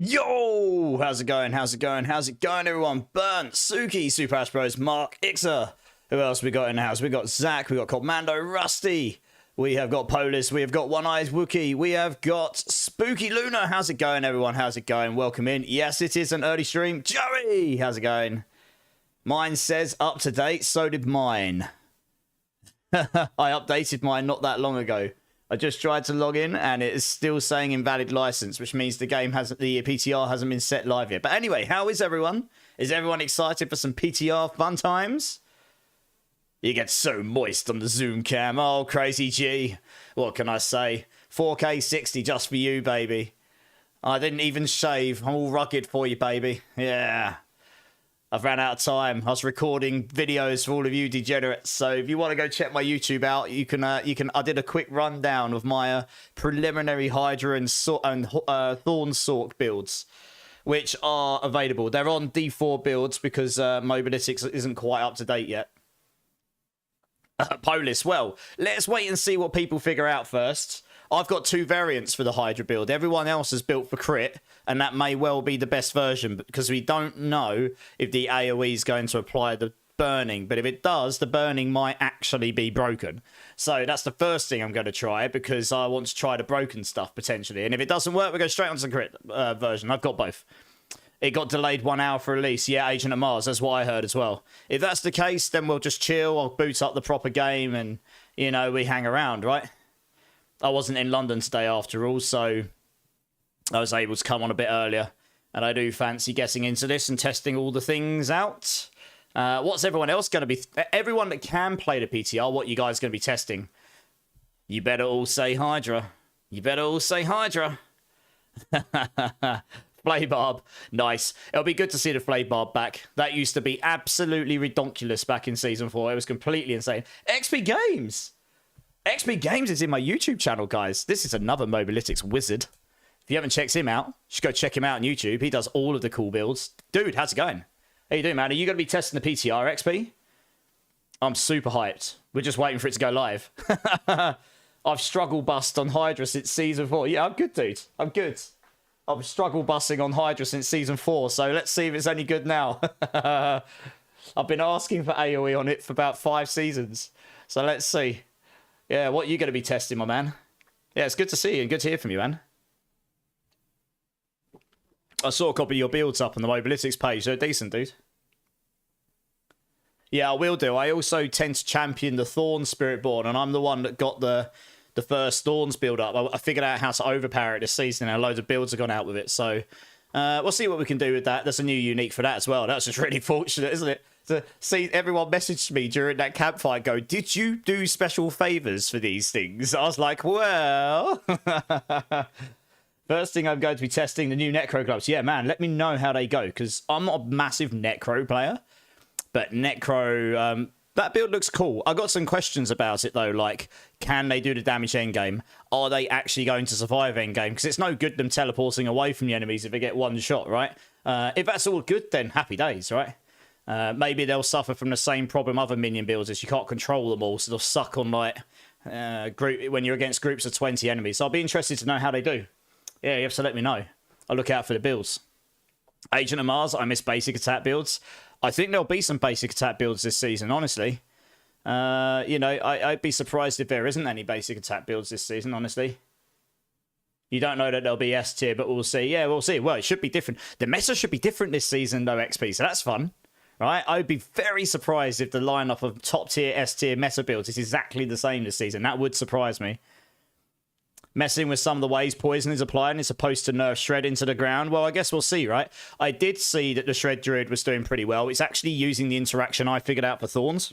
Yo! How's it going? How's it going? How's it going, everyone? Burnt, Suki, Super Ash Bros, Mark, Ixer. Who else we got in the house? We got Zach, we got Commando, Rusty. We have got Polis, we have got One-Eyed Wookie, we have got Spooky Luna. How's it going, everyone? How's it going? Welcome in. Yes, it is an early stream. Joey! How's it going? Mine says up to date, so did mine. I updated mine not that long ago. I just tried to log in and it is still saying invalid license, which means the PTR hasn't been set live yet. But anyway, how is everyone? Is everyone excited for some PTR fun times? You get so moist on the Zoom cam. Oh, crazy G. What can I say? 4K 60 just for you, baby. I didn't even shave. I'm all rugged for you, baby. Yeah. I've ran out of time. I was recording videos for all of you degenerates. So if you want to go check my YouTube out, you can. I did a quick rundown of my preliminary Hydra and Thorn Sork builds, which are available. They're on D4 builds because Mobilytics isn't quite up to date yet. Polis, well, let's wait and see what people figure out first. I've got two variants for the Hydra build. Everyone else is built for crit, and that may well be the best version because we don't know if the AoE is going to apply the burning. But if it does, the burning might actually be broken. So that's the first thing I'm going to try because I want to try the broken stuff potentially. And if it doesn't work, we go straight on to the crit version. I've got both. It got delayed 1 hour for release. Yeah, Agent of Mars. That's what I heard as well. If that's the case, then we'll just chill. I'll boot up the proper game and, you know, we hang around, right? I wasn't in London today after all, so I was able to come on a bit earlier. And I do fancy getting into this and testing all the things out. What's everyone else going to be... Everyone that can play the PTR, what you guys going to be testing? You better all say Hydra. You better all say Hydra. Flaybarb. Nice. It'll be good to see the Flaybarb back. That used to be absolutely redonkulous back in Season 4. It was completely insane. XP Games! XP Games is in my YouTube channel, guys. This is another Mobilytics wizard. If you haven't checked him out, you should go check him out on YouTube. He does all of the cool builds. Dude, how's it going? How you doing, man? Are you going to be testing the PTR XP? I'm super hyped. We're just waiting for it to go live. I've struggle bust on Hydra since Season 4. Yeah, I'm good, dude. I'm good. I've struggle busting on Hydra since Season 4, so let's see if it's any good now. I've been asking for AoE on it for about 5 seasons. So let's see. Yeah, what are you going to be testing, my man? Yeah, it's good to see you and good to hear from you, man. I saw a copy of your builds up on the Mobilytics page. They're decent, dude. Yeah, I will do. I also tend to champion the Thorn Spiritborn, and I'm the one that got the first Thorns build up. I figured out how to overpower it this season, and loads of builds have gone out with it. So we'll see what we can do with that. There's a new unique for that as well. That's just really fortunate, isn't it? To see everyone messaged me during that campfire go, did you do special favors for these things? I was like, well... First thing I'm going to be testing the new Necro gloves. Yeah, man, let me know how they go, because I'm not a massive Necro player, but Necro, that build looks cool. I got some questions about it, though, like, can they do the damage endgame? Are they actually going to survive endgame? Because it's no good them teleporting away from the enemies if they get one shot, right? If that's all good, then happy days, right? Maybe they'll suffer from the same problem other minion builds is you can't control them all, so they'll suck on, like, when you're against groups of 20 enemies. So I'll be interested to know how they do. Yeah, you have to let me know. I'll look out for the builds. Agent of Mars, I miss basic attack builds. I think there'll be some basic attack builds this season, honestly. You know, I'd be surprised if there isn't any basic attack builds this season, honestly. You don't know that there'll be S tier, but we'll see. Yeah, we'll see. Well, it should be different. The meta should be different this season, though, XP, so that's fun. Right? I'd be very surprised if the lineup of top tier, S tier meta builds is exactly the same this season. That would surprise me. Messing with some of the ways poison is applied and it's supposed to nerf Shred into the ground. Well, I guess we'll see, right? I did see that the Shred Druid was doing pretty well. It's actually using the interaction I figured out for Thorns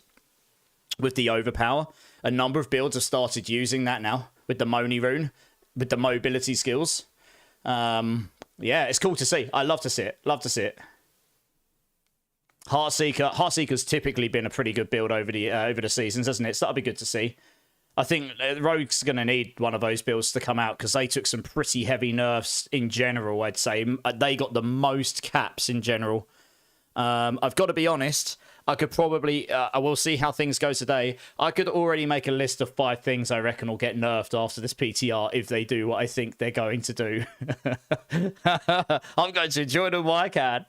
with the Overpower. A number of builds have started using that now with the Moni rune, with the mobility skills. Yeah, it's cool to see. I love to see it. Love to see it. Heartseeker's typically been a pretty good build over the seasons, hasn't it? So that'll be good to see. I think Rogue's going to need one of those builds to come out because they took some pretty heavy nerfs in general, I'd say. They got the most caps in general. I've got to be honest, I could probably, I will see how things go today. I could already make a list of 5 things I reckon will get nerfed after this PTR if they do what I think they're going to do. I'm going to enjoy them while I can.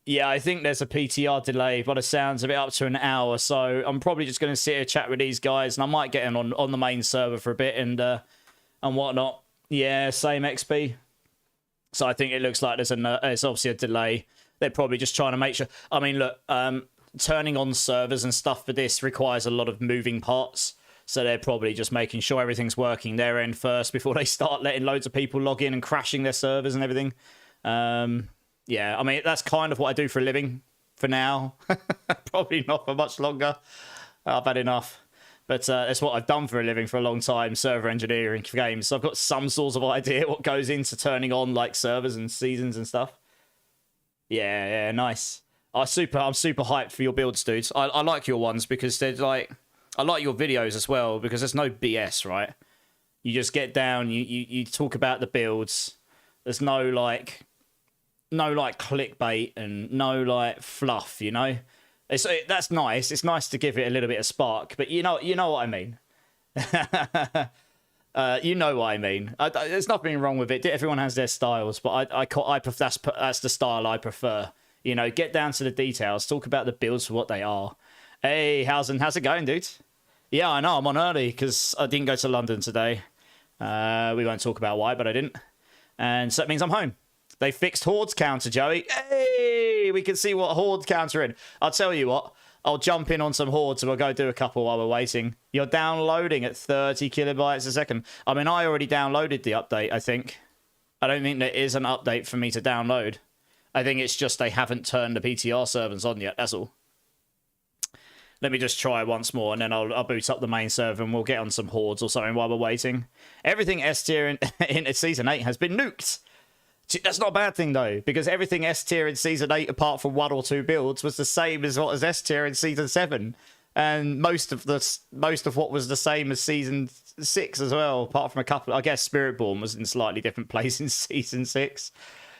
Yeah, I think there's a PTR delay, but it sounds a bit up to an hour, so I'm probably just going to sit here chat with these guys, and I might get in on the main server for a bit and whatnot. Yeah, same XP. So I think it looks like there's obviously a delay. They're probably just trying to make sure. I mean, look, turning on servers and stuff for this requires a lot of moving parts. So they're probably just making sure everything's working their end first before they start letting loads of people log in and crashing their servers and everything. Yeah, I mean, that's kind of what I do for a living for now. Probably not for much longer. I've had enough. But that's what I've done for a living for a long time, server engineering for games. So I've got some sort of idea what goes into turning on like servers and seasons and stuff. Yeah, nice. I'm super hyped for your builds, dudes. I like your ones because they're like, I like your videos as well because there's no BS, right? You just get down, you talk about the builds. There's no like clickbait and no like fluff, you know. That's nice. It's nice to give it a little bit of spark, but you know what I mean. You know what I mean. There's nothing wrong with it. Everyone has their styles, but that's the style I prefer. You know, get down to the details. Talk about the builds for what they are. Hey, how's it going, dude? Yeah, I know. I'm on early because I didn't go to London today. We won't talk about why, but I didn't. And so that means I'm home. They fixed Horde's counter, Joey. Hey, we can see what Horde counter in. I'll tell you what. I'll jump in on some Hordes and we'll go do a couple while we're waiting. You're downloading at 30 kilobytes a second. I mean, I already downloaded the update, I think. I don't think there is an update for me to download. I think it's just they haven't turned the PTR servers on yet, that's all. Let me just try once more and then I'll boot up the main server and we'll get on some Hordes or something while we're waiting. Everything S tier in Season 8 has been nuked. That's not a bad thing, though, because everything S tier in Season 8, apart from 1 or 2 builds, was the same as what was S tier in Season 7. And most of what was the same as Season 6 as well, apart from a couple. I guess Spiritborn was in a slightly different place in Season 6.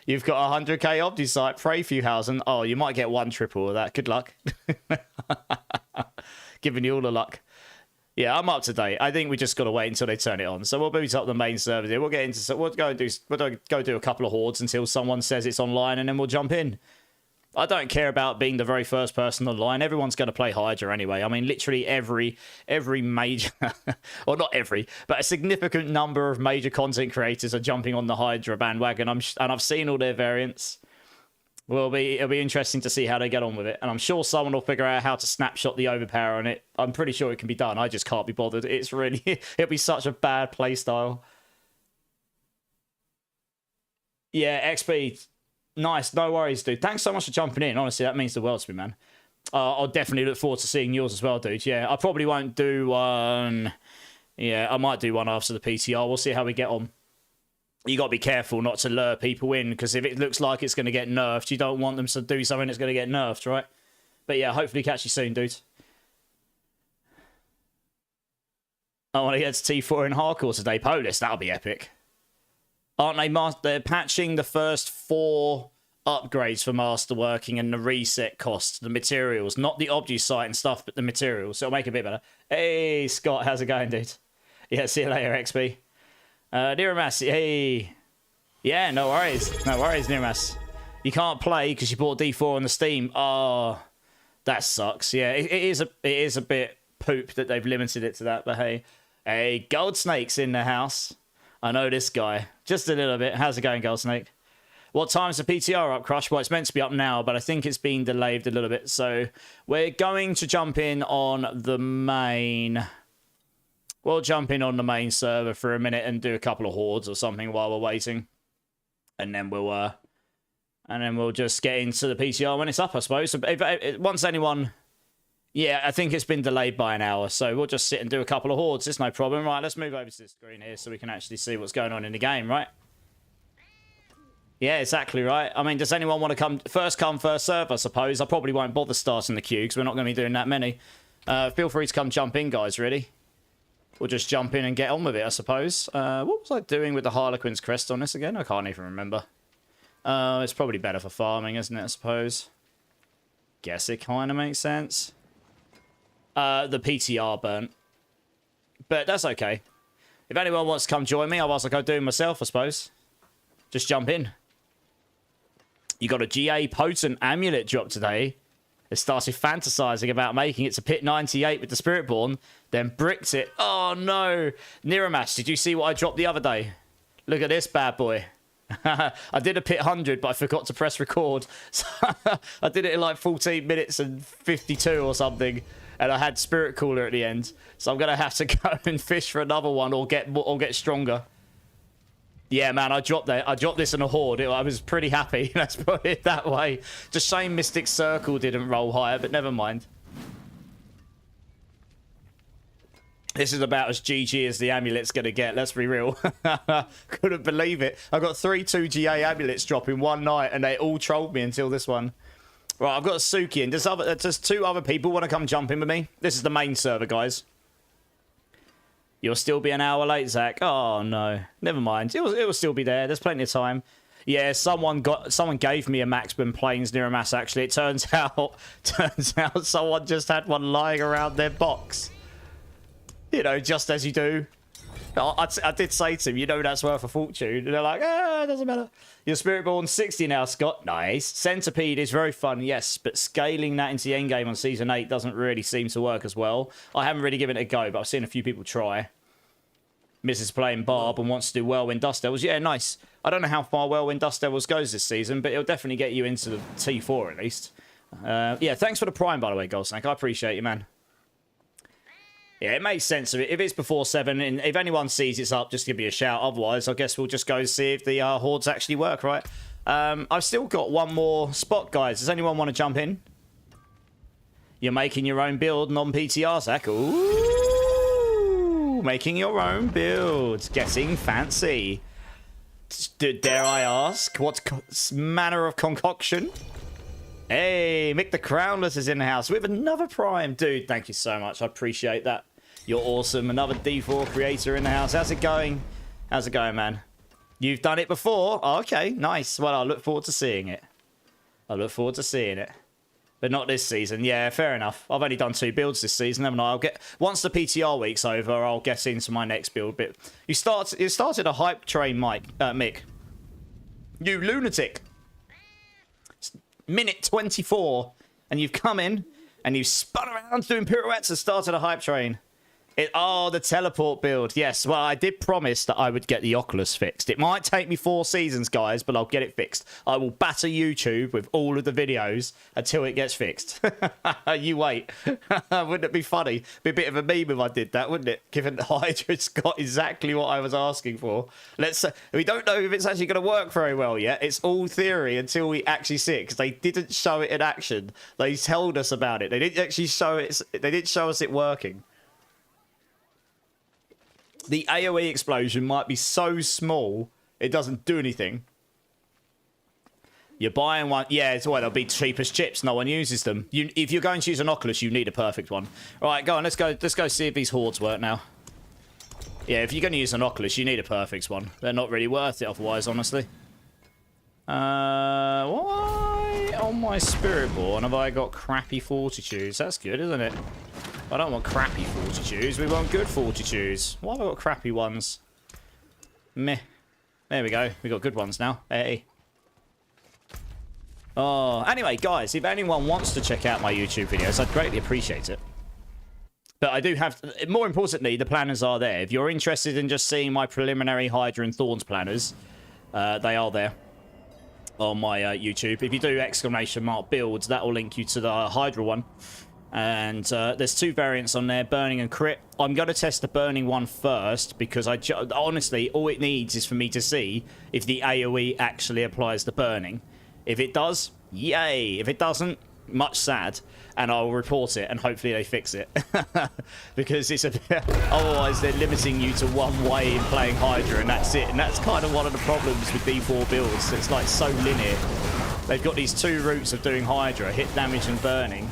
You've got 100k Opti-site, Preyfewhausen. Oh, you might get 1 triple of that. Good luck. Giving you all the luck. Yeah, I'm up to date. I think we just got to wait until they turn it on. So we'll boot up the main server here. We'll get into. We'll go do a couple of Hordes until someone says it's online, and then we'll jump in. I don't care about being the very first person online. Everyone's going to play Hydra anyway. I mean, literally every major, or not every, but a significant number of major content creators are jumping on the Hydra bandwagon. And I've seen all their variants. It'll be interesting to see how they get on with it. And I'm sure someone will figure out how to snapshot the overpower on it. I'm pretty sure it can be done. I just can't be bothered. It's really, it'll be such a bad playstyle. Yeah, XP. Nice. No worries, dude. Thanks so much for jumping in. Honestly, that means the world to me, man. I'll definitely look forward to seeing yours as well, dude. Yeah, I probably won't do one. Yeah, I might do one after the PTR. We'll see how we get on. You got to be careful not to lure people in, because if it looks like it's going to get nerfed, you don't want them to do something that's going to get nerfed, right? But yeah, hopefully catch you soon, dude. I want to get to T4 in hardcore today. Polis, that'll be epic. Aren't they? They're patching the first 4 upgrades for Masterworking and the reset cost, the materials, not the Obji site and stuff, but the materials. So it'll make it a bit better. Hey, Scott, how's it going, dude? Yeah, see you later, XP. Niramas, hey. Yeah, no worries. No worries, Niramas. You can't play because you bought D4 on the Steam. Oh, that sucks. Yeah, it is a bit poop that they've limited it to that, but hey. Hey, Gold Snake's in the house. I know this guy. Just a little bit. How's it going, Gold Snake? What time's the PTR up, Crush? Well, it's meant to be up now, but I think it's been delayed a little bit. So we're going to jump in on the main... We'll jump in on the main server for a minute and do a couple of Hordes or something while we're waiting. And then we'll just get into the PTR when it's up, I suppose. So once anyone... Yeah, I think it's been delayed by an hour, so we'll just sit and do a couple of Hordes. It's no problem. Right, let's move over to the screen here so we can actually see what's going on in the game, right? Yeah, exactly right. I mean, does anyone want to come, first serve, I suppose. I probably won't bother starting the queue because we're not going to be doing that many. Feel free to come jump in, guys, really. We'll just jump in and get on with it, I suppose. What was I doing with the Harlequin's crest on this again? I can't even remember. It's probably better for farming, isn't it, I suppose? guess it kind of makes sense. The PTR burnt. But that's okay. If anyone wants to come join me, otherwise I'll go do it myself, I suppose. Just jump in. You got a GA potent amulet drop today. It started fantasizing about making it to pit 98 with the Spiritborn, then bricked it. Oh no! Niramas, did you see what I dropped the other day? Look at this bad boy. I did a pit 100, but I forgot to press record. So I did it in like 14 minutes and 52 or something, and I had Spirit Cooler at the end. So I'm gonna have to go and fish for another one or get stronger. Yeah, man, I dropped this in a horde. I was pretty happy. Let's put it that way. Just shame Mystic Circle didn't roll higher, but never mind. This is about as GG as the amulet's going to get. Let's be real. Couldn't believe it. I got 3 2GA amulets drop in one night, and they all trolled me until this one. Right, I've got Suki in. Does 2 other people want to come jump in with me? This is the main server, guys. You'll still be an hour late, Zach. Oh, no. Never mind. It will still be there. There's plenty of time. Yeah, someone gave me a Maximum Plains Niramas, actually. It turns out someone just had one lying around their box. You know, just as you do. I did say to him, you know that's worth a fortune. And they're like, it doesn't matter. Your Spiritborn 60 now, Scott. Nice. Centipede is very fun, yes, but scaling that into the endgame on Season 8 doesn't really seem to work as well. I haven't really given it a go, but I've seen a few people try. Mrs. playing Barb and wants to do Whirlwind Dust Devils. Yeah, nice. I don't know how far Whirlwind Dust Devils goes this season, but it'll definitely get you into the T4 at least. Yeah, thanks for the Prime, by the way, Goldsnake. I appreciate you, man. Yeah, it makes sense. If it's before 7, and if anyone sees it's up, just give me a shout. Otherwise, I guess we'll just go see if the hordes actually work, right? I've still got one more spot, guys. Does anyone want to jump in? You're making your own build, non-PTR, Zach. Ooh, making your own build. Getting fancy. Dare I ask, what manner of concoction? Hey, Mick the Crownless is in the house with another Prime. Dude, thank you so much. I appreciate that. You're awesome. Another D4 creator in the house. How's it going? How's it going, man? You've done it before? Oh, okay, nice. Well, I look forward to seeing it. I look forward to seeing it. But not this season. Yeah, fair enough. I've only done 2 builds this season, haven't I? Once the PTR week's over, I'll get into my next build. But you started a hype train, Mick. You lunatic. Minute 24, and you've come in and you've spun around doing pirouettes and started a hype train. Oh, the teleport build. Yes, well, I did promise that I would get the Oculus fixed. It might take me 4 seasons, guys, but I'll get it fixed. I will batter YouTube with all of the videos until it gets fixed. You wait. Wouldn't it be funny? Be a bit of a meme if I did that, wouldn't it? Given that Hydra's got exactly what I was asking for. We don't know if it's actually going to work very well yet. It's all theory until we actually see it, because they didn't show it in action. They told us about it. They didn't actually show it. They didn't show us it working. The AoE explosion might be so small, it doesn't do anything. You're buying one. Yeah, it's why they'll be cheap as chips. No one uses them. If you're going to use an Oculus, you need a perfect one. All right, go on. Let's go see if these hordes work now. Yeah, if you're going to use an Oculus, you need a perfect one. They're not really worth it otherwise, honestly. Why on my Spiritborn have I got crappy fortitudes? That's good, isn't it? I don't want crappy fortitudes. We want good fortitudes. Why have I got crappy ones? Meh. There we go. We got good ones now. Hey. Oh, anyway, guys, if anyone wants to check out my YouTube videos, I'd greatly appreciate it. But I do have, more importantly, the planners are there. If you're interested in just seeing my preliminary Hydra and Thorns planners, they are there on my YouTube. If you do / builds, that will link you to the Hydra one. And there's 2 variants on there, burning and crit. I'm going to test the burning one first, because honestly, all it needs is for me to see if the AoE actually applies the burning. If it does, yay. If it doesn't, much sad. And I'll report it, and hopefully they fix it. Because it's otherwise they're limiting you to one way in playing Hydra, and that's it. And that's kind of one of the problems with D4 builds. It's like so linear. They've got these 2 routes of doing Hydra, hit damage and burning.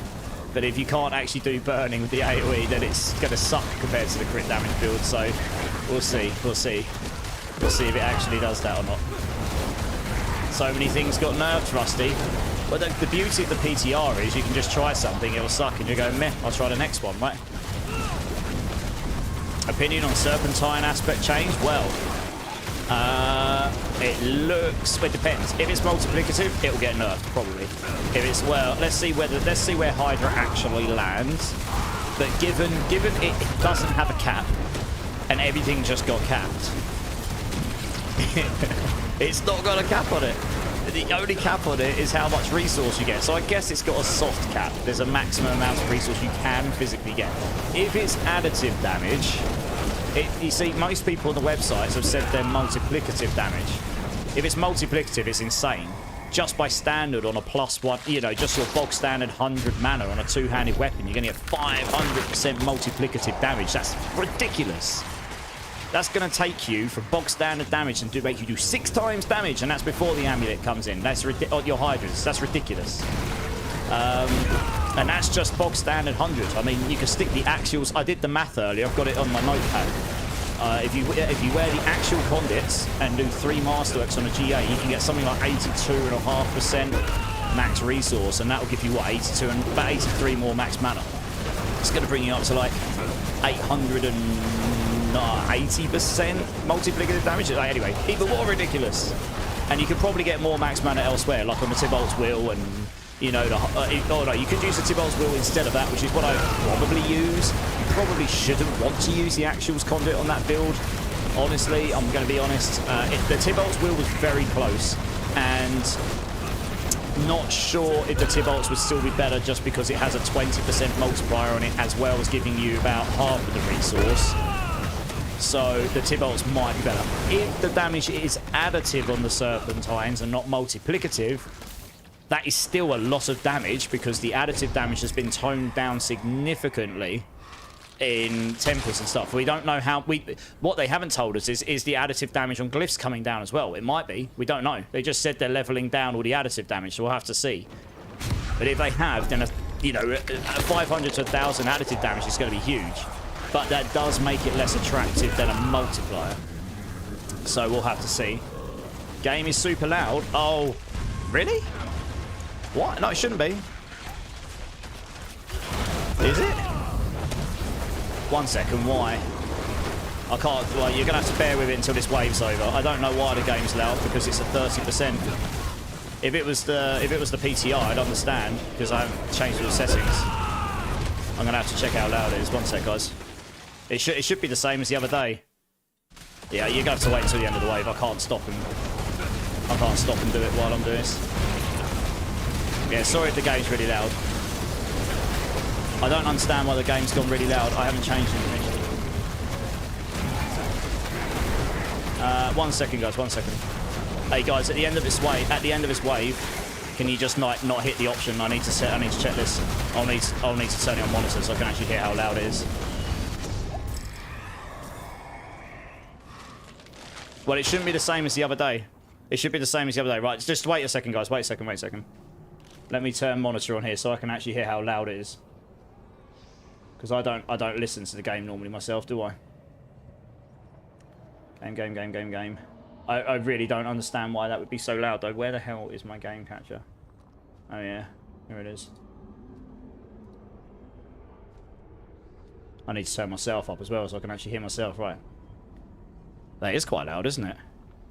But if you can't actually do burning with the AoE, then it's going to suck compared to the crit damage build. So we'll see. We'll see. We'll see if it actually does that or not. So many things got nerfed, Rusty. But the beauty of the PTR is you can just try something, it'll suck, and you go, meh, I'll try the next one, right? Opinion on Serpentine aspect change? Well, it depends. If it's multiplicative, it'll get nerfed, probably. If it's, well, let's see where Hydra actually lands. But given it doesn't have a cap, and everything just got capped, it's not got a cap on it. The only cap on it is how much resource you get. So I guess it's got a soft cap. There's a maximum amount of resource you can physically get. If it's additive damage, you see, most people on the websites have said they're multiplicative damage. If it's multiplicative, it's insane. Just by standard on a +1, you know, just your bog standard 100 mana on a two-handed weapon, you're going to get 500% multiplicative damage. That's ridiculous. That's going to take you from bog standard damage and make you do 6 times damage, and that's before the amulet comes in. That's your Hydras. That's ridiculous. And that's just bog standard 100. I mean, you can stick the actuals. I did the math earlier. I've got it on my notepad. If you wear the actual condits and do 3 masterworks on a GA, you can get something like 82.5% max resource, and that will give you what, 82 and about 83 more max mana. It's going to bring you up to like 880% multiplicative damage. Anyway, even more ridiculous. And you could probably get more max mana elsewhere, like on the Tybalt's Will, and you know, oh no, you could use the Tybalt's Will instead of that, which is what I probably use. You probably shouldn't want to use the actuals conduit on that build. Honestly, I'm going to be honest. The Tybalt's Will was very close, and not sure if the Tybalt's would still be better just because it has a 20% multiplier on it, as well as giving you about half of the resource. So the Tybalt's might be better. If the damage is additive on the Serpentines and not multiplicative, that is still a lot of damage because the additive damage has been toned down significantly in temples and stuff. We don't know how... What they haven't told us is the additive damage on glyphs coming down as well. It might be. We don't know. They just said they're leveling down all the additive damage, so we'll have to see. But if they have, then, you know, 500 to 1,000 additive damage is going to be huge. But that does make it less attractive than a multiplier. So we'll have to see. Game is super loud. Oh, really? What? No, it shouldn't be. Is it? 1 second, why? I can't, well, you're going to have to bear with it until this wave's over. I don't know why the game's loud, because it's at 30%. If it was the PTR, I'd understand, because I haven't changed all the settings. I'm going to have to check how loud it is. 1 sec, guys. It should be the same as the other day. Yeah, you're going to have to wait until the end of the wave. I can't stop and do it while I'm doing this. Yeah, sorry if the game's really loud. I don't understand why the game's gone really loud. I haven't changed anything. 1 second, guys. 1 second. Hey, guys, at the end of this wave, can you just not hit the option? I need to check this. I'll need to turn it on monitor so I can actually hear how loud it is. Well, it shouldn't be the same as the other day. It should be the same as the other day. Right, just wait a second, guys. Wait a second. Let me turn monitor on here so I can actually hear how loud it is. Because I don't listen to the game normally myself, do I? Game. I really don't understand why that would be so loud, though. Where the hell is my game catcher? Oh, yeah. Here it is. I need to turn myself up as well so I can actually hear myself. Right. That is quite loud, isn't it?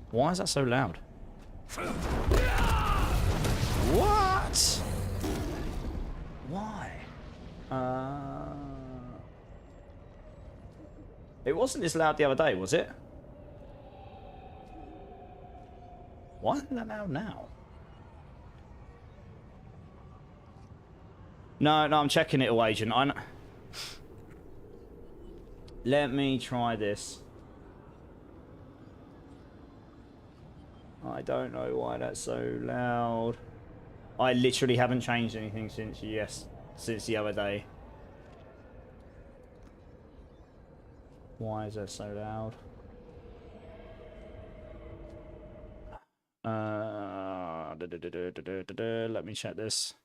Why is that so loud? What? Why? It wasn't this loud the other day, was it? Why isn't that loud now? No, I'm checking it all, Agent. Let me try this. I don't know why that's so loud. I literally haven't changed anything since the other day. Why is that so loud? Let me check this.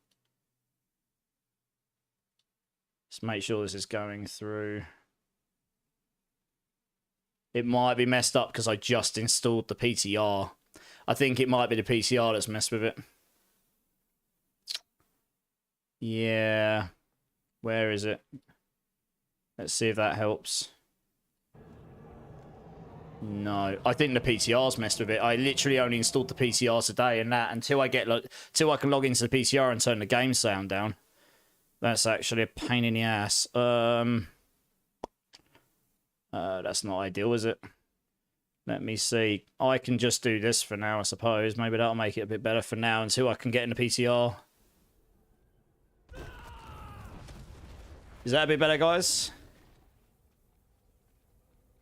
Let's make sure this is going through. It might be messed up because I just installed the PTR. I think it might be the PTR that's messed with it. Yeah. Where is it? Let's see if that helps. No, I think the PTR's messed with it. I literally only installed the PTR today, and that until I get till I can log into the PTR and turn the game sound down. That's actually a pain in the ass. That's not ideal, is it? Let me see. I can just do this for now, I suppose. Maybe that'll make it a bit better for now until I can get in the PTR. Is that a bit better, guys?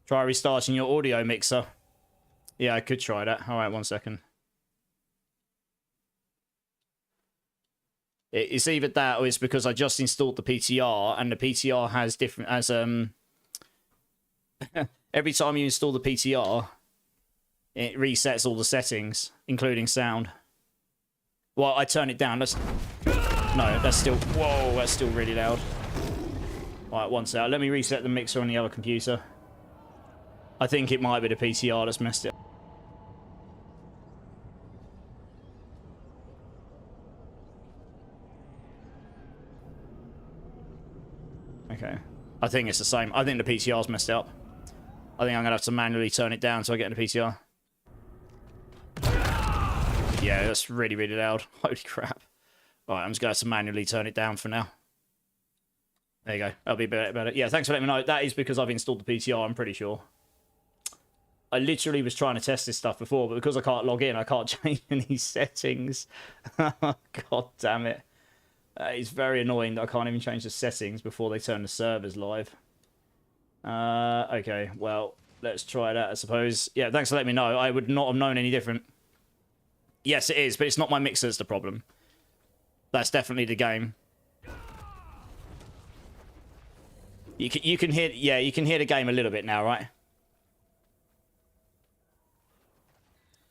Try restarting your audio mixer. Yeah, I could try that. All right, 1 second. It's either that or it's because I just installed the PTR, and the PTR has different every time you install the PTR, it resets all the settings, including sound. Well, I turn it down. No, that's still... Whoa, that's still really loud. All right, 1 sec. Let me reset the mixer on the other computer. I think it might be the PTR that's messed it up. Okay. I think it's the same. I think the PTR's messed up. I think I'm going to have to manually turn it down so I get in the PTR. Yeah, that's really, really loud. Holy crap. Alright, I'm just going to have to manually turn it down for now. There you go. That'll be better. Yeah, thanks for letting me know. That is because I've installed the PTR, I'm pretty sure. I literally was trying to test this stuff before, but because I can't log in, I can't change any settings. God damn it. It's very annoying that I can't even change the settings before they turn the servers live. Okay, well, let's try that, I suppose. Yeah, thanks for letting me know. I would not have known any different. Yes, it is, but it's not my mixer that's the problem. That's definitely the game. You can hear, yeah, you can hear the game a little bit now, right?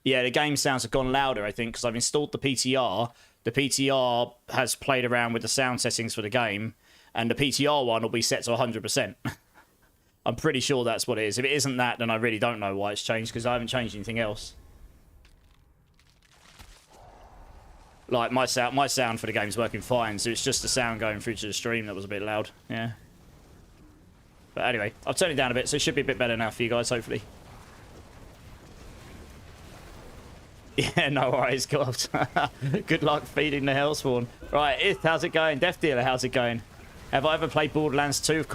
Yeah, the game sounds have gone louder, I think, because I've installed the PTR. The PTR has played around with the sound settings for the game, and the PTR one will be set to 100%. I'm pretty sure that's what it is. If it isn't that, then I really don't know why it's changed, because I haven't changed anything else. Like, my sound for the game's working fine, so it's just the sound going through to the stream that was a bit loud. Yeah. But anyway, I've turned it down a bit, so it should be a bit better now for you guys, hopefully. Yeah, no worries, God. Good luck feeding the Hellspawn. Right, Ith, how's it going? Death Dealer, how's it going? Have I ever played Borderlands 2? Of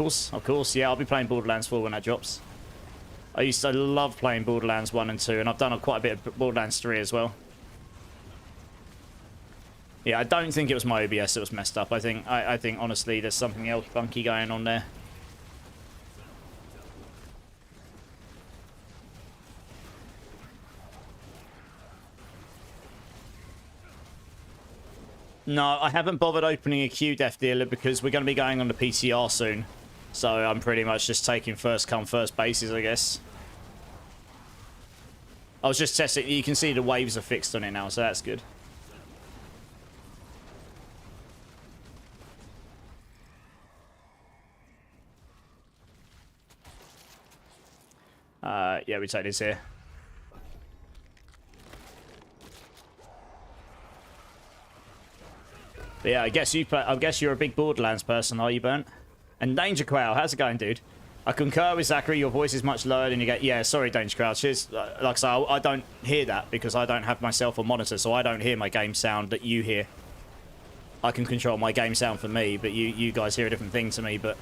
course, yeah, I'll be playing Borderlands 4 when that drops. I used to love playing Borderlands 1 and 2, and I've done quite a bit of Borderlands 3 as well. Yeah, I don't think it was my OBS that was messed up. I think honestly, there's something else funky going on there. No, I haven't bothered opening a queue, Death Dealer, because we're going to be going on the PTR soon. So I'm pretty much just taking first come, first bases, I guess. I was just testing. You can see the waves are fixed on it now, so that's good. Yeah, we take this here. But yeah, I guess you're a big Borderlands person, are you, Burnt? And Danger Quail, how's it going, dude? I concur with Zachary. Your voice is much lower than you get. Yeah, sorry, Danger Quail. Cheers. Like I say, I don't hear that because I don't have myself on monitor, so I don't hear my game sound that you hear. I can control my game sound for me, but you guys hear a different thing to me. But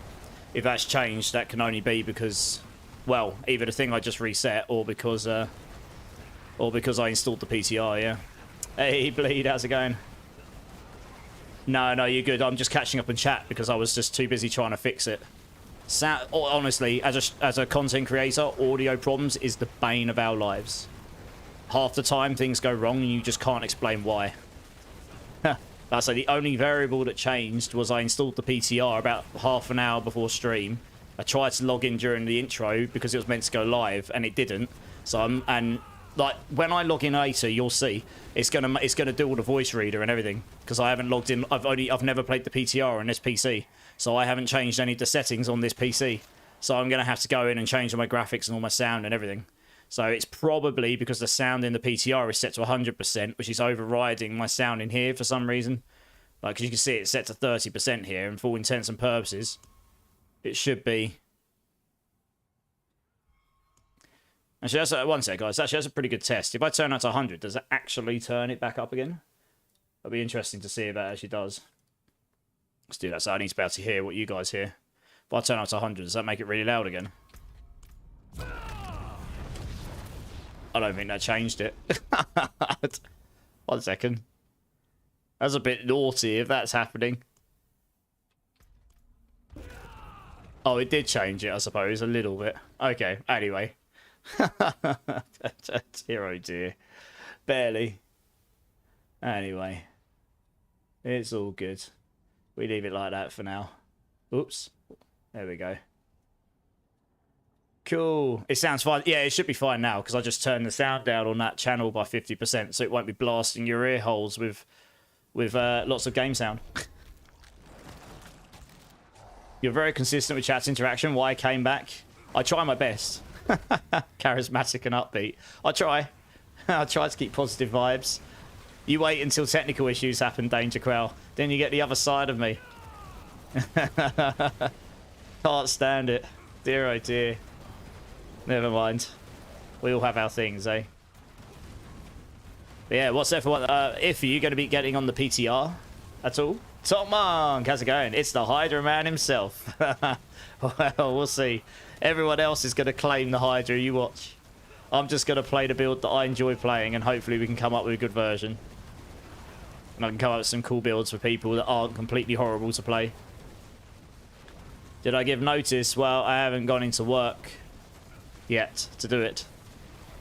if that's changed, that can only be because, well, either the thing I just reset or because I installed the PTR. Yeah. Hey, Bleed, how's it going? No, you're good. I'm just catching up in chat because I was just too busy trying to fix it. Honestly, as a content creator, audio problems is the bane of our lives. Half the time, things go wrong and you just can't explain why. That's like the only variable that changed was I installed the PTR about half an hour before stream. I tried to log in during the intro because it was meant to go live and it didn't. So like when I log in later, you'll see it's gonna do all the voice reader and everything because I haven't logged in. I've never played the PTR on this PC, so I haven't changed any of the settings on this PC. So I'm gonna have to go in and change all my graphics and all my sound and everything. So it's probably because the sound in the PTR is set to 100%, which is overriding my sound in here for some reason. Like, 'cause you can see it's set to 30% here, and for all intents and purposes, it should be. Actually, that's one sec, guys. Actually, that's a pretty good test. If I turn that to 100, does it actually turn it back up again? That'll be interesting to see if that actually does. Let's do that. So I need to be able to hear what you guys hear. If I turn up to 100, does that make it really loud again? I don't think that changed it. 1 second. That's a bit naughty if that's happening. Oh, it did change it, I suppose, a little bit. Okay, anyway. Dear, oh dear. Barely. Anyway. It's all good. We leave it like that for now. Oops. There we go. Cool. It sounds fine. Yeah, it should be fine now because I just turned the sound down on that channel by 50%, so it won't be blasting your ear holes with lots of game sound. You're very consistent with chat's interaction. Why I came back? I try my best. Charismatic and upbeat. I try. I try to keep positive vibes. You wait until technical issues happen, Danger Quell. Then you get the other side of me. Can't stand it. Dear oh dear. Never mind. We all have our things, eh? But yeah, what's that for what? If you're going to be getting on the PTR at all? Top Monk, how's it going? It's the Hydra man himself. Well, we'll see. Everyone else is going to claim the Hydra, you watch. I'm just going to play the build that I enjoy playing, and hopefully we can come up with a good version. And I can come up with some cool builds for people that aren't completely horrible to play. Did I give notice? Well, I haven't gone into work yet to do it.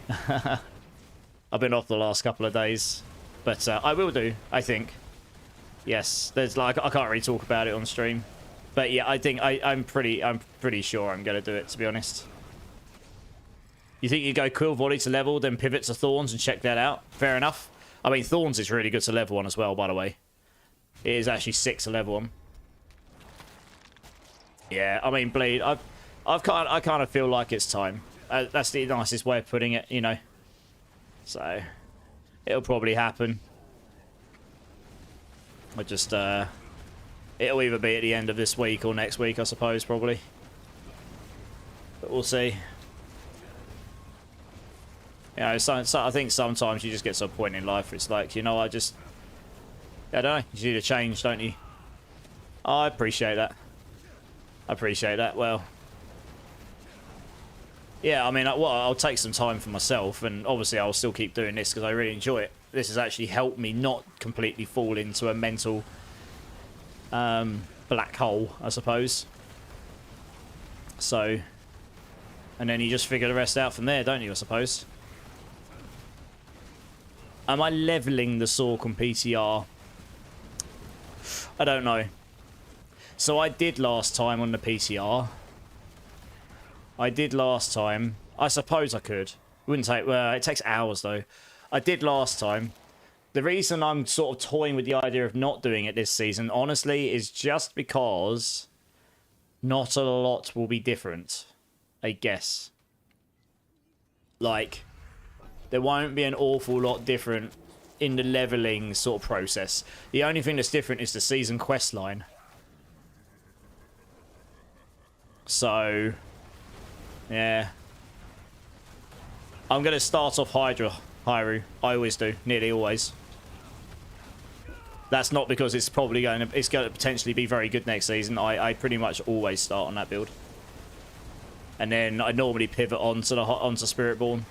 I've been off the last couple of days, but I will do, I think. Yes, there's like I can't really talk about it on stream, but yeah, I think I'm pretty sure I'm gonna do it, to be honest. You think you go Quill Volley to level, then pivot to Thorns and check that out? Fair enough. I mean, Thorns is really good to level on as well, by the way. It is actually 6 to level on. Yeah, I mean, Bleed. I kind of feel like it's time. That's the nicest way of putting it, you know. So it'll probably happen. I just it'll either be at the end of this week or next week, I suppose, probably. But we'll see. You know, so I think sometimes you just get to a point in life where it's like, you know, I don't know, you need a change, don't you? Oh, I appreciate that. I appreciate that. Well, yeah, I mean, well, I'll take some time for myself, and obviously I'll still keep doing this because I really enjoy it. This has actually helped me not completely fall into a mental black hole, I suppose. So, and then you just figure the rest out from there, don't you, I suppose? Am I leveling the Sork on PTR? I don't know. So I did last time on the PTR. I did last time. I suppose I could. Wouldn't take... Well, it takes hours, though. I did last time. The reason I'm sort of toying with the idea of not doing it this season, honestly, is just because not a lot will be different, I guess. Like, there won't be an awful lot different in the leveling sort of process. The only thing that's different is the season quest line. So, yeah. I'm going to start off Hydra, Hyru. I always do, nearly always. That's not because it's probably going to potentially be very good next season. I pretty much always start on that build. And then I normally pivot onto Spiritborn.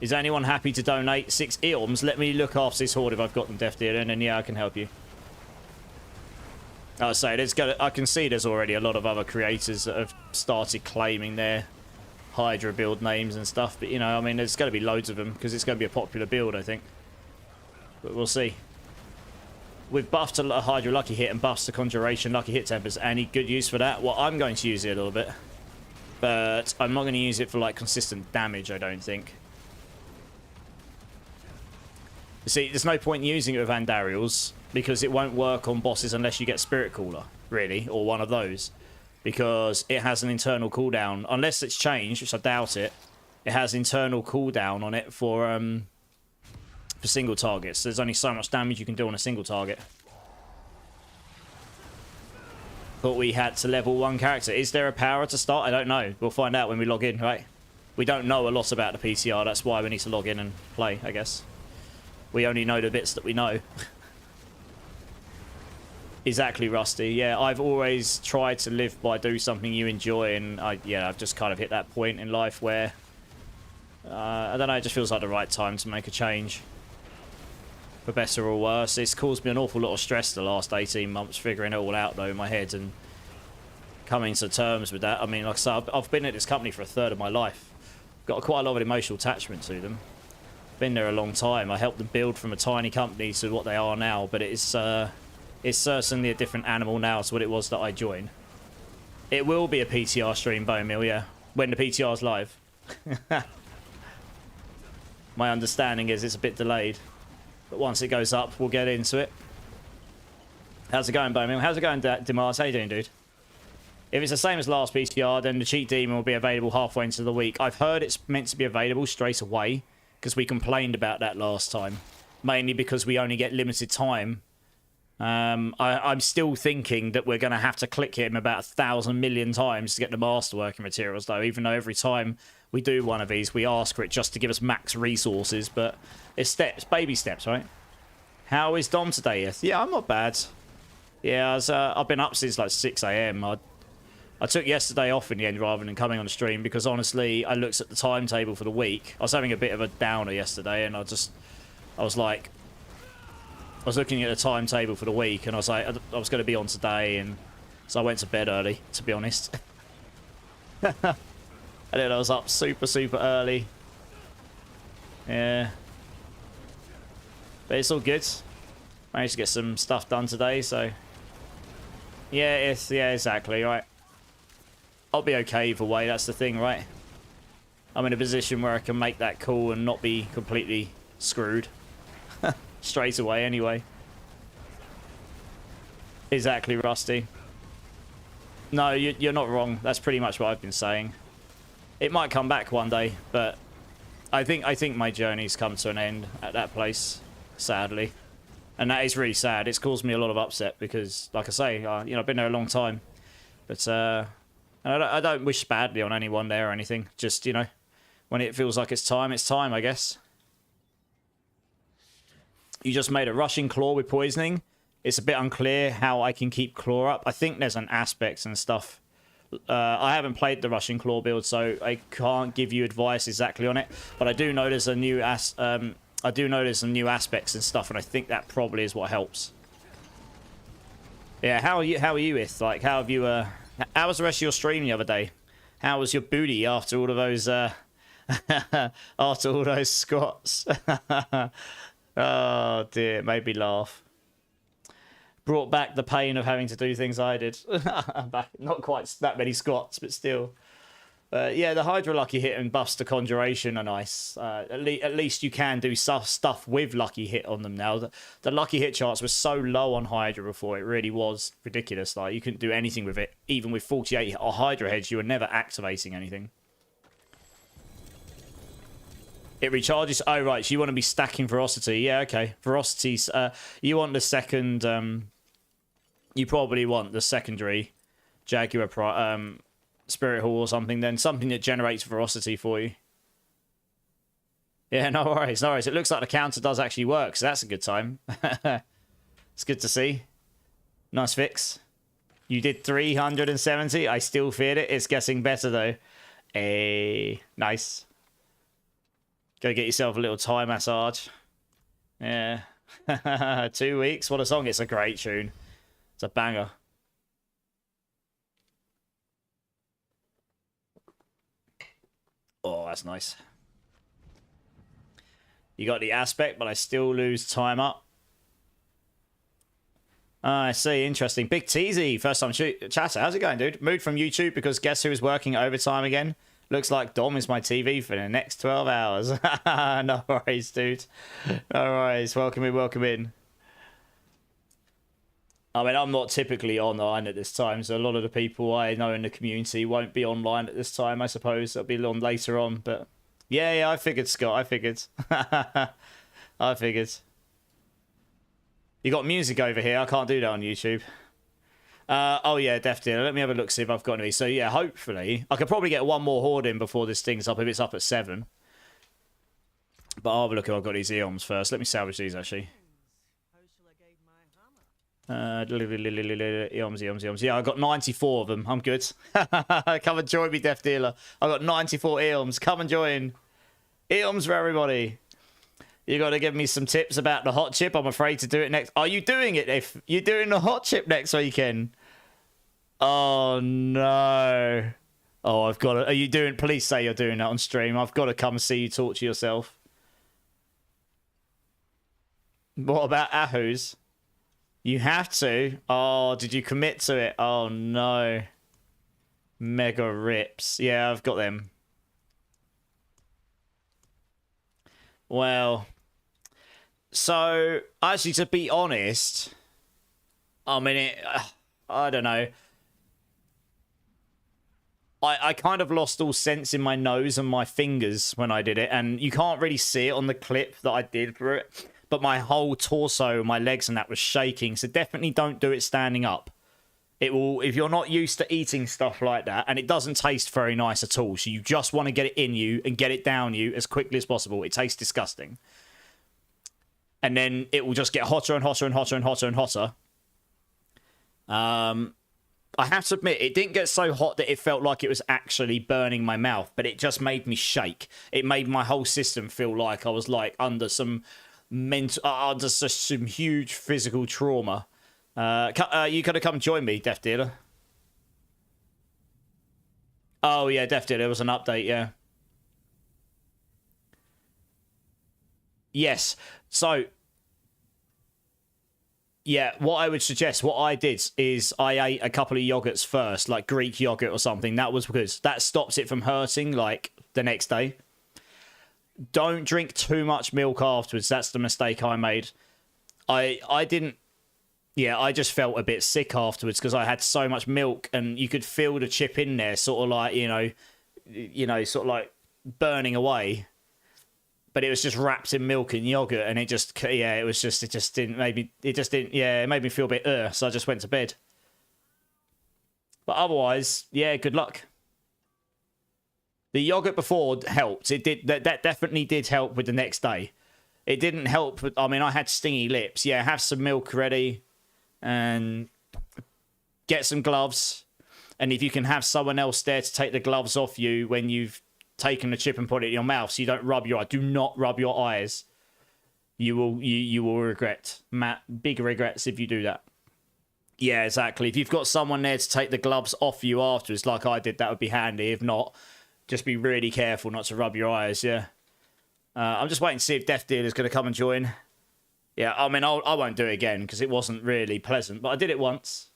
Is anyone happy to donate 6 Eorms? Let me look after this horde if I've got them Death Dealer, and then yeah, I can help you. I say I can see there's already a lot of other creators that have started claiming their Hydra build names and stuff, but you know, I mean, there's going to be loads of them because it's going to be a popular build, I think. But we'll see. With buff to Hydra Lucky Hit and buffs to Conjuration Lucky Hit Tempers, any good use for that? Well, I'm going to use it a little bit, but I'm not going to use it for like consistent damage, I don't think. You see, there's no point in using it with Andariels because it won't work on bosses unless you get Spirit Cooler, really, or one of those. Because it has an internal cooldown. Unless it's changed, which I doubt it, it has internal cooldown on it for single targets. There's only so much damage you can do on a single target. But we had to level 1 character. Is there a power to start? I don't know. We'll find out when we log in, right? We don't know a lot about the PTR. That's why we need to log in and play, I guess. We only know the bits that we know. Exactly, Rusty. Yeah, I've always tried to live by do something you enjoy, and I've just kind of hit that point in life where I don't know, it just feels like the right time to make a change. For better or worse. It's caused me an awful lot of stress the last 18 months figuring it all out though in my head and coming to terms with that. I mean, like I said, I've been at this company for a third of my life. Got quite a lot of emotional attachment to them. Been there a long time. I helped them build from a tiny company to what they are now, but it's certainly a different animal now to what it was that I joined. It will be a PTR stream, Bone Mill, yeah, when the PTR's live. My understanding is it's a bit delayed, but once it goes up, we'll get into it. How's it going, Bone Mill? How's it going, Dimas? How you doing, dude? If it's the same as last PTR, then the cheat demon will be available halfway into the week. I've heard it's meant to be available straight away, because we complained about that last time. Mainly because we only get limited time. I'm still thinking that we're going to have to click him about 1,000 million times to get the masterworking materials, though, even though every time we do one of these, we ask for it just to give us max resources. But it's steps, baby steps, right? How is Dom today? Yeah, I'm not bad. Yeah, I've been up since like 6 AM. I took yesterday off in the end rather than coming on the stream because honestly, I looked at the timetable for the week. I was having a bit of a downer yesterday, and I was looking at the timetable for the week, and I was like, I was going to be on today, and so I went to bed early, to be honest. And then I was up super early. Yeah. But it's all good. Managed to get some stuff done today, so... Yeah, yeah, exactly, right. I'll be okay either way, that's the thing, right? I'm in a position where I can make that call and not be completely screwed. Straight away, anyway. Exactly, Rusty. No, you're not wrong. That's pretty much what I've been saying. It might come back one day, but I think my journey's come to an end at that place, sadly. And that is really sad. It's caused me a lot of upset because, like I say, I've been there a long time. But I don't wish badly on anyone there or anything. Just, when it feels like it's time, I guess. You just made a rushing claw with poisoning. It's a bit unclear how I can keep claw up. I think there's an aspect and stuff. I haven't played the rushing claw build, so I can't give you advice exactly on it. But I do know there's some new aspects and stuff, and I think that probably is what helps. Yeah, how are you, Ith? Like, how have you? How was the rest of your stream the other day? How was your booty after all of those? After all those squats? Oh dear, it made me laugh. Brought back the pain of having to do things I did. Not quite that many squats, but still. Yeah, the Hydra Lucky Hit and buffs to Conjuration are nice. At least you can do stuff with Lucky Hit on them now. The Lucky Hit charts were so low on Hydra before, it really was ridiculous. Like, you couldn't do anything with it. Even with 48 Hydra heads, you were never activating anything. It recharges. Oh, right. So you want to be stacking Ferocity. Yeah, okay. Ferocity's... you want the second... you probably want the secondary Jaguar Spirit Hall or something, then. Something that generates Ferocity for you. Yeah, no worries. No worries. It looks like the counter does actually work, so that's a good time. It's good to see. Nice fix. You did 370. I still feared it. It's getting better, though. Hey, nice. Go get yourself a little Thai massage. Yeah. 2 weeks. What a song. It's a great tune. It's a banger. Oh, that's nice. You got the aspect, but I still lose time up. I see. Interesting. Big Teasy. First time chatter. How's it going, dude? Moved from YouTube because guess who is working overtime again? Looks like Dom is my TV for the next 12 hours. No worries, dude. No worries. Welcome in, welcome in. I mean, I'm not typically online at this time, so a lot of the people I know in the community won't be online at this time, I suppose. It'll be on later on, but... Yeah, I figured, Scott. I figured. I figured. You got music over here. I can't do that on YouTube. Oh yeah, Death Dealer. Let me have a look, see if I've got any. So yeah, hopefully I could probably get one more horde in before this thing's up. If it's up at 7, but I'll have a look if I've got these eons first. Let me salvage these actually. Eons. Yeah, I got 94 of them. I'm good. Come and join me, Death Dealer. I got 94 eons. Come and join. Eons for everybody. You got to give me some tips about the hot chip. I'm afraid to do it next. Are you doing it? If you're doing the hot chip next weekend? Oh no. Oh, I've got to. Are you doing? Please say you're doing that on stream. I've got to come see you talk to yourself. What about Ahus? You have to. Oh, did you commit to it? Oh no. Mega rips. Yeah, I've got them. Well. So, actually, to be honest, I mean, I don't know. I kind of lost all sense in my nose and my fingers when I did it, and you can't really see it on the clip that I did for it, but my whole torso, my legs and that was shaking, so definitely don't do it standing up. It will, if you're not used to eating stuff like that, and it doesn't taste very nice at all, so you just want to get it in you and get it down you as quickly as possible. It tastes disgusting. And then it will just get hotter and hotter and hotter and hotter and hotter. I have to admit, it didn't get so hot that it felt like it was actually burning my mouth, but it just made me shake. It made my whole system feel like I was like under some mental, under some huge physical trauma. You could have come join me, Death Dealer. Oh yeah, Death Dealer. There was an update, yeah. Yes. So, yeah, what I would suggest, what I did is I ate a couple of yogurts first, like Greek yogurt or something. That was because that stops it from hurting, like, the next day. Don't drink too much milk afterwards. That's the mistake I made. I didn't... Yeah, I just felt a bit sick afterwards because I had so much milk and you could feel the chip in there, sort of like, you know, sort of like burning away. But it was just wrapped in milk and yogurt, and it just, yeah, it just didn't, yeah, it made me feel a bit, so I just went to bed. But otherwise, yeah, good luck. The yogurt before helped. It did, that definitely did help with the next day. It didn't help, I mean, I had stingy lips. Yeah, have some milk ready, and get some gloves. And if you can have someone else there to take the gloves off you when you've taken the chip and put it in your mouth so you don't rub your eye. Do not rub your eyes. You will regret. Big regrets if you do that. Yeah, exactly. If you've got someone there to take the gloves off you afterwards, like I did, that would be handy. If not, just be really careful not to rub your eyes, yeah. I'm just waiting to see if Death Dealer's going to come and join. Yeah, I mean, I won't do it again because it wasn't really pleasant, but I did it once.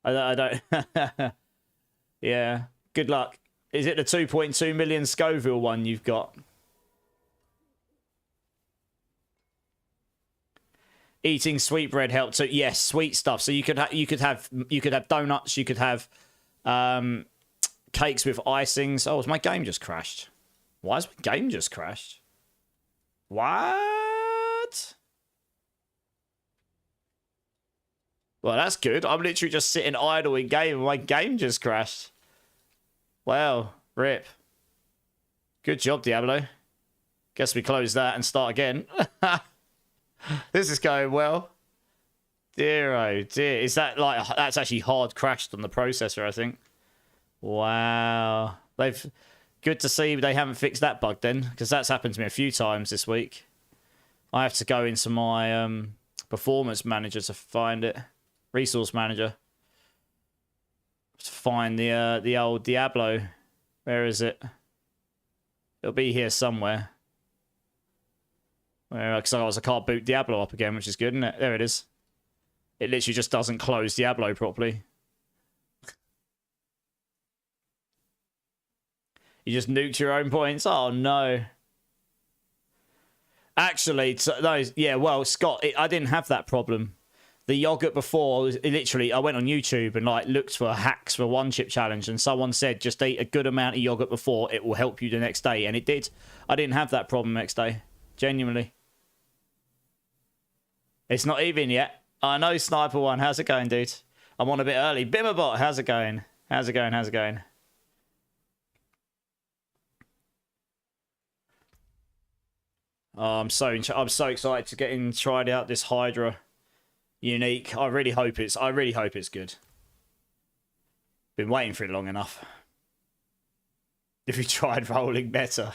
I don't... Yeah. Good luck. Is it the 2.2 million Scoville one you've got? Eating sweetbread helped. So yes, sweet stuff. So you could have donuts. You could have cakes with icings. Oh, has my game just crashed? Why has my game just crashed? What? Well, that's good. I'm literally just sitting idle in game and my game just crashed. Wow, rip. Good job, Diablo. Guess we close that and start again. This is going well. Dear, oh dear. Is that like... That's actually hard crashed on the processor, I think. Wow. Good to see they haven't fixed that bug then, because that's happened to me a few times this week. I have to go into my performance manager to find it. Resource manager. To find the old Diablo. Where is it? It'll be here somewhere. Because I can't boot Diablo up again, which is good, isn't it? There it is. It literally just doesn't close Diablo properly. You just nuked your own points? Oh, no. Actually, yeah, well, Scott, I didn't have that problem. The yogurt before, literally, I went on YouTube and like looked for hacks for one chip challenge, and someone said just eat a good amount of yogurt before, it will help you the next day, and it did. I didn't have that problem next day, genuinely. It's not even yet. I know Sniper One. How's it going, dude? I'm on a bit early. Bimmerbot, how's it going? How's it going? How's it going? Oh, I'm so excited to get in, tried out this Hydra unique. I really hope it's good. Been waiting for it long enough. If you tried rolling better.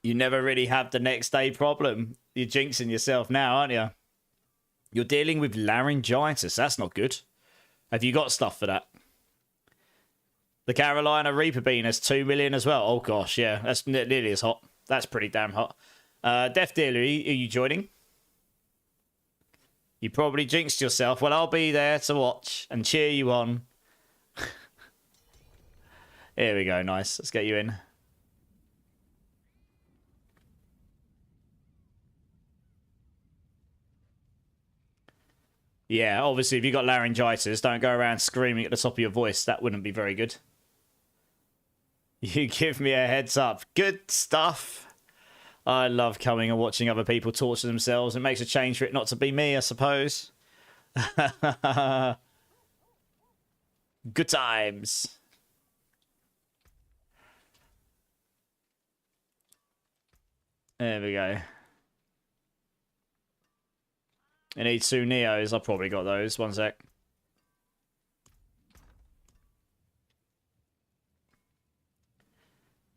You never really have the next day problem. You're jinxing yourself now, aren't you? You're dealing with laryngitis. That's not good. Have you got stuff for that? The Carolina Reaper Bean has 2 million as well. Oh, gosh, yeah. That's nearly as hot. That's pretty damn hot. Death Dealer, are you joining? You probably jinxed yourself. Well, I'll be there to watch and cheer you on. Here we go. Nice. Let's get you in. Yeah, obviously, if you've got laryngitis, don't go around screaming at the top of your voice. That wouldn't be very good. You give me a heads up. Good stuff. I love coming and watching other people torture themselves. It makes a change for it not to be me, I suppose. Good times. There we go. I need 2 Neos. I've probably got those. One sec.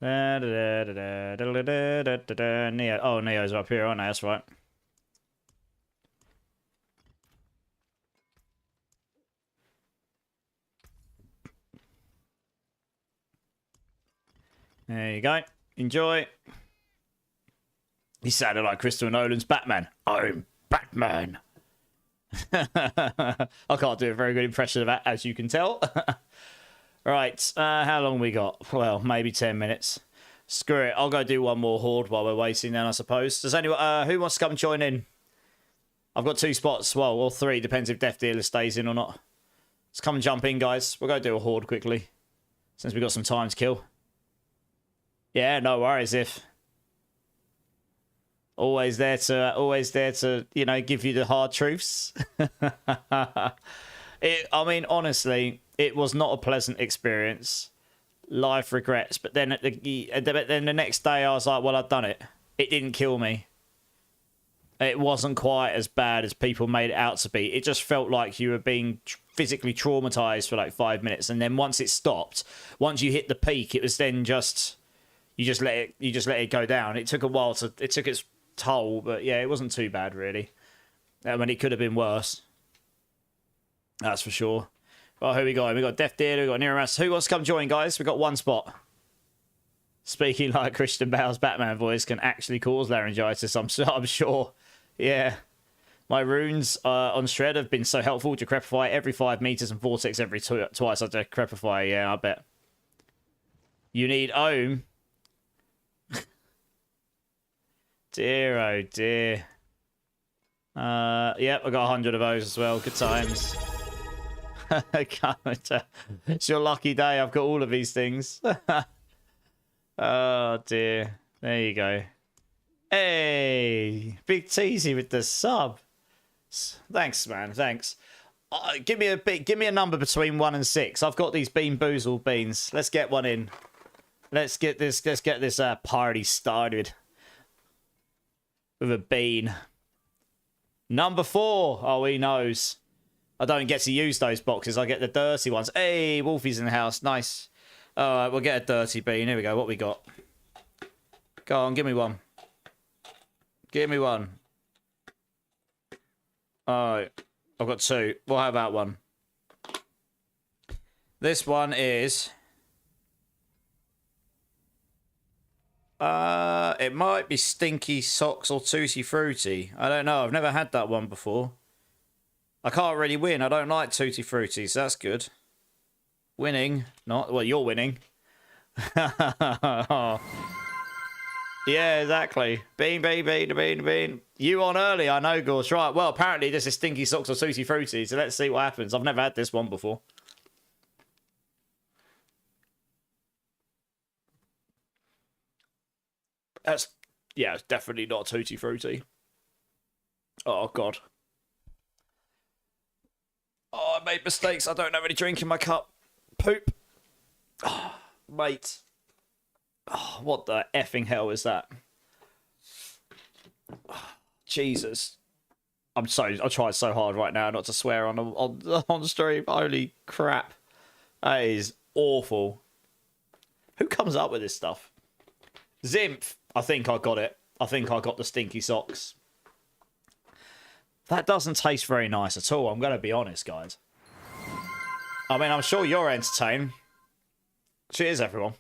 Neo. Oh, Neos are up here, aren't they? That's right. There you go. Enjoy. He sounded like Christopher Nolan's Batman. I'm Batman. I can't do a very good impression of that, as you can tell. Right, how long we got? Well, maybe 10 minutes. Screw it, I'll go do one more horde while we're waiting then, I suppose. Does anyone, who wants to come and join in? I've got 2 spots, well, or 3, depends if Death Dealer stays in or not. Let's come and jump in, guys. We'll go do a horde quickly, since we've got some time to kill. Yeah, no worries if... Always there to, you know, give you the hard truths. I mean, honestly, it was not a pleasant experience. Life regrets. But then the next day I was like, well, I've done it. It didn't kill me. It wasn't quite as bad as people made it out to be. It just felt like you were being physically traumatized for like 5 minutes. And then once it stopped, once you hit the peak, it was then just, you just let it go down. It took a while it took its toll, but yeah, it wasn't too bad really. I mean, it could have been worse. That's for sure. Well, who we got? We got Death Dealer, we got Neromas. Who wants to come join, guys? We got 1 spot. Speaking like Christian Bale's Batman voice can actually cause laryngitis, I'm sure. Yeah. My runes on Shred have been so helpful. Decrepify every 5 meters and Vortex every twice. I decrepify, yeah, I bet. You need Ohm. Dear, oh dear. Yep, I got 100 of those as well. Good times. It's your lucky day. I've got all of these things. Oh dear. There you go. Hey, Big Teasy with the sub. Thanks, man. Thanks. Give me a number between 1 and 6. I've got these Bean Boozled beans. Let's get one in. Let's get this party started with a bean. Number 4. Oh, he knows. I don't get to use those boxes. I get the dirty ones. Hey, Wolfie's in the house. Nice. All right, we'll get a dirty bean. Here we go. What we got? Go on, give me one. Give me one. All right, I've got 2. Well, how about one? This one is... it might be Stinky Socks or Tutti Frutti. I don't know. I've never had that one before. I can't really win. I don't like Tutti Frutti, so that's good. Winning. Not... Well, you're winning. Yeah, exactly. Bean. You on early, I know, Gorsh. Right, well, apparently this is Stinky Socks or Tutti Frutti, so let's see what happens. I've never had this one before. That's Yeah, it's definitely not Tutti Frutti. Oh, God. Oh, I made mistakes. I don't have any drink in my cup. Poop. Oh, mate. Oh, what the effing hell is that? Oh, Jesus. I tried so hard right now not to swear on stream. Holy crap. That is awful. Who comes up with this stuff? Zimph. I think I got it. I think I got the stinky socks. That doesn't taste very nice at all. I'm going to be honest, guys. I mean, I'm sure you're entertained. Cheers, everyone.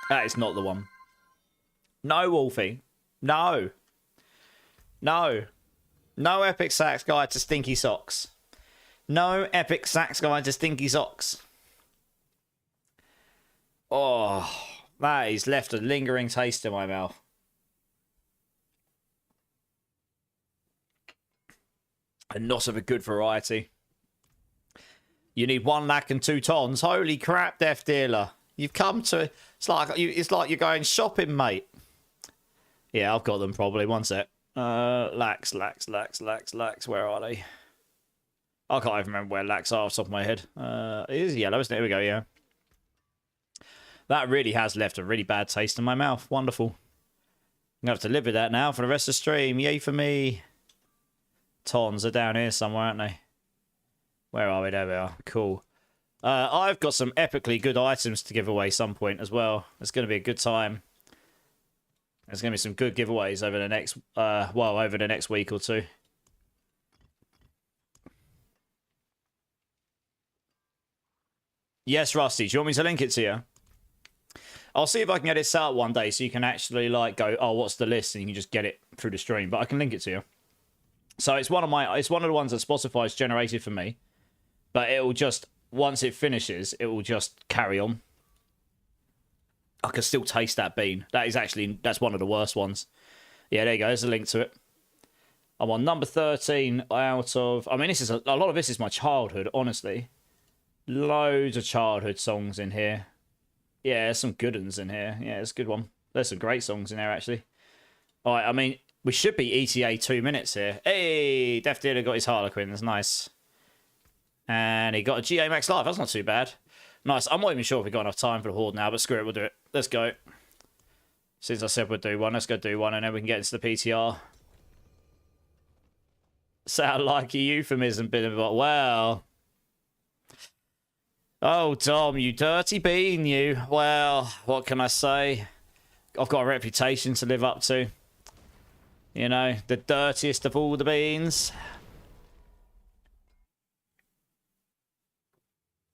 That is not the one. No, Wolfie. No. No. No epic sax guide to stinky socks. No epic sax guide to stinky socks. Oh, that has left a lingering taste in my mouth. And not of a good variety. You need 1 lakh and 2 tons. Holy crap, Death Dealer. You've come to... It's like you're going shopping, mate. Yeah, I've got them probably. One sec. Lax. Where are they? I can't even remember where lax are off the top of my head. It is yellow, isn't it? Here we go, yeah. That really has left a really bad taste in my mouth. Wonderful. I'm going to have to live with that now for the rest of the stream. Yay for me. Tons are down here somewhere, aren't they? Where are we? There we are. Cool. I've got some epically good items to give away some point as well. It's going to be a good time. There's going to be some good giveaways over the next, over the next week or two. Yes, Rusty. Do you want me to link it to you? I'll see if I can get it set up one day so you can actually like go, oh, what's the list? And you can just get it through the stream. But I can link it to you. So it's one of the ones that Spotify's generated for me. But it will just, once it finishes, it will just carry on. I can still taste that bean. That's one of the worst ones. Yeah, there you go. There's a link to it. I'm on number 13 out of... I mean, this is a lot of this is my childhood, honestly. Loads of childhood songs in here. Yeah, there's some good ones in here. Yeah, it's a good one. There's some great songs in there, actually. All right, I mean, we should be ETA 2 minutes here. Hey, Death Dealer got his Harlequins. Nice. And he got a GA Max Live. That's not too bad. Nice. I'm not even sure if we've got enough time for the Horde now, but screw it, we'll do it. Let's go. Since I said we'd do one, let's go do one, and then we can get into the PTR. Sound like a euphemism, bit of well. Oh, Tom, you dirty bean, you. Well, what can I say? I've got a reputation to live up to. You know, the dirtiest of all the beans.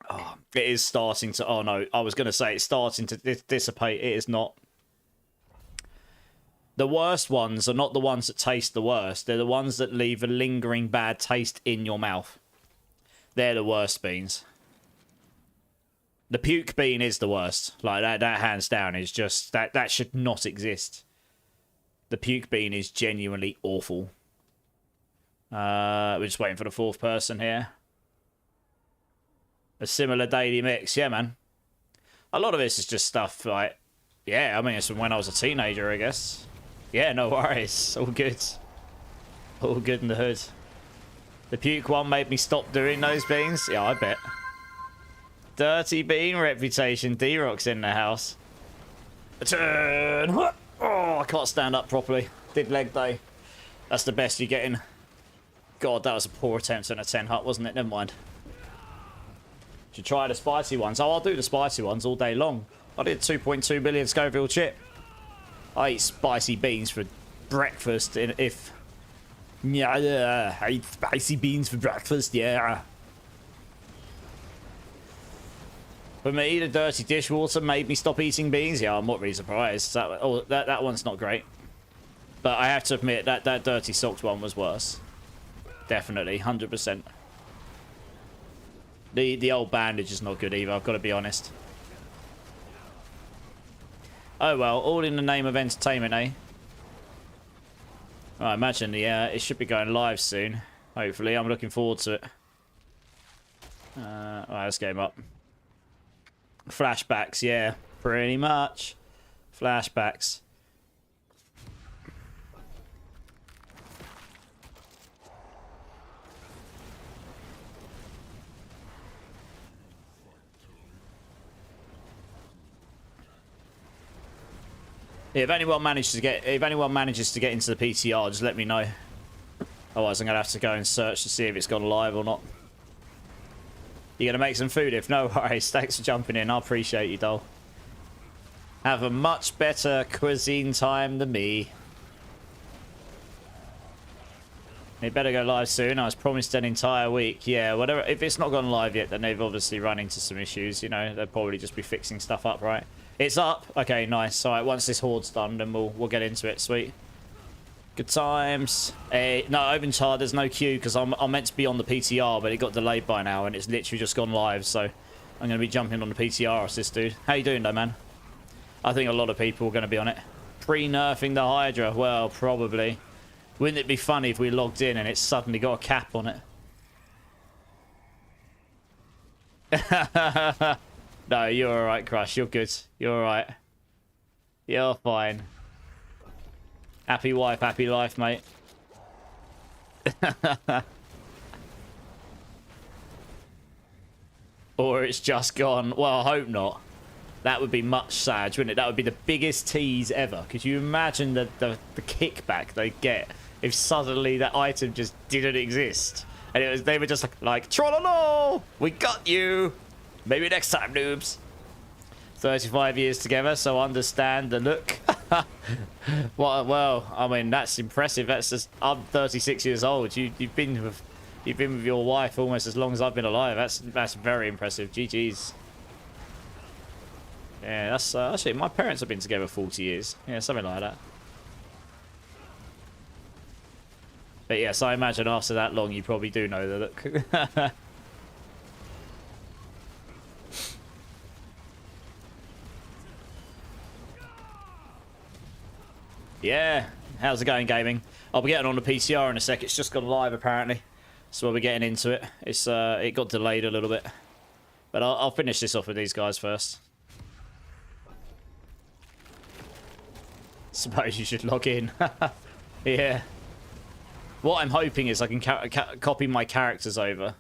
Oh, it is starting to... Oh, no. I was going to say it's starting to dissipate. It is not. The worst ones are not the ones that taste the worst. They're the ones that leave a lingering bad taste in your mouth. They're the worst beans. The puke bean is the worst. Like, that hands down is just... That should not exist. The puke bean is genuinely awful. We're just waiting for the 4th person here. A similar daily mix. Yeah, man. A lot of this is just stuff like... Yeah, I mean, it's from when I was a teenager, I guess. Yeah, no worries. All good. All good in the hood. The puke one made me stop doing those beans. Yeah, I bet. Dirty bean reputation. D-Rock's in the house. A turn. Oh, I can't stand up properly. Did leg day. That's the best you're getting. God, that was a poor attempt on a 10 hut, wasn't it? Never mind. Should try the spicy ones. Oh, I'll do the spicy ones all day long. I did 2.2 million Scoville chip. I eat spicy beans for breakfast if... Yeah, I eat spicy beans for breakfast, yeah. For me, the dirty dishwater made me stop eating beans. Yeah, I'm not really surprised. That one's not great. But I have to admit, that dirty socks one was worse. Definitely, 100%. The old bandage is not good either, I've got to be honest. Oh well, all in the name of entertainment, eh? I imagine it should be going live soon. Hopefully, I'm looking forward to it. Alright, let's get him up. Flashbacks, yeah. Pretty much. Flashbacks. Yeah, if anyone manages to get into the PTR, just let me know. Otherwise, I'm gonna have to go and search to see if it's gone live or not. You gonna make some food? If no, alright, thanks for jumping in. I appreciate you, doll. Have a much better cuisine time than me. It better go live soon. I was promised an entire week. Yeah, whatever. If it's not gone live yet, then they've obviously run into some issues. You know, they'll probably just be fixing stuff up, right? It's up. Okay, nice. All right, once this horde's done, then we'll get into it. Sweet. Good times. No, open chart. There's no queue because I'm meant to be on the PTR, but it got delayed by now, and it's literally just gone live. So I'm going to be jumping on the PTR assist, dude. How you doing, though, man? I think a lot of people are going to be on it. Pre-nerfing the Hydra. Well, probably. Wouldn't it be funny if we logged in and it suddenly got a cap on it? No, you're alright, Crush. You're good. You're alright. You're fine. Happy wife, happy life, mate. Or it's just gone. Well, I hope not. That would be much sad, wouldn't it? That would be the biggest tease ever. Could you imagine the kickback they'd get if suddenly that item just didn't exist? And they were just like Trollolo! We got you! Maybe next time, noobs. 35 years together, so understand the look. Well, I mean, that's impressive. That's just... I'm 36 years old. You've been with your wife almost as long as I've been alive. That's very impressive. GG's. Yeah, that's actually, my parents have been together 40 years. Yeah, something like that. But yes, I imagine after that long, you probably do know the look. Yeah, how's it going, gaming? I'll be getting on the PTR in a sec. It's just gone live, apparently. So we'll be getting into it. It got delayed a little bit. But I'll finish this off with these guys first. Suppose you should log in. Yeah. What I'm hoping is I can copy my characters over.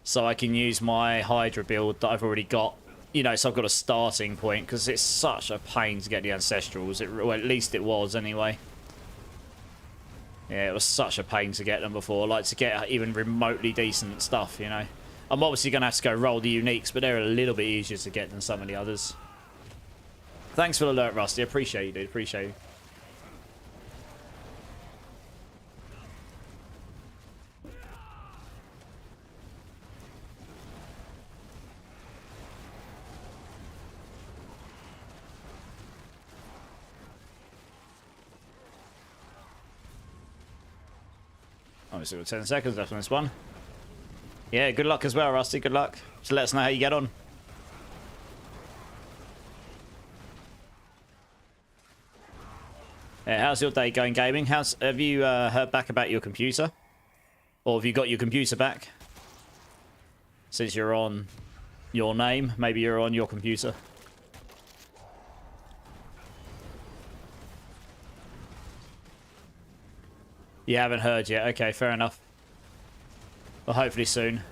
So I can use my Hydra build that I've already got. You know, so I've got a starting point. Because it's such a pain to get the Ancestrals. Well, at least it was, anyway. Yeah, it was such a pain to get them before. Like, to get even remotely decent stuff, you know. I'm obviously going to have to go roll the uniques. But they're a little bit easier to get than some of the others. Thanks for the alert, Rusty. Appreciate you, dude. Appreciate you. Obviously, we've got 10 seconds left on this one. Yeah, good luck as well, Rusty. Good luck. So let us know how you get on. Yeah, how's your day going, gaming? Have you heard back about your computer? Or have you got your computer back? Since you're on your name, maybe you're on your computer. You haven't heard yet. Okay, fair enough. Well, hopefully soon.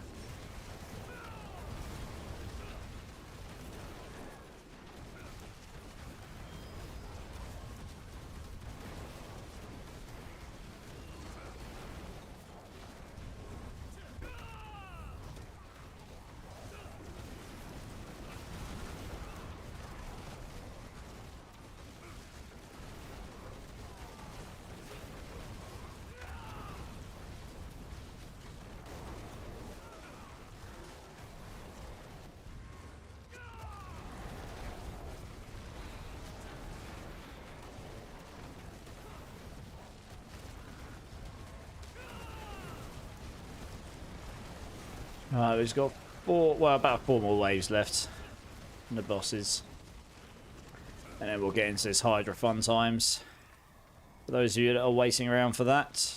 We've got about 4 more waves left. And the bosses. And then we'll get into this Hydra fun times. For those of you that are waiting around for that.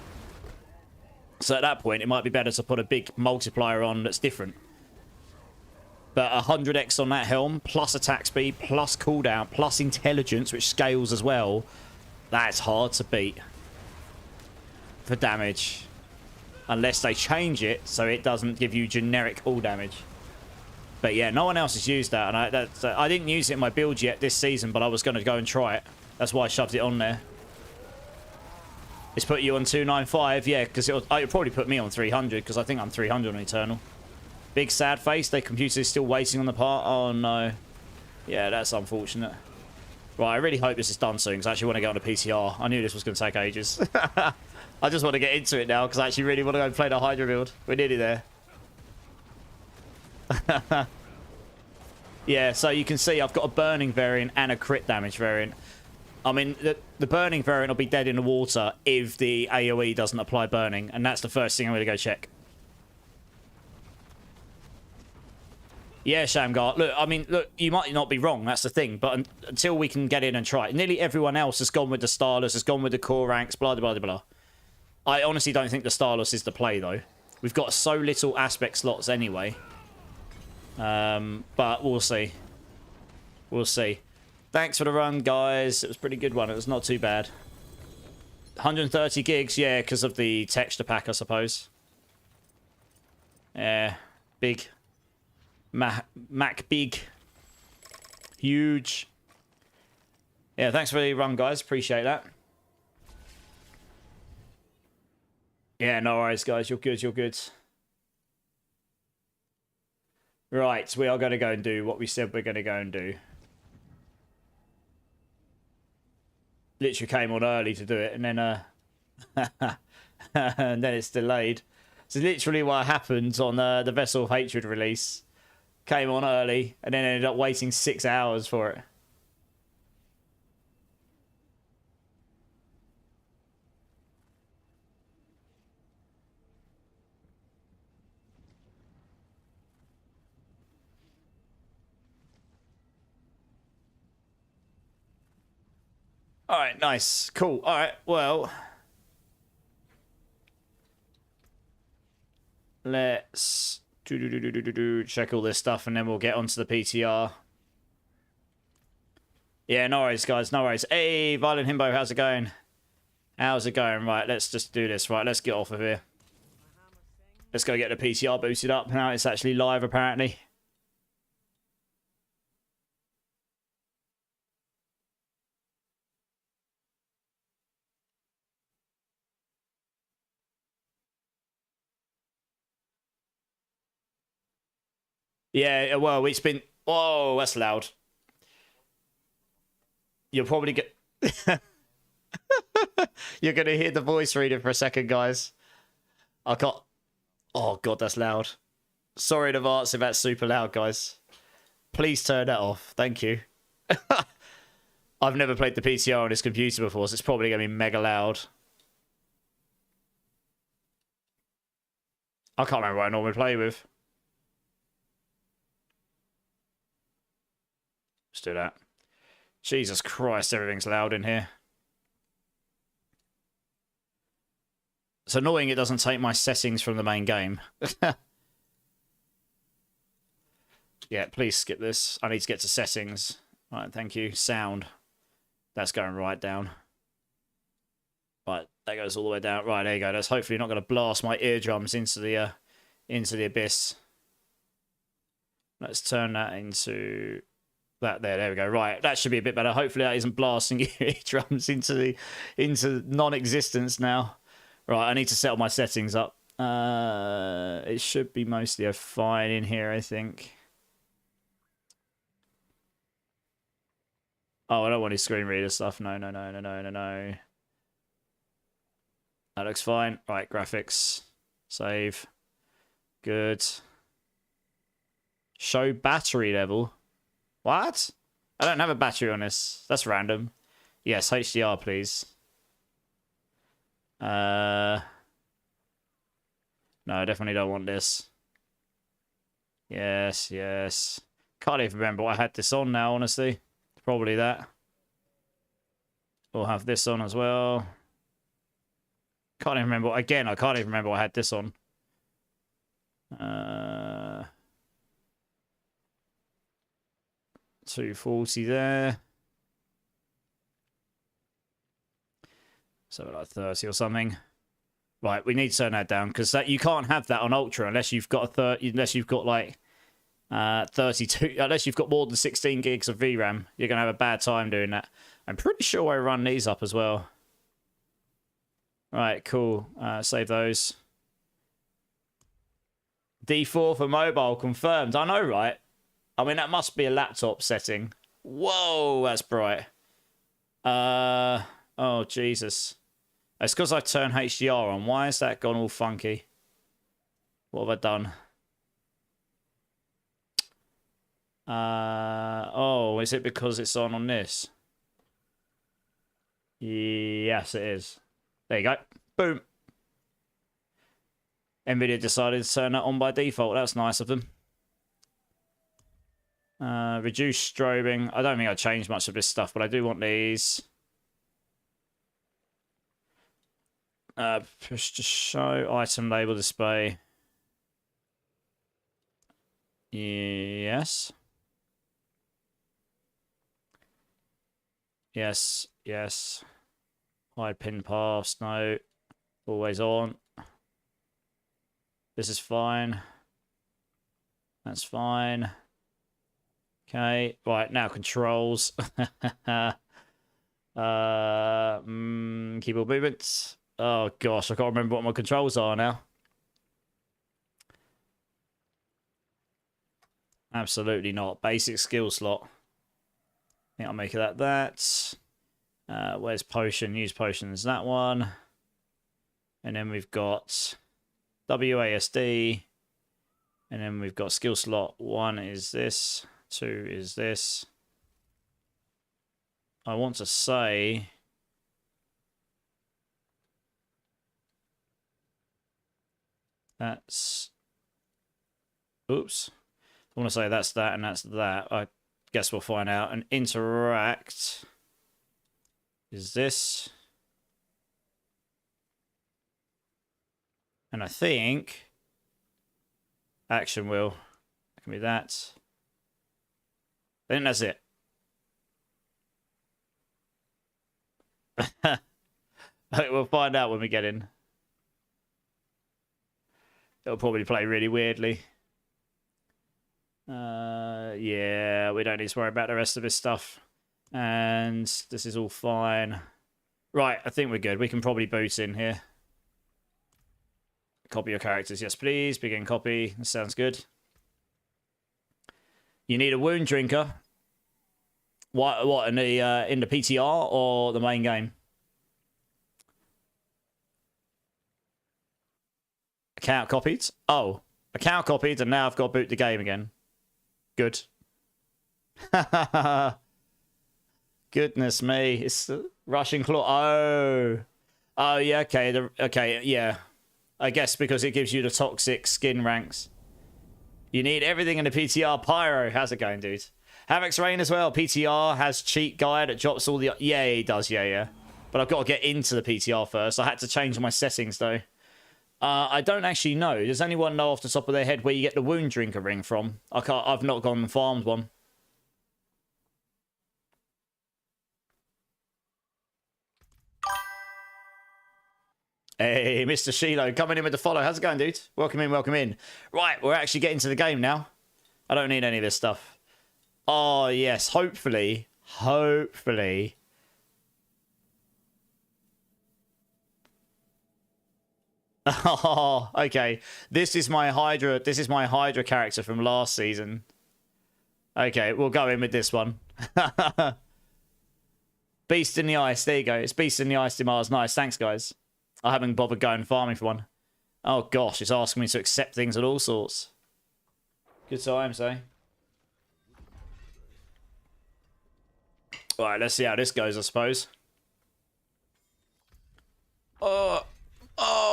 So at that point, it might be better to put a big multiplier on that's different. But 100x on that helm, plus attack speed, plus cooldown, plus intelligence, which scales as well, that's hard to beat for damage. Unless they change it so it doesn't give you generic all damage. But yeah, no one else has used that. And I didn't use it in my build yet this season, but I was going to go and try it. That's why I shoved it on there. It's put you on 295, yeah, because it'll probably put me on 300, because I think I'm 300 on Eternal. Big sad face, their computer is still waiting on the part. Oh no. Yeah, that's unfortunate. Right, I really hope this is done soon, because I actually want to get on the PTR. I knew this was going to take ages. I just want to get into it now, because I actually really want to go and play the Hydra build. We're nearly there. Yeah, so you can see I've got a burning variant and a crit damage variant. I mean, the burning variant will be dead in the water if the AoE doesn't apply burning, and that's the first thing I'm going to go check. Yeah, Shamgar. Look, I mean, look, you might not be wrong. That's the thing. But until we can get in and try it, nearly everyone else has gone with the Starless, has gone with the core ranks, blah, blah, blah, blah. I honestly don't think the Starless is the play, though. We've got so little aspect slots anyway. But we'll see. We'll see. Thanks for the run, guys. It was a pretty good one. It was not too bad. 130 gigs, yeah, because of the texture pack, I suppose. Yeah, big. Mac big. Huge. Yeah, thanks for the run, guys. Appreciate that. Yeah, no worries, guys. You're good, you're good. Right, we are going to go and do what we said we're going to go and do. Literally came on early to do it, and then and then it's delayed. So literally what happened on the Vessel of Hatred release. Came on early, and then ended up waiting 6 hours for it. Alright, nice. Cool. Alright, well. Let's check all this stuff, and then we'll get onto the PTR. Yeah, no worries, guys. No worries. Hey, Violent Himbo, how's it going? How's it going? Right, let's just do this. Right, let's get off of here. Let's go get the PTR boosted up. Now it's actually live, apparently. Yeah, well, it's been... Whoa, that's loud. You'll probably get... You're going to hear the voice reader for a second, guys. I can't... Oh, God, that's loud. Sorry in advance if that's super loud, guys. Please turn that off. Thank you. I've never played the PTR on this computer before, so it's probably going to be mega loud. I can't remember what I normally play with. Let's do that. Jesus Christ, everything's loud in here. It's annoying it doesn't take my settings from the main game. Yeah, please skip this. I need to get to settings. Right, thank you. Sound. That's going right down. Right, that goes all the way down. Right, there you go. That's hopefully not going to blast my eardrums into the abyss. Let's turn that into... That there we go. Right, that should be a bit better. Hopefully that isn't blasting your eardrums into non-existence now. Right, I need to settle my settings up. It should be mostly fine in here, I think. Oh, I don't want his screen reader stuff. No. That looks fine. Right, graphics. Save. Good. Show battery level. What? I don't have a battery on this. That's random. Yes, HDR, please. No, I definitely don't want this. Yes. Can't even remember what I had this on now, honestly. Probably that. We'll have this on as well. Can't even remember. Again, I can't even remember I had this on. 240 there. So like 30 or something. Right, we need to turn that down because that you can't have that on Ultra unless you've got unless you've got like 32, unless you've got more than 16 gigs of VRAM. You're gonna have a bad time doing that. I'm pretty sure I run these up as well. Right, cool. Save those. D4 for mobile confirmed. I know, right? I mean, that must be a laptop setting. Whoa, that's bright. Oh, Jesus. It's because I turned HDR on. Why has that gone all funky? What have I done? Oh, is it because it's on this? Yes, it is. There you go. Boom. NVIDIA decided to turn that on by default. That's nice of them. Reduce strobing. I don't think I changed much of this stuff, but I do want these. Push to show. Item label display. Yes. Yes. Yes. Hide pin paths. No. Always on. This is fine. That's fine. Okay. Right, now controls. Keyboard movements. Oh gosh, I can't remember what my controls are now. Absolutely not. Basic skill slot. I think I'll make it that. Where's potion? Use potions. That one. And then we've got WASD. And then we've got skill slot. 1 is this. 2 is this. I want to say... That's... Oops. I want to say that's that and that's that. I guess we'll find out. And interact is this. And I think action will can be that. I think that's it. We'll find out when we get in. It'll probably play really weirdly. Yeah, we don't need to worry about the rest of this stuff. And this is all fine. Right, I think we're good. We can probably boot in here. Copy your characters. Yes, please. Begin copy. That sounds good. You need a wound drinker. What in the PTR or the main game? Account copied. Oh, account copied, and now I've got to boot the game again. Good. Goodness me, it's Russian claw. Oh, yeah. Okay, okay, yeah. I guess because it gives you the toxic skin ranks. You need everything in the PTR. Pyro, how's it going, dude? Havoc's Rain as well. PTR has cheat guide that drops all the... Yeah, he does. Yeah. But I've got to get into the PTR first. I had to change my settings, though. I don't actually know. Does anyone know off the top of their head where you get the wound drinker ring from? I've not gone and farmed one. Hey, Mr. Shiloh, coming in with the follow. How's it going, dude? Welcome in, welcome in. Right, we're actually getting to the game now. I don't need any of this stuff. Oh, yes, hopefully. Hopefully. Oh, okay. This is my Hydra character from last season. Okay, we'll go in with this one. Beast in the Ice. There you go. It's Beast in the Ice Mars. Nice. Thanks, guys. I haven't bothered going farming for one. Oh, gosh. It's asking me to accept things at all sorts. Good times, eh? Alright, let's see how this goes, I suppose. Oh,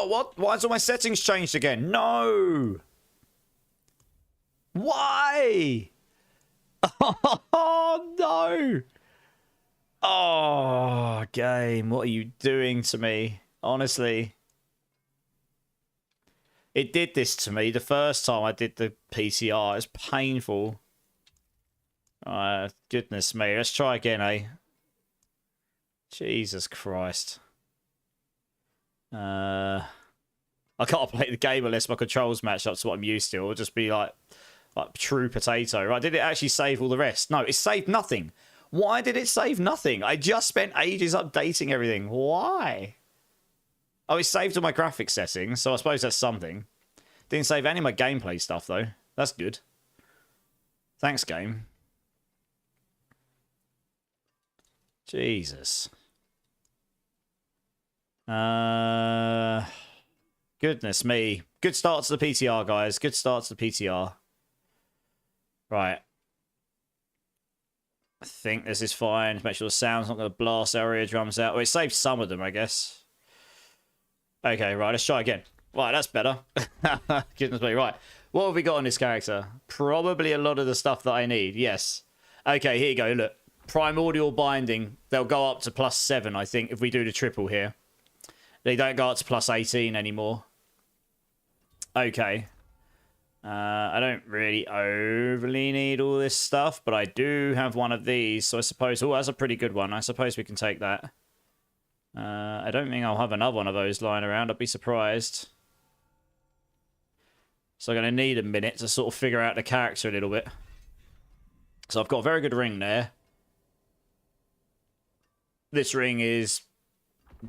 what? Why has all my settings changed again? No! Why? Oh, no! Oh, game, what are you doing to me? Honestly. It did this to me the first time I did the PTR. It's painful. Goodness me. Let's try again, eh? Jesus Christ. I can't play the game unless my controls match up to what I'm used to. It'll just be like true potato. Right, did it actually save all the rest? No, it saved nothing. Why did it save nothing? I just spent ages updating everything. Why? Oh, it saved all my graphics settings, so I suppose that's something. Didn't save any of my gameplay stuff, though. That's good. Thanks, game. Jesus. Goodness me. Good start to the PTR, guys. Good start to the PTR. Right. I think this is fine. Make sure the sound's not going to blast our eardrums out. Well, it saved some of them, I guess. Okay, right. Let's try again. Right, that's better. Goodness me. Right. What have we got on this character? Probably a lot of the stuff that I need. Yes. Okay, here you go. Look. Primordial binding. They'll go up to +7, I think, if we do the triple here. They don't go up to +18 anymore. Okay. I don't really overly need all this stuff, but I do have one of these, so I suppose... Oh, that's a pretty good one. I suppose we can take that. I don't think I'll have another one of those lying around. I'd be surprised. So I'm going to need a minute to sort of figure out the character a little bit. So I've got a very good ring there. This ring is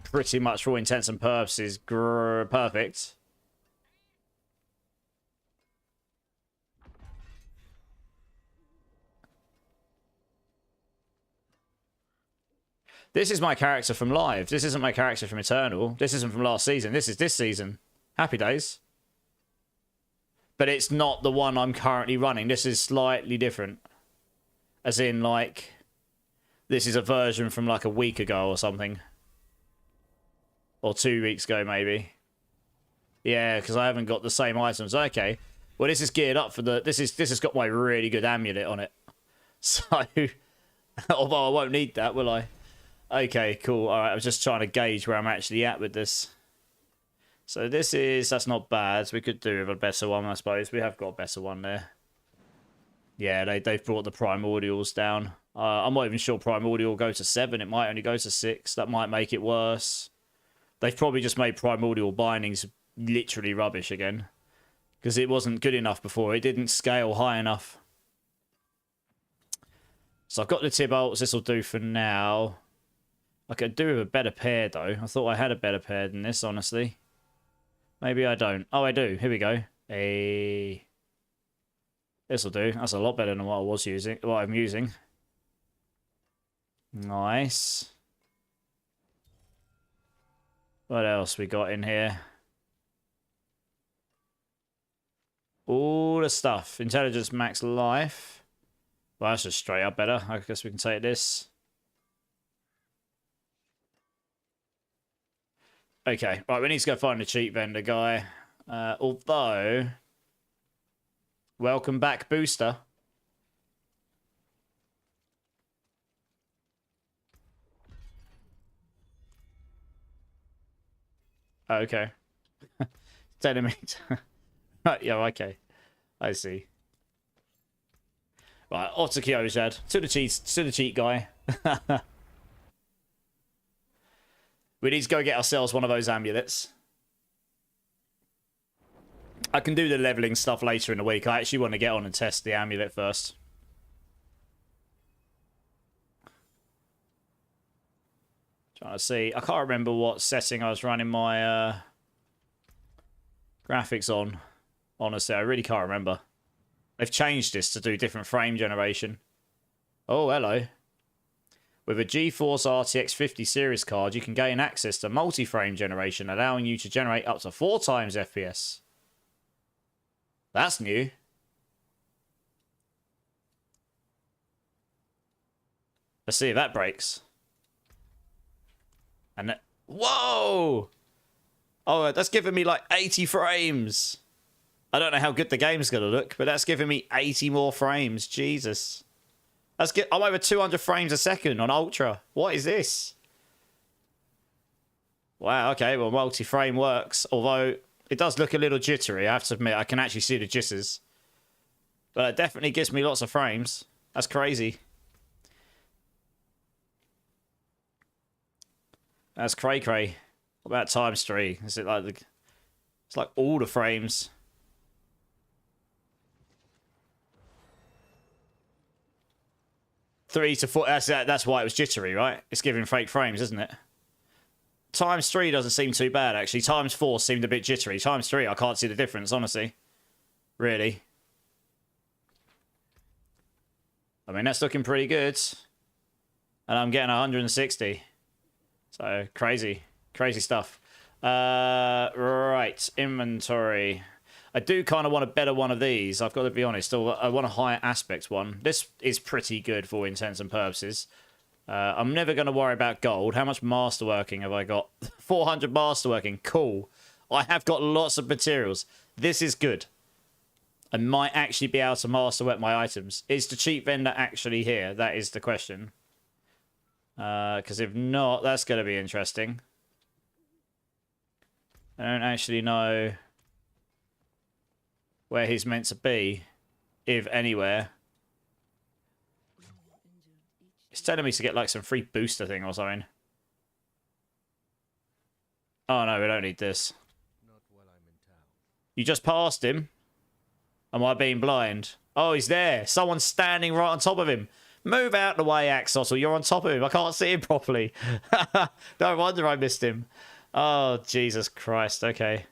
pretty much, for all intents and purposes, perfect. This is my character from Live. This isn't my character from Eternal. This isn't from last season. This is this season. Happy days. But it's not the one I'm currently running. This is slightly different. As in, like, this is a version from like a week ago or something. Or 2 weeks ago, maybe. Yeah, because I haven't got the same items. Okay. Well, this is geared up for the... This has got my really good amulet on it. So... Although I won't need that, will I? Okay, cool. All right, I was just trying to gauge where I'm actually at with this. So this is... That's not bad. We could do with a better one, I suppose. We have got a better one there. Yeah, they've brought the primordials down. I'm not even sure primordial will go to 7. It might only go to 6. That might make it worse. They've probably just made primordial bindings literally rubbish again. Because it wasn't good enough before. It didn't scale high enough. So I've got the Tibolts. This will do for now. I could do with a better pair, though. I thought I had a better pair than this, honestly. Maybe I don't. Oh, I do. Here we go. This will do. That's a lot better than what I was using. What I'm using. Nice. What else we got in here? All the stuff. Intelligence max life. Well, that's just straight up better. I guess we can take this. Okay, right, we need to go find the cheap vendor guy. Although... Welcome back, Booster. Okay. Telling me to... Right, yeah, okay. I see. Right, Otakio to the cheat guy. We need to go get ourselves one of those amulets. I can do the leveling stuff later in the week. I actually want to get on and test the amulet first. Trying to see. I can't remember what setting I was running my graphics on. Honestly, I really can't remember. They've changed this to do different frame generation. Oh, hello. With a GeForce RTX 50 series card, you can gain access to multi-frame generation, allowing you to generate up to 4 times FPS. That's new. Let's see if that breaks. And that... Whoa! Oh, that's giving me like 80 frames. I don't know how good the game's going to look, but that's giving me 80 more frames. Jesus. I'm over 200 frames a second on Ultra. What is this? Wow, okay, well, multi-frame works. Although, It does look a little jittery, I have to admit. I can actually see the jitters. But it definitely gives me lots of frames. That's crazy. That's cray-cray. What about times 3? Is it like the... It's like all the frames. 3 to 4. That's why it was jittery, right? It's giving fake frames, isn't it? Times 3 doesn't seem too bad, actually. Times 4 seemed a bit jittery. Times 3, I can't see the difference, honestly. Really. I mean, that's looking pretty good. And I'm getting 160. So, crazy. Crazy stuff. Right. Inventory. I do kind of want a better one of these. I've got to be honest. I want a higher aspect one. This is pretty good for all intents and purposes. I'm never going to worry about gold. How much masterworking have I got? 400 masterworking. Cool. I have got lots of materials. This is good. I might actually be able to masterwork my items. Is the cheap vendor actually here? That is the question. Because if not, that's going to be interesting. I don't actually know where he's meant to be, if anywhere. It's telling me to get like some free booster thing or something. Oh no, we don't need this. You just passed him. Am I being blind? Oh, he's there. Someone's standing right on top of him. Move out the way, Axotl. You're on top of him. I can't see him properly. No wonder I missed him. Oh, Jesus Christ. Okay.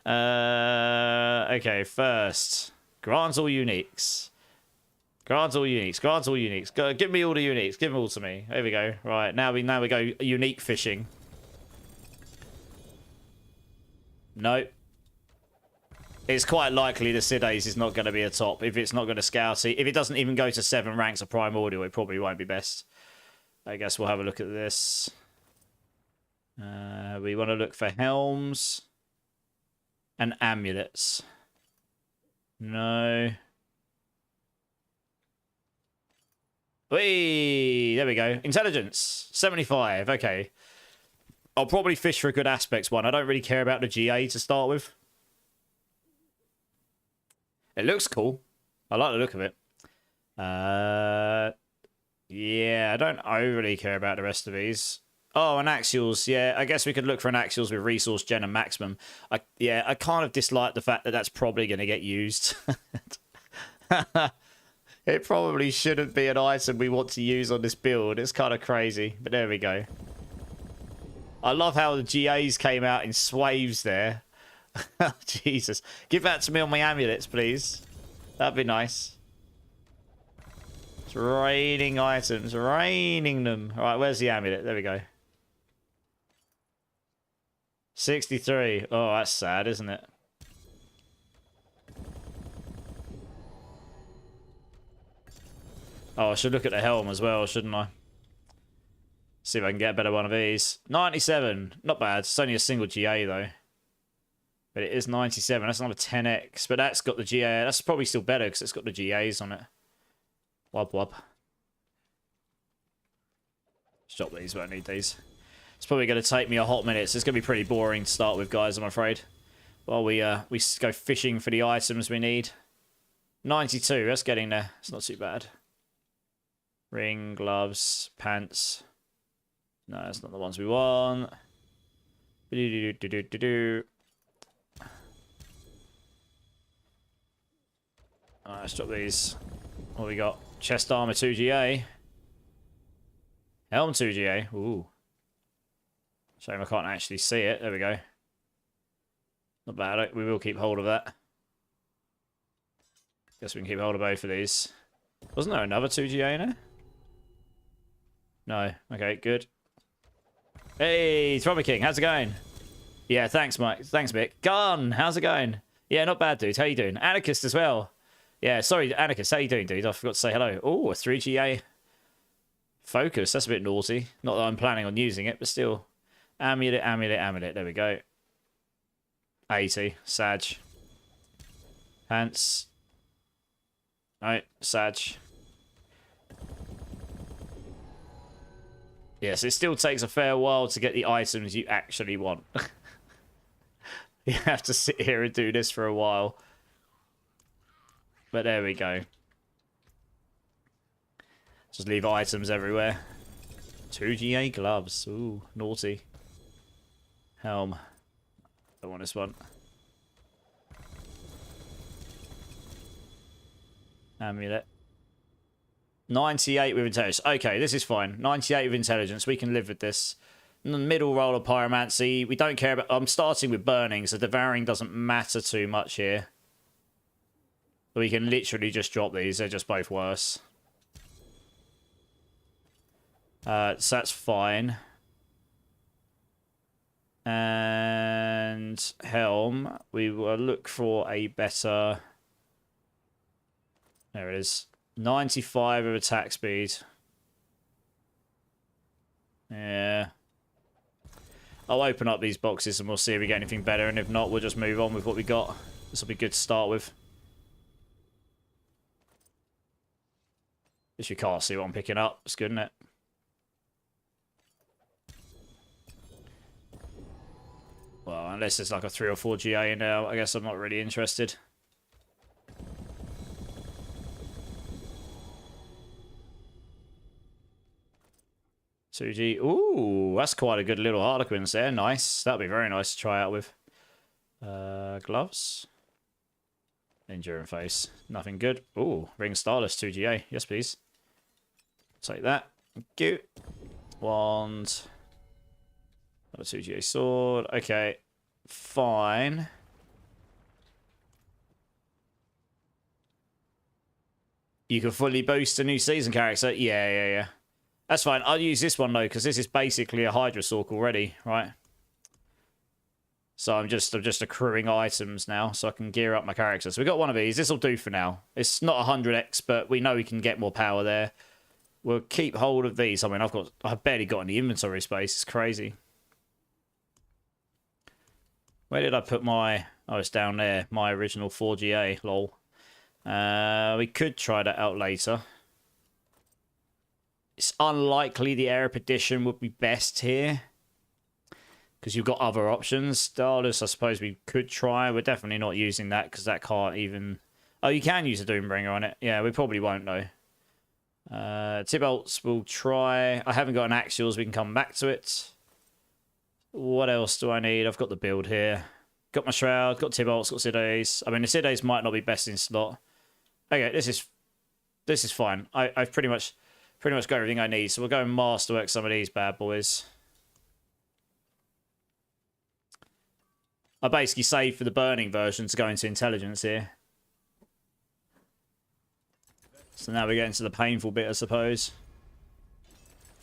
Okay, first. Grants all uniques. Grants all uniques. Grants all uniques. Go, give me all the uniques. Give them all to me. There we go. Right, now we go unique fishing. Nope. It's quite likely the Sidays is not going to be a top. If it's not going to scout it. If it doesn't even go to 7 ranks of primordial, it probably won't be best. I guess we'll have a look at this. We want to look for helms and amulets. No. Whee! There we go. Intelligence. 75. Okay. I'll probably fish for a good aspects one. I don't really care about the GA to start with. It looks cool. I like the look of it. Yeah, I don't overly care about the rest of these. Oh, and axials. Yeah, I guess we could look for an axials with resource gen and maximum. Yeah, I kind of dislike the fact that that's probably going to get used. It probably shouldn't be an item we want to use on this build. It's kind of crazy, but there we go. I love how the GAs came out in swaves there. Jesus. Give that to me on my amulets, please. That'd be nice. It's raining items. Raining them. Alright, where's the amulet? There we go. 63. Oh, that's sad, isn't it? Oh, I should look at the helm as well, shouldn't I? See if I can get a better one of these. 97. Not bad. It's only a single GA, though. But it is 97. That's another 10x. But that's got the GA. That's probably still better because it's got the GAs on it. Wub wub. Stop these. Won't need these. It's probably going to take me a hot minute. So it's going to be pretty boring to start with, guys, I'm afraid. Well, we go fishing for the items we need. 92. That's getting there. It's not too bad. Ring, gloves, pants. No, that's not the ones we want. Alright, let's drop these. What we got? Chest armor 2GA. Helm 2GA. Ooh. Shame I can't actually see it. There we go. Not bad. We will keep hold of that. Guess we can keep hold of both of these. Wasn't there another 2GA in there? No. Okay, good. Hey, Throbbing King, how's it going? Yeah, thanks, Mike. Thanks, Mick. Gun, how's it going? Yeah, not bad, dude. How you doing? Anarchist as well. Yeah, sorry, Anarchist. How you doing, dude? I forgot to say hello. Oh, a 3GA focus. That's a bit naughty. Not that I'm planning on using it, but still. Amulet, amulet, amulet. There we go. 80. Sag. Pants. No, Sag. Yes, it still takes a fair while to get the items you actually want. You have to sit here and do this for a while. But there we go. Just leave items everywhere. 2GA gloves. Ooh, naughty. Helm. Don't want this one. Amulet. 98 with intelligence. Okay, this is fine. 98 with intelligence. We can live with this. Middle roll of pyromancy. We don't care about... I'm starting with burning, so devouring doesn't matter too much here. We can literally just drop these. They're just both worse. So that's fine. And Helm. We will look for a better... There it is. 95 of attack speed. Yeah. I'll open up these boxes and we'll see if we get anything better. And if not, we'll just move on with what we got. This will be good to start with. If you can't see what I'm picking up, it's good, isn't it? Well, unless there's like a 3 or 4 GA in there, I guess I'm not really interested. G. Ooh, that's quite a good little Harlequins there. Nice. That'd be very nice to try out with. Gloves. Enduring face. Nothing good. Ooh, Ring Starless 2GA. Yes, please. Take that. Thank you. Wand. Another 2GA sword. Okay. Fine. You can fully boost a new season character. Yeah. That's fine. I'll use this one though, because this is basically a Hydra Sork already, right? So I'm just accruing items now, so I can gear up my character. So we got one of these. This will do for now. It's not 100x, but we know we can get more power there. We'll keep hold of these. I mean, I've barely got any inventory space. It's crazy. Where did I put my... Oh, it's down there. My original 4GA. Lol. We could try that out later. It's unlikely the Air Edition would be best here. Because you've got other options. Starless, I suppose we could try. We're definitely not using that because that can't even... Oh, you can use a Doombringer on it. Yeah, we probably won't though. Tibolts we'll try. I haven't got an Axials. We can come back to it. What else do I need? I've got the build here. Got my Shroud. Got Tibolts. Got Sidays. I mean, the Sidays might not be best in slot. Okay, this is fine. I've pretty much got everything I need. So we'll go and masterwork some of these bad boys. I basically saved for the burning version to go into intelligence here. So now we get into the painful bit, I suppose.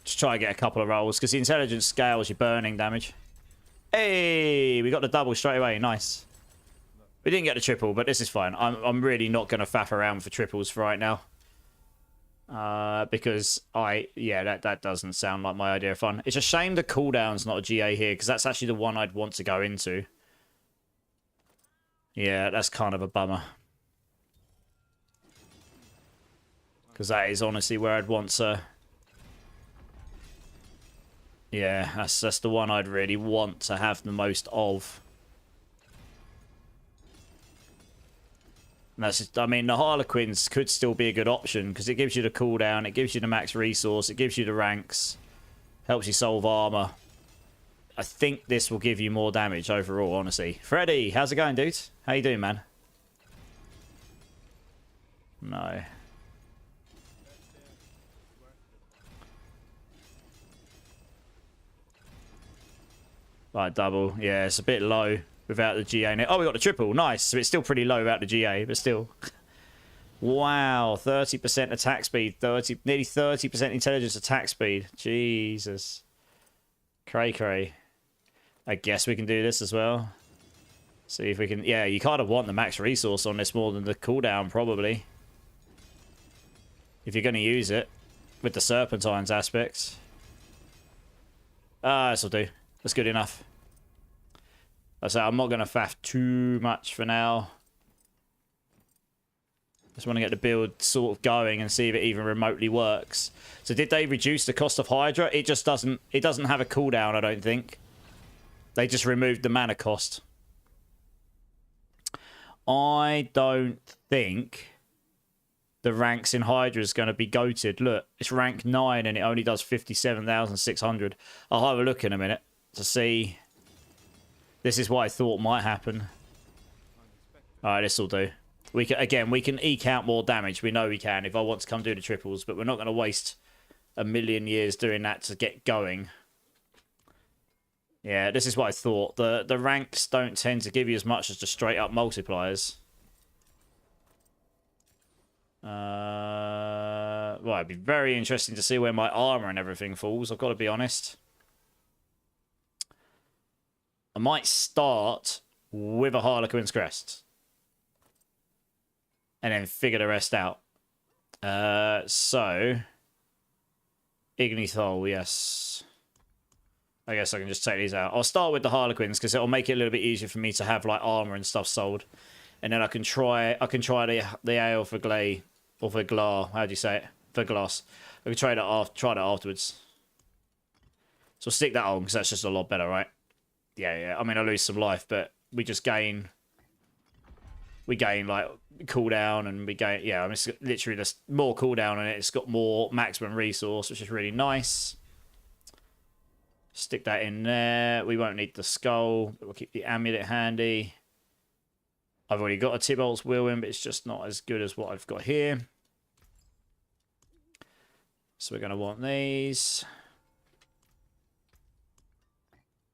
Just try and get a couple of rolls, because the intelligence scales your burning damage. Hey, we got the double straight away. Nice. We didn't get the triple, but this is fine. I'm really not going to faff around for triples for right now. Because that doesn't sound like my idea of fun. It's a shame the cooldown's not a GA here, because that's actually the one I'd want to go into. Yeah, that's kind of a bummer. Because that is honestly where I'd want to... Yeah, that's the one I'd really want to have the most of. And that's just, I mean, the Harlequins could still be a good option, because it gives you the cooldown, it gives you the max resource, it gives you the ranks, helps you solve armor. I think this will give you more damage overall, honestly. Freddy, how's it going, dude? How you doing, man? No. Right, double. Yeah, it's a bit low without the GA in it. Oh, we got the triple. Nice. So it's still pretty low without the GA, but still. Wow, 30% attack speed. Nearly 30% intelligence attack speed. Jesus. Cray. I guess we can do this as well. See if we can... Yeah, you kind of want the max resource on this more than the cooldown, probably. If you're going to use it. With the Serpentines aspects. This'll do. That's good enough. I say I'm not going to faff too much for now. Just want to get the build sort of going and see if it even remotely works. So did they reduce the cost of Hydra? It just doesn't... It doesn't have a cooldown, I don't think. They just removed the mana cost. I don't think the ranks in Hydra is going to be goated. Look, it's rank 9 and it only does 57,600. I'll have a look in a minute to see. This is what I thought might happen. Alright, this will do. We can eke out more damage. We know we can if I want to come do the triples, but we're not going to waste a million years doing that to get going. Yeah, this is what I thought. The ranks don't tend to give you as much as just straight up multipliers. Well, it'd be very interesting to see where my armor and everything falls, I've got to be honest. I might start with a Harlequin's Crest. And then figure the rest out. So... Ignithol, yes. I guess I can just take these out. I'll start with the Harlequins because it'll make it a little bit easier for me to have like armor and stuff sold. And then I can try the ale for Glay or for Glar. How do you say it? For Glass. I can try that afterwards. So I'll stick that on because that's just a lot better, right? Yeah. I mean, I lose some life, but we just gain. We gain like cooldown and we gain. Yeah, I mean, it's literally just more cooldown on it. It's got more maximum resource, which is really nice. Stick that in there. We won't need the skull, but we'll keep the amulet handy. I've already got a Tybalt's Whirlwind, but it's just not as good as what I've got here. So we're going to want these.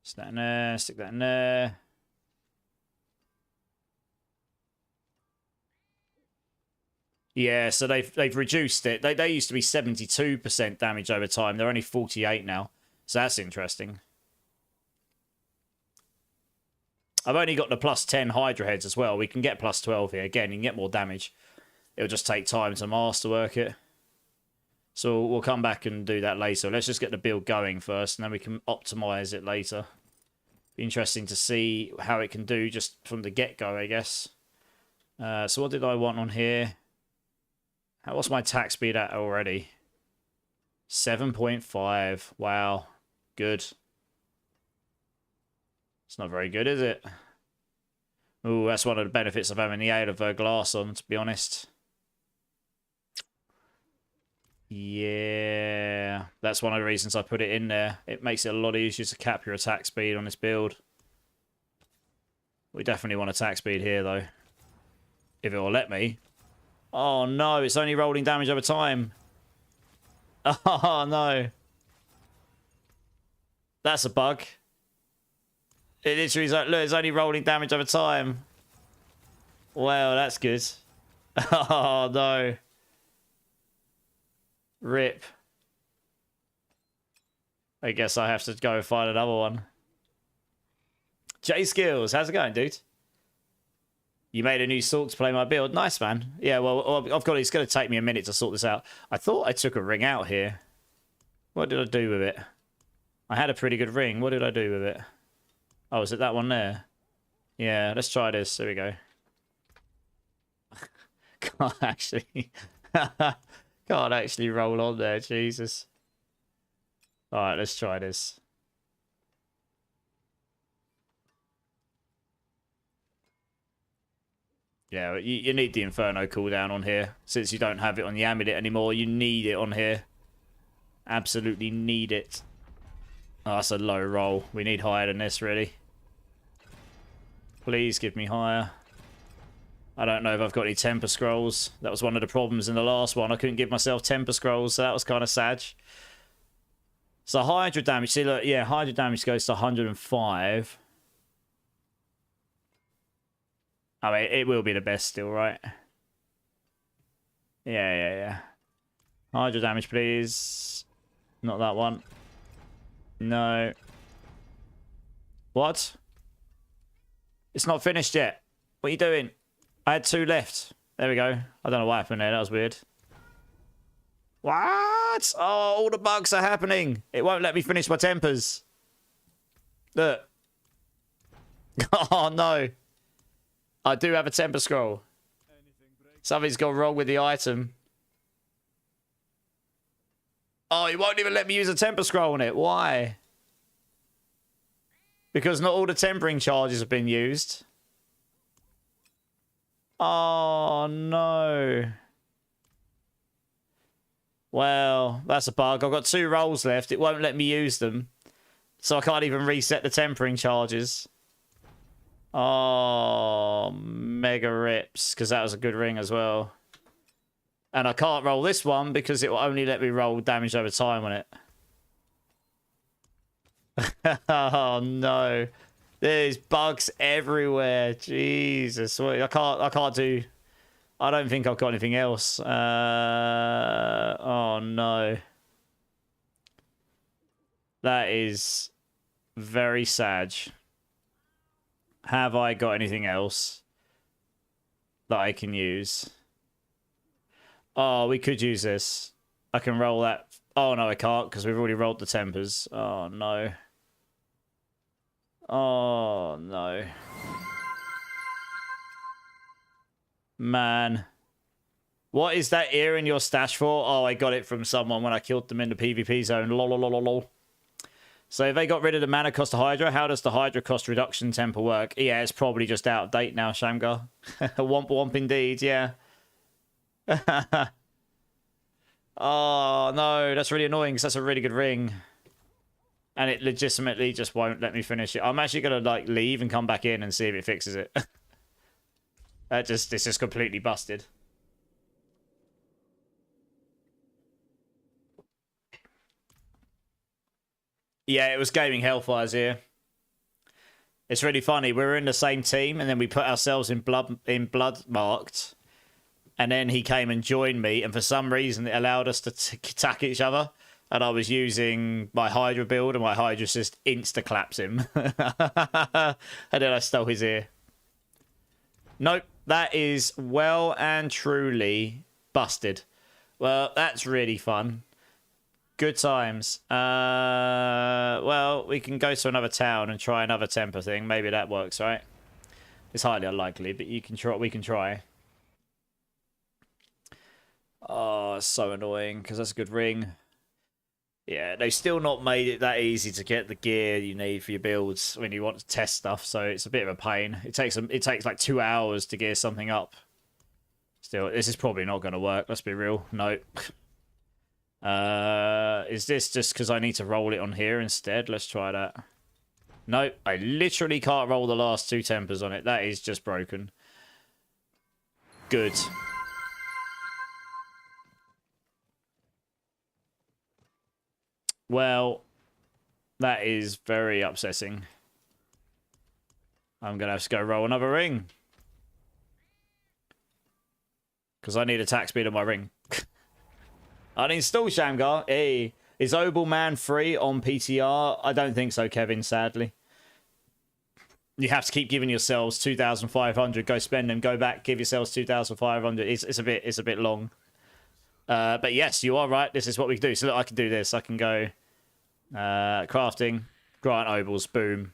Stick that in there. Stick that in there. Yeah, so they've reduced it. They used to be 72% damage over time. They're only 48 now. So that's interesting. I've only got the plus 10 Hydra heads as well. We can get plus 12 here. Again, you can get more damage. It'll just take time to masterwork it. So we'll come back and do that later. Let's just get the build going first, and then we can optimize it later. Be interesting to see how it can do just from the get-go, I guess. So what did I want on here? What's my attack speed at already? 7.5. Wow. Good. It's not very good, is it? Ooh, that's one of the benefits of having the Ale of Glass on, to be honest. Yeah. That's one of the reasons I put it in there. It makes it a lot easier to cap your attack speed on this build. We definitely want attack speed here, though. If it will let me. Oh, no. It's only rolling damage over time. Oh, no. That's a bug. It literally is like, look, it's only rolling damage over time. Well, that's good. Oh, no. Rip. I guess I have to go find another one. J Skills, how's it going, dude? You made a new sort to play my build. Nice, man. Yeah, well, I've got. It's going to take me a minute to sort this out. I thought I took a ring out here. What did I do with it? I had a pretty good ring. What did I do with it? Oh, is it that one there? Yeah, let's try this. There we go. Can't actually... Can't actually roll on there, Jesus. Alright, let's try this. Yeah, you need the Inferno cooldown on here. Since you don't have it on the amulet anymore, you need it on here. Absolutely need it. Oh, that's a low roll. We need higher than this, really. Please give me higher. I don't know if I've got any temper scrolls. That was one of the problems in the last one. I couldn't give myself temper scrolls, so that was kind of sad. So Hydra damage. See, look, yeah, Hydra damage goes to 105. I mean, it will be the best still, right? Yeah. Hydra damage, please. Not that one. No. What? It's not finished yet. What are you doing? I had 2 left. There we go. I don't know what happened there. That was weird. What? Oh, all the bugs are happening. It won't let me finish my tempers. Look. Oh, no. I do have a temper scroll. Something's gone wrong with the item. Oh, it won't even let me use a temper scroll on it. Why? Because not all the tempering charges have been used. Oh, no. Well, that's a bug. I've got 2 rolls left. It won't let me use them. So I can't even reset the tempering charges. Oh, mega rips. Because that was a good ring as well. And I can't roll this one because it will only let me roll damage over time on it. Oh, no. There's bugs everywhere. Jesus. I can't do... I don't think I've got anything else. Oh, no. That is very sad. Have I got anything else that I can use? Oh, we could use this. I can roll that. Oh, no, I can't because we've already rolled the tempers. Oh, no. Oh, no. Man. What is that ear in your stash for? Oh, I got it from someone when I killed them in the PvP zone. Lol. So if they got rid of the mana cost of Hydra, how does the Hydra cost reduction temper work? Yeah, it's probably just out of date now, Shamgar. Womp womp indeed, yeah. Oh, no, that's really annoying because that's a really good ring. And it legitimately just won't let me finish it. I'm actually going to, like, leave and come back in and see if it fixes it. It's just completely busted. Yeah, it was Gaming Hellfires here. It's really funny. We were in the same team, and then we put ourselves in blood marked. And then he came and joined me, and for some reason it allowed us to attack each other. And I was using my Hydra build, and my Hydra just insta-claps him. And then I stole his ear. Nope, that is well and truly busted. Well, that's really fun. Good times. Well, we can go to another town and try another temper thing. Maybe that works, right? It's highly unlikely, but you can try. We can try. Oh, it's so annoying because that's a good ring. Yeah, they've still not made it that easy to get the gear you need for your builds when you want to test stuff. So it's a bit of a pain. It takes like 2 hours to gear something up. Still, this is probably not going to work. Let's be real. Nope. Is this just because I need to roll it on here instead? Let's try that. Nope, I literally can't roll the last 2 tempers on it. That is just broken. Good. Well, that is very upsetting. I'm going to have to go roll another ring. Because I need attack speed on my ring. Uninstall Shamgar. Hey, is Obel Man free on PTR? I don't think so, Kevin, sadly. You have to keep giving yourselves 2,500. Go spend them. Go back. Give yourselves 2,500. It's a bit long. But yes, you are right. This is what we can do. So look, I can do this. I can go crafting, grant Obels, boom.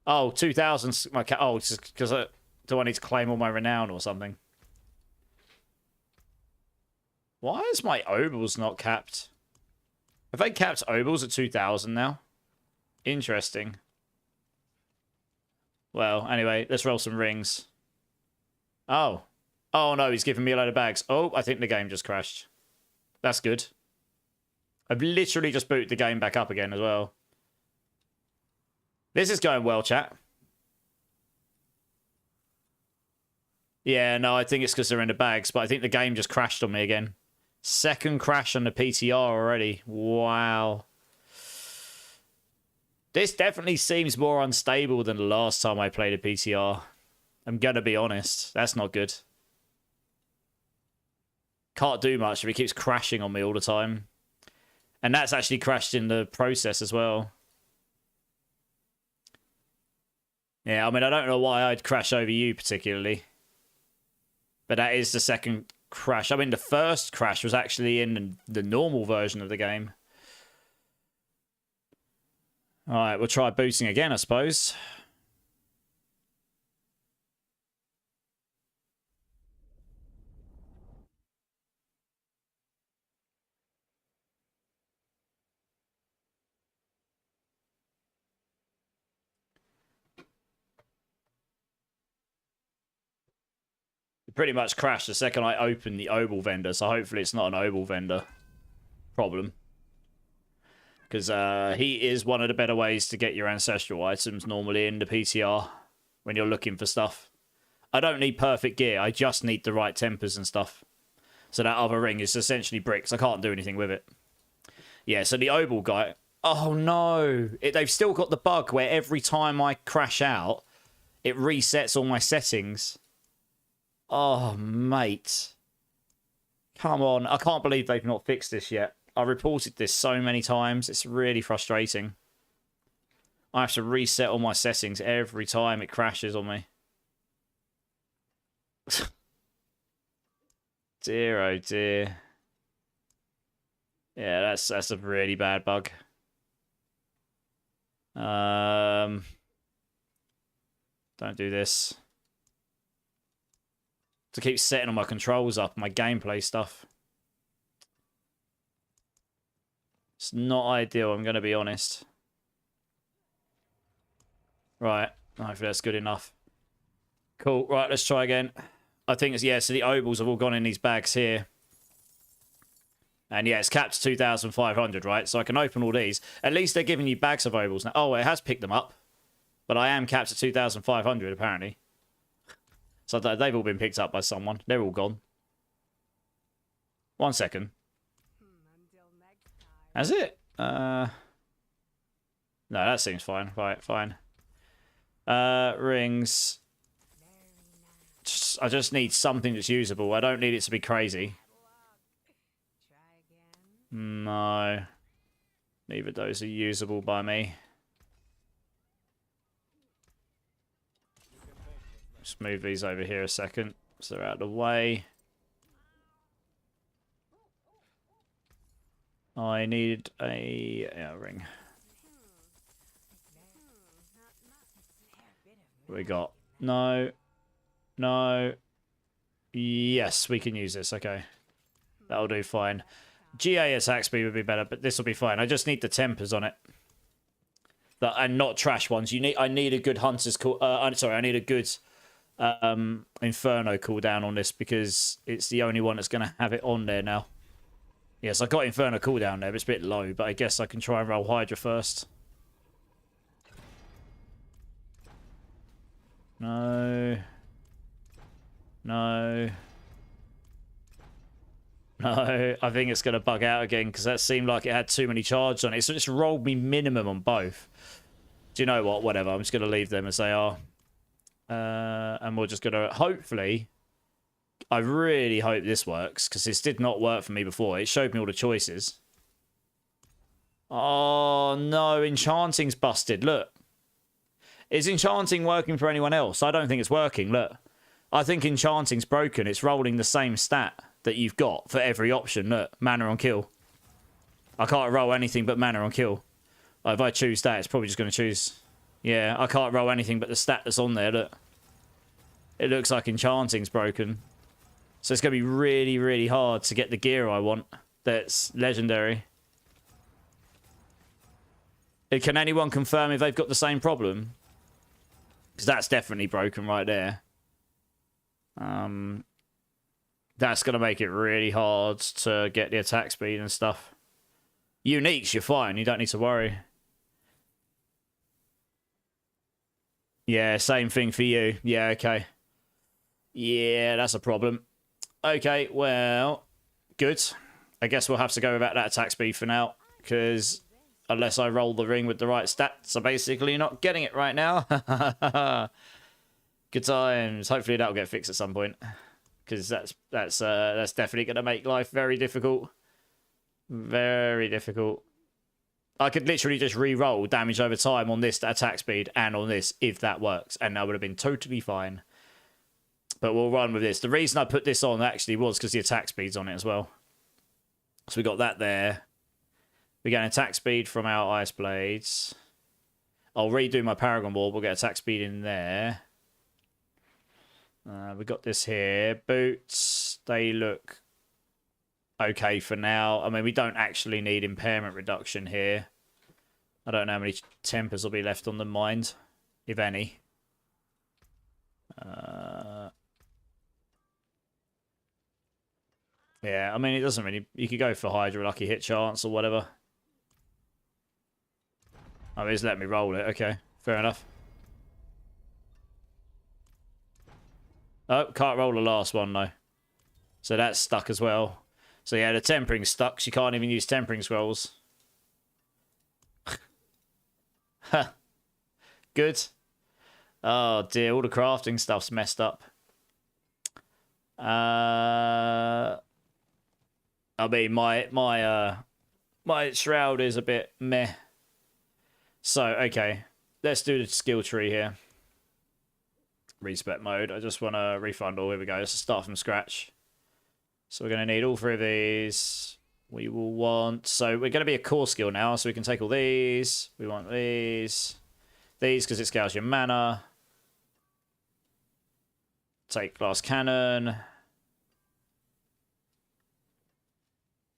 Oh, 2,000. Oh, it's because do I need to claim all my renown or something? Why is my Obels not capped? Have they capped Obels at 2,000 now? Interesting. Well, anyway, let's roll some rings. Oh. Oh, no, he's giving me a load of bags. Oh, I think the game just crashed. That's good. I've literally just booted the game back up again as well. This is going well, chat. Yeah, no, I think it's because they're in the bags, but I think the game just crashed on me again. Second crash on the PTR already. Wow. This definitely seems more unstable than the last time I played a PTR. I'm gonna be honest. That's not good. Can't do much if it keeps crashing on me all the time. And that's actually crashed in the process as well. Yeah, I mean, I don't know why I'd crash over you particularly. But that is the second crash. I mean, the first crash was actually in the normal version of the game. Alright, we'll try boosting again, I suppose. It pretty much crashed the second I opened the Obel vendor, so hopefully it's not an Obel vendor problem. Because heat is one of the better ways to get your ancestral items normally in the PTR when you're looking for stuff. I don't need perfect gear, I just need the right tempers and stuff. So that other ring is essentially bricks. I can't do anything with it. Yeah, so the Obel guy... Oh no! They've still got the bug where every time I crash out, it resets all my settings. Oh, mate. Come on. I can't believe they've not fixed this yet. I reported this so many times. It's really frustrating. I have to reset all my settings every time it crashes on me. Dear, oh dear. Yeah, that's a really bad bug. Don't do this. To keep setting all my controls up, my gameplay stuff. It's not ideal, I'm going to be honest. Right, hopefully that's good enough. Cool, right, let's try again. I think it's, yeah, so the Obels have all gone in these bags here. And yeah, it's capped to 2,500, right? So I can open all these. At least they're giving you bags of Obels now. Oh, it has picked them up. But I am capped to 2,500, apparently. So they've all been picked up by someone. They're all gone. 1 second. Has it? No, that seems fine. Right, fine. Rings. I just need something that's usable. I don't need it to be crazy. No. Neither of those are usable by me. Just move these over here a second so they're out of the way. I need a ring. What we got? No. No. Yes, we can use this. Okay. That'll do fine. GA attack speed would be better, but this will be fine. I just need the tempers on it. And not trash ones. I need a good hunter's I need a good Inferno cooldown on this because it's the only one that's going to have it on there now. Yes, I got Inferno cooldown there, but it's a bit low, but I guess I can try and roll Hydra first. No. No. No, I think it's going to bug out again because that seemed like it had too many charges on it. So it just rolled me minimum on both. Do you know what? Whatever. I'm just going to leave them as they are. And we're just going to... Hopefully... I really hope this works because this did not work for me before. It showed me all the choices. Oh, no. Enchanting's busted. Look. Is Enchanting working for anyone else? I don't think it's working. Look. I think Enchanting's broken. It's rolling the same stat that you've got for every option. Look, mana on kill. I can't roll anything but mana on kill. If I choose that, it's probably just going to choose... Yeah, I can't roll anything but the stat that's on there. Look. It looks like Enchanting's broken. So it's going to be really, really hard to get the gear I want that's legendary. Can anyone confirm if they've got the same problem? Because that's definitely broken right there. That's going to make it really hard to get the attack speed and stuff. Uniques, you're fine. You don't need to worry. Yeah, same thing for you. Yeah, okay. Yeah, that's a problem. Okay, well, good. I guess we'll have to go without that attack speed for now. Because unless I roll the ring with the right stats, I'm basically not getting it right now. Good times. Hopefully that'll get fixed at some point. Because that's definitely going to make life very difficult. Very difficult. I could literally just re-roll damage over time on this attack speed and on this if that works. And that would have been totally fine. But we'll run with this. The reason I put this on actually was because the attack speed's on it as well. So we got that there. We get an attack speed from our Ice Blades. I'll redo my Paragon Wall. We'll get attack speed in there. We got this here. Boots. They look okay for now. I mean, we don't actually need impairment reduction here. I don't know how many tempers will be left on the mind, if any. Yeah, I mean, it doesn't really... You could go for Hydra, lucky hit chance or whatever. Oh, he's letting me roll it. Okay, fair enough. Oh, can't roll the last one, though. So that's stuck as well. So yeah, the tempering's stuck. She can't even use tempering scrolls. Huh. Good. Oh dear, all the crafting stuff's messed up. I mean, my shroud is a bit meh. So, okay. Let's do the skill tree here. Respec mode. I just want to refund all. Here we go. Let's start from scratch. So we're going to need all three of these. We will want... So we're going to be a core skill now. So we can take all these. We want these. These because it scales your mana. Take glass cannon.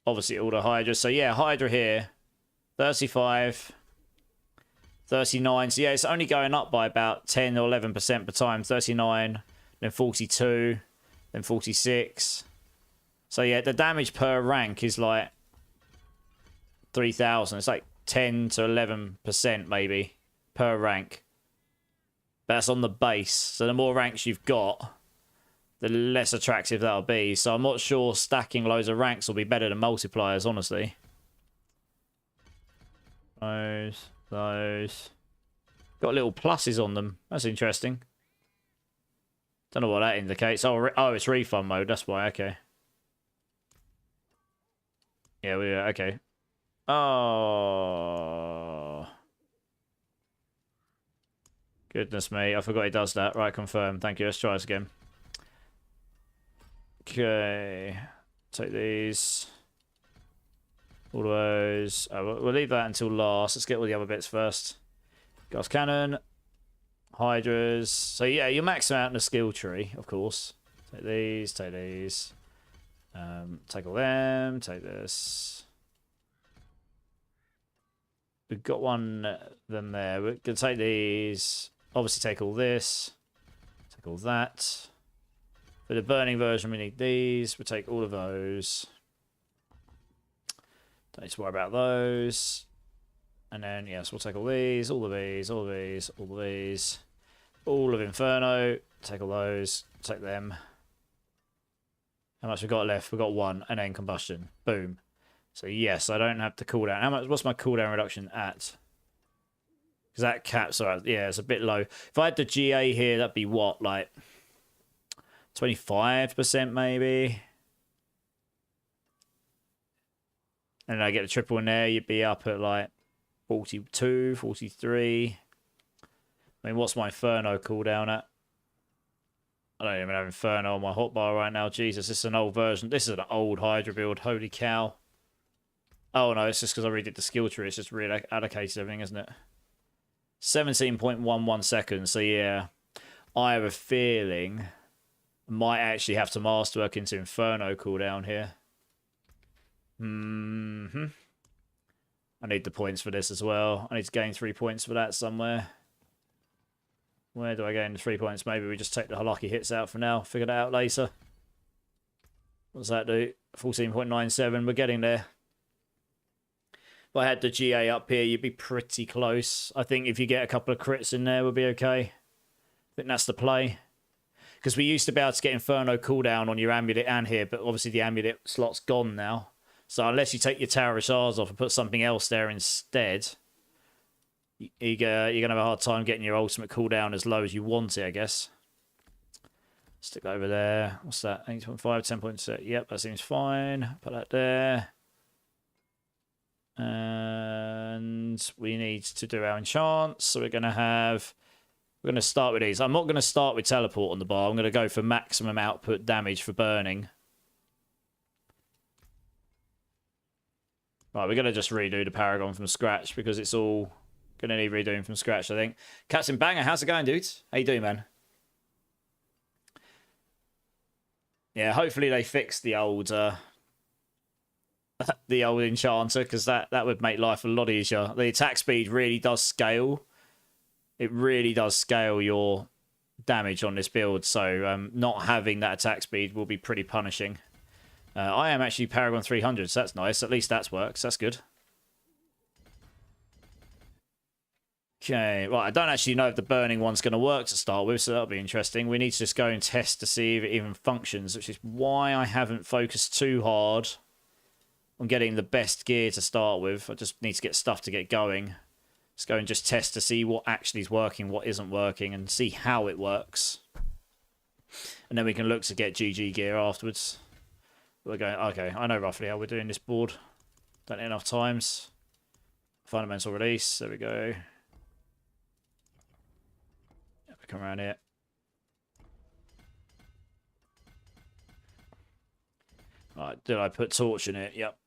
Obviously all the Hydra. So yeah, Hydra here. 35. 39. So yeah, it's only going up by about 10 or 11% per time. 39. Then 42. Then 46. So yeah, the damage per rank is like 3,000. It's like 10 to 11% maybe per rank. But that's on the base. So the more ranks you've got, the less attractive that'll be. So I'm not sure stacking loads of ranks will be better than multipliers, honestly. Those. Got little pluses on them. That's interesting. Don't know what that indicates. Oh, it's refund mode. That's why. Okay. Yeah, we are. Okay. Oh. Goodness me. I forgot he does that. Right, confirm. Thank you. Let's try this again. Okay. Take these. All of those. Oh, we'll leave that until last. Let's get all the other bits first. Gas cannon. Hydras. So yeah, you max out in the skill tree, of course. Take these. Take these. Take all them. Take this. We've got one of them there. We're going to take these. Obviously take all this. Take all that. For the burning version, we need these. We'll take all of those. Don't need to worry about those. And then, yes, we'll take all these, all of these, all of these, all of these. All of Inferno. Take all those. Take them. How much we got left? We've got one. And then combustion. Boom. So, yes, I don't have to cooldown. How much? What's my cooldown reduction at? Because that caps... Right, yeah, it's a bit low. If I had the GA here, that'd be what? Like 25% maybe? And I get the triple in there, you'd be up at like 42, 43. I mean, what's my Inferno cooldown at? I don't even have Inferno on my hotbar right now. Jesus, this is an old version. This is an old Hydra build. Holy cow. Oh, no, it's just because I redid the skill tree. It's just reallocated everything, isn't it? 17.11 seconds. So, yeah, I have a feeling I might actually have to masterwork into Inferno cooldown here. I need the points for this as well. I need to gain 3 points for that somewhere. Where do I gain the 3 points? Maybe we just take the lucky hits out for now. Figure that out later. What does that do? 14.97. We're getting there. If I had the GA up here, you'd be pretty close. I think if you get a couple of crits in there, we'll be okay. I think that's the play. Because we used to be able to get Inferno cooldown on your amulet and here, but obviously the amulet slot's gone now. So unless you take your Tower of Shards off and put something else there instead, you're going to have a hard time getting your ultimate cooldown as low as you want it, I guess. Stick that over there. What's that? 8.5, 10.6. Yep, that seems fine. Put that there. And we need to do our enchants. So we're going to start with these. I'm not going to start with teleport on the bar. I'm going to go for maximum output damage for burning. Right, we're going to just redo the Paragon from scratch because it's all going to need redoing from scratch, I think. Captain Banger, how's it going, dude? How you doing, man? Yeah, hopefully they fix the old enchanter because that would make life a lot easier. The attack speed really does scale. It really does scale your damage on this build, so not having that attack speed will be pretty punishing. I am actually Paragon 300, so that's nice. At least that works. That's good. Okay, right, I don't actually know if the burning one's going to work to start with, so that'll be interesting. We need to just go and test to see if it even functions, which is why I haven't focused too hard on getting the best gear to start with. I just need to get stuff to get going. Let's go and just test to see what actually is working, what isn't working, and see how it works. And then we can look to get GG gear afterwards. We're going, okay, I know roughly how we're doing this board. Done it enough times. Fundamental release, there we go. Come around here. Right, did I put torch in it? Yep.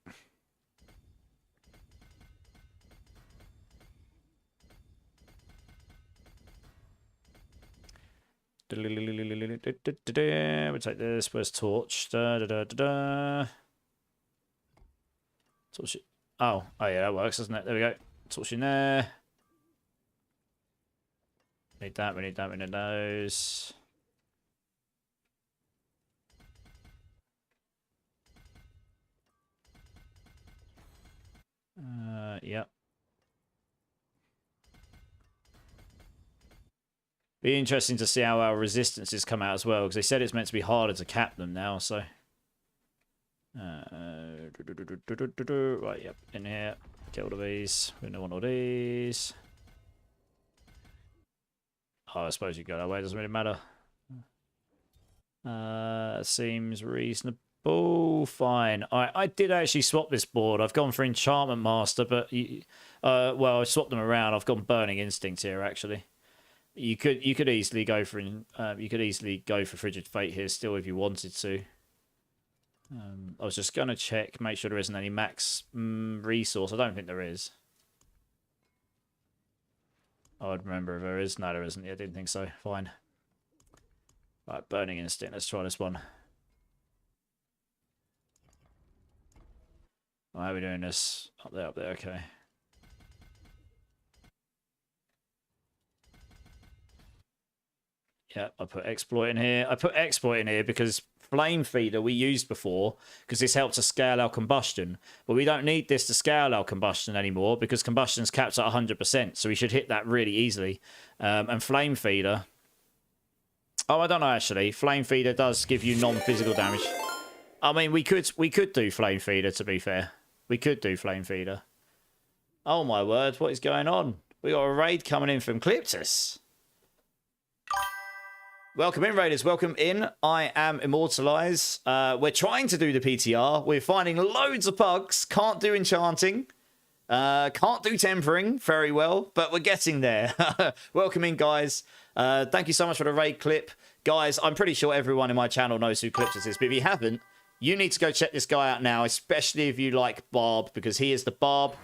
We'll take this. Where's torch? Torch. Oh, yeah, that works, doesn't it? There we go. Torch in there. Need that, we need that, we need those. Yep. Be interesting to see how our resistances come out as well, because they said it's meant to be harder to cap them now, so. Right, yep, in here. Get all of these. We don't want all these. Oh, I suppose you go that way, it doesn't really matter. Seems reasonable. Fine. I did actually swap this board. I've gone for Enchantment Master, but well, I swapped them around. I've gone Burning Instinct here actually. You could easily go for Frigid Fate here still if you wanted to. I was just gonna check, make sure there isn't any max resource. I don't think there is. I'd remember if there is. No, there isn't. Yeah, I didn't think so. Fine. Right, Burning Instinct. Let's try this one. Oh, how are we doing this? Up there, okay. Yeah, I put Exploit in here. I put Exploit in here because Flame Feeder we used before because this helped to scale our combustion. But we don't need this to scale our combustion anymore because combustion's capped at 100%. So we should hit that really easily. And Flame Feeder... Oh, I don't know actually. Flame Feeder does give you non-physical damage. I mean, we could do Flame Feeder, to be fair. We could do Flame Feeder. Oh my word, what is going on? We got a raid coming in from Cliptus. Welcome in, Raiders. Welcome in. I am Immortalize. We're trying to do the PTR. We're finding loads of bugs. Can't do enchanting. Can't do tempering very well, but we're getting there. Welcome in, guys. Thank you so much for the raid clip. Guys, I'm pretty sure everyone in my channel knows who Cliptus is, but if you haven't, you need to go check this guy out now, especially if you like Barb, because he is the Barb.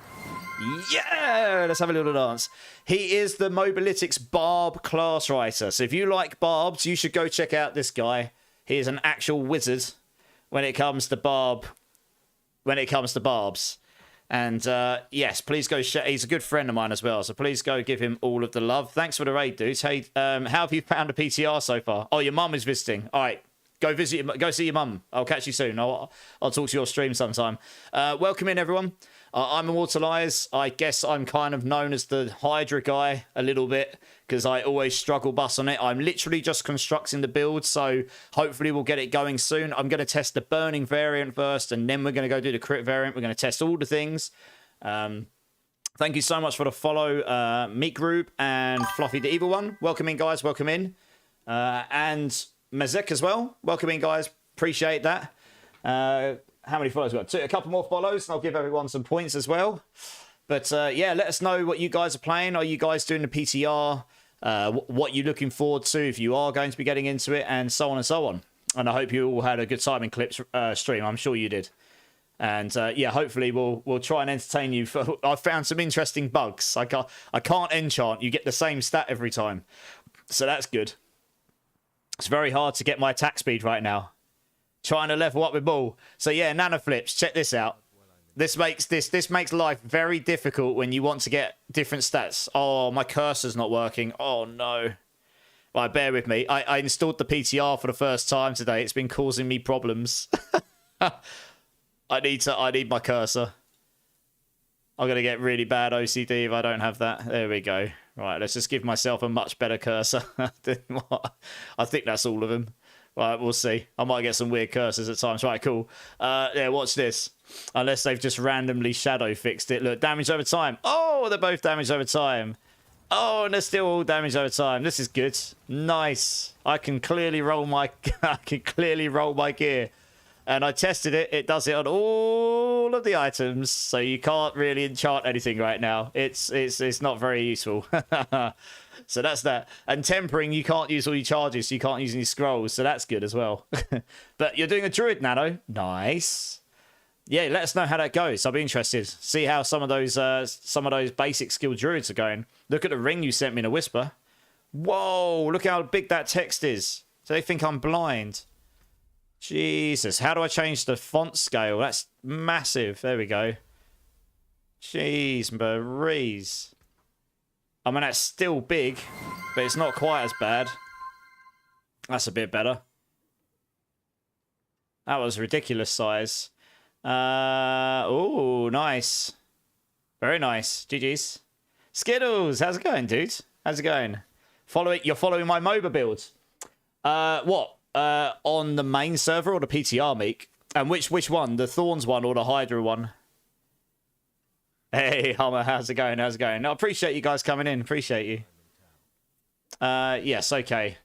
Yeah, let's have a little dance. He is the Mobalytics Barb class writer. So if you like Barbs, you should go check out this guy. He is an actual wizard when it comes to Barb. When it comes to Barbs. And yes, please go check. He's a good friend of mine as well. So please go give him all of the love. Thanks for the raid, dudes. Hey, how have you found a PTR so far? Oh, your mum is visiting. All right. Go visit. Go see your mum. I'll catch you soon. I'll talk to your stream sometime. Welcome in, everyone. I'm Immortalize. I guess I'm kind of known as the Hydra guy a little bit because I always struggle bus on it. I'm literally just constructing the build, so hopefully we'll get it going soon. I'm going to test the burning variant first, and then we're going to go do the crit variant. We're going to test all the things. Thank you so much for the follow, Meat Group and Fluffy the Evil One. Welcome in, guys. Welcome in. And Mazek as well. Welcome in, guys. Appreciate that. How many follows we got? A couple more follows, and I'll give everyone some points as well. But yeah, let us know what you guys are playing. Are you guys doing the PTR? What you're looking forward to if you are going to be getting into it, and so on and so on. And I hope you all had a good time in Clips stream. I'm sure you did. And yeah, hopefully we'll try and entertain you. I found some interesting bugs. I can't enchant. You get the same stat every time, so that's good. It's very hard to get my attack speed right now. Trying to level up with ball. So yeah, nanoflips, check this out. This makes life very difficult when you want to get different stats. Oh, my cursor's not working. Oh no. Right, bear with me. I installed the PTR for the first time today. It's been causing me problems. I need my cursor. I'm going to get really bad OCD if I don't have that. There we go. Right, let's just give myself a much better cursor than what... I think that's all of them. Right, we'll see. I might get some weird cursors at times. Right, cool. Yeah, watch this. Unless they've just randomly shadow fixed it. Look, damage over time. Oh, they're both damaged over time. Oh, and they're still all damaged over time. This is good. Nice. I can clearly roll my gear. And I tested it. It does it on all of the items, so you can't really enchant anything right now. It's not very useful. So that's that. And tempering, you can't use all your charges, so you can't use any scrolls, so that's good as well. But you're doing a druid, Nano. Nice. Yeah, let us know how that goes. I'll be interested. See how some of those basic skill druids are going. Look at the ring you sent me in a whisper. Whoa, look how big that text is. So they think I'm blind. Jesus, how do I change the font scale? That's massive. There we go. Jeez, Maries. I mean, that's still big, but it's not quite as bad. That's a bit better. That was ridiculous size. Oh, nice. Very nice. GG's. Skittles, how's it going, dude? How's it going? You're following my MOBA build. What? On the main server or the PTR, Meek? And which one? The Thorns one or the Hydra one? Hey, Hummer, how's it going? How's it going? I appreciate you guys coming in. Appreciate you. Yes, okay.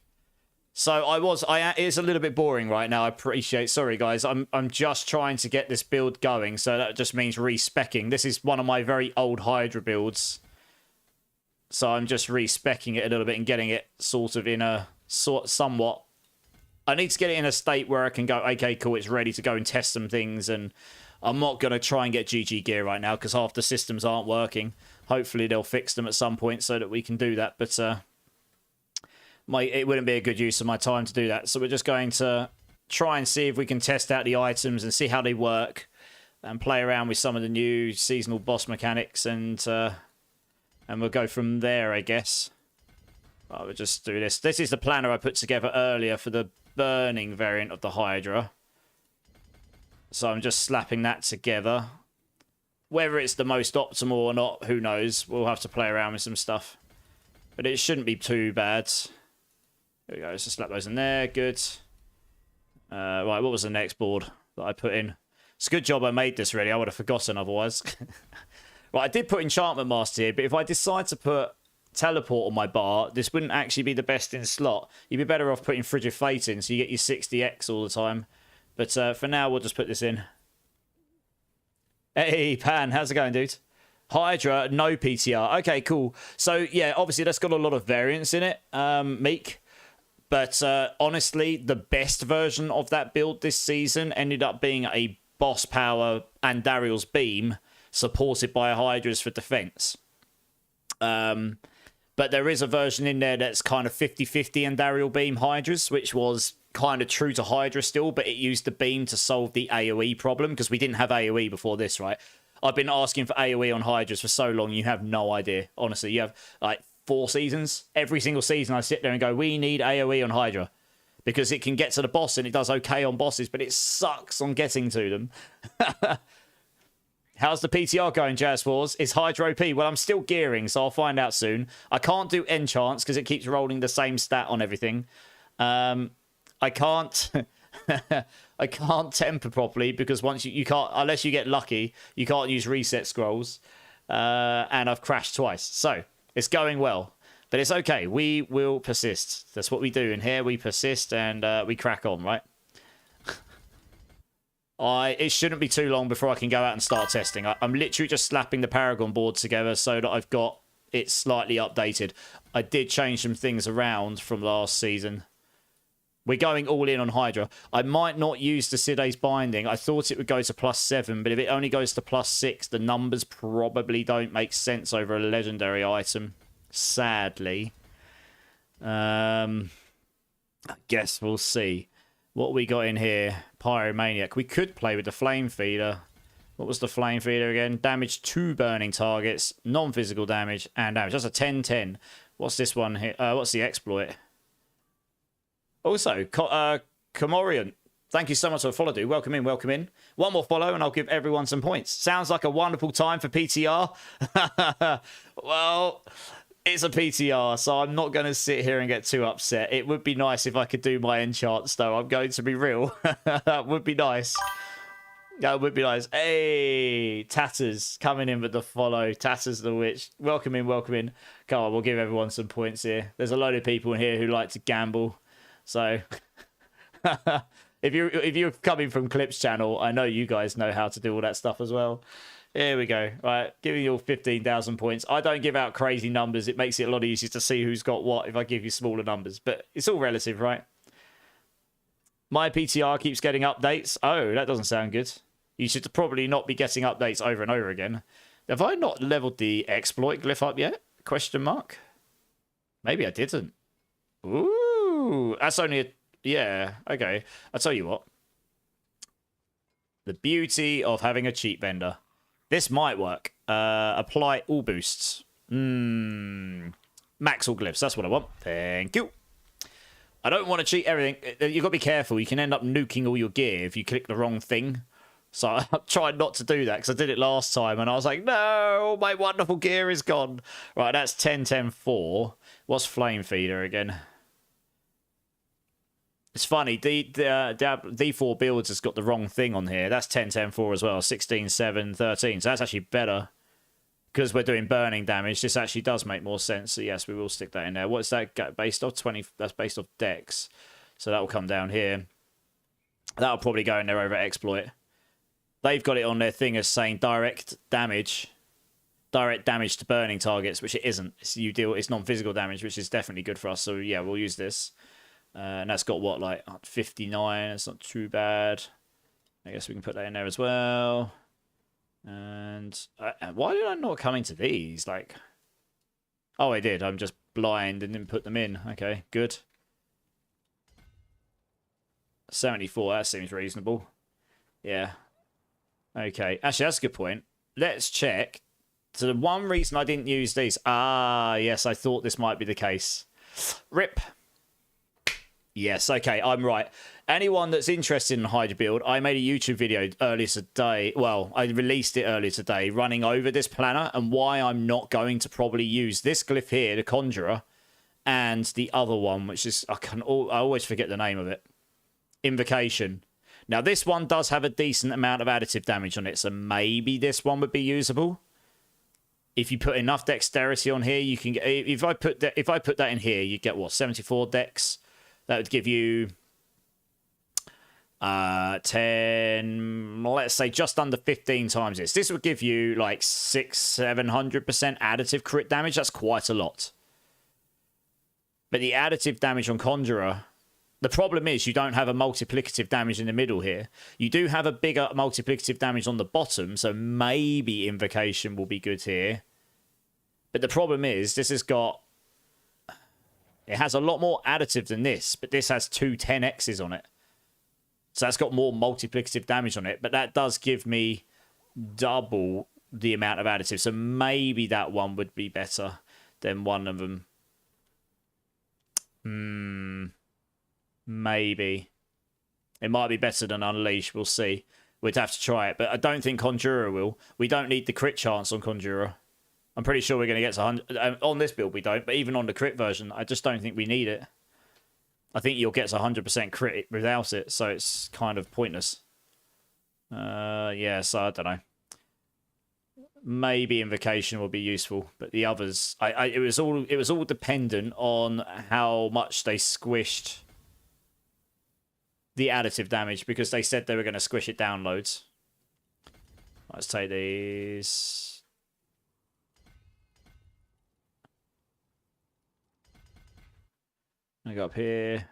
So it is a little bit boring right now. I appreciate. Sorry, guys. I'm just trying to get this build going. So that just means respecking. This is one of my very old Hydra builds. So I'm just respecking it a little bit and getting it sort of in a somewhat. I need to get it in a state where I can go, okay, cool, it's ready to go and test some things. And I'm not going to try and get GG gear right now because half the systems aren't working. Hopefully they'll fix them at some point so that we can do that. But it wouldn't be a good use of my time to do that. So we're just going to try and see if we can test out the items and see how they work. And play around with some of the new seasonal boss mechanics. And we'll go from there, I guess. We'll just do this. This is the planner I put together earlier for the burning variant of the Hydra. So I'm just slapping that together. Whether it's the most optimal or not, who knows? We'll have to play around with some stuff. But it shouldn't be too bad. There we go. So slap those in there. Good. Right, what was the next board that I put in? It's a good job I made this ready. I would have forgotten otherwise. Right, I did put Enchantment Master here, but if I decide to put Teleport on my bar, this wouldn't actually be the best in slot. You'd be better off putting Frigid Fate in so you get your 60x all the time. But for now, we'll just put this in. Hey, Pan, how's it going, dude? Hydra, no PTR. Okay, cool. So, yeah, obviously that's got a lot of variance in it, Meek. But honestly, the best version of that build this season ended up being a boss power and Dariel's Beam supported by Hydras for defense. But there is a version in there that's kind of 50-50 and Dariel Beam Hydras, which was kind of true to Hydra still, but it used the beam to solve the AoE problem, because we didn't have AoE before this, right? I've been asking for AoE on Hydras for so long, you have no idea. Honestly, you have like 4 seasons. Every single season I sit there and go, we need AoE on Hydra. Because it can get to the boss and it does okay on bosses, but it sucks on getting to them. How's the PTR going, Jazz Wars? Is Hydra OP? Well, I'm still gearing, so I'll find out soon. I can't do enchants because it keeps rolling the same stat on everything. I can't I can't temper properly because once you can't, unless you get lucky, you can't use reset scrolls. And I've crashed twice. So it's going well, but it's okay. We will persist. That's what we do in here. We persist and we crack on, right? It shouldn't be too long before I can go out and start testing. I'm literally just slapping the Paragon board together so that I've got it slightly updated. I did change some things around from last season. We're going all in on Hydra. I might not use the Side's Binding. I thought it would go to +7, but if it only goes to +6, the numbers probably don't make sense over a legendary item. Sadly. I guess we'll see. What we got in here? Pyromaniac. We could play with the Flame Feeder. What was the Flame Feeder again? Damage to burning targets, non-physical damage, and damage. That's a 10-10. What's this one here? What's the exploit? Also, Comoriant. Thank you so much for the follow, dude. Welcome in, welcome in. One more follow and I'll give everyone some points. Sounds like a wonderful time for PTR. Well, it's a PTR, so I'm not going to sit here and get too upset. It would be nice if I could do my enchants, though. I'm going to be real. That would be nice. That would be nice. Hey, Tatters coming in with the follow. Tatters the Witch. Welcome in, welcome in. Come on, we'll give everyone some points here. There's a load of people in here who like to gamble. So... If you're coming from Clips channel, I know you guys know how to do all that stuff as well. Here we go. Right, giving you all 15,000 points. I don't give out crazy numbers. It makes it a lot easier to see who's got what if I give you smaller numbers. But it's all relative, right? My PTR keeps getting updates. Oh, that doesn't sound good. You should probably not be getting updates over and over again. Have I not leveled the exploit glyph up yet? Question mark. Maybe I didn't. Ooh, that's only a... Yeah, okay. I'll tell you what. The beauty of having a cheat vendor. This might work. Apply all boosts. Max all glyphs. That's what I want. Thank you. I don't want to cheat everything. You've got to be careful. You can end up nuking all your gear if you click the wrong thing. So I'm trying not to do that because I did it last time and I was like, no, my wonderful gear is gone. Right, that's 10, 10, 4. What's Flame Feeder again? It's funny, D4 builds has got the wrong thing on here. That's 10, 10, 4 as well. 16, 7, 13. So that's actually better. Because we're doing burning damage, this actually does make more sense. So yes, we will stick that in there. What's that based off? 20. That's based off Dex. So that will come down here. That'll probably go in there over exploit. They've got it on their thing as saying direct damage. Direct damage to burning targets, which it isn't. It's non-physical damage, which is definitely good for us. So yeah, we'll use this. And that's got what, like 59. It's not too bad. I guess we can put that in there as well. And why did I not come into these? Like, oh, I did. I'm just blind and didn't put them in. Okay, good. 74. That seems reasonable. Yeah. Okay. Actually, that's a good point. Let's check. So the one reason I didn't use these. Ah, yes, I thought this might be the case. RIP. Yes, okay, I'm right. Anyone that's interested in Hydra build, I made a YouTube video earlier today. Well, I released it earlier today, running over this planner and why I'm not going to probably use this glyph here, the Conjurer, and the other one, which is I always forget the name of it. Invocation. Now, this one does have a decent amount of additive damage on it, so maybe this one would be usable. If you put enough dexterity on here, you can get. If I put that in here, you get what, 74 dex. That would give you 10, let's say just under 15 times this. This would give you like 600-700% additive crit damage. That's quite a lot. But the additive damage on Conjurer, the problem is you don't have a multiplicative damage in the middle here. You do have a bigger multiplicative damage on the bottom, so maybe Invocation will be good here. But the problem is this has got... It has a lot more additive than this, but this has two 10x's on it. So that's got more multiplicative damage on it, but that does give me double the amount of additive. So maybe that one would be better than one of them. Maybe. It might be better than Unleash, we'll see. We'd have to try it, but I don't think Conjurer will. We don't need the crit chance on Conjurer. I'm pretty sure we're going to get to 100. On this build, we don't. But even on the crit version, I just don't think we need it. I think you'll get to 100% crit without it. So it's kind of pointless. Yeah, so I don't know. Maybe Invocation will be useful. But the others... it was all dependent on how much they squished the additive damage. Because they said they were going to squish it down loads. Let's take these... I go up here.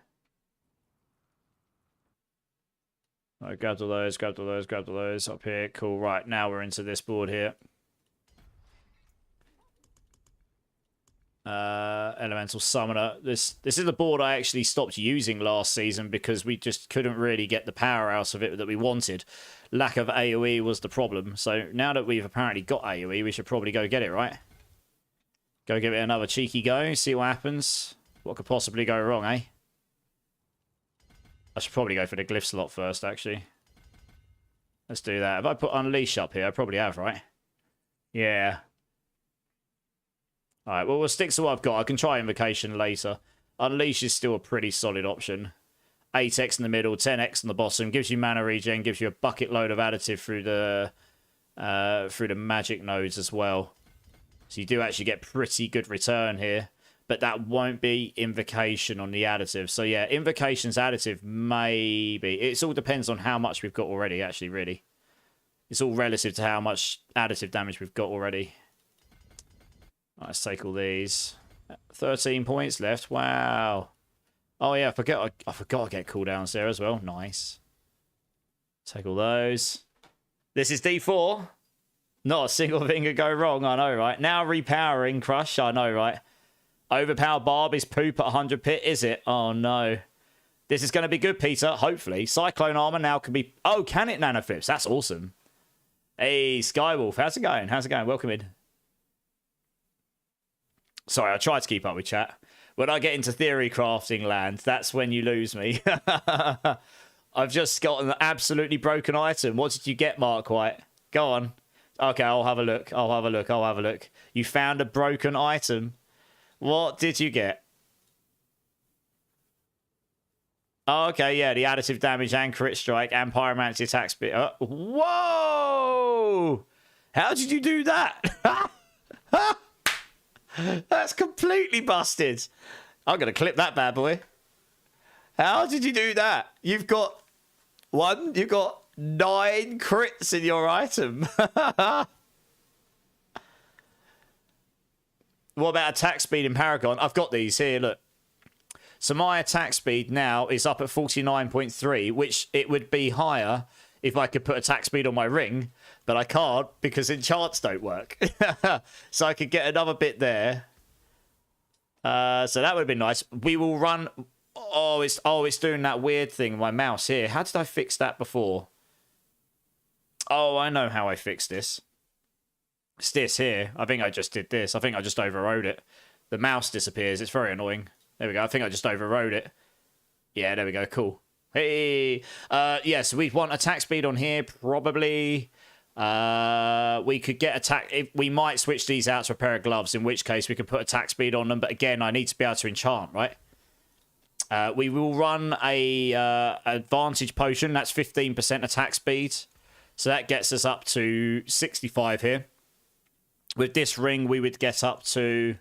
I grabbed all those, grabbed all those, grabbed all those up here. Cool. Right, now we're into this board here. Elemental Summoner. This is the board I actually stopped using last season because we just couldn't really get the power out of it that we wanted. Lack of AoE was the problem. So now that we've apparently got AoE, we should probably go get it, right? Go give it another cheeky go, see what happens. What could possibly go wrong, eh? I should probably go for the glyph slot first, actually. Let's do that. Have I put Unleash up here? I probably have, right? Yeah. Alright, well, we'll stick to what I've got. I can try Invocation later. Unleash is still a pretty solid option. 8x in the middle, 10x on the bottom. Gives you mana regen, gives you a bucket load of additive through the magic nodes as well. So you do actually get pretty good return here. But that won't be Invocation on the additive. So yeah, Invocation's additive, maybe. It all depends on how much we've got already, actually, really. It's all relative to how much additive damage we've got already. Right, let's take all these. 13 points left. Wow. Oh yeah, I forgot to get cooldowns there as well. Nice. Take all those. This is D4. Not a single thing could go wrong, I know, right? Now repowering Crush, I know, right? Overpowered Barb is poop at 100 pit, is it? Oh, no. This is going to be good, Peter, hopefully. Cyclone Armor now can be... Oh, can it nanoflips? That's awesome. Hey, Skywolf, how's it going? How's it going? Welcome in. Sorry, I tried to keep up with chat. When I get into theory crafting land, that's when you lose me. I've just got an absolutely broken item. What did you get, Mark White? Go on. Okay, I'll have a look. I'll have a look. I'll have a look. You found a broken item. What did you get? Oh, okay, yeah, the additive damage and crit strike and pyromancy attack speed. Whoa! How did you do that? That's completely busted. I'm going to clip that bad boy. How did you do that? You've got 9 crits in your item. What about attack speed in Paragon? I've got these here, look. So my attack speed now is up at 49.3, which it would be higher if I could put attack speed on my ring, but I can't because enchants don't work. So I could get another bit there. So that would have been nice. We will run... Oh, it's doing that weird thing with my mouse here. How did I fix that before? Oh, I know how I fixed this. It's this here. I think I just did this. I think I just overrode it. The mouse disappears. It's very annoying. There we go. I think I just overrode it. Yeah, there we go. Cool. Hey. Yeah, so we'd want attack speed on here, probably. We could get attack... We might switch these out to a pair of gloves, in which case we could put attack speed on them. But again, I need to be able to enchant, right? We will run a advantage potion. That's 15% attack speed. So that gets us up to 65 here. With this ring, we would get up to...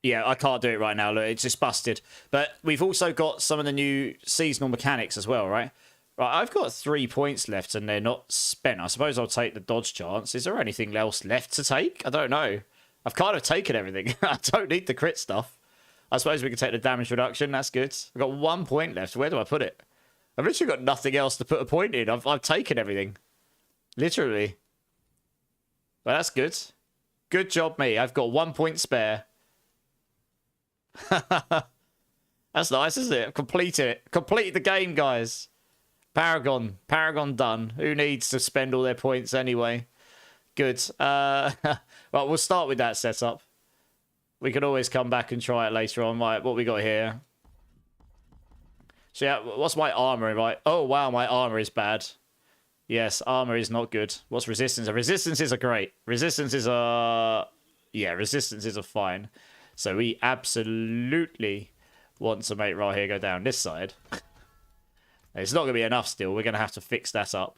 Yeah, I can't do it right now. Look, it's just busted. But we've also got some of the new seasonal mechanics as well, right? Right, I've got 3 points left and they're not spent. I suppose I'll take the dodge chance. Is there anything else left to take? I don't know. I've kind of taken everything. I don't need the crit stuff. I suppose we can take the damage reduction. That's good. I've got 1 point left. Where do I put it? I've literally got nothing else to put a point in. I've taken everything. Literally. Well, that's good. Good job, me. I've got 1 point spare. That's nice, isn't it? Complete it. Complete the game, guys. Paragon. Paragon done. Who needs to spend all their points anyway? Good. Right, we'll start with that setup. We can always come back and try it later on. Right, what we got here? So yeah, what's my armor, right? Oh, wow, my armor is bad. Yes, armor is not good. What's resistance? Resistances are great. Resistances are... Yeah, resistances are fine. So we absolutely want to make right here go down this side. It's not going to be enough still. We're going to have to fix that up.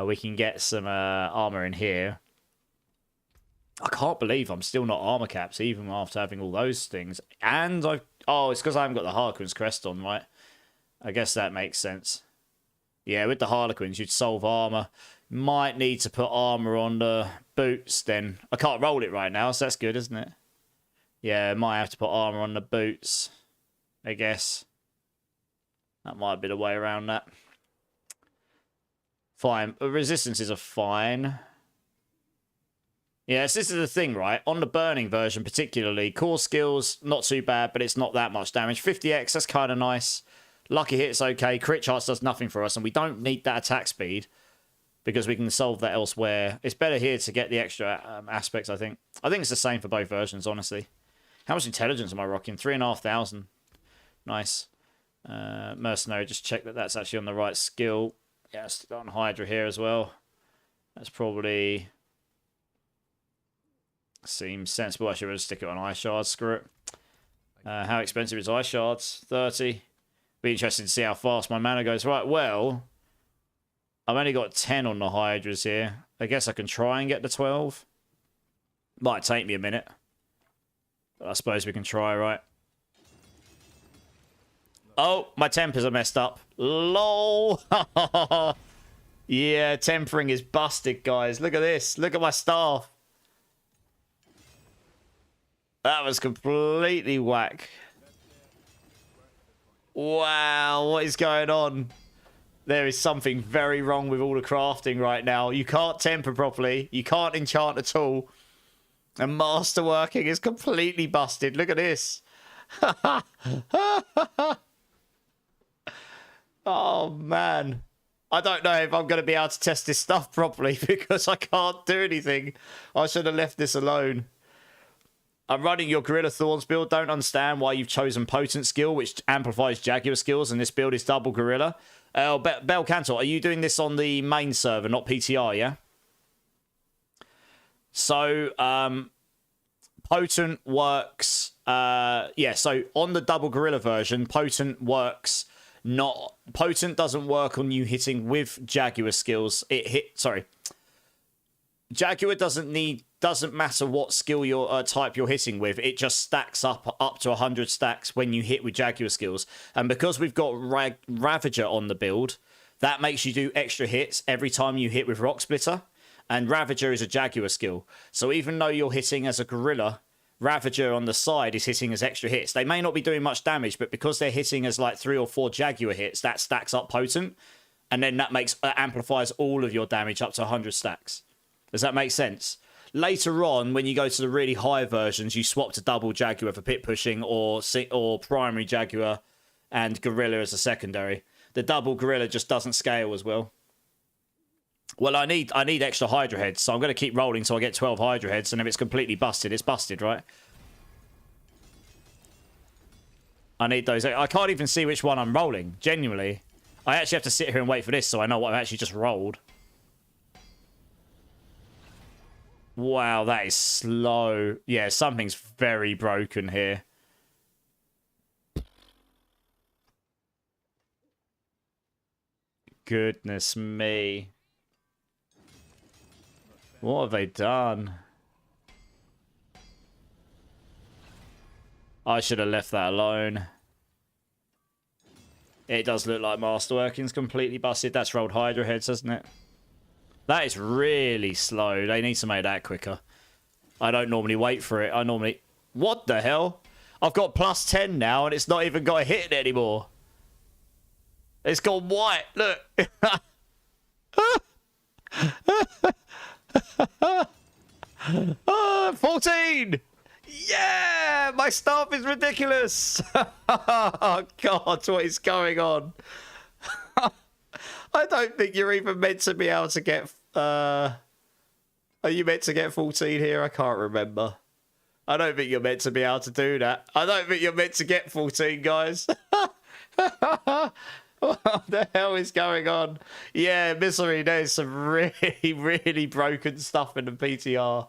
We can get some armor in here. I can't believe I'm still not armor caps, even after having all those things. And I've... Oh, it's because I haven't got the Harlequin's crest on, right? I guess that makes sense. Yeah, with the Harlequins, you'd solve armor. Might need to put armor on the boots, then. I can't roll it right now, so that's good, isn't it? Yeah, might have to put armor on the boots, I guess. That might be the way around that. Fine. Resistances are fine. Yes, this is the thing, right? On the burning version, particularly, core skills, not too bad, but it's not that much damage. 50x, that's kind of nice. Lucky hit's okay. Crit chance does nothing for us, and we don't need that attack speed because we can solve that elsewhere. It's better here to get the extra aspects, I think. I think it's the same for both versions, honestly. How much intelligence am I rocking? 3,500. Nice. Mercenary, just check that that's actually on the right skill. Yeah, stick on Hydra here as well. That's probably seems sensible. I should just stick it on Ice Shards. Screw it. How expensive is Ice Shards? 30. Be interested to see how fast my mana goes. Right, well, I've only got 10 on the Hydras here. I guess I can try and get the 12. Might take me a minute. But I suppose we can try, right? Oh, my tempers are messed up. LOL. Yeah, tempering is busted, guys. Look at this. Look at my staff. That was completely whack. Wow, what is going on? There is something very wrong with all the crafting right now. You can't temper properly. You can't enchant at all. And masterworking is completely busted. Look at this. Oh, man. I don't know if I'm going to be able to test this stuff properly because I can't do anything. I should have left this alone. I'm running your Gorilla Thorns build. Don't understand why you've chosen Potent skill, which amplifies Jaguar skills, and this build is double Gorilla. Bell Cantor, are you doing this on the main server, not PTR, yeah? So, Potent works... yeah, so on the double Gorilla version, Potent works... Potent doesn't work on you hitting with Jaguar skills. Jaguar doesn't matter what skill type you're hitting with. It just stacks up to 100 stacks when you hit with Jaguar skills. And because we've got Ravager on the build, that makes you do extra hits every time you hit with Rock Splitter. And Ravager is a Jaguar skill. So even though you're hitting as a Gorilla, Ravager on the side is hitting as extra hits. They may not be doing much damage, but because they're hitting as like 3 or 4 Jaguar hits, that stacks up Potent. And then that amplifies all of your damage up to 100 stacks. Does that make sense? Later on, when you go to the really high versions, you swap to double Jaguar for pit pushing or primary Jaguar and Gorilla as a secondary. The double Gorilla just doesn't scale as well. Well, I need extra Hydra heads, so I'm going to keep rolling so I get 12 Hydra heads, and if it's completely busted, it's busted, right? I need those. I can't even see which one I'm rolling, genuinely. I actually have to sit here and wait for this so I know what I've actually just rolled. Wow, that is slow. Yeah, something's very broken here. Goodness me. What have they done? I should have left that alone. It does look like Masterworking's completely busted. That's rolled Hydra heads, hasn't it? That is really slow. They need to make that quicker. I don't normally wait for it. I normally... What the hell? I've got plus 10 now, and it's not even got a hit anymore. It's gone white. Look. 14! Yeah! My staff is ridiculous! Oh, God, what is going on? I don't think you're even meant to be able to get... Are you meant to get 14 here? I can't remember. I don't think you're meant to be able to do that. I don't think you're meant to get 14, guys. What the hell is going on? Yeah, Misery, there's some really, really broken stuff in the PTR.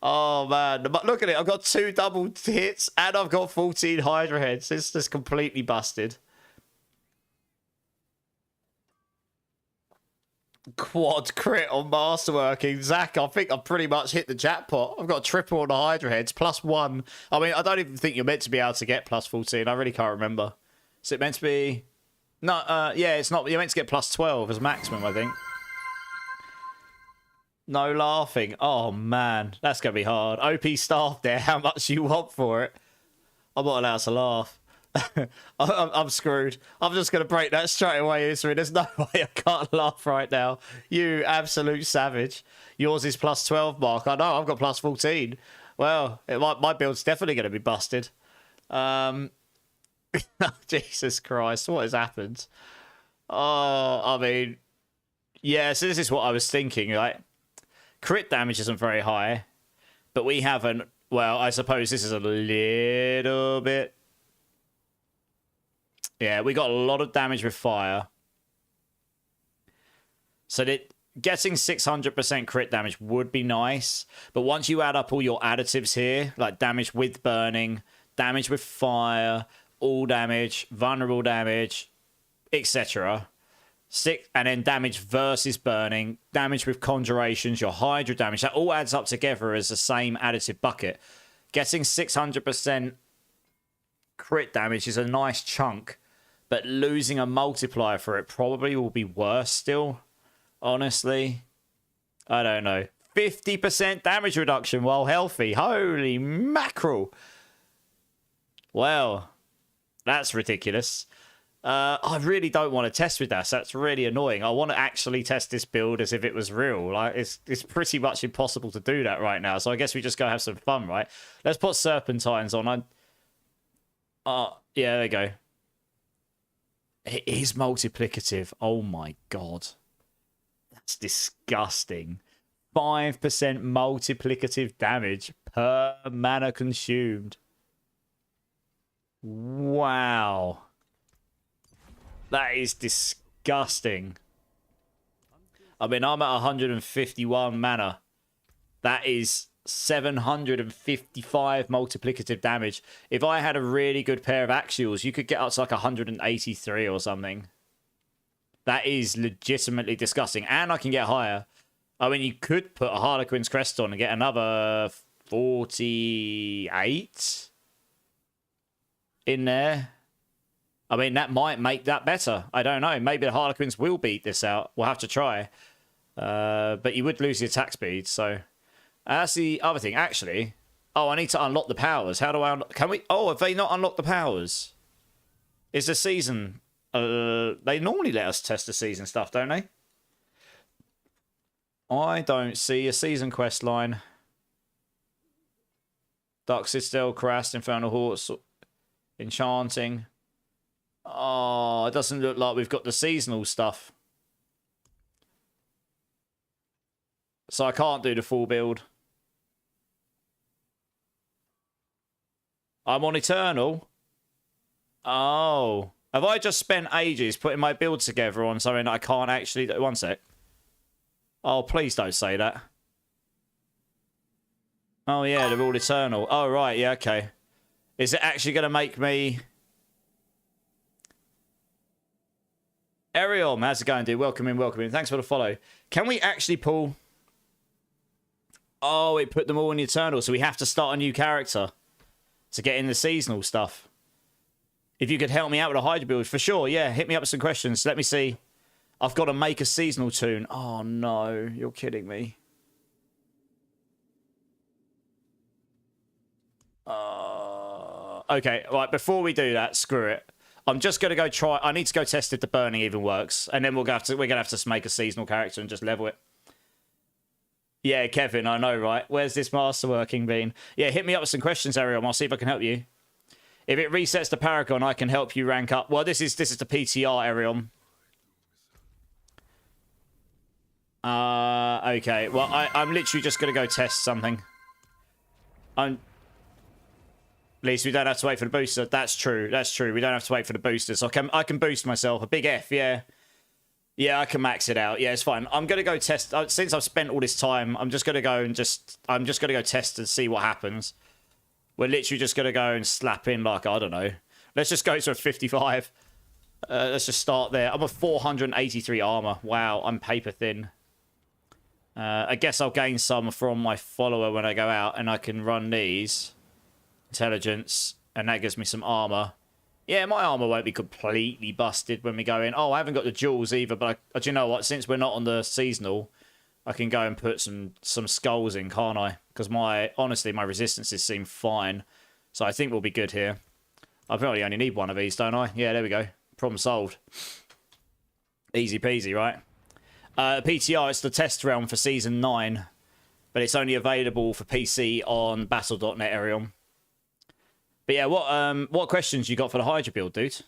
Oh, man. But look at it. I've got 2 double hits and I've got 14 Hydra heads. It's just completely busted. Quad crit on Masterworking. Zach, I think I've pretty much hit the jackpot. I've got triple on the Hydra heads, plus 1. I mean, I don't even think you're meant to be able to get plus 14. I really can't remember. Is it meant to be... No, yeah, it's not. You're meant to get plus 12 as maximum, I think. No laughing. Oh, man. That's going to be hard. OP staff there. How much you want for it? I'm not allowed to laugh. I'm screwed. I'm just going to break that straight away, Isri. There's no way I can't laugh right now. You absolute savage. Yours is plus 12, Mark. I know. I've got plus 14. Well, my build's definitely going to be busted. Jesus Christ, what has happened? Oh, I mean, yeah, so this is what I was thinking, right? Crit damage isn't very high, but we haven't, well, I suppose this is a little bit Yeah, we got a lot of damage with fire. So that getting 600% crit damage would be nice. But once you add up all your additives here, like damage with burning, damage with fire, all damage, vulnerable damage, etc. And then damage versus burning, damage with conjurations, your Hydra damage, that all adds up together as the same additive bucket. Getting 600% crit damage is a nice chunk, but losing a multiplier for it probably will be worse still. Honestly, I don't know. 50% damage reduction while healthy. Holy mackerel. Well, that's ridiculous. I really don't want to test with that. So that's really annoying. I want to actually test this build as if it was real. Like it's pretty much impossible to do that right now. So I guess we just go have some fun, right? Let's put serpentines on. Yeah, there we go. It is multiplicative. Oh my god. That's disgusting. 5% multiplicative damage per mana consumed. Wow. That is disgusting. I mean, I'm at 151 mana. That is 755 multiplicative damage. If I had a really good pair of axials, you could get up to like 183 or something. That is legitimately disgusting. And I can get higher. I mean, you could put a Harlequin's Crest on and get another 48 in there. I mean, that might make that better. I don't know. Maybe the Harlequins will beat this out. We'll have to try. But you would lose the attack speed, so... that's the other thing, actually. Oh, I need to unlock the powers. How do I unlock... Can we... Oh, have they not unlocked the powers? Is the season... they normally let us test the season stuff, don't they? I don't see a season quest line. Dark Citadel, Crast, Infernal Horse, Enchanting. Oh, it doesn't look like we've got the seasonal stuff. So I can't do the full build. I'm on Eternal. Oh. Have I just spent ages putting my build together on something that I can't actually do? One sec. Oh, please don't say that. Oh, yeah, they're all Eternal. Oh, right, yeah, okay. Is it actually going to make me... Ariel, how's it going, dude? Welcome in, welcome in. Thanks for the follow. Can we actually pull... Oh, it put them all in the Eternal, so we have to start a new character to get in the seasonal stuff. If you could help me out with a Hydra build, for sure, yeah, hit me up with some questions. Let me see. I've got to make a seasonal tune. Oh, no, you're kidding me. Okay, right, before we do that, screw it. I'm just going to go try... I need to go test if the burning even works, and then we're going to have to make a seasonal character and just level it. Yeah, Kevin, I know, right? Where's this masterworking been? Yeah, hit me up with some questions, Ariel. I'll see if I can help you. If it resets the Paragon, I can help you rank up. Well, this is the PTR, Ariel. Okay. Well, I'm literally just going to go test something. At least we don't have to wait for the booster. That's true. That's true. We don't have to wait for the boosters. I can boost myself. A big F, yeah. Yeah, I can max it out. Yeah, it's fine. I'm going to go test. Since I've spent all this time, I'm just going to go and I'm just going to go test and see what happens. We're literally just going to go and slap in like, I don't know. Let's just go to a 55. Let's just start there. I'm a 483 armor. Wow, I'm paper thin. I guess I'll gain some from my follower when I go out, and I can run these. Intelligence, and that gives me some armor. Yeah, my armor won't be completely busted when we go in. Oh, I haven't got the jewels either, but do you know what? Since we're not on the seasonal, I can go and put some skulls in, can't I? Because honestly, my resistances seem fine. So I think we'll be good here. I probably only need one of these, don't I? Yeah, there we go. Problem solved. Easy peasy, right? PTR, it's the test realm for Season 9. But it's only available for PC on Battle.net, Ariel. But yeah, what questions you got for the Hydra build, dude?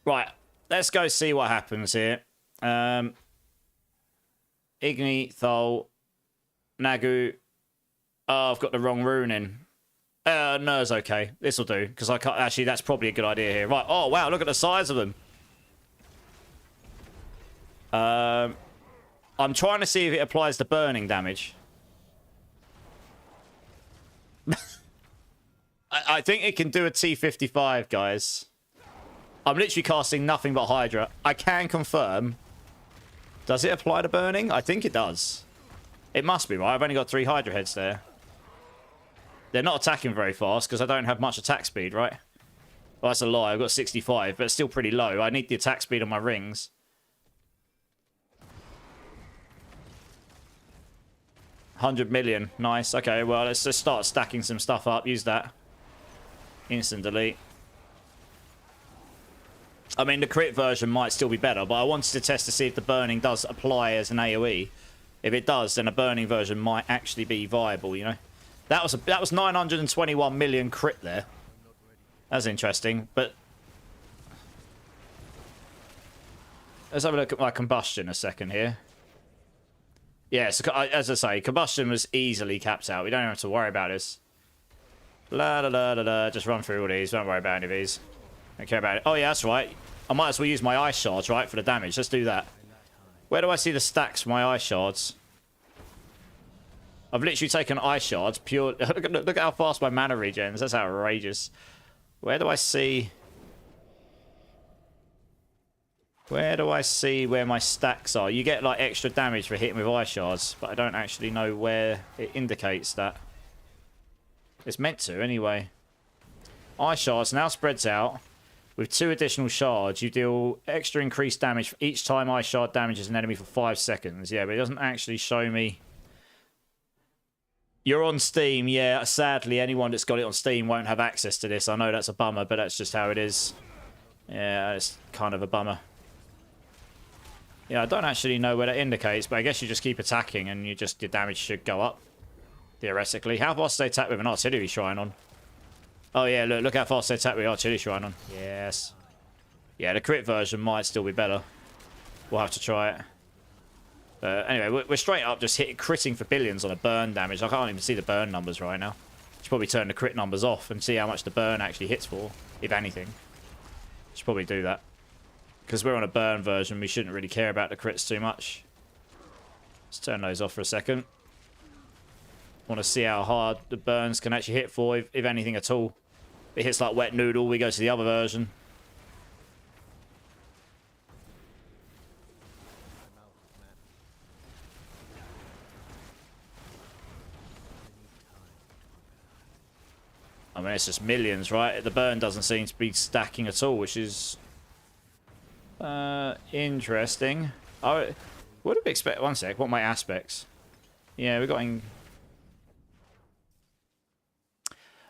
Right, let's go see what happens here. Igni, Thol, Nagu. Oh, I've got the wrong rune in. No, it's okay. This will do, because I can't... Actually, that's probably a good idea here. Right. Oh, wow, look at the size of them. I'm trying to see if it applies the burning damage. I think it can do a T55, guys. I'm literally casting nothing but Hydra. I can confirm. Does it apply to burning? I think it does. It must be, right? I've only got 3 Hydra heads there. They're not attacking very fast because I don't have much attack speed, right? Well, that's a lie. I've got 65, but it's still pretty low. I need the attack speed on my rings. $100 million. Nice. Okay, well, let's just start stacking some stuff up. Use that. Instant delete. I mean, the crit version might still be better, but I wanted to test to see if the burning does apply as an AoE. If it does, then a burning version might actually be viable, you know? That was 921 million crit there. That's interesting, but... Let's have a look at my combustion a second here. Yeah, so, as I say, combustion was easily capped out. We don't have to worry about this. La la la la la. Just run through all these. Don't worry about any of these. Don't care about it. Oh, yeah, that's right. I might as well use my ice shards, right, for the damage. Let's do that. Where do I see the stacks for my ice shards? I've literally taken ice shards. Pure. Look at how fast my mana regens. That's outrageous. Where do I see... Where do I see where my stacks are? You get, like, extra damage for hitting with ice shards, but I don't actually know where it indicates that. It's meant to, anyway. Ice shards now spreads out. With 2 additional shards, you deal extra increased damage for each time ice shard damages an enemy for 5 seconds. Yeah, but it doesn't actually show me... You're on Steam, yeah. Sadly, anyone that's got it on Steam won't have access to this. I know that's a bummer, but that's just how it is. Yeah, it's kind of a bummer. Yeah, I don't actually know where that indicates, but I guess you just keep attacking and your damage should go up. Theoretically. How fast do they attack with an artillery shrine on? Oh yeah, look how fast they attack with artillery shrine on. Yes. Yeah, the crit version might still be better. We'll have to try it. Anyway, we're straight up just critting for billions on a burn damage. I can't even see the burn numbers right now. Should probably turn the crit numbers off and see how much the burn actually hits for, if anything. Should probably do that. Because we're on a burn version, we shouldn't really care about the crits too much. Let's turn those off for a second. Want to see how hard the burns can actually hit for, if anything at all. If it hits like wet noodle, we go to the other version. I mean, it's just millions, right? The burn doesn't seem to be stacking at all, which is interesting. I would have expected... One sec, what are my aspects? Yeah, we're going...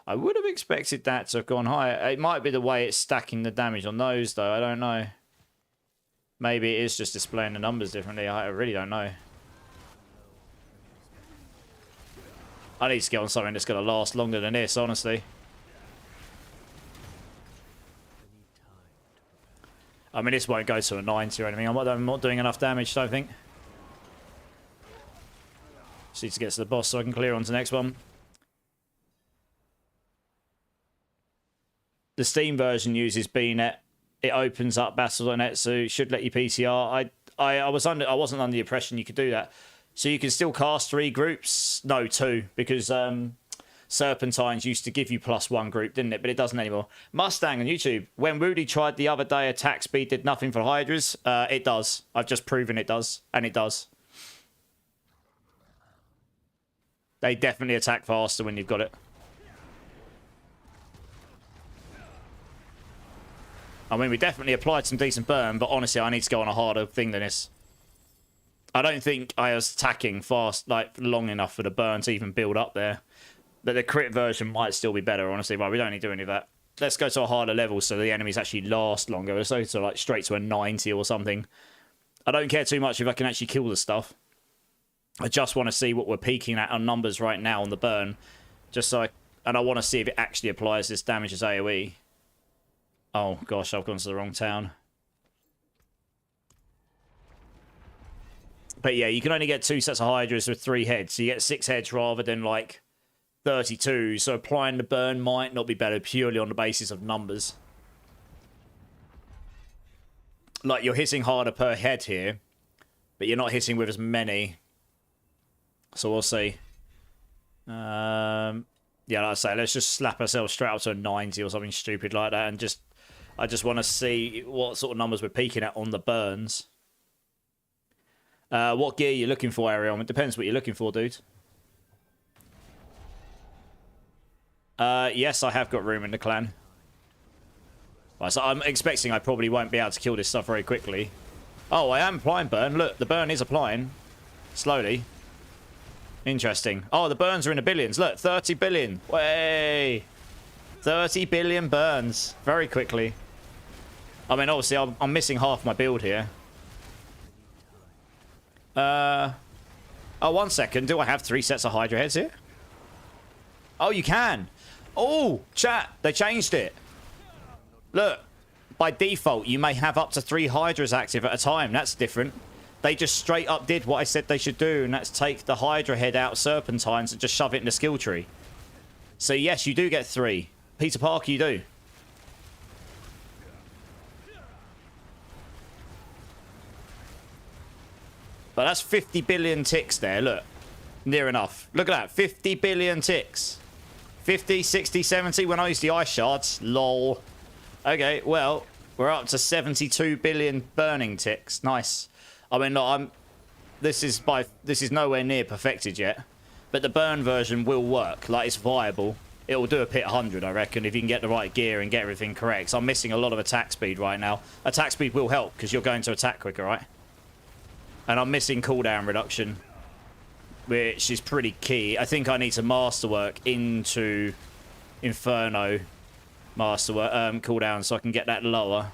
I would have expected that to have gone higher. It might be the way it's stacking the damage on those, though. I don't know. Maybe it is just displaying the numbers differently. I really don't know. I need to get on something that's going to last longer than this, honestly. I mean, this won't go to a 90 or anything. I'm not doing enough damage, I don't think. Just need to get to the boss so I can clear on to the next one. The Steam version uses BNet. It opens up Battle.net, so it should let you PTR. I wasn't under the impression you could do that. So you can still cast 3 groups. No, 2, because Serpentines used to give you +1 group, didn't it? But it doesn't anymore. Mustang on YouTube. When Rudy tried the other day, attack speed did nothing for Hydras. It does. I've just proven it does, and it does. They definitely attack faster when you've got it. I mean, we definitely applied some decent burn, but honestly, I need to go on a harder thing than this. I don't think I was attacking fast, like, long enough for the burn to even build up there. But the crit version might still be better, honestly. Right, we don't need to do any of that. Let's go to a harder level so the enemies actually last longer. Let's go to, like, straight to a 90 or something. I don't care too much if I can actually kill the stuff. I just want to see what we're peaking at on numbers right now on the burn. Just so and I want to see if it actually applies this damage as AoE. Oh, gosh, I've gone to the wrong town. But yeah, you can only get 2 sets of Hydras with 3 heads. So you get 6 heads rather than, like, 32, so applying the burn might not be better purely on the basis of numbers. Like, you're hitting harder per head here, but you're not hitting with as many. So we'll see. Yeah, like I say, let's just slap ourselves straight up to a 90 or something stupid like that, and I just want to see what sort of numbers we're peaking at on the burns. What gear are you looking for, Ariel? It depends what you're looking for, dude. Yes, I have got room in the clan. Right, so I'm expecting I probably won't be able to kill this stuff very quickly. Oh, I am applying burn. Look, the burn is applying. Slowly. Interesting. Oh, the burns are in the billions. Look, 30 billion. Way. 30 billion burns. Very quickly. I mean, obviously, I'm missing half my build here. Oh, 1 second. Do I have 3 sets of Hydra heads here? Oh, you can. Oh, chat. They changed it. Look. By default, you may have up to 3 Hydras active at a time. That's different. They just straight up did what I said they should do, and that's take the Hydra head out of Serpentines and just shove it in the skill tree. So yes, you do get 3. Peter Parker, you do. But that's 50 billion ticks there, look. Near enough. Look at that, 50 billion ticks. 50, 60, 70 when I used the ice shards. Lol. Okay, well, we're up to 72 billion burning ticks. Nice. I mean, look, this is nowhere near perfected yet, but the burn version will work. Like, it's viable. It will do a pit 100, I reckon, if you can get the right gear and get everything correct. So I'm missing a lot of attack speed right now. Attack speed will help because you're going to attack quicker, right? And I'm missing cooldown reduction, which is pretty key. I think I need to masterwork into Inferno masterwork cooldown so I can get that lower.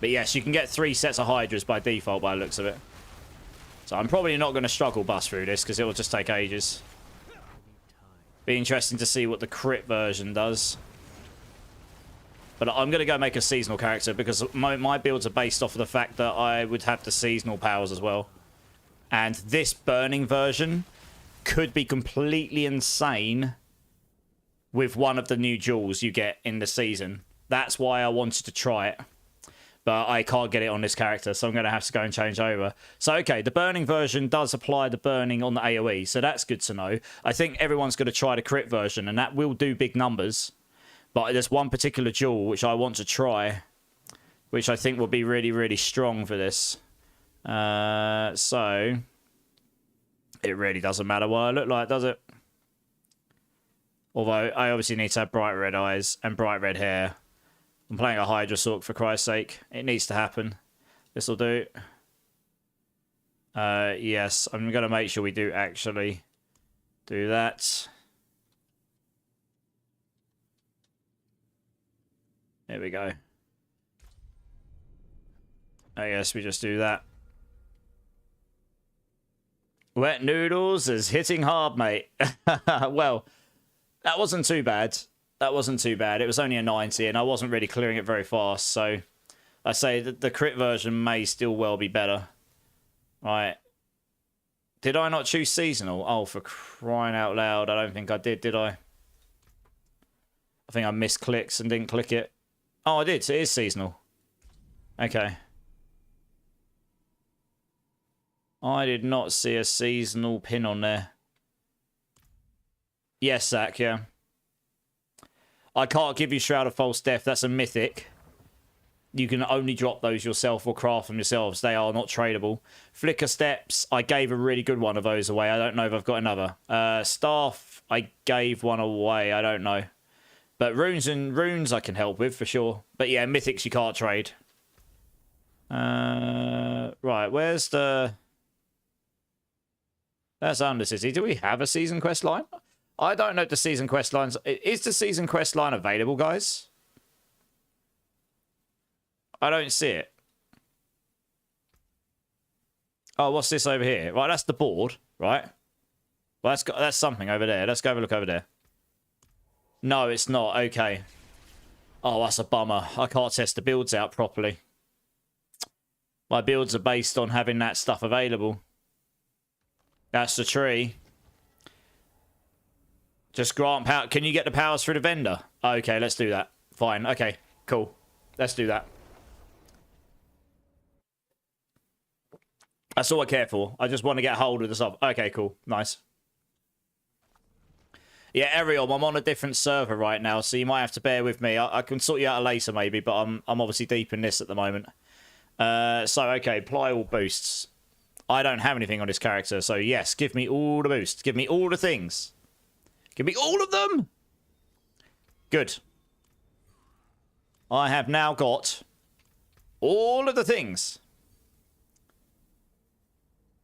But yes, you can get 3 sets of Hydras by default by the looks of it. So I'm probably not going to struggle bust through this because it will just take ages. Be interesting to see what the crit version does. But I'm going to go make a seasonal character because my builds are based off of the fact that I would have the seasonal powers as well. And this burning version could be completely insane with one of the new jewels you get in the season. That's why I wanted to try it. But I can't get it on this character, so I'm going to have to go and change over. So, okay, the burning version does apply the burning on the AoE, so that's good to know. I think everyone's going to try the crit version, and that will do big numbers. But there's one particular jewel which I want to try, which I think will be really, really strong for this. So, it really doesn't matter what I look like, does it? Although, I obviously need to have bright red eyes and bright red hair. I'm playing a Hydra Sork for Christ's sake. It needs to happen. This'll do. Yes, I'm going to make sure we do actually do that. There we go. I guess we just do that. Wet noodles is hitting hard, mate. Well, that wasn't too bad. That wasn't too bad. It was only a 90, and I wasn't really clearing it very fast, so I say that the crit version may still well be better. Right. Did I not choose seasonal? Oh, for crying out loud. I don't think I did I? I think I missed clicks and didn't click it. Oh, I did. So it is seasonal. Okay. I did not see a seasonal pin on there. Yes, Zach, yeah. I can't give you Shroud of False Death. That's a mythic. You can only drop those yourself or craft them yourselves. They are not tradable. Flicker Steps, I gave a really good one of those away. I don't know if I've got another. Staff, I gave one away. I don't know. But runes I can help with for sure. But yeah, mythics you can't trade. Right, where's the... That's Undercity. Do we have a season quest line? I don't know if the season quest lines... Is the season quest line available, guys? I don't see it. Oh, what's this over here? Right, that's the board, right? Well, that's something over there. Let's go have a look over there. No, it's not. Okay. Oh, that's a bummer. I can't test the builds out properly. My builds are based on having that stuff available. That's the tree. Just grant power. Can you get the powers through the vendor? Okay, let's do that. Fine. Okay, cool. Let's do that. That's all I care for. I just want to get hold of the stuff. Okay, cool. Nice. Yeah, Ariel, I'm on a different server right now, so you might have to bear with me. I can sort you out later, maybe, but I'm obviously deep in this at the moment. So, okay, apply all boosts. I don't have anything on this character, so yes, give me all the boosts. Give me all the things. Give me all of them! Good. I have now got all of the things.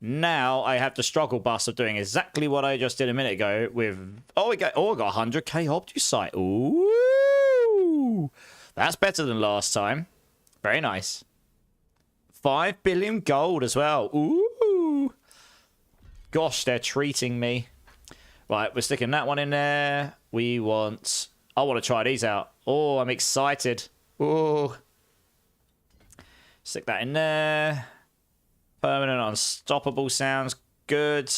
Now I have the struggle bus of doing exactly what I just did a minute ago with... I got 100k Optusite. Ooh! That's better than last time. Very nice. 5 billion gold as well. Ooh! Gosh, they're treating me. Right, we're sticking that one in there. I want to try these out. Oh, I'm excited. Ooh. Stick that in there. Permanent unstoppable sounds good.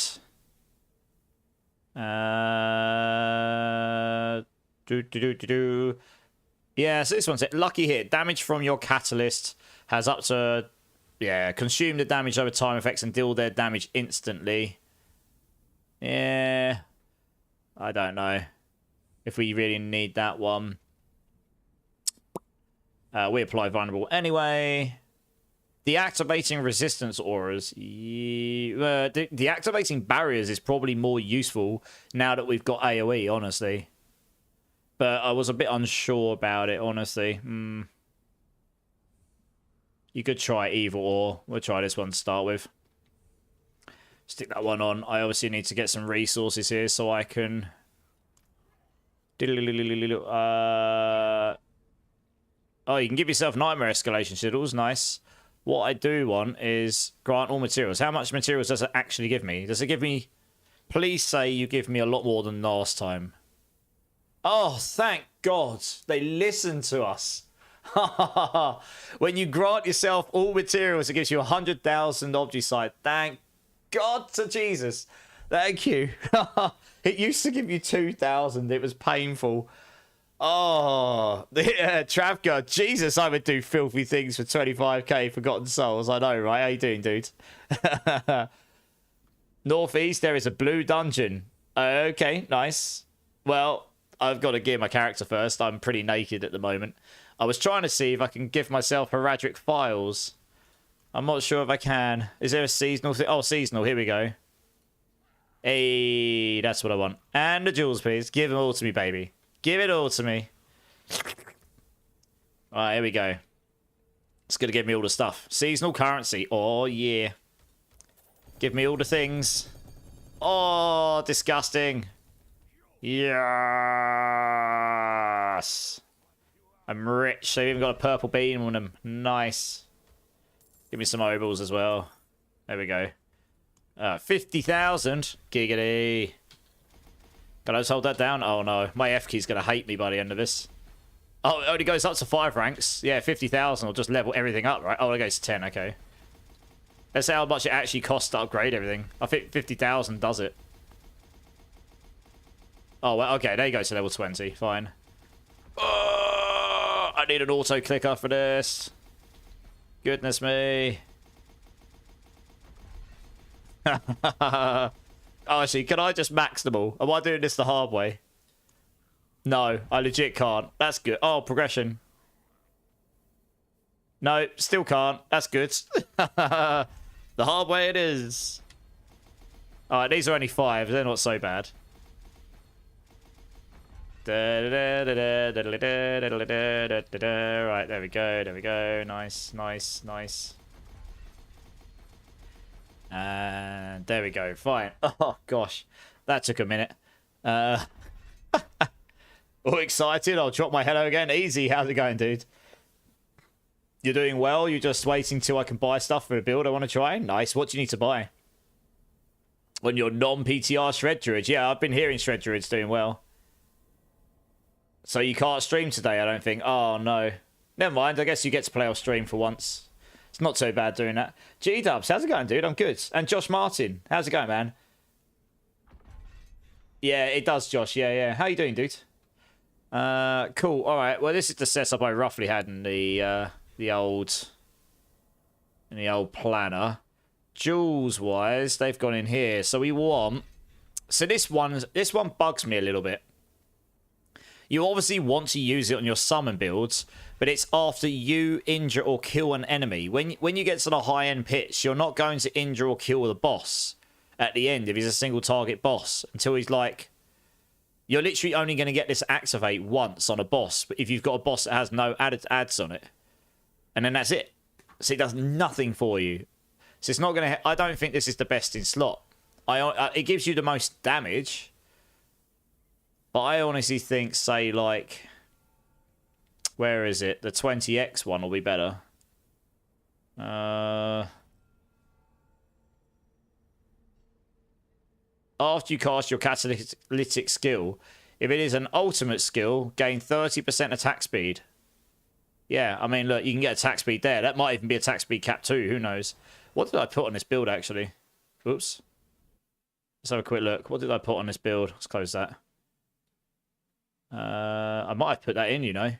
Yeah, so this one's it. Lucky hit. Damage from your catalyst has up to... Yeah, consume the damage over time effects and deal their damage instantly. Yeah. I don't know if we really need that one. We apply vulnerable anyway. Deactivating resistance auras. Deactivating barriers is probably more useful now that we've got AoE, honestly. But I was a bit unsure about it, honestly. You could try either or. We'll try this one to start with. Stick that one on. I obviously need to get some resources here so I can... Oh, you can give yourself nightmare escalation shields. Nice. What I do want is grant all materials. How much materials does it actually give me? Does it give me... Please say you give me a lot more than last time. Oh, thank God. They listen to us. When you grant yourself all materials, it gives you 100,000 Optusite. Thank God to Jesus. Thank you. It used to give you 2,000. It was painful. Oh, Travka. Jesus, I would do filthy things for 25k Forgotten Souls. I know, right? How you doing, dude? Northeast, there is a blue dungeon. Okay, nice. Well, I've got to gear my character first. I'm pretty naked at the moment. I was trying to see if I can give myself Heraldric Files. I'm not sure if I can. Is there a seasonal thing? Oh, seasonal. Here we go. Hey, that's what I want. And the jewels, please. Give them all to me, baby. Give it all to me. Alright, here we go. It's going to give me all the stuff. Seasonal currency. Oh, yeah. Give me all the things. Oh, disgusting. Yes. I'm rich. They've even got a purple bean on them. Nice. Give me some obols as well. There we go. 50,000. Giggity. Can I just hold that down? Oh, no. My F key's going to hate me by the end of this. Oh, it only goes up to 5 ranks. Yeah, 50,000 will just level everything up, right? Oh, it goes to 10. Okay. Let's see how much it actually costs to upgrade everything. I think 50,000 does it. Oh, well, okay. There you go to level 20. Fine. Oh, I need an auto clicker for this. Goodness me. Oh, actually, can I just max them all? Am I doing this the hard way? No, I legit can't. That's good. Oh, progression. No, still can't. That's good. The hard way it is. Alright, these are only 5. They're not so bad. Right, there we go. There we go. Nice, nice, nice. And there we go. Fine. Oh, gosh. That took a minute. All excited. I'll drop my hello again. Easy. How's it going, dude? You're doing well? You're just waiting till I can buy stuff for a build I want to try? Nice. What do you need to buy? On your non-PTR Shred Druids. Yeah, I've been hearing Shred Druids doing well. So you can't stream today, I don't think. Oh, no. Never mind. I guess you get to play off stream for once. It's not so bad doing that. G-Dubs, how's it going, dude? I'm good. And Josh Martin, how's it going, man? Yeah, it does, Josh. Yeah, yeah. How you doing, dude? Cool. All right. Well, this is the setup I roughly had in the old planner. Jewels wise, they've gone in here. So we want. So this one bugs me a little bit. You obviously want to use it on your summon builds, but it's after you injure or kill an enemy. When you get to the high-end pits, you're not going to injure or kill the boss at the end if he's a single target boss until he's like... You're literally only going to get this activate once on a boss, but if you've got a boss that has no added adds on it. And then that's it. So it does nothing for you. So it's not going to... I don't think this is the best in slot. It gives you the most damage... But I honestly think, say, like... Where is it? The 20x one will be better. After you cast your catalytic skill, if it is an ultimate skill, gain 30% attack speed. Yeah, I mean, look, you can get attack speed there. That might even be attack speed cap 2, who knows. What did I put on this build, actually? Oops. Let's have a quick look. What did I put on this build? Let's close that. I might have put that in, you know.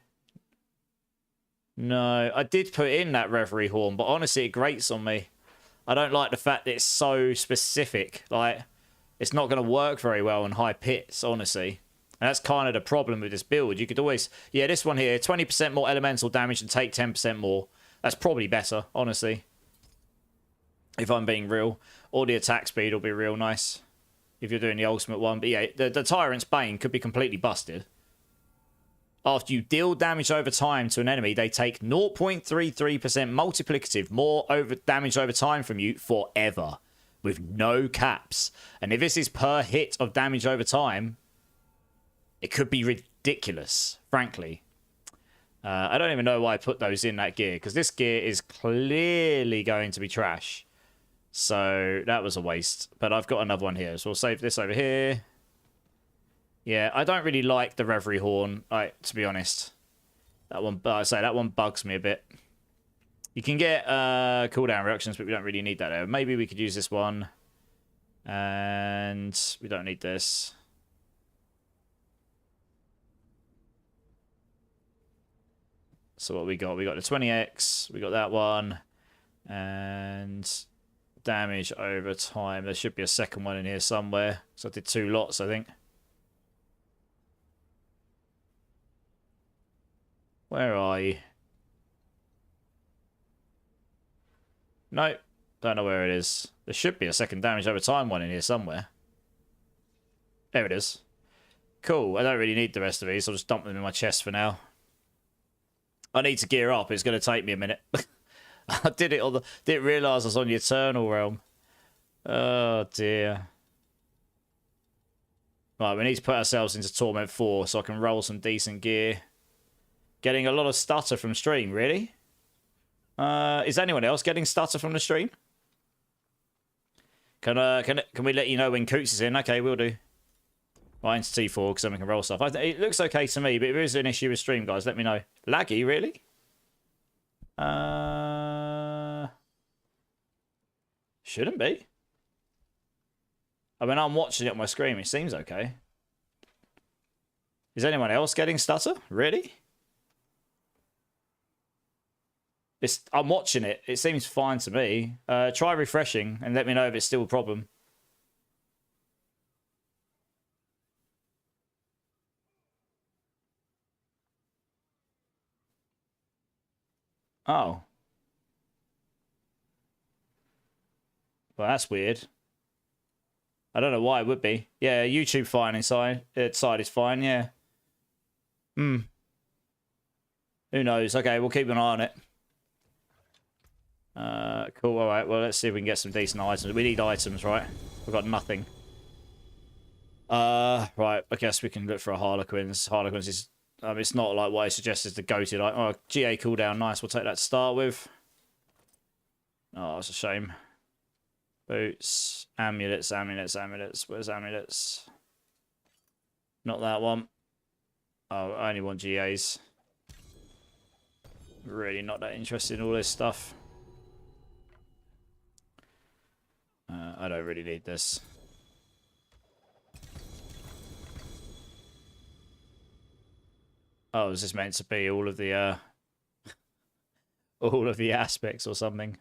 No, I did put in that Reverie Horn, but honestly, it grates on me. I don't like the fact that it's so specific. Like, it's not going to work very well in high pits, honestly. And that's kind of the problem with this build. You could always... Yeah, this one here, 20% more elemental damage and take 10% more. That's probably better, honestly. If I'm being real. Or the attack speed will be real nice. If you're doing the ultimate one. But yeah, the Tyrant's Bane could be completely busted. After you deal damage over time to an enemy, they take 0.33% multiplicative more damage over time from you forever. With no caps. And if this is per hit of damage over time, it could be ridiculous, frankly. I don't even know why I put those in that gear, because this gear is clearly going to be trash. So that was a waste. But I've got another one here, so we'll save this over here. Yeah, I don't really like the Reverie Horn, to be honest. That one, that one bugs me a bit. You can get cooldown reductions, but we don't really need that there. Maybe we could use this one. And we don't need this. So what we got? We got the 20x. We got that one. And damage over time. There should be a second one in here somewhere. So I did 2 lots, I think. Where are you? Nope. Don't know where it is. There should be a second damage over time one in here somewhere. There it is. Cool. I don't really need the rest of these. I'll just dump them in my chest for now. I need to gear up. It's going to take me a minute. I did it on the... Didn't realise I was on the Eternal Realm. Oh, dear. Right, we need to put ourselves into Torment 4 so I can roll some decent gear. Getting a lot of stutter from stream, really? Is anyone else getting stutter from the stream? Can we let you know when Coots is in? Okay, we'll do. Right, into T4 because then we can roll stuff. It looks okay to me, but if there is an issue with stream, guys, let me know. Laggy, really? Shouldn't be. I mean, I'm watching it on my screen. It seems okay. Is anyone else getting stutter? Really? I'm watching it. It seems fine to me. Try refreshing and let me know if it's still a problem. Oh. Well, that's weird. I don't know why it would be. Yeah, YouTube fine inside. Side is fine, yeah. Who knows? Okay, we'll keep an eye on it. Cool, alright. Well, let's see if we can get some decent items. We need items, right? We've got nothing. Right. I guess we can look for a Harlequins. Harlequins is... it's not like what I suggest is the goated. Oh, GA cooldown. Nice. We'll take that to start with. Oh, that's a shame. Boots. Amulets, amulets, amulets. Where's amulets? Not that one. Oh, I only want GAs. Really not that interested in all this stuff. I don't really need this. Oh, is this meant to be all of the all of the aspects or something?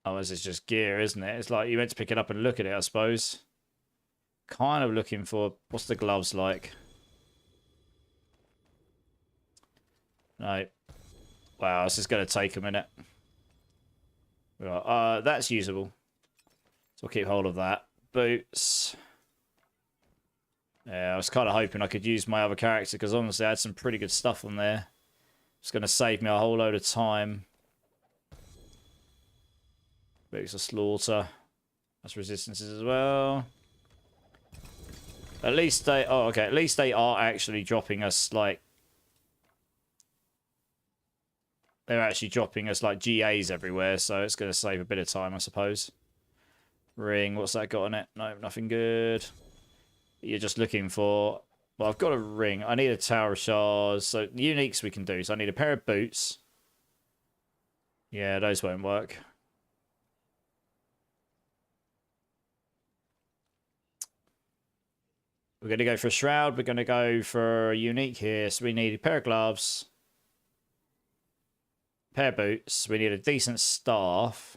Oh, this is just gear, isn't it? It's like you meant to pick it up and look at it, I suppose. Kind of looking for... What's the gloves like? No. Wow, this is going to take a minute. Right, that's usable. So I'll keep hold of that. Boots. Yeah, I was kind of hoping I could use my other character because honestly I had some pretty good stuff on there. It's going to save me a whole load of time. Boots of Slaughter. That's resistances as well. At least they... Oh, okay. At least they are actually dropping us, like... They're actually dropping us, like, GAs everywhere, so it's going to save a bit of time, I suppose. Ring. What's that got on it? No, nothing good. You're just looking for... Well, I've got a ring. I need a Tower of Shards. So, uniques we can do. So, I need a pair of boots. Yeah, those won't work. We're going to go for a shroud. We're going to go for a unique here. So we need a pair of gloves. Pair of boots. We need a decent staff.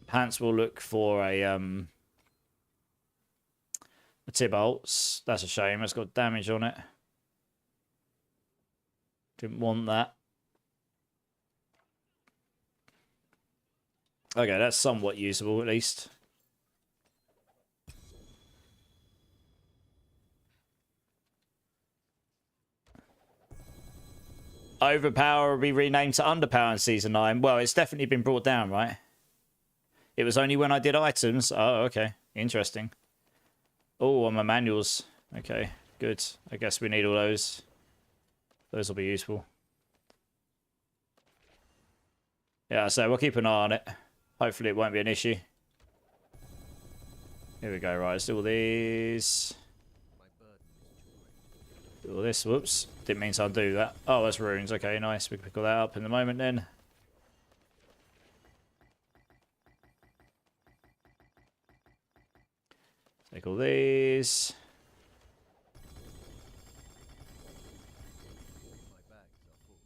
Pants will look for a Tibolts. That's a shame. It's got damage on it. Didn't want that. Okay, that's somewhat usable at least. Overpower will be renamed to Underpower in Season 9. Well, it's definitely been brought down, right? It was only when I did items. Oh, okay. Interesting. Oh, on my manuals. Okay, good. I guess we need all those. Those will be useful. Yeah, so we'll keep an eye on it. Hopefully it won't be an issue. Here we go, right, let's do all these. Do all this, whoops. Didn't mean to undo that. Oh, that's runes, okay, nice. We can pick all that up in the moment then. Take all these.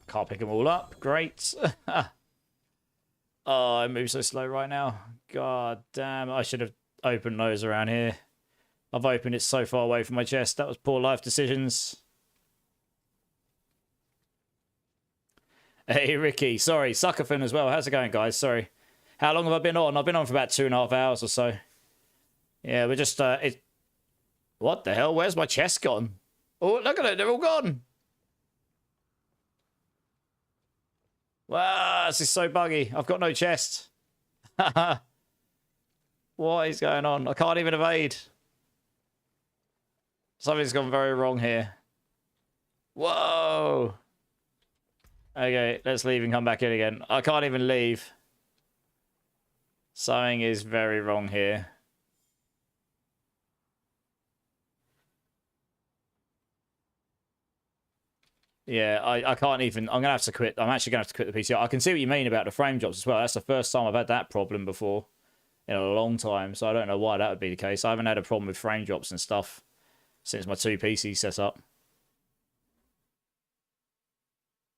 Can't pick them all up, great. Oh, I move so slow right now. God damn, I should have opened those around here. I've opened it so far away from my chest. That was poor life decisions. Hey, Ricky. Sorry, Suckerfin as well. How's it going, guys? Sorry. How long have I been on? I've been on for about 2.5 hours or so. Yeah, we're just... What the hell? Where's my chest gone? Oh, look at it. They're all gone. Wow, this is so buggy. I've got no chest. What is going on? I can't even evade. Something's gone very wrong here. Whoa. Okay, let's leave and come back in again. I can't even leave. Something is very wrong here. Yeah, I can't even... I'm going to have to quit. I'm actually going to have to quit the PTR. I can see what you mean about the frame drops as well. That's the first time I've had that problem before in a long time. So I don't know why that would be the case. I haven't had a problem with frame drops and stuff since my 2 PCs set up.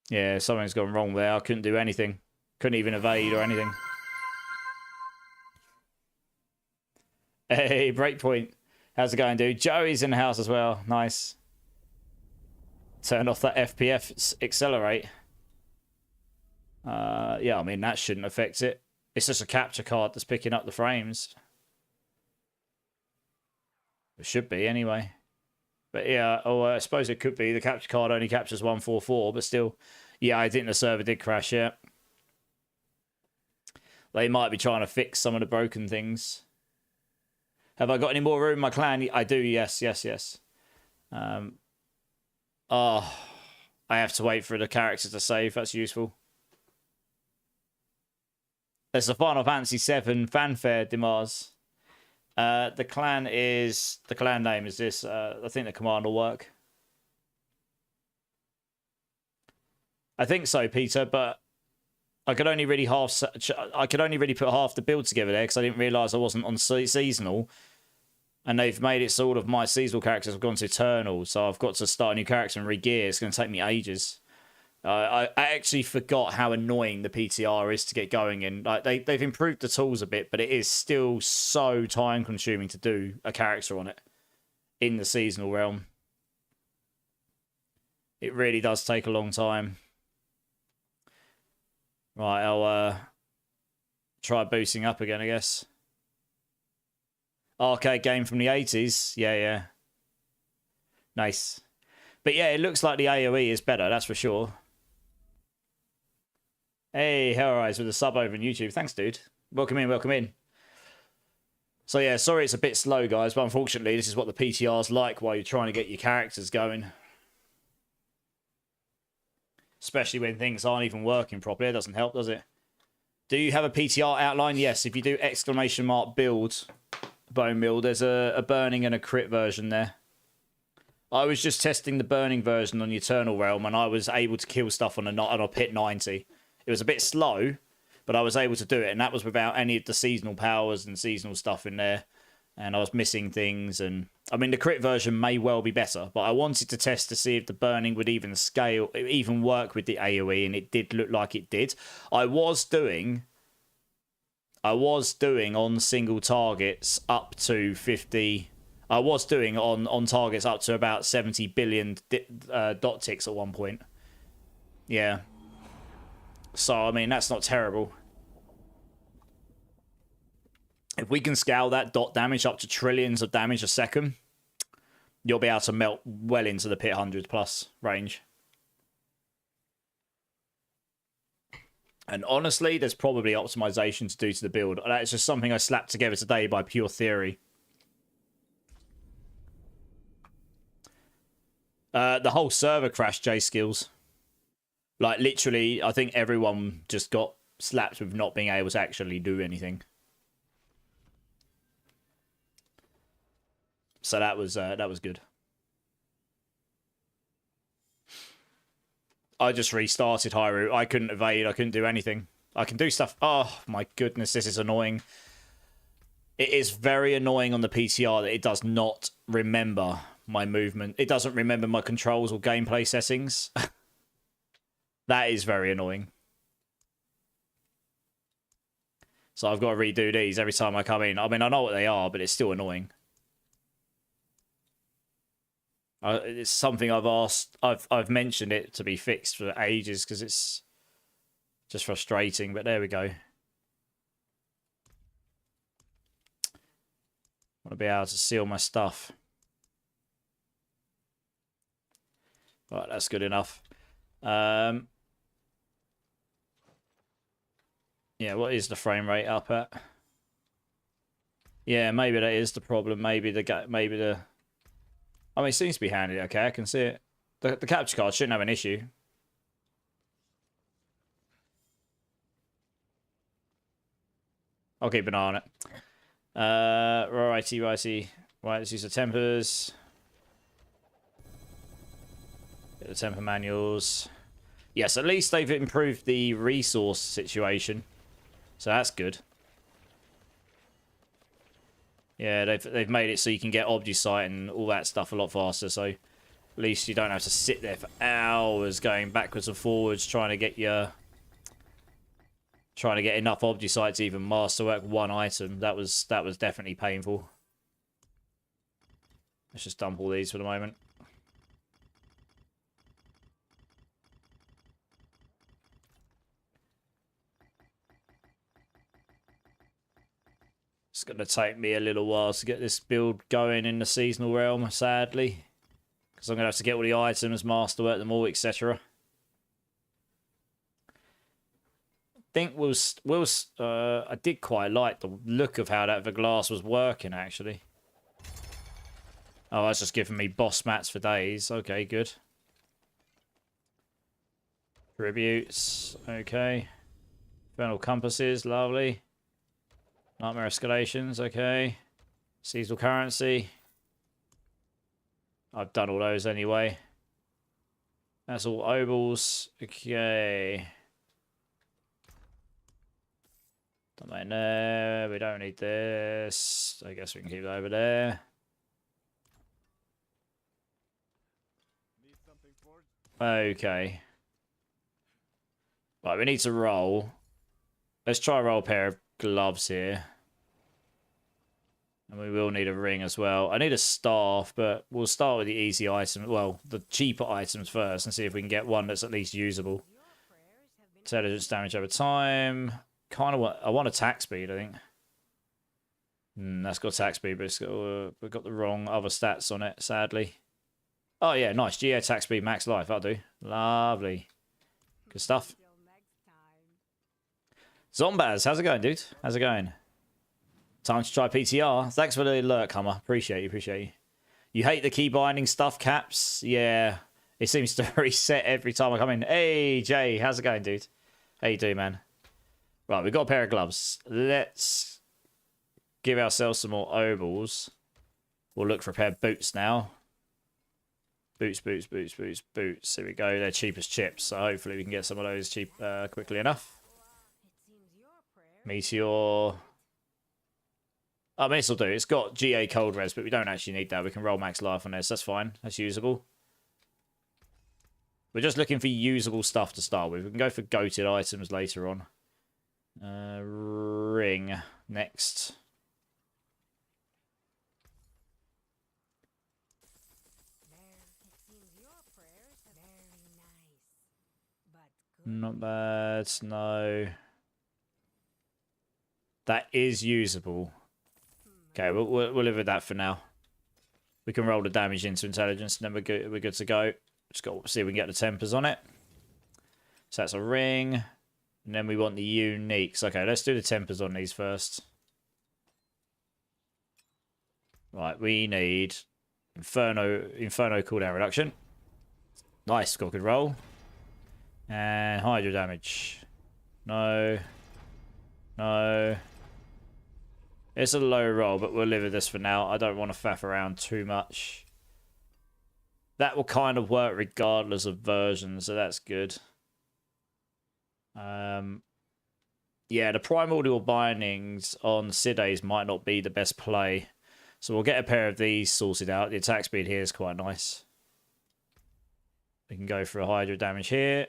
Yeah, something's gone wrong there. I couldn't do anything. Couldn't even evade or anything. Hey, Breakpoint. How's it going, dude? Joey's in the house as well. Nice. Turn off that FPF accelerate. Yeah, I mean, that shouldn't affect it. It's just a capture card that's picking up the frames. It should be, anyway. But yeah, I suppose it could be. The capture card only captures 144, but still. Yeah, I think the server did crash, yeah. They might be trying to fix some of the broken things. Have I got any more room in my clan? I do, yes. Oh, I have to wait for the character to save. That's useful. There's the Final Fantasy VII fanfare, Dimars. The clan name is this. I think the command will work. I think so, Peter, but I could only really put half the build together there because I didn't realise I wasn't on seasonal. And they've made it sort of my seasonal characters have gone to Eternal, so I've got to start a new character and re-gear. It's going to take me ages. I actually forgot how annoying the PTR is to get going in. Like they've improved the tools a bit, but it is still so time consuming to do a character on it in the seasonal realm. It really does take a long time. Right, I'll try boosting up again, I guess. Arcade game from the 80s. Yeah. Nice. But yeah, it looks like the AoE is better, that's for sure. Hey, Hellrise with a sub over on YouTube. Thanks, dude. Welcome in. So yeah, sorry it's a bit slow, guys, but unfortunately this is what the PTR's like while you're trying to get your characters going. Especially when things aren't even working properly. It doesn't help, does it? Do you have a PTR outline? Yes, if you do ! build, bone meal, there's a burning and a crit version there. I was just testing the burning version on the Eternal Realm, and I was able to kill stuff on a pit 90. It was a bit slow, but I was able to do it, and that was without any of the seasonal powers and seasonal stuff in there. And I was missing things, and I mean the crit version may well be better, but I wanted to test to see if the burning would even work with the AoE, and it did look like it did. I was doing on single targets up to 50. I was doing on targets up to about 70 billion dot ticks at one point. Yeah. So, I mean, that's not terrible. If we can scale that dot damage up to trillions of damage a second, you'll be able to melt well into the pit 100 plus range. And honestly, there's probably optimization to do to the build. That is just something I slapped together today by pure theory. The whole server crashed, J-Skills. Like, literally, I think everyone just got slapped with not being able to actually do anything. So that was good. I just restarted Hyrule. I couldn't evade. I couldn't do anything. I can do stuff. Oh, my goodness, this is annoying. It is very annoying on the PTR that it does not remember my movement. It doesn't remember my controls or gameplay settings. That is very annoying. So I've got to redo these every time I come in. I mean, I know what they are, but it's still annoying. It's something I've asked. I've mentioned it to be fixed for ages because it's just frustrating. But there we go. I want to be able to seal my stuff. Right, that's good enough. Yeah, what is the frame rate up at? Yeah, maybe that is the problem. Maybe the. I mean, it seems to be handled okay. I can see it. The capture card shouldn't have an issue. I'll keep an eye on it. Righty. Right, let's use the tempers. Get the temper manuals. Yes, at least they've improved the resource situation. So that's good. Yeah, they've made it so you can get Obdusite and all that stuff a lot faster, so at least you don't have to sit there for hours going backwards and forwards trying to get enough Obdusite to even masterwork one item. That was definitely painful. Let's just dump all these for the moment. It's going to take me a little while to get this build going in the seasonal realm, sadly. Because I'm going to have to get all the items, masterwork them all, etc. I think I did quite like the look of how that glass was working, actually. Oh, that's just giving me boss mats for days. Okay, good. Tributes. Okay. Infernal compasses, lovely. Nightmare escalations, okay. Seasonal currency. I've done all those anyway. That's all ovals. Okay. Domain there. We don't need this. I guess we can keep it over there. Okay. Right, we need to roll. Let's try roll a pair of gloves here. And we will need a ring as well. I need a staff, but we'll start with the easy items. Well, the cheaper items first and see if we can get one that's at least usable. Intelligence damage over time. Kind of want... I want attack speed, I think. That's got attack speed, but it's got, we've got the wrong other stats on it, sadly. Oh, yeah, nice. GA attack speed, max life. That'll do. Lovely. Good stuff. Zombaz, how's it going, dude? How's it going? Time to try PTR. Thanks for the alert, Hummer. Appreciate you, appreciate you. You hate the key binding stuff, Caps? Yeah. It seems to reset every time I come in. Hey, Jay, how's it going, dude? How you doing, man? Right, we've got a pair of gloves. Let's give ourselves some more ovals. We'll look for a pair of boots now. Boots, boots, boots, boots, boots. Here we go. They're cheap as chips, so hopefully we can get some of those cheap quickly enough. Meteor. I mean, this will do. It's got GA cold res, but we don't actually need that. We can roll max life on this. That's fine. That's usable. We're just looking for usable stuff to start with. We can go for goated items later on. Ring. Next. Not bad. No. That is usable. Okay, we'll live with that for now. We can roll the damage into intelligence, and then we're good to go. Just got to see if we can get the tempers on it. So that's a ring. And then we want the uniques. Okay, let's do the tempers on these first. Right, we need Inferno cooldown reduction. Nice, got a good roll. And Hydra damage. No. No. It's a low roll, but we'll live with this for now. I don't want to faff around too much. That will kind of work regardless of version, so that's good. Yeah, the primordial bindings on Sidays might not be the best play. So we'll get a pair of these sorted out. The attack speed here is quite nice. We can go for a Hydra damage here.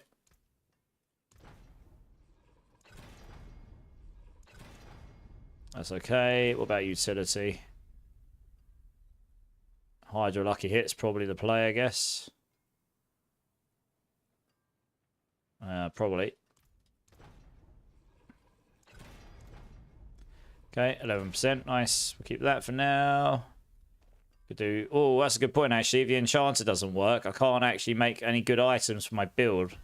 That's okay. What about utility? Hydra lucky hit's probably the play, I guess. Probably. Okay, 11%. Nice. We'll keep that for now. Could do... Oh, that's a good point, actually. If the enchanter doesn't work, I can't actually make any good items for my build.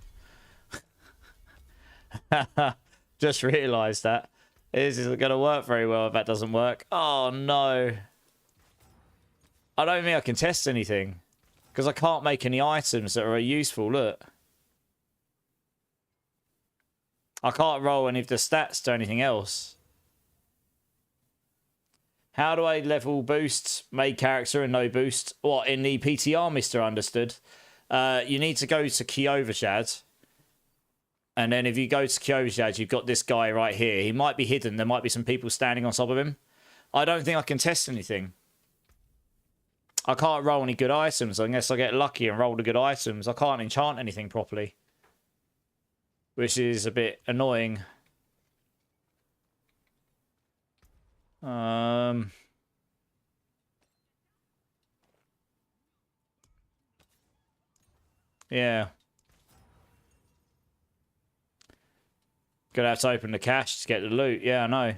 Just realised that. This isn't going to work very well if that doesn't work. Oh, no. I don't think I can test anything. Because I can't make any items that are useful. Look. I can't roll any of the stats to anything else. How do I level boost, made character and no boost? What, in the PTR, Mr. Understood? You need to go to Kyovashad. And then if you go to Kyovashad, you've got this guy right here. He might be hidden. There might be some people standing on top of him. I don't think I can test anything. I can't roll any good items unless I get lucky and roll the good items. I can't enchant anything properly. Which is a bit annoying. Yeah. Gonna have to open the cache to get the loot. Yeah, I know.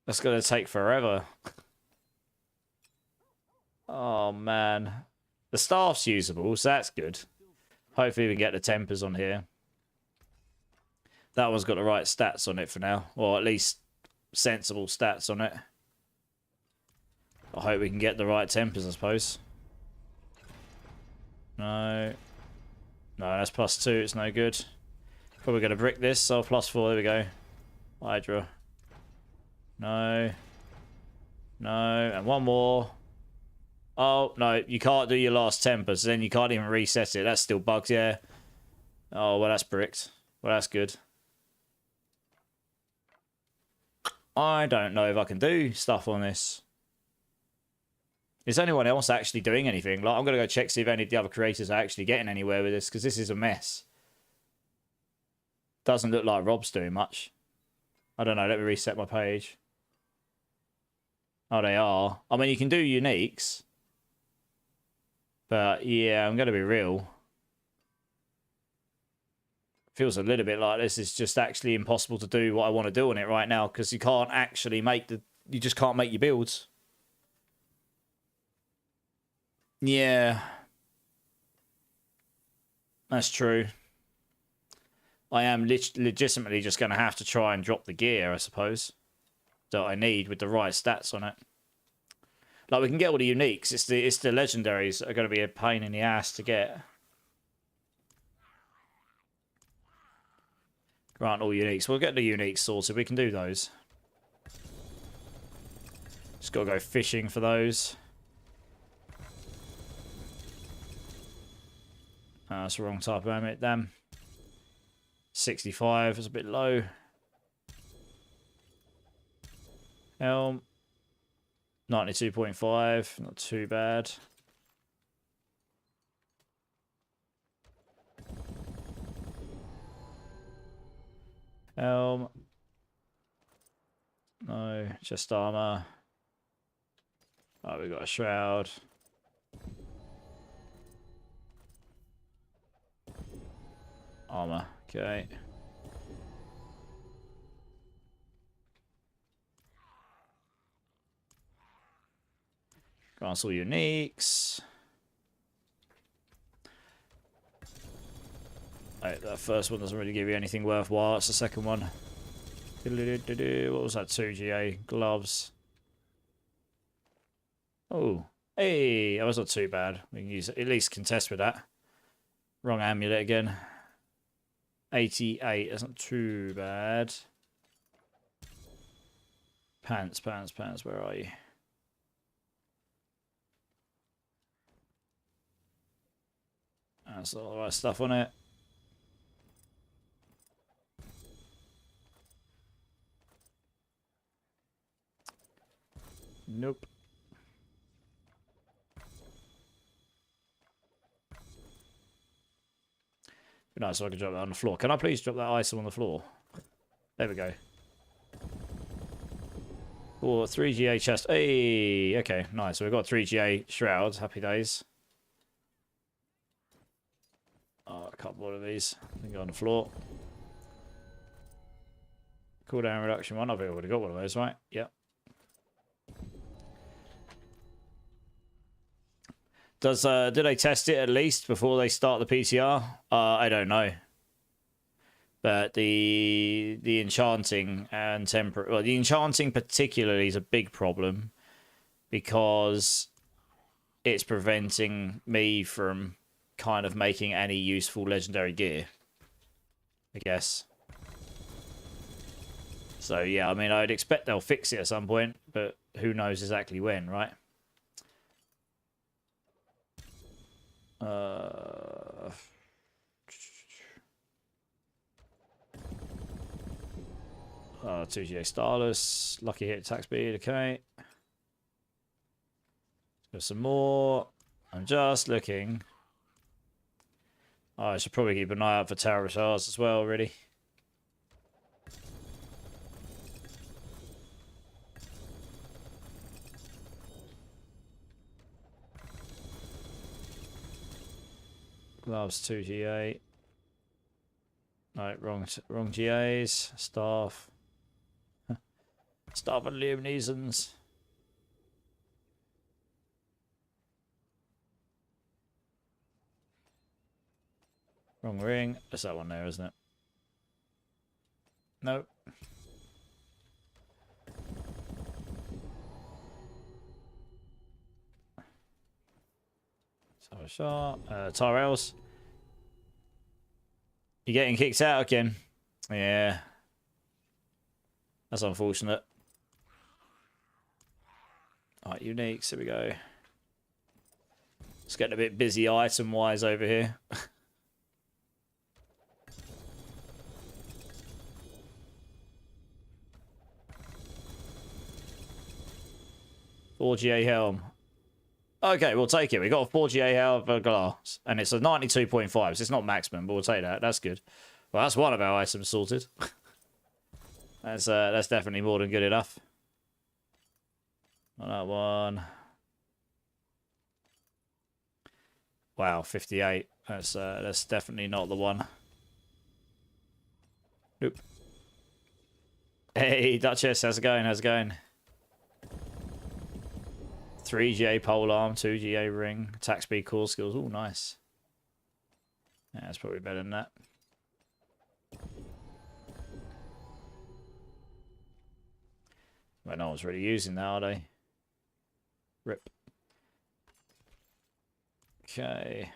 That's gonna take forever. Oh, man. The staff's usable, so that's good. Hopefully we can get the tempers on here. That one's got the right stats on it for now. Or at least sensible stats on it. I hope we can get the right tempers, I suppose. No. No, that's +2. It's no good. Probably going to brick this. So +4. There we go. Hydra. No. No. And one more. Oh, no, you can't do your last temper, so then you can't even reset it. That's still bugged, yeah. Oh, well, that's bricked. Well, that's good. I don't know if I can do stuff on this. Is anyone else actually doing anything? Like, I'm going to go check, see if any of the other creators are actually getting anywhere with this, because this is a mess. Doesn't look like Rob's doing much. I don't know, let me reset my page. Oh, they are. I mean, you can do uniques. But, yeah, I'm going to be real. Feels a little bit like this is just actually impossible to do what I want to do on it right now, because you can't actually make the... You just can't make your builds. Yeah. That's true. I am legitimately just going to have to try and drop the gear, I suppose, that I need with the right stats on it. Like, we can get all the uniques. It's the legendaries that are going to be a pain in the ass to get. Grant all uniques. We'll get the uniques sorted. We can do those. Just got to go fishing for those. That's the wrong type of ammo. Damn. 65 is a bit low. Helm. 92.5. Not too bad. Helm. No. Chest armor. Oh, we got a shroud. Armor. Okay. Grants all uniques. Right, that first one doesn't really give you anything worthwhile. It's the second one. What was that? 2GA gloves. Oh, hey, that was not too bad. We can use at least contest with that. Wrong amulet again. 88. That's not too bad. Pants. Where are you? That's all the right stuff on it. Nope. Nice, so I can drop that on the floor. Can I please drop that item on the floor? There we go. Or 3GA chest. Hey, okay, nice. So we've got 3GA shrouds. Happy days. Oh, a couple more of these. I think on the floor. Cooldown reduction one. I've already got one of those, right? Yep. Do they test it at least before they start the PTR? I don't know. But the enchanting and temporary... Well, the enchanting particularly is a big problem because it's preventing me from kind of making any useful legendary gear, I guess. So, yeah, I mean, I'd expect they'll fix it at some point, but who knows exactly when, right? 2GA Starless. Lucky hit attack speed, okay. There's some more. I'm just looking. Oh, I should probably keep an eye out for Tower of Shards as well, really. Gloves 2GA. No, wrong GAs. Staff. Staff and Luminescence. Wrong ring. That's that one there, isn't it? Nope. So shot. Tyrells. You're getting kicked out again. Yeah. That's unfortunate. Alright, uniques. Here we go. It's getting a bit busy item-wise over here. 4GA helm. Okay, we'll take it. We got a 4GA helm for glass. And it's a 92.5, so it's not maximum, but we'll take that. That's good. Well, that's one of our items sorted. That's definitely more than good enough. Not that one. Wow, 58. That's definitely not the one. Nope. Hey, Duchess, how's it going? How's it going? 3GA pole arm, 2GA ring, attack speed, core skills. Oh, nice. Yeah, that's probably better than that. Well, no one's really using that, are they? Rip. Okay.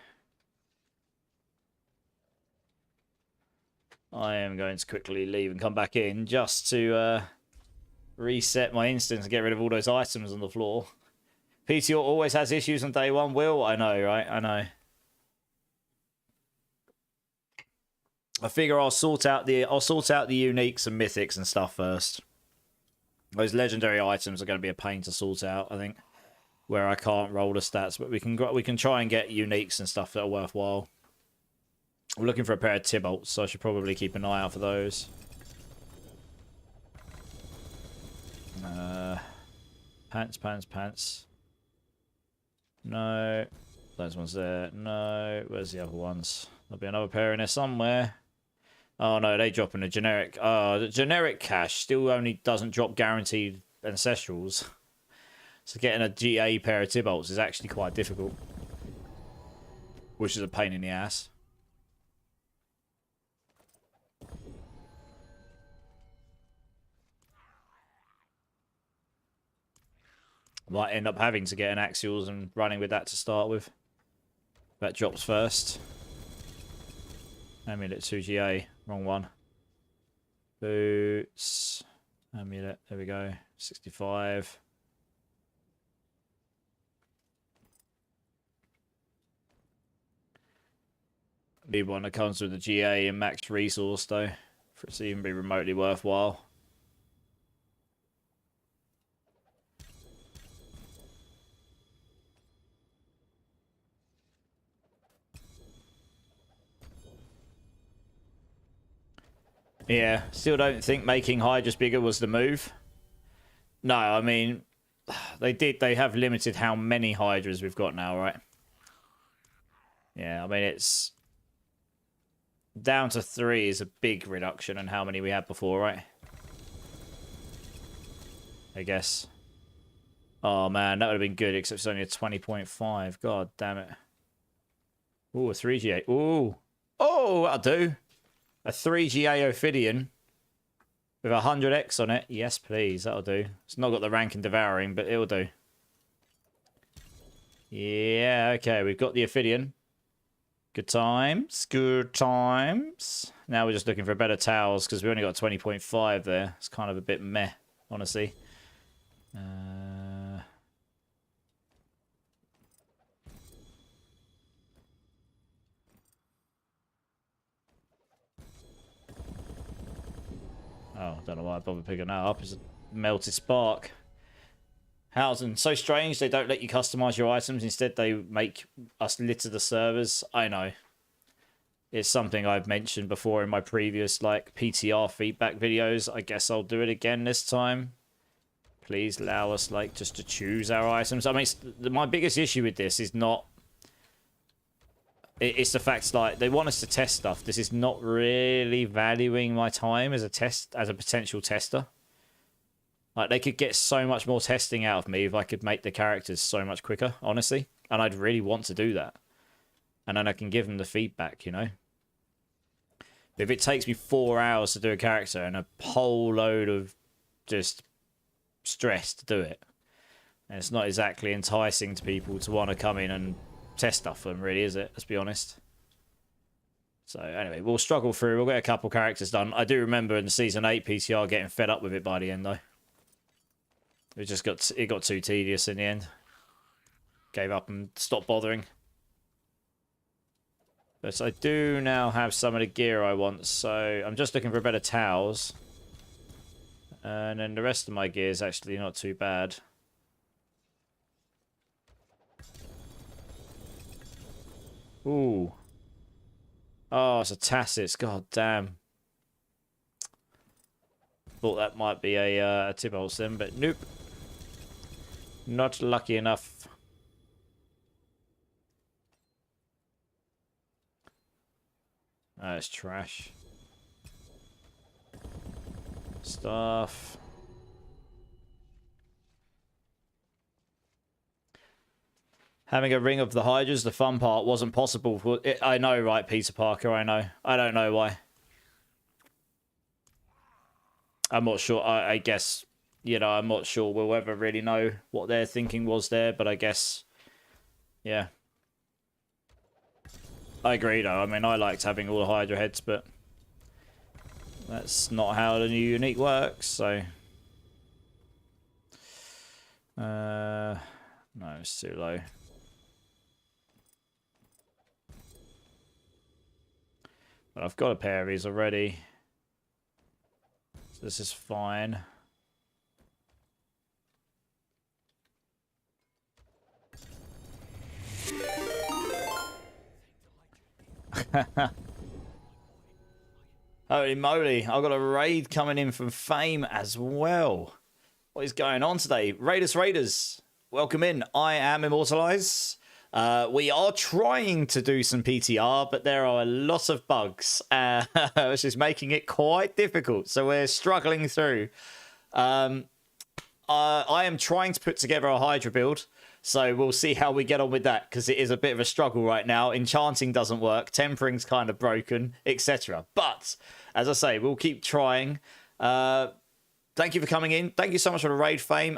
I am going to quickly leave and come back in just to reset my instance and get rid of all those items on the floor. PTR always has issues on day one. Will, I know, right? I know. I figure I'll sort out the uniques and mythics and stuff first. Those legendary items are going to be a pain to sort out, I think, where I can't roll the stats, but we can try and get uniques and stuff that are worthwhile. I'm looking for a pair of Tibolts, so I should probably keep an eye out for those. Pants. No. Those ones there. No. Where's the other ones? There'll be another pair in there somewhere. Oh, no, they drop in a generic. The generic cache still only doesn't drop guaranteed ancestrals. So getting a GA pair of Tibolts is actually quite difficult. Which is a pain in the ass. Might end up having to get an Axials and running with that to start with. That drops first. Amulet 2GA. Wrong one. Boots. Amulet. There we go. 65. Need one that comes with the GA and max resource, though, for it to even be remotely worthwhile. Yeah, still don't think making Hydras bigger was the move. No, I mean, they have limited how many Hydras we've got now, right? Yeah, I mean, it's down to 3 is a big reduction in how many we had before, right? I guess. Oh, man, that would have been good, except it's only a 20.5. God damn it. Ooh, a 3GA. Ooh. Oh, that'll do. A 3GA Ophidian with 100x on it. Yes, please. That'll do. It's not got the rank in Devouring, but it'll do. Yeah, okay. We've got the Ophidian. Good times. Good times. Now we're just looking for better towels because we only got 20.5 there. It's kind of a bit meh, honestly. Oh, I don't know why I bothered picking that up. It's a melted spark. Housen, so strange they don't let you customize your items. Instead, they make us litter the servers. I know. It's something I've mentioned before in my previous like PTR feedback videos. I guess I'll do it again this time. Please allow us like just to choose our items. I mean, my biggest issue with this is not. It's the fact like they want us to test stuff. This is not really valuing my time as a potential tester. Like they could get so much more testing out of me if I could make the characters so much quicker, honestly. And I'd really want to do that. And then I can give them the feedback, you know. But if it takes me 4 hours to do a character and a whole load of just stress to do it, and it's not exactly enticing to people to want to come in and test stuff for them, really, is it? Let's be honest. So anyway, we'll struggle through. We'll get a couple characters done. I do remember in the Season 8 PTR getting fed up with it by the end, though. It got too tedious in the end. Gave up and stopped bothering. But I do now have some of the gear I want, so I'm just looking for better towels. And then the rest of my gear is actually not too bad. Ooh. Oh, it's a Tassis. God damn. Thought that might be a Tibbles then, but nope. Not lucky enough. Oh, it's trash. Stuff. Having a ring of the Hydras, the fun part, wasn't possible. For it. I know, right, Peter Parker, I know. I don't know why. I'm not sure. I guess, you know, I'm not sure we'll ever really know what their thinking was there, but I guess, yeah. I agree, though. I mean, I liked having all the Hydra heads, but that's not how the new unique works, so... no, it's too low. But I've got a pair of these already. So this is fine. Holy moly, I've got a raid coming in from Fame as well. What is going on today? Raiders, welcome in. I am Immortalize. We are trying to do some PTR, but there are a lot of bugs, which is making it quite difficult. So we're struggling through. I am trying to put together a Hydra build. So we'll see how we get on with that, because it is a bit of a struggle right now. Enchanting doesn't work. Tempering's kind of broken, etc. But, as I say, we'll keep trying. Thank you for coming in. Thank you so much for the raid, Fame.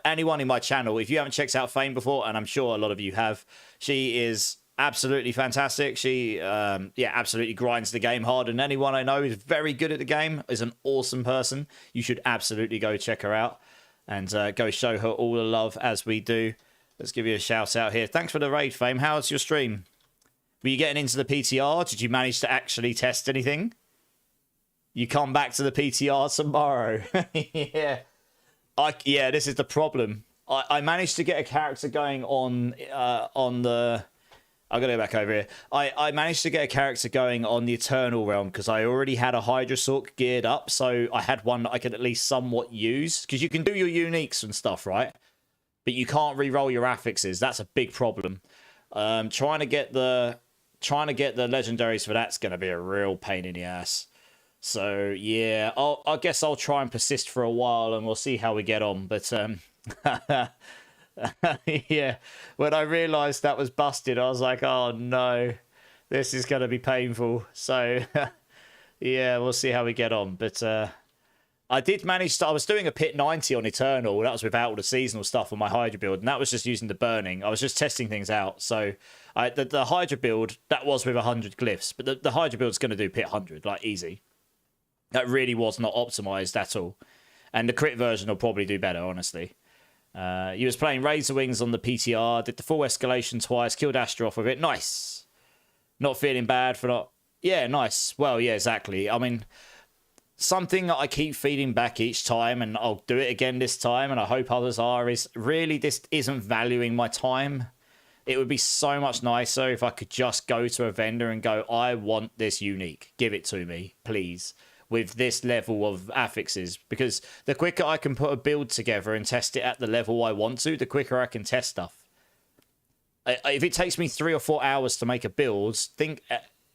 Anyone in my channel, if you haven't checked out Fame before, and I'm sure a lot of you have, she is absolutely fantastic. She, yeah, absolutely grinds the game harder than anyone I know. Is very good at the game. Is an awesome person. You should absolutely go check her out and go show her all the love as we do. Let's give you a shout out here. Thanks for the raid, Fame. How's your stream? Were you getting into the PTR? Did you manage to actually test anything? You come back to the PTR tomorrow. Yeah. Yeah, this is the problem. I managed to get a character going on the... I've got to go back over here. I managed to get a character going on the Eternal Realm because I already had a Hydra Sork geared up, so I had one that I could at least somewhat use. Because you can do your uniques and stuff, right? But you can't re-roll your affixes. That's a big problem. Trying to get the legendaries for that's going to be a real pain in the ass. So yeah, I guess I'll try and persist for a while, and we'll see how we get on. But yeah, when I realised that was busted, I was like, oh no, this is going to be painful. So yeah, we'll see how we get on. But I did manage to... I was doing a pit 90 on Eternal. That was without all the seasonal stuff on my Hydra build, and that was just using the burning. I was just testing things out. So the Hydra build, that was with 100 glyphs, but the Hydra build's going to do pit 100, like easy. That really was not optimized at all. And the crit version will probably do better, honestly. You was playing Razor Wings on the PTR, did the full escalation twice, killed Astra off with it. Nice. Not feeling bad for not... Yeah, nice. Well, yeah, exactly. I mean... Something that I keep feeding back each time, and I'll do it again this time, and I hope others are, is really this isn't valuing my time. It would be so much nicer if I could just go to a vendor and go, I want this unique. Give it to me, please, with this level of affixes. Because the quicker I can put a build together and test it at the level I want to, the quicker I can test stuff. If it takes me 3 or 4 hours to make a build, think...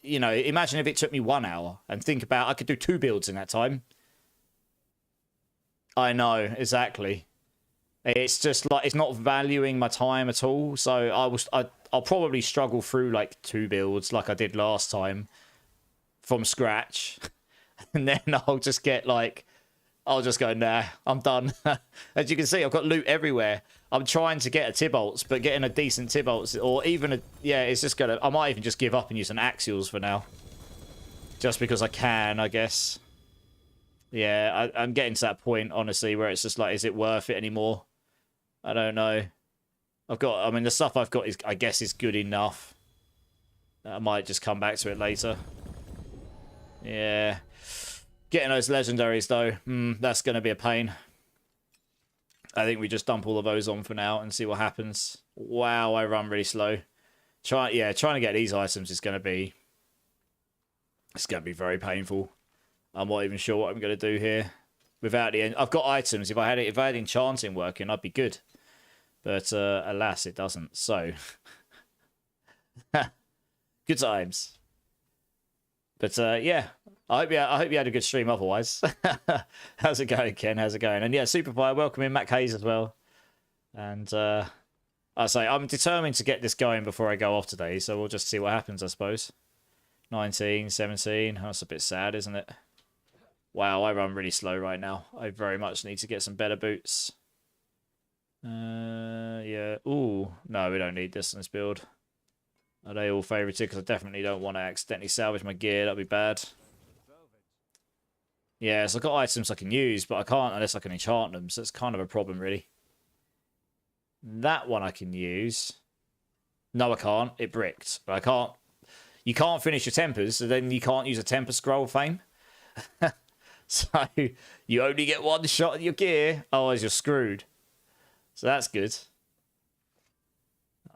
You know, imagine if it took me 1 hour, and think about I could do 2 builds in that time. I know, exactly. It's just like, it's not valuing my time at all. So I'll probably struggle through like 2 builds like I did last time from scratch. And then I'll just get like, I'll just go, nah, I'm done. As you can see, I've got loot everywhere. I'm trying to get a Tibolts, but getting a decent Tibolts, or even a... Yeah, it's just gonna... I might even just give up and use an Axials for now. Just because I can, I guess. Yeah, I'm getting to that point, honestly, where it's just like, is it worth it anymore? I don't know. I mean, the stuff I've got is, I guess, is good enough. I might just come back to it later. Yeah. Getting those legendaries, though, that's going to be a pain. I think we just dump all of those on for now and see what happens. Wow, I run really slow. Trying to get these items is going to be... It's going to be very painful. I'm not even sure what I'm going to do here. Without the... I've got items. If I had enchanting working, I'd be good. But alas, it doesn't. So... Good times. But yeah, I hope you had a good stream otherwise. How's it going, Ken? How's it going? And yeah, Superfire, welcome in Mac Hayes as well. And I say I'm determined to get this going before I go off today, so we'll just see what happens, I suppose. 19, 17. That's a bit sad, isn't it? Wow, I run really slow right now. I very much need to get some better boots. Yeah. Ooh, no, we don't need this in this build. Are they all favorited? Because I definitely don't want to accidentally salvage my gear. That'd be bad. Yeah, so I've got items I can use, but I can't unless I can enchant them. So it's kind of a problem, really. That one I can use. No, I can't. It bricked. But I can't. You can't finish your tempers, so then you can't use a temper scroll fame. So you only get one shot at your gear. Otherwise, you're screwed. So that's good.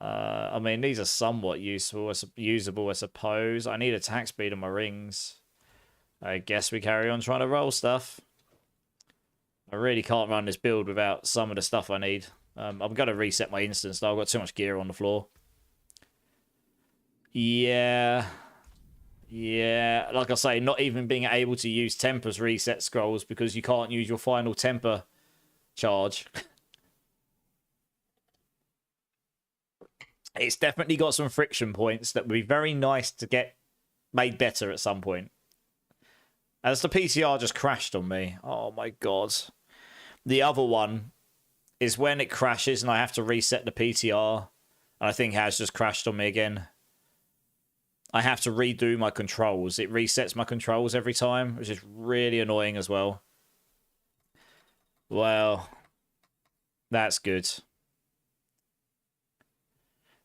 I mean, these are somewhat useful, usable, I suppose. I need attack speed on my rings. I guess we carry on trying to roll stuff. I really can't run this build without some of the stuff I need. I'm going to reset my instance, though. I've got too much gear on the floor. Yeah. Yeah. Like I say, not even being able to use tempers reset scrolls because you can't use your final temper charge. It's definitely got some friction points that would be very nice to get made better at some point. As the PTR just crashed on me. Oh my god. The other one is when it crashes and I have to reset the PTR. And I think it has just crashed on me again. I have to redo my controls. It resets my controls every time, which is really annoying as well. Well, that's good.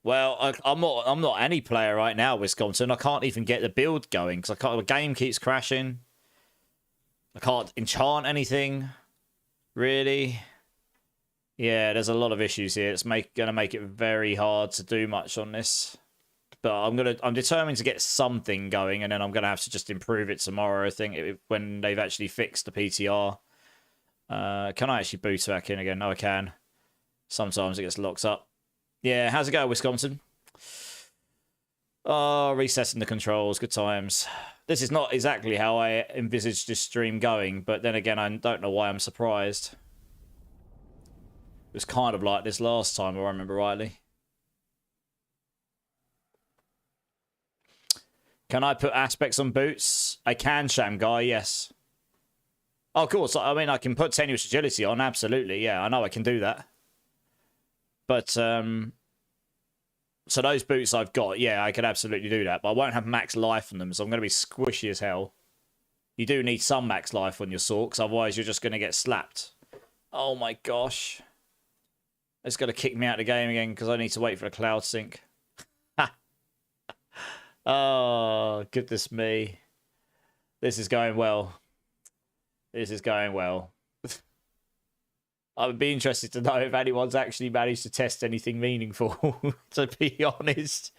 Well, I'm not any player right now, Wisconsin. I can't even get the build going because the game keeps crashing. I can't enchant anything, really. Yeah, there's a lot of issues here. It's gonna make it very hard to do much on this. But I'm determined to get something going, and then I'm gonna have to just improve it tomorrow. I think when they've actually fixed the PTR. Can I actually boot back in again? No, I can. Sometimes it gets locked up. Yeah, how's it going, Wisconsin? Oh, resetting the controls. Good times. This is not exactly how I envisaged this stream going, but then again, I don't know why I'm surprised. It was kind of like this last time, if I remember rightly. Can I put aspects on boots? I can, Sham Guy, yes. Oh, of course. I mean, I can put tenuous agility on, absolutely. Yeah, I know I can do that. But, so those boots I've got, yeah, I can absolutely do that. But I won't have max life on them, so I'm going to be squishy as hell. You do need some max life on your sorks, otherwise you're just going to get slapped. Oh my gosh. It's going to kick me out of the game again because I need to wait for a cloud sync. Oh, goodness me. This is going well. This is going well. I would be interested to know if anyone's actually managed to test anything meaningful, to be honest.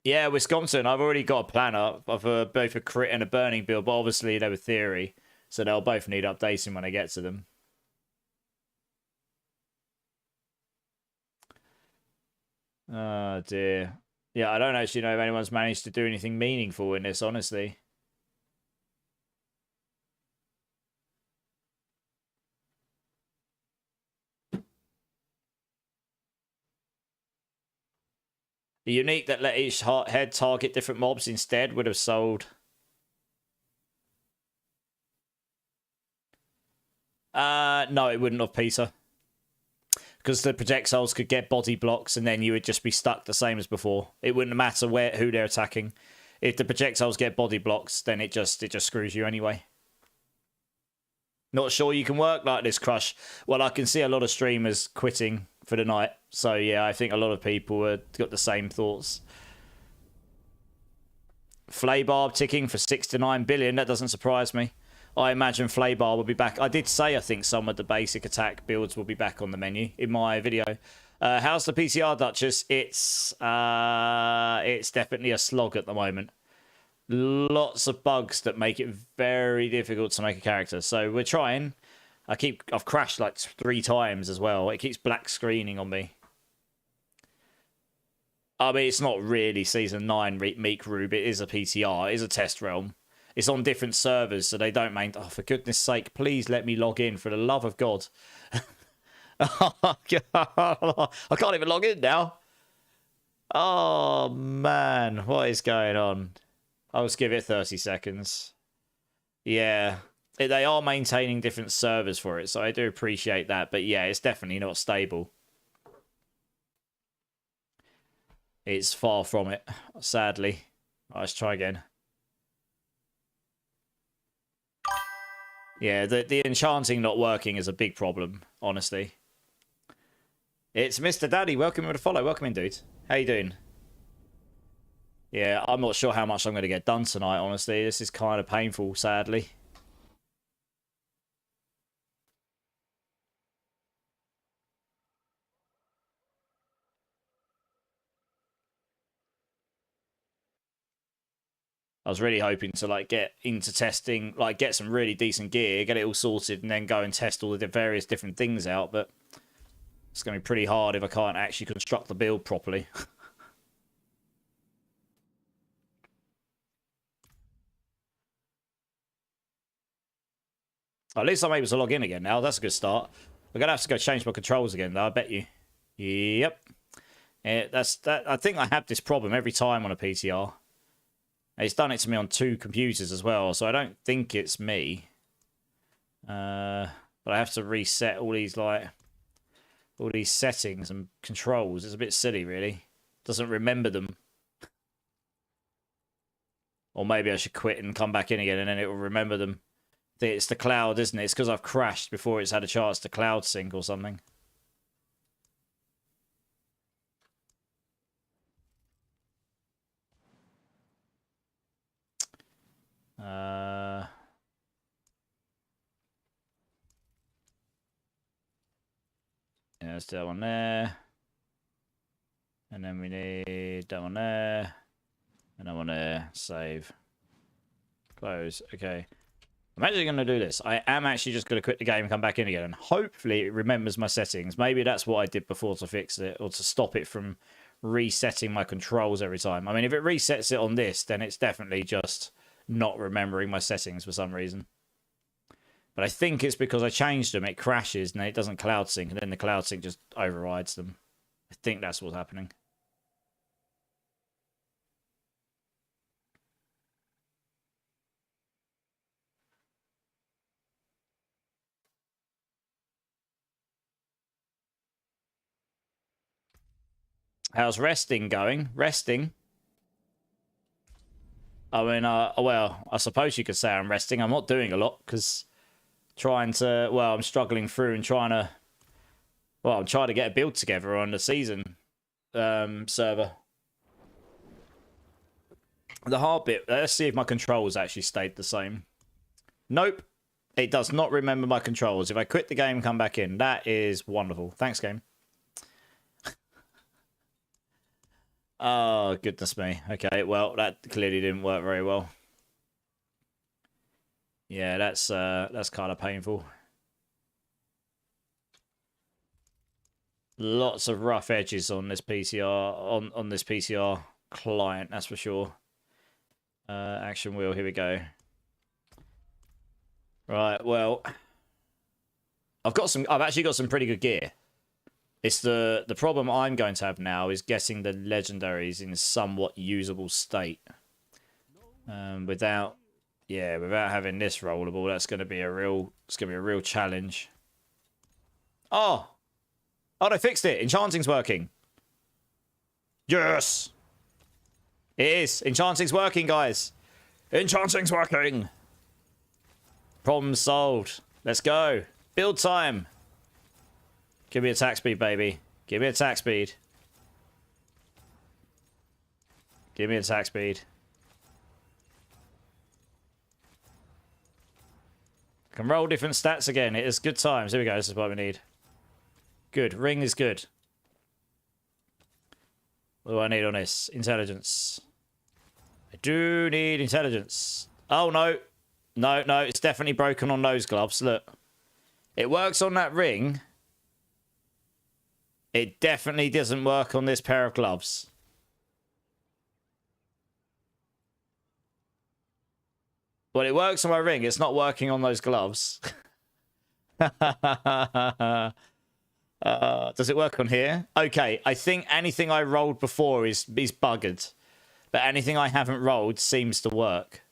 Yeah, Wisconsin, I've already got a plan up of both a crit and a burning build, but obviously they were theory, so they'll both need updating when I get to them. Oh, dear. Yeah, I don't actually know if anyone's managed to do anything meaningful in this, honestly. The unique that let each head target different mobs instead would have sold. No, it wouldn't have, Peter. Because the projectiles could get body blocks and then you would just be stuck the same as before. It wouldn't matter who they're attacking. If the projectiles get body blocks, then it just screws you anyway. Not sure you can work like this, Crush. Well, I can see a lot of streamers quitting for the night. So yeah, I think a lot of people have got the same thoughts. Flaybarb ticking for 6 to 9 billion. That doesn't surprise me. I imagine Flaybar will be back. I did say I think some of the basic attack builds will be back on the menu in my video. How's the PTR, Duchess? It's definitely a slog at the moment. Lots of bugs that make it very difficult to make a character. So we're trying. I've crashed like 3 times as well. It keeps black screening on me. I mean, it's not really Season 9 Meek Rube. It is a PTR. It is a test realm. It's on different servers, so they don't maintain... Oh, for goodness sake, please let me log in, for the love of God. Oh, God. I can't even log in now. Oh, man. What is going on? I'll just give it 30 seconds. Yeah. They are maintaining different servers for it, so I do appreciate that. But yeah, it's definitely not stable. It's far from it, sadly. Right, let's try again. Yeah, the enchanting not working is a big problem, honestly. It's Mr. Daddy. Welcome to follow. Welcome in, dude. How you doing? Yeah, I'm not sure how much I'm going to get done tonight, honestly. This is kind of painful, sadly. I was really hoping to like get into testing, like get some really decent gear, get it all sorted, and then go and test all the various different things out. But it's going to be pretty hard if I can't actually construct the build properly. At least I'm able to log in again now. That's a good start. I'm going to have to go change my controls again, though, I bet you. Yep. Yeah, I think I have this problem every time on a PTR. It's done it to me on 2 computers as well, so I don't think it's me. But I have to reset all these settings and controls. It's a bit silly, really. Doesn't remember them. Or maybe I should quit and come back in again, and then it will remember them. It's the cloud, isn't it? It's because I've crashed before it's had a chance to cloud sync or something. Yeah, let's do that one there. And then we need that one there. And that one there. Save. Close. Okay. I'm actually going to do this. I am actually just going to quit the game and come back in again. And hopefully it remembers my settings. Maybe that's what I did before to fix it. Or to stop it from resetting my controls every time. I mean, if it resets it on this, then it's definitely just not remembering my settings for some reason. But I think it's because I changed them. It crashes and it doesn't cloud sync. And then the cloud sync just overrides them. I think that's what's happening. How's resting going? Resting? I mean, well, I suppose you could say I'm resting. I'm not doing a lot because I'm struggling through and I'm trying to get a build together on the season server. The hard bit, let's see if my controls actually stayed the same. Nope, it does not remember my controls. If I quit the game and come back in, that is wonderful. Thanks, game. Oh, goodness me. Okay, well, that clearly didn't work very well. Yeah, that's kind of painful. Lots of rough edges on this PTR, on this PTR client, that's for sure. Action wheel, here we go. Right, well, I've actually got some pretty good gear. It's the problem I'm going to have now is getting the legendaries in somewhat usable state. Without having this rollable, that's going to be a real challenge. Oh, they fixed it. Enchanting's working. Yes, it is. Enchanting's working, guys. Enchanting's working. Problem solved. Let's go. Build time. Give me attack speed, baby. Give me attack speed. Give me attack speed. Can roll different stats again. It is good times. Here we go. This is what we need. Good. Ring is good. What do I need on this? Intelligence. I do need intelligence. Oh, no. No, no. It's definitely broken on those gloves. Look. It works on that ring. It definitely doesn't work on this pair of gloves. Well, it works on my ring. It's not working on those gloves. Does it work on here? Okay, I think anything I rolled before is buggered. But anything I haven't rolled seems to work.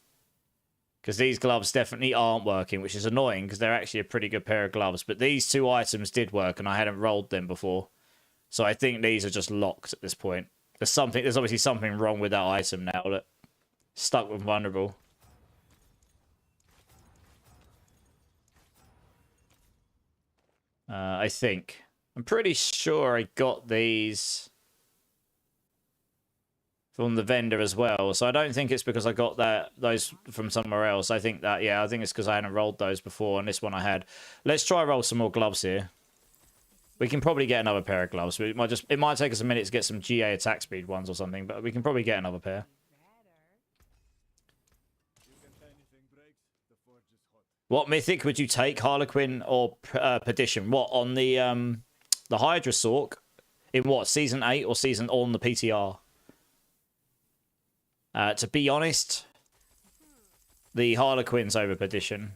Because these gloves definitely aren't working, which is annoying because they're actually a pretty good pair of gloves. But these two items did work and I hadn't rolled them before. So I think these are just locked at this point. There's obviously something wrong with that item now. Look, stuck with vulnerable. I think. I'm pretty sure I got these from the vendor as well. So I don't think it's because I got those from somewhere else. I think it's because I hadn't rolled those before, and this one I had. Let's try roll some more gloves here. We can probably get another pair of gloves. It might take us a minute to get some GA attack speed ones or something, but we can probably get another pair. What mythic would you take, Harlequin or Perdition? What, on the Hydra Sork? In what, Season 8 or Season on the PTR? To be honest, the Harlequin's over Perdition.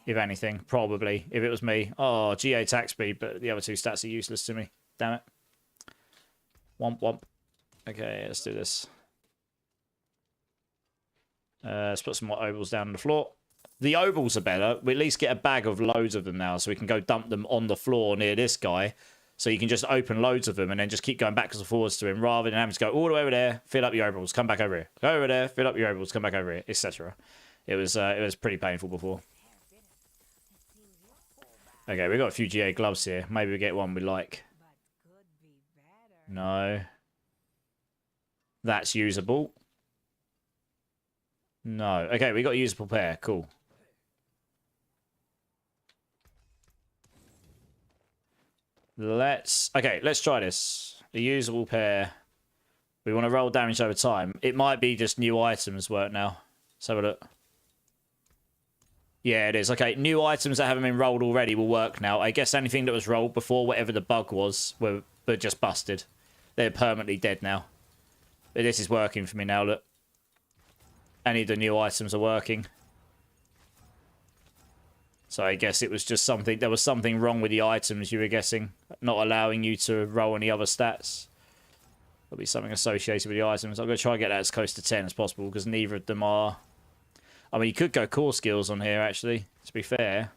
If anything, probably. If it was me. Oh, GA attack speed, but the other two stats are useless to me. Damn it. Womp womp. Okay, let's do this. Let's put some more ovals down on the floor. The ovals are better. We at least get a bag of loads of them now, so we can go dump them on the floor near this guy. So you can just open loads of them and then just keep going backwards and forwards to him, rather than having to go all the way over there, fill up your ovals, come back over here. Go over there, fill up your ovals, come back over here, etc. It was pretty painful before. Okay, we got a few GA gloves here. Maybe we get one we like. No. That's usable. No. Okay, we got a usable pair. Cool. Let's try this. A usable pair. We want to roll damage over time. It might be just new items work now. Let's have a look. Yeah, it is. Okay, new items that haven't been rolled already will work now. I guess anything that was rolled before, whatever the bug was, were just busted. They're permanently dead now. But this is working for me now, look. Any of the new items are working. So I guess it was just something... There was something wrong with the items you were guessing. Not allowing you to roll any other stats. There'll be something associated with the items. I'm going to try and get that as close to 10 as possible, because neither of them are... I mean, you could go core skills on here, actually, to be fair.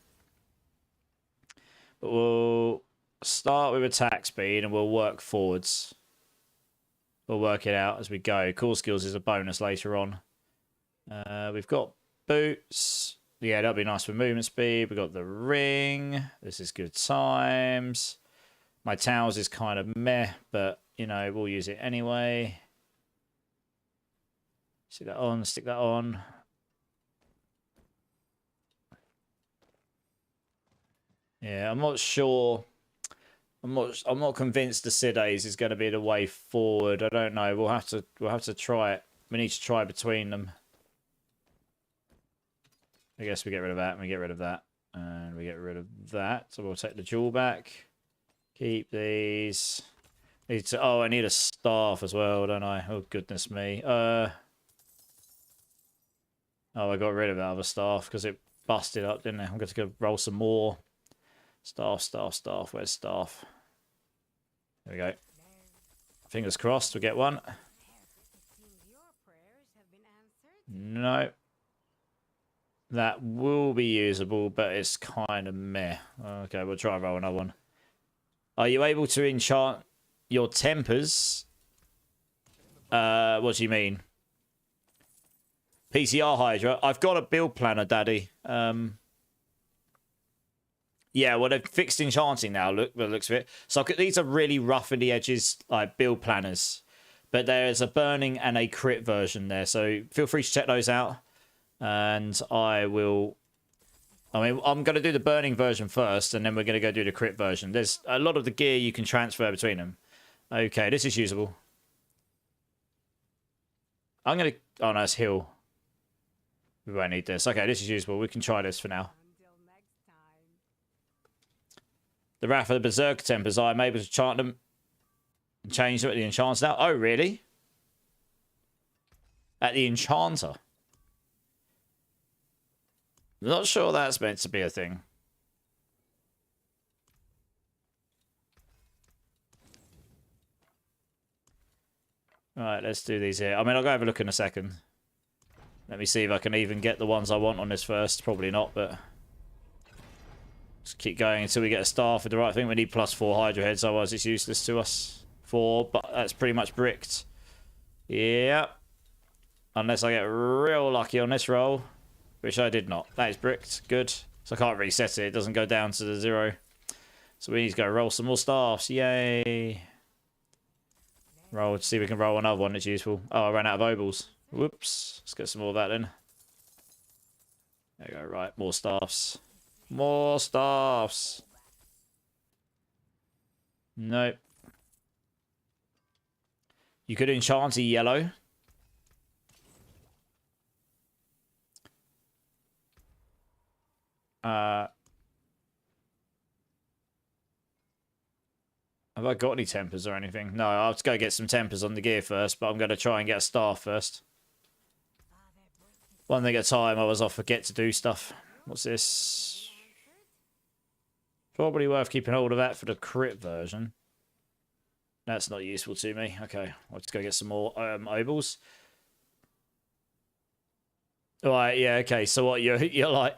But we'll start with attack speed, and we'll work forwards. We'll work it out as we go. Core skills is a bonus later on. We've got boots. Yeah, that'll be nice for movement speed. We've got the ring. This is good times. My towels is kind of meh, but, you know, we'll use it anyway. Stick that on, stick that on. Yeah, I'm not sure. I'm not convinced the Sidays is going to be the way forward. I don't know. We'll have to try it. We need to try between them. I guess we get rid of that and we get rid of that. And we get rid of that. So we'll take the jewel back. Keep these. Oh, I need a staff as well, don't I? Oh, goodness me. Oh, I got rid of that other staff because it busted up, didn't it? I'm going to go roll some more. Staff. Where's staff? There we go. Fingers crossed we get one. No. That will be usable, but it's kind of meh. Okay, we'll try and roll another one. Are you able to enchant your tempers? What do you mean? PTR Hydra. I've got a build planner, Daddy. Yeah, well, they've fixed enchanting now, look, by the looks of it. So these are really rough in the edges, like build planners. But there's a burning and a crit version there, so feel free to check those out. And I will... I mean, I'm going to do the burning version first, and then we're going to go do the crit version. There's a lot of the gear you can transfer between them. Okay, this is usable. I'm going to... Oh, no, it's heal. We won't need this. Okay, this is usable. We can try this for now. The Wrath of the Berserker Tempers. I'm able to chant them and change them at the enchants now. Oh, really? At the enchanter. Not sure that's meant to be a thing. Alright, let's do these here. I mean, I'll go have a look in a second. Let me see if I can even get the ones I want on this first. Probably not, but... Just keep going until we get a star for the right thing. We need +4 Hydra heads, otherwise it's useless to us. 4, but that's pretty much bricked. Yeah. Unless I get real lucky on this roll. Which I did not. That is bricked. Good. So I can't reset it. It doesn't go down to the 0. So we need to go roll some more staffs. Yay. Roll to see if we can roll another one that's useful. Oh, I ran out of obols. Whoops. Let's get some more of that then. There you go. Right. More staffs. More staffs. Nope. You could enchant a yellow. Have I got any tempers or anything? No, I'll have to go get some tempers on the gear first, but I'm going to try and get a staff first. One thing at a time, otherwise I'll forget to do stuff. What's this? Probably worth keeping hold of that for the crit version. That's not useful to me. Okay, I'll just go get some more obols. Alright, yeah, okay. So what, you're like...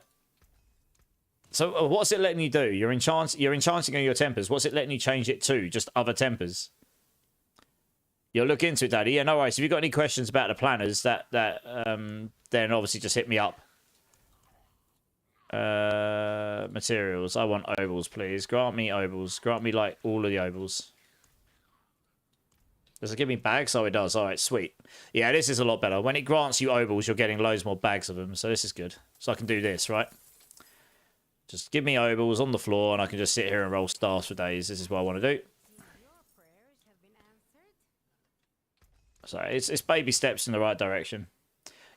So what's it letting you do? You're enchanting on your tempers. What's it letting you change it to? Just other tempers? You'll look into it, Daddy. Yeah, no worries. If you've got any questions about the planners, then obviously just hit me up. Materials. I want ovals, please. Grant me ovals. Grant me, like, all of the ovals. Does it give me bags? Oh, it does. All right, sweet. Yeah, this is a lot better. When it grants you ovals, you're getting loads more bags of them. So this is good. So I can do this, right? Just give me ovals on the floor, and I can just sit here and roll stars for days. This is what I want to do. So it's baby steps in the right direction.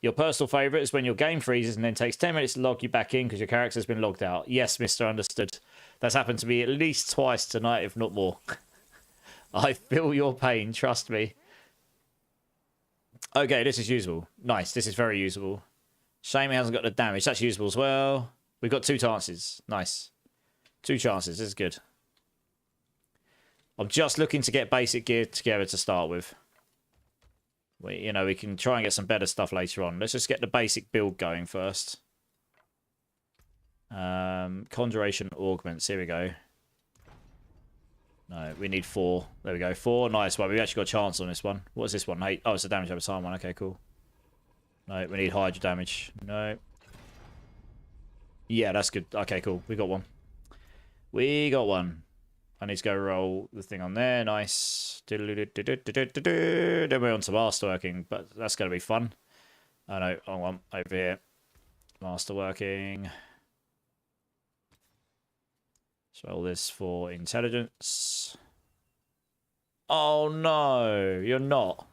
Your personal favourite is when your game freezes and then takes 10 minutes to log you back in because your character's been logged out. Yes, Mr. Understood. That's happened to me at least twice tonight, if not more. I feel your pain, trust me. Okay, this is usable. Nice, this is very usable. Shame it hasn't got the damage. That's usable as well. We've got 2 chances. Nice. 2 chances. This is good. I'm just looking to get basic gear together to start with. We can try and get some better stuff later on. Let's just get the basic build going first. Conjuration augments. Here we go. No, we need 4. There we go. 4. Nice one. We've actually got a chance on this one. What's this one? 8. Oh, it's a damage over time one. Okay, cool. No, we need Hydra damage. No. Yeah, that's good. Okay, cool. We got one. We got one. I need to go roll the thing on there. Nice. Then we're on to masterworking, but that's going to be fun. Oh no, I want over here. Masterworking. Let's roll this for intelligence. Oh no, you're not.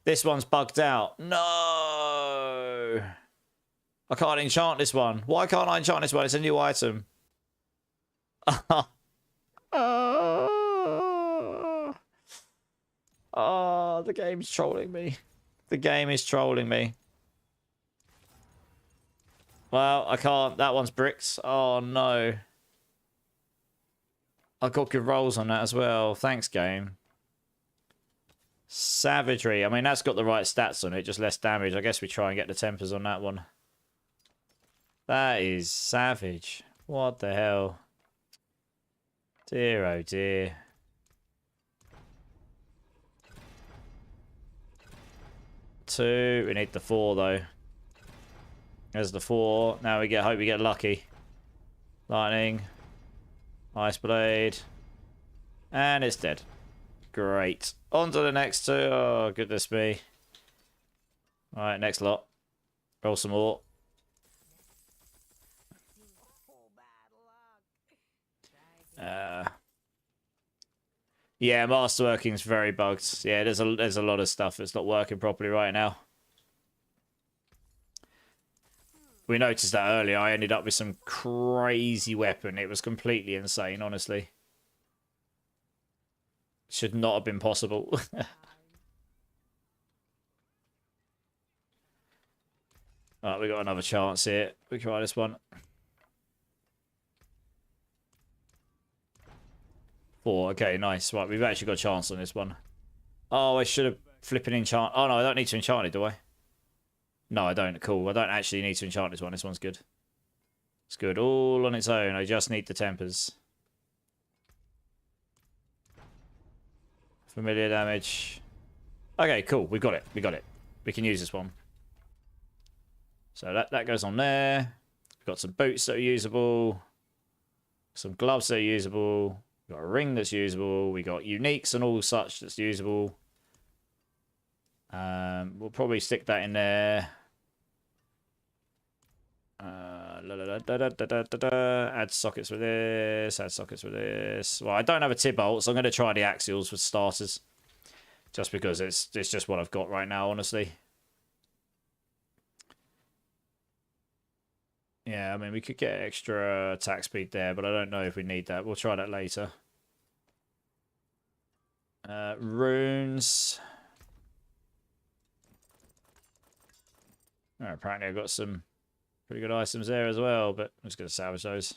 This one's bugged out. No. I can't enchant this one. Why can't I enchant this one? It's a new item. Oh, the game's trolling me. The game is trolling me. Well, I can't. That one's bricks. Oh, no. I got good rolls on that as well. Thanks, game. Savagery. I mean, that's got the right stats on it. Just less damage. I guess we try and get the tempers on that one. That is savage. What the hell? Dear, oh dear. Two. We need the 4 though. There's the 4. Now we hope we get lucky. Lightning. Ice Blade. And it's dead. Great. On to the next two. Oh, goodness me. Alright, next lot. Roll some more. Yeah, Masterworking's very bugged. Yeah, there's a lot of stuff that's not working properly right now. We noticed that earlier. I ended up with some crazy weapon. It was completely insane, honestly. Should not have been possible. Alright, we got another chance here. We try this one. 4. Okay, nice. Right, we've actually got a chance on this one. Oh, I should have flipping enchant. Oh, no, I don't need to enchant it, do I? No, I don't. Cool. I don't actually need to enchant this one. This one's good. It's good all on its own. I just need the tempers. Familiar damage. Okay, cool. We got it. We got it. We can use this one. So that goes on there. We've got some boots that are usable. Some gloves that are usable. We've got a ring that's usable. We got uniques and all such that's usable. We'll probably stick that in there. Add sockets with this. Add sockets with this. Well, I don't have a Tibalt, so I'm going to try the axials for starters. Just because it's just what I've got right now, honestly. Yeah, I mean, we could get extra attack speed there, but I don't know if we need that. We'll try that later. Runes. Oh, apparently I've got some pretty good items there as well, but I'm just going to salvage those.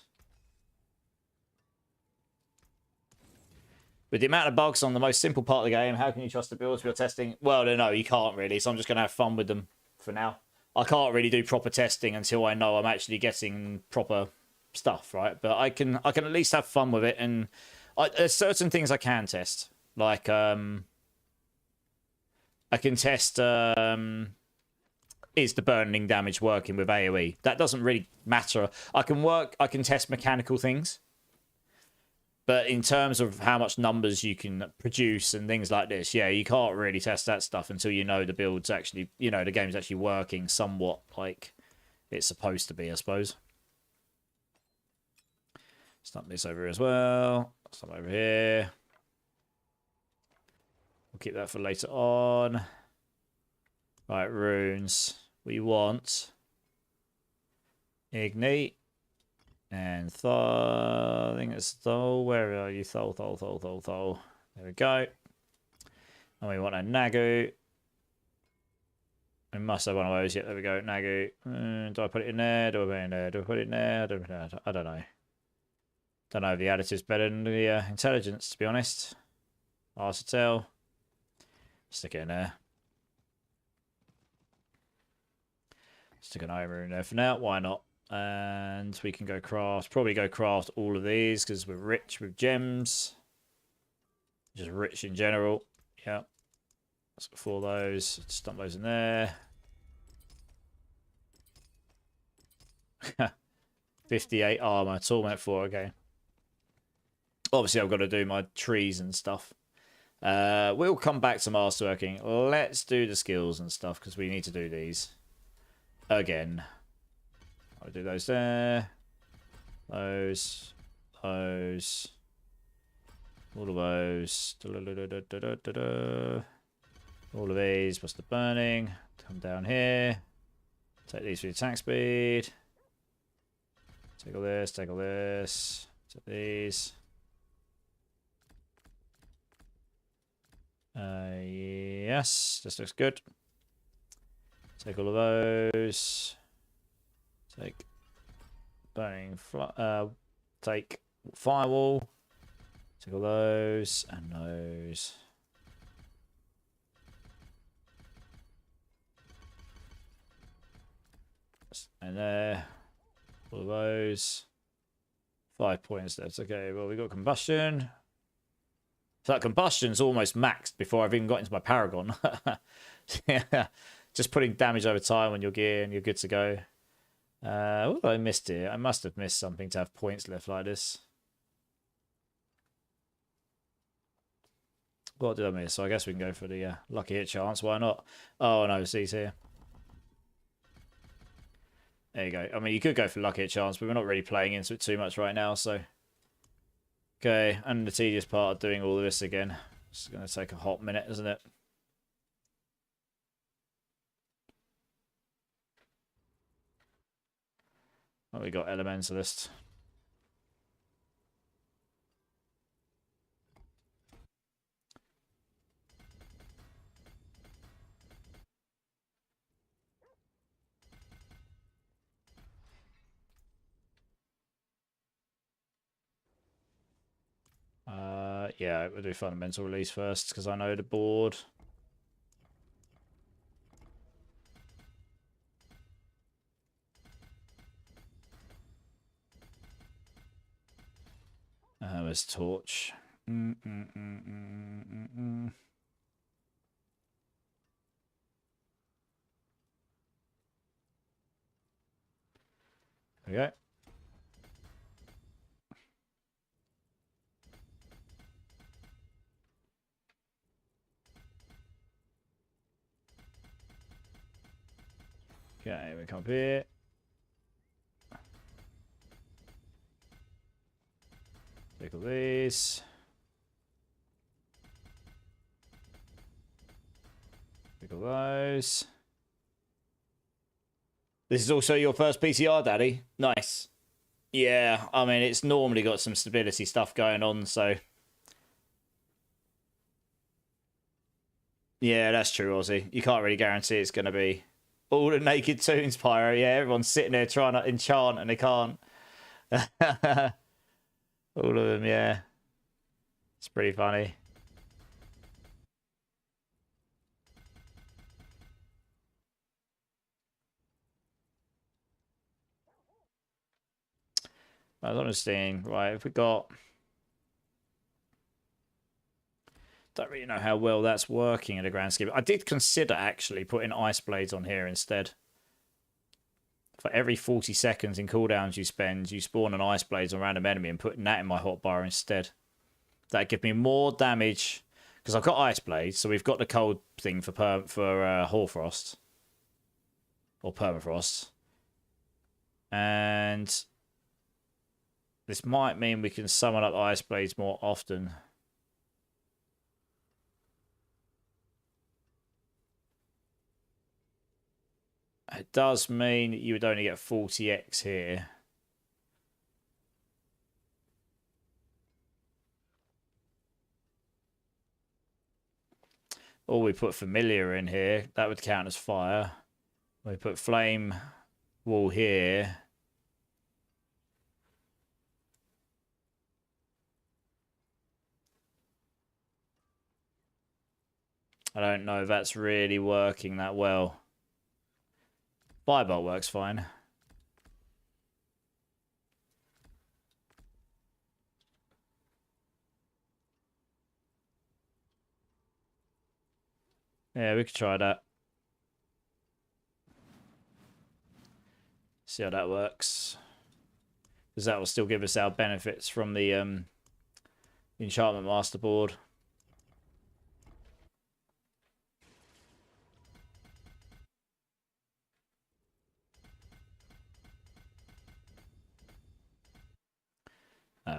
With the amount of bugs on the most simple part of the game, how can you trust the builds you're testing? Well, no, you can't really, so I'm just going to have fun with them for now. I can't really do proper testing until I know I'm actually getting proper stuff, right? But I can at least have fun with it, and there's certain things I can test. Like, I can test, is the burning damage working with AoE? That doesn't really matter. I can test mechanical things. But in terms of how much numbers you can produce and things like this, yeah, you can't really test that stuff until you know the build's actually, the game's actually working somewhat like it's supposed to be, I suppose. Stump this over here as well. Stump over here. We'll keep that for later on. Right, runes. We want Ignite. And Thor, I think it's Thor. Where are you? Thor. There we go. And we want a Nagu. We must have one of those. Yep, there we go. Nagu. Do I put it in there? Do I put it in there? Do I put it in there? I don't know. Don't know if the additive's better than the intelligence, to be honest. Hard to tell. Stick it in there. Stick an iron in there for now. Why not? And we can go craft, probably go craft all of these because we're rich with gems. Just rich in general. Yeah. Let's go for those. Stump those in there. 58 armor. Torment 4, okay. Obviously, I've got to do my trees and stuff. We'll come back to masterworking. Let's do the skills and stuff because we need to do these again. I'll do those there. Those. All of those. All of these. What's the burning? Come down here. Take these for the attack speed. Take all this. Take all this. Take these. Yes. This looks good. Take all of those. Take burning, take firewall, take all those and those. And there, all of those. 5 points left. Okay, well, we got combustion. So that combustion's almost maxed before I've even got into my Paragon. Yeah, just putting damage over time on your gear and you're good to go. What have I missed here? I must have missed something to have points left like this. What did I miss? So I guess we can go for the lucky hit chance. Why not? Oh, no, he's here. There you go. I mean, you could go for lucky hit chance, but we're not really playing into it too much right now, so... Okay, and the tedious part of doing all of this again. It's going to take a hot minute, isn't it? Oh, we got Elementalist. Yeah, we'll do Fundamental Release first, because I know the board. There's Torch. There we go. Okay, we come up here. Take all these. Take all those. This is also your first PTR, Daddy. Nice. Yeah, I mean, it's normally got some stability stuff going on, so... Yeah, that's true, Aussie. You can't really guarantee it's going to be all the naked tunes, Pyro. Yeah, everyone's sitting there trying to enchant and they can't. All of them, yeah. It's pretty funny. I was understanding, right, if we got... Don't really know how well that's working in a grand scheme. I did consider actually putting Ice Blades on here instead. For every 40 seconds in cooldowns you spend, you spawn an Ice Blades on a random enemy and putting that in my hotbar instead. That'd give me more damage. Because I've got Ice Blades, so we've got the cold thing for Hoarfrost. Or Permafrost. And this might mean we can summon up Ice Blades more often. It does mean you would only get 40x here. Or we put Familiar in here. That would count as fire. We put Flame Wall here. I don't know if that's really working that well. Firebolt works fine. Yeah, we could try that. See how that works. Because that will still give us our benefits from the Enchantment Master board.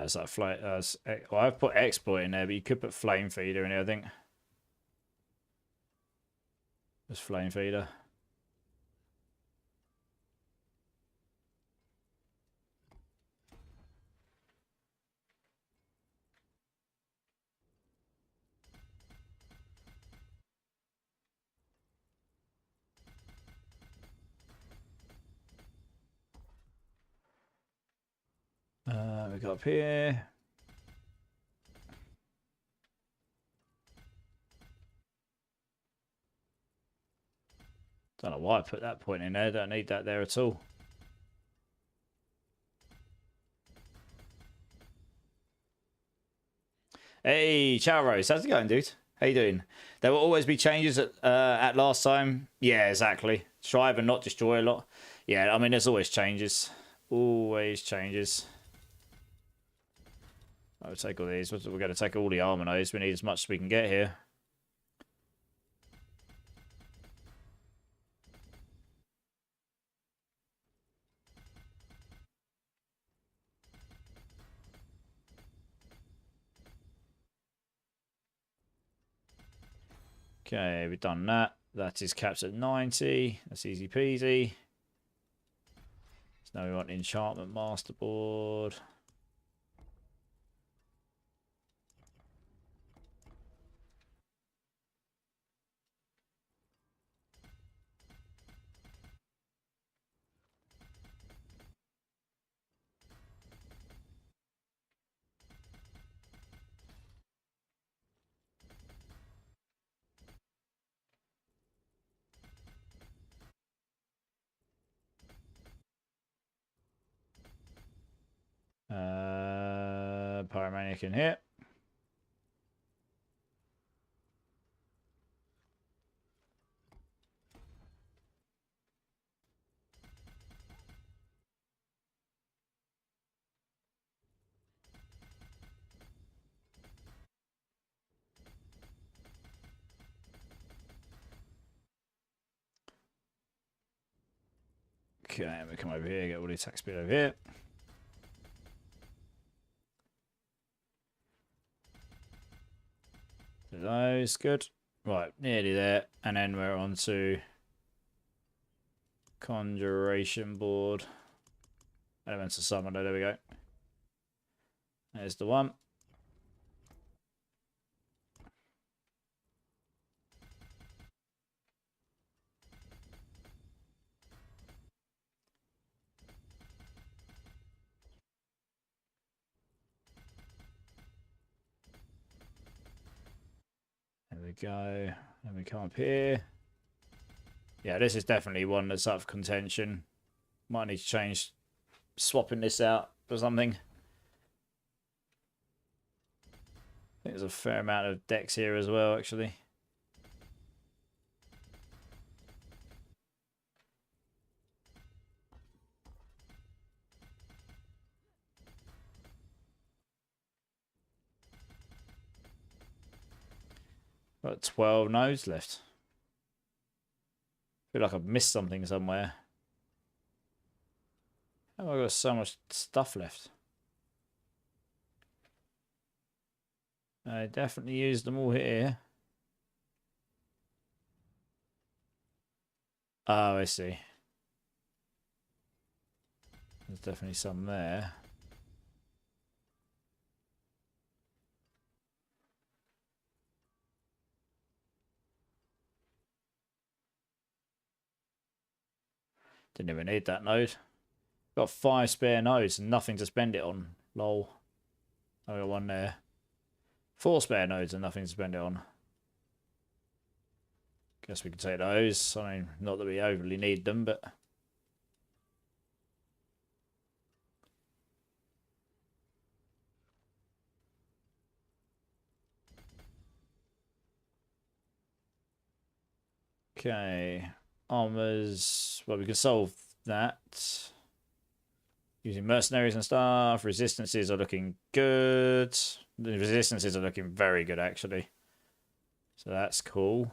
It's like well, I've put Exploit in there, but you could put Flame Feeder in here, I think. Just Flame Feeder. We got up here. Don't know why I put that point in there. Don't need that there at all. Hey, Chow Rose. How's it going, dude? How you doing? There will always be changes at last time. Yeah, exactly. Strive and not destroy a lot. Yeah, I mean, there's always changes. Always changes. I'll take all these. We're going to take all the armor nodes. We need as much as we can get here. Okay, we've done that. That is capped at 90. That's easy peasy. So now we want enchantment masterboard. Pyromaniac in here. Okay, we come over here, get all the attack speed over here. Those, good. Right, nearly there. And then we're on to Conjuration board. Elemental Summoner, there we go. There's the one. There we go. Then we come up here. Yeah, this is definitely one that's up for contention. Might need to change, swapping this out for something. I think there's a fair amount of decks here as well, actually. Got 12 nodes left. I feel like I've missed something somewhere. How have I got so much stuff left? I definitely used them all here. Oh, I see. There's definitely some there. Didn't even need that node. Got 5 spare nodes and nothing to spend it on. Lol. I got one there. 4 spare nodes and nothing to spend it on. Guess we can take those. I mean, not that we overly need them, but... Okay. Armors. Well, we can solve that. Using mercenaries and stuff. Resistances are looking good. The resistances are looking very good, actually. So that's cool.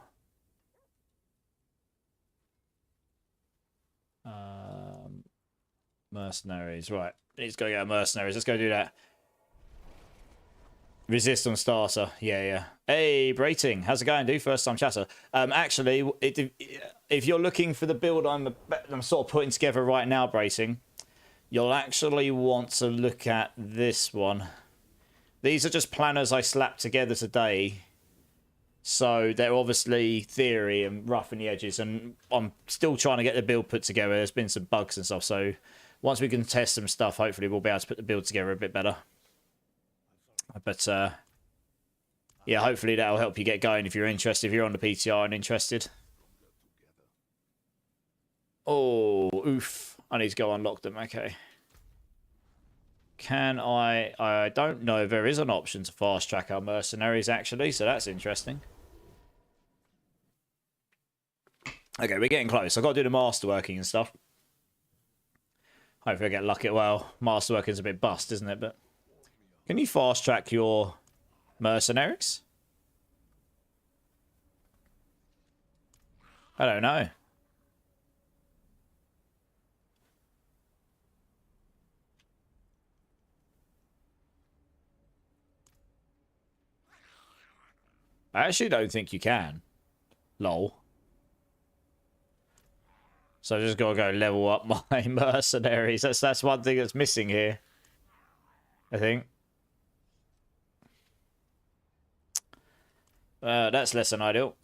Mercenaries. Right. Let's go get our mercenaries. Let's go do that. Resist on starter. Yeah. Hey, Brating. How's it going, dude? First time chatter. Actually, if you're looking for the build I'm sort of putting together right now, Brating, you'll actually want to look at this one. These are just planners I slapped together today. So they're obviously theory and rough in the edges. And I'm still trying to get the build put together. There's been some bugs and stuff. So once we can test some stuff, hopefully we'll be able to put the build together a bit better. But, yeah, hopefully that'll help you get going if you're interested. If you're on the PTR and interested. Oh, oof. I need to go unlock them. Okay. Can I don't know if there is an option to fast track our mercenaries, actually. So that's interesting. Okay, we're getting close. I've got to do the masterworking and stuff. Hopefully I get lucky. Well, masterworking's a bit bust, isn't it? But Can you fast track your mercenaries? I don't know. I actually don't think you can. Lol. So I just gotta go level up my mercenaries. That's one thing that's missing here, I think. That's less than ideal.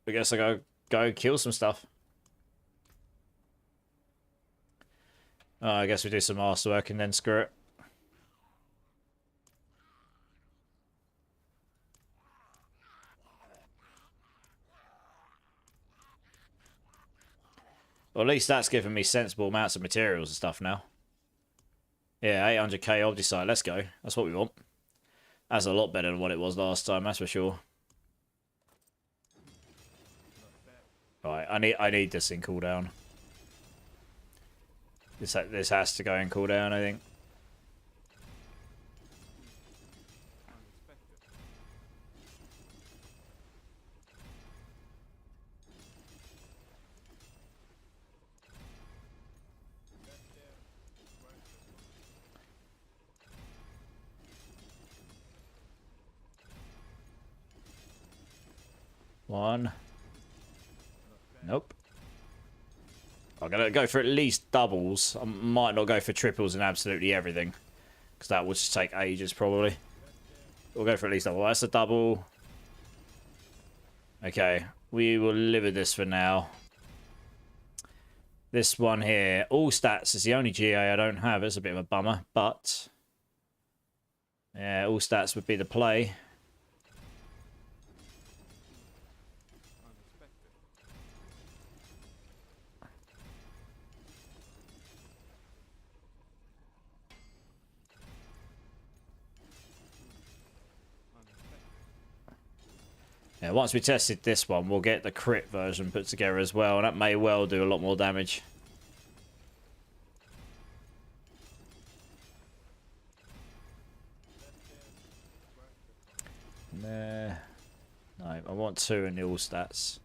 I guess I go kill some stuff. I guess we do some masterwork and then screw it. Well, at least that's giving me sensible amounts of materials and stuff now. Yeah, 800k Opticite. Let's go. That's what we want. That's a lot better than what it was last time, that's for sure. Right, I need this in cooldown. This has to go in cooldown, I think. One. Nope. I'm going to go for at least doubles. I might not go for triples and absolutely everything, because that would just take ages, probably. We'll go for at least double. That's a double. Okay. We will live with this for now. This one here. All stats is the only GA I don't have. It's a bit of a bummer, but... yeah, all stats would be the play. Yeah, once we tested this one, we'll get the crit version put together as well, and that may well do a lot more damage. Nah. No, I want 2 in the all stats.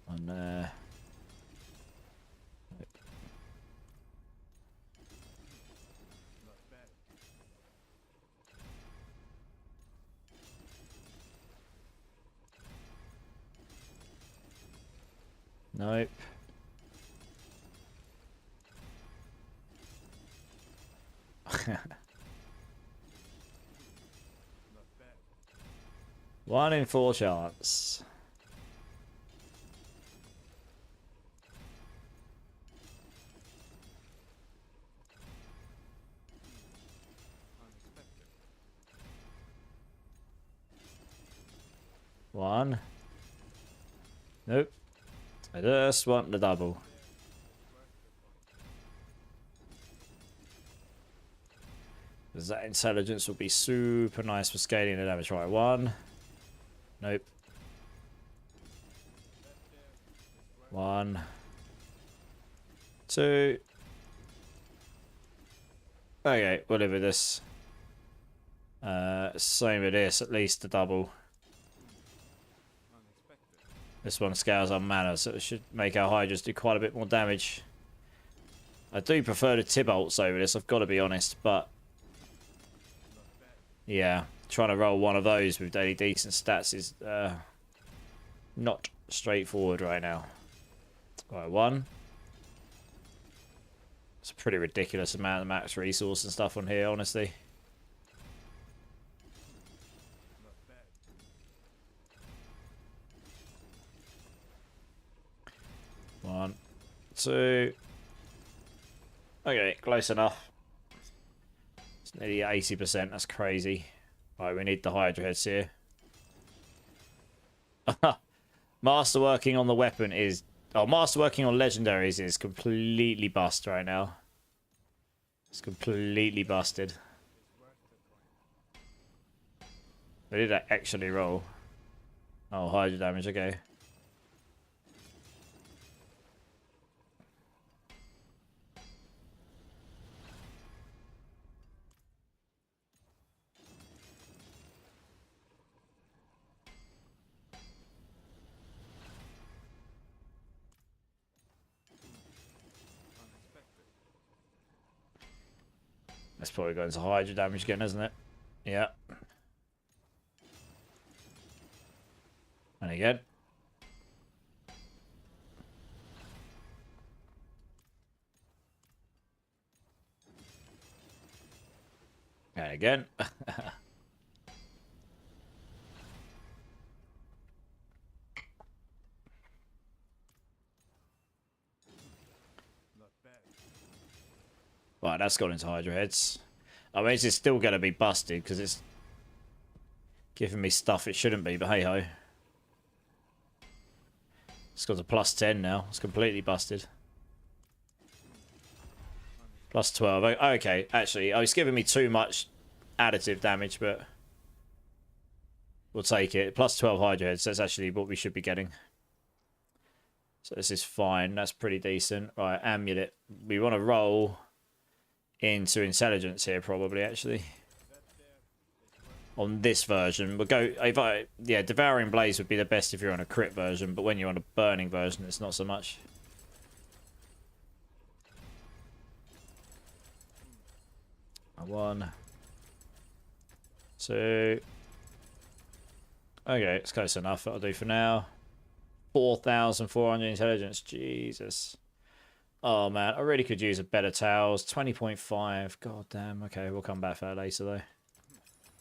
And nope. One in 4 chance. One. Nope. I just want the double. Because that intelligence will be super nice for scaling the damage. Right, 1. Nope. 1. 2. Okay, we'll live with this. Same with this, at least the double. This one scales our mana, so it should make our Hydras do quite a bit more damage. I do prefer the Tibolts over this, I've got to be honest, but... yeah, trying to roll one of those with any decent stats is not straightforward right now. Right, 1. It's a pretty ridiculous amount of max resource and stuff on here, honestly. One, 2. Okay, close enough. It's nearly 80%. That's crazy. Right, we need the Hydra heads here. Masterworking on the weapon is... oh, masterworking on legendaries is completely bust right now. It's completely busted. Where did I actually roll? Oh, Hydra damage, okay. That's probably going to Hydra damage again, isn't it? Yeah. And again. And again. Right, that's gone into Hydra heads. I mean, it's still going to be busted because it's giving me stuff it shouldn't be, but hey ho. It's got a plus 10 now. It's completely busted. Plus 12. Okay, actually, it's giving me too much additive damage, but we'll take it. Plus 12 Hydra heads. That's actually what we should be getting. So this is fine. That's pretty decent. Right, Amulet. We want to roll into intelligence here, probably, actually. On this version, we'll go. Yeah, Devouring Blaze would be the best if you're on a crit version, but when you're on a burning version, it's not so much. One, two. Okay, it's close enough. That'll do for now. 4,400 intelligence. Jesus. Oh man, I really could use a better towels. 20.5. God damn. Okay, we'll come back for that later though.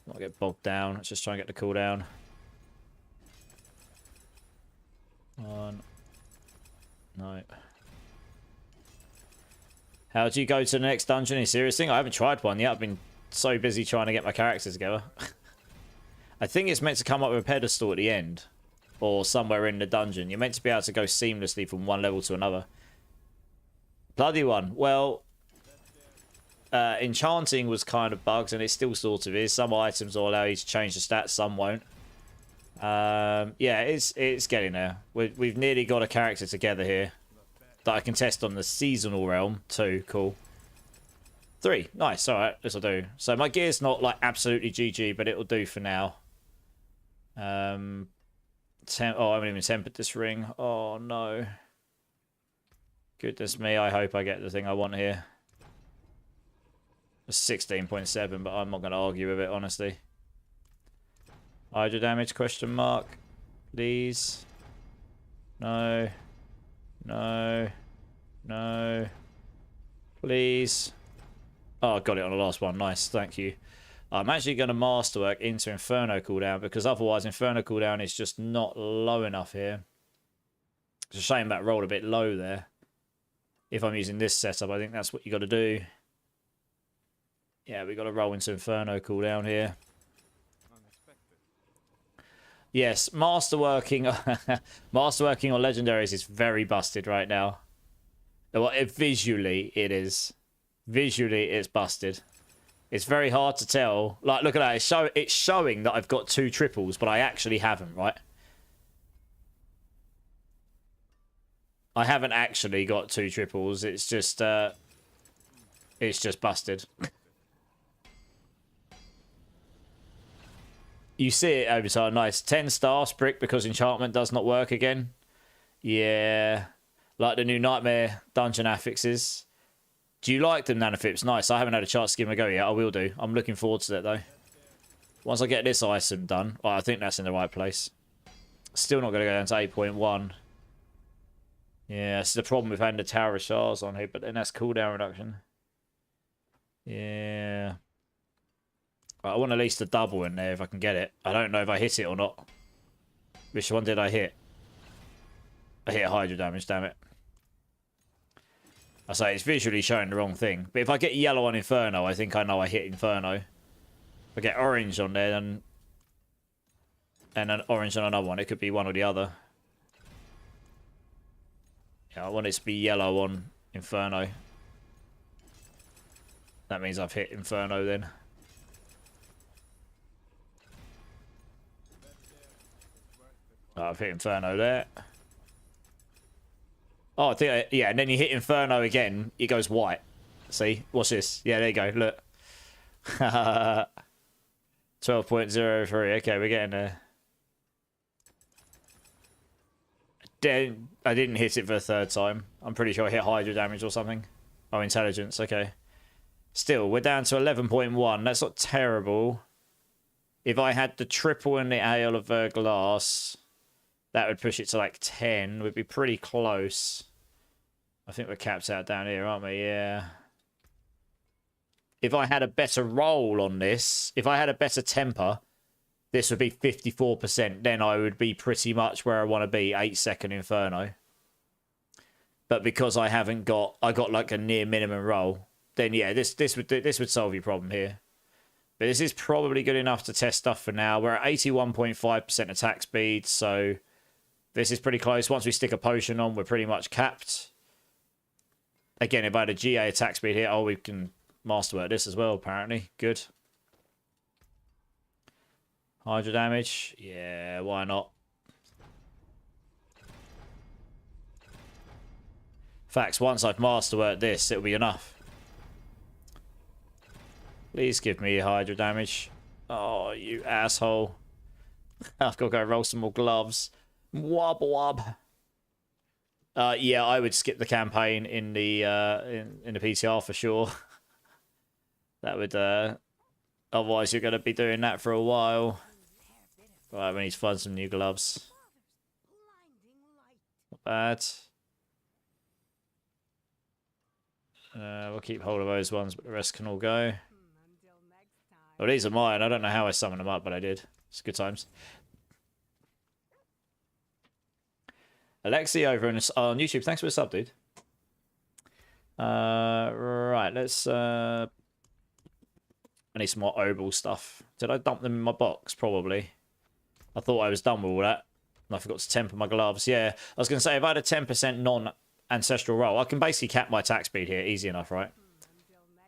Not get bogged down. Let's just try and get the cooldown. One. No. How do you go to the next dungeon? Is serious thing? I haven't tried one yet. I've been so busy trying to get my characters together. I think it's meant to come up with a pedestal at the end. Or somewhere in the dungeon. You're meant to be able to go seamlessly from one level to another. Bloody one. Well, enchanting was kind of bugged, and it still sort of is. Some items will allow you to change the stats, some won't. Yeah, it's getting there. We've nearly got a character together here that I can test on the seasonal realm. 2, cool. 3, nice. All right, this'll do. So my gear's not like absolutely GG, but it'll do for now. 10. Oh, I haven't even tempered this ring. Oh no. Goodness me, I hope I get the thing I want here. 16.7, but I'm not going to argue with it, honestly. Hydra damage, question mark. Please. No. No. No. Please. Oh, I got it on the last one. Nice, thank you. I'm actually going to masterwork into Inferno cooldown, because otherwise Inferno cooldown is just not low enough here. It's a shame that rolled a bit low there. If I'm using this setup, I think that's what you got to do. Yeah, we got to roll into Inferno cooldown here. Yes, masterworking masterworking on legendaries is very busted right now. Well, visually it is. Visually it's busted. It's very hard to tell. Like, look at that. It's showing that I've got 2 triples, but I actually haven't, right? I haven't actually got 2 triples. It's just busted. You see it over time. Nice. 10 stars brick because enchantment does not work again. Yeah. Like the new Nightmare dungeon affixes. Do you like them, Nanofips? Nice. I haven't had a chance to give them a go yet. I will do. I'm looking forward to that, though. Once I get this item done. Well, I think that's in the right place. Still not going to go down to 8.1. Yeah, that's the problem with having the Tower of Shards on here, but then that's cooldown reduction. Yeah. I want at least a double in there if I can get it. I don't know if I hit it or not. Which one did I hit? I hit Hydra damage, damn it. I say it's visually showing the wrong thing. But if I get yellow on Inferno, I think I know I hit Inferno. If I get orange on there, then... and an orange on another one. It could be one or the other. Yeah, I want it to be yellow on Inferno. That means I've hit Inferno then. Oh, I've hit Inferno there. Oh, I think, yeah, and then you hit Inferno again, it goes white. See? Watch this. Yeah, there you go, look. 12.03, okay, we're getting there. I didn't hit it for a 3rd time. I'm pretty sure I hit Hydra damage or something. Oh, intelligence, okay. Still, we're down to 11.1. That's not terrible. If I had the triple in the Ale of Glass, that would push it to like 10. We'd be pretty close. I think we're capped out down here, aren't we? Yeah. If I had a better roll on this, if I had a better temper, this would be 54%. Then I would be pretty much where I want to be, 8-second Inferno. But because I haven't got, I got like a near minimum roll, then yeah, this would solve your problem here. But this is probably good enough to test stuff for now. We're at 81.5% attack speed, so this is pretty close. Once we stick a potion on, we're pretty much capped. Again, if I had a GA attack speed here, oh, we can masterwork this as well, apparently. Good. Hydra damage. Yeah, why not? Facts, once I've masterworked this, it'll be enough. Please give me Hydra damage. Oh, you asshole. I've got to go roll some more gloves. Wob wob. Yeah, I would skip the campaign in the in the PTR for sure. That would otherwise you're gonna be doing that for a while. Right, we need to find some new gloves. Not bad. We'll keep hold of those ones, but the rest can all go. Oh, these are mine. I don't know how I summoned them up, but I did. It's good times. Alexi over on YouTube. Thanks for the sub, dude. Right, let's... I need some more Obel stuff. Did I dump them in my box? Probably. I thought I was done with all that. And I forgot to temper my gloves. Yeah, I was going to say, if I had a 10% non-ancestral roll, I can basically cap my attack speed here. Easy enough, right?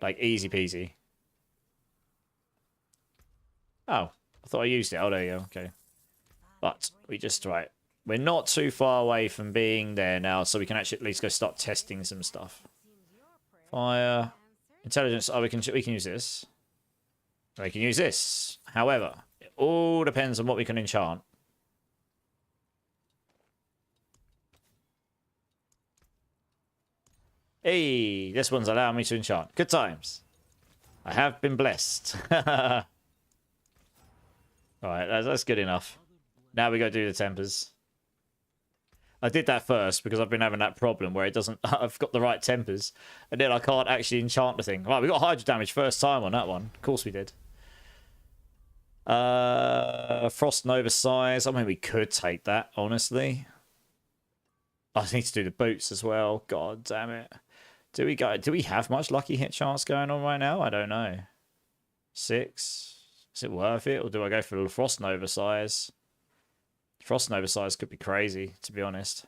Like, easy peasy. Oh, I thought I used it. Oh, there you go. Okay. But we just, right. We're not too far away from being there now, so we can actually at least go start testing some stuff. Fire. Intelligence. Oh, we can use this. We can use this. However, it all depends on what we can enchant. Hey, this one's allowing me to enchant. Good times. I have been blessed. Alright, that's good enough. Now we go do the tempers. I did that first because I've been having that problem where it doesn't... I've got the right tempers. And then I can't actually enchant the thing. Right, we got Hydra damage first time on that one. Of course we did. Frost Nova size. I mean, we could take that, honestly. I need to do the boots as well. God damn it. Do we have much lucky hit chance going on right now? I don't know. 6. Is it worth it? Or do I go for the Frost Nova size? Frost Nova size could be crazy, to be honest.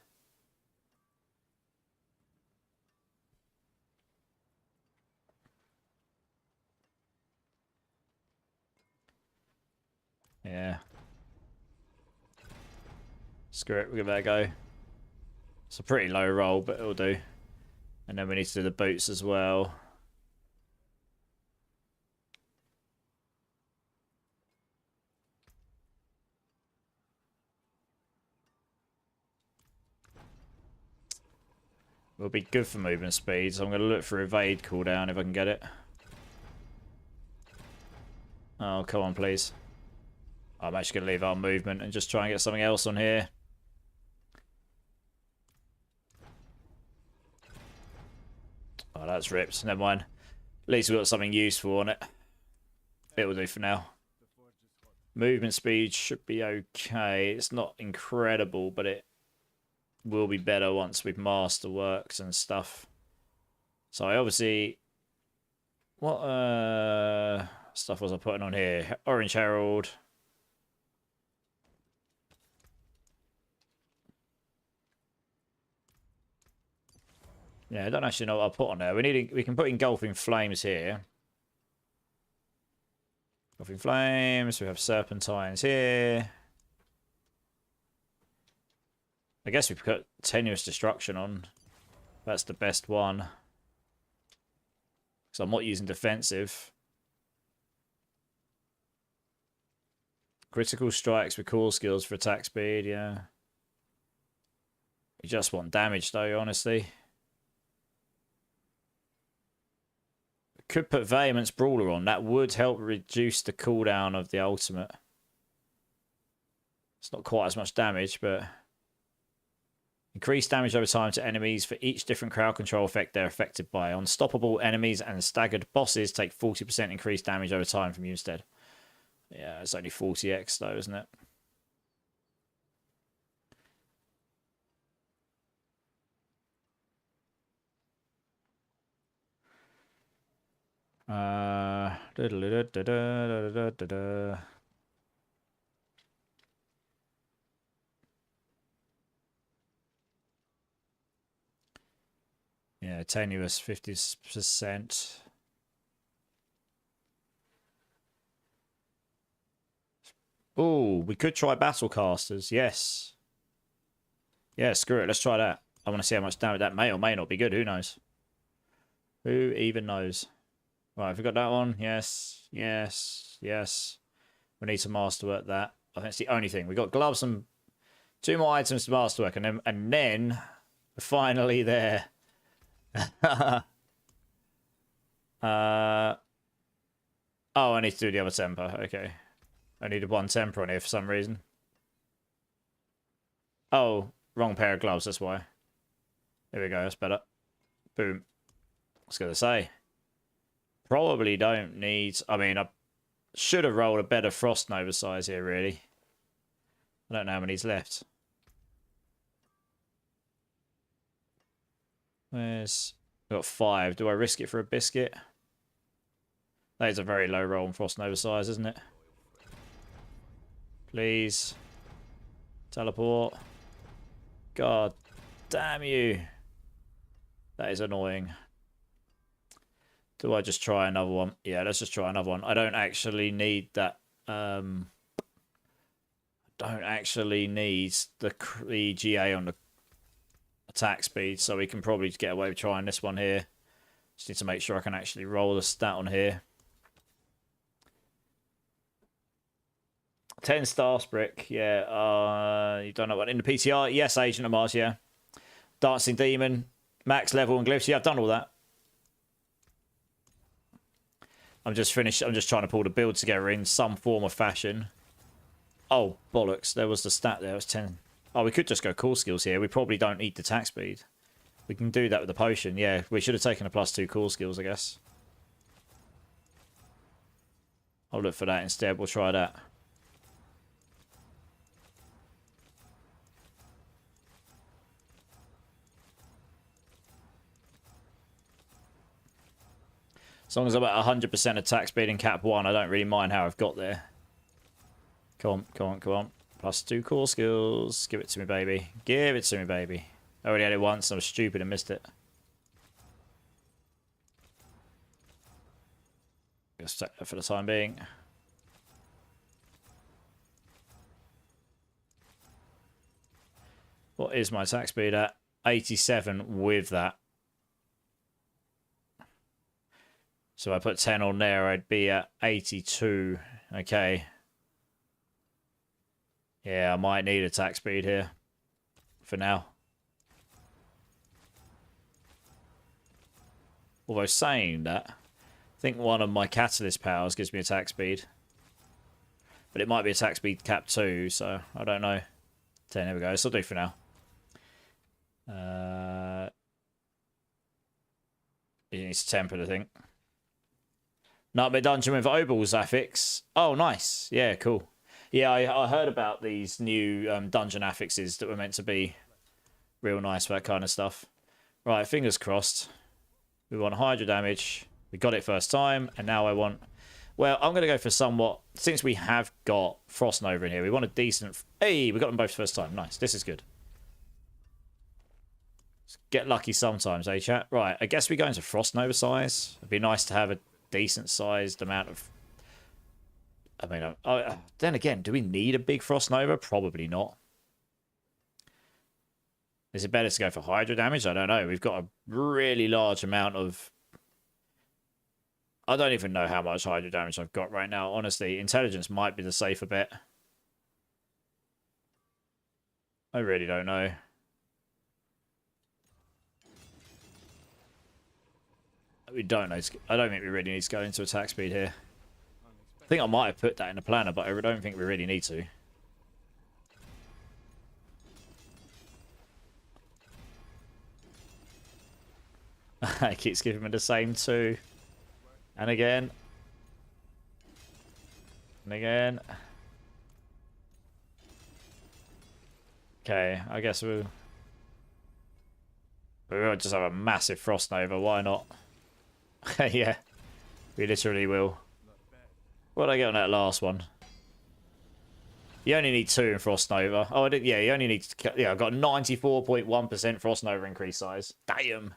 Yeah. Screw it, we'll give that a go. It's a pretty low roll, but it'll do. And then we need to do the boots as well. Will be good for movement speed, so I'm going to look for evade cooldown if I can get it. Oh, come on, please. I'm actually going to leave our movement and just try and get something else on here. Oh, that's ripped. Never mind. At least we've got something useful on it. It will do for now. Movement speed should be okay. It's not incredible, but it will be better once we've masterworks and stuff. So I obviously... What stuff was I putting on here? Orange Herald. Yeah, I don't actually know what I'll put on there. We can put Engulfing Flames here. Engulfing Flames, we have Serpentines here. I guess we put Tenuous Destruction on. That's the best one. Because I'm not using defensive. Critical strikes with core skills for attack speed, yeah. We just want damage though, honestly. Could put Vehement's Brawler on. That would help reduce the cooldown of the ultimate. It's not quite as much damage, but... Increase damage over time to enemies for each different crowd control effect they're affected by. Unstoppable enemies and staggered bosses take 40% increased damage over time from you instead. Yeah, it's only 40x though, isn't it? Yeah, tenuous 50%. Oh, we could try Battlecasters. Yes. Yeah, screw it. Let's try that. I want to see how much damage that may or may not be good. Who knows? Who even knows? Right, have we got that one? Yes. Yes. Yes. We need to masterwork that. I think it's the only thing. We got gloves and 2 more items to masterwork, and then we're finally there. Oh, I need to do the other temper. Okay. I needed 1 temper on here for some reason. Oh, wrong pair of gloves, that's why. There we go, that's better. Boom. I was going to say. Probably don't need... I mean, I should have rolled a better Frost Nova size here, really. I don't know how many's left. Where's... We've got 5. Do I risk it for a biscuit? That is a very low roll on Frost Nova size, isn't it? Please. Teleport. God damn you. That is annoying. Do I just try another one? Yeah, let's just try another one. I don't actually need that. Don't actually need the GA on the attack speed, so we can probably get away with trying this one here. Just need to make sure I can actually roll the stat on here. 10 Staffs Brick, yeah. You don't know what in the PTR? Yes, Agent of Mars, yeah. Dancing Demon, max level and glyphs. Yeah, I've done all that. I'm just finished. I'm just trying to pull the build together in some form of fashion. Oh, bollocks. There was the stat there. It was 10. Oh, we could just go cool skills here. We probably don't need the attack speed. We can do that with the potion. Yeah, we should have taken a +2 cool skills, I guess. I'll look for that instead. We'll try that. As long as I'm at 100% attack speed in cap 1, I don't really mind how I've got there. Come on, come on, come on. +2 core skills. Give it to me, baby. Give it to me, baby. I already had it once. I was stupid and missed it. Just take that for the time being. What is my attack speed at? 87 with that. So if I put 10 on there, I'd be at 82. Okay. Yeah, I might need attack speed here. For now. Although saying that, I think one of my catalyst powers gives me attack speed. But it might be attack speed cap 2, so I don't know. 10, there we go. This will do for now. It needs to temper, I think. Nightmare Dungeon with Obel's affix. Oh, nice. Yeah, cool. Yeah, I heard about these new dungeon affixes that were meant to be real nice for that kind of stuff. Right, fingers crossed. We want Hydra damage. We got it first time, and now I want... Well, I'm going to go for somewhat... Since we have got Frost Nova in here, we want a decent... Hey, we got them both first time. Nice. This is good. Get lucky sometimes, eh, chat? Right, I guess we go into Frost Nova size. It'd be nice to have a decent sized amount of... I mean, then again, do we need a big Frost Nova? Probably not. Is it better to go for Hydra damage? I don't know. We've got a really large amount of... I don't even know how much Hydra damage I've got right now. Honestly, Intelligence might be the safer bet. I really don't know. we don't know. I don't think we really need to go into attack speed here. I think I might have put that in the planner, but I don't think we really need to. It keeps giving me the same two. And again. And again. Okay, I guess we'll just have a massive Frost Nova. Why not? Yeah, we literally will. What did I get on that last one? You only need 2 in Frost Nova. Oh, I did. Yeah, you only need. Yeah, I've got 94.1% Frost Nova increase size. Damn.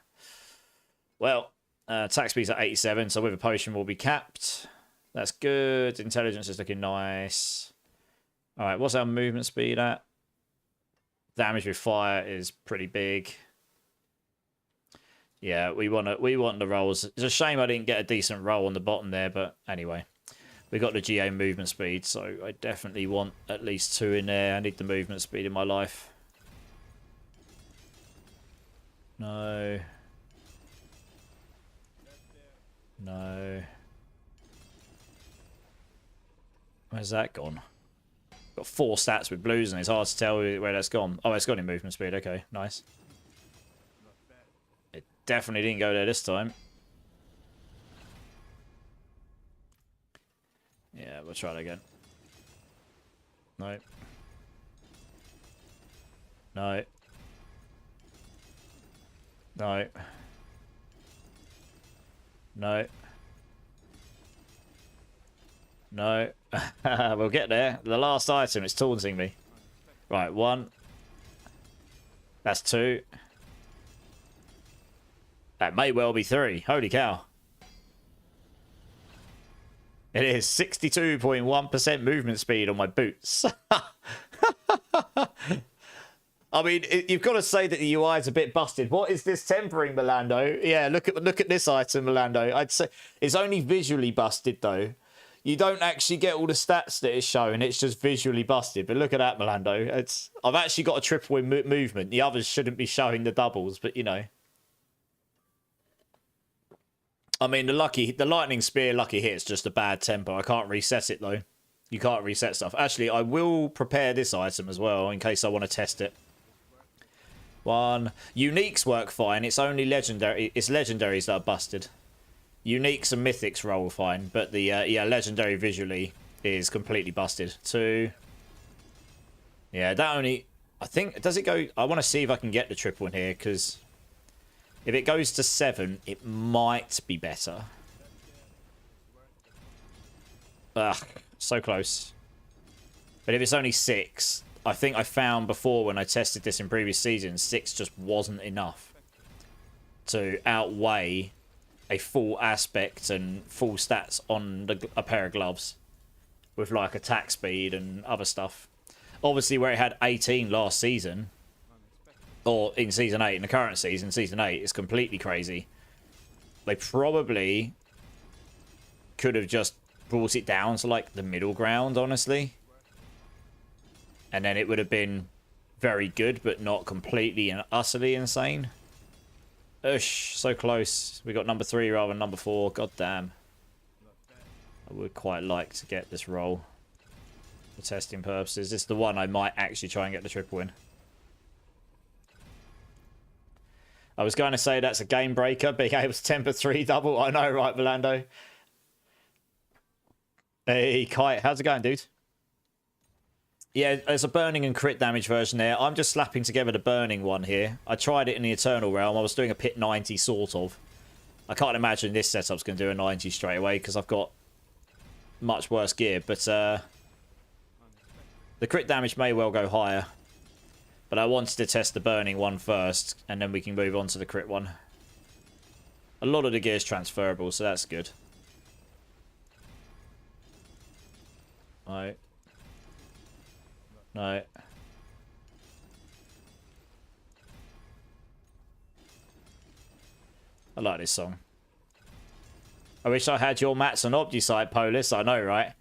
Well, attack speed's at 87, so with a potion we'll be capped. That's good. Intelligence is looking nice. All right, what's our movement speed at? Damage with fire is pretty big. Yeah, we want the rolls. It's a shame I didn't get a decent roll on the bottom there, but anyway. We got the GA movement speed, so I definitely want at least 2 in there. I need the movement speed in my life. No. No. Where's that gone? Got 4 stats with blues, and it's hard to tell where that's gone. Oh, it's got in movement speed. Okay, nice. It definitely didn't go there this time. Yeah, we'll try it again. No. No. No. No. No. We'll get there. The last item is taunting me. Right, 1. That's 2. That may well be 3. Holy cow. It is 62.1% movement speed on my boots. I mean, you've got to say that the UI is a bit busted. What is this tempering, Milando? Yeah, look at this item, Milando. I'd say it's only visually busted though. You don't actually get all the stats that it's showing. It's just visually busted. But look at that, Milando. I've actually got a triple in movement. The others shouldn't be showing the doubles, but you know. I mean, the lightning spear lucky hit's just a bad tempo. I can't reset it though. You can't reset stuff. Actually, I will prepare this item as well in case I want to test it. 1. Uniques work fine. It's only legendary. It's legendaries that are busted. Uniques and mythics roll fine, but the yeah, legendary visually is completely busted. 2. Yeah, that only. I think does it go? I want to see if I can get the triple in here because if it goes to 7, it might be better. Ugh, so close. But if it's only 6, I think I found before when I tested this in previous seasons, 6 just wasn't enough to outweigh a full aspect and full stats on a pair of gloves with like attack speed and other stuff. Obviously, where it had 18 last season, or in Season 8, in the current season, Season 8, is completely crazy. They probably could have just brought it down to like the middle ground, honestly. And then it would have been very good, but not completely and utterly insane. Ush, so close. We got number 3 rather than number 4. God damn. I would quite like to get this roll for testing purposes. This is the one I might actually try and get the triple in. I was going to say that's a game breaker, being able to temper 3 double. I know, right, Milando? Hey, Kite, how's it going, dude? Yeah, there's a burning and crit damage version there. I'm just slapping together the burning one here. I tried it in the Eternal Realm. I was doing a pit 90 sort of. I can't imagine this setup's going to do a 90 straight away because I've got much worse gear. But the crit damage may well go higher. But I wanted to test the burning one first, and then we can move on to the crit one. A lot of the gear is transferable, so that's good. No. No. I like this song. I wish I had your mats on Obdusite, Polis. I know, right?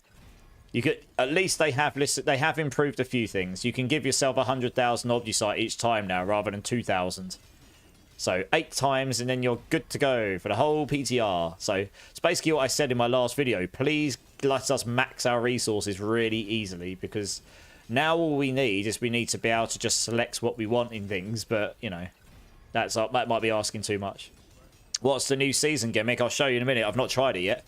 You could at least they have improved a few things. You can give yourself 100,000 Obdusite each time now rather than 2,000. So 8 times and then you're good to go for the whole PTR. So it's basically what I said in my last video. Please let us max our resources really easily, because now all we need is we need to be able to just select what we want in things. But, you know, that might be asking too much. What's the new season gimmick? I'll show you in a minute. I've not tried it yet.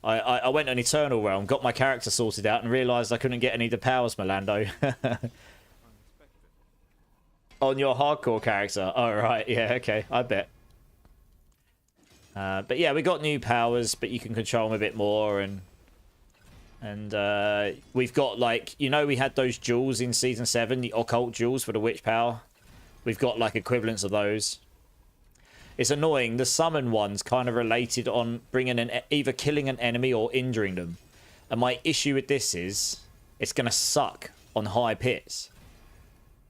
I went on Eternal Realm, got my character sorted out, and realised I couldn't get any of the powers, Melando. On your hardcore character. Oh, right. Yeah, okay. I bet. But yeah, we got new powers, but you can control them a bit more. And we've got, like, you know, we had those jewels in Season 7, the occult jewels for the witch power. We've got, like, equivalents of those. It's annoying. The summon one's kind of related on bringing either killing an enemy or injuring them. And my issue with this is it's going to suck on high pits.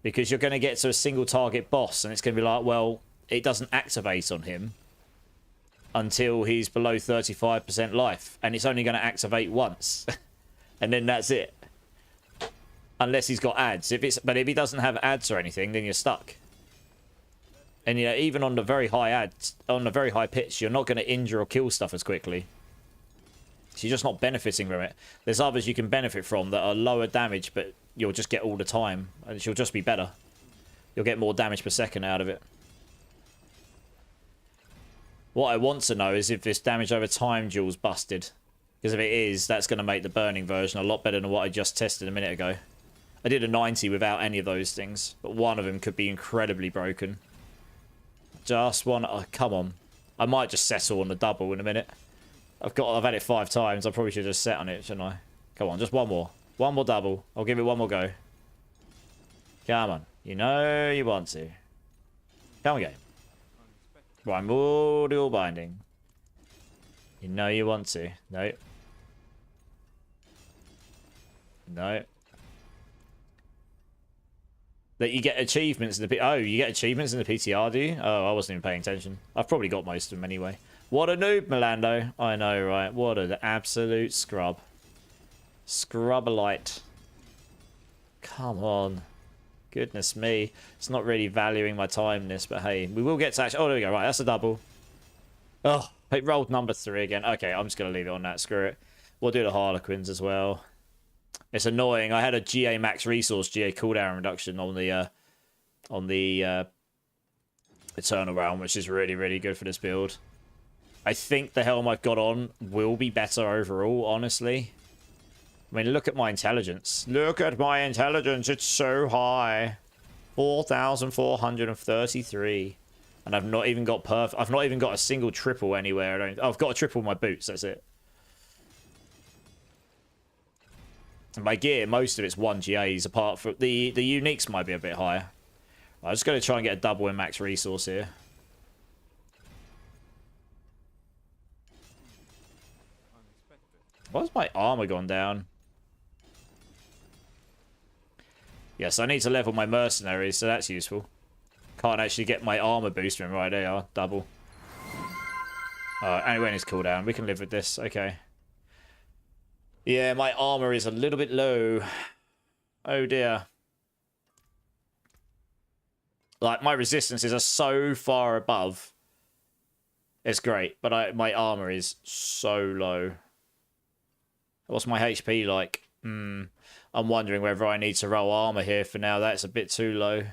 Because you're going to get to a single target boss and it's going to be like, well, it doesn't activate on him until he's below 35% life. And it's only going to activate once. And then that's it. Unless he's got ads. But if he doesn't have ads or anything, then you're stuck. And, you know, even on the very high ads, on the very high pitch, you're not going to injure or kill stuff as quickly. So you're just not benefiting from it. There's others you can benefit from that are lower damage, but you'll just get all the time. And she'll just be better. You'll get more damage per second out of it. What I want to know is if this damage over time duel's busted. Because if it is, that's going to make the burning version a lot better than what I just tested a minute ago. I did a 90 without any of those things. But one of them could be incredibly broken. Just one. Oh, come on. I might just settle on the double in a minute. I've had it 5 times. I probably should just set on it, shouldn't I? Come on, just one more. One more double. I'll give it one more go. Come on. You know you want to. Come on, game. Primordial binding. You know you want to. No. No. That you get achievements in the you get achievements in the PTR, do you? Oh, I wasn't even paying attention. I've probably got most of them anyway. What a noob, Melando. I know, right? What an absolute scrub. Scrubberlight. Come on. Goodness me. It's not really valuing my time in this, but hey, we will get to actually... Oh, there we go. Right, that's a double. Oh, it rolled number 3 again. Okay, I'm just going to leave it on that. Screw it. We'll do the Harlequins as well. It's annoying. I had a GA max resource, GA cooldown reduction on the Eternal Realm, which is really, really good for this build. I think the helm I've got on will be better overall, honestly. I mean, look at my intelligence. Look at my intelligence. It's so high. 4,433. And I've not even got I've not even got a single triple anywhere. I've got a triple in my boots. That's it. And my gear, most of it's 1 GAs, apart from the uniques might be a bit higher. I'm just going to try and get a double in max resource here. Why's my armor gone down? Yes, I need to level my mercenaries, so that's useful. Can't actually get my armor boost from right there. Double. Anyway, it's cooldown. We can live with this. Okay. Yeah, my armor is a little bit low. Oh dear. Like, my resistances are so far above. It's great, but my armor is so low. What's my HP like? I'm wondering whether I need to roll armor here for now. That's a bit too low.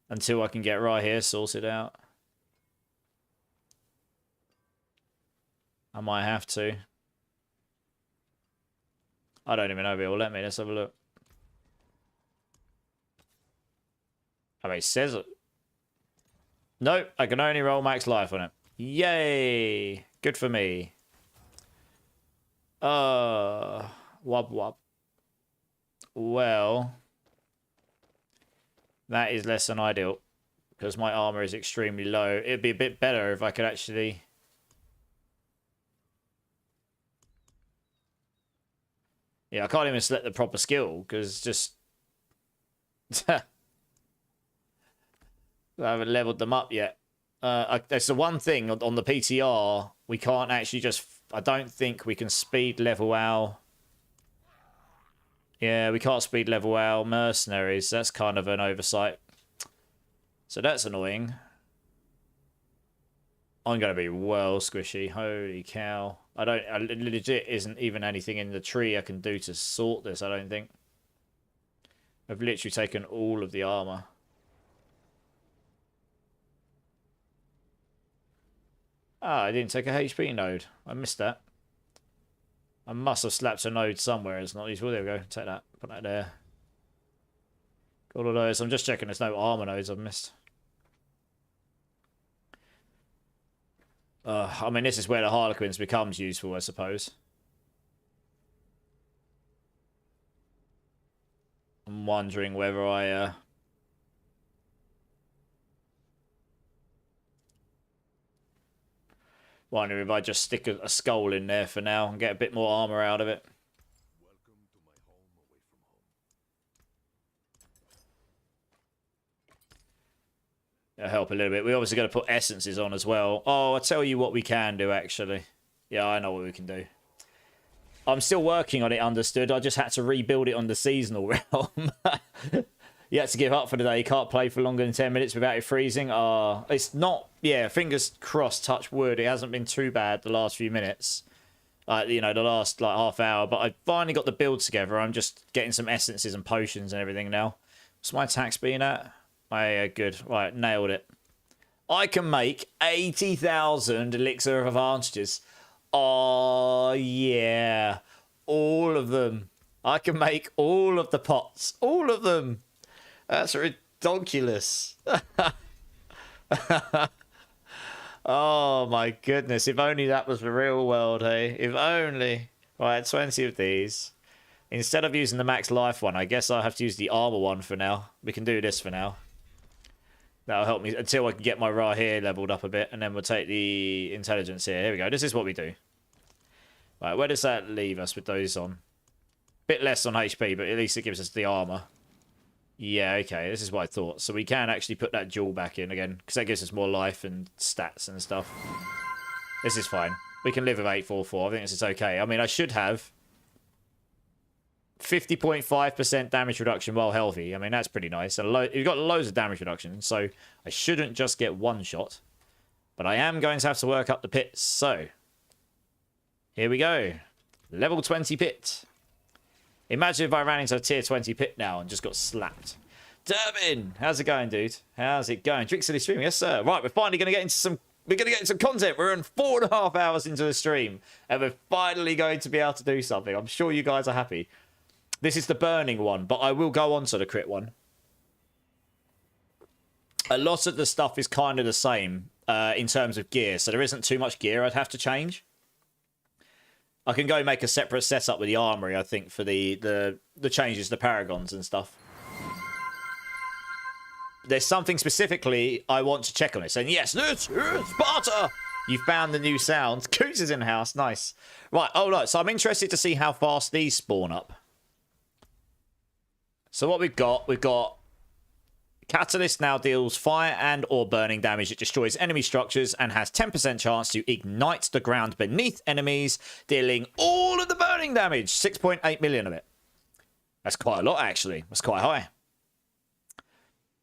Until I can get right here sorted out. I might have to. I don't even know if it will let me. Let's have a look. I mean, it says it. Nope, I can only roll max life on it. Yay! Good for me. Wub wub. Well, that is less than ideal. Because my armor is extremely low. It'd be a bit better if I could actually... Yeah, I can't even select the proper skill, because just... I haven't leveled them up yet. That's the one thing on the PTR, we can't actually just... I don't think we can speed level our... Yeah, we can't speed level our mercenaries. That's kind of an oversight. So that's annoying. I'm going to be well squishy. Holy cow. I legit isn't even anything in the tree I can do to sort this, I don't think. I've literally taken all of the armor. Ah, I didn't take a HP node. I missed that. I must have slapped a node somewhere. It's not useful. There we go. Take that. Put that there. Got all of those. I'm just checking there's no armor nodes I've missed. I mean, this is where the Harlequins becomes useful, I suppose. I'm wondering whether I... Wondering if I just stick a skull in there for now and get a bit more armor out of it. Welcome to my home away from home. It'll help a little bit. We obviously got to put essences on as well. Oh, I'll tell you what we can do, actually. Yeah, I know what we can do. I'm still working on it, understood. I just had to rebuild it on the seasonal realm. You had to give up for the day. You can't play for longer than 10 minutes without it freezing. It's not... Yeah, fingers crossed, touch wood. It hasn't been too bad the last few minutes. You know, the last, like, half hour. But I finally got the build together. I'm just getting some essences and potions and everything now. What's my tax being at? Oh, yeah, good. Right, nailed it. I can make 80,000 elixir of advantages. Oh, yeah. All of them. I can make all of the pots. All of them. That's ridiculous. Oh, my goodness. If only that was the real world, hey? If only. Right, 20 of these. Instead of using the max life one, I guess I'll have to use the armor one for now. We can do this for now. That'll help me until I can get my Ra here leveled up a bit. And then we'll take the intelligence here. Here we go. This is what we do. Right, where does that leave us with those on? Bit less on HP, but at least it gives us the armor. Yeah, okay, this is what I thought. So we can actually put that jewel back in again, because that gives us more life and stats and stuff. This is fine. We can live with 844. I think this is okay. I mean, I should have 50.5% damage reduction while healthy. I mean, that's pretty nice. And you've got loads of damage reduction, so I shouldn't just get one shot. But I am going to have to work up the pits. So, here we go. Level 20 pit. Imagine if I ran into a tier 20 pit now and just got slapped. Durbin! How's it going, dude? How's it going? Drink City streaming? Yes, sir. Right, we're finally going to get into some... We're going to get into some content. We're on 4.5 hours into the stream. And we're finally going to be able to do something. I'm sure you guys are happy. This is the burning one, but I will go on to the crit one. A lot of the stuff is kind of the same in terms of gear. So there isn't too much gear I'd have to change. I can go make a separate setup with the armory, I think, for the changes, the paragons and stuff. There's something specifically I want to check on it. Saying, yes, Sparta! You found the new sounds. Coos is in the house. Nice. Right, oh, no. So I'm interested to see how fast these spawn up. So what we've got Catalyst now deals fire and or burning damage. It destroys enemy structures and has 10% chance to ignite the ground beneath enemies, dealing all of the burning damage. 6.8 million of it. That's quite a lot, actually. That's quite high.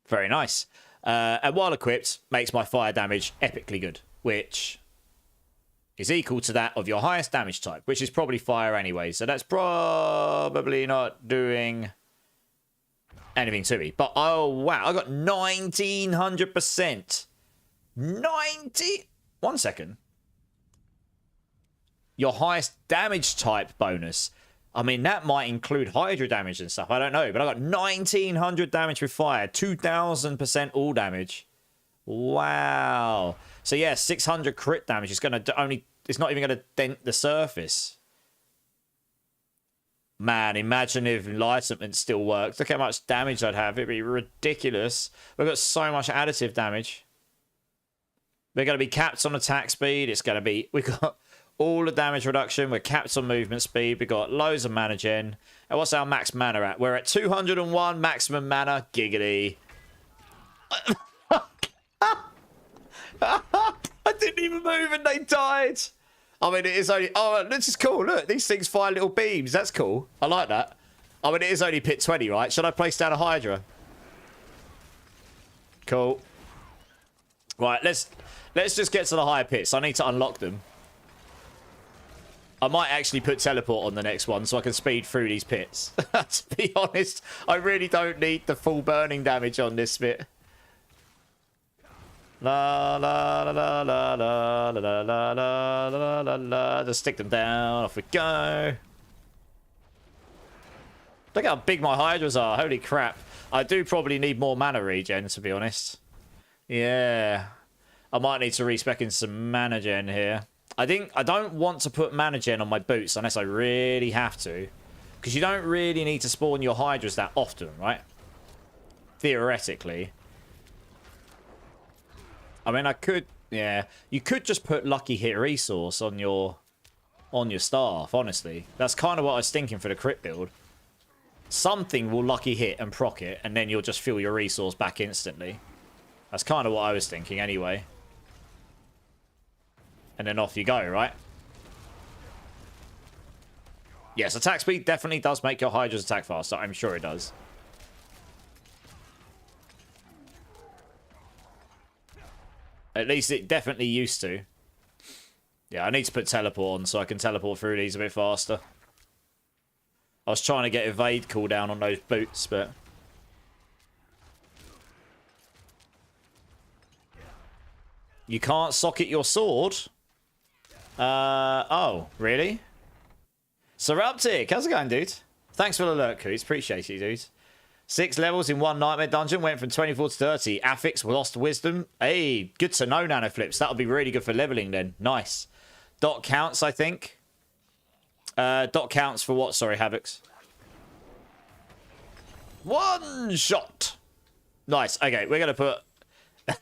Very nice. And while equipped, makes my fire damage epically good, which is equal to that of your highest damage type, which is probably fire anyway. So that's probably not doing... anything to me. But, oh, wow. I got 1900%. 90... 1 second. Your highest damage type bonus. I mean, that might include Hydra damage and stuff. I don't know. But I got 1900 damage with fire. 2000% all damage. Wow. So, yeah, 600 crit damage is going to only... It's not even going to dent the surface. Man, imagine if enlightenment still worked. Look how much damage I'd have. It'd be ridiculous. We've got so much additive damage. We're going to be capped on attack speed. It's going to be... We've got all the damage reduction. We're capped on movement speed. We've got loads of mana gen. And what's our max mana at? We're at 201 maximum mana. Giggity. I didn't even move and they died. I mean, it is only... Oh, this is cool. Look, these things fire little beams. That's cool. I like that. I mean, it is only pit 20, right? Should I place down a Hydra? Cool. Right, let's just get to the higher pits. I need to unlock them. I might actually put teleport on the next one so I can speed through these pits. To be honest, I really don't need the full burning damage on this bit. La la la la la la la la la la la la. Just stick them down. Off we go. Look how big my hydras are. Holy crap. I do probably need more mana regen, to be honest. Yeah. I might need to respec in some mana gen here. I don't want to put mana gen on my boots unless I really have to. Because you don't really need to spawn your hydras that often, right? Theoretically. I mean, I could... Yeah. You could just put lucky hit resource on your staff, honestly. That's kind of what I was thinking for the crit build. Something will lucky hit and proc it, and then you'll just fill your resource back instantly. That's kind of what I was thinking anyway. And then off you go, right? Yes, attack speed definitely does make your hydras attack faster. I'm sure it does. At least it definitely used to. Yeah, I need to put teleport on so I can teleport through these a bit faster. I was trying to get evade cooldown on those boots, but... You can't socket your sword? Oh, really? Seraptic, how's it going, dude? Thanks for the alert, Coots. Appreciate you, dude. 6 levels in one nightmare dungeon. Went from 24 to 30. Affix lost wisdom. Hey, good to know, Nanoflips. That'll be really good for leveling then. Nice. Dot counts, I think. Dot counts for what? Sorry, Havocs. One shot. Nice. Okay, we're going to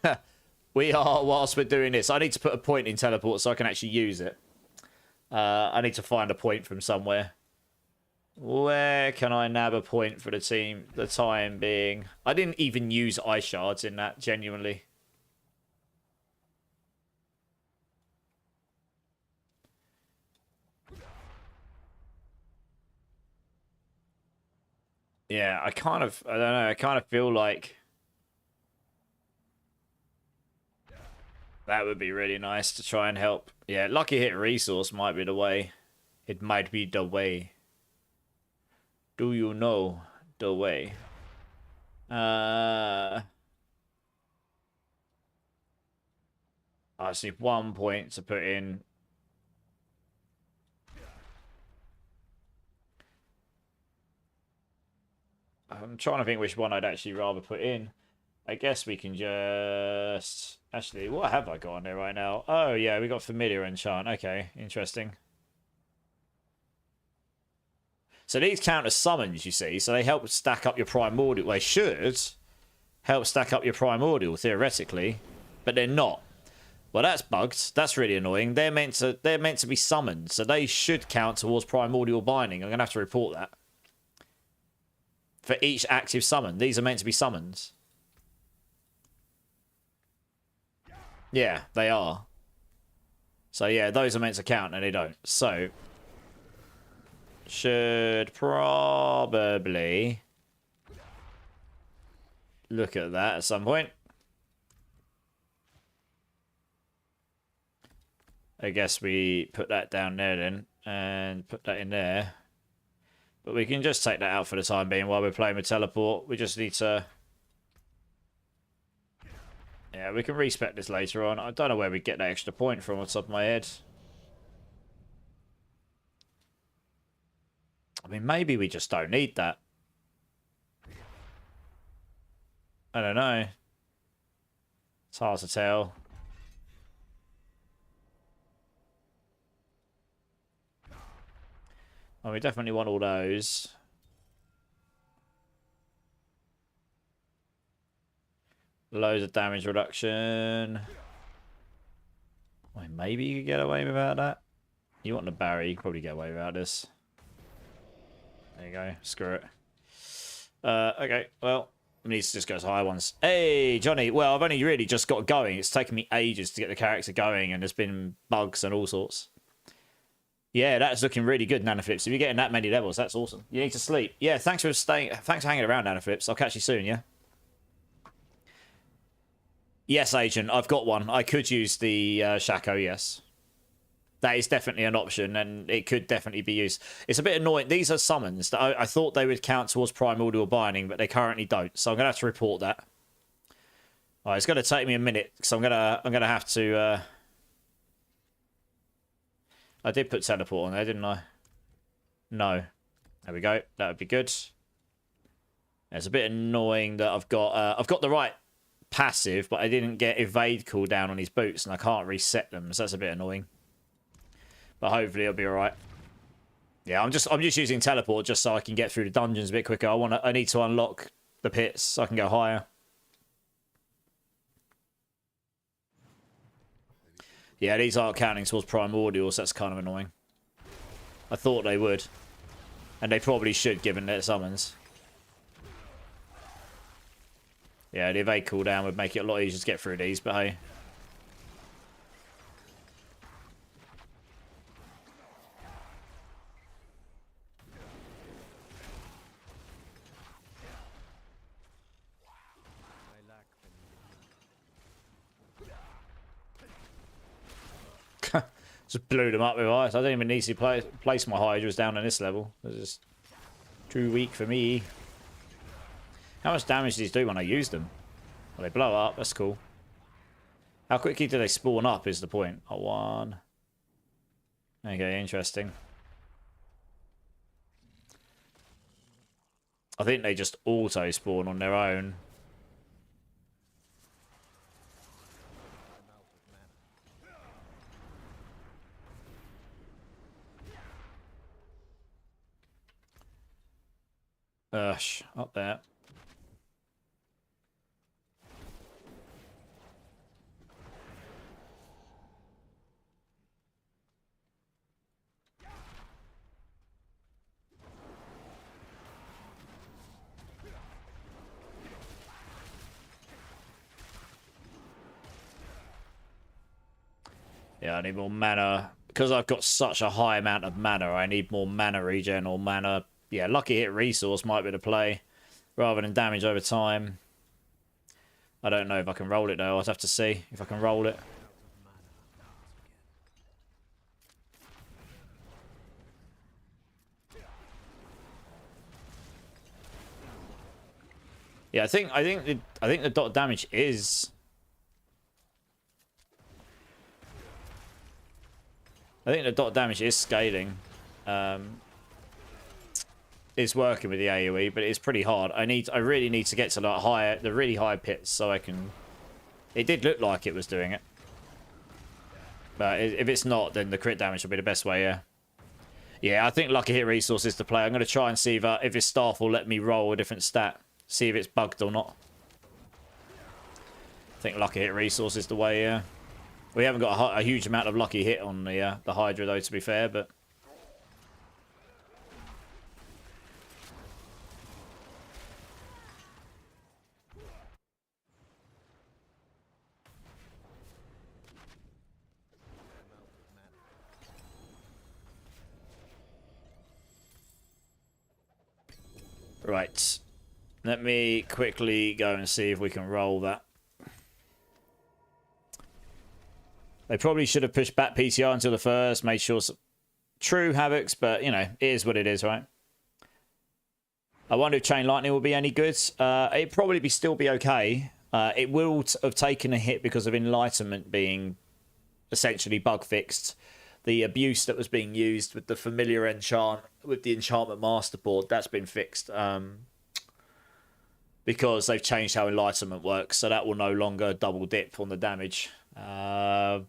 put... We are, whilst we're doing this, I need to put a point in teleport so I can actually use it. I need to find a point from somewhere. Where can I nab a point for the team? The time being. I didn't even use ice shards in that, genuinely. Yeah, I don't know, I kind of feel like... That would be really nice to try and help. Yeah, lucky hit resource might be the way. It might be the way. Do you know the way? I see 1 point to put in. I'm trying to think which one I'd actually rather put in. I guess we can just... Actually, what have I got on there right now? Oh, yeah, we got Familiar Enchant. Okay, interesting. So these count as summons, you see. So they help stack up your Primordial. They should help stack up your Primordial, theoretically. But they're not. Well, that's bugged. That's really annoying. They're meant to be summoned. So they should count towards Primordial Binding. I'm going to have to report that. For each active summon. These are meant to be summons. Yeah, they are. So yeah, those are meant to count and they don't. So should probably look at that at some point. I guess we put that down there then and put that in there. But we can just take that out for the time being while we're playing with teleport. We just need to... Yeah, we can respec this later on. I don't know where we get that extra point from off the top of my head. I mean, maybe we just don't need that. I don't know. It's hard to tell. Oh, we definitely want all those. Loads of damage reduction. Well, maybe you could get away without that. You want the Barry, you can probably get away without this. There you go. Screw it. Okay, well, we need to just go to high ones. Hey, Johnny. Well, I've only really just got going. It's taken me ages to get the character going, and there's been bugs and all sorts. Yeah, that's looking really good, Nanoflips. If you're getting that many levels, that's awesome. You need to sleep. Yeah, thanks for hanging around, Nanoflips. I'll catch you soon, yeah? Yes, agent, I've got one. I could use the Shaco, yes. That is definitely an option, and it could definitely be used. It's a bit annoying. These are summons that I thought they would count towards primordial binding, but they currently don't. So I'm gonna have to report that. All right, it's gonna take me a minute because I'm gonna have to. I did put teleport on there, didn't I? No. There we go. That would be good. It's a bit annoying that I've got the right passive, but I didn't get evade cooldown on his boots, and I can't reset them, so that's a bit annoying. But hopefully it'll be alright. Yeah, I'm just using teleport just so I can get through the dungeons a bit quicker. I need to unlock the pits so I can go higher. Yeah, these aren't counting towards primordials, that's kind of annoying. I thought they would. And they probably should, given their summons. Yeah, the evade cooldown would make it a lot easier to get through these, but hey. Just blew them up with ice. I don't even need to place my Hydras down on this level. They're just too weak for me. How much damage do these do when I use them? Well, they blow up. That's cool. How quickly do they spawn up is the point. Oh, one. Okay, interesting. I think they just auto-spawn on their own. Up there. Yeah, I need more mana. Because I've got such a high amount of mana, I need more mana regen or mana. Yeah, lucky hit resource might be the play. Rather than damage over time. I don't know if I can roll it though. I'll have to see if I can roll it. Yeah, I think the dot damage is. I think the dot damage is scaling. It's working with the AoE, but it's pretty hard. I really need to get to the really high pits so I can. It did look like it was doing it, but if it's not, then the crit damage will be the best way. Yeah. Yeah, I think lucky hit resource is the play. I'm going to try and see if his staff will let me roll a different stat, see if it's bugged or not. I think lucky hit resource is the way. Yeah. We haven't got a huge amount of lucky hit on the Hydra though, to be fair, but. Right. Let me quickly go and see if we can roll that. They probably should have pushed back PTR until the first, made sure some true Havocs, but, you know, it is what it is, right? I wonder if Chain Lightning will be any good. It'd probably still be okay. It will have taken a hit because of Enlightenment being essentially bug fixed. The abuse that was being used with the familiar enchant, with the enchantment master board, that's been fixed. Because they've changed how Enlightenment works, so that will no longer double dip on the damage. Yeah,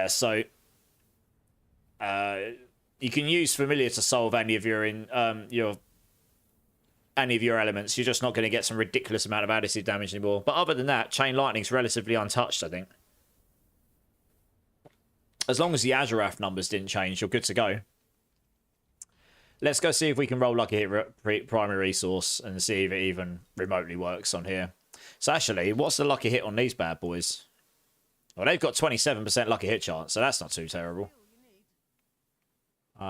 so you can use familiar to solve any of your elements. You're just not going to get some ridiculous amount of additive damage anymore. But other than that, Chain Lightning's relatively untouched, I think. As long as the Azurath numbers didn't change, you're good to go. Let's go see if we can roll lucky hit primary resource and see if it even remotely works on here. So actually, what's the lucky hit on these bad boys? Well, they've got 27% lucky hit chance, so that's not too terrible. It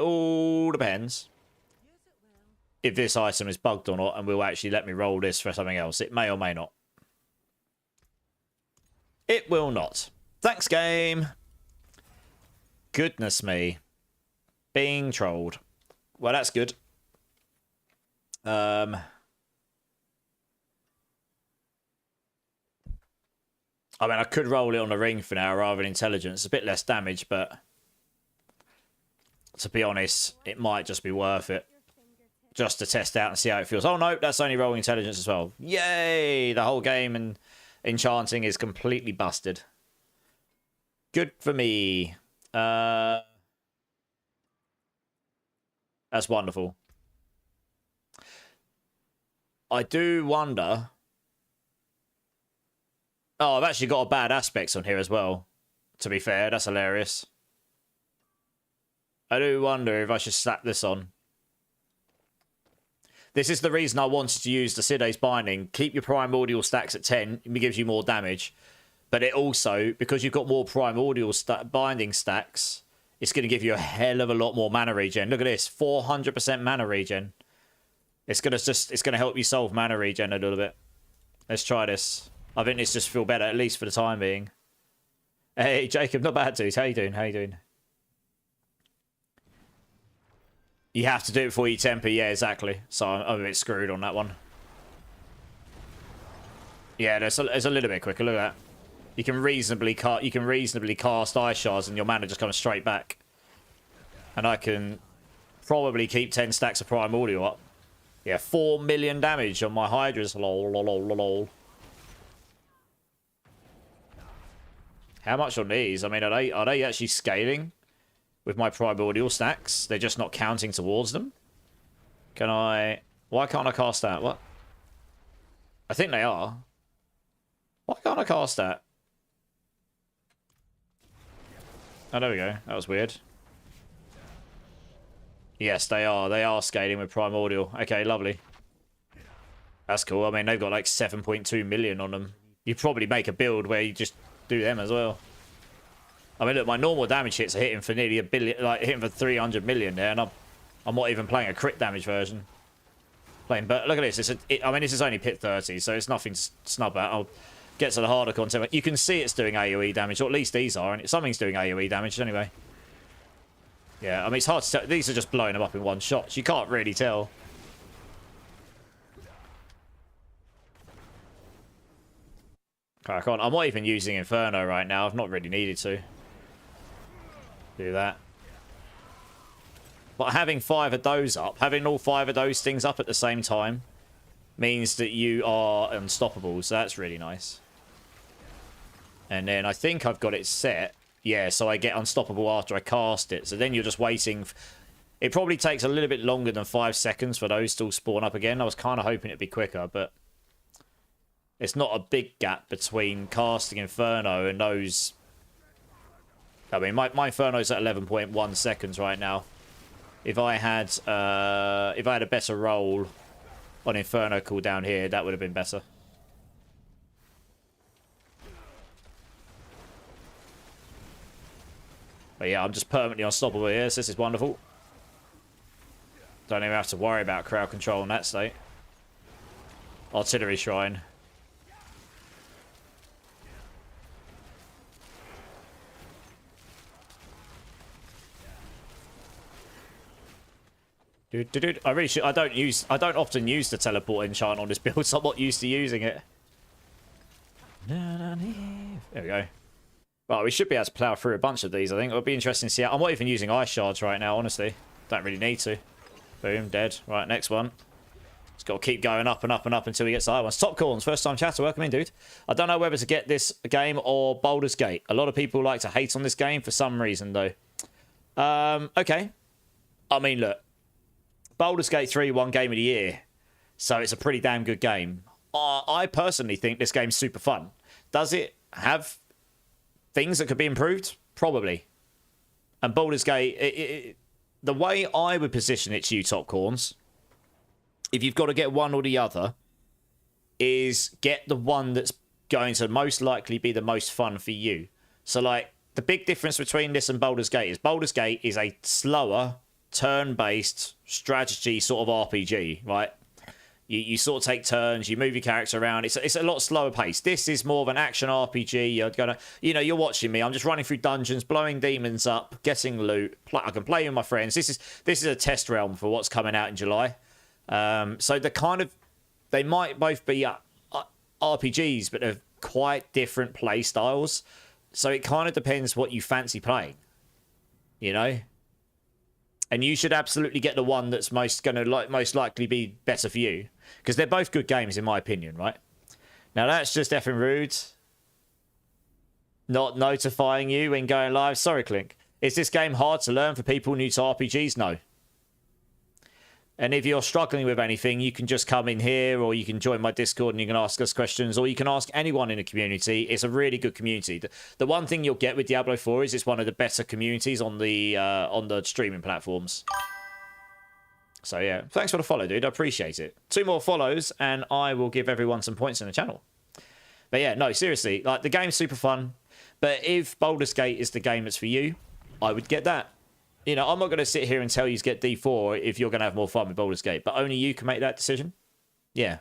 all depends. if this item is bugged or not, and will actually let me roll this for something else. It may or may not. It will not. Thanks, game. Goodness me. Being trolled. Well, that's good. I mean, I could roll it on the ring for now rather than intelligence. A bit less damage, but to be honest, it might just be worth it. Just to test out and see how it feels. Oh, no, that's only rolling intelligence as well. Yay! The whole game and enchanting is completely busted. Good for me. That's wonderful. I do wonder... Oh, I've actually got a bad aspects on here as well. To be fair, that's hilarious. I do wonder if I should slap this on. This is the reason I wanted to use the Side's Binding. Keep your primordial stacks at 10. It gives you more damage. But it also, because you've got more primordial binding stacks, it's going to give you a hell of a lot more mana regen. Look at this. 400% mana regen. It's going to help you solve mana regen a little bit. Let's try this. I think this just feel better, at least for the time being. Hey, Jacob, not bad, dude. How you doing? How you doing? You have to do it before you temper. Yeah, exactly. So I'm a bit screwed on that one. Yeah, it's a little bit quicker. Look at that. You can reasonably cast ice shards and your mana just comes straight back. And I can probably keep 10 stacks of primordial up. Yeah, 4 million damage on my Hydras. Lol, lol, lol, lol. How much on these? I mean, are they actually scaling with my primordial stacks? They're just not counting towards them? Can I... Why can't I cast that? What? I think they are. Why can't I cast that? Oh, there we go. That was weird. Yes, they are. They are scaling with primordial. Okay, lovely. That's cool. I mean, they've got like 7.2 million on them. You probably make a build where you just do them as well. I mean, look, my normal damage hits are hitting for nearly a billion, like hitting for 300 million there, and I'm not even playing a crit damage version. But look at this. I mean, this is only pit 30, so it's nothing to snub at. I'll get to the harder content. You can see it's doing AoE damage, or at least these are, and something's doing AoE damage anyway. Yeah, I mean, it's hard to tell. These are just blowing them up in one shot. You can't really tell. Crack on. I'm not even using Inferno right now. I've not really needed to do that. But having 5 of those up, having all 5 of those things up at the same time, means that you are unstoppable. So that's really nice. And then I think I've got it set. Yeah, so I get unstoppable after I cast it. So then you're just waiting. It probably takes a little bit longer than 5 seconds for those to spawn up again. I was kind of hoping it'd be quicker, but it's not a big gap between casting Inferno and those. I mean, my Inferno's at 11.1 seconds right now. If I had a better roll on Inferno cooldown here, that would have been better. But yeah, I'm just permanently unstoppable here, so this is wonderful. Don't even have to worry about crowd control in that state. Artillery Shrine. Dude, I really should. I don't often use the teleport enchant on this build, so I'm not used to using it. There we go. Well, we should be able to plow through a bunch of these, I think. It'll be interesting to see how... I'm not even using ice shards right now, honestly. Don't really need to. Boom, dead. Right, next one. Just got to keep going up and up and up until we get to the other ones. Top Corns, first time chatter. Welcome in, dude. I don't know whether to get this game or Baldur's Gate. A lot of people like to hate on this game for some reason, though. Okay. I mean, look. Baldur's Gate 3 won Game of the Year. So it's a pretty damn good game. I personally think this game's super fun. Does it have things that could be improved? Probably. And Baldur's Gate, the way I would position it to you, Top Corns, if you've got to get one or the other, is get the one that's going to most likely be the most fun for you. So, like, the big difference between this and Baldur's Gate is a slower turn-based strategy sort of RPG, right? You sort of take turns, you move your character around. It's a lot slower pace. This is more of an action RPG. You're gonna, you're watching me. I'm just running through dungeons, blowing demons up, getting loot. I can play with my friends. This is a test realm for what's coming out in July. So they might both be RPGs, but they're quite different play styles. So it kind of depends what you fancy playing, And you should absolutely get the one that's most likely be better for you, because they're both good games in my opinion, right? Now that's just effing rude. Not notifying you when going live. Sorry, Clink. Is this game hard to learn for people new to RPGs? No. And if you're struggling with anything, you can just come in here, or you can join my Discord and you can ask us questions, or you can ask anyone in the community. It's a really good community. The one thing you'll get with Diablo 4 is it's one of the better communities on the streaming platforms. So yeah, thanks for the follow, dude. I appreciate it. 2 more follows, and I will give everyone some points in the channel. But yeah, no, seriously, like the game's super fun. But if Baldur's Gate is the game that's for you, I would get that. I'm not going to sit here and tell you to get D4 if you're going to have more fun with Baldur's Gate, but only you can make that decision. Yeah.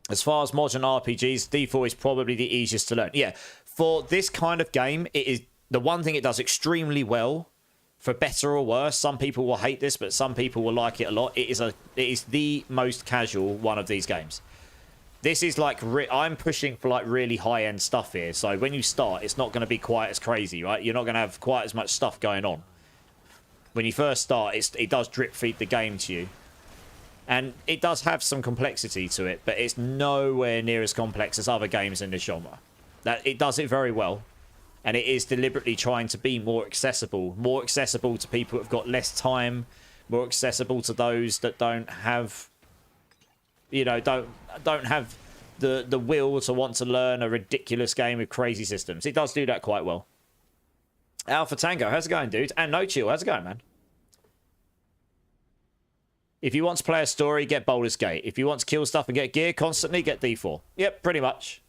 As far as modern RPGs, D4 is probably the easiest to learn. Yeah, for this kind of game, it is the one thing it does extremely well, for better or worse. Some people will hate this, but some people will like it a lot. It is the most casual one of these games. This is like, I'm pushing for like really high-end stuff here. So when you start, it's not going to be quite as crazy, right? You're not going to have quite as much stuff going on. When you first start, it does drip feed the game to you. And it does have some complexity to it, but it's nowhere near as complex as other games in this genre. It does it very well. And it is deliberately trying to be more accessible to people who've got less time, more accessible to those that don't have... don't have the will to want to learn a ridiculous game with crazy systems. It does do that quite well. Alpha Tango, how's it going, dude? And No Chill, how's it going, man? If you want to play a story, get Baldur's Gate. If you want to kill stuff and get gear constantly, get D4. Yep, pretty much.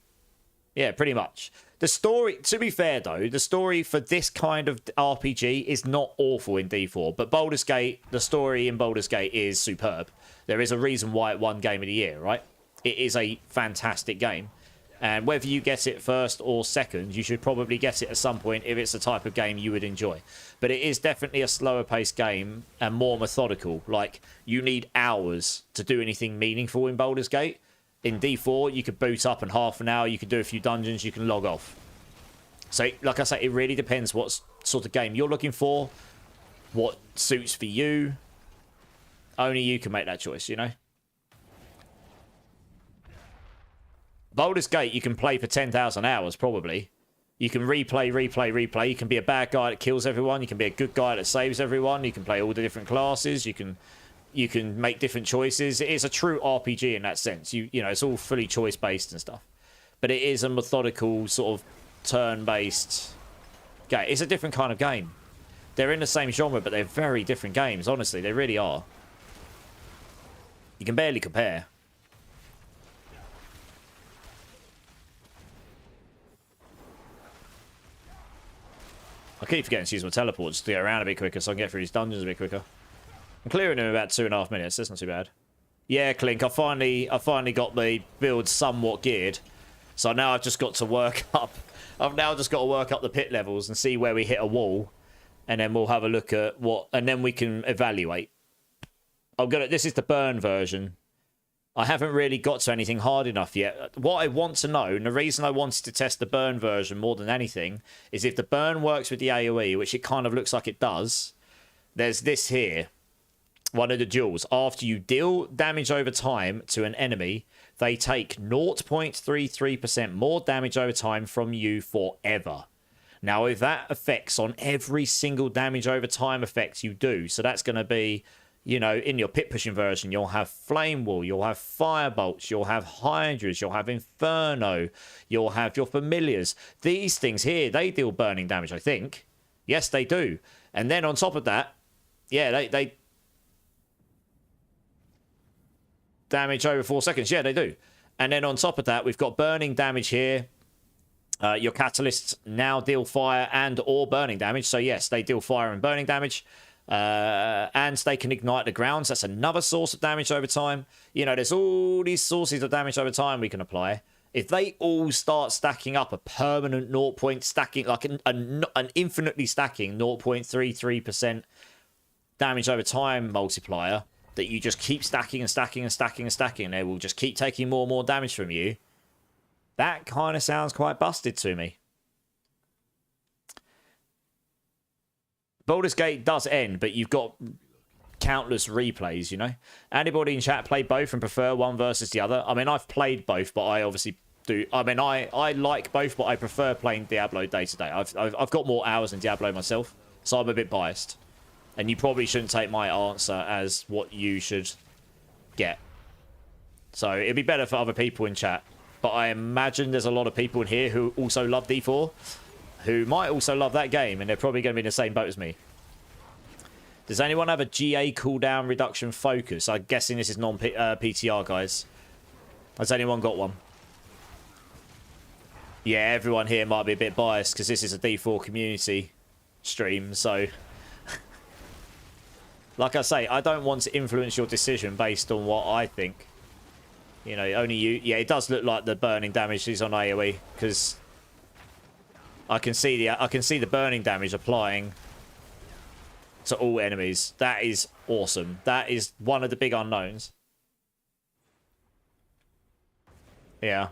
Yeah, pretty much. The story, to be fair though, the story for this kind of RPG is not awful in D4, but Baldur's Gate, the story in Baldur's Gate is superb. There is a reason why it won Game of the Year, right? It is a fantastic game. And whether you get it first or second, you should probably get it at some point if it's the type of game you would enjoy. But it is definitely a slower paced game and more methodical. Like, you need hours to do anything meaningful in Baldur's Gate. In D4, you could boot up in half an hour, you could do a few dungeons, you can log off. So, like I say, it really depends what sort of game you're looking for, what suits for you. Only you can make that choice, Baldur's Gate, you can play for 10,000 hours, probably. You can replay. You can be a bad guy that kills everyone. You can be a good guy that saves everyone. You can play all the different classes. You can make different choices. It is a true RPG in that sense. It's all fully choice-based and stuff. But it is a methodical, sort of turn-based game. It's a different kind of game. They're in the same genre, but they're very different games. Honestly, they really are. You can barely compare. I keep forgetting to use my teleport just to get around a bit quicker so I can get through these dungeons a bit quicker. I'm clearing them in about 2.5 minutes. That's not too bad. Yeah, Clink, I finally got the build somewhat geared. So now I've just got to work up. I've now just got to work up the pit levels and see where we hit a wall. And then we'll have a look at what... And then we can evaluate. This is the burn version. I haven't really got to anything hard enough yet. What I want to know, and the reason I wanted to test the burn version more than anything, is if the burn works with the AoE, which it kind of looks like it does, there's this here. One of the jewels. After you deal damage over time to an enemy, they take 0.33% more damage over time from you forever. Now, if that affects on every single damage over time effect you do, so that's going to be... in your pit pushing version, you'll have Flame Wall, you'll have Firebolts, you'll have Hydras, you'll have Inferno, you'll have your Familiars. These things here, they deal burning damage, I think. Yes, they do. And then on top of that, yeah, they damage over 4 seconds. Yeah, they do. And then on top of that, we've got burning damage here. Your catalysts now deal fire and or burning damage. So yes, they deal fire and burning damage. And they can ignite the grounds. That's another source of damage over time. You know, there's all these sources of damage over time we can apply. If they all start stacking up a permanent 0 point stacking, like an infinitely stacking 0.33% damage over time multiplier, that you just keep stacking and stacking and stacking and stacking, and they will just keep taking more and more damage from you, that kind of sounds quite busted to me. Baldur's Gate does end, but you've got countless replays, you know? Anybody in chat play both and prefer one versus the other? I mean, I've played both, but I obviously do. I mean, I like both, but I prefer playing Diablo day to day. I've got more hours in Diablo myself, so I'm a bit biased. And you probably shouldn't take my answer as what you should get. So it'd be better for other people in chat. But I imagine there's a lot of people in here who also love D4, who might also love that game, and they're probably going to be in the same boat as me. Does anyone have a GA cooldown reduction focus? I'm guessing this is non-PTR, guys. Has anyone got one? Yeah, everyone here might be a bit biased because this is a D4 community stream, so... Like I say, I don't want to influence your decision based on what I think. You know, only you... Yeah, it does look like the burning damage is on AoE, because I can see the burning damage applying to all enemies. That is awesome. That is one of the big unknowns. Yeah.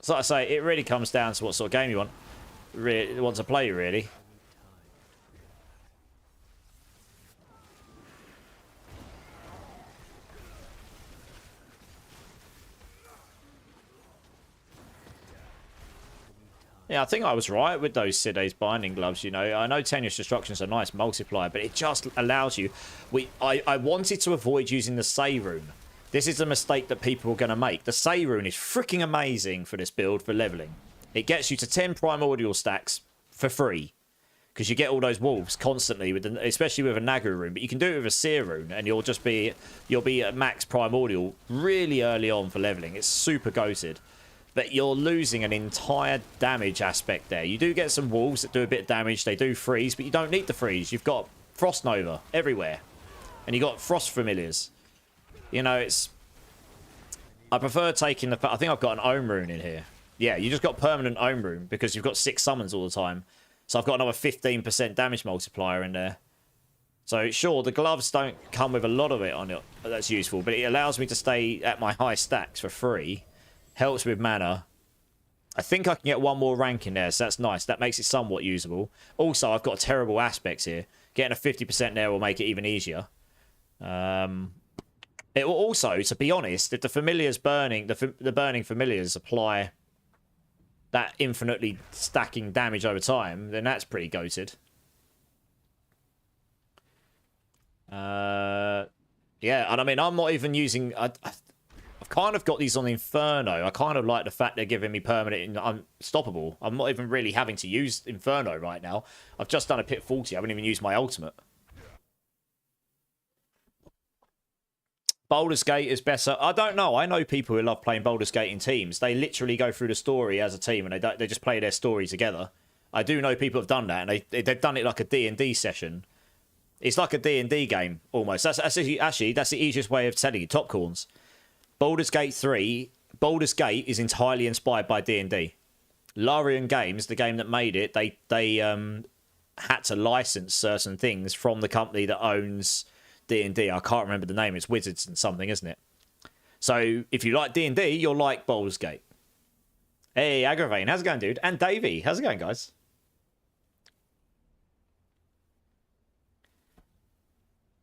So like I say, it really comes down to what sort of game you want to play, really. Yeah, I think I was right with those Side's binding gloves, you know. I know Tenuous Destruction's a nice multiplier, but it just allows you... I wanted to avoid using the Say rune. This is a mistake that people are going to make. The Say rune is freaking amazing for this build, for leveling. It gets you to 10 primordial stacks for free, because you get all those wolves constantly, especially with a Nagu rune. But you can do it with a Seer rune, and you'll be at max primordial really early on for leveling. It's super goated. But you're losing an entire damage aspect there. You do get some wolves that do a bit of damage. They do freeze, but you don't need the freeze. You've got Frost Nova everywhere. And you got Frost Familiars. You know, it's... I prefer taking the... I think I've got an Ohm Rune in here. Yeah, you just got permanent Ohm Rune because you've got 6 summons all the time. So I've got another 15% damage multiplier in there. So sure, the gloves don't come with a lot of it on it. That's useful. But it allows me to stay at my high stacks for free. Helps with mana. I think I can get one more rank in there, so that's nice. That makes it somewhat usable. Also, I've got terrible aspects here. Getting a 50% there will make it even easier. It will also, to be honest, if the familiars burning, the burning familiars apply that infinitely stacking damage over time, then that's pretty goated. Yeah, and I mean, I'm not even using... I've kind of got these on Inferno. I kind of like the fact they're giving me permanent and unstoppable. I'm not even really having to use Inferno right now. I've just done a Pit 40. I haven't even used my ultimate. Baldur's Gate is better. I don't know. I know people who love playing Baldur's Gate in teams. They literally go through the story as a team and they just play their story together. I do know people have done that, and they've done it like a D&D session. It's like a D&D game, almost. That's actually, that's the easiest way of telling you. Topcorns. Baldur's Gate 3, Baldur's Gate is entirely inspired by D&D. Larian Games, the game that made it, they had to license certain things from the company that owns D&D. I can't remember the name. It's Wizards and something, isn't it? So if you like D&D, you'll like Baldur's Gate. Hey, Aggravain, how's it going, dude? And Davey, how's it going, guys?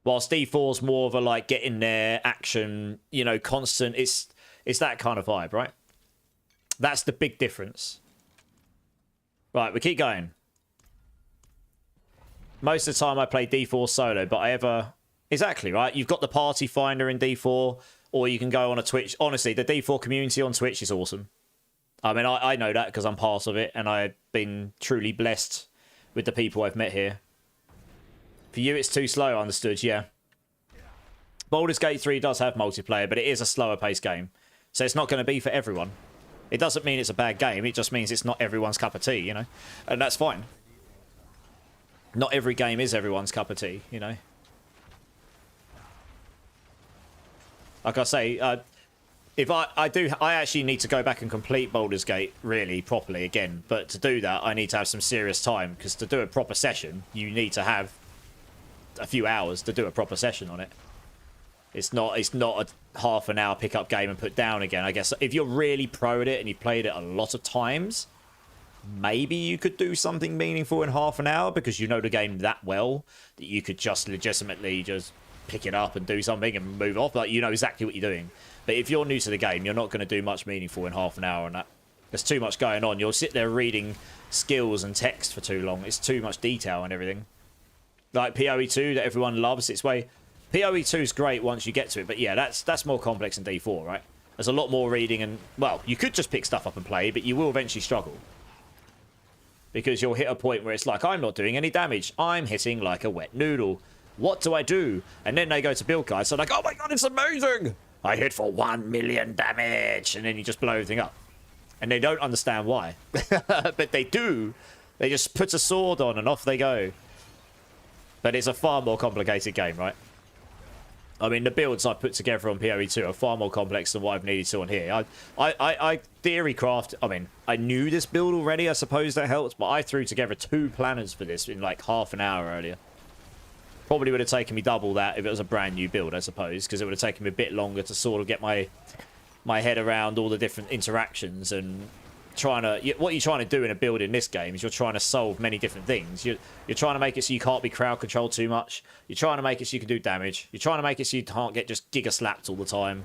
Whilst D4's more of a, like, get in there, action, you know, constant. It's that kind of vibe, right? That's the big difference. Right, we keep going. Most of the time I play D4 solo, but I ever... Exactly, right? You've got the party finder in D4, or you can go on a Twitch. Honestly, the D4 community on Twitch is awesome. I mean, I know that because I'm part of it, and I've been truly blessed with the people I've met here. For you, it's too slow, understood, yeah. Baldur's Gate 3 does have multiplayer, but it is a slower paced game. So it's not going to be for everyone. It doesn't mean it's a bad game, it just means it's not everyone's cup of tea, you know? And that's fine. Not every game is everyone's cup of tea, you know. Like I say, if I actually need to go back and complete Baldur's Gate really properly again. But to do that, I need to have some serious time, because to do a proper session, you need to have a few hours to do a proper session on it. It's not a half an hour pick up game and put down again. I guess if you're really pro at it and you've played it a lot of times, maybe you could do something meaningful in half an hour, because you know the game that well that you could just legitimately just pick it up and do something and move off. Like, you know exactly what you're doing. But if you're new to the game, you're not going to do much meaningful in half an hour on that. There's too much going on. You'll sit there reading skills and text for too long. It's too much detail and everything. Like PoE2 that everyone loves. It's way PoE2 is great once you get to it, but yeah, that's more complex than D4, right? There's a lot more reading, and well, you could just pick stuff up and play, but you will eventually struggle. Because you'll hit a point where it's like, I'm not doing any damage. I'm hitting like a wet noodle. What do I do? And then they go to build guides, so like, oh my god, it's amazing! I hit for 1 million damage! And then you just blow everything up. And they don't understand why. But they do. They just put a sword on and off they go. But it's a far more complicated game, right? I mean, the builds I've put together on PoE2 are far more complex than what I've needed to on here. I theory craft. I mean, I knew this build already. I suppose that helps, but I threw together 2 planners for this in like half an hour earlier. Probably would have taken me double that if it was a brand new build, I suppose, because it would have taken me a bit longer to sort of get my head around all the different interactions and what you're trying to do in a build in this game is you're trying to solve many different things. You're trying to make it so you can't be crowd controlled too much. You're trying to make it so you can do damage. You're trying to make it so you can't get just giga slapped all the time.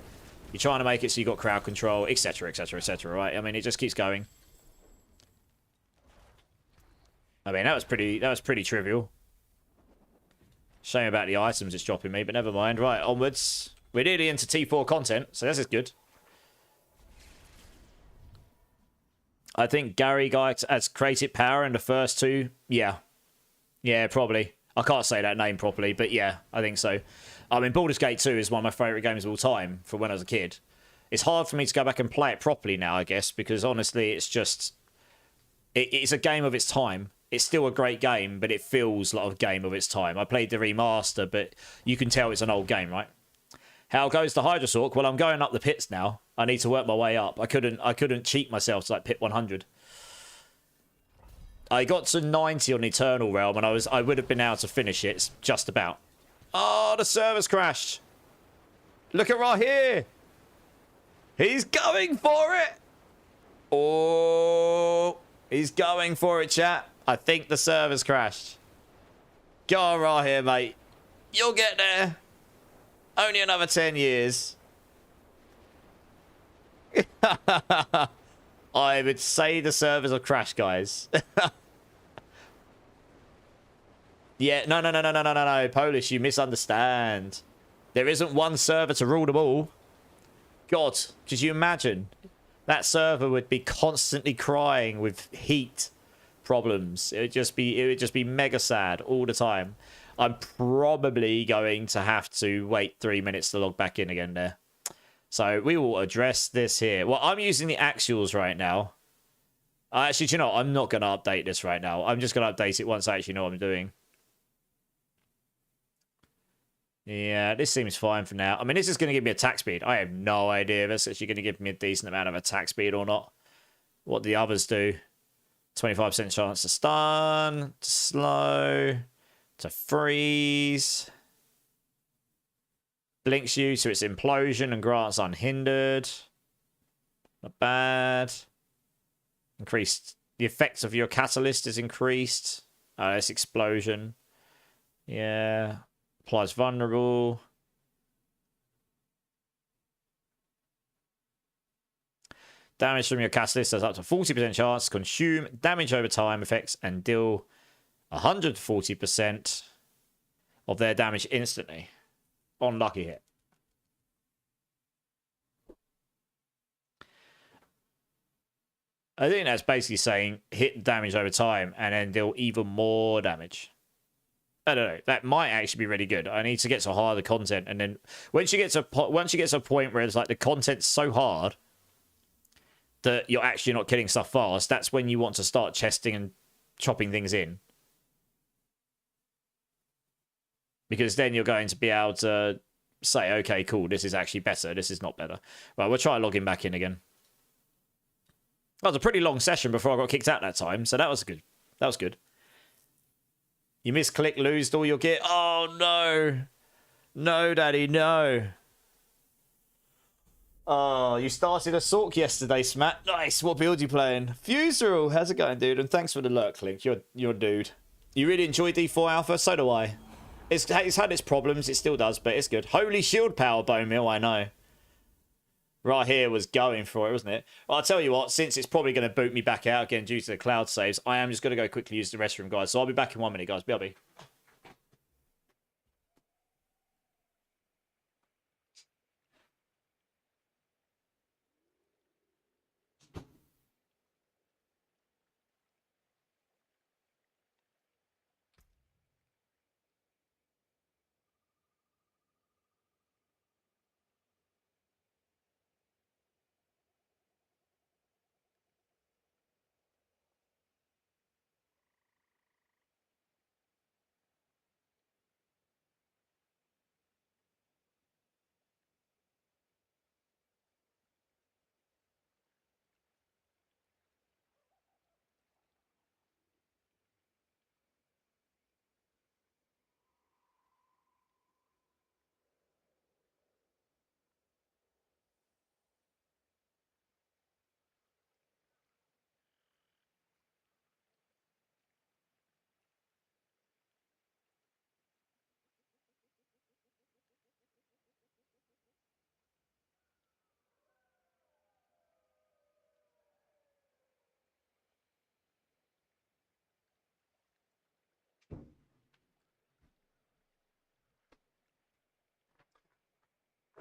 You're trying to make it so you got crowd control, etc, etc, etc, right? I mean, it just keeps going. I mean, that was pretty trivial. Shame about the items it's dropping me, but never mind. Right, onwards. We're nearly into T4 content, so this is good. I think Gary Guy has created power in the first 2. Yeah. Yeah, probably. I can't say that name properly, but yeah, I think so. I mean, Baldur's Gate 2 is one of my favourite games of all time from when I was a kid. It's hard for me to go back and play it properly now, I guess, because honestly, it's just... It's a game of its time. It's still a great game, but it feels like a game of its time. I played the remaster, but you can tell it's an old game, right? How goes the Hydra Sork? Well, I'm going up the pits now. I need to work my way up. I couldn't cheat myself to like pit 100. I got to 90 on Eternal Realm, and I would have been able to finish it just about. Oh, the server's crashed. Look at right here. He's going for it. Oh, he's going for it, chat. I think the server's crashed. Go on right here, mate. You'll get there. Only another 10 years. I would say the servers will crash, guys. Yeah, no. Polish, you misunderstand. There isn't one server to rule them all. God, could you imagine? That server would be constantly crying with heat problems. It would just be mega sad all the time. I'm probably going to have to wait 3 minutes to log back in again there. So we will address this here. Well, I'm using the actuals right now. Actually, do you know what? I'm not going to update this right now. I'm just going to update it once I actually know what I'm doing. Yeah, this seems fine for now. I mean, this is going to give me attack speed. I have no idea if it's actually going to give me a decent amount of attack speed or not. What the others do. 25% chance to stun, to slow, to freeze. Blinks you to its implosion and grants unhindered. Not bad. Increased. The effects of your catalyst is increased. Oh, that's explosion. Yeah. Applies vulnerable. Damage from your catalyst has up to 40% chance to consume damage over time effects and deal 140% of their damage instantly. On lucky hit. I think that's basically saying hit damage over time and then deal even more damage. I don't know. That might actually be really good. I need to get to harder content, and then once you get to a point where it's like the content's so hard that you're actually not killing stuff fast, that's when you want to start chesting and chopping things in. because then you're going to be able to say, okay, cool, this is actually better, this is not better. Right, we'll try logging back in again. That was a pretty long session before I got kicked out that time, so that was good. That was good. You misclick, losed all your gear. Oh, no. No, Daddy, no. Oh, you started a Sork yesterday, Smat. Nice. What build you playing? Fuserall. How's it going, dude? And thanks for the lurk, Link. You're a dude. You really enjoy D4 Alpha? So do I. It's had its problems. It still does, but it's good. Holy shield power, Bone Mill. I know. Right here was going for it, wasn't it? Well, I'll tell you what, since it's probably going to boot me back out again due to the cloud saves, I am just going to go quickly use the restroom, guys. So I'll be back in 1 minute, guys. BRB.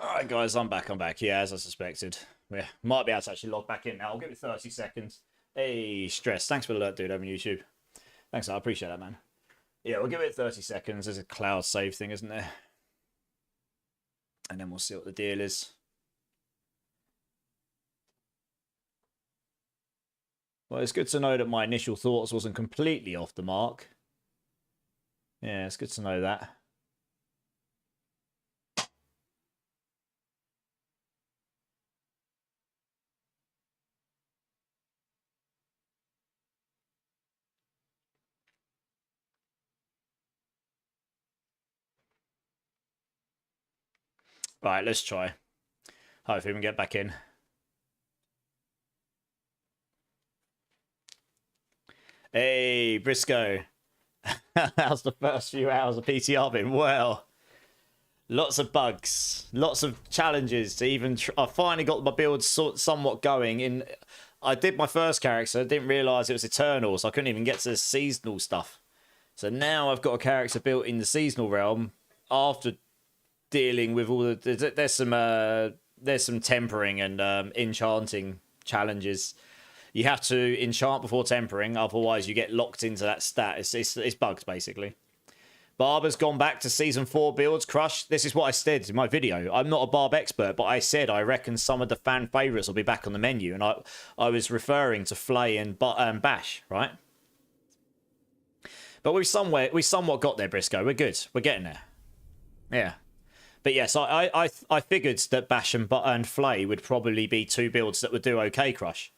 Alright, guys, I'm back. Yeah, as I suspected. Yeah, might be able to actually log back in now. I'll give it 30 seconds. Hey, Stress. Thanks for the alert, dude, over on YouTube. Thanks, I appreciate that, man. Yeah, we'll give it 30 seconds. There's a cloud save thing, isn't there? And then we'll see what the deal is. Well, it's good to know that my initial thoughts wasn't completely off the mark. Yeah, it's good to know that. Right, let's try. Hopefully we can get back in. Hey, Briscoe. How's the first few hours of PTR been? Well, lots of bugs, lots of challenges to even... I finally got my build somewhat going. I did my first character, didn't realise it was Eternal, so I couldn't even get to the seasonal stuff. So now I've got a character built in the seasonal realm after dealing with all the... There's some tempering and enchanting challenges. You have to enchant before tempering, otherwise you get locked into that stat. It's bugged, basically. Barber's gone back to Season 4 builds. Crush, this is what I said in my video. I'm not a Barb expert, but I said I reckon some of the fan favourites will be back on the menu. And I was referring to Flay and Bash, right? But we somewhat got there, Briscoe. We're good. We're getting there. Yeah. But yes, I figured that Bash and Flay would probably be two builds that would do okay, Crush.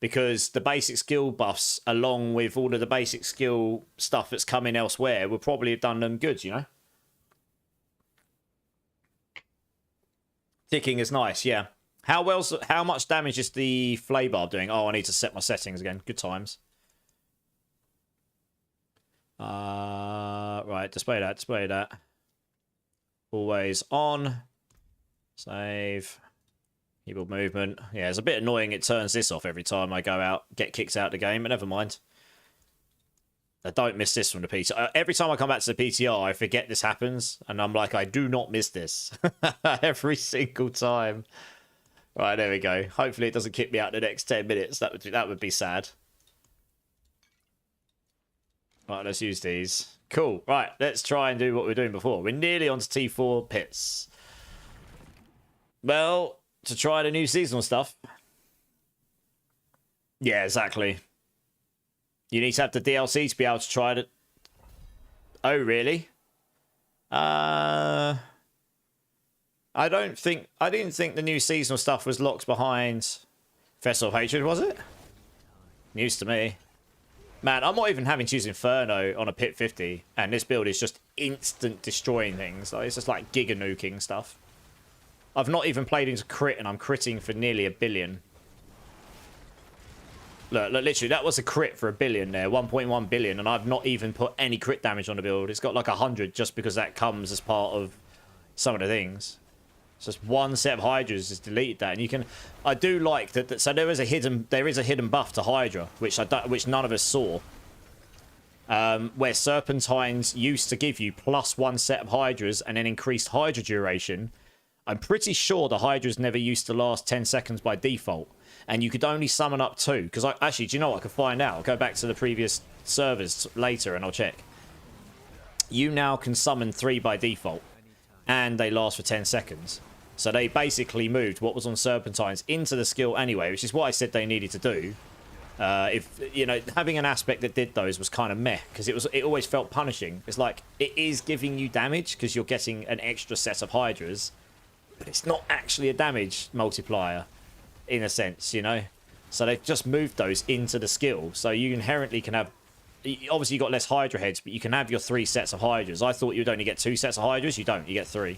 Because the basic skill buffs, along with all of the basic skill stuff that's coming elsewhere, would probably have done them good, you know? Ticking is nice, yeah. How much damage is the Flay Barb doing? Oh, I need to set my settings again. Good times. Right, display that. Always on. Save. Keyboard movement. Yeah, it's a bit annoying it turns this off every time I go out, get kicked out of the game, but never mind. I don't miss this from the PTR. Every time I come back to the PTR, I forget this happens, and I'm like, I do not miss this. Every single time. Right, there we go. Hopefully it doesn't kick me out the next 10 minutes. That would be sad. Right, let's use these. Cool. Right, let's try and do what we were doing before. We're nearly on to T4 pits. Well... to try the new seasonal stuff. Yeah, exactly. You need to have the DLC to be able to try it. Oh, really? I didn't think the new seasonal stuff was locked behind Festival of Hatred, was it? News to me. Man, I'm not even having to use Inferno on a Pit 50, and this build is just instant destroying things. Like, it's just like giga nuking stuff. I've not even played into crit, and I'm critting for nearly 1 billion. Look, literally, that was a crit for 1 billion there, 1.1 billion, and I've not even put any crit damage on the build. It's got like 100 just because that comes as part of some of the things. It's just one set of Hydras has deleted that, and you can. I do like that. So there is a hidden buff to Hydra, which none of us saw. Where Serpentines used to give you +1 set of Hydras and then increased Hydra duration. I'm pretty sure the Hydras never used to last 10 seconds by default. And you could only summon up 2. Because actually, do you know what? I could find out. I'll go back to the previous servers later and I'll check. You now can summon 3 by default. And they last for 10 seconds. So they basically moved what was on Serpentines into the skill anyway, which is what I said they needed to do. If, you know, having an aspect that did those was kind of meh. Because it always felt punishing. It's like, it is giving you damage because you're getting an extra set of Hydras. But it's not actually a damage multiplier. In a sense, you know, so they've just moved those into the skill, so you inherently can have, obviously you got less Hydra heads, but you can have your 3 sets of Hydras. I thought you'd only get 2 sets of Hydras. You don't, you get 3.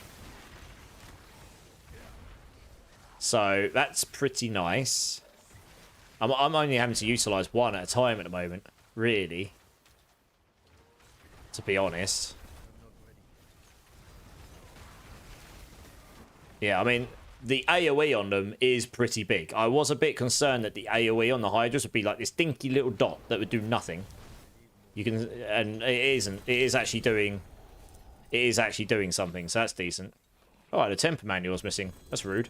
So that's pretty nice. I'm only having to utilize 1 at a time at the moment, really, to be honest. Yeah, I mean, the AoE on them is pretty big. I was a bit concerned that the AoE on the Hydras would be like this dinky little dot that would do nothing. You can, and it isn't. It is actually doing something, so that's decent. Alright, the temper manual's missing. That's rude.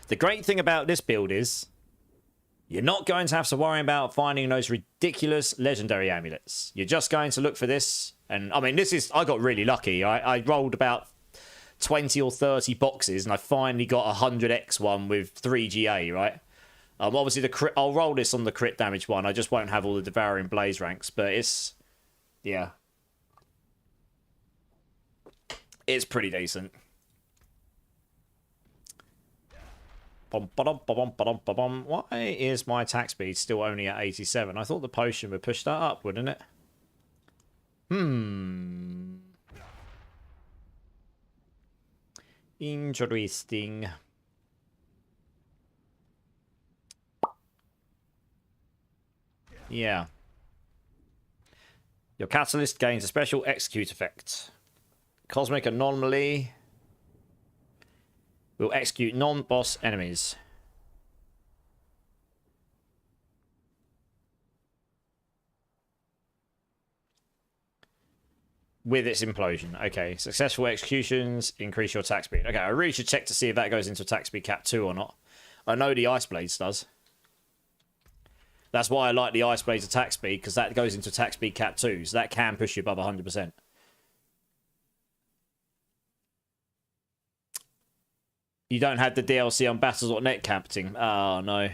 The great thing about this build is you're not going to have to worry about finding those ridiculous legendary amulets. You're just going to look for this. And I mean, I got really lucky. I rolled about 20 or 30 boxes and I finally got a 100x one with 3 GA, right? Obviously the crit, I'll roll this on the crit damage one. I just won't have all the Devouring Blaze ranks, but it's, yeah, it's pretty decent. Why is my attack speed still only at 87? I thought the potion would push that up, wouldn't it? Interesting. Yeah. Your catalyst gains a special execute effect. Cosmic anomaly will execute non-boss enemies. With its implosion. Okay, successful executions increase your attack speed. Okay, I really should check to see if that goes into attack speed cap 2 or not. I know the Ice Blades does. That's why I like the Ice Blades attack speed, because that goes into attack speed cap 2, so that can push you above 100%. You don't have the DLC on Battles.net captain. Oh, no.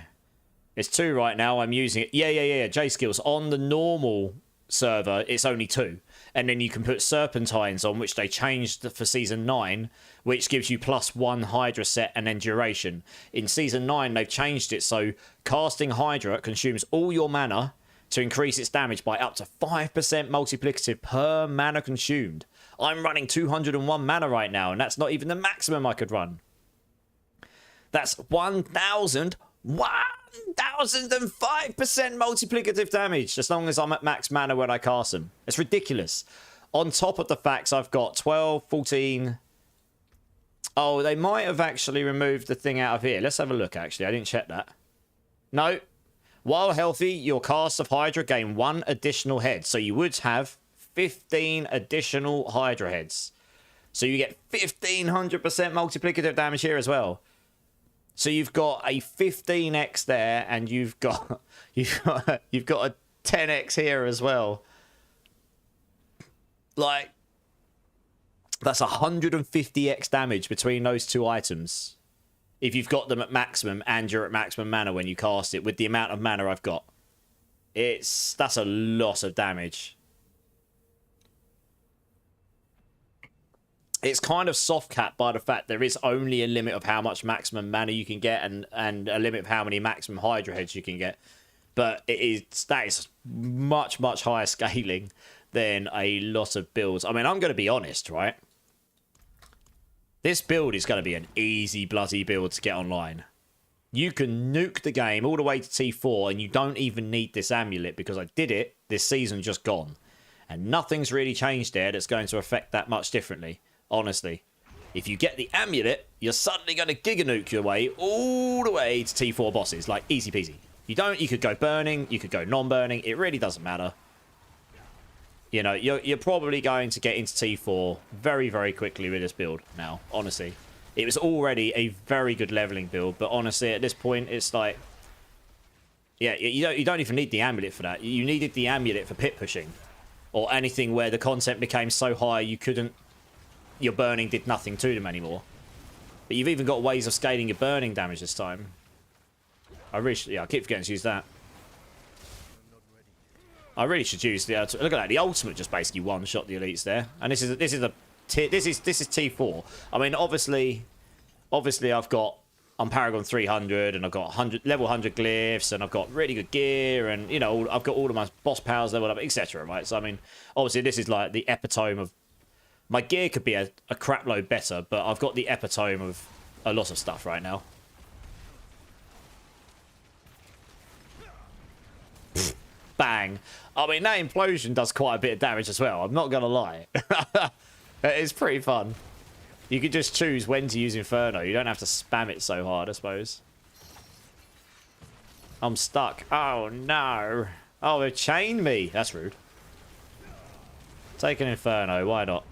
It's 2 right now. I'm using it. Yeah. J-Skills. On the normal server, it's only 2. And then you can put Serpentines on, which they changed for Season 9, which gives you +1 Hydra set and then duration. In Season 9, they've changed it so casting Hydra consumes all your mana to increase its damage by up to 5% multiplicative per mana consumed. I'm running 201 mana right now, and that's not even the maximum I could run. That's 1,005% multiplicative damage as long as I'm at max mana when I cast them. It's ridiculous. On top of the facts, I've got 12, 14. Oh, they might have actually removed the thing out of here. Let's have a look, actually. I didn't check that. No. While healthy, your cast of Hydra gain 1 additional head. So you would have 15 additional Hydra heads. So you get 1,500% multiplicative damage here as well. So you've got a 15x there, and you've got a 10x here as well. Like, that's 150x damage between those 2 items. If you've got them at maximum and you're at maximum mana when you cast it, with the amount of mana I've got. That's a lot of damage. it's kind of soft capped by the fact there is only a limit of how much maximum mana you can get and a limit of how many maximum Hydra heads you can get. But that is much higher scaling than a lot of builds. I mean, I'm going to be honest, right? This build is going to be an easy bloody build to get online. You can nuke the game all the way to T4 and you don't even need this amulet because I did it this season just gone. And nothing's really changed there that's going to affect that much differently, honestly. If you get the amulet, you're suddenly going to giga nuke your way all the way to T4 bosses, like easy peasy. You could go burning, you could go non-burning, it really doesn't matter. You know, you're probably going to get into T4 very, very quickly with this build now, honestly. It was already a very good leveling build, but honestly, at this point, it's like... Yeah, you don't even need the amulet for that. You needed the amulet for pit pushing. Or anything where the content became so high you couldn't... Your burning did nothing to them anymore. But you've even got ways of scaling your burning damage this time. I keep forgetting to use that. I really should use the... look at that, the ultimate just basically one-shot the elites there. And this is T4. I mean, obviously I'm Paragon 300 and I've got level 100 glyphs and I've got really good gear and, you know, I've got all of my boss powers leveled up, etc. Right? So, I mean, obviously this is like the epitome of... My gear could be a crap load better, but I've got the epitome of a lot of stuff right now. Bang. I mean, that implosion does quite a bit of damage as well. I'm not going to lie. It's pretty fun. You can just choose when to use Inferno. You don't have to spam it so hard, I suppose. I'm stuck. Oh, no. Oh, they've chained me. That's rude. Take an Inferno. Why not?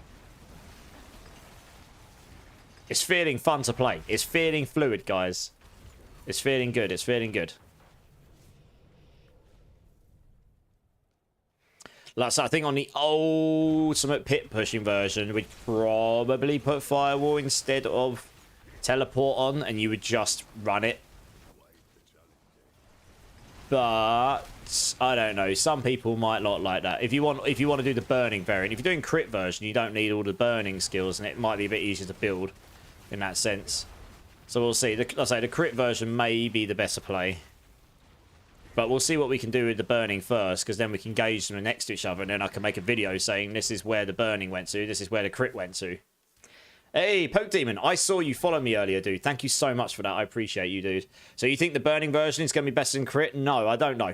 It's feeling fun to play. It's feeling fluid, guys. It's feeling good. It's feeling good. So I think on the ultimate pit pushing version, we'd probably put Firewall instead of Teleport on, and you would just run it. But I don't know. Some people might not like that. If you want to do the burning variant, if you're doing crit version, you don't need all the burning skills, and it might be a bit easier to build in that sense. So we'll see. Like I say, the crit version may be the better play. But we'll see what we can do with the burning first, because then we can gauge them next to each other, and then I can make a video saying this is where the burning went to, this is where the crit went to. Hey, Poke Demon, I saw you follow me earlier, dude. Thank you so much for that. I appreciate you, dude. So you think the burning version is going to be better than crit? No, I don't know.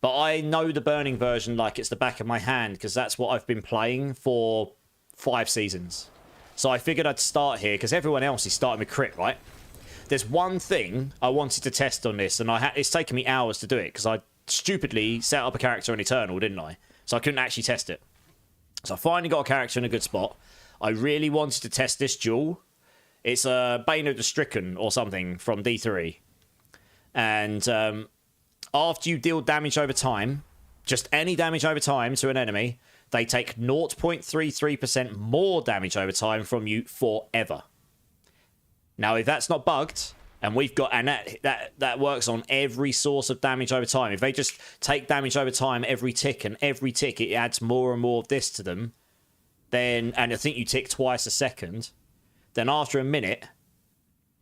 But I know the burning version like it's the back of my hand, because that's what I've been playing for 5 seasons. So I figured I'd start here, because everyone else is starting with crit, right? There's one thing I wanted to test on this, and it's taken me hours to do it, because I stupidly set up a character in Eternal, didn't I? So I couldn't actually test it. So I finally got a character in a good spot. I really wanted to test this duel. It's a Bane of the Stricken or something from D3. And after you deal damage over time, just any damage over time to an enemy, they take 0.33% more damage over time from you forever. Now, if that's not bugged, and we've got, and that works on every source of damage over time. If they just take damage over time every tick, and every tick it adds more and more of this to them, then, and I think you tick twice a second, then after a minute,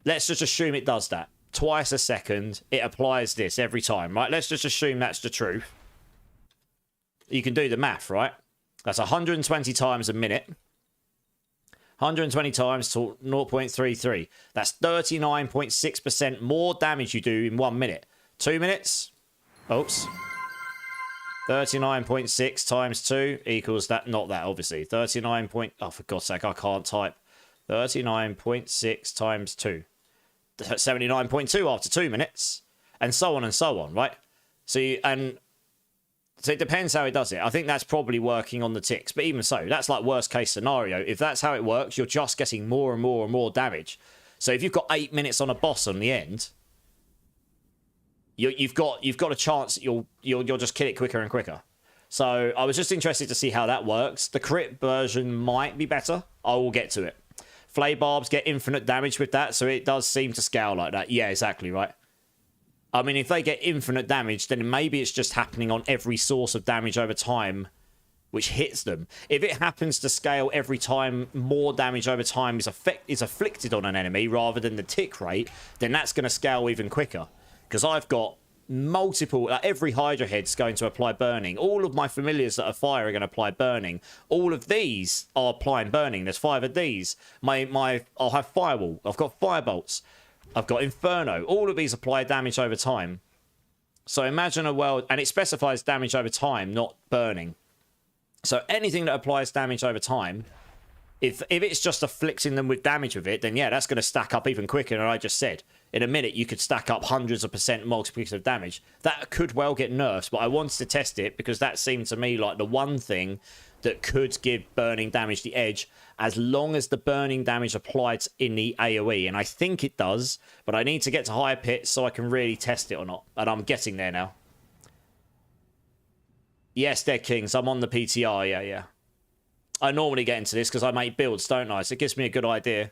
let's just assume it does that. Twice a second, it applies this every time, right? Let's just assume that's the truth. You can do the math, right? That's 120 times a minute. 120 times to 0.33. That's 39.6% more damage you do in 1 minute. 2 minutes? Oops. 39.6 times 2 equals that. Not that, obviously. 39 point... Oh, for God's sake, I can't type. 39.6 times 2. 79.2 after 2 minutes. And so on, right? So it depends how it does it. I think that's probably working on the ticks. But even so, that's like worst case scenario. If that's how it works, you're just getting more and more and more damage. So if you've got 8 minutes on a boss on the end, you've got a chance that you'll just kill it quicker and quicker. So I was just interested to see how that works. The crit version might be better. I will get to it. Flay barbs get infinite damage with that, so it does seem to scale like that. Yeah, exactly right. I mean, if they get infinite damage, then maybe it's just happening on every source of damage over time which hits them. If it happens to scale every time more damage over time is afflicted on an enemy rather than the tick rate, then that's going to scale even quicker. Because I've got multiple, like every Hydra head's going to apply burning. All of my familiars that are fire are going to apply burning. All of these are applying burning. There's 5 of these. I'll have firewall. I've got firebolts. I've got inferno. All of these apply damage over time. So imagine a world, and it specifies damage over time, not burning. So anything that applies damage over time, if it's just afflicting them with damage with it, then yeah, that's going to stack up even quicker than I just said. In a minute, you could stack up hundreds of % multiplication of damage. That could well get nerfed, but I wanted to test it because that seemed to me like the one thing that could give burning damage the edge, as long as the burning damage applied in the AoE. And I think it does, but I need to get to higher pits so I can really test it or not. And I'm getting there now. Yes, Dead Kings, I'm on the PTR, yeah. I normally get into this because I make builds, don't I? So it gives me a good idea.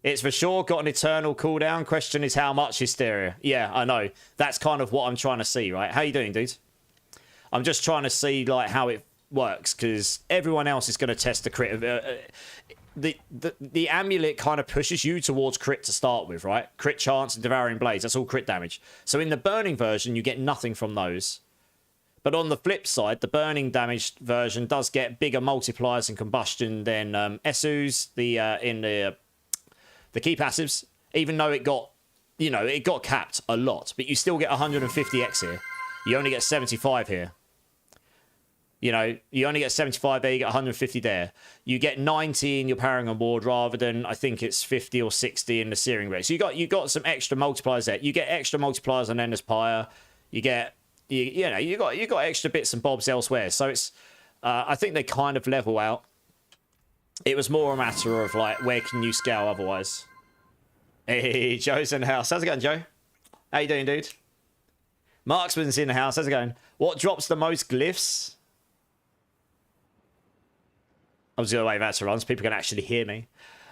It's for sure got an eternal cooldown. Question is how much hysteria. Yeah, I know. That's kind of what I'm trying to see, right? How you doing, dude? I'm just trying to see like how it works because everyone else is going to test the crit. The amulet kind of pushes you towards crit to start with, right? Crit chance and devouring blades. That's all crit damage. So in the burning version, you get nothing from those. But on the flip side, the burning damage version does get bigger multipliers and combustion than Esu's, in the key passives, even though it got, it got capped a lot, but you still get 150x here. You only get 75 here. You only get 75 there, you get 150 there. You get 90 in your Paragon Ward rather than, I think it's 50 or 60 in the Searing Ray. So you got some extra multipliers there. You get extra multipliers on Ender's Pyre. You get, you got extra bits and bobs elsewhere. So it's, I think they kind of level out. It was more a matter of, like, where can you scale otherwise? Hey, Joe's in the house. How's it going, Joe? How you doing, dude? Marksman's in the house. How's it going? What drops the most glyphs? I was going to wave out to run so people can actually hear me.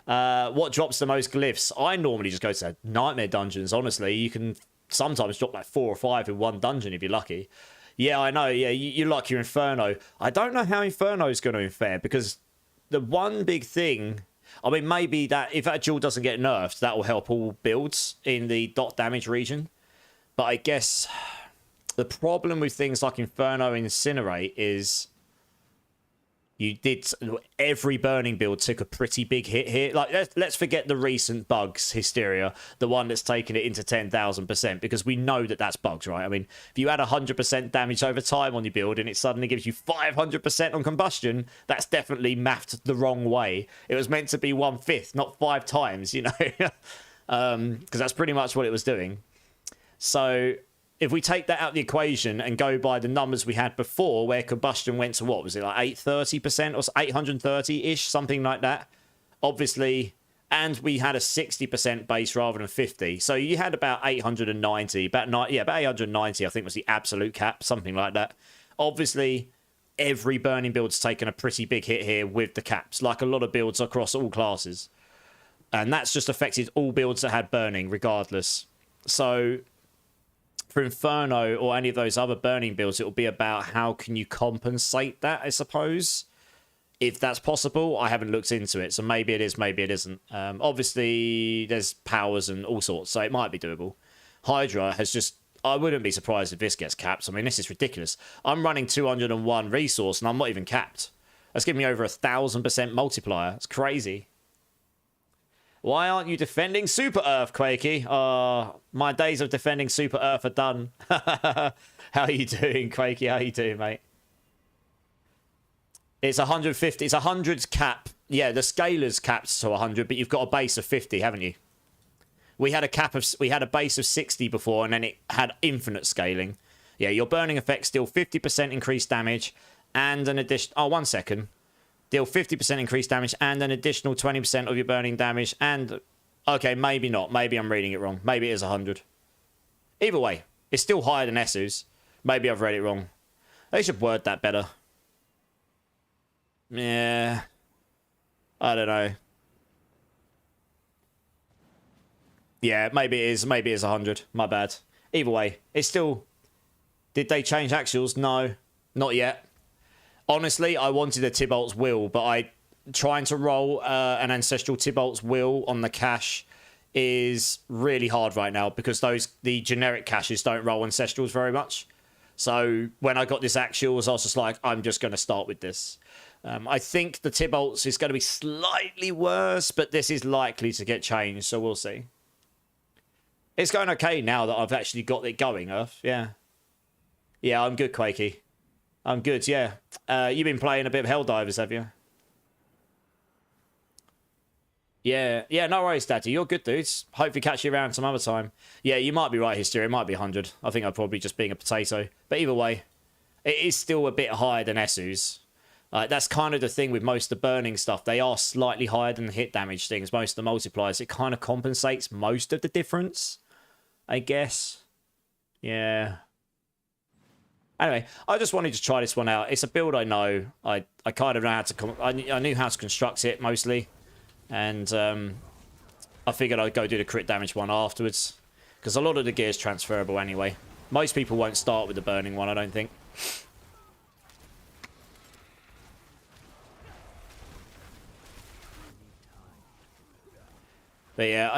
What drops the most glyphs? I normally just go to nightmare dungeons, honestly. You can sometimes drop, like, 4 or 5 in one dungeon if you're lucky. Yeah, I know. Yeah, you like your Inferno. I don't know how Inferno's going to fare because the one big thing, I mean, maybe that if that jewel doesn't get nerfed, that will help all builds in the dot damage region. But I guess the problem with things like Inferno and Incinerate is every burning build took a pretty big hit here. Like, let's forget the recent bugs hysteria, the one that's taken it into 10,000%, because we know that that's bugs, right? I mean, if you add 100% damage over time on your build and it suddenly gives you 500% on combustion, that's definitely mathed the wrong way. It was meant to be 1/5, not 5 times, because that's pretty much what it was doing. So if we take that out of the equation and go by the numbers we had before, where combustion went to, what was it, like 830% or 830-ish, something like that, obviously, and we had a 60% base rather than 50. So you had about 890, about 890, I think was the absolute cap, something like that. Obviously, every burning build's taken a pretty big hit here with the caps, like a lot of builds across all classes. And that's just affected all builds that had burning, regardless. So for Inferno or any of those other burning builds, it will be about how can you compensate that, I suppose. If that's possible, I haven't looked into it, so maybe it is, maybe it isn't. Obviously, there's powers and all sorts, so it might be doable. Hydra has just, I wouldn't be surprised if this gets capped. I mean, this is ridiculous. I'm running 201 resource, and I'm not even capped. That's giving me over 1,000% multiplier. It's crazy. Why aren't you defending Super Earth, Quakey? My days of defending Super Earth are done. How are you doing, Quakey? How are you doing, mate? It's 150. It's 100 cap. Yeah, the scaler's capped to 100, but you've got a base of 50, haven't you? We had a base of 60 before, and then it had infinite scaling. Yeah, your burning effect still 50% increased damage, and an addition. Oh, 1 second. Deal 50% increased damage and an additional 20% of your burning damage. And, okay, maybe not. Maybe I'm reading it wrong. Maybe it is 100. Either way, it's still higher than Esu's. Maybe I've read it wrong. They should word that better. Yeah. I don't know. Yeah, maybe it is. Maybe it's 100. My bad. Either way, it's still... Did they change actuals? No. Not yet. Honestly, I wanted a Tybalt's Will, but trying to roll an Ancestral Tybalt's Will on the cache is really hard right now because the generic caches don't roll Ancestrals very much. So when I got this Actuals, I was just like, I'm just going to start with this. I think the Tybalt's is going to be slightly worse, but this is likely to get changed, so we'll see. It's going okay now that I've actually got it going, Earth. Yeah. Yeah, I'm good, Quakey. I'm good, yeah. You've been playing a bit of Helldivers, have you? Yeah, no worries, Daddy. You're good, dudes. Hopefully catch you around some other time. Yeah, you might be right, Hysteria. It might be 100. I think I'm probably just being a potato. But either way, it is still a bit higher than Esu's. That's kind of the thing with most of the burning stuff. They are slightly higher than the hit damage things, most of the multipliers. It kind of compensates most of the difference, I guess. Yeah. Anyway, I just wanted to try this one out. It's a build I know. I kind of know how to... I knew how to construct it, mostly. And I figured I'd go do the crit damage one afterwards. Because a lot of the gear is transferable anyway. Most people won't start with the burning one, I don't think. But yeah,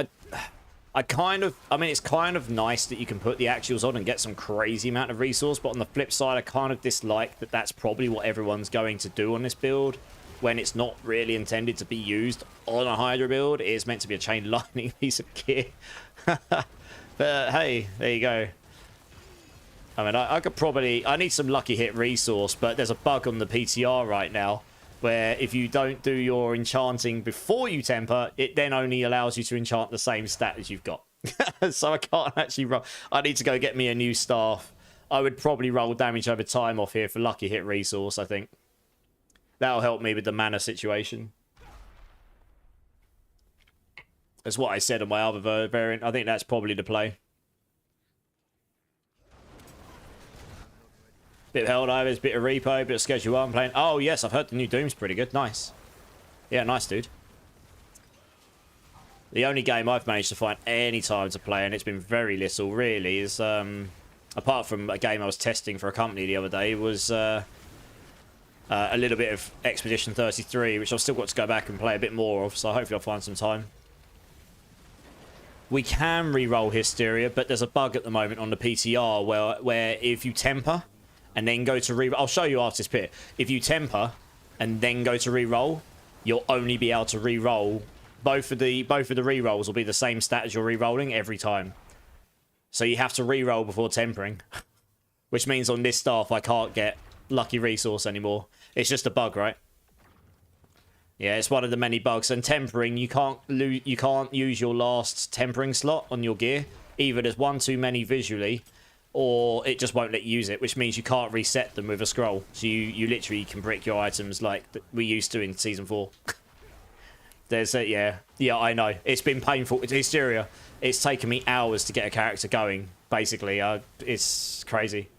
I mean, it's kind of nice that you can put the Actuals on and get some crazy amount of resource. But on the flip side, I kind of dislike that that's probably what everyone's going to do on this build. When it's not really intended to be used on a Hydra build. It is meant to be a chain lightning piece of gear. But hey, there you go. I mean, I could probably... I need some lucky hit resource, but there's a bug on the PTR right now where if you don't do your enchanting before you temper, it then only allows you to enchant the same stat as you've got. So I can't actually roll. I need to go get me a new staff. I would probably roll damage over time off here for lucky hit resource, I think. That'll help me with the mana situation. That's what I said on my other variant. I think that's probably the play. Bit of Helldivers, bit of Repo, bit of Schedule 1 playing. Oh, yes, I've heard the new Doom's pretty good. Nice. Yeah, nice, dude. The only game I've managed to find any time to play, and it's been very little, really, is... apart from a game I was testing for a company the other day, was... a little bit of Expedition 33, which I've still got to go back and play a bit more of, so hopefully I'll find some time. We can re-roll Hysteria, but there's a bug at the moment on the PTR where if you temper and then go to re-roll... I'll show you after this bit. If you temper and then go to re-roll, you'll only be able to re-roll... Both of the re-rolls will be the same stat as you're re-rolling every time. So you have to re-roll before tempering. Which means on this staff I can't get lucky resource anymore. It's just a bug, right? Yeah, it's one of the many bugs. And tempering, you can't use your last tempering slot on your gear. Either there's one too many visually, or it just won't let you use it, which means you can't reset them with a scroll. So you literally can brick your items like we used to in Season 4. There's a... Yeah, I know. It's been painful. It's Hysteria. It's taken me hours to get a character going, basically. It's crazy.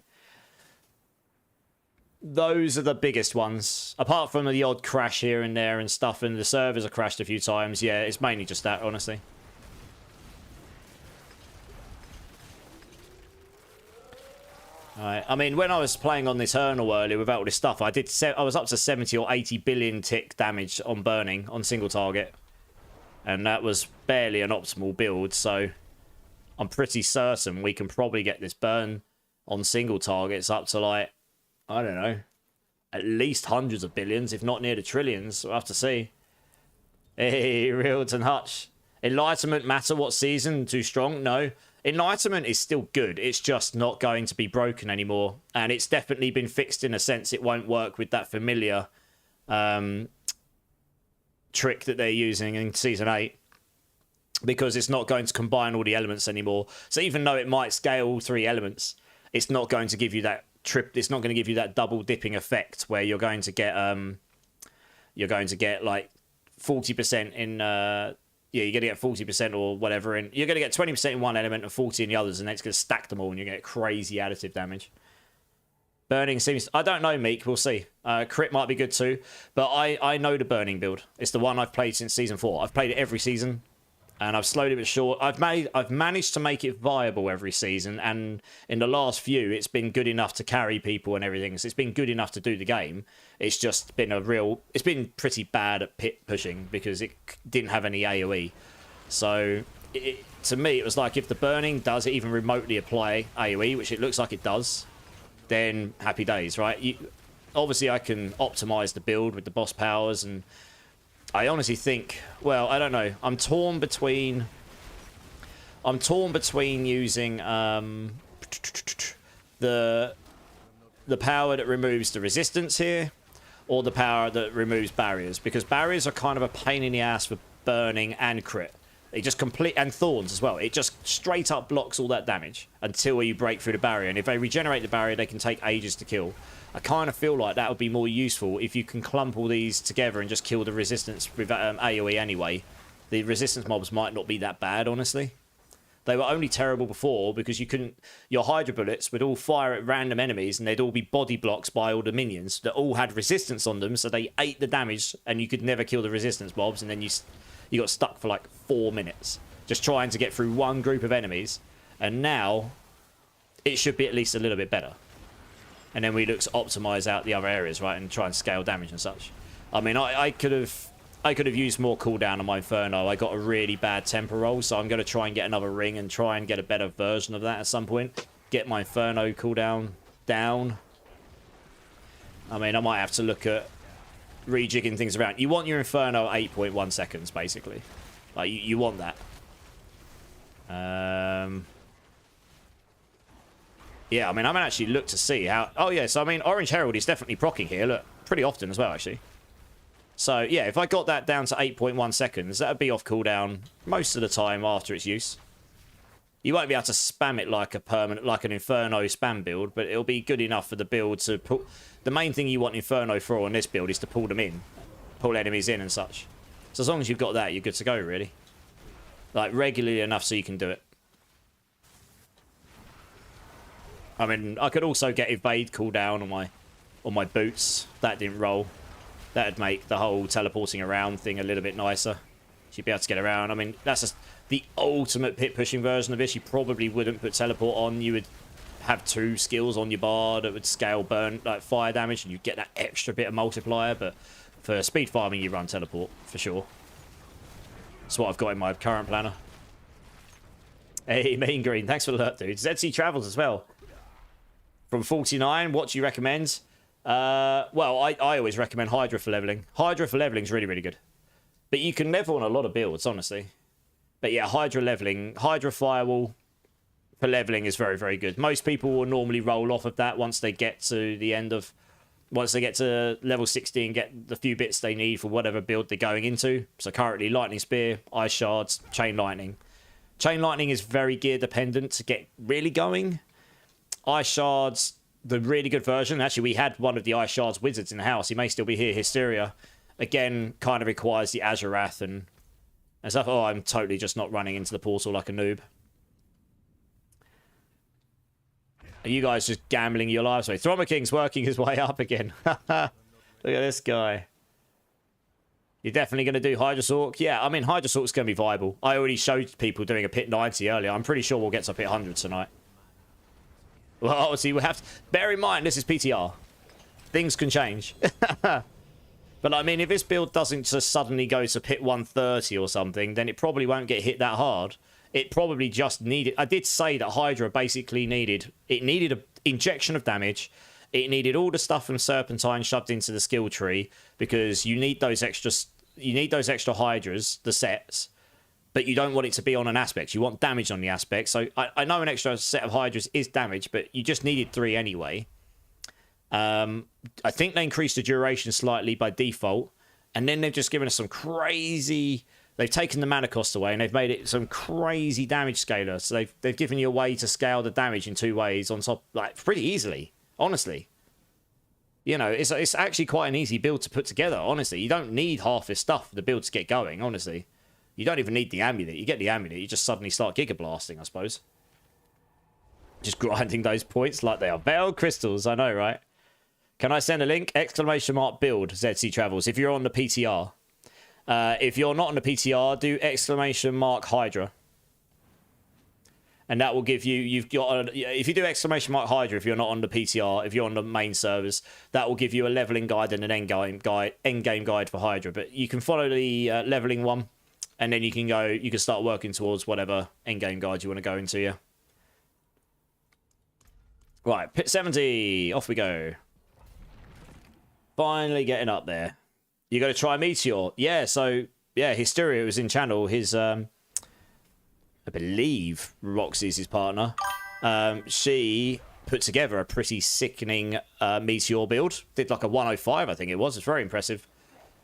Those are the biggest ones. Apart from the odd crash here and there and stuff, and the servers have crashed a few times. Yeah, it's mainly just that, honestly. Alright, I mean, when I was playing on the Eternal earlier without all this stuff, I was up to 70 or 80 billion tick damage on burning on single target. And that was barely an optimal build, so I'm pretty certain we can probably get this burn on single targets up to, like, I don't know, at least hundreds of billions, if not near the trillions. We'll have to see. Hey, Rielton Hutch. Enlightenment matter what season? Too strong? No. Enlightenment is still good. It's just not going to be broken anymore. And it's definitely been fixed in a sense. It won't work with that familiar trick that they're using in Season 8. Because it's not going to combine all the elements anymore. So even though it might scale all 3 elements, it's not going to give you that it's not going to give you that double dipping effect where you're going to get like 40% in yeah, you're going to get 40% or whatever in, you're going to get 20% in one element and 40 in the others, and then it's going to stack them all and you're going to get crazy additive damage. Burning seems, I don't know, Meek, we'll see. Crit might be good too, but I know the burning build. It's the one I've played since Season 4. I've played it every season. And I've slowly but sure I've managed to make it viable every season, and in the last few it's been good enough to carry people and everything. So it's been good enough to do the game. It's just been it's been pretty bad at pit pushing because it didn't have any AoE. So to me it was like, if the burning does even remotely apply AoE, which it looks like it does, then happy days, right? Obviously I can optimize the build with the boss powers, and I honestly think, well, I don't know. I'm torn between using the power that removes the resistance here, or the power that removes barriers, because barriers are kind of a pain in the ass for burning and crit. It just and thorns as well. It just straight up blocks all that damage until you break through the barrier, and if they regenerate the barrier, they can take ages to kill. I kind of feel like that would be more useful if you can clump all these together and just kill the resistance with AoE anyway. The resistance mobs might not be that bad, honestly. They were only terrible before because you couldn't... Your Hydra bullets would all fire at random enemies, and they'd all be body blocks by all the minions that all had resistance on them, so they ate the damage, and you could never kill the resistance mobs, and then you got stuck for like 4 minutes just trying to get through one group of enemies. And now it should be at least a little bit better. And then we look to optimize out the other areas, right, and try and scale damage and such. I mean, I could have used more cooldown on my Inferno. I got a really bad temper roll, so I'm going to try and get another ring and try and get a better version of that at some point. Get my Inferno cooldown down. I mean, I might have to look at rejigging things around. You want your Inferno at 8.1 seconds, basically. Like, you want that. Yeah, I mean, I haven't actually looked to see how... Oh, yeah, so, I mean, Orange Herald is definitely proccing here, look, pretty often as well, actually. So, yeah, if I got that down to 8.1 seconds, that would be off cooldown most of the time after its use. You won't be able to spam it like an Inferno spam build, but it'll be good enough for the build to put... The main thing you want Inferno for on this build is to pull them in. Pull enemies in and such. So as long as you've got that, you're good to go, really. Like, regularly enough so you can do it. I mean, I could also get evade cooldown on my boots. That didn't roll. That'd make the whole teleporting around thing a little bit nicer. You'd be able to get around. I mean, that's just the ultimate pit pushing version of this. You probably wouldn't put teleport on. You would have 2 skills on your bar that would scale burn, like fire damage, and you'd get that extra bit of multiplier. But for speed farming, you run teleport for sure. That's what I've got in my current planner. Hey, Mean Green, thanks for the alert, dude. ZC Travels as well. From 49, what do you recommend? Well, I always recommend Hydra for leveling. Hydra for leveling is really, really good. But you can level on a lot of builds, honestly. But yeah, Hydra leveling, Hydra Firewall for leveling is very, very good. Most people will normally roll off of that once they get to the end of... Once they get to level 60 and get the few bits they need for whatever build they're going into. So currently, Lightning Spear, Ice Shards, Chain Lightning. Chain Lightning is very gear dependent to get really going. Ice Shards, the really good version. Actually, we had one of the Ice Shards wizards in the house. He may still be here. Hysteria. Again, kind of requires the Azure Wrath and stuff. Oh, I'm totally just not running into the portal like a noob. Are you guys just gambling your lives away? Throma King's working his way up again. Look at this guy. You're definitely going to do Hydra Sork? Yeah, I mean, Hydra Sork's going to be viable. I already showed people doing a pit 90 earlier. I'm pretty sure we'll get to pit 100 tonight. Well, obviously, we have to... Bear in mind, this is PTR. Things can change. But, I mean, if this build doesn't just suddenly go to pit 130 or something, then it probably won't get hit that hard. It probably just needed... I did say that Hydra basically needed... It needed an injection of damage. It needed all the stuff from Serpentine shoved into the skill tree, because you need those extra... You need those extra Hydras, the sets, but you don't want it to be on an aspect. You want damage on the aspect. So I know an extra set of Hydras is damage, but you just needed 3 anyway. I think they increased the duration slightly by default, and then they've just given us some crazy... They've taken the mana cost away, and they've made it some crazy damage scaler. So they've given you a way to scale the damage in 2 ways on top, like, pretty easily, honestly. You know, it's actually quite an easy build to put together, honestly. You don't need half this stuff for the build to get going, honestly. You don't even need the amulet. You get the amulet, you just suddenly start Giga Blasting, I suppose. Just grinding those points like they are Veiled Crystals, I know, right? Can I send a link? ! Build, ZC Travels, if you're on the PTR. If you're not on the PTR, do exclamation mark Hydra. And that will give you, if you do exclamation mark Hydra, if you're not on the PTR, if you're on the main servers, that will give you a leveling guide and an end game guide for Hydra. But you can follow the leveling one, and then you can start working towards whatever end game guide you want to go into, yeah. Right, pit 70, off we go. Finally getting up there. You got to try Meteor. Yeah, so, yeah, Hysteria was in channel. His, I believe Roxy's his partner. She put together a pretty sickening Meteor build. Did like a 105, I think it was. It's very impressive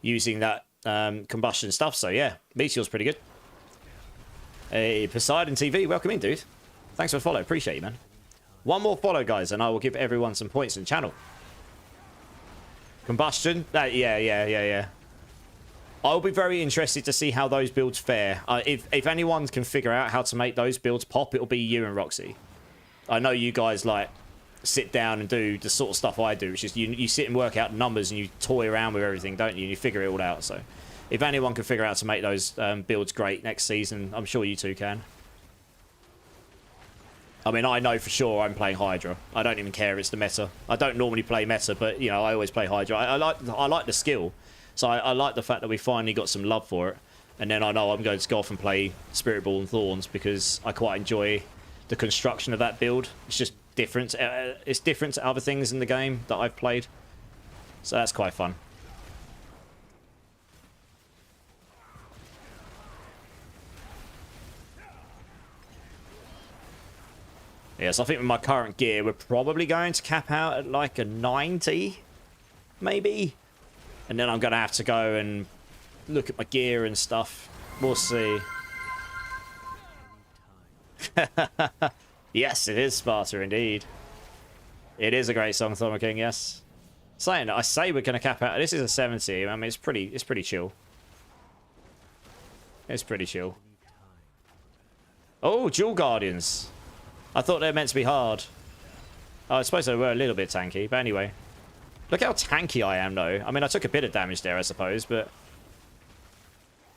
using that combustion stuff. So yeah, Meteor's pretty good. Hey, Poseidon TV, welcome in, dude. Thanks for the follow. Appreciate you, man. One more follow, guys, and I will give everyone some points in the channel. Combustion? Yeah. I'll be very interested to see how those builds fare. If anyone can figure out how to make those builds pop, it'll be you and Roxy. I know you guys like sit down and do the sort of stuff I do, which is you sit and work out numbers and you toy around with everything, don't you? And you figure it all out. So if anyone can figure out how to make those builds great next season, I'm sure you two can. I mean, I know for sure I'm playing Hydra. I don't even care if it's the meta. I don't normally play meta, but you know, I always play Hydra. I like the skill. So I like the fact that we finally got some love for it. And then I know I'm going to go off and play Spirit Ball and Thorns because I quite enjoy the construction of that build. It's just different. It's different to other things in the game that I've played. So that's quite fun. Yes, I think with my current gear, we're probably going to cap out at like a 90, maybe. And then I'm going to have to go and look at my gear and stuff. We'll see. Yes, it is Sparta indeed. It is a great song, Thorma King, yes. Saying that, I say we're going to cap out. This is a 70. I mean, it's pretty chill. It's pretty chill. Oh, Dual Guardians. I thought they were meant to be hard. Oh, I suppose they were a little bit tanky, but anyway. Look how tanky I am, though. I mean, I took a bit of damage there, I suppose, but...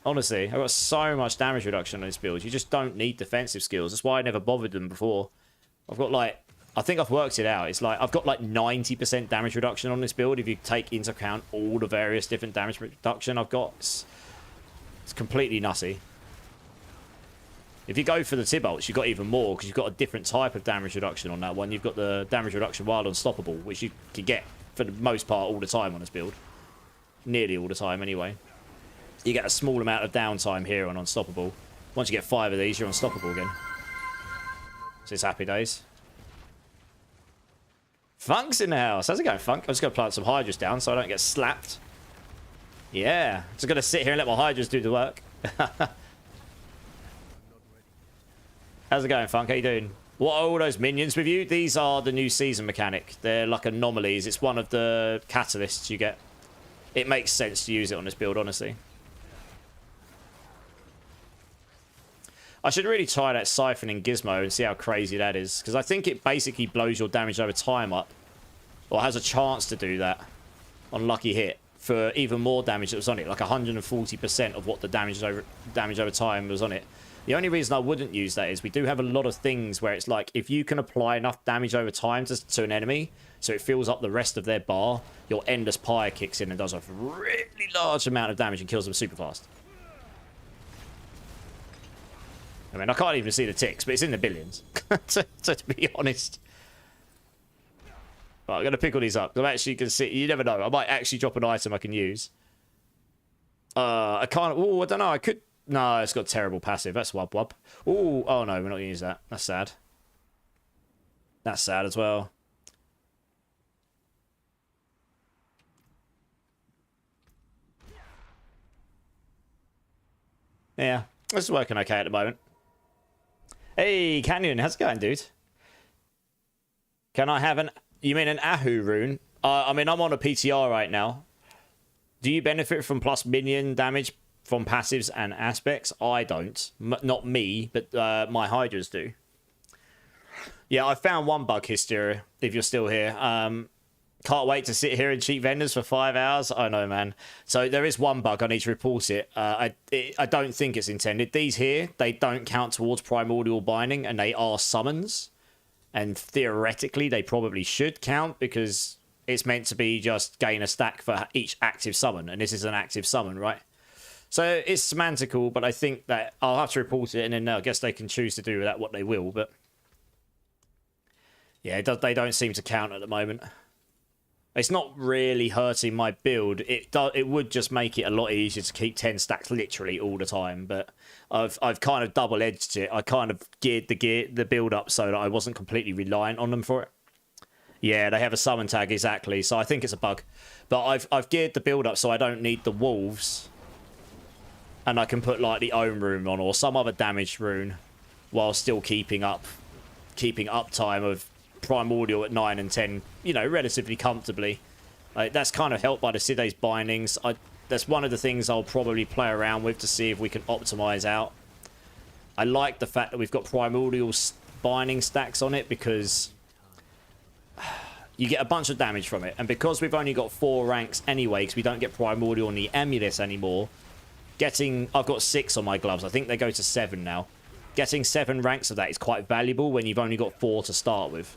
Honestly, I've got so much damage reduction on this build. You just don't need defensive skills. That's why I never bothered them before. I've got, like... I think I've worked it out. It's like, I've got, like, 90% damage reduction on this build. If you take into account all the various different damage reduction I've got. It's completely nutty. If you go for the Tibolts, you've got even more, because you've got a different type of damage reduction on that one. You've got the damage reduction while unstoppable, which you can get for the most part all the time on this build. Nearly all the time, anyway. You get a small amount of downtime here on unstoppable. Once you get 5 of these, you're unstoppable again. So it's happy days. Funk's in the house. How's it going, Funk? I'm just going to plant some Hydras down so I don't get slapped. Yeah. Just going to sit here and let my Hydras do the work. How's it going, Funk? How you doing? What are all those minions with you? These are the new season mechanic. They're like anomalies. It's one of the catalysts you get. It makes sense to use it on this build, honestly. I should really try that siphoning gizmo and see how crazy that is. Because I think it basically blows your damage over time up. Or has a chance to do that on lucky hit. For even more damage that was on it. Like 140% of what the damage over time was on it. The only reason I wouldn't use that is we do have a lot of things where it's like, if you can apply enough damage over time to an enemy, so it fills up the rest of their bar, your Endless Pyre kicks in and does a really large amount of damage and kills them super fast. I mean, I can't even see the ticks, but it's in the billions, to be honest. Right, I'm going to pick all these up. I'm actually going to see, you never know, I might actually drop an item I can use. I can't, oh, I don't know, I could... No, it's got terrible passive. That's wub wub. Ooh, oh no, we're not going to use that. That's sad. That's sad as well. Yeah, this is working okay at the moment. Hey, Canyon, how's it going, dude? Can I have an... You mean an Ahu rune? I mean, I'm on a PTR right now. Do you benefit from plus minion damage from passives and aspects? I don't. Not me, but my Hydras do. Yeah, I found one bug, Hysteria, if you're still here. Can't wait to sit here and cheat vendors for 5 hours. I know, man. So there is one bug. I need to report it. I don't think it's intended. These here, they don't count towards primordial binding, and they are summons. And theoretically, they probably should count because it's meant to be just gain a stack for each active summon. And this is an active summon, right? So it's semantical, but I think that I'll have to report it, and then I guess they can choose to do with that what they will. But yeah, they don't seem to count at the moment. It's not really hurting my build. It would just make it a lot easier to keep 10 stacks literally all the time. But I've kind of double-edged it. I kind of geared the build up so that I wasn't completely reliant on them for it. Yeah, they have a summon tag, exactly. So I think it's a bug. But I've geared the build up so I don't need the wolves. And I can put like the own rune on or some other damaged rune while still keeping uptime of primordial at 9 and 10, you know, relatively comfortably. That's kind of helped by the Sidde's bindings. That's one of the things I'll probably play around with to see if we can optimize out. I like the fact that we've got primordial binding stacks on it because you get a bunch of damage from it, and because we've only got 4 ranks anyway, because we don't get primordial on the amulets anymore, I've got 6 on my gloves. I think they go to 7 now. Getting 7 ranks of that is quite valuable when you've only got 4 to start with.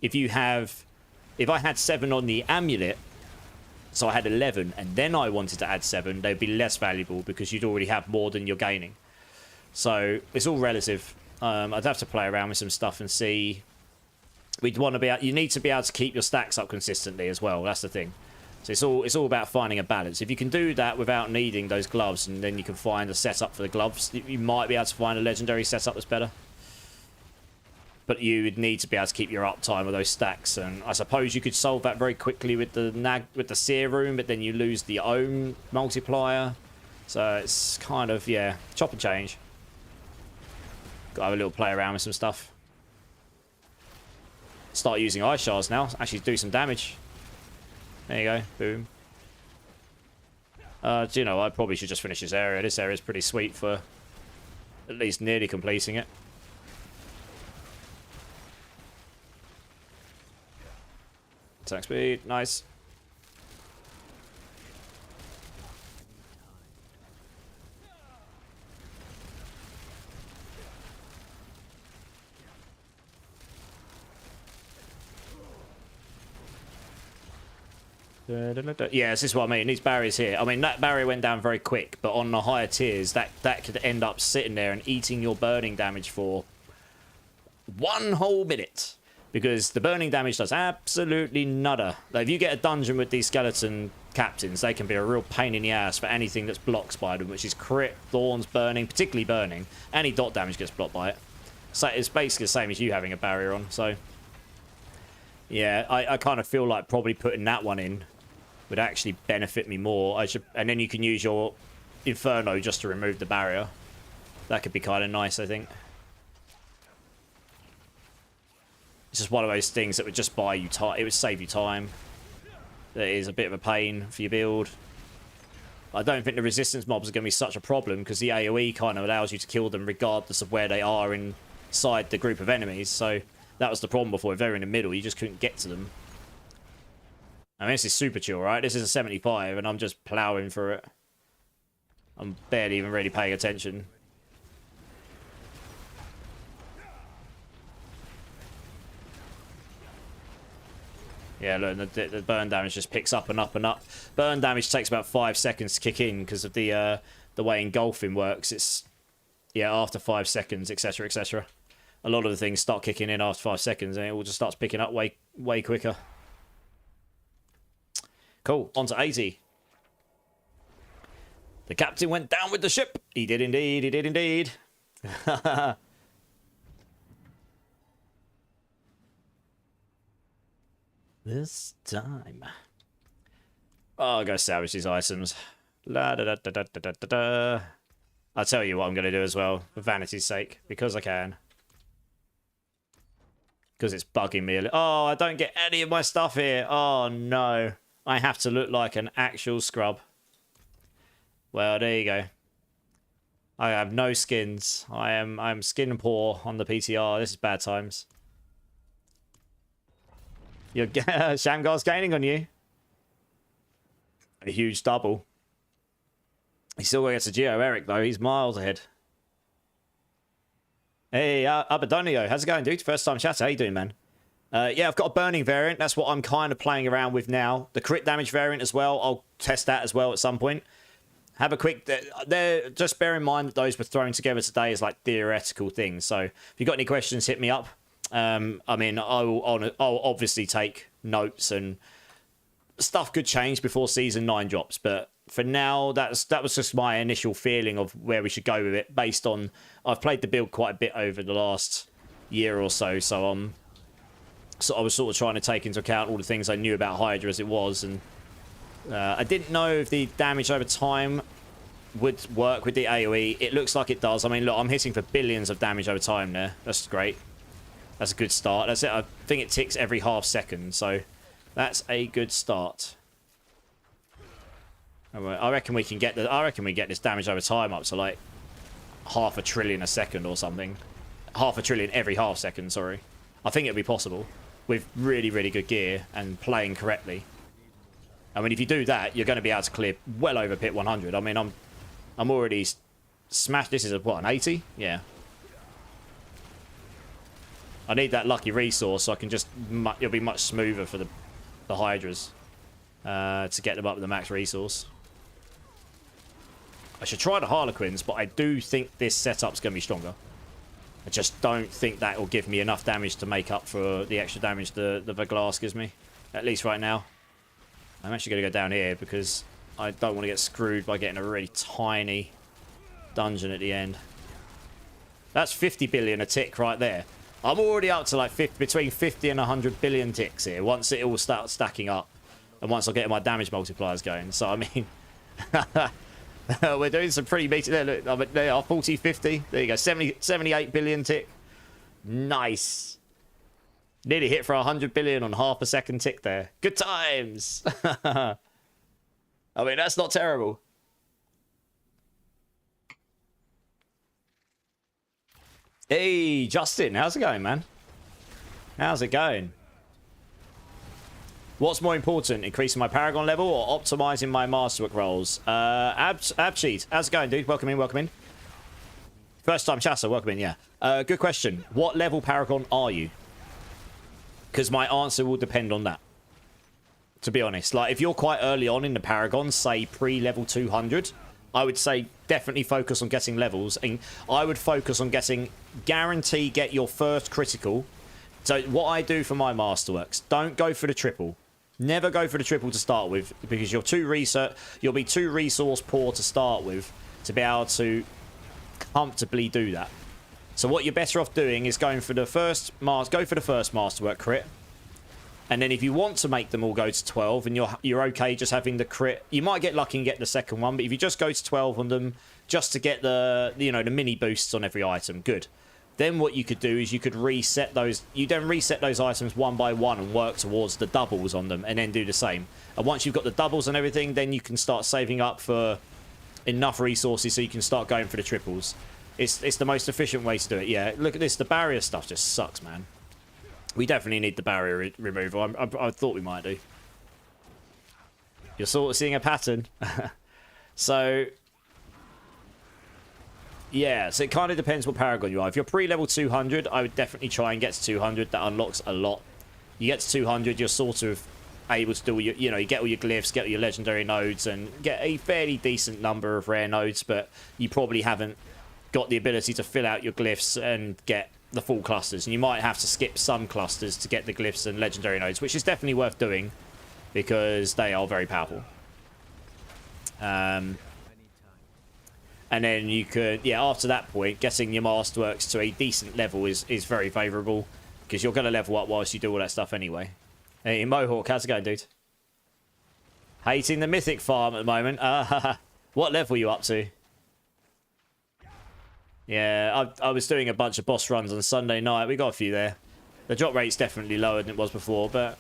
If I had 7 on the amulet, so I had 11, and then I wanted to add 7, they'd be less valuable because you'd already have more than you're gaining. So it's all relative. I'd have to play around with some stuff and see. You need to be able to keep your stacks up consistently as well. That's the thing. So it's all about finding a balance. If you can do that without needing those gloves, and then you can find a setup for the gloves, you might be able to find a legendary setup that's better. But you would need to be able to keep your uptime with those stacks, and I suppose you could solve that very quickly with the seer room, but then you lose the own multiplier. So it's kind of, yeah, chop and change. Got to have a little play around with some stuff. Start using ice shards now. Actually do some damage. There you go. Boom. Do you know, I probably should just finish this area. This area is pretty sweet for at least nearly completing it. Attack speed. Nice. Yeah, this is what I mean. These barriers here. I mean, that barrier went down very quick, but on the higher tiers, that could end up sitting there and eating your burning damage for 1 whole minute. Because the burning damage does absolutely nada. Like, if you get a dungeon with these skeleton captains, they can be a real pain in the ass for anything that's blocked by them, which is crit, thorns, burning, particularly burning. Any dot damage gets blocked by it. So it's basically the same as you having a barrier on. So, yeah, I kind of feel like probably putting that one in would actually benefit me more. And then you can use your Inferno just to remove the barrier. That could be kind of nice, I think. It's just one of those things that would just buy you time. It would save you time. That is a bit of a pain for your build. I don't think the resistance mobs are going to be such a problem because the AoE kind of allows you to kill them regardless of where they are inside the group of enemies. So that was the problem before. If they were in the middle, you just couldn't get to them. I mean, this is super chill, right? This is a 75 and I'm just ploughing through it. I'm barely even really paying attention. Yeah, look, the burn damage just picks up and up and up. Burn damage takes about 5 seconds to kick in because of the way engulfing works. It's, yeah, after 5 seconds, etc., etc. A lot of the things start kicking in after 5 seconds and it all just starts picking up way quicker. Cool, on to 80. The captain went down with the ship. He did indeed, he did indeed. This time. Oh, I'll go salvage these items. La da da da da da da da da. I'll tell you what I'm going to do as well, for vanity's sake, because I can. Because it's bugging me. Oh, I don't get any of my stuff here. Oh, no. I have to look like an actual scrub. Well, there you go. I have no skins. I'm skin poor on the PTR. This is bad times. Your Shamgar's gaining on you. A huge double. He still gets a Geo Eric, though. He's miles ahead. Hey, Abadonio, how's it going, dude? First time chat. How you doing, man? Yeah, I've got a burning variant. That's what I'm kind of playing around with now. The crit damage variant as well. I'll test that as well at some point. Have a quick... just bear in mind that those were thrown together today as like theoretical things. So if you've got any questions, hit me up. I mean, I'll obviously take notes, and stuff could change before Season 9 drops. But for now, that was just my initial feeling of where we should go with it, based on... I've played the build quite a bit over the last year or so, so I was sort of trying to take into account all the things I knew about Hydra as it was, and I didn't know if the damage over time would work with the AoE. It looks like it does. I mean, look, I'm hitting for billions of damage over time there. That's great. That's a good start. That's it. I think it ticks every half second, so that's a good start. I reckon we can get this damage over time up to like 500 billion a second or something. 500 billion every half second, sorry. I think it'll be possible with really, really good gear and playing correctly. I mean, if you do that, you're going to be able to clear well over pit 100. I mean, I'm already smashed. This is a, what, an 80? Yeah. I need that lucky resource so I can just... It'll be much smoother for the Hydras to get them up with the max resource. I should try the Harlequins, but I do think this setup's going to be stronger. I just don't think that will give me enough damage to make up for the extra damage the glass gives me. At least right now. I'm actually going to go down here because I don't want to get screwed by getting a really tiny dungeon at the end. That's 50 billion a tick right there. I'm already up to like between 50 and 100 billion ticks here once it all starts stacking up. And once I get my damage multipliers going. So, I mean... we're doing some pretty meaty... Look, they are 40, 50. There you go. 78 billion tick. Nice. Nearly hit for 100 billion on half a second tick there. Good times. I mean, that's not terrible. Hey, Justin. How's it going, man? How's it going? What's more important, increasing my Paragon level or optimizing my Masterwork rolls? Absheet, how's it going, dude? Welcome in, welcome in. First time chatter, welcome in, yeah. Good question. What level Paragon are you? Because my answer will depend on that. To be honest. Like, if you're quite early on in the Paragon, say pre-level 200, I would say definitely focus on getting levels. And I would focus on getting, guarantee get your first critical. So what I do for my Masterworks, don't go for the triple. Never go for the triple to start with, because you'll be too resource poor to start with to be able to comfortably do that. So what you're better off doing is going for the first Masterwork crit. And then if you want to make them all go to 12 and you're okay just having the crit, you might get lucky and get the second one, but if you just go to 12 on them just to get the the mini boosts on every item, good. Then what you could do is you could reset those. You then reset those items one by one and work towards the doubles on them, and then do the same. And once you've got the doubles and everything, then you can start saving up for enough resources so you can start going for the triples. It's the most efficient way to do it. Yeah, look at this. The barrier stuff just sucks, man. We definitely need the barrier removal. I thought we might do. You're sort of seeing a pattern. So... yeah, so it kind of depends what Paragon you are. If you're pre-level 200, I would definitely try and get to 200. That unlocks a lot. You get to 200, you're sort of able to do all your, you get all your glyphs, get all your legendary nodes, and get a fairly decent number of rare nodes, but you probably haven't got the ability to fill out your glyphs and get the full clusters. And you might have to skip some clusters to get the glyphs and legendary nodes, which is definitely worth doing because they are very powerful. And then you could, yeah, after that point, getting your Masterworks to a decent level is very favourable because you're going to level up whilst you do all that stuff anyway. Hey, Mohawk, how's it going, dude? Hating the Mythic farm at the moment. What level are you up to? Yeah, I was doing a bunch of boss runs on Sunday night. We got a few there. The drop rate's definitely lower than it was before, but,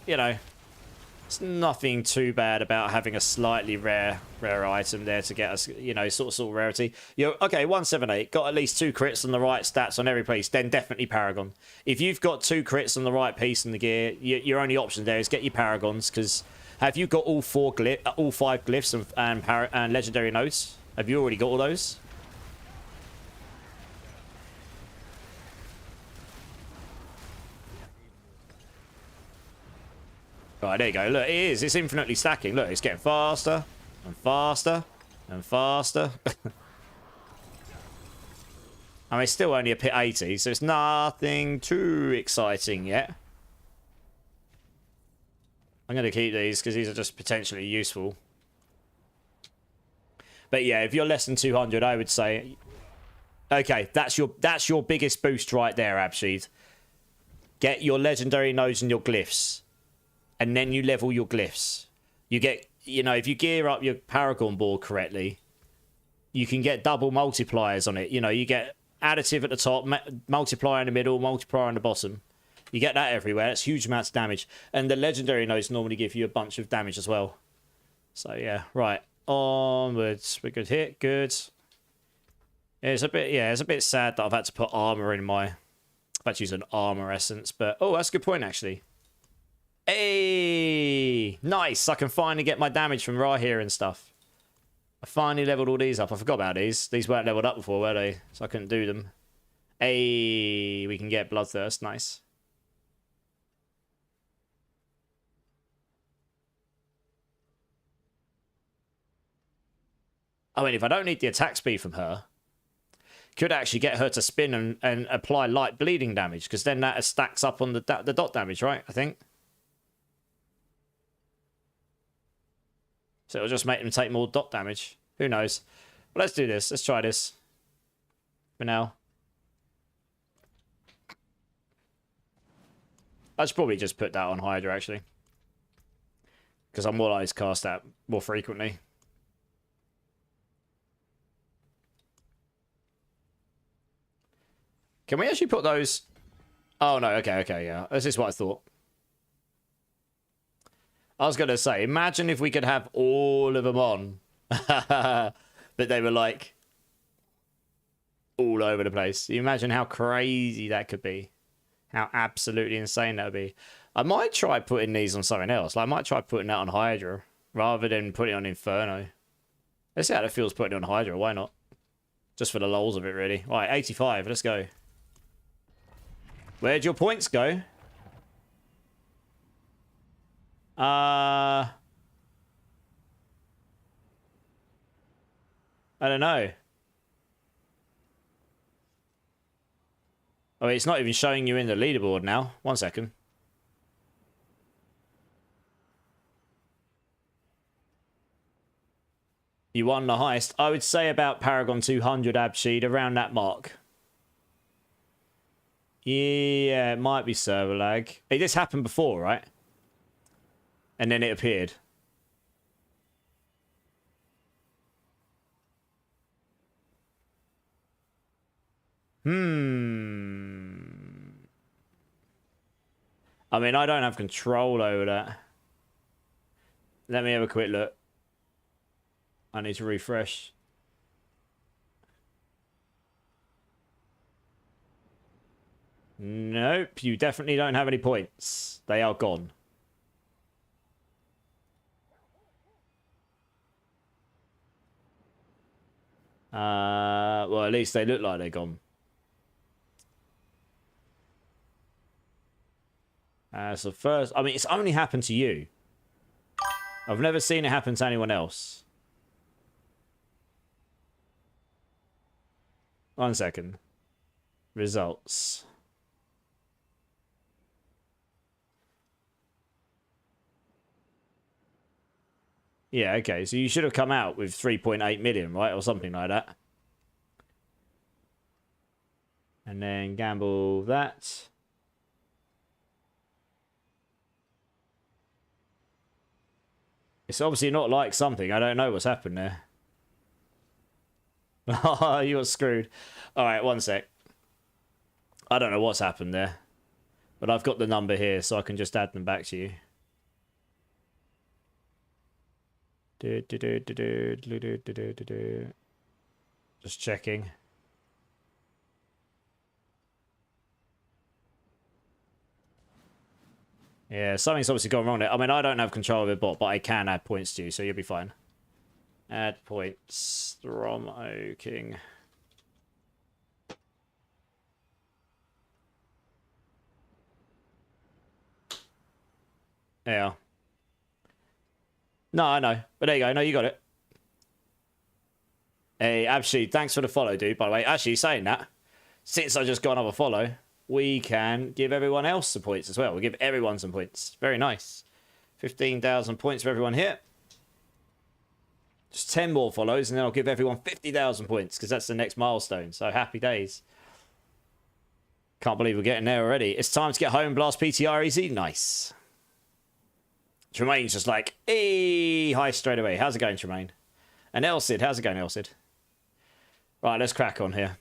It's nothing too bad about having a slightly rare item there to get us, you know, sort of rarity. You're okay, 178, got at least 2 crits on the right stats on every piece, then definitely Paragon. If you've got 2 crits on the right piece in the gear, your only option there is get your Paragons, because have you got all 5 glyphs and legendary nodes? Have you already got all those? Right, there you go. Look, it is. It's infinitely stacking. Look, it's getting faster and faster and faster. I mean, it's still only a pit 80, so it's nothing too exciting yet. I'm going to keep these because these are just potentially useful. But yeah, if you're less than 200, I would say... Okay, that's your biggest boost right there, Absheed. Get your legendary nodes and your glyphs. And then you level your glyphs. You get, you know, if you gear up your Paragon board correctly, you can get double multipliers on it. You know, you get additive at the top, multiplier in the middle, multiplier on the bottom. You get that everywhere. It's huge amounts of damage. And the legendary nodes normally give you a bunch of damage as well. So, yeah, right. Onwards. We're good here. Good. It's a bit sad that I've had to put armor in my... I've had to use an armor essence, but... Oh, that's a good point, actually. Hey! Nice! I can finally get my damage from Ra here and stuff. I finally leveled all these up. I forgot about these. These weren't leveled up before, were they? So I couldn't do them. Hey! We can get Bloodthirst. Nice. I mean, if I don't need the attack speed from her, could actually get her to spin and apply light bleeding damage, because then that stacks up on the dot damage, right? I think. So it'll just make them take more dot damage. Who knows? But let's do this. Let's try this. For now. I should probably just put that on Hydra, actually. Because I'm more likely to cast that more frequently. Can we actually put those... Oh, no. Okay, yeah. This is what I thought. I was going to say, imagine if we could have all of them on. But they were, like, all over the place. You imagine how crazy that could be. How absolutely insane that would be. I might try putting these on something else. Like, I might try putting that on Hydra rather than putting it on Inferno. Let's see how it feels putting it on Hydra. Why not? Just for the lols of it, really. Right, 85. Let's go. Where'd your points go? I don't know. Oh, it's not even showing you in the leaderboard now. 1 second. You won the heist. I would say about Paragon 200 Absheed, around that mark. Yeah, it might be server lag. Hey, this happened before, right? And then it appeared. I mean, I don't have control over that. Let me have a quick look. I need to refresh. Nope, you definitely don't have any points. They are gone. Well, at least they look like they're gone. So first, I mean, it's only happened to you. I've never seen it happen to anyone else. 1 second. Results. Yeah, okay, so you should have come out with 3.8 million, right? Or something like that. And then gamble that. It's obviously not like something. I don't know what's happened there. Oh, you got screwed. Alright, 1 sec. I don't know what's happened there. But I've got the number here, so I can just add them back to you. Just checking. Yeah, something's obviously gone wrong there. I mean, I don't have control of the bot, but I can add points to you, so you'll be fine. Add points from O King. Yeah. No, I know. But there you go. No, you got it. Hey, actually, thanks for the follow, dude, by the way. Actually, saying that, since I just got another follow, we can give everyone else some points as well. We'll give everyone some points. Very nice. 15,000 points for everyone here. Just 10 more follows, and then I'll give everyone 50,000 points, because that's the next milestone. So happy days. Can't believe we're getting there already. It's time to get home, blast PTR easy. Nice. Tremaine's just like, hey, hi straight away. How's it going, Tremaine? And Elsid, how's it going, Elsid? Right, let's crack on here.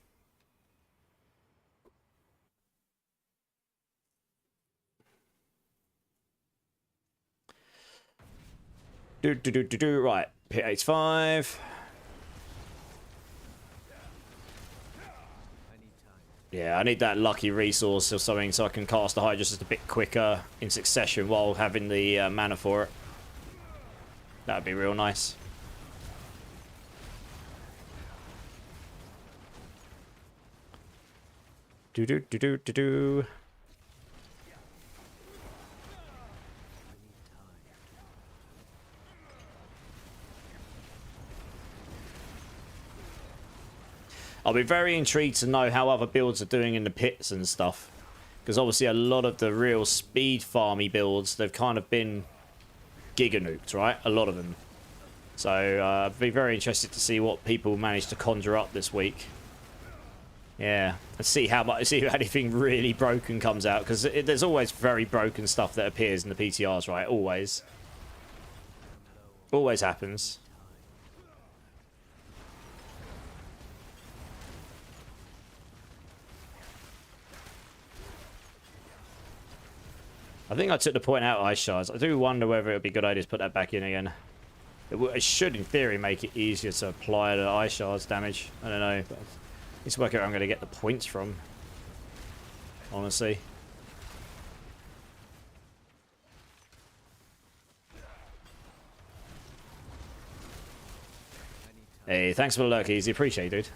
Right, hit H5. Yeah, I need that lucky resource or something so I can cast the Hydra just a bit quicker in succession while having the mana for it. That would be real nice. Do. I'll be very intrigued to know how other builds are doing in the pits and stuff. Because obviously a lot of the real speed farmy builds, they've kind of been giga nuked, right? A lot of them. So I'd be very interested to see what people manage to conjure up this week. Yeah, let's see how much, see if anything really broken comes out. Because there's always very broken stuff that appears in the PTRs, right? Always. Always happens. I think I took the point out Ice Shards. I do wonder whether it would be a good idea to put that back in again. It should, in theory, make it easier to apply the Ice Shards damage. I don't know, but I need to work out where I'm going to get the points from. Honestly. Hey, thanks for the lurk, Easy. Appreciate it, dude.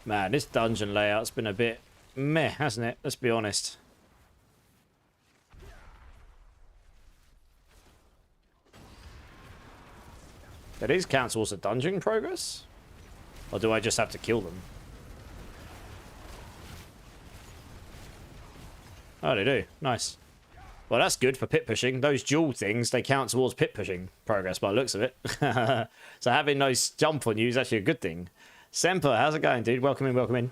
Man, this dungeon layout's been a bit meh, hasn't it? Let's be honest. That is count towards the dungeon progress? Or do I just have to kill them? Oh, they do. Nice. Well, that's good for pit pushing. Those dual things, they count towards pit pushing progress by the looks of it. So having those jump on you is actually a good thing. Semper, how's it going, dude? Welcome in, welcome in.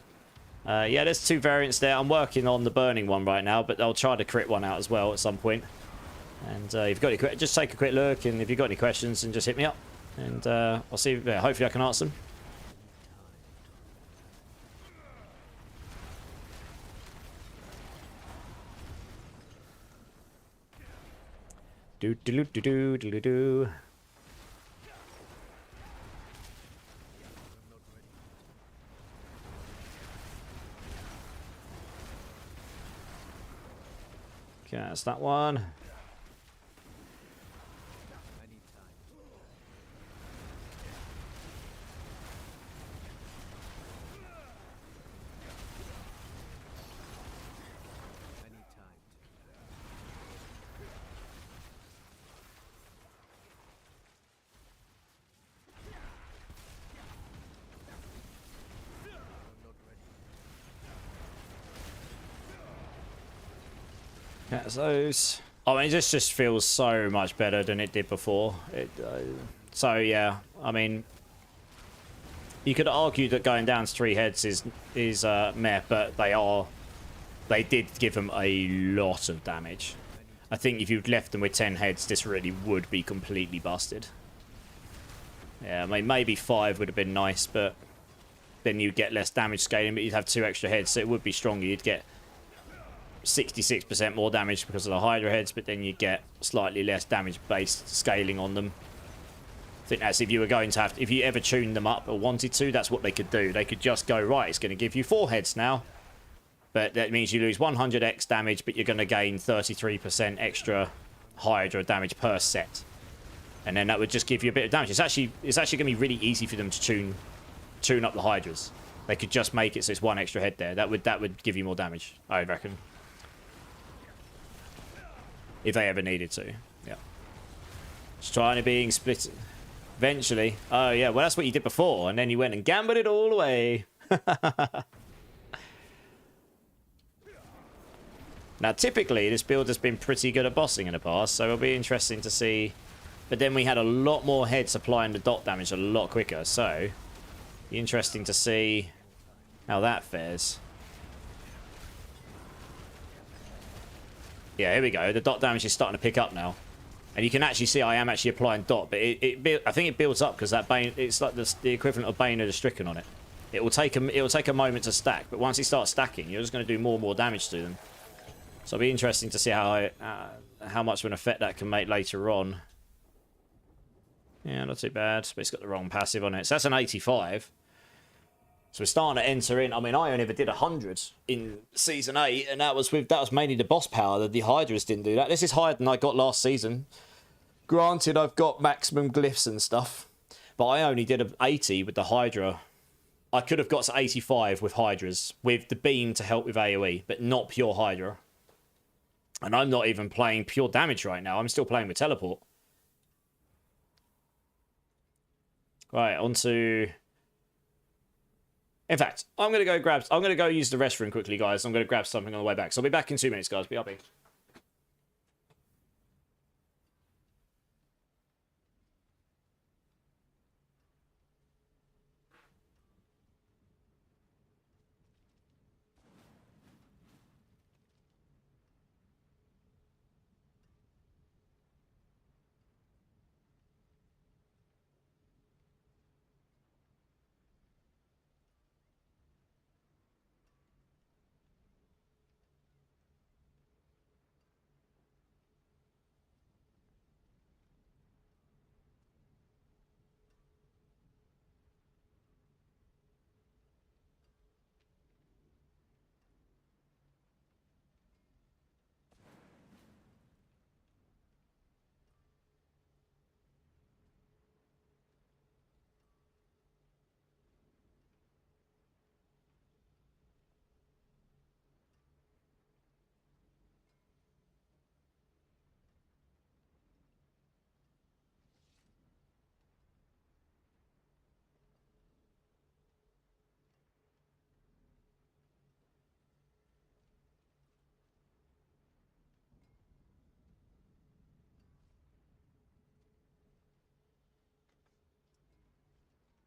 Yeah, there's two variants there. I'm working on the burning one right now, but I'll try to crit one out as well at some point. And if you've got any, just take a quick look, and if you've got any questions, then just hit me up. And I'll see, yeah, hopefully I can answer them. Do. Okay, that's that one. That's those. I mean, this just feels so much better than it did before. So yeah, I mean, you could argue that going down to 3 heads is meh, but they did give them a lot of damage. I think if you'd left them with 10 heads, this really would be completely busted. Yeah, I mean, maybe 5 would have been nice, but then you'd get less damage scaling, but you'd have 2 extra heads, so it would be stronger. You'd get 66% more damage because of the Hydra heads, but then you'd get slightly less damage-based scaling on them. I think that's if you were going to have... If you ever tuned them up or wanted to, that's what they could do. They could just go, right, it's going to give you 4 heads now. But that means you lose 100x damage, but you're going to gain 33% extra Hydra damage per set. And then that would just give you a bit of damage. It's actually going to be really easy for them to tune up the Hydras. They could just make it so it's 1 extra head there. That would give you more damage, I reckon. If they ever needed to. Yeah. Just trying to being split... Eventually. Oh, yeah. Well, that's what you did before. And then you went and gambled it all away. Now, typically, this build has been pretty good at bossing in the past, so it'll be interesting to see. But then we had a lot more heads applying the dot damage a lot quicker, so... Be interesting to see how that fares. Yeah, here we go. The dot damage is starting to pick up now. And you can actually see I am actually applying dot, but I think it builds up because that Bane, it's like the equivalent of Bane of the Stricken on it. It will take a moment to stack, but once it starts stacking, you're just going to do more and more damage to them. So it'll be interesting to see how much of an effect that can make later on. Yeah, not too bad, but it's got the wrong passive on it. So that's an 85. So we're starting to enter in. I mean, I only ever did 100 in Season 8, and that was mainly the boss power. The Hydras didn't do that. This is higher than I got last season. Granted, I've got maximum glyphs and stuff, but I only did an 80 with the Hydra. I could have got to 85 with Hydras, with the beam to help with AoE, but not pure Hydra. And I'm not even playing pure damage right now. I'm still playing with teleport. Right, onto... In fact, I'm going to go use the restroom quickly, guys. I'm going to grab something on the way back. So I'll be back in 2 minutes, guys. BRB.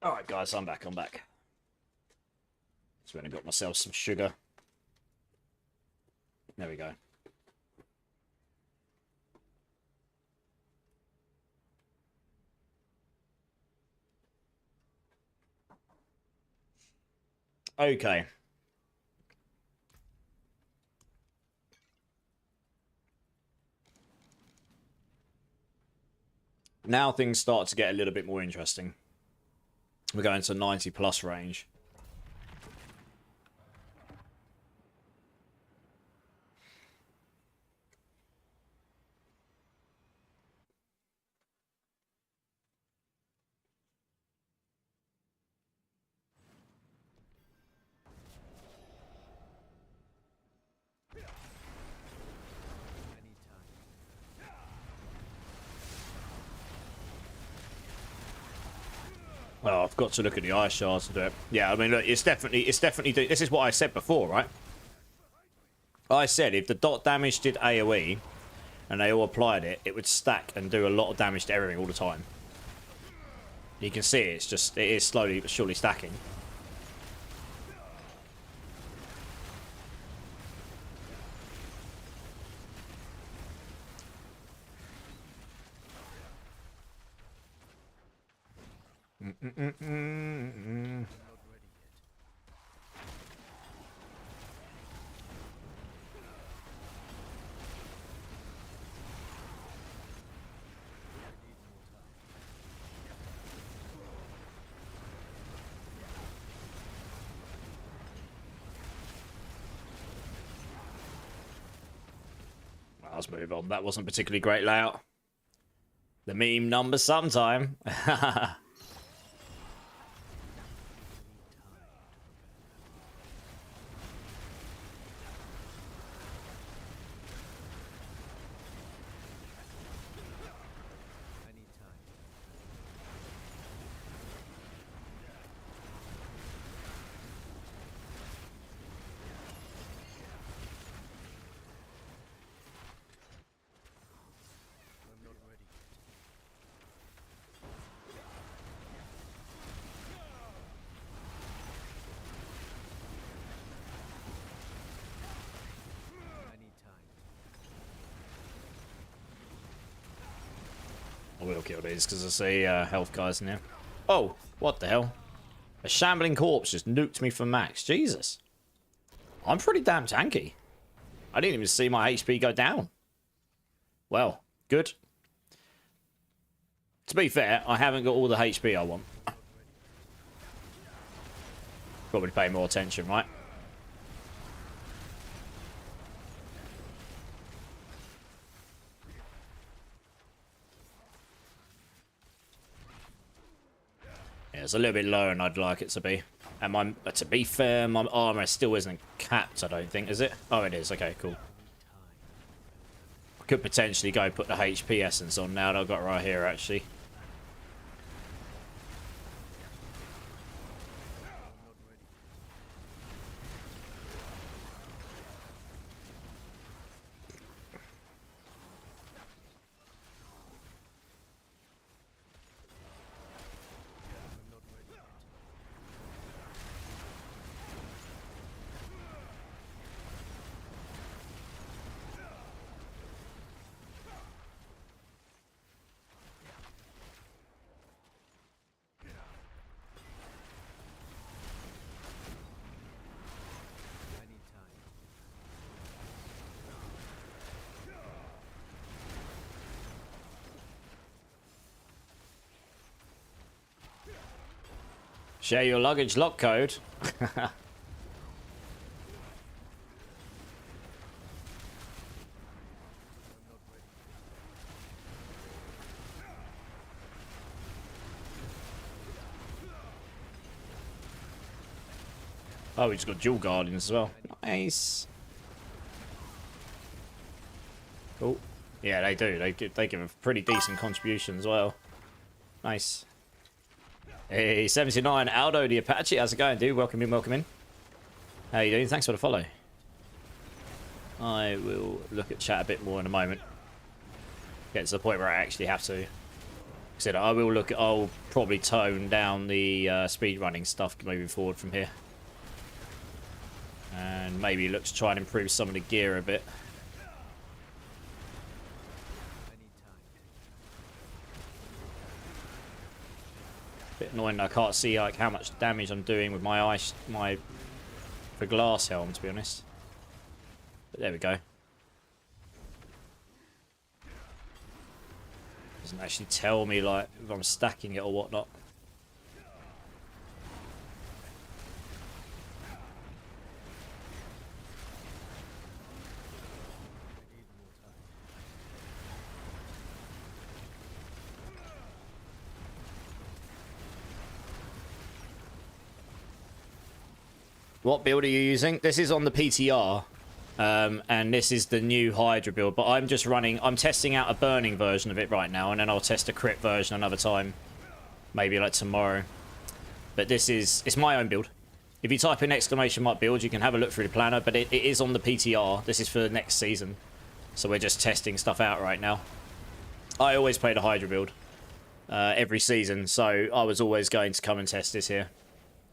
Alright, guys, I'm back. Just went and got myself some sugar. There we go. Okay. Now things start to get a little bit more interesting. We're going to 90 plus range. Well, I've got to look at the ice shards to do it. Yeah, I mean, look, it's definitely. This is what I said before, right? I said if the dot damage did AoE, and they all applied it, it would stack and do a lot of damage to everything all the time. You can see it is slowly but surely stacking. Let's move on. That wasn't a particularly great layout. The meme number sometime. I will kill these because I see health guys in here. Oh, what the hell? A shambling corpse just nuked me for max. Jesus. I'm pretty damn tanky. I didn't even see my HP go down. Well, good. To be fair, I haven't got all the HP I want. Probably pay more attention, right? Yeah, it's a little bit lower than I'd like it to be. And to be fair, my armor still isn't capped, I don't think, is it? Oh, it is. Okay, cool. I could potentially go put the HP essence on now that I've got it right here, actually. Share your luggage lock code. Oh, he's got dual guardians as well. Nice. Cool. Yeah, they do. They give a pretty decent contribution as well. Nice. Hey, 79 Aldo the Apache. How's it going, dude? Welcome in, welcome in. How you doing? Thanks for the follow. I will look at chat a bit more in a moment. Get to the point where I actually have to. Said I will look at. I'll probably tone down the speed running stuff moving forward from here, and maybe look to try and improve some of the gear a bit. Bit annoying I can't see like how much damage I'm doing with my the glass helm, to be honest. But there we go. Doesn't actually tell me like if I'm stacking it or whatnot. What build are you using? This is on the PTR, and this is the new Hydra build, but I'm testing out a burning version of it right now, and then I'll test a crit version another time, maybe like tomorrow. But it's my own build. If you type in !build, you can have a look through the planner, but it is on the PTR. This is for the next season, so we're just testing stuff out right now. I always play the Hydra build every season, so I was always going to come and test this here.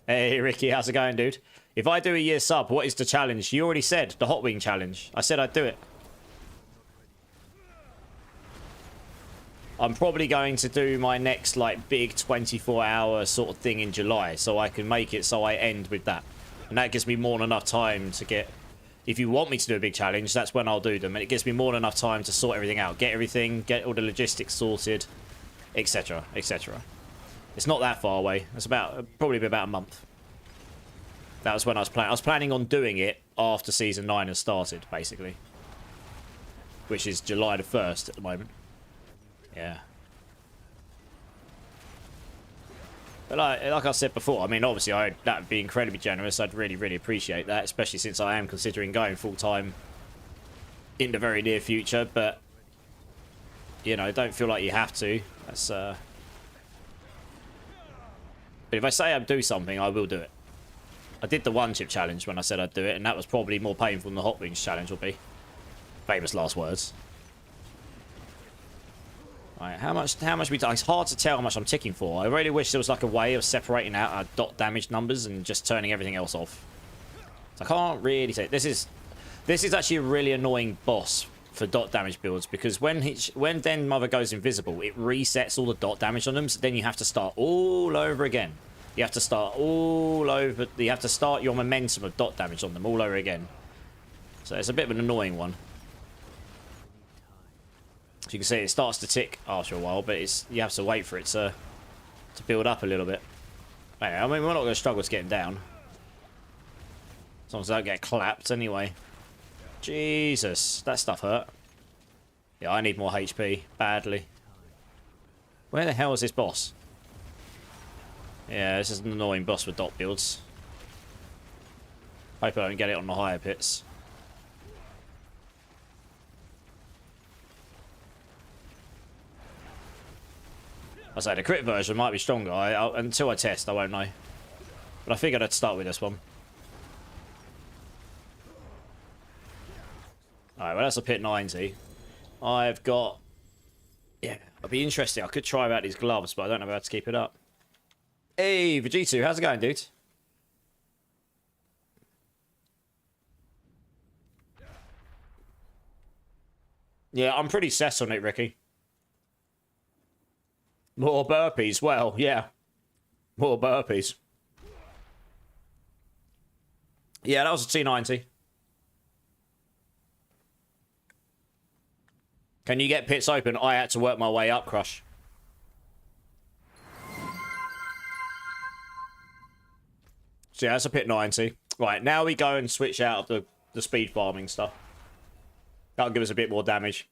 Hey Ricky, how's it going, dude? If I do a year sub, what is the challenge? You already said the Hot Wing challenge. I said I'd do it. I'm probably going to do my next like big 24-hour sort of thing in July, so I can make it so I end with that. And that gives me more than enough time to get... If you want me to do a big challenge, that's when I'll do them. And it gives me more than enough time to sort everything out. Get everything, all the logistics sorted, etc, etc. It's not that far away. It's probably be about a month. That was when I was planning. I was planning on doing it after Season 9 has started, basically. which is July the 1st at the moment. Yeah. But like I said before, I mean, obviously, that would be incredibly generous. I'd really, really appreciate that, especially since I am considering going full-time in the very near future. But, you know, don't feel like you have to. That's, But if I say I'd do something, I will do it. I did the one-chip challenge when I said I'd do it, and that was probably more painful than the hot wings challenge will be. Famous last words. Right, how much we... It's hard to tell how much I'm ticking for. I really wish there was like a way of separating out our dot damage numbers and just turning everything else off. So I can't really say... This is actually a really annoying boss for dot damage builds, because when Den Mother goes invisible, it resets all the dot damage on them, so then you have to start all over again. You have to start all over... You have to start your momentum of dot damage on them all over again. So it's a bit of an annoying one. So you can see it starts to tick after a while, but you have to wait for it to build up a little bit. Anyway, I mean, we're not going to struggle to get him down. As long as I don't get clapped anyway. Jesus, that stuff hurt. Yeah, I need more HP, badly. Where the hell is this boss? Yeah, this is an annoying boss with dot builds. Hope I don't get it on the higher pits. I say the crit version might be stronger. Until I test, I won't know. But I figured I'd start with this one. Alright, well that's a pit 90. I've got... Yeah, it'll be interesting. I could try out these gloves, but I don't know how to keep it up. Hey, Vegeta, how's it going, dude? Yeah, I'm pretty set on it, Ricky. More burpees. Well, yeah. More burpees. Yeah, that was a T90. Can you get pits open? I had to work my way up, Crush. So yeah, that's a pit 90. Right, now we go and switch out of the speed farming stuff. That'll give us a bit more damage.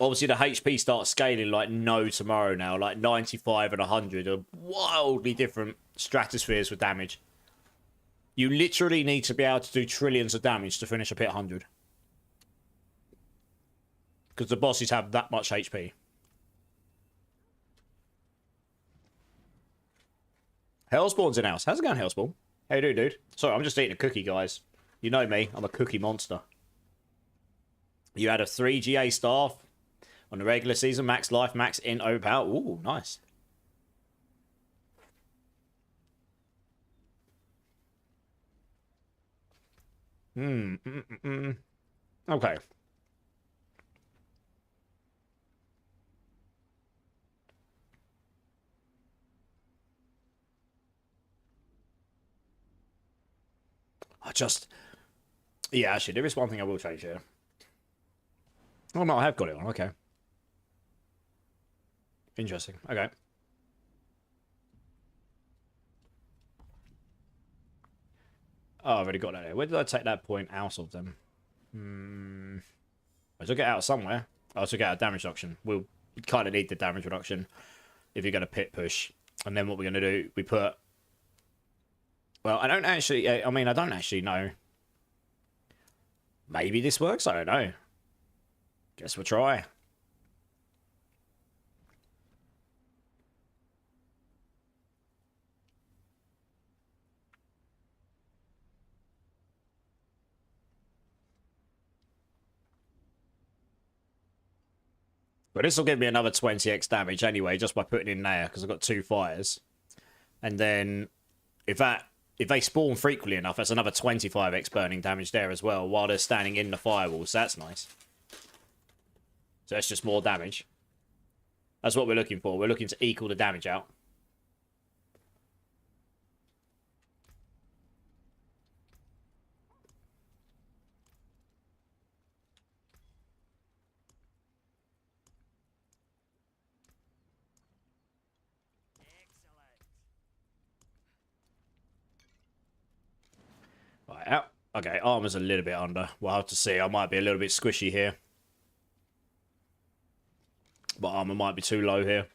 Obviously, the HP starts scaling like no tomorrow now. Like 95 and 100 are wildly different stratospheres for damage. You literally need to be able to do trillions of damage to finish a pit 100. Because the bosses have that much HP. Hellspawn's in house. How's it going, Hellspawn? How you doing, dude? Sorry, I'm just eating a cookie, guys. You know me. I'm a cookie monster. You had a 3 GA staff on the regular season. Max life, max in, overpower. Ooh, nice. Okay. Yeah, actually, there is one thing I will change here. Oh, no, I have got it on. Okay. Interesting. Okay. Oh, I've already got that here. Where did I take that point out of them? I took it out somewhere. I took it out of damage reduction. We'll kind of need the damage reduction if you're going to pit push. And then what we're going to do, we put... Well, I don't actually know. Maybe this works? I don't know. Guess we'll try. But this will give me another 20x damage anyway, just by putting in there, because I've got 2 fires. And then, if they spawn frequently enough, that's another 25x burning damage there as well, while they're standing in the firewall, so that's nice. So that's just more damage. That's what we're looking for. We're looking to equal the damage out. Right, out. Okay, armor's a little bit under. We'll have to see. I might be a little bit squishy here. But armor might be too low here.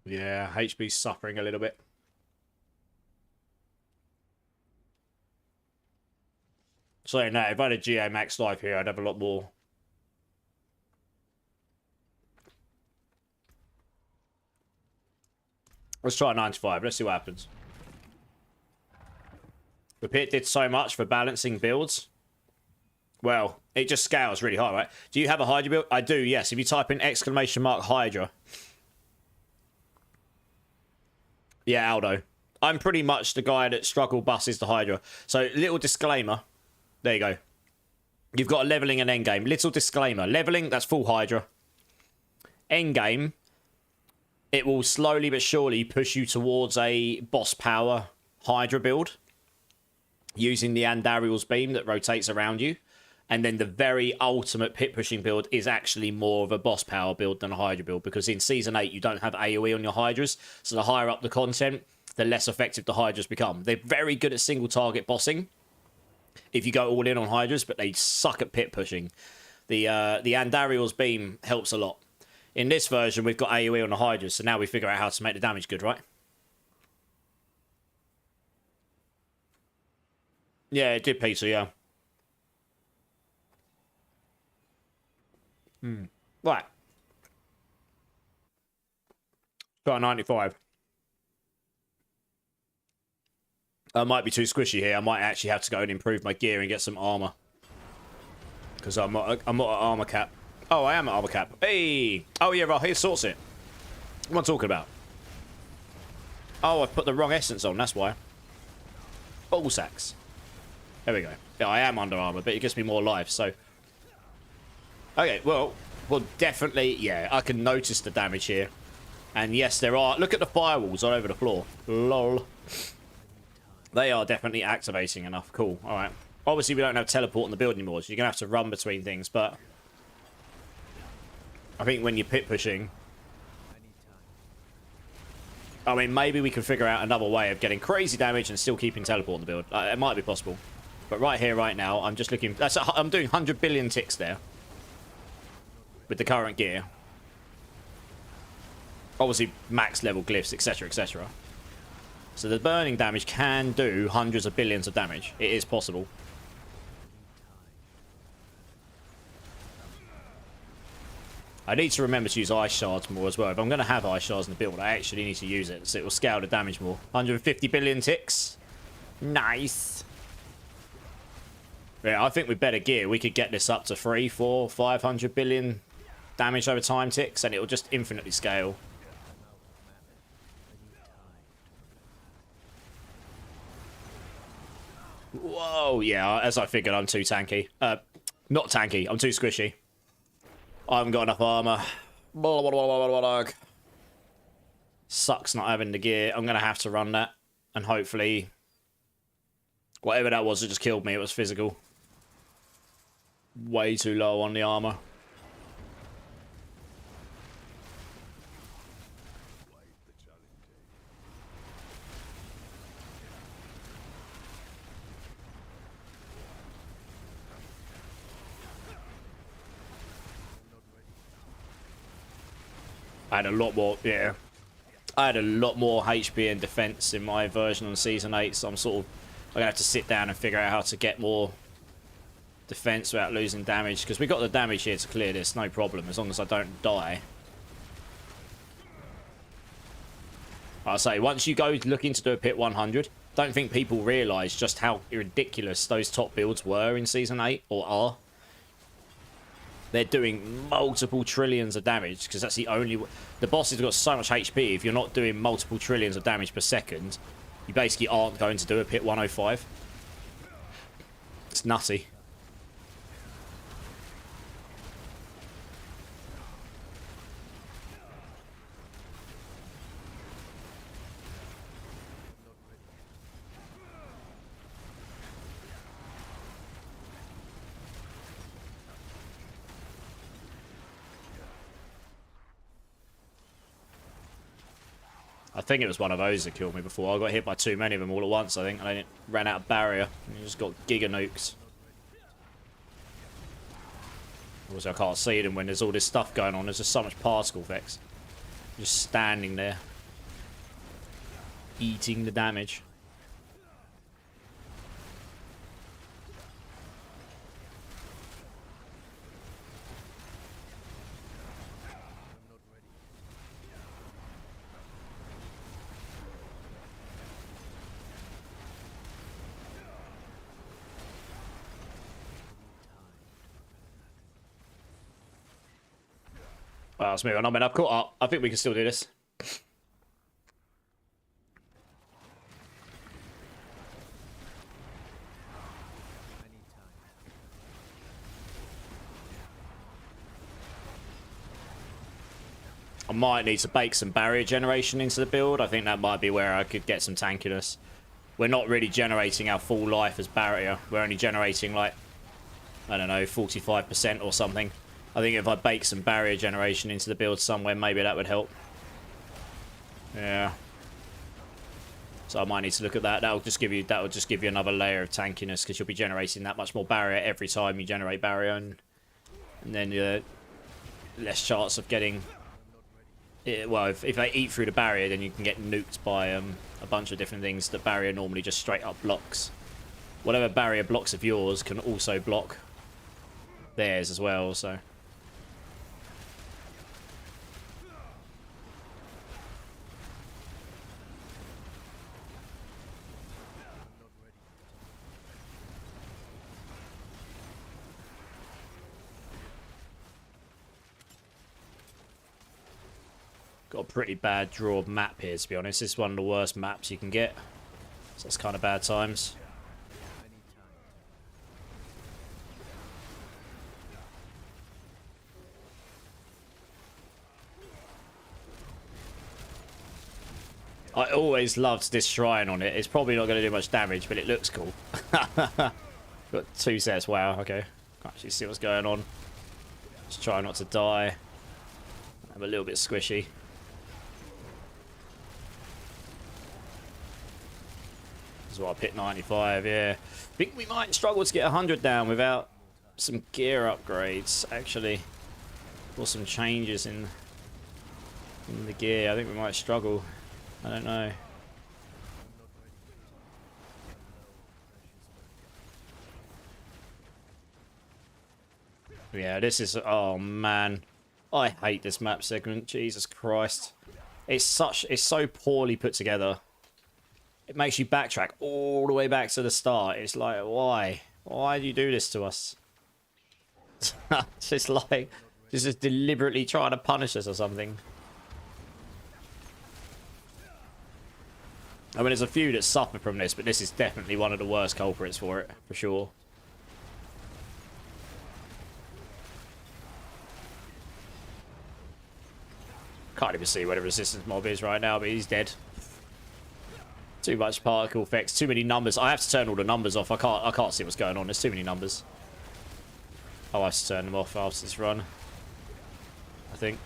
Yeah, HB's suffering a little bit. So no, if I had a GA max life here, I'd have a lot more. Let's try 95. Let's see what happens. The pit did so much for balancing builds. Well, it just scales really high, right? Do you have a Hydra build? I do, yes. If you type in !Hydra. Yeah, Aldo. I'm pretty much the guy that struggle buses the Hydra. So, little disclaimer. There you go. You've got a leveling and endgame. Little disclaimer. Leveling, that's full Hydra. Endgame, it will slowly but surely push you towards a boss power Hydra build. Using the Andariel's beam that rotates around you. And then the very ultimate pit pushing build is actually more of a boss power build than a Hydra build. Because in Season 8, you don't have AoE on your Hydras. So the higher up the content, the less effective the Hydras become. They're very good at single target bossing. If you go all in on Hydras, but they suck at pit pushing. The Andariel's beam helps a lot. In this version, we've got AoE on the Hydras. So now we figure out how to make the damage good, right? Yeah, it did, Peter, yeah. Right. Got a 95. I might be too squishy here. I might actually have to go and improve my gear and get some armor. Because I'm not at armor cap. Oh, I am at armor cap. Hey! Oh, yeah, right. Here sorts it. What am I talking about? Oh, I've put the wrong essence on. That's why. Ball sacks. There we go. Yeah, I am under armor, but it gives me more life, so... Okay, well, definitely, yeah, I can notice the damage here. And yes, there are... Look at the firewalls all over the floor. Lol. They are definitely activating enough. Cool, alright. Obviously, we don't have teleport on the build anymore, so you're going to have to run between things, but... I think when you're pit pushing... I mean, maybe we can figure out another way of getting crazy damage and still keeping teleport on the build. It might be possible. But right here, right now, I'm just looking... I'm doing 100 billion ticks there. With the current gear. Obviously, max level glyphs, etc, etc. So the burning damage can do hundreds of billions of damage. It is possible. I need to remember to use ice shards more as well. If I'm going to have ice shards in the build, I actually need to use it. So it will scale the damage more. 150 billion ticks. Nice. Yeah, I think with better gear, we could get this up to 3, 4, 500 billion damage over time ticks, and it will just infinitely scale. Whoa, yeah, as I figured, I'm too tanky. Not tanky, I'm too squishy. I haven't got enough armor. Blah, blah, blah, blah, blah, blah. Sucks not having the gear. I'm going to have to run that, and hopefully... Whatever that was, it just killed me. It was physical. Way too low on the armor. I had a lot more, yeah. I had a lot more HP and defense in my version on Season 8, so I'm going to have to sit down and figure out how to get more defense without losing damage, because we got the damage here to clear this, no problem, as long as I don't die. I'll say, once you go looking to do a pit 100, don't think people realise just how ridiculous those top builds were in Season 8, or are. They're doing multiple trillions of damage, because that's the only... The boss has got so much HP, if you're not doing multiple trillions of damage per second, you basically aren't going to do a pit 105. It's nutty. I think it was one of those that killed me before. I got hit by too many of them all at once, I think, and I ran out of barrier. And you just got giga nukes. Also, I can't see them when there's all this stuff going on. There's just so much particle effects. Just standing there. Eating the damage. Well, let's move on. I mean, I've caught up. I think we can still do this. I might need to bake some barrier generation into the build. I think that might be where I could get some tankiness. We're not really generating our full life as barrier. We're only generating, like, I don't know, 45% or something. I think if I bake some barrier generation into the build somewhere, maybe that would help. Yeah. So I might need to look at that. That'll just give you another layer of tankiness, because you'll be generating that much more barrier every time you generate barrier, and then less chance of getting. Well, if they eat through the barrier, then you can get nuked by a bunch of different things that barrier normally just straight up blocks. Whatever barrier blocks of yours can also block theirs as well, so. Got a pretty bad draw map here, to be honest. This is one of the worst maps you can get. So that's kind of bad times. I always loved this shrine on it. It's probably not going to do much damage, but it looks cool. Got 2 sets. Wow, okay. Can't actually see what's going on. Just try not to die. I'm a little bit squishy. This is what I picked 95, yeah. I think we might struggle to get 100 down without some gear upgrades, actually. Or some changes in the gear. I think we might struggle. I don't know. Yeah, this is... Oh, man. I hate this map segment. Jesus Christ. It's so poorly put together. It makes you backtrack all the way back to the start. It's like, why? Why do you do this to us? It's just like... Just deliberately trying to punish us or something. I mean, there's a few that suffer from this, but this is definitely one of the worst culprits for it, for sure. Can't even see where the resistance mob is right now, but he's dead. Too much particle effects, too many numbers. I have to turn all the numbers off. I can't see what's going on. There's too many numbers. Oh, I have to turn them off after this run, I think.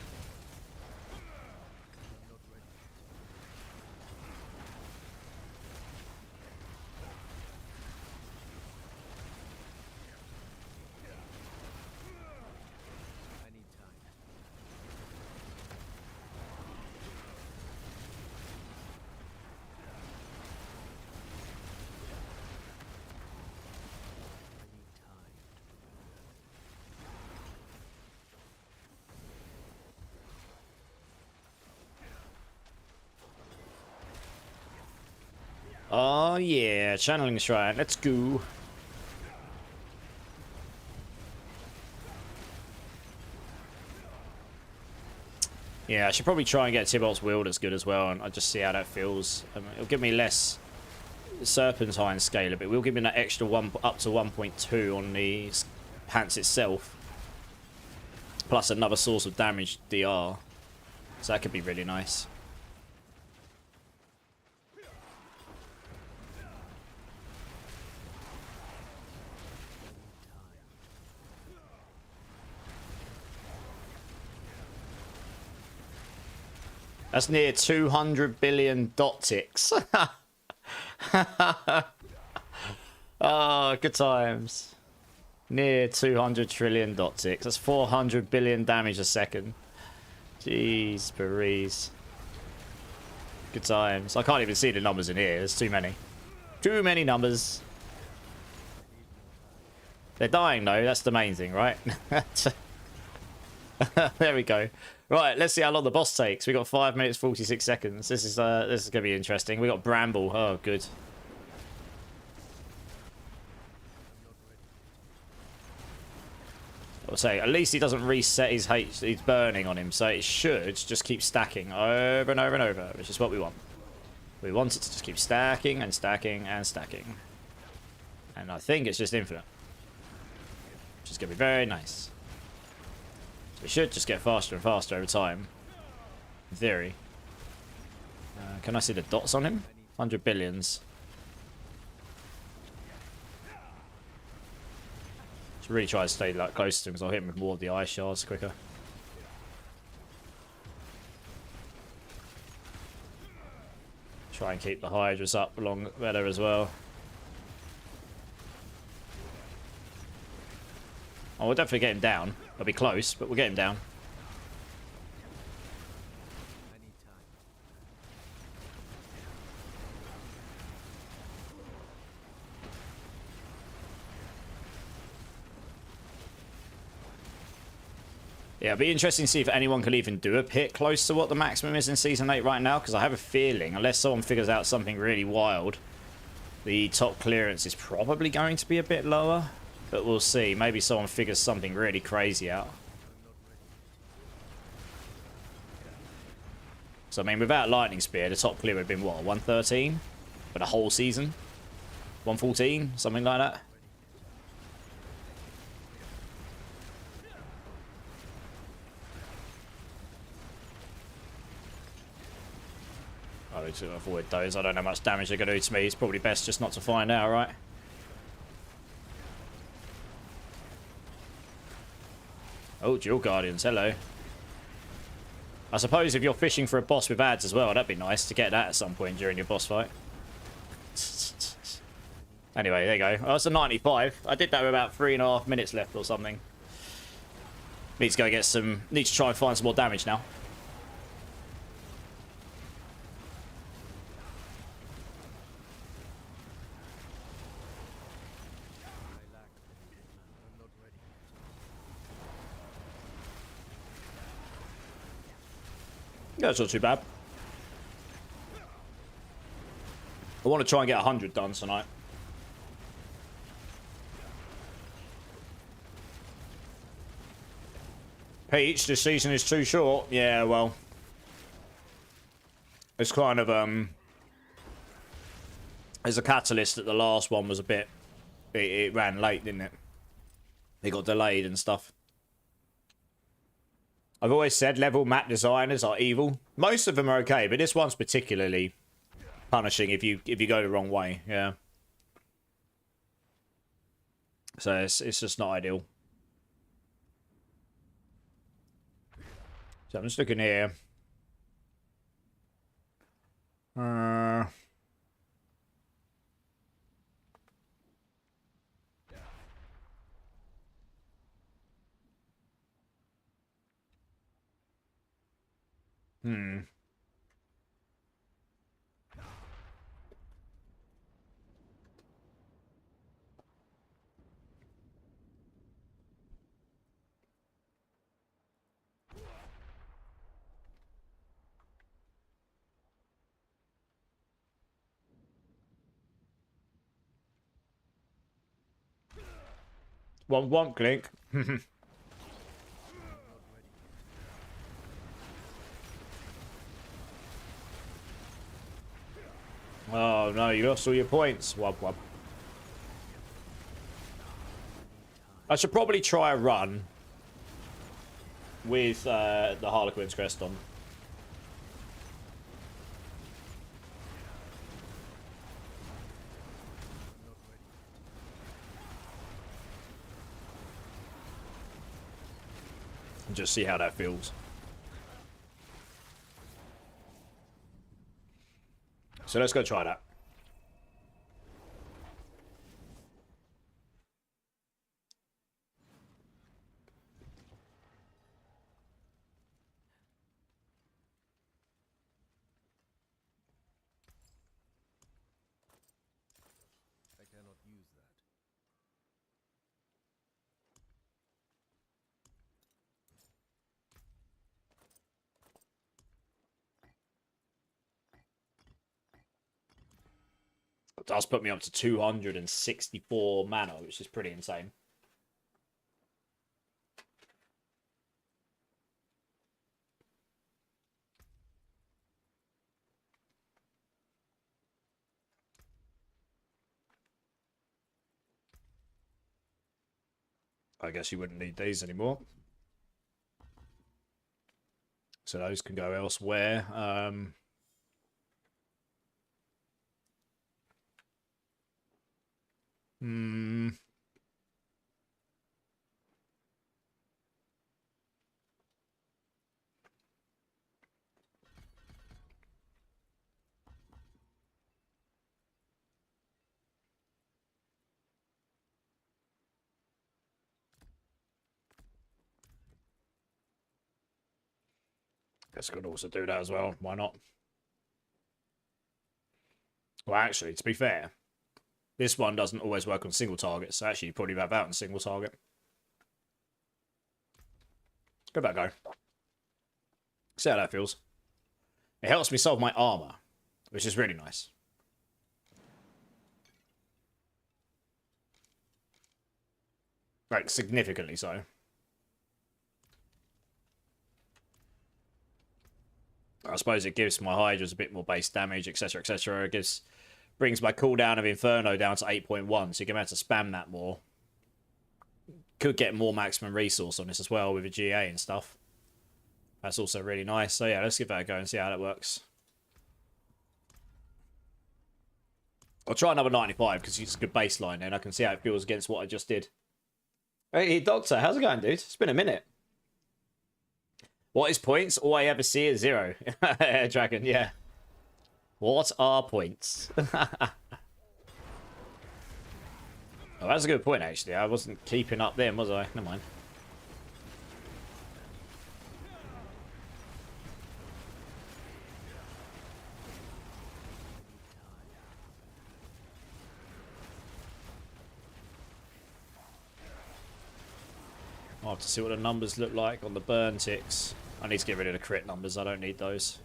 Oh yeah, channeling shrine. Let's go. Yeah, I should probably try and get Tybalt's Wield as good as well, and I'll just see how that feels. It'll give me less Serpentine scale a bit. We'll give me that extra one up to 1.2 on the pants itself, plus another source of damage DR. So that could be really nice. That's near 200 billion dot ticks. Oh, good times. Near 200 trillion dot ticks. That's 400 billion damage a second. Jeez, Paris. Good times. I can't even see the numbers in here. There's too many. Too many numbers. They're dying, though. That's the main thing, right? There we go. Right, let's see how long the boss takes. We got 5 minutes 46 seconds. This is gonna be interesting. We got Bramble. Oh, good. I'll say at least he doesn't reset his he's burning on him, so it should just keep stacking over and over and over, which is what we want. We want it to just keep stacking and stacking and stacking. And I think it's just infinite. Which is gonna be very nice. We should just get faster and faster over time. In theory. Can I see the dots on him? 100 billions. Just really try to stay like close to him because I'll hit him with more of the ice shards quicker. Try and keep the Hydras up along better as well. Oh, we'll definitely get him down. I'll be close, but we'll get him down. Yeah, it'll be interesting to see if anyone can even do a pit close to what the maximum is in Season 8 right now, because I have a feeling, unless someone figures out something really wild, the top clearance is probably going to be a bit lower. But we'll see. Maybe someone figures something really crazy out. So, I mean, without Lightning Spear, the top clear would have been, what, 113? For the whole season? 114? Something like that? I need to avoid those. I don't know how much damage they're going to do to me. It's probably best just not to find out, right? Oh, Dual Guardians, hello. I suppose if you're fishing for a boss with ads as well, that'd be nice to get that at some point during your boss fight. Anyway, there you go. Oh, that's a 95. I did that with about 3.5 minutes left or something. Need to go get some... Need to try and find some more damage now. Yeah, it's not too bad. I want to try and get 100 done tonight. Peach, this season is too short. Yeah, well. It's kind of, there's a catalyst that the last one was a bit... It ran late, didn't it? It got delayed and stuff. I've always said level map designers are evil. Most of them are okay, but this one's particularly punishing if you go the wrong way. Yeah. So it's just not ideal. So I'm just looking here. One click. Oh no, you lost all your points. Wub wub. I should probably try a run with the Harlequin's crest on. And just see how that feels. So let's go try that. I cannot use that. It does put me up to 264 mana, which is pretty insane. I guess you wouldn't need these anymore. So those can go elsewhere. Hmm. Guess I could also do that as well. Why not? Well, actually, to be fair, this one doesn't always work on single targets, so actually you probably have out on single target. Give that a go. See how that feels. It helps me solve my armor, which is really nice. Like, significantly so. I suppose it gives my Hydras a bit more base damage, etc., etc. It brings my cooldown of Inferno down to 8.1, so you're going to have to spam that more. Could get more maximum resource on this as well with a GA and stuff. That's also really nice. So yeah, let's give that a go and see how that works. I'll try another 95 because it's a good baseline and I can see how it feels against what I just did. Hey, Doctor, how's it going, dude? It's been a minute. What is points? All I ever see is 0. Dragon, yeah. What are points? Oh, that's a good point, actually. I wasn't keeping up then, was I? Never mind. I'll have to see what the numbers look like on the burn ticks. I need to get rid of the crit numbers. I don't need those.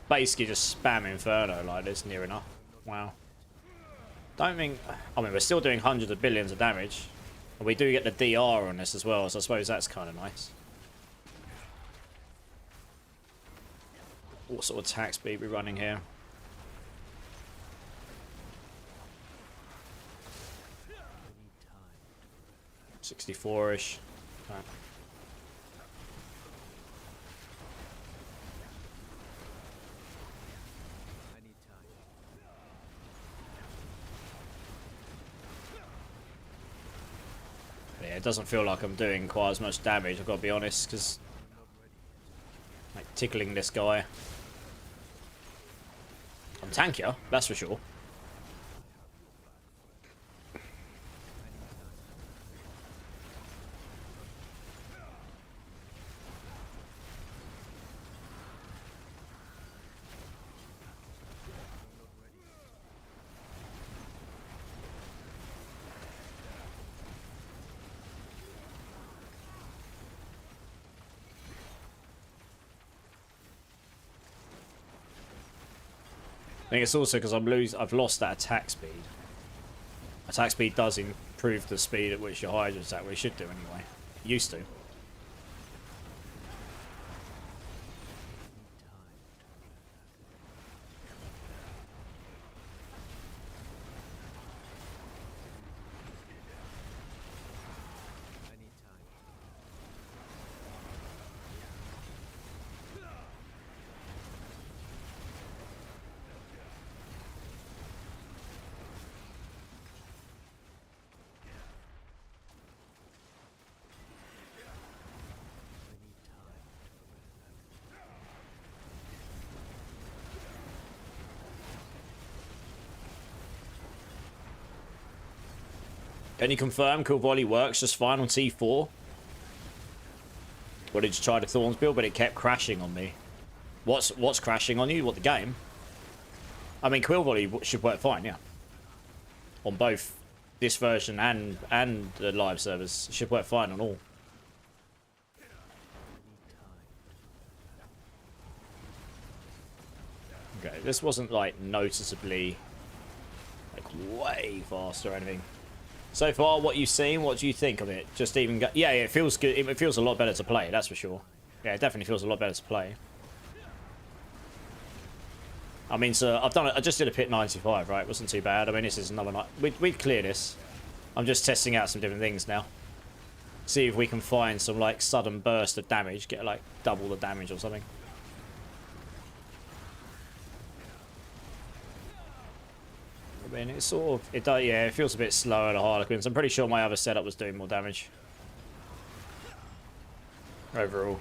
Basically just spam Inferno like this near enough. Wow. Don't think... I mean, we're still doing hundreds of billions of damage. And we do get the DR on this as well, so I suppose that's kind of nice. What sort of attack speed are we running here? 64-ish. Okay. Yeah, it doesn't feel like I'm doing quite as much damage, I've got to be honest, because like tickling this guy. I'm tankier, that's for sure. I think it's also because I've lost that attack speed. Attack speed does improve the speed at which your Hydra attack, well, it should do anyway. It used to. Can you confirm Cool Volley works just fine on T4? What did you try the Thorns build, but it kept crashing on me? What's crashing on you? What, the game? I mean, Quill Volley should work fine, yeah. On both this version and the live servers. It should work fine on all. Okay, this wasn't, like, noticeably, like, way fast or anything. So far, what you've seen, what do you think of it? Just even go, yeah, it feels good. It feels a lot better to play, that's for sure. Yeah, it definitely feels a lot better to play. I mean, so I just did a pit 95, right? It wasn't too bad. I mean, this is another night. We'd clear this. I'm just testing out some different things now. See if we can find some, like, sudden burst of damage. Get, like, double the damage or something. I mean, it's sort of... It does, yeah, it feels a bit slower, the Harlequins. I'm pretty sure my other setup was doing more damage. Overall.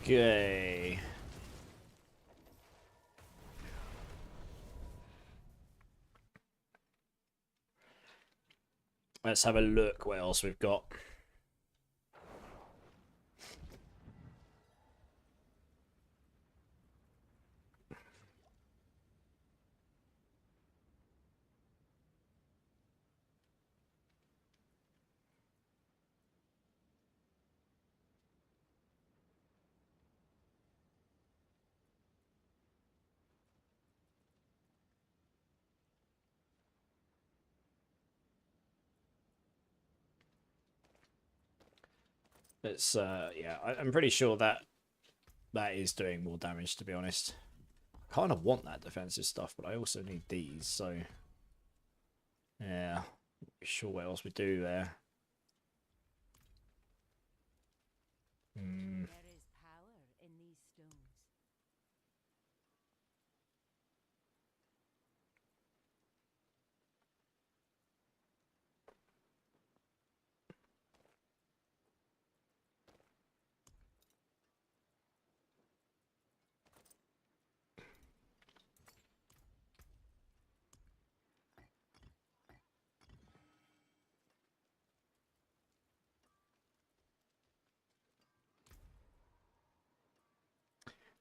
Okay. Let's have a look what else we've got. It's yeah, I'm pretty sure that is doing more damage, to be honest. I kind of want that defensive stuff, but I also need these, so yeah, not sure what else we do there. Hmm. There is power in these stones.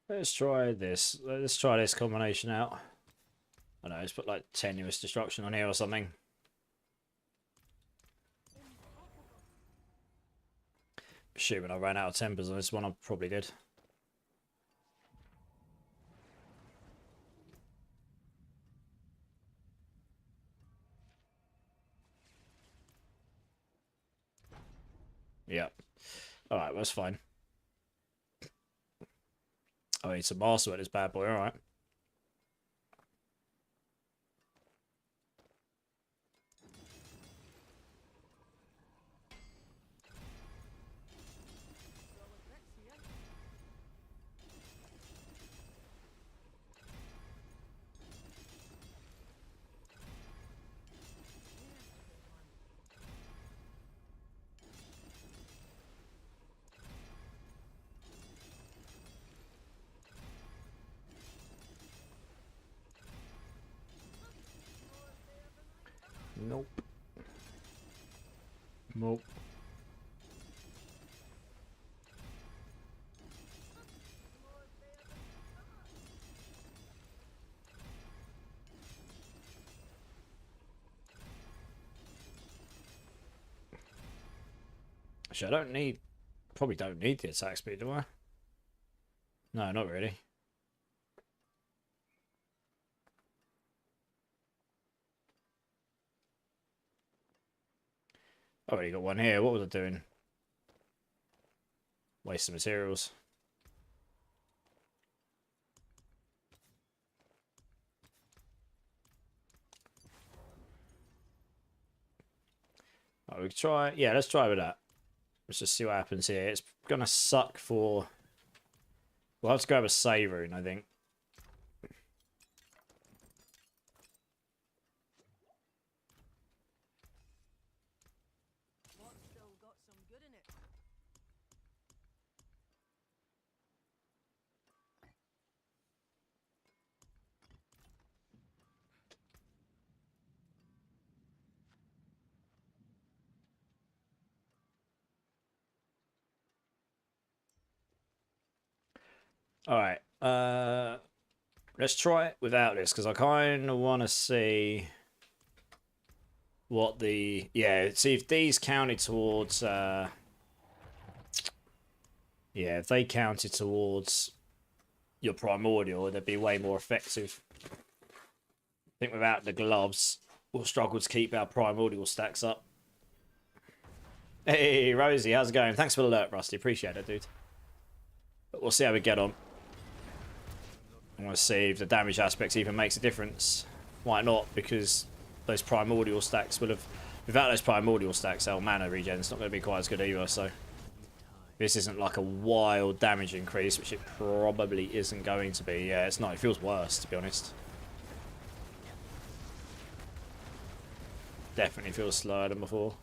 Let's try this. Let's try this combination out. I don't know, let's put like tenuous destruction on here or something. Assuming I ran out of tempers on this one, I probably did. Yep. Alright, that's fine. I need some master at this bad boy, alright. Nope. Nope. Actually, I don't need... Probably don't need the attack speed, do I? No, not really. I already got one here. What was I doing? Waste of materials. Oh, we can try. Yeah, let's try with that. Let's just see what happens here. It's gonna suck for. We'll have to grab a save rune, I think. What's still got some good in it? All right. Let's try it without this because I kind of want to see what the see if these counted towards if they counted towards your primordial, they'd be way more effective. I think without the gloves, we'll struggle to keep our primordial stacks up. Hey, Rosie, how's it going? Thanks for the alert, Rusty. Appreciate it, dude. But we'll see how we get on. I want to see if the damage aspect even makes a difference. Why not? Because those primordial stacks would have... Without those primordial stacks, our mana regen's not going to be quite as good either, so... This isn't like a wild damage increase, which it probably isn't going to be. Yeah, it's not. It feels worse, to be honest. Definitely feels slower than before.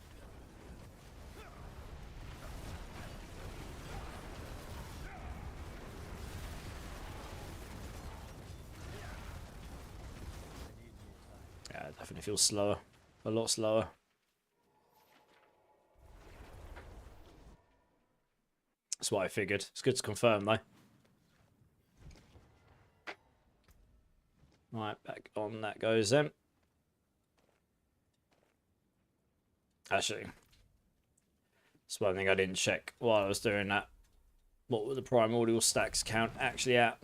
Yeah, it definitely feels slower. A lot slower. That's what I figured. It's good to confirm, though. Right, back on that goes then. Actually, that's one thing I didn't check while I was doing that. What were the primordial stacks count actually at?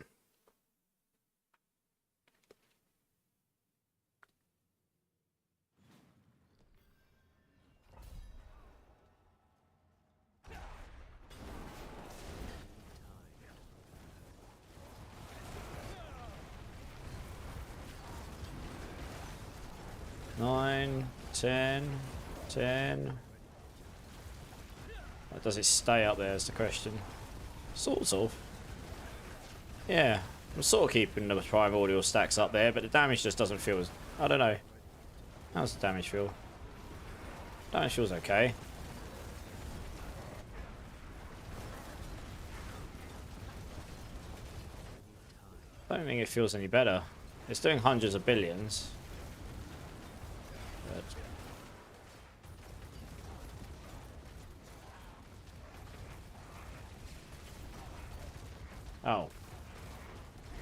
Nine, 10, 10. Does it stay up there is the question. Sort of. Yeah, I'm sort of keeping the primordial stacks up there, but the damage just doesn't feel as... I don't know. How's the damage feel? Damage feels okay. I don't think it feels any better. It's doing hundreds of billions. But... Oh.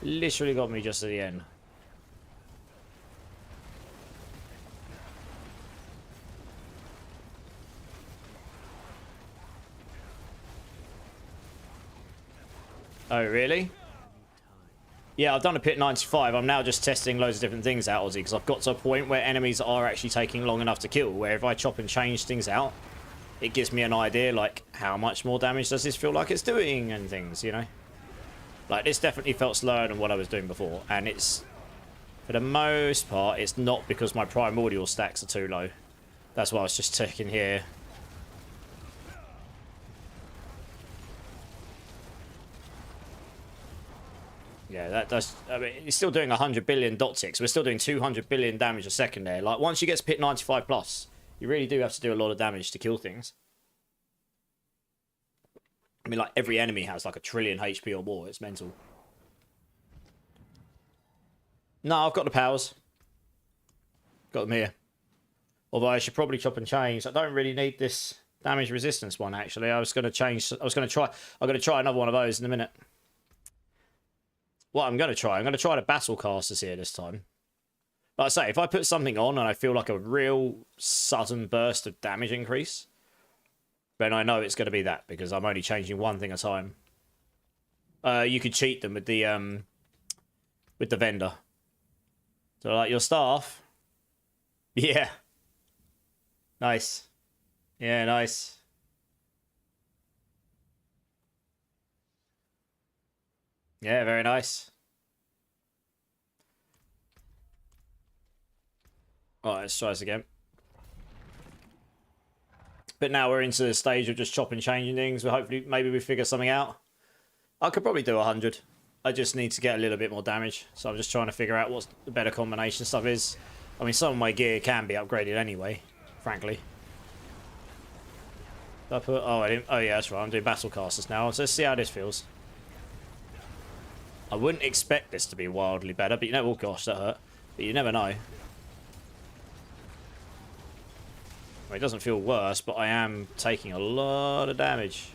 Literally got me just at the end. Oh, really? Yeah, I've done a pit 95. I'm now just testing loads of different things out, Aussie, because I've got to a point where enemies are actually taking long enough to kill, where if I chop and change things out, it gives me an idea, like, how much more damage does this feel like it's doing and things, you know? Like, this definitely felt slower than what I was doing before, and it's, for the most part, it's not because my primordial stacks are too low. That's why I was just checking here. Yeah, that does... I mean, it's still doing 100 billion dot ticks. We're still doing 200 billion damage a second there. Like, once you get to pit 95 plus, you really do have to do a lot of damage to kill things. I mean, like, every enemy has, like, 1 trillion HP or more. It's mental. No, I've got the powers. Got them here. Although I should probably chop and change. I don't really need this damage resistance one, actually. I'm going to try another one of those in a minute. What I'm going to try the battle casters here this time. Like I say, if I put something on and I feel like a real sudden burst of damage increase, then I know it's going to be that, because I'm only changing one thing at a time. You could cheat them with the vendor. So, like, your staff. Yeah. Nice. Yeah, nice. Yeah, very nice. Alright, let's try this again. But now we're into the stage of just chopping, changing things. Well, hopefully, maybe we figure something out. I could probably do 100. I just need to get a little bit more damage. So I'm just trying to figure out what the better combination stuff is. I mean, some of my gear can be upgraded anyway, frankly. Did I put... Oh, I didn't... Oh, yeah, that's right. I'm doing battle casters now. So let's see how this feels. I wouldn't expect this to be wildly better, but you know... Oh, gosh, that hurt. But you never know. Well, it doesn't feel worse, but I am taking a lot of damage.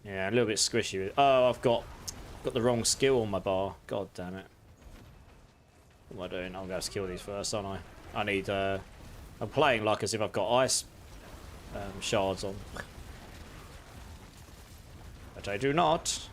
Yeah, a little bit squishy. Oh, I've got the wrong skill on my bar. God damn it. What am I doing? I'm going to kill these first, aren't I? I need... I'm playing like as if I've got ice shards on. But I do not.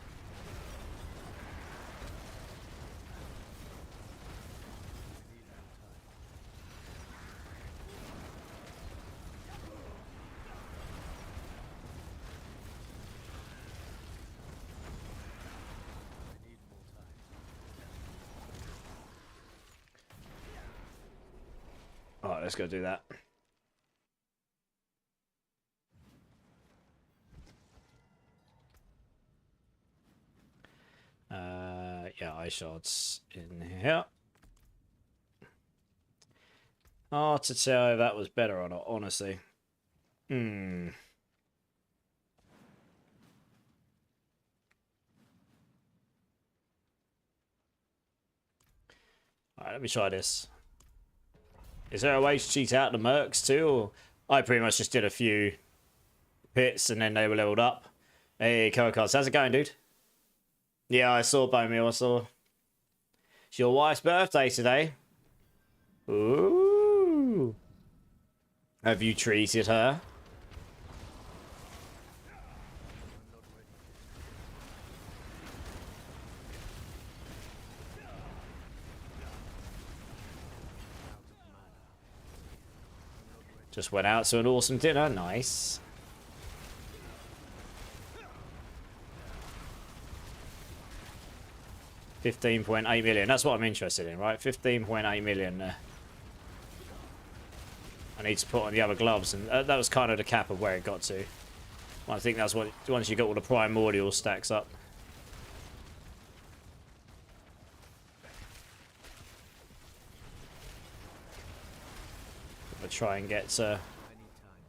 Alright, let's go do that. Yeah, ice shards in here. Hard to tell if that was better or not, honestly. Alright, let me try this. Is there a way to cheat out the mercs too? Or I pretty much just did a few pits and then they were leveled up. Hey, Cocards, how's it going, dude? Yeah, I saw Bowmeal, I saw. It's your wife's birthday today. Ooh. Have you treated her? Just went out to an awesome dinner. Nice. $15.8 million. That's what I'm interested in, right? 15.8 million. I need to put on the other gloves, and that was kind of the cap of where it got to. Well, I think that's what once you got all the primordial stacks up. I'll try and get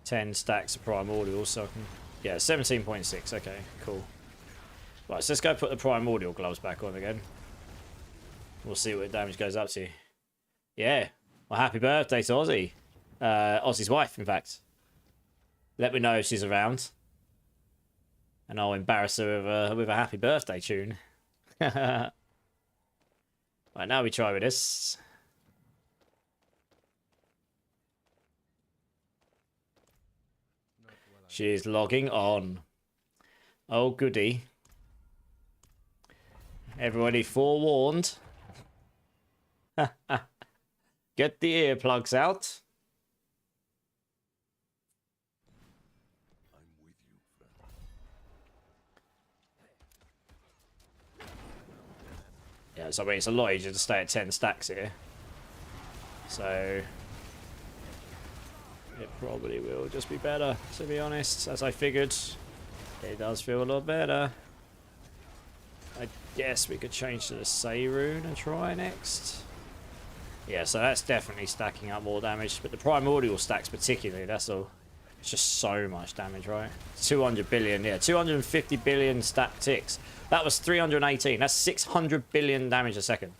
10 stacks of primordial, so I can... Yeah, 17.6. Okay, cool. Right, so let's go put the primordial gloves back on again. We'll see what the damage goes up to. Yeah. Well, happy birthday to Ozzy. Ozzy's wife, in fact. Let me know if she's around. And I'll embarrass her with a happy birthday tune. Right, now we try with this. She's logging on. Oh, goody. Everybody forewarned. Get the earplugs out. I'm with you, friend. Yeah, so I mean, it's a lot easier to stay at 10 stacks here. So it probably will just be better, to be honest, as I figured. It does feel a lot better. I guess we could change to the Say rune and try next. Yeah, so that's definitely stacking up more damage, but the primordial stacks particularly, that's all. It's just so much damage, right? 200 billion, yeah, 250 billion stack ticks. That was 318. That's 600 billion damage a second.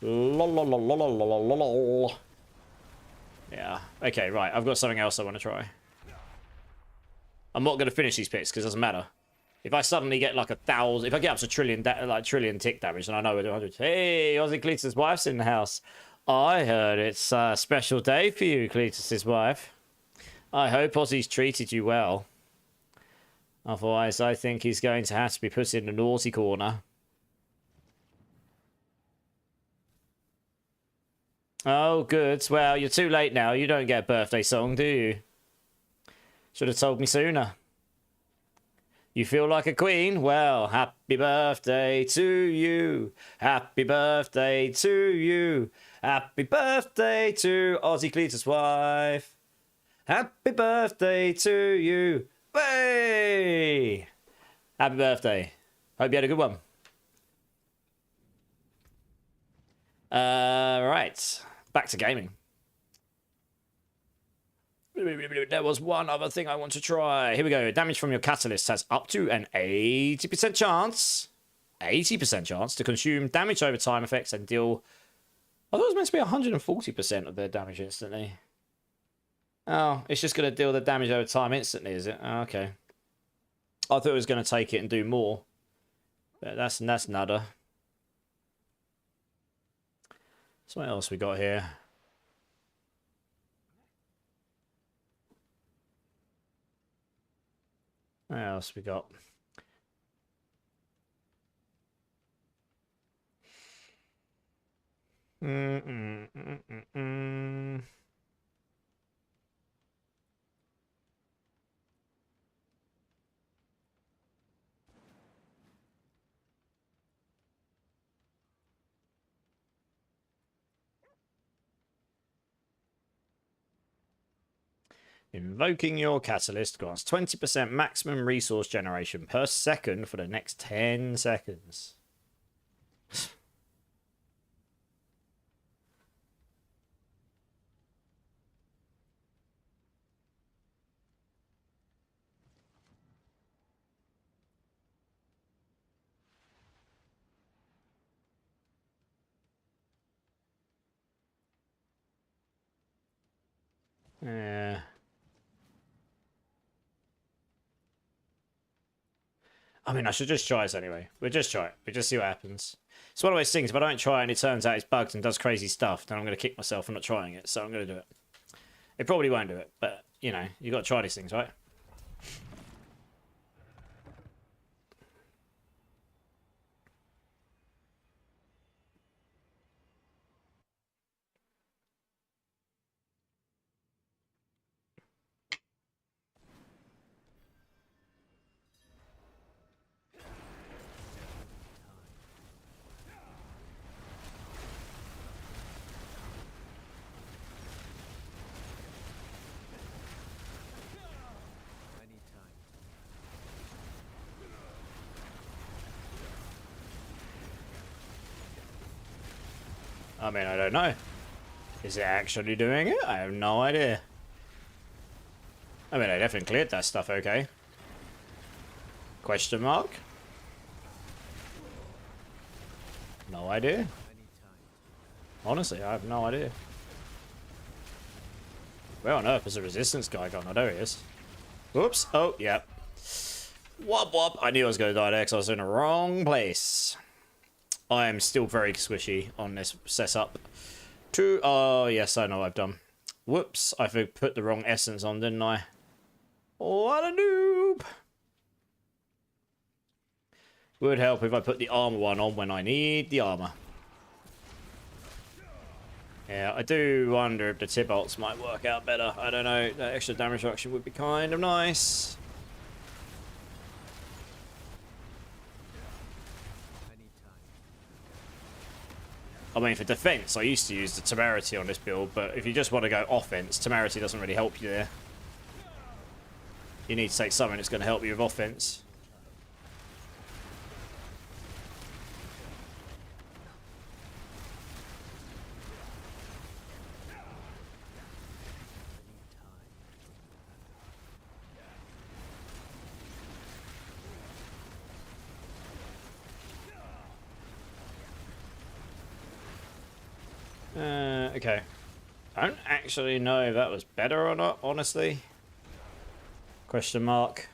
Lolololololololol. Yeah. Okay, right. I've got something else I want to try. I'm not going to finish these pits because it doesn't matter. If I suddenly get like 1,000, if I get up to trillion tick damage, then I know we're doing 100. Hey, Ozzy Cletus's wife's in the house. I heard it's a special day for you, Cletus's wife. I hope Ozzy's treated you well. Otherwise, I think he's going to have to be put in the naughty corner. Oh, good. Well, you're too late now. You don't get a birthday song, do you? Should have told me sooner. You feel like a queen? Well, happy birthday to you. Happy birthday to you. Happy birthday to Ozzy Cletus' wife. Happy birthday to you. Hey! Happy birthday. Hope you had a good one. Right. Back to gaming. There was one other thing I want to try. Here we go. Damage from your catalyst has up to an 80% chance. 80% chance to consume damage over time effects and deal... I thought it was meant to be 140% of their damage instantly. Oh, it's just going to deal the damage over time instantly, is it? Oh, okay. I thought it was going to take it and do more. But that's nada. So what else we got here? What else we got? Invoking your catalyst grants 20% maximum resource generation per second for the next 10 seconds. Yeah. I mean, I should just try this anyway. We'll just try it. We'll just see what happens. It's one of those things, if I don't try it and it turns out it's bugged and does crazy stuff, then I'm going to kick myself for not trying it. So I'm going to do it. It probably won't do it, but, you know, you got to try these things, right? I mean, I don't know. Is it actually doing it? I have no idea. I mean, I definitely cleared that stuff okay. Question mark? No idea. Honestly, I have no idea. Where on earth is the resistance guy gone? Oh, there he is. Whoops. Oh, yep. Wop wop. I knew I was going to die there because I was in the wrong place. I am still very squishy on this setup. Oh, yes, I know what I've done. Whoops. I put the wrong essence on, didn't I? What a noob. Would help if I put the armor one on when I need the armor. Yeah, I do wonder if the tip ults might work out better. I don't know. That extra damage reduction would be kind of nice. I mean, for defense, I used to use the temerity on this build, but if you just want to go offense, temerity doesn't really help you there. You need to take something that's going to help you with offense. Okay. I don't actually know if that was better or not, honestly. Question mark.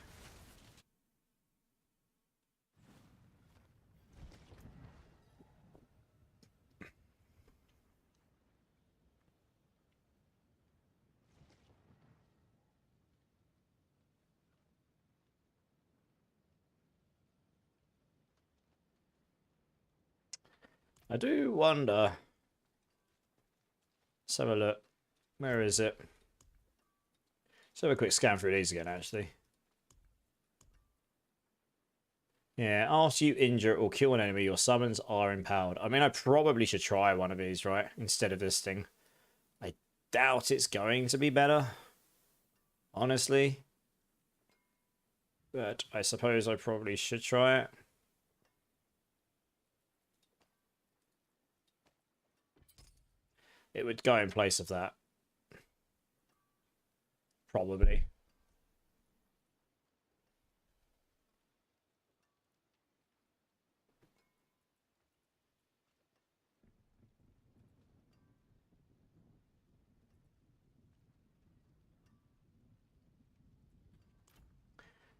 I do wonder. Let's have a look. Where is it? Let's have a quick scan through these again, actually. Yeah, after you injure or kill an enemy, your summons are empowered. I mean, I probably should try one of these, right? Instead of this thing. I doubt it's going to be better. honestly. But I suppose I probably should try it. It would go in place of that. Probably.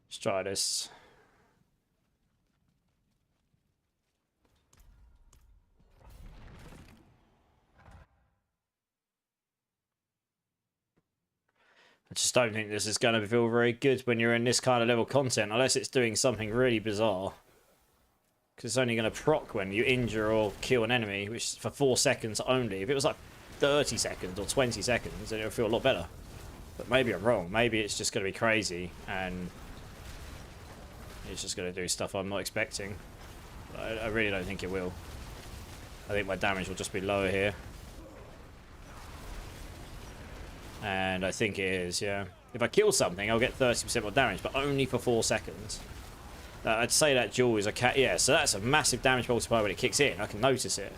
Let's try this. I just don't think this is going to feel very good when you're in this kind of level content, unless it's doing something really bizarre. Because it's only going to proc when you injure or kill an enemy, which is for 4 seconds only. If it was like 30 seconds or 20 seconds, then it would feel a lot better. But maybe I'm wrong. Maybe it's just going to be crazy, and it's just going to do stuff I'm not expecting. I really don't think it will. I think my damage will just be lower here. And I think it is, yeah. If I kill something, I'll get 30% more damage, but only for 4 seconds. I'd say that duel is a cat. Yeah, so that's a massive damage multiplier when it kicks in. I can notice it.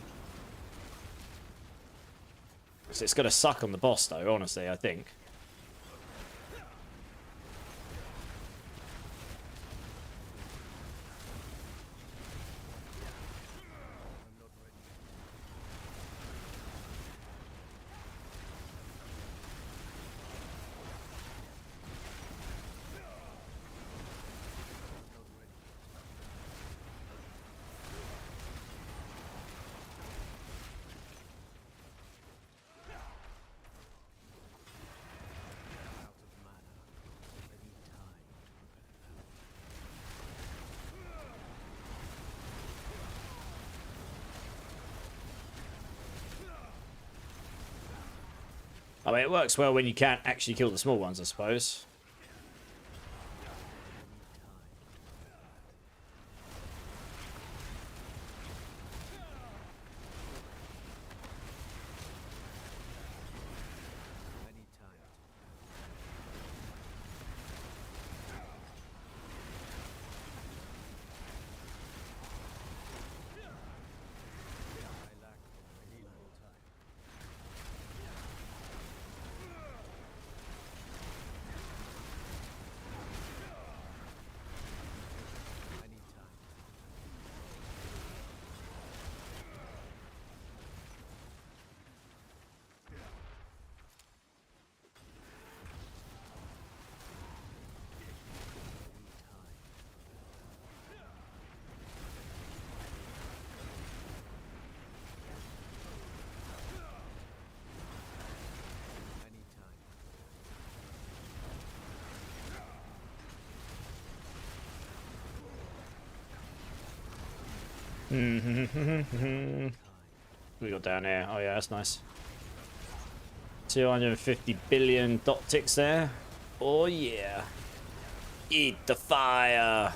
So it's going to suck on the boss, though, honestly, I think. I mean, it works well when you can't actually kill the small ones, I suppose. We got down here. Oh yeah, that's nice. 250 billion dot ticks there. Oh yeah. Eat the fire.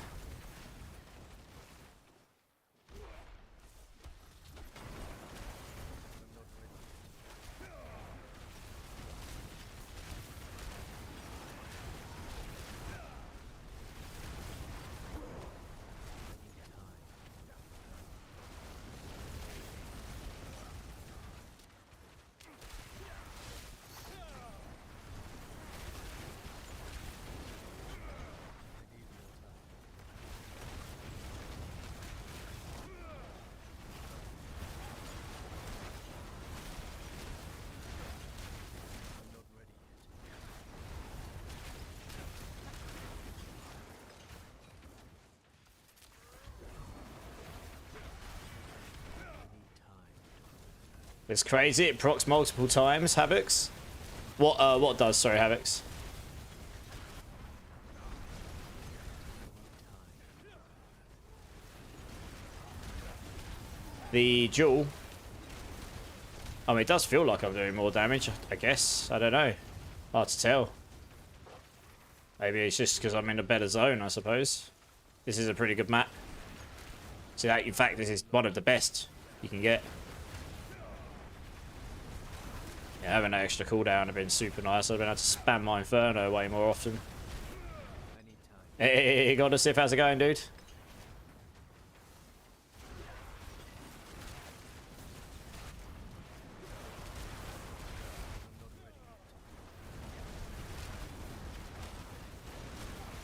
It's crazy. It procs multiple times. Havocs. What does? Sorry, Havocs. The duel. I mean, it does feel like I'm doing more damage. I guess. I don't know. Hard to tell. Maybe it's just because I'm in a better zone. I suppose. This is a pretty good map. So, in fact, this is one of the best you can get. Yeah, having that extra cooldown would have been super nice. I've been able to spam my Inferno way more often. Hey, got to Sif, how's it going, dude?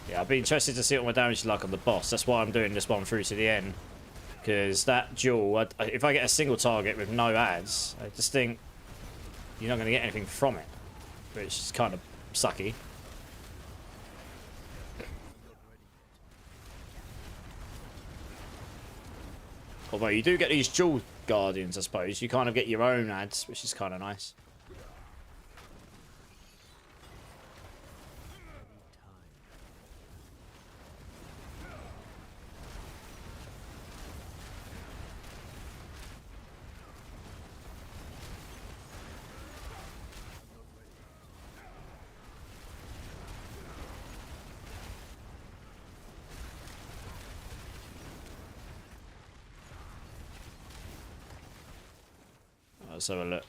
Yeah, I'd be interested to see what my damage is like on the boss. That's why I'm doing this one through to the end. Because that duel, if I get a single target with no ads, I just think you're not going to get anything from it. Which is kind of sucky. Although you do get these dual guardians, I suppose. You kind of get your own ads, which is kind of nice. Let's have a look.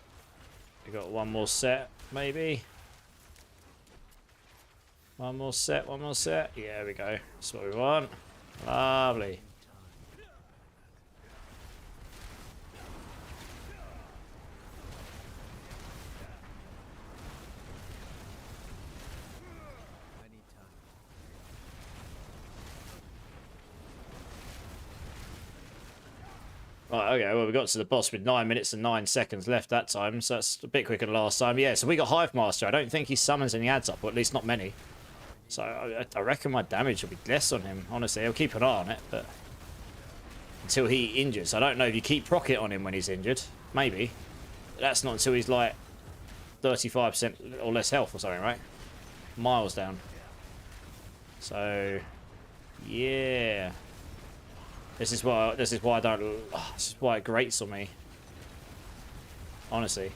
We got one more set, maybe. One more set, one more set. Yeah, there we go. That's what we want. Lovely. Right, okay, well, we got to the boss with 9 minutes and 9 seconds left that time, so that's a bit quicker than last time. Yeah, so we got Hive Master. I don't think he summons any ads up, or at least not many. So I reckon my damage will be less on him, honestly. I'll keep an eye on it, but until he injures. I don't know if you keep Rocket on him when he's injured. Maybe. That's not until he's like 35% or less health or something, right? Miles down. So, yeah. This is why I don't. Oh, this is why it grates on me. Honestly,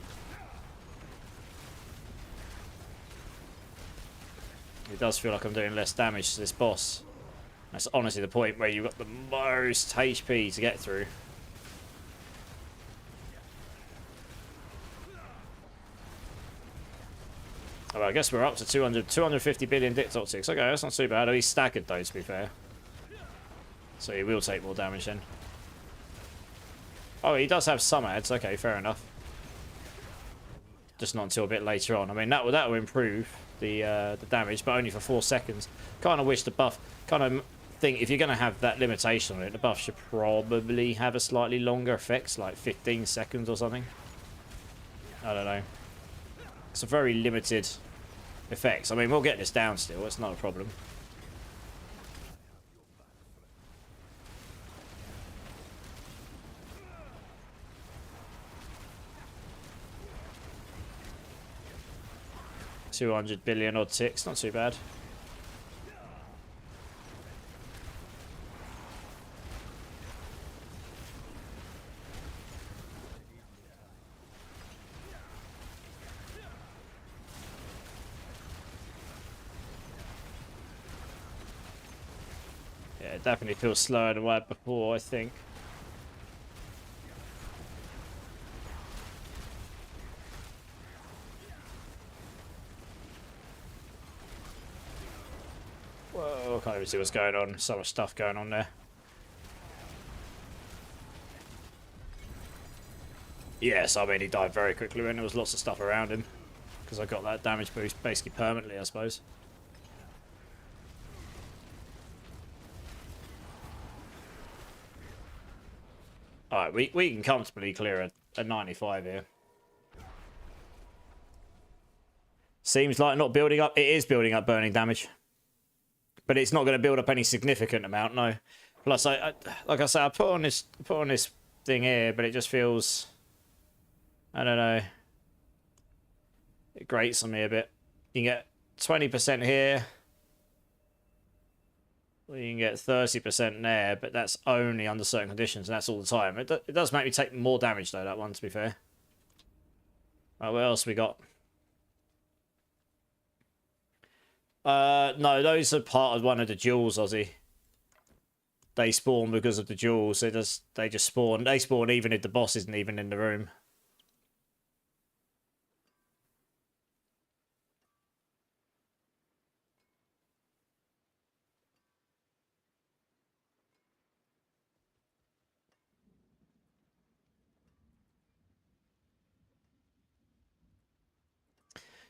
it does feel like I'm doing less damage to this boss. That's honestly the point where you've got the most HP to get through. Oh, well, I guess we're up to 250 billion Dictotics. Okay, that's not too bad. Oh, he's staggered though, to be fair. So he will take more damage then. Oh, he does have some ads. Okay, fair enough. Just not until a bit later on. I mean, that will improve the damage, but only for 4 seconds. Kind of wish the buff. Kind of think if you're going to have that limitation on it, the buff should probably have a slightly longer effect, like 15 seconds or something. I don't know. It's a very limited effects. I mean, we'll get this down still. It's not a problem. $200 billion odd ticks, not too bad. Yeah, it definitely feels slower than what before, I think. Whoa, can't even see what's going on. So much stuff going on there. Yes, I mean, he died very quickly when there was lots of stuff around him. Because I got that damage boost basically permanently, I suppose. Alright, we can comfortably clear a 95 here. Seems like not building up. It is building up burning damage. But it's not going to build up any significant amount, no. Plus, I like I say, I put on this thing here, but it just feels, I don't know. It grates on me a bit. You can get 20% here. Well, you can get 30% there, but that's only under certain conditions, and that's all the time. It does make me take more damage, though, that one, to be fair. Right, what else we got? No, those are part of one of the duels, Ozzy. They spawn because of the duels. They just spawn. They spawn even if the boss isn't even in the room.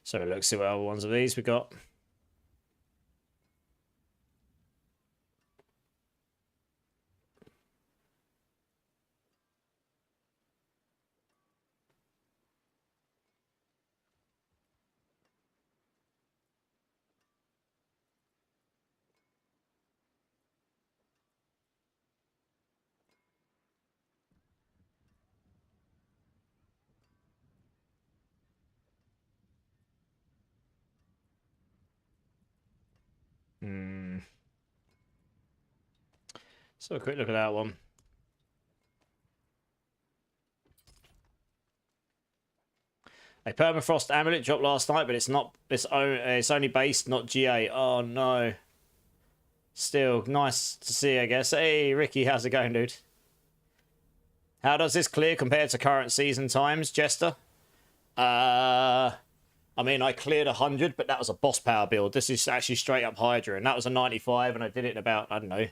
So let's see what other ones of these we got. So a quick look at that one. A permafrost amulet dropped last night, but it's not. It's only based, not GA. Oh no. Still nice to see, I guess. Hey Ricky, how's it going, dude? How does this clear compare to current season times, Jester? I mean, I cleared 100, but that was a boss power build. This is actually straight up Hydra, and that was a 95, and I did it in about, I don't know,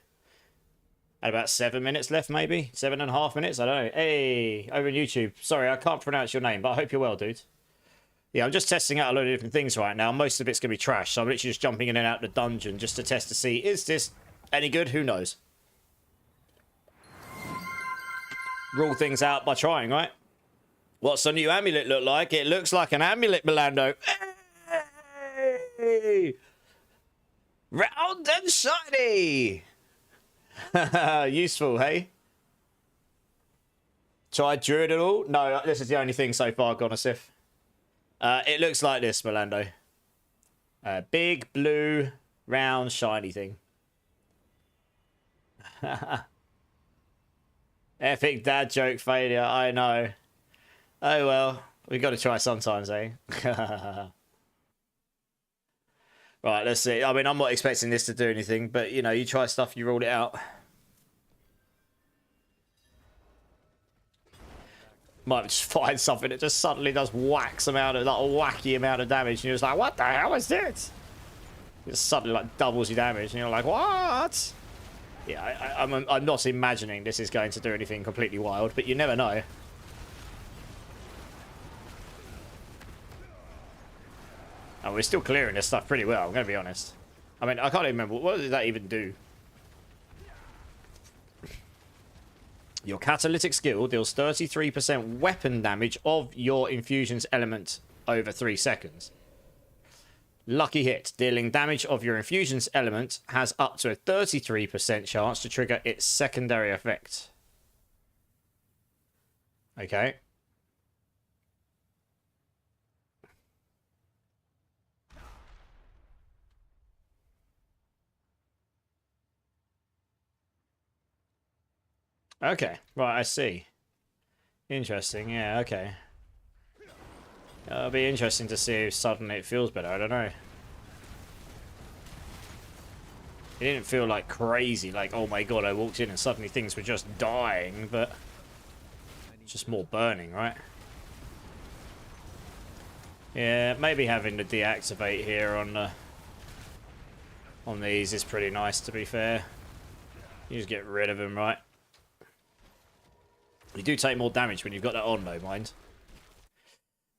had about 7 minutes left, maybe 7.5 minutes. I don't know. Hey, over on YouTube. Sorry, I can't pronounce your name, but I hope you're well, dude. Yeah, I'm just testing out a load of different things right now. Most of it's going to be trash, so I'm literally just jumping in and out of the dungeon just to test to see, is this any good? Who knows? Rule things out by trying, right? What's the new amulet look like? It looks like an amulet, Milando. Hey! Round and shiny! Useful, hey? Tried Druid at all? No, this is the only thing so far, Gonosif. It looks like this, Milando. Big, blue, round, shiny thing. Epic dad joke failure, I know. Oh well, we've got to try sometimes, eh? Right, let's see. I mean, I'm not expecting this to do anything, but, you know, you try stuff, you rule it out. Might just find something that just suddenly does whacks amount of, like, a wacky amount of damage, and you're just like, what the hell is this? It just suddenly, like, doubles your damage, and you're like, what? Yeah, I'm not imagining this is going to do anything completely wild, but you never know. And we're still clearing this stuff pretty well, I'm going to be honest. I mean, I can't even remember. What did that even do? Your catalytic skill deals 33% weapon damage of your infusion's element over 3 seconds. Lucky hit. Dealing damage of your infusion's element has up to a 33% chance to trigger its secondary effect. Okay. Okay, right, I see. Interesting, yeah, okay. It'll be interesting to see if suddenly it feels better, I don't know. It didn't feel like crazy, like, oh my god, I walked in and suddenly things were just dying, but just more burning, right? Yeah, maybe having to deactivate here on these is pretty nice, to be fair. You just get rid of them, right? You do take more damage when you've got that on, though, mind.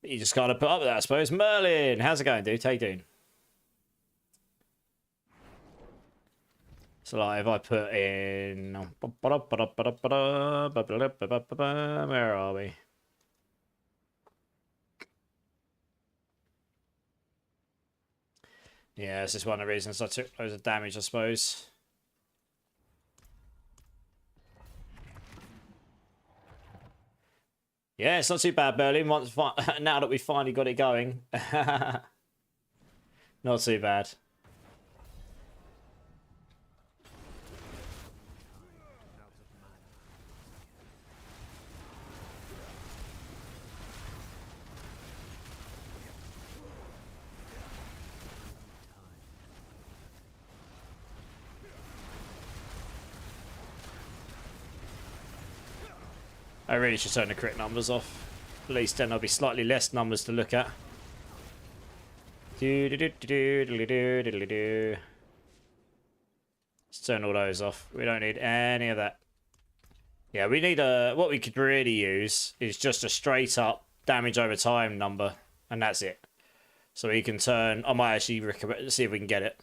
But you just gotta put up with that, I suppose. Merlin, how's it going, dude? How you doing? So, like, if I put in... Where are we? Yeah, this is one of the reasons I took loads of damage, I suppose. Yeah, it's not too bad, Berlin. Now that we've finally got it going. Not too bad. I really should turn the crit numbers off. At least then there'll be slightly less numbers to look at. Let's turn all those off. We don't need any of that. Yeah, we need what we could really use is just a straight up damage over time number, and that's it. So we can turn... I might actually see if we can get it.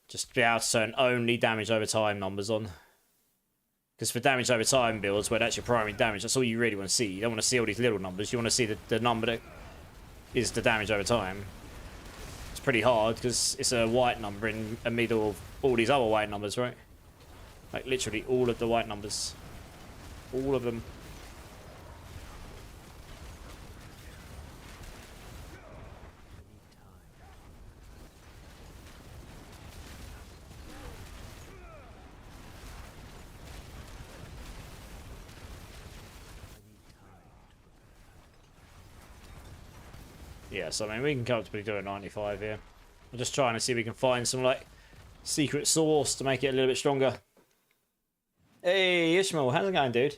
Just be able to turn only damage over time numbers on. Because for damage over time builds, where that's your primary damage, that's all you really want to see. You don't want to see all these little numbers. You want to see the number that is the damage over time. It's pretty hard because it's a white number in the middle of all these other white numbers, right? Like literally all of the white numbers. All of them. Yeah, so I mean, we can comfortably do a 95 here. I'm just trying to see if we can find some, like, secret sauce to make it a little bit stronger. Hey, Ishmael, how's it going, dude?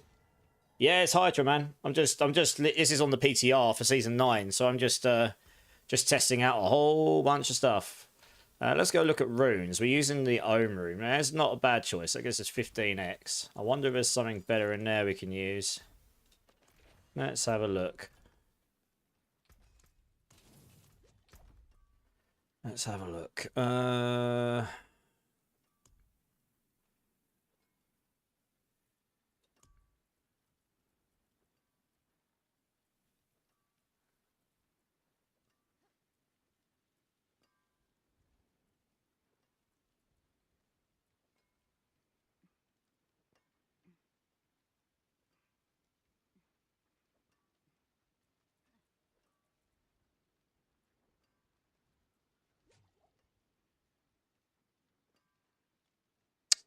Yeah, it's Hydra, man. This is on the PTR for Season 9, so I'm just testing out a whole bunch of stuff. Let's go look at runes. We're using the Ohm rune. Now, it's not a bad choice. I guess it's 15x. I wonder if there's something better in there we can use. Let's have a look. Let's have a look.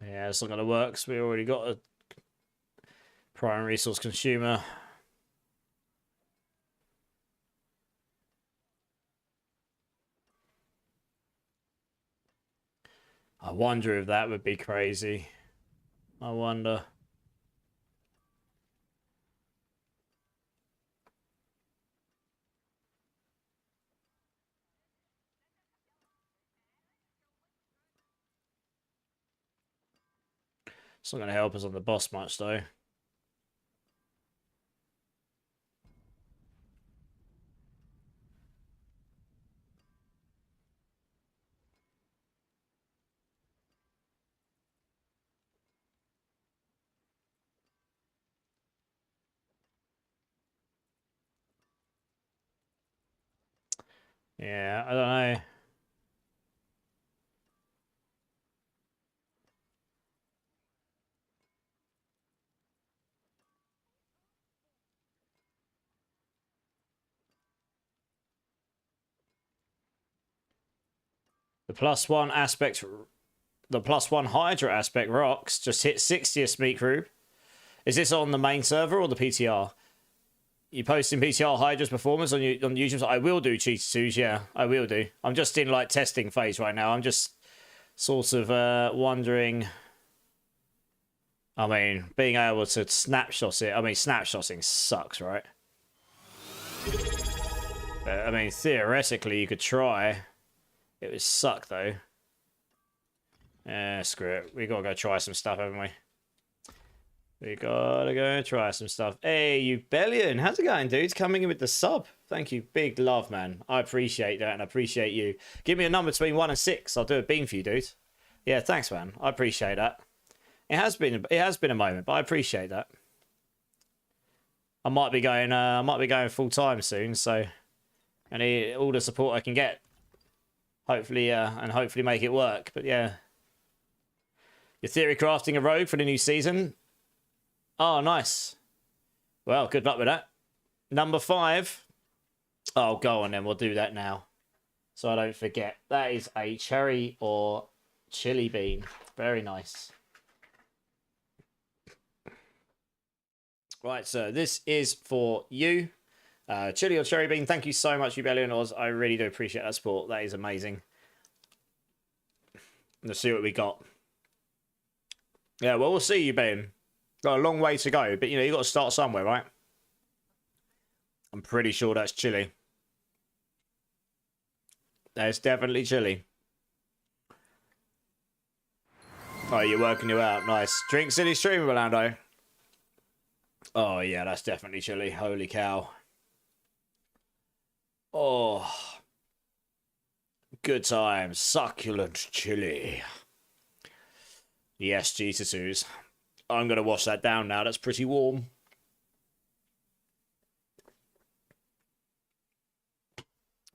Yeah, it's not going to work because we already got a prime resource consumer. I wonder if that would be crazy. I wonder. It's not going to help us on the boss much, though. Yeah, I don't know. The +1 aspect, the +1 Hydra aspect rocks just hit 60th Meat Group. Is this on the main server or the PTR? You posting PTR Hydra's performance on YouTube? I will do, Cheater 2s, yeah, I will do. I'm just in like testing phase right now. I'm just sort of wondering. I mean, being able to snapshot it. I mean, snapshotting sucks, right? I mean, theoretically, you could try. It would suck, though. Screw it. We gotta go try some stuff, haven't we? We gotta go try some stuff. Hey, Ubellion. How's it going, dude? Coming in with the sub. Thank you. Big love, man. I appreciate that, and I appreciate you. Give me a number between 1 and 6. I'll do a beam for you, dude. Yeah, thanks, man. I appreciate that. It has been a moment, but I appreciate that. I might be going full time soon, so I need all the support I can get. Hopefully, and hopefully make it work. But yeah, your theory crafting a rogue for the new season. Oh, nice. Well, good luck with that. Number 5. Oh, go on then. We'll do that now, so I don't forget. That is a cherry or chili bean. Very nice. Right, so this is for you. Chili or cherry bean, thank you so much, Ubellion Oz. I really do appreciate that support. That is amazing. Let's see what we got. Yeah, well, we'll see, Ubellion. Got a long way to go, but, you know, you got to start somewhere, right? I'm pretty sure that's chili. That's definitely chili. Oh, you're working you out. Nice. Drink City Stream, Orlando. Oh, yeah, that's definitely chili. Holy cow. Oh. Good times. Succulent chili. Yes, Jesus. I'm going to wash that down now. That's pretty warm.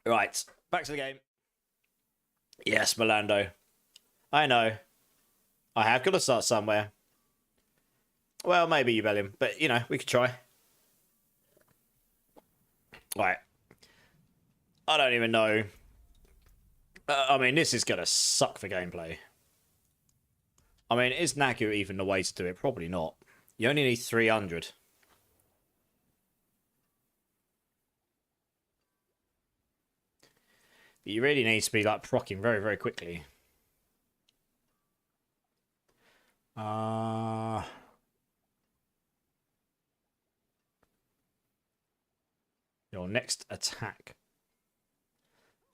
Right. Back to the game. Yes, Milando. I know. I have got to start somewhere. Well, maybe you Bellium, but, you know, we could try. Right. I don't even know. I mean, this is going to suck for gameplay. I mean, is Nagu even the way to do it? Probably not. You only need 300. But you really need to be, like, proccing very, very quickly. Your next attack.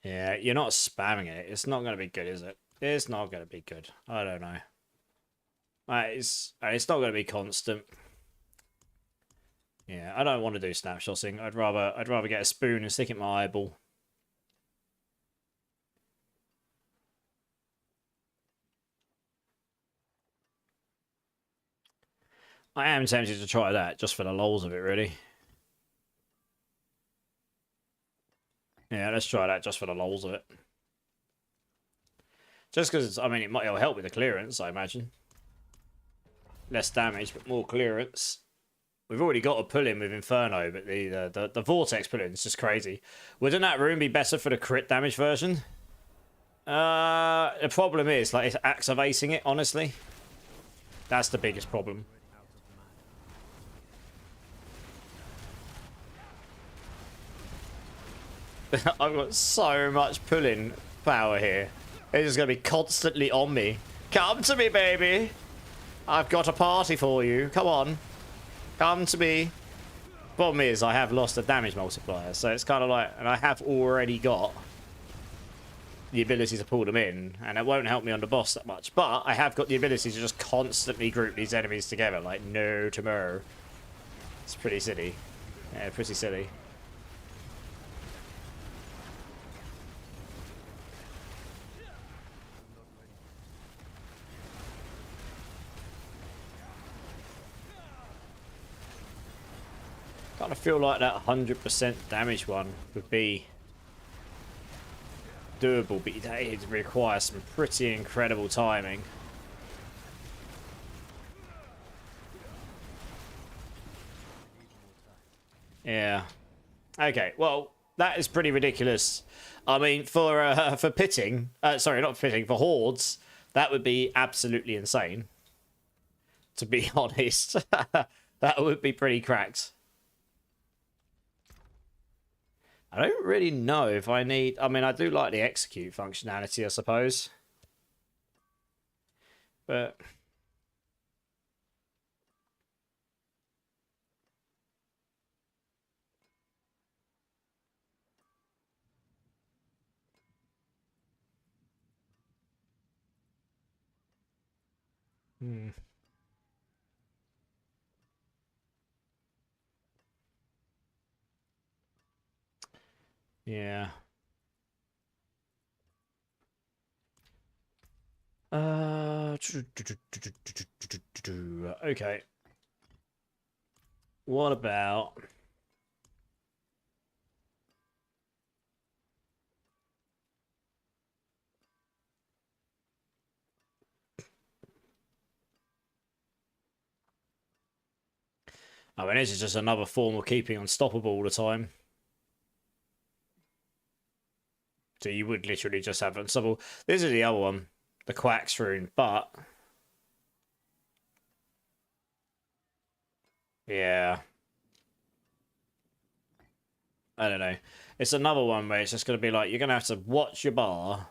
Yeah, you're not spamming it. It's not going to be good, is it? It's not going to be good. I don't know. It's not going to be constant. Yeah, I don't want to do snapshotting. I'd rather get a spoon and stick it in my eyeball. I am tempted to try that just for the lols of it, really. Yeah, let's try that just for the lols of it. Just because, I mean, it'll help with the clearance, I imagine. Less damage, but more clearance. We've already got a pull-in with Inferno, but the Vortex pull-in is just crazy. Wouldn't that rune be better for the crit damage version? The problem is, like, it's activating it, honestly. That's the biggest problem. I've got so much pull-in power here. It's just going to be constantly on me. Come to me, baby. I've got a party for you. Come on. Come to me. Problem is, I have lost a damage multiplier, so it's kind of like, and I have already got the ability to pull them in, and it won't help me on the boss that much, but I have got the ability to just constantly group these enemies together, like no tomorrow. It's pretty silly. Yeah, pretty silly. Kind of feel like that 100% damage one would be doable, but it requires some pretty incredible timing. Yeah. Okay, well, that is pretty ridiculous. I mean, for pitting, sorry, not pitting, for hordes, that would be absolutely insane. To be honest, that would be pretty cracked. I don't really know if I need... I mean, I do like the execute functionality, I suppose. But... Yeah. Okay. What about... I mean, this is just another form of keeping unstoppable all the time. So you would literally just have unstoppable. This is the other one. The Quacks rune, but... Yeah. I don't know. It's another one where it's just going to be like, you're going to have to watch your bar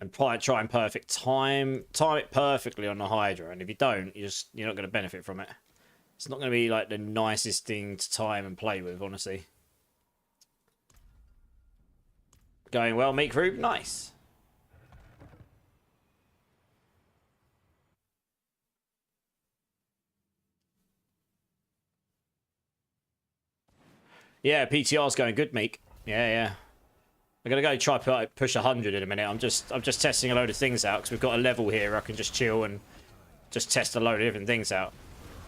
and try and time it perfectly on the Hydra. And if you don't, you're not going to benefit from it. It's not going to be like the nicest thing to time and play with, honestly. Going well, meat group, nice. Yeah, PTR's going good, Meek. Yeah, yeah. I'm gonna go try push 100 in a minute. I'm just testing a load of things out because we've got a level here where I can just chill and just test a load of different things out.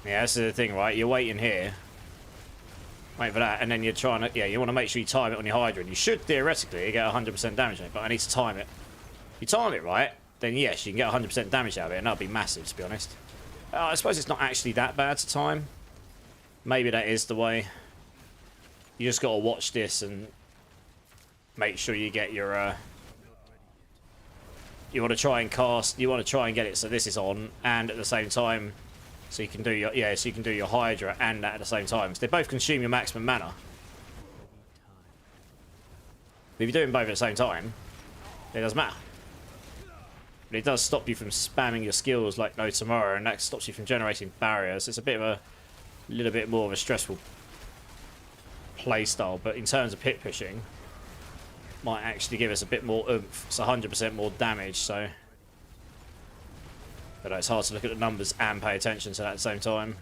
Yeah, this is the thing, right? You're waiting here. Wait for that, and then you're trying to... Yeah, you want to make sure you time it on your Hydra. And you should, theoretically, get 100% damage on it, but I need to time it. If you time it right, then yes, you can get 100% damage out of it, and that'll be massive, to be honest. I suppose it's not actually that bad to time. Maybe that is the way. You just got to watch this and make sure you get your... You want to try and cast... You want to try and get it so this is on, and at the same time... So you can do your so you can do your Hydra and that at the same time. So they both consume your maximum mana. But if you're doing both at the same time, it doesn't matter. But it does stop you from spamming your skills like no tomorrow, and that stops you from generating barriers. It's a bit of a little bit more of a stressful playstyle, but in terms of pit pushing, might actually give us a bit more oomph. It's 100% more damage, so. But it's hard to look at the numbers and pay attention to that at the same time.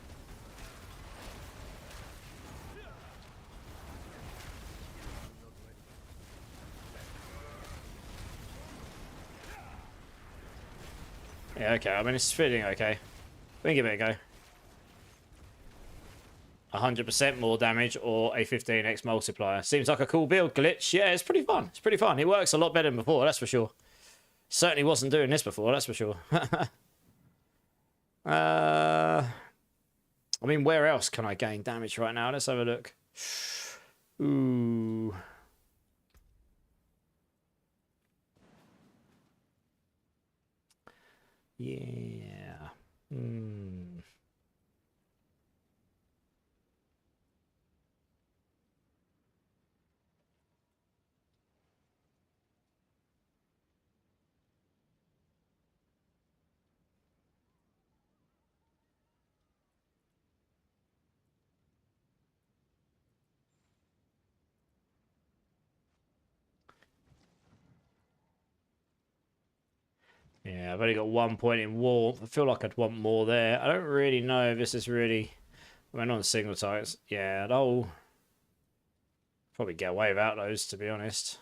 Yeah, okay. I mean, it's feeling okay. We can give it a go. 100% more damage or a 15x multiplier. Seems like a cool build glitch. Yeah, it's pretty fun. It's pretty fun. It works a lot better than before, that's for sure. Certainly wasn't doing this before, that's for sure. I mean, where else can I gain damage right now? Let's have a look. Ooh. Yeah. Hmm. Yeah, I've only got 1 point in warmth. I feel like I'd want more there. I don't really know if this is really... We're on single targets. Yeah, I'll probably get away without those, to be honest.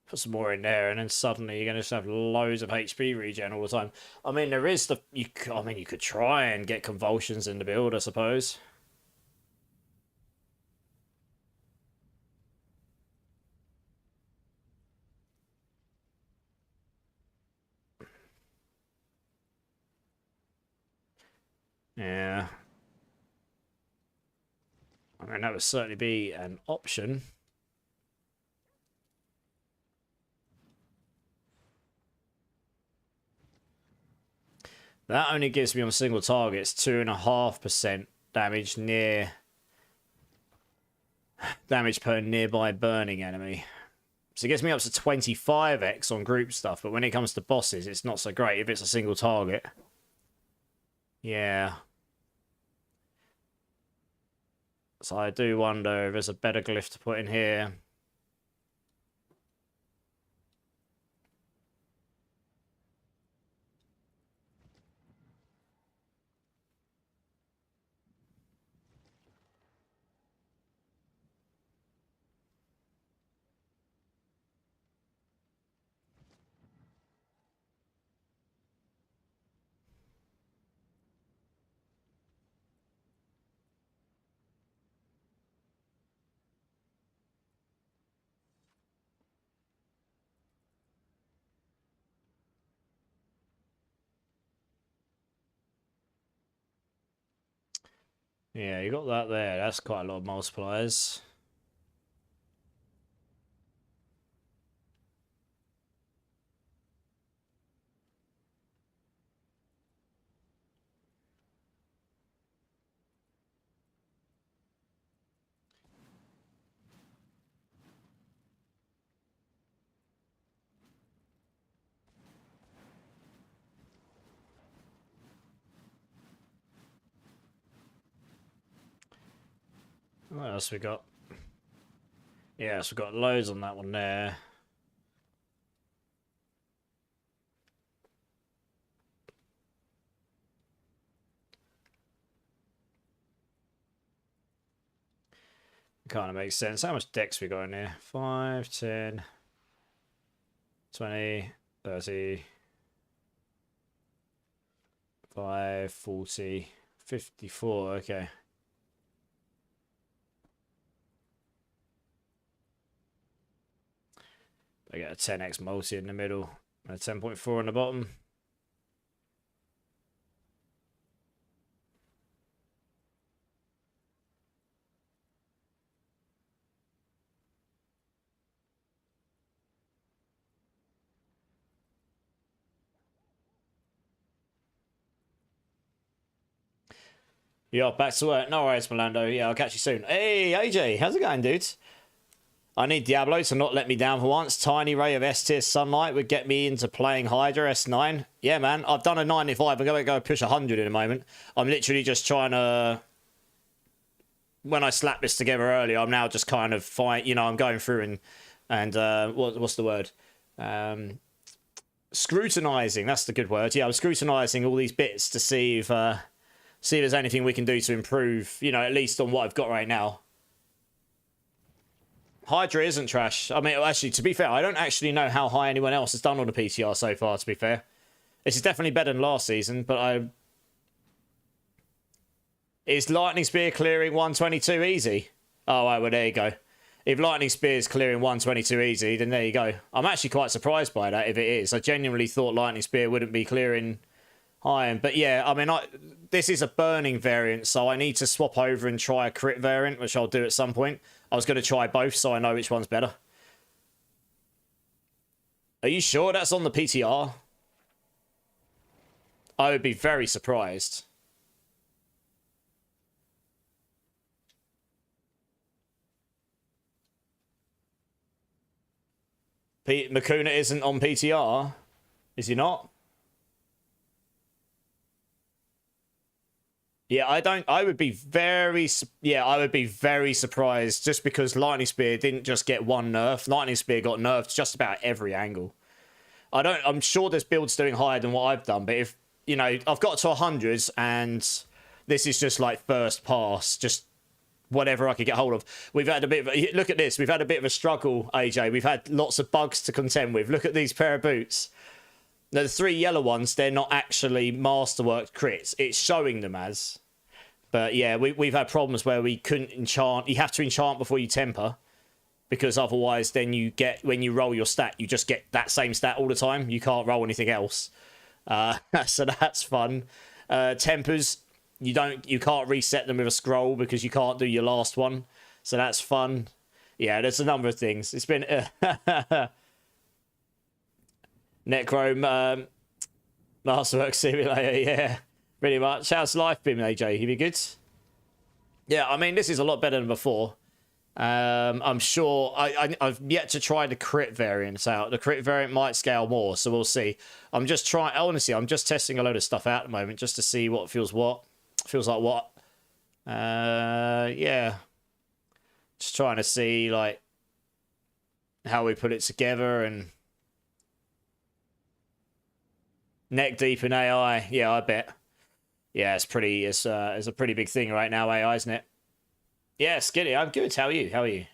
Put some more in there, and then suddenly you're going to just have loads of HP regen all the time. I mean, there is the... I mean, you could try and get convulsions in the build, I suppose. Yeah. I mean, that would certainly be an option. That only gives me on single targets 2.5% damage damage per nearby burning enemy. So it gets me up to 25x on group stuff, but when it comes to bosses, it's not so great if it's a single target. Yeah. So I do wonder if there's a better glyph to put in here. Yeah, you got that there. That's quite a lot of multipliers. What else we got? Yeah, so we've got loads on that one there. Kind of makes sense. How much dex we got in here? 5, 10, 20, 30, 5, 40, 54. Okay. I get a 10x multi in the middle and a 10.4 on the bottom. Yeah, back to work. No worries, Melando. Yeah, I'll catch you soon. Hey, AJ, how's it going, dude? I need Diablo to not let me down for once. Tiny ray of S-tier sunlight would get me into playing Hydra S9. Yeah, man. I've done a 95. I'm going to go push 100 in a moment. I'm literally just trying to... When I slapped this together earlier, I'm now just kind of fine. You know, I'm going through and what's the word? Scrutinizing. That's the good word. Yeah, I'm scrutinizing all these bits to see if there's anything we can do to improve, you know, at least on what I've got right now. Hydra isn't trash. I mean, actually, to be fair, I don't actually know how high anyone else has done on the PTR so far, to be fair. This is definitely better than last season, but Is Lightning Spear clearing 122 easy? Oh, right, well, there you go. If Lightning Spear is clearing 122 easy, then there you go. I'm actually quite surprised by that, if it is. I genuinely thought Lightning Spear wouldn't be clearing high. But yeah, I mean, this is a burning variant, so I need to swap over and try a crit variant, which I'll do at some point. I was going to try both, so I know which one's better. Are you sure that's on the PTR? I would be very surprised. Makuna isn't on PTR? Is he not? Yeah, I would be very surprised just because Lightning Spear didn't just get one nerf. Lightning Spear got nerfed just about every angle. I'm sure there's builds doing higher than what I've done, but if, you know, I've got to 100s and this is just like first pass, just whatever I could get hold of. We've had a bit of a, look at this, we've had a bit of a struggle, AJ. We've had lots of bugs to contend with. Look at these pair of boots. Now, the 3 yellow ones, they're not actually masterwork crits. It's showing them as. But yeah, we've had problems where we couldn't enchant. You have to enchant before you temper. Because otherwise, then you get, when you roll your stat, you just get that same stat all the time. You can't roll anything else. So that's fun. Tempers, you can't reset them with a scroll because you can't do your last one. So that's fun. Yeah, there's a number of things. It's been... Necrome, Masterwork Simulator, yeah, pretty much. How's life been, AJ? You been good? Yeah, I mean, this is a lot better than before. I'm sure I've yet to try the crit variants out. The crit variant might scale more, so we'll see. I'm just trying, honestly, I'm just testing a load of stuff out at the moment just to see what feels like what. Yeah. Just trying to see, like, how we put it together and... Neck deep in AI. Yeah, I bet. Yeah, it's a pretty big thing right now, AI, isn't it? Yeah, Skinny, I'm good. How are you? How are you?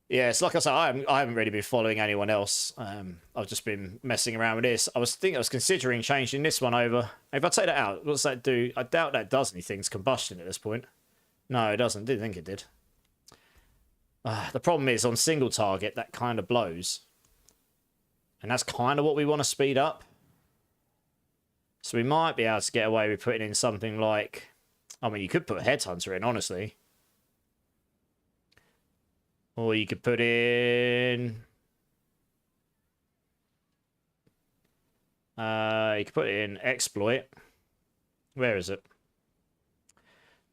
Yeah, it's like I said, I haven't really been following anyone else. I've just been messing around with this. I was considering changing this one over. If I take that out, what does that do? I doubt that does anything. It's combustion at this point. No, it doesn't. Didn't think it did. The problem is on single target, that kind of blows. And that's kind of what we want to speed up. So we might be able to get away with putting in something like... I mean, you could put a Headhunter in, honestly. Or you could put in... you could put in Exploit. Where is it?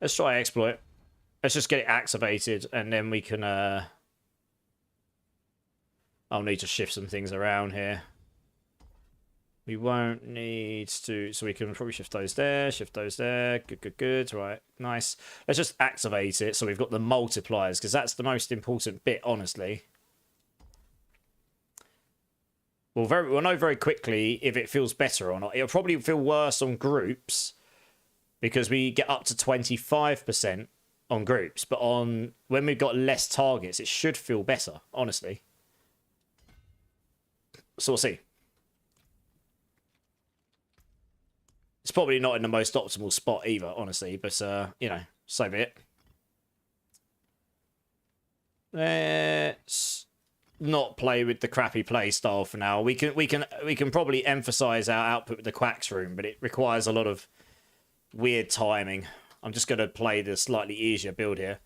Let's try Exploit. Let's just get it activated, and then we can... I'll need to shift some things around here. We won't need to... So we can probably shift those there. Good, good, good. Right, nice. Let's just activate it so we've got the multipliers, because that's the most important bit, honestly. We'll know very quickly if it feels better or not. It'll probably feel worse on groups, because we get up to 25%. on groups, but on when we've got less targets, it should feel better, honestly. So we'll see. It's probably not in the most optimal spot either, honestly, but you know, so be it. Let's not play with the crappy play style for now. We can probably emphasize our output with the Quacks room, but it requires a lot of weird timing. I'm just going to play the slightly easier build here.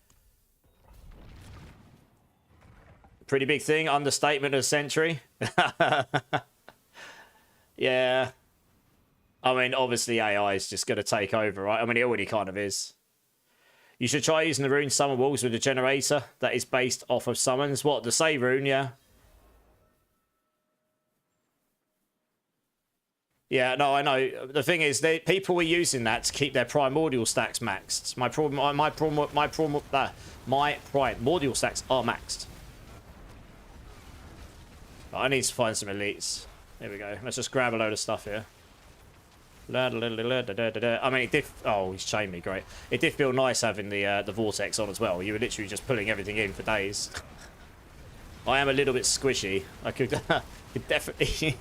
Pretty big thing, understatement of the century. Yeah. I mean, obviously AI is just going to take over, right? I mean, it already kind of is. You should try using the rune summon walls with a generator that is based off of summons. What, the save rune, yeah? Yeah, no, I know. The thing is, people were using that to keep their primordial stacks maxed. My primordial stacks are maxed. But I need to find some elites. There we go. Let's just grab a load of stuff here. I mean, it did... Oh, he's chained me. Great. It did feel nice having the vortex on as well. You were literally just pulling everything in for days. I am a little bit squishy. I could definitely...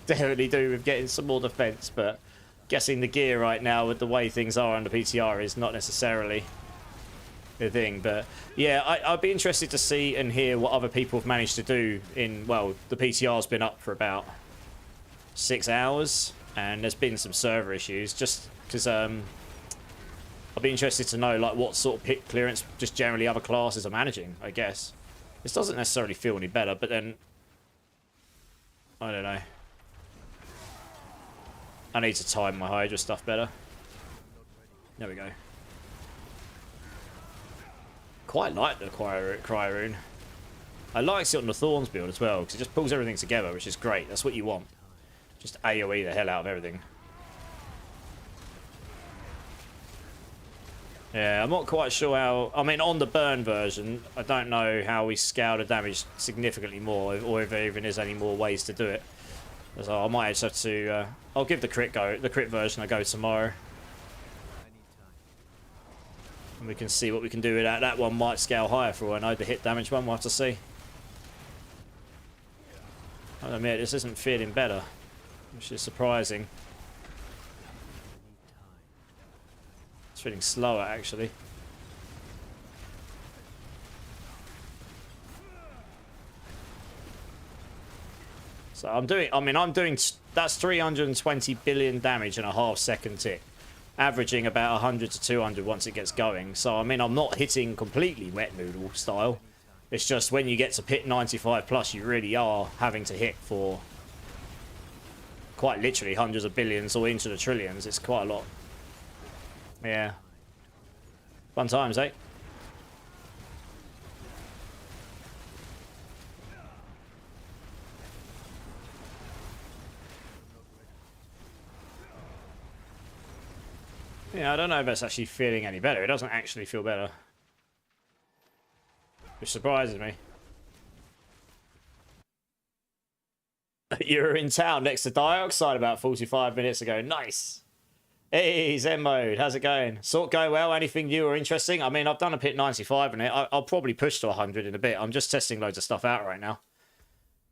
definitely do with getting some more defense, but guessing the gear right now with the way things are under PTR is not necessarily the thing. But yeah, I'd be interested to see and hear what other people have managed to do in, well, the PTR's been up for about 6 hours and there's been some server issues, just because I'd be interested to know like what sort of pit clearance just generally other classes are managing, I guess. This doesn't necessarily feel any better, but then I don't know. I need to time my Hydra stuff better. There we go. Quite like the Cry Rune. I like it on the Thorns build as well, because it just pulls everything together, which is great. That's what you want. Just AoE the hell out of everything. Yeah, I'm not quite sure how... I mean, on the burn version, I don't know how we scale the damage significantly more, or if there even is any more ways to do it. So I might just have to... I'll give the crit version a go tomorrow. And we can see what we can do with that. That one might scale higher for all I know. The hit damage one, we'll have to see. I admit, this isn't feeling better, which is surprising. It's feeling slower, actually. So I'm doing, that's 320 billion damage in a half-second tick, averaging about 100 to 200 once it gets going. So, I mean, I'm not hitting completely wet noodle style. It's just when you get to pit 95 plus, you really are having to hit for quite literally hundreds of billions or into the trillions. It's quite a lot. Yeah. Fun times, eh? Yeah, I don't know if it's actually feeling any better. It doesn't actually feel better. Which surprises me. You were in town next to Dioxide about 45 minutes ago. Nice. Hey, Zen Mode. How's it going? Sort going well? Anything new or interesting? I mean, I've done a pit 95 in it. I'll probably push to 100 in a bit. I'm just testing loads of stuff out right now.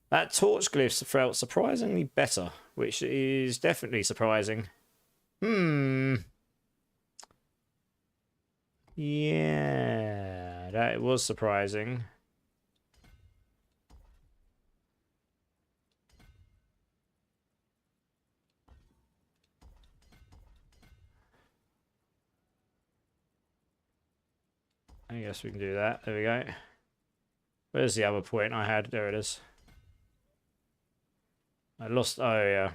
That torch glyph felt surprisingly better, which is definitely surprising. Yeah, that was surprising. I guess we can do that. There we go. Where's the other point I had? There it is. I lost... Oh, yeah.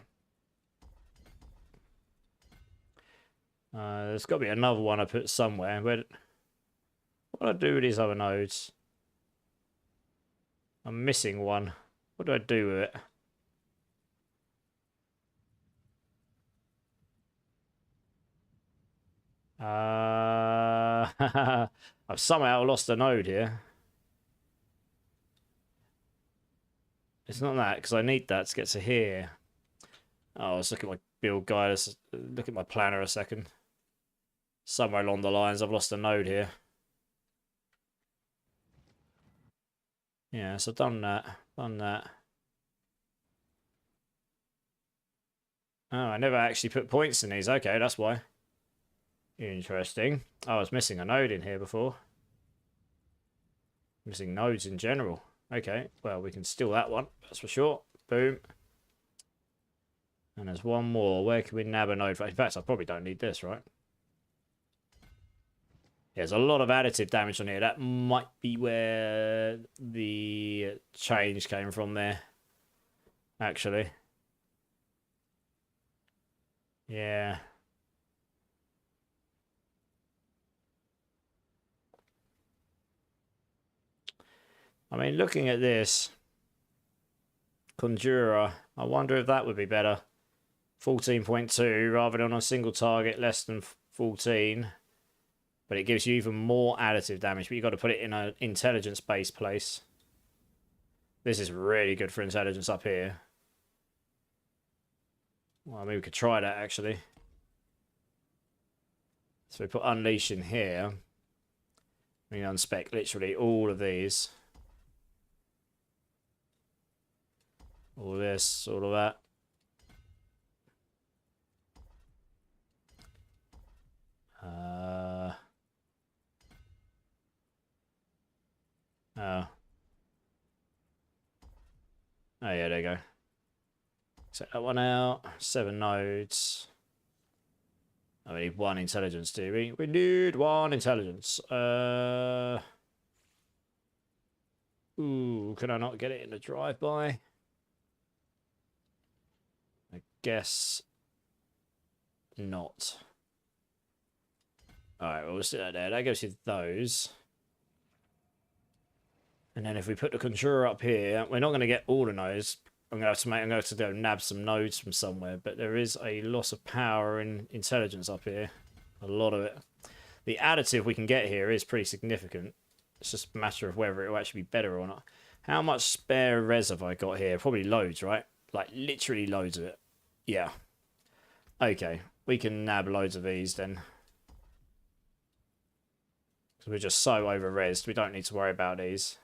There's got to be another one I put somewhere. What do I do with these other nodes? I'm missing one. What do I do with it? I've somehow lost a node here. It's not that, because I need that to get to here. Oh, let's look at my build guide. Let's look at my planner a second. Somewhere along the lines, I've lost a node here. Yeah, so done that. Done that. Oh, I never actually put points in these. Okay, that's why. Interesting. I was missing a node in here before. Missing nodes in general. Okay, well, we can steal that one. That's for sure. Boom. And there's one more. Where can we nab a node? In fact, I probably don't need this, right? There's a lot of additive damage on here. That might be where the change came from there. Actually. Yeah. I mean, looking at this, Conjurer, I wonder if that would be better. 14.2 rather than on a single target less than 14. But it gives you even more additive damage, but you've got to put it in an intelligence-based place. This is really good for intelligence up here. Well, I mean, we could try that, actually. So we put Unleash in here. We unspec literally all of these. All this, all of that. Oh. Oh, yeah, there you go. Set that one out. 7 nodes. Oh, we need 1 intelligence, do we? We need 1 intelligence. Ooh, can I not get it in the drive-by? I guess not. Alright, well, we'll sit that there. That gives you those. And then if we put the Conjurer up here, we're not going to get all the nodes. I'm going to have to go nab some nodes from somewhere. But there is a loss of power in intelligence up here. A lot of it. The additive we can get here is pretty significant. It's just a matter of whether it will actually be better or not. How much spare res have I got here? Probably loads, right? Like, literally loads of it. Yeah. Okay. We can nab loads of these then. Because we're just so over-resed. We don't need to worry about these.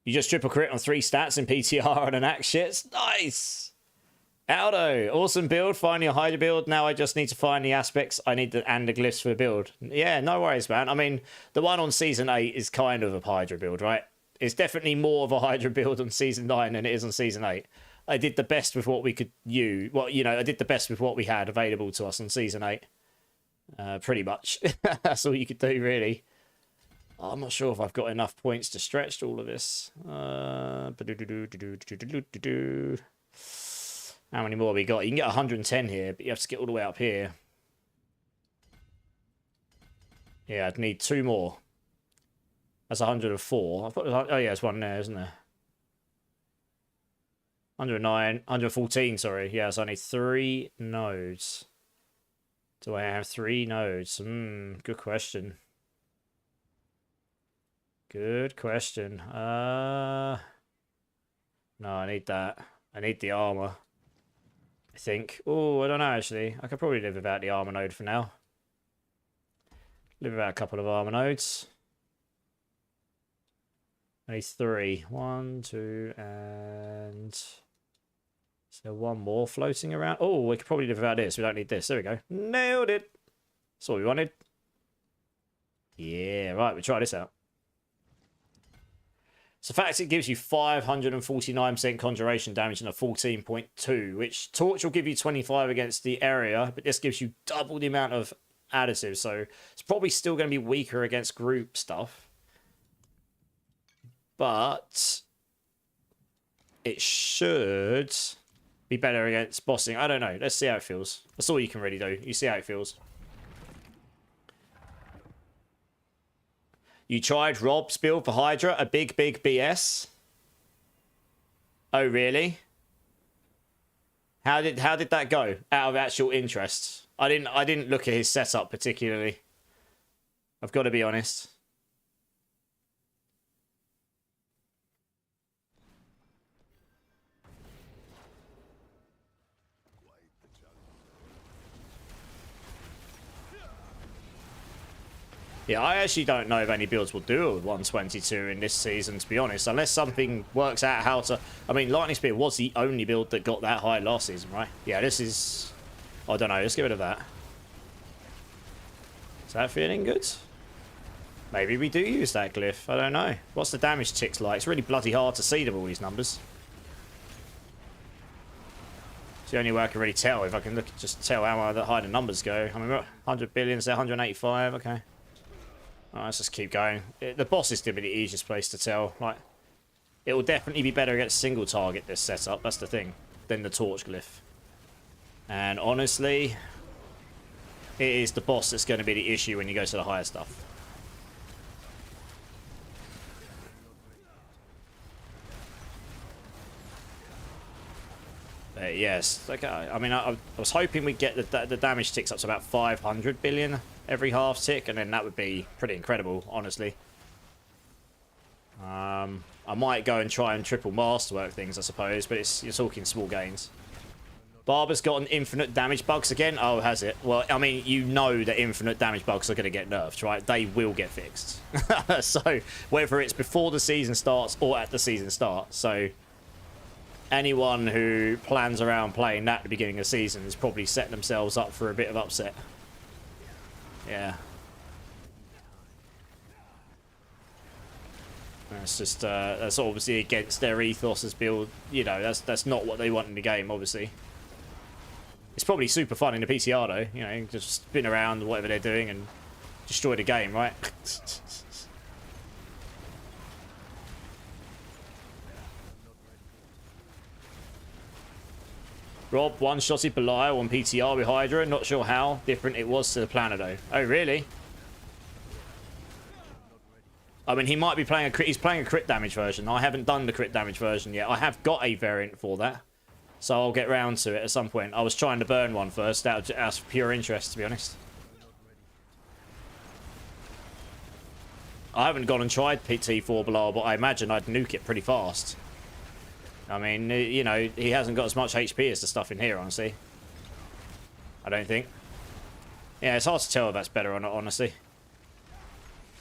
You just triple crit on 3 stats in PTR and an axe shits. Nice! Aldo, awesome build. Finding a Hydra build. Now I just need to find the aspects. I need the and the glyphs for the build. Yeah, no worries, man. I mean, the one on Season 8 is kind of a Hydra build, right? It's definitely more of a Hydra build on Season 9 than it is on Season 8. I did the best with what we could use. Well, you know, I did the best with what we had available to us on Season 8. Pretty much. That's all you could do, really. I'm not sure if I've got enough points to stretch all of this. How many more have we got? You can get 110 here, but you have to get all the way up here. Yeah, I'd need 2 more. That's 104. Oh yeah, there's one there, isn't there? 109, 114, sorry. Yeah, so I need 3 nodes. Do I have 3 nodes? Good question. Good question. No, I need that. I need the armor. I think. Oh, I don't know, actually. I could probably live without the armor node for now. Live without a couple of armor nodes. I need 3. 1, 2, and... Is there one more floating around? Oh, we could probably live without this. We don't need this. There we go. Nailed it. That's what we wanted. Yeah, right. We'll try this out. So fact, it gives you 549% conjuration damage and a 14.2, which Torch will give you 25 against the area, but this gives you double the amount of additive, so it's probably still going to be weaker against group stuff. But it should be better against bossing. I don't know. Let's see how it feels. That's all you can really do. You see how it feels. You tried Rob's build for Hydra, a big BS. Oh, really? How did that go? Out of actual interest, I didn't look at his setup particularly. I've got to be honest. Yeah, I actually don't know if any builds will do a 122 in this season, to be honest, unless something works out how to... I mean, Lightning Spear was the only build that got that high last season, right? Yeah, this is... I don't know, let's get rid of that. Is that feeling good? Maybe we do use that glyph, I don't know. What's the damage ticks like? It's really bloody hard to see them, all these numbers. It's the only way I can really tell, if I can look, just tell how high the numbers go. I mean, 100 billion, is there 185? Okay. Alright, let's just keep going. The boss is going to be the easiest place to tell. Like, it will definitely be better against single target, this setup, that's the thing, than the torch glyph. And honestly, it is the boss that's going to be the issue when you go to the higher stuff. Yes, okay. I mean, I was hoping we'd get the damage ticks up to about 500 billion every half tick, and then that would be pretty incredible, honestly. I might go and try and triple masterwork things, I suppose, but you're talking small gains. Barber's got an infinite damage bugs again. Oh, has it? Well, I mean, you know that infinite damage bugs are going to get nerfed, right? They will get fixed. So, whether it's before the season starts or at the season start. So, anyone who plans around playing that at the beginning of the season is probably setting themselves up for a bit of upset. Yeah. That's just, that's obviously against their ethos as build. You know, that's not what they want in the game, obviously. It's probably super fun in the PTR, though. You know, just spin around, whatever they're doing, and destroy the game, right? Rob one-shotted Belial on PTR with Hydra. Not sure how different it was to the planner, though. Oh, really? I mean, he might be playing a crit. He's playing a crit damage version. I haven't done the crit damage version yet. I have got a variant for that, so I'll get round to it at some point. I was trying to burn one first out of pure interest, to be honest. I haven't gone and tried PT4 Belial, but I imagine I'd nuke it pretty fast. I mean, you know, he hasn't got as much HP as the stuff in here, honestly. I don't think. Yeah, it's hard to tell if that's better or not, honestly.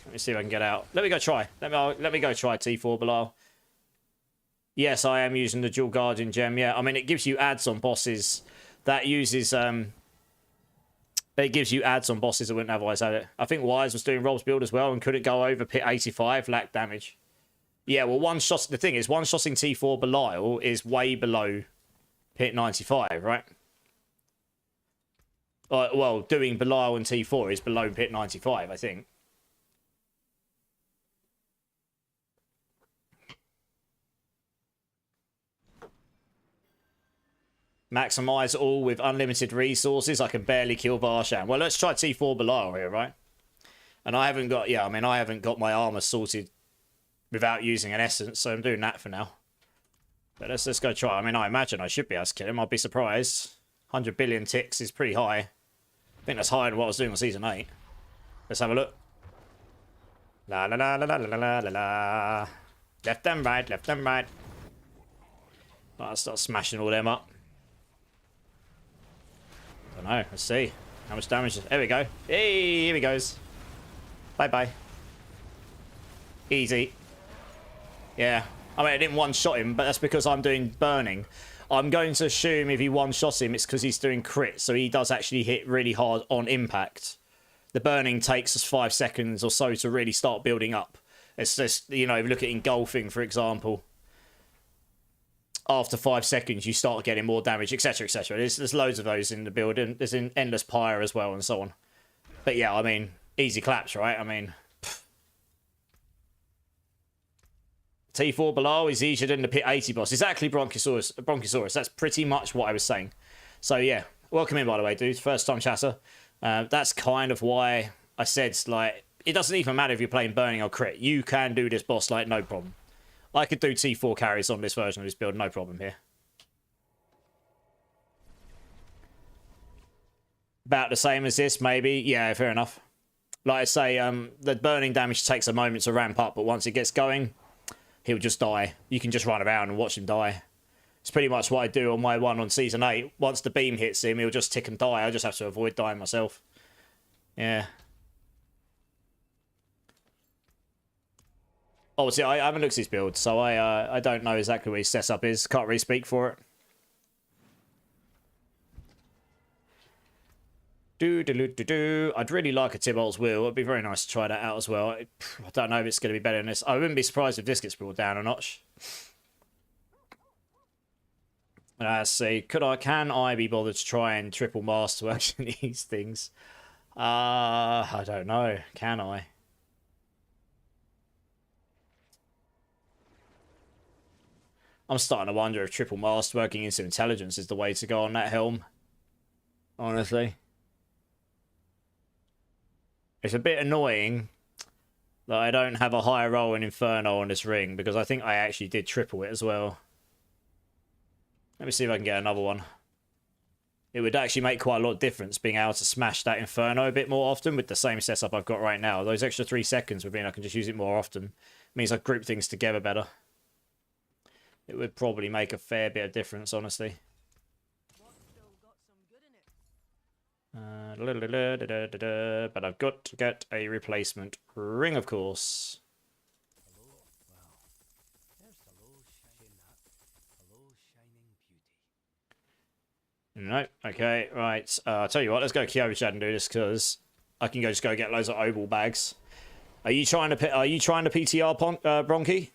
Let me see if I can get out. Let me go try. Let me go try T4 Belial. Yes, I am using the dual guardian gem. Yeah, I mean, it gives you ads on bosses. That uses it gives you ads on bosses that wouldn't otherwise have it. I think Wise was doing Rob's build as well and couldn't go over pit 85, lacked damage. Yeah, well, the thing is, one-shotting T4 Belial is way below pit 95, right? Well, doing Belial and T4 is below pit 95, I think. Maximize all with unlimited resources. I can barely kill Varshan. Well, let's try T4 Belial here, right? And I haven't got, yeah, I mean, I haven't got my armor sorted without using an essence, so I'm doing that for now. But let's go try. I mean, I imagine I should be able to kill him. I'll be surprised. 100 billion ticks is pretty high. I think that's higher than what I was doing on Season 8. Let's have a look. La la la la la la la la la. Left and right, left and right. Right, I'll start smashing all them up. I don't know. Let's see. How much damage? There we go. Hey, here he goes. Bye-bye. Easy. Yeah. I mean, I didn't one-shot him, but that's because I'm doing burning. I'm going to assume if he one-shots him, it's because he's doing crit, so he does actually hit really hard on impact. The burning takes us 5 seconds or so to really start building up. It's just, you know, if you look at engulfing, for example. After 5 seconds, you start getting more damage, etc., etc. There's loads of those in the build, and there's in Endless Pyre as well, and so on. But yeah, I mean, easy claps, right? I mean... T4 Belial is easier than the pit 80 boss. Exactly, Bronchosaurus. That's pretty much what I was saying. So yeah, welcome in, by the way, dude. First time chatter. That's kind of why I said, like, it doesn't even matter if you're playing burning or crit. You can do this boss, like, no problem. I could do T4 carries on this version of this build, no problem here. About the same as this, maybe. Yeah, fair enough. Like I say, the burning damage takes a moment to ramp up, but once it gets going, he'll just die. You can just run around and watch him die. It's pretty much what I do on my one on Season 8. Once the beam hits him, he'll just tick and die. I just have to avoid dying myself. Yeah. Obviously, I haven't looked at his build, so I don't know exactly what his setup is. Can't really speak for it. I'd really like a Tybalt's Wheel. It'd be very nice to try that out as well. I don't know if it's going to be better than this. I wouldn't be surprised if this gets brought down a notch. Let's see. Can I be bothered to try and triple masterwork these things? I don't know. Can I? I'm starting to wonder if triple masterworking into intelligence is the way to go on that helm. Honestly. It's a bit annoying that I don't have a higher roll in Inferno on this ring, because I think I actually did triple it as well. Let me see if I can get another one. It would actually make quite a lot of difference being able to smash that Inferno a bit more often with the same setup I've got right now. Those extra 3 seconds would mean I can just use it more often. It means I group things together better. It would probably make a fair bit of difference, honestly. But I've got to get a replacement ring, of course. No, okay, right. I'll tell you what, let's go Kyovishad and do this, because I can just go get loads of Obel bags. Are you trying to PTR Bronchi?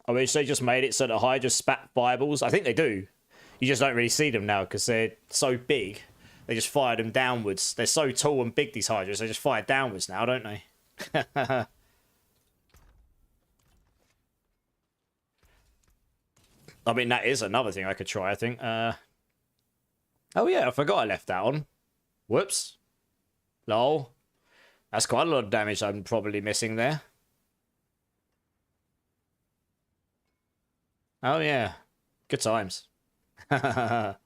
I wish they just made it so that Hydra spat fireballs. I think they do. You just don't really see them now because they're so big. They just fire them downwards. They're so tall and big, these Hydras. They just fire downwards now, don't they? I mean, that is another thing I could try, I think. Oh, yeah, I forgot I left that on. Whoops. Lol. That's quite a lot of damage I'm probably missing there. Oh, yeah. Good times. How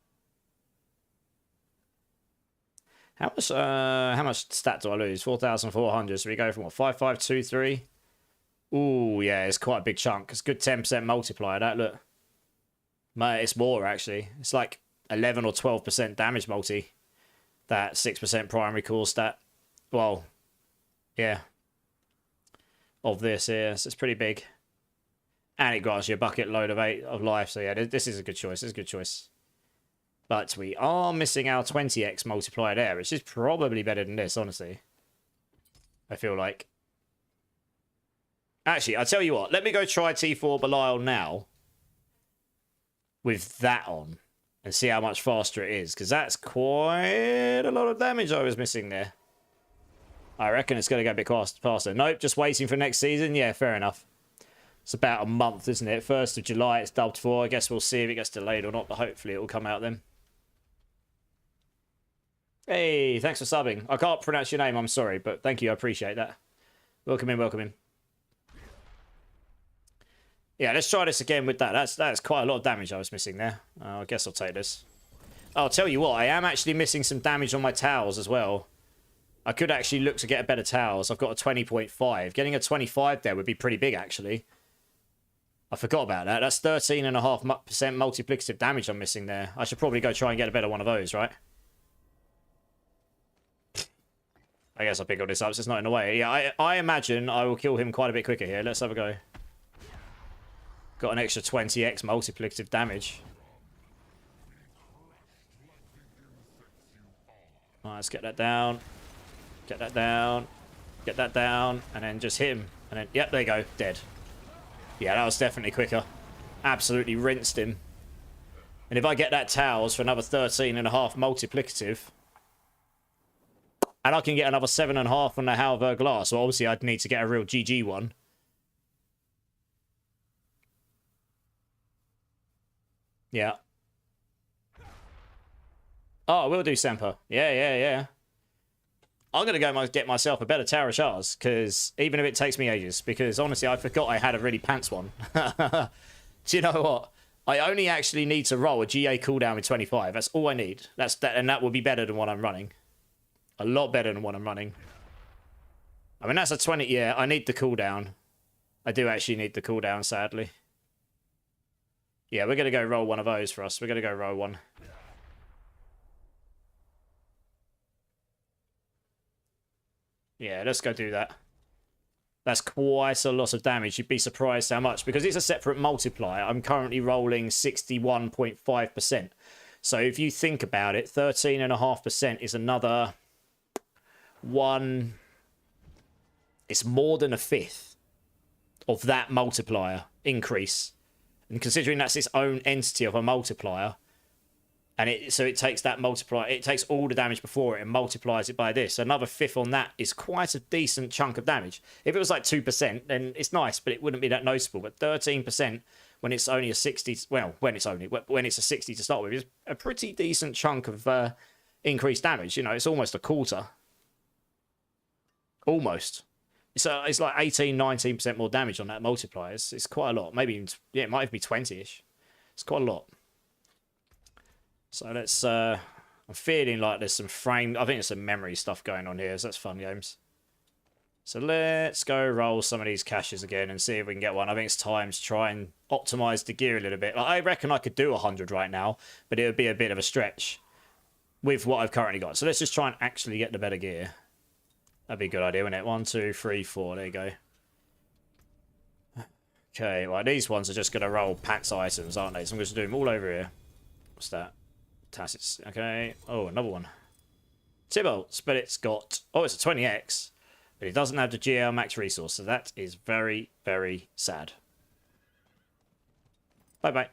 much stat do I lose? 4,400. So we go from what, 5523? Ooh, yeah, it's quite a big chunk. It's a good 10% multiplier, that, look. Mate, it's more, actually. It's like 11 or 12% damage multi. That 6% primary core stat. Well, yeah. Of this here. So it's pretty big. And it grants you a bucket load of life. So yeah, this is a good choice. This is a good choice. But we are missing our 20x multiplier there, which is probably better than this, honestly. I feel like. Actually, I'll tell you what. Let me go try T4 Belial now. With that on. And see how much faster it is. Because that's quite a lot of damage I was missing there. I reckon it's going to go a bit faster. Nope, just waiting for next season. Yeah, fair enough. It's about a month, isn't it? 1st of July, it's dubbed for. I guess we'll see if it gets delayed or not, but hopefully it will come out then. Hey, thanks for subbing. I can't pronounce your name, I'm sorry, but thank you, I appreciate that. Welcome in, welcome in. Yeah, let's try this again with that. That's quite a lot of damage I was missing there. I guess I'll take this. I'll tell you what, I am actually missing some damage on my towers as well. I could actually look to get a better towers. I've got a 20.5. Getting a 25 there would be pretty big, actually. I forgot about that. That's 13.5% multiplicative damage I'm missing there. I should probably go try and get a better one of those, right? I guess I'll pick all this up, so it's not in the way. Yeah, I imagine I will kill him quite a bit quicker here. Let's have a go. Got an extra 20x multiplicative damage. Alright, let's get that down. Get that down. Get that down. And then just hit him. And then, yep, there you go. Dead. Yeah, that was definitely quicker. Absolutely rinsed him. And if I get that towers for another 13.5 multiplicative, and I can get another 7.5 on the Halver Glass, so obviously I'd need to get a real GG one. Yeah. Oh, I will do Semper. Yeah. I'm going to go get myself a better Tower of Shards, because even if it takes me ages, because honestly, I forgot I had a really pants one. Do you know what? I only actually need to roll a GA cooldown with 25. That's all I need. And that will be better than what I'm running. A lot better than what I'm running. I mean, that's a 20. Yeah, I need the cooldown. I do actually need the cooldown, sadly. Yeah, we're going to go roll one of those for us. We're going to go roll one. Yeah, let's go do that. That's quite a lot of damage. You'd be surprised how much, because it's a separate multiplier. I'm currently rolling 61.5%. So if you think about it, 13.5% is another one. It's more than a fifth of that multiplier increase. And considering that's its own entity of a multiplier, and it takes that multiplier, it takes all the damage before it and multiplies it by this. Another fifth on that is quite a decent chunk of damage. If it was like 2%, then it's nice, but it wouldn't be that noticeable. But 13% when it's only a 60, well, when it's a 60 to start with, is a pretty decent chunk of increased damage. You know, it's almost a quarter. Almost. It's like 18, 19% more damage on that multiplier. It's quite a lot. Maybe even, yeah, it might even be 20-ish. It's quite a lot. So let's, I'm feeling like there's some frame, I think there's some memory stuff going on here, so that's fun games. So let's go roll some of these caches again and see if we can get one. I think it's time to try and optimize the gear a little bit. Like, I reckon I could do 100 right now, but it would be a bit of a stretch with what I've currently got. So let's just try and actually get the better gear. That'd be a good idea, wouldn't it? 1, 2, 3, 4, there you go. Okay, well, these ones are just going to roll packs items, aren't they? So I'm just doing them all over here. What's that? Tacits. Okay. Oh, another one. Tibolts, but it's got... Oh, it's a 20x. But it doesn't have the GL max resource, so that is very, very sad. Bye-bye.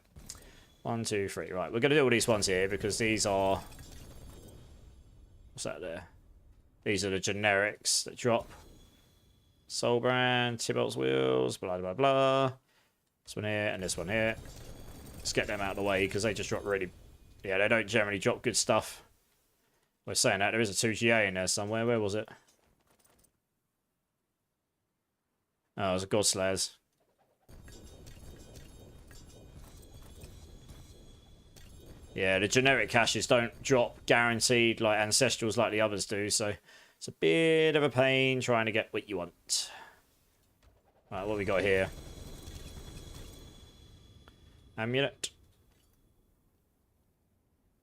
1, 2, 3. Right, we're going to do all these ones here because these are... What's that there? These are the generics that drop. Soulbrand, Tibolt's Wheels, blah, blah, blah. This one here and this one here. Let's get them out of the way because they just drop really... Yeah, they don't generally drop good stuff. We're saying that. There is a 2GA in there somewhere. Where was it? Oh, it was a Godslayers. Yeah, the generic caches don't drop guaranteed like Ancestrals like the others do, so it's a bit of a pain trying to get what you want. Right, what we got here? Amulet.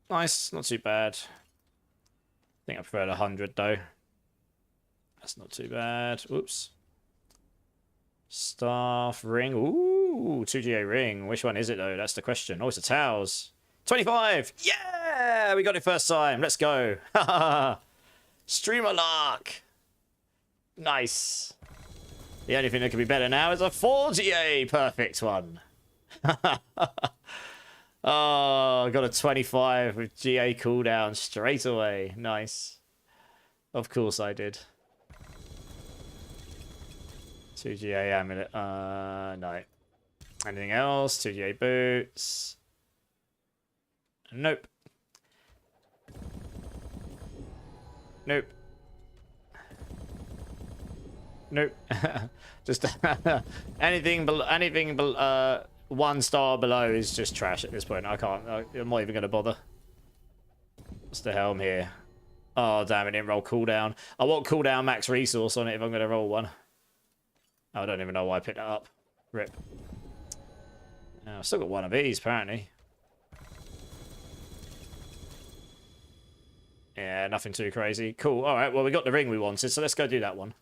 Nice, not too bad. I think I prefer the 100 though. That's not too bad. Whoops. Staff ring. Ooh, 2GA ring. Which one is it though? That's the question. Oh, it's a Towers. 25! Yeah! We got it first time. Let's go. Streamer Lark. Nice. The only thing that could be better now is a 4GA perfect one. Oh, I got a 25 with GA cooldown straight away. Nice. Of course I did. 2GA amulet. No. Anything else? 2GA boots. Nope. Nope. Nope. Just anything 1 star below is just trash at this point. I'm not even gonna bother. What's the helm here? Oh damn, it didn't roll cooldown. I want cooldown max resource on it if I'm gonna roll one. I don't even know why I picked that up. Rip. Oh, I've still got one of these apparently. Yeah, nothing too crazy. Cool. All right, well, we got the ring we wanted, so let's go do that one.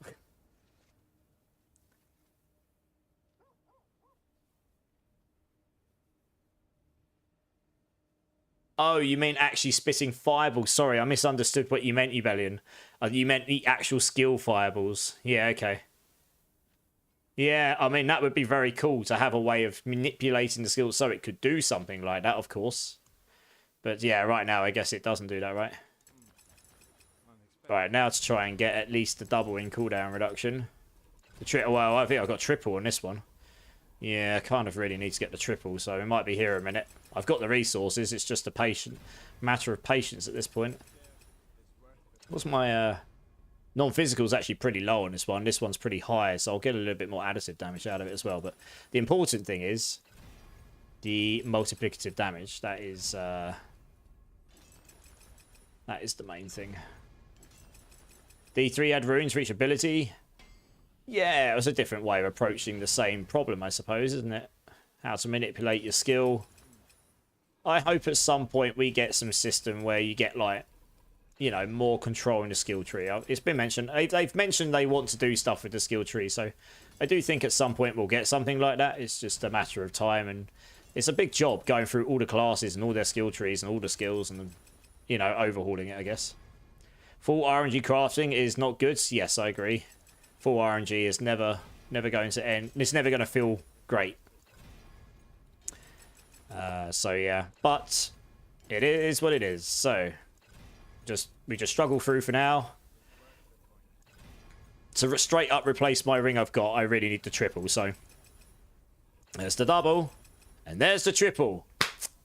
Oh, you mean actually spitting fireballs? Sorry, I misunderstood what you meant, Ebellion. You meant the actual skill fireballs. Yeah, okay. Yeah, I mean, that would be very cool to have a way of manipulating the skills so it could do something like that, of course. But yeah, right now, I guess it doesn't do that, right? Right, now to try and get at least the double in cooldown reduction. Well, I think I've got triple on this one. Yeah, I kind of really need to get the triple, so it might be here a minute. I've got the resources, it's just a matter of patience at this point. What's my non-physical is actually pretty low on this one. This one's pretty high, so I'll get a little bit more additive damage out of it as well. But the important thing is the multiplicative damage. That is the main thing. D3 add runes, reachability. Yeah, it was a different way of approaching the same problem, I suppose, isn't it? How to manipulate your skill. I hope at some point we get some system where you get, like, you know, more control in the skill tree. It's been mentioned. They've mentioned they want to do stuff with the skill tree, so I do think at some point we'll get something like that. It's just a matter of time, and it's a big job going through all the classes and all their skill trees and all the skills and, you know, overhauling it, I guess. Full RNG crafting is not good. Yes, I agree. Full RNG is never going to end. It's never going to feel great. So yeah, but it is what it is. So we just struggle through for now. To straight up replace my ring I've got, I really need the triple. So there's the double, and there's the triple.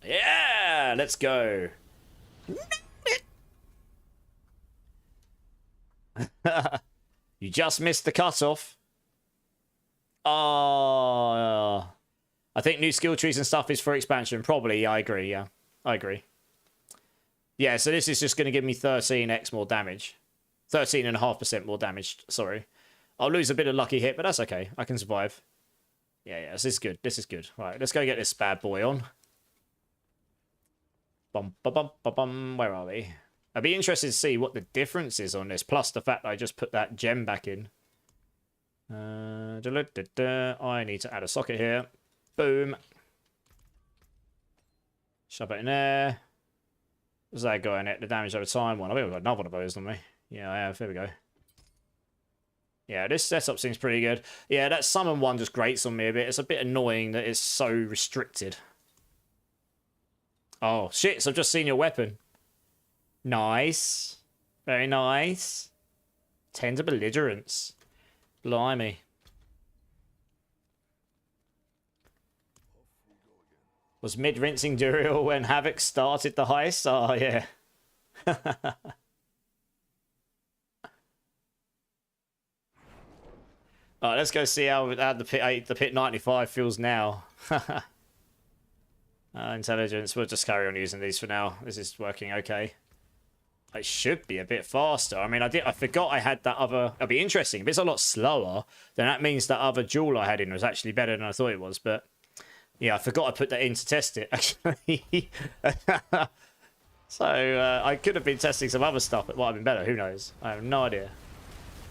Yeah, let's go. You just missed the cutoff. Oh, I think new skill trees and stuff is for expansion. Probably, I agree. Yeah, I agree. Yeah, so this is just going to give me 13x more damage. 13.5% more damage, sorry. I'll lose a bit of lucky hit, but that's okay. I can survive. Yeah, this is good. This is good. Right, let's go get this bad boy on. Bum, bum, bum, bum, bum. Where are we? I'd be interested to see what the difference is on this, plus the fact that I just put that gem back in. I need to add a socket here. Boom. Shove it in there. What's that going at? The damage over time one. I think we've got another one of those, haven't we? Yeah, I have. There we go. Yeah, this setup seems pretty good. Yeah, that summon one just grates on me a bit. It's a bit annoying that it's so restricted. Oh, shit. So I've just seen your weapon. Nice. Very nice. 10 to belligerence. Blimey. Was mid-rinsing Duriel when Havoc started the heist? Oh, yeah. Alright, let's go see how the Pit 95 feels now. Intelligence. We'll just carry on using these for now. This is working okay. It should be a bit faster. I mean, I forgot I had that other... It'll be interesting. If it's a lot slower, then that means that other jewel I had in was actually better than I thought it was. But yeah, I forgot I put that in to test it, actually. So I could have been testing some other stuff that might have been better. Who knows? I have no idea.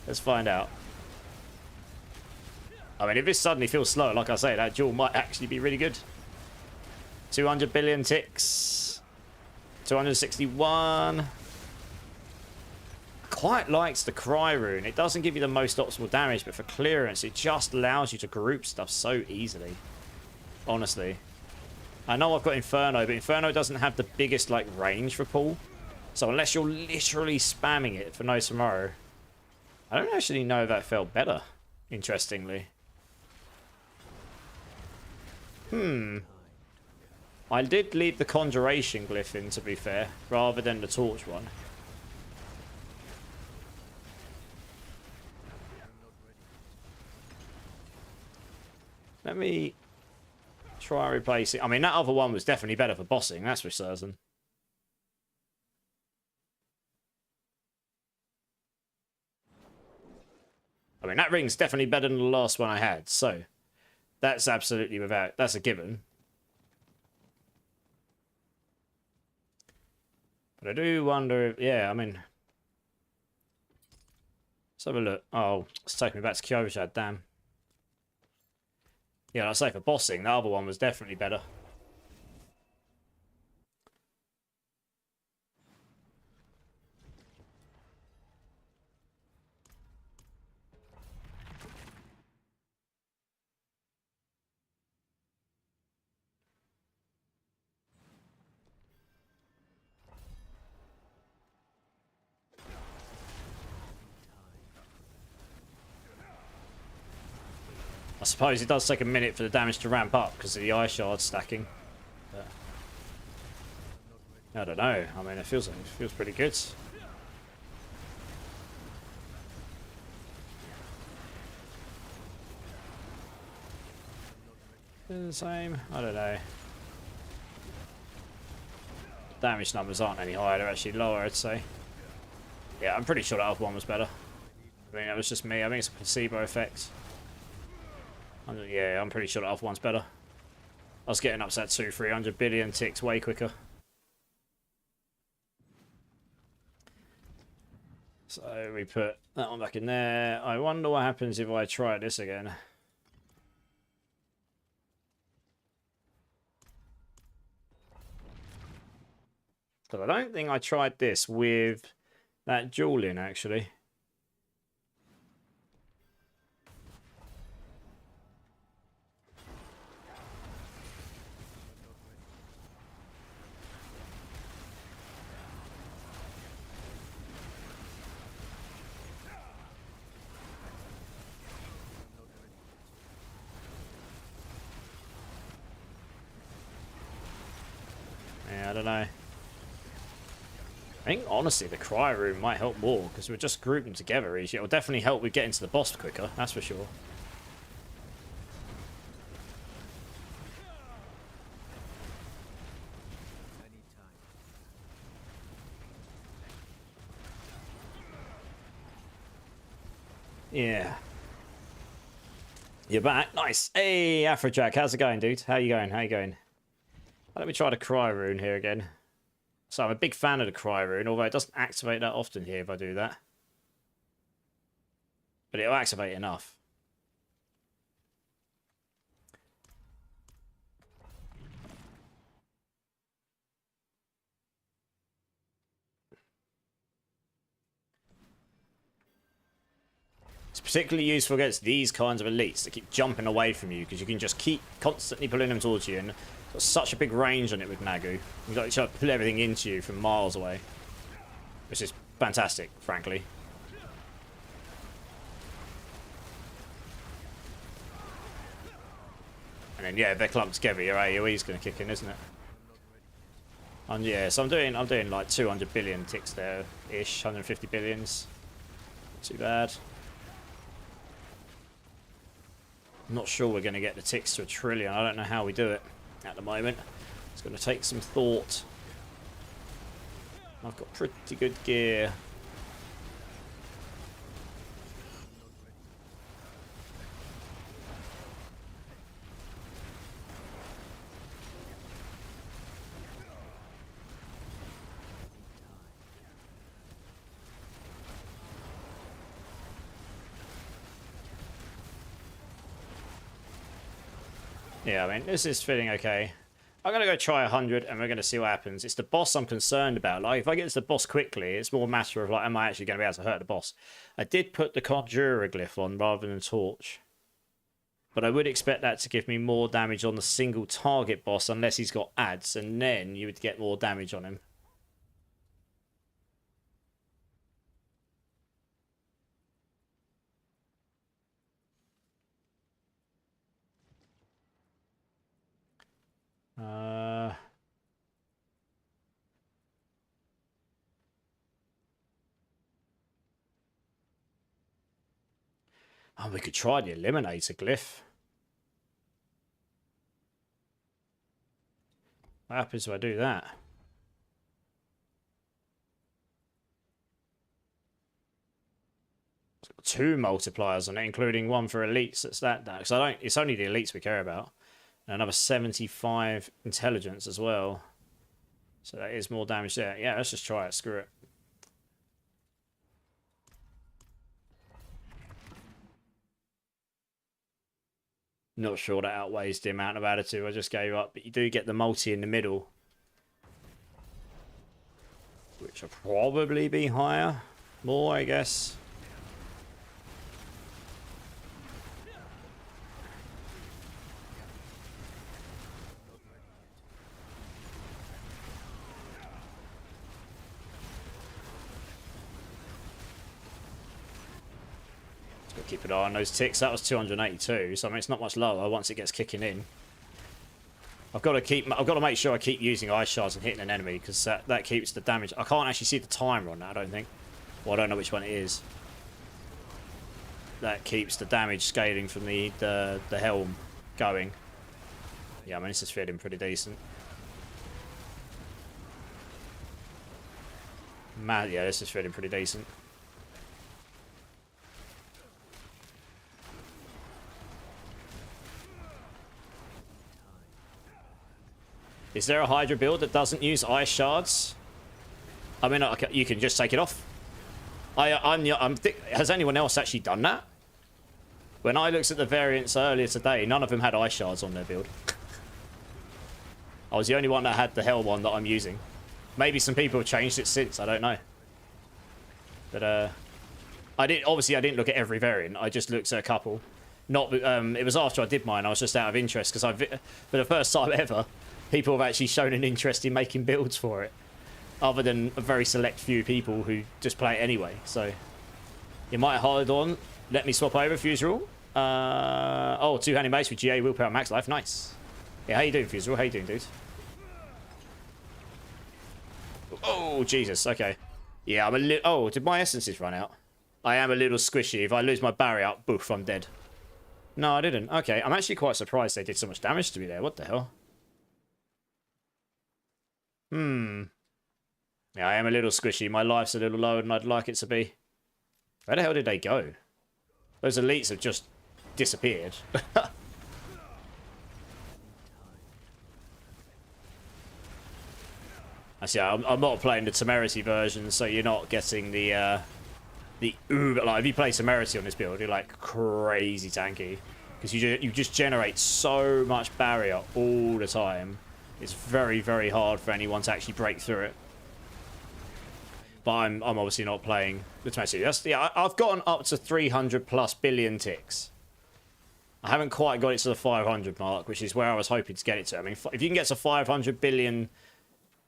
Let's find out. I mean, if this suddenly feels slow, like I say, that jewel might actually be really good. 200 billion ticks. 261. Quite likes the Cry rune. It doesn't give you the most optimal damage, but for clearance, it just allows you to group stuff so easily. Honestly. I know I've got Inferno, but Inferno doesn't have the biggest, like, range for pull. So unless you're literally spamming it for no tomorrow, I don't actually know if that felt better, interestingly. I did leave the Conjuration glyph in, to be fair, rather than the Torch one. Let me try and replace it. I mean, that other one was definitely better for bossing, that's for certain. I mean, that ring's definitely better than the last one I had, so that's absolutely without... That's a given. But I do wonder if... Yeah, I mean... Let's have a look. Oh, it's taking me back to Kyovashad, damn. Yeah, I'd say for bossing, the other one was definitely better. I suppose it does take a minute for the damage to ramp up because of the eye shard stacking. But I don't know. I mean, it feels pretty good. The same. I don't know. Damage numbers aren't any higher; they're actually lower, I'd say. Yeah, I'm pretty sure that other one was better. I mean, that was just me. I think it's a placebo effect. Yeah, I'm pretty sure that other one's better. I was getting up to that 200-300 billion ticks way quicker. So we put that one back in there. I wonder what happens if I try this again. So I don't think I tried this with that jewel in, actually. Yeah, I don't know. I think, honestly, the cry room might help more, because we're just grouping together easier. It'll definitely help with getting to the boss quicker, that's for sure. Yeah. You're back. Nice. Hey, Afrojack. How's it going, dude? How you going? How you going? Let me try the cry rune here again. So I'm a big fan of the cry rune, although it doesn't activate that often here if I do that. But it'll activate enough. It's particularly useful against these kinds of elites that keep jumping away from you, because you can just keep constantly pulling them towards you, and got such a big range on it with Nagu. You've got to pull everything into you from miles away, which is fantastic, frankly. And then yeah, if they're clumped together, your AoE's going to kick in, isn't it? And yeah, so I'm doing like 200 billion ticks there ish, 150 billions. Not too bad. I'm not sure we're going to get the ticks to 1 trillion. I don't know how we do it at the moment. It's going to take some thought. I've got pretty good gear. Yeah, I mean, this is feeling okay. I'm going to go try 100 and we're going to see what happens. It's the boss I'm concerned about. Like, if I get to the boss quickly, it's more a matter of, like, am I actually going to be able to hurt the boss? I did put the Conjurer glyph on rather than Torch. But I would expect that to give me more damage on the single target boss unless he's got ads, and then you would get more damage on him. Oh, we could try the Eliminator glyph. What happens if I do that? It's got 2 multipliers on it, including one for elites. That's that. Because I don't. It's only the elites we care about. And another 75 intelligence as well. So that is more damage there. Yeah, let's just try it. Screw it. Not sure that outweighs the amount of attitude I just gave up, but you do get the multi in the middle, which will probably be higher. More, I guess. Keep an eye on those ticks. That was 282, so I mean it's not much lower once it gets kicking in. I've got to make sure I keep using ice shards and hitting an enemy, because that keeps the damage. I can't actually see the timer on that, I don't think. Well, I don't know which one it is. That keeps the damage scaling from the helm going. Yeah, I mean this is feeling pretty decent. Man, yeah, this is feeling pretty decent. Is there a Hydra build that doesn't use ice shards? I mean, you can just take it off. Has anyone else actually done that? When I looked at the variants earlier today, none of them had ice shards on their build. I was the only one that had the hell one that I'm using. Maybe some people have changed it since, I don't know. But I didn't look at every variant. I just looked at a couple. Not it was after I did mine. I was just out of interest because for the first time ever, people have actually shown an interest in making builds for it, other than a very select few people who just play it anyway. So you might hold on. Let me swap over, Fuserall. Oh, two-handed mace with GA willpower max life. Nice. Yeah, how you doing, Fuserall? How you doing, dude? Oh, Jesus. Okay. Yeah, I'm a little... Oh, did my essences run out? I am a little squishy. If I lose my barrier, boof, I'm dead. No, I didn't. Okay, I'm actually quite surprised they did so much damage to me there. What the hell? Yeah, I am a little squishy. My life's a little lower than I'd like it to be. Where the hell did they go? Those elites have just disappeared. I see. I'm not playing the Temerity version, so you're not getting the uber. Like, if you play Temerity on this build, you're like crazy tanky because you just generate so much barrier all the time. It's very, very hard for anyone to actually break through it. But I'm obviously not playing the Temerity. Yeah, I've gotten up to 300 plus billion ticks. I haven't quite got it to the 500 mark, which is where I was hoping to get it to. I mean, if you can get to 500 billion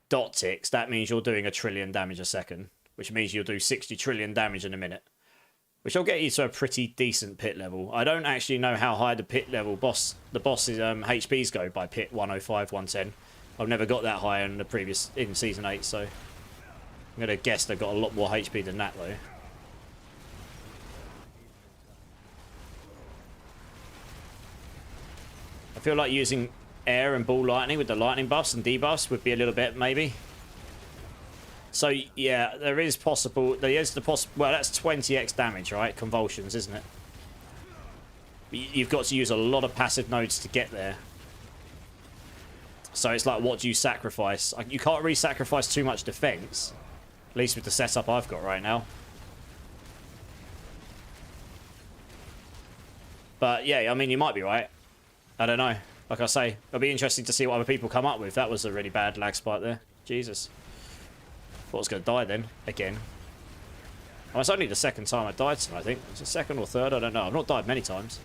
dot ticks, that means you're doing 1 trillion damage a second, which means you'll do 60 trillion damage in a minute, which will get you to a pretty decent pit level. I don't actually know how high the pit level boss's HPs go by pit 105, 110. I've never got that high in season 8, so I'm gonna guess they've got a lot more HP than that though. I feel like using air and ball lightning with the lightning buffs and debuffs would be a little bit maybe. So yeah, there is the well, that's 20x damage, right? Convulsions, isn't it? You've got to use a lot of passive nodes to get there. So it's like, what do you sacrifice? You can't really sacrifice too much defense, at least with the setup I've got right now. But yeah, I mean, you might be right. I don't know. Like I say, it'll be interesting to see what other people come up with. That was a really bad lag spike there. Jesus. Thought I was going to die then, again. Oh, it's only the second time I died tonight, I think. It's the second or third, I don't know. I've not died many times.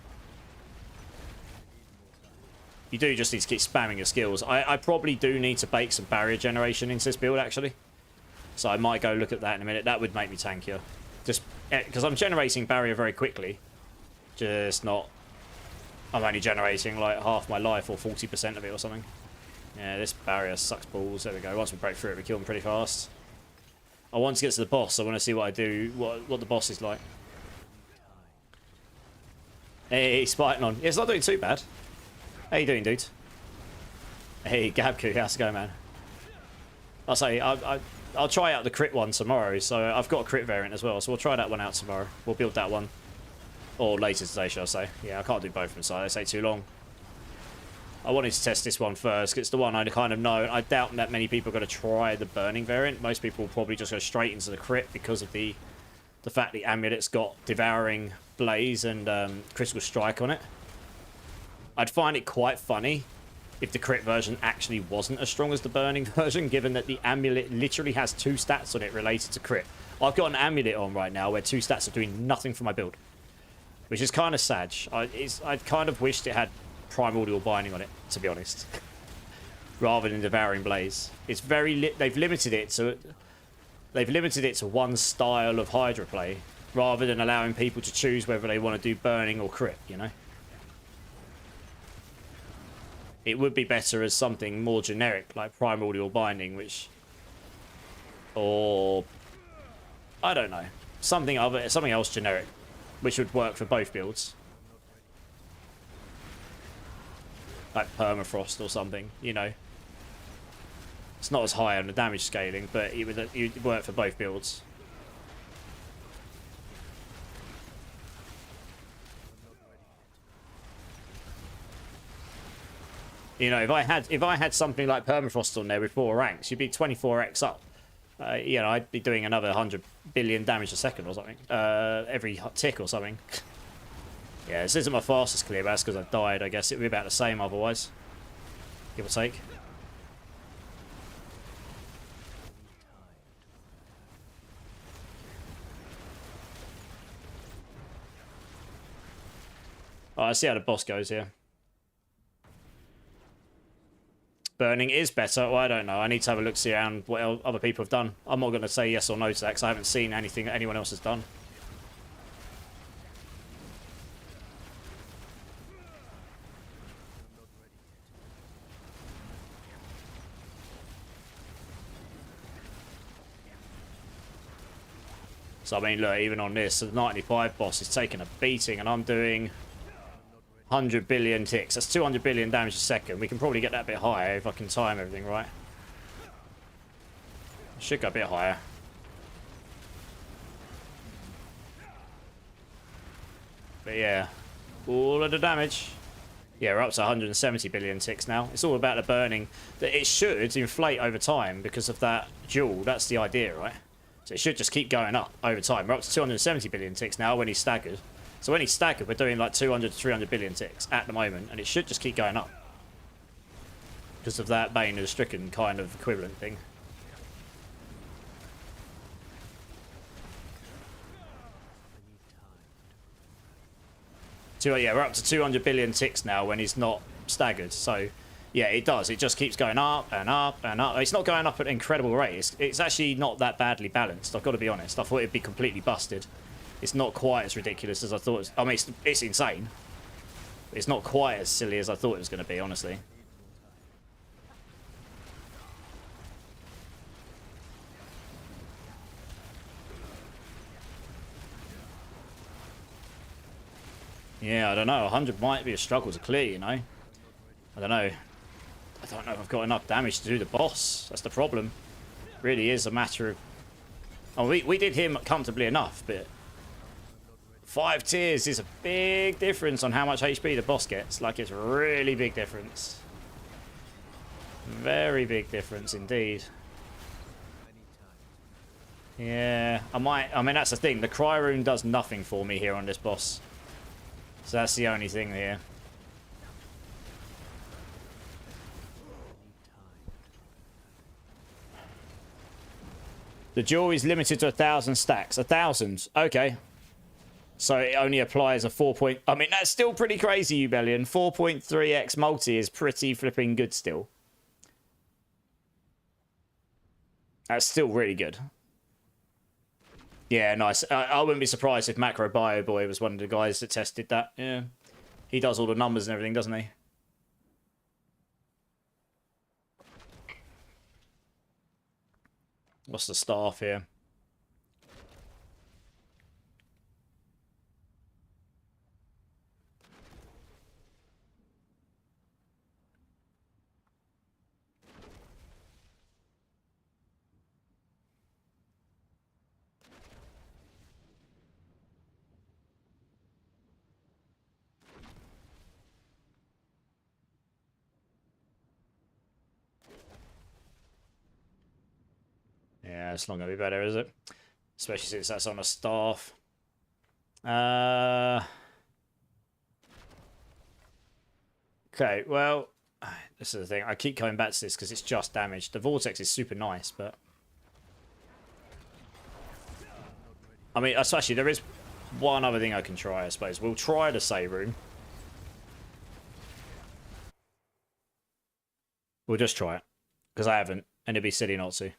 You do just need to keep spamming your skills. I probably do need to bake some barrier generation into this build, actually. So I might go look at that in a minute. That would make me tankier. Just because I'm generating barrier very quickly. Just not... I'm only generating like half my life or 40% of it or something. Yeah, this barrier sucks balls. There we go. Once we break through it, we kill them pretty fast. I want to get to the boss. I want to see what I do, what the boss is like. Hey, he's fighting on. Yeah, it's not doing too bad. How you doing, dude? Hey, Gabku, how's it going, man? I'll say, I'll try out the crit one tomorrow. So I've got a crit variant as well, so we'll try that one out tomorrow. We'll build that one. Or later today, shall I say. Yeah, I can't do both of them, so they take too long. I wanted to test this one first, 'cause it's the one I kind of know. I doubt that many people are going to try the burning variant. Most people will probably just go straight into the crit because of the fact the amulet's got devouring blaze and critical strike on it. I'd find it quite funny if the crit version actually wasn't as strong as the burning version, given that the amulet literally has 2 stats on it related to crit. I've got an amulet on right now where 2 stats are doing nothing for my build, which is kind of sad. I kind of wished it had primordial binding on it, to be honest, rather than devouring blaze. It's very they've limited it to one style of Hydra play, rather than allowing people to choose whether they want to do burning or crit. You know, it would be better as something more generic like primordial binding, or I don't know, something else generic, which would work for both builds. Like permafrost or something, you know. It's not as high on the damage scaling, but it would work for both builds. You know, if I had something like permafrost on there with 4 ranks, you'd be 24x up. You know, I'd be doing another 100 billion damage a second or something. Every tick or something. Yeah, this isn't my fastest clear, but that's because I died. I guess it would be about the same otherwise. Give or take. Oh, I see how the boss goes here. Burning is better. Well, I don't know. I need to have a look see around what other people have done. I'm not going to say yes or no to that because I haven't seen anything that anyone else has done. So, I mean, look, even on this, the 95 boss is taking a beating, and I'm doing 100 billion ticks. That's 200 billion damage a second. We can probably get that a bit higher if I can time everything right. Should go a bit higher. But yeah, all of the damage. Yeah, we're up to 170 billion ticks now. It's all about the burning. It should inflate over time because of that duel. That's the idea, right? So it should just keep going up over time. We're up to 270 billion ticks now when he's staggered. So when he's staggered, we're doing like 200 to 300 billion ticks at the moment. And it should just keep going up. Because of that Bane of the Stricken kind of equivalent thing. So yeah, we're up to 200 billion ticks now when he's not staggered. So yeah, it does. It just keeps going up and up and up. It's not going up at an incredible rate. It's actually not that badly balanced. I've got to be honest. I thought it'd be completely busted. It's not quite as ridiculous as I thought. I mean, it's insane. It's not quite as silly as I thought it was going to be, honestly. Yeah, I don't know. 100 might be a struggle to clear, you know. I don't know. I don't know if I've got enough damage to do the boss. That's the problem. It really is a matter of... Oh, we did him comfortably enough, but... 5 tiers is a big difference on how much HP the boss gets. Like, it's a really big difference. Very big difference indeed. Yeah, I mean, that's the thing. The Cry Rune does nothing for me here on this boss. So that's the only thing here. The duel is limited to 1,000 stacks. 1,000. Okay. So it only applies a 4 point... I mean, that's still pretty crazy, Ubellion. 4.3x multi is pretty flipping good still. That's still really good. Yeah, nice. I wouldn't be surprised if Macro Bio Boy was one of the guys that tested that. Yeah. He does all the numbers and everything, doesn't he? What's the staff here? Yeah, it's not going to be better, is it? Especially since that's on a staff. Okay, well, this is the thing. I keep coming back to this because it's just damage. The Vortex is super nice, but... I mean, especially there is one other thing I can try, I suppose. We'll try the save room. We'll just try it. Because I haven't, and it'd be silly not to.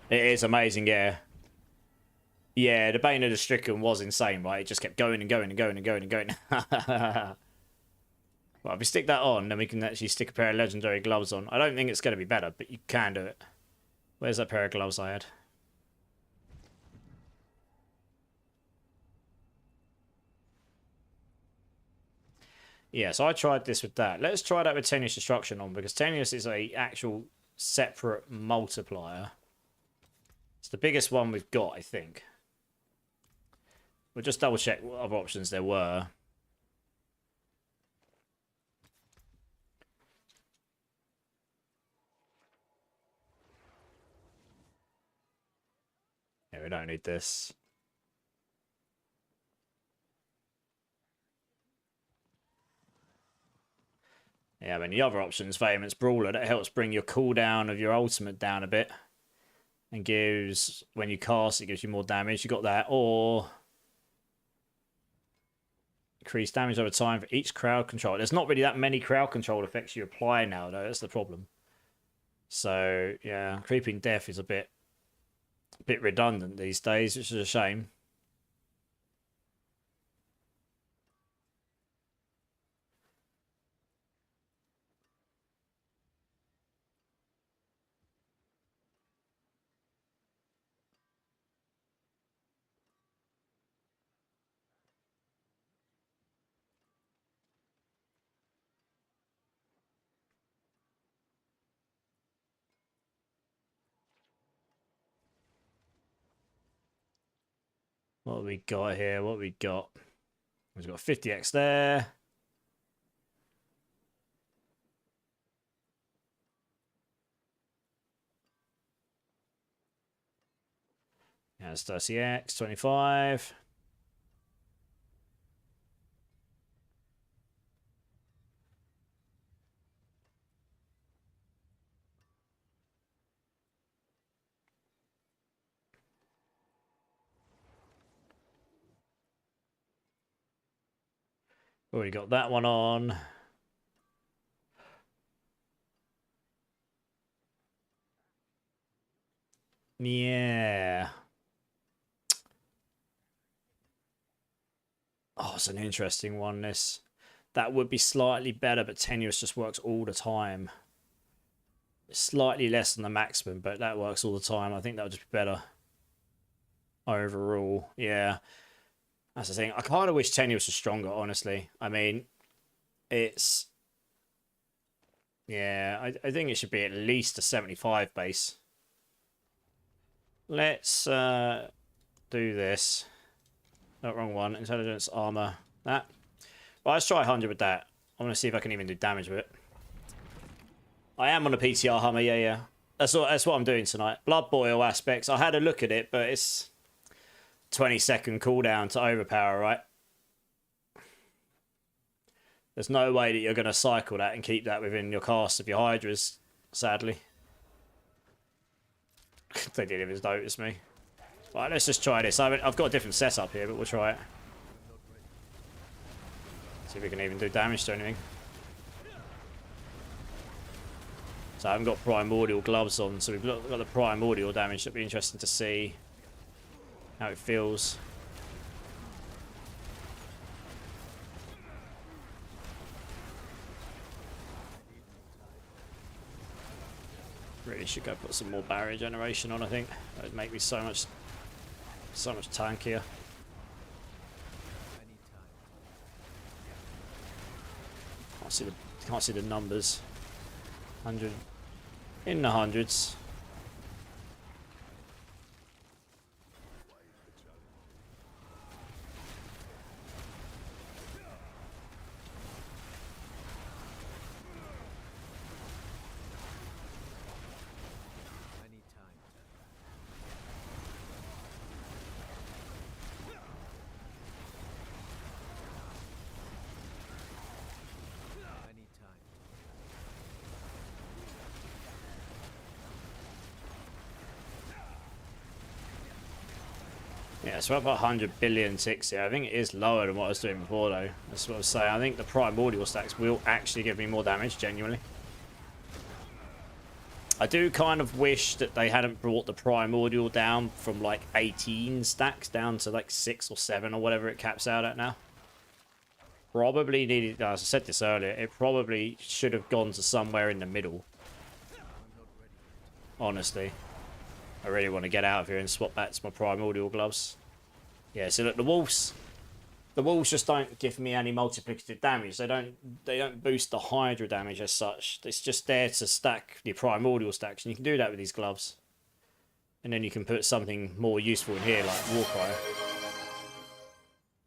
It is amazing, yeah. Yeah, the Bane of the Stricken was insane, right? It just kept going and going and going and going and going. Well, if we stick that on, then we can actually stick a pair of legendary gloves on. I don't think it's going to be better, but you can do it. Where's that pair of gloves I had? Yeah, so I tried this with that. Let's try that with Tenuous Destruction on, because Tenuous is a actual separate multiplier. It's the biggest one we've got, I think. We'll just double check what other options there were. we don't need this. Yeah, I mean, the other option is Vehement's Brawler. That helps bring your cooldown of your ultimate down a bit. And gives, when you cast, it gives you more damage. You got that. Or increase damage over time for each crowd control. There's not really that many crowd control effects you apply now, though. That's the problem. So, yeah, Creeping Death is a bit redundant these days, which is a shame. What have we got here? What have we got? We've got 50x there. Yeah, it's 30x, 25. Already got that one on. Yeah. Oh, it's an interesting one, this. That would be slightly better, but Tenuous just works all the time. Slightly less than the maximum, but that works all the time. I think that would just be better overall. Yeah. That's the thing. I kind of wish Tenuous was stronger, honestly. I mean, it's... Yeah, I think it should be at least a 75 base. Let's do this. No, wrong one. Intelligence, armor, that. Well, let's try 100 with that. I want to see if I can even do damage with it. I am on a PTR Hummer, yeah. That's what I'm doing tonight. Blood Boil aspects. I had a look at it, but it's 20-second cooldown to overpower, right? There's no way that you're going to cycle that and keep that within your cast of your Hydras, sadly. They didn't even notice me. Right, let's just try this. I've got a different setup here, but we'll try it. See if we can even do damage to anything. So I haven't got primordial gloves on, so we've got the primordial damage. That'll be interesting to see how it feels. Really should go put some more barrier generation on, I think. That would make me so much tankier. Can't see the numbers. 100 in the hundreds. Yeah, so about 100 billion ticks here. I think it is lower than what I was doing before, though. That's what I was saying. I think the primordial stacks will actually give me more damage, genuinely. I do kind of wish that they hadn't brought the primordial down from like 18 stacks down to like 6 or 7 or whatever it caps out at now. Probably needed, as I said this earlier, it probably should have gone to somewhere in the middle. Honestly. I really want to get out of here and swap back to my primordial gloves. Yeah, so look, the wolves just don't give me any multiplicative damage. They don't boost the Hydra damage as such. It's just there to stack the primordial stacks, and you can do that with these gloves. And then you can put something more useful in here, like Warcry.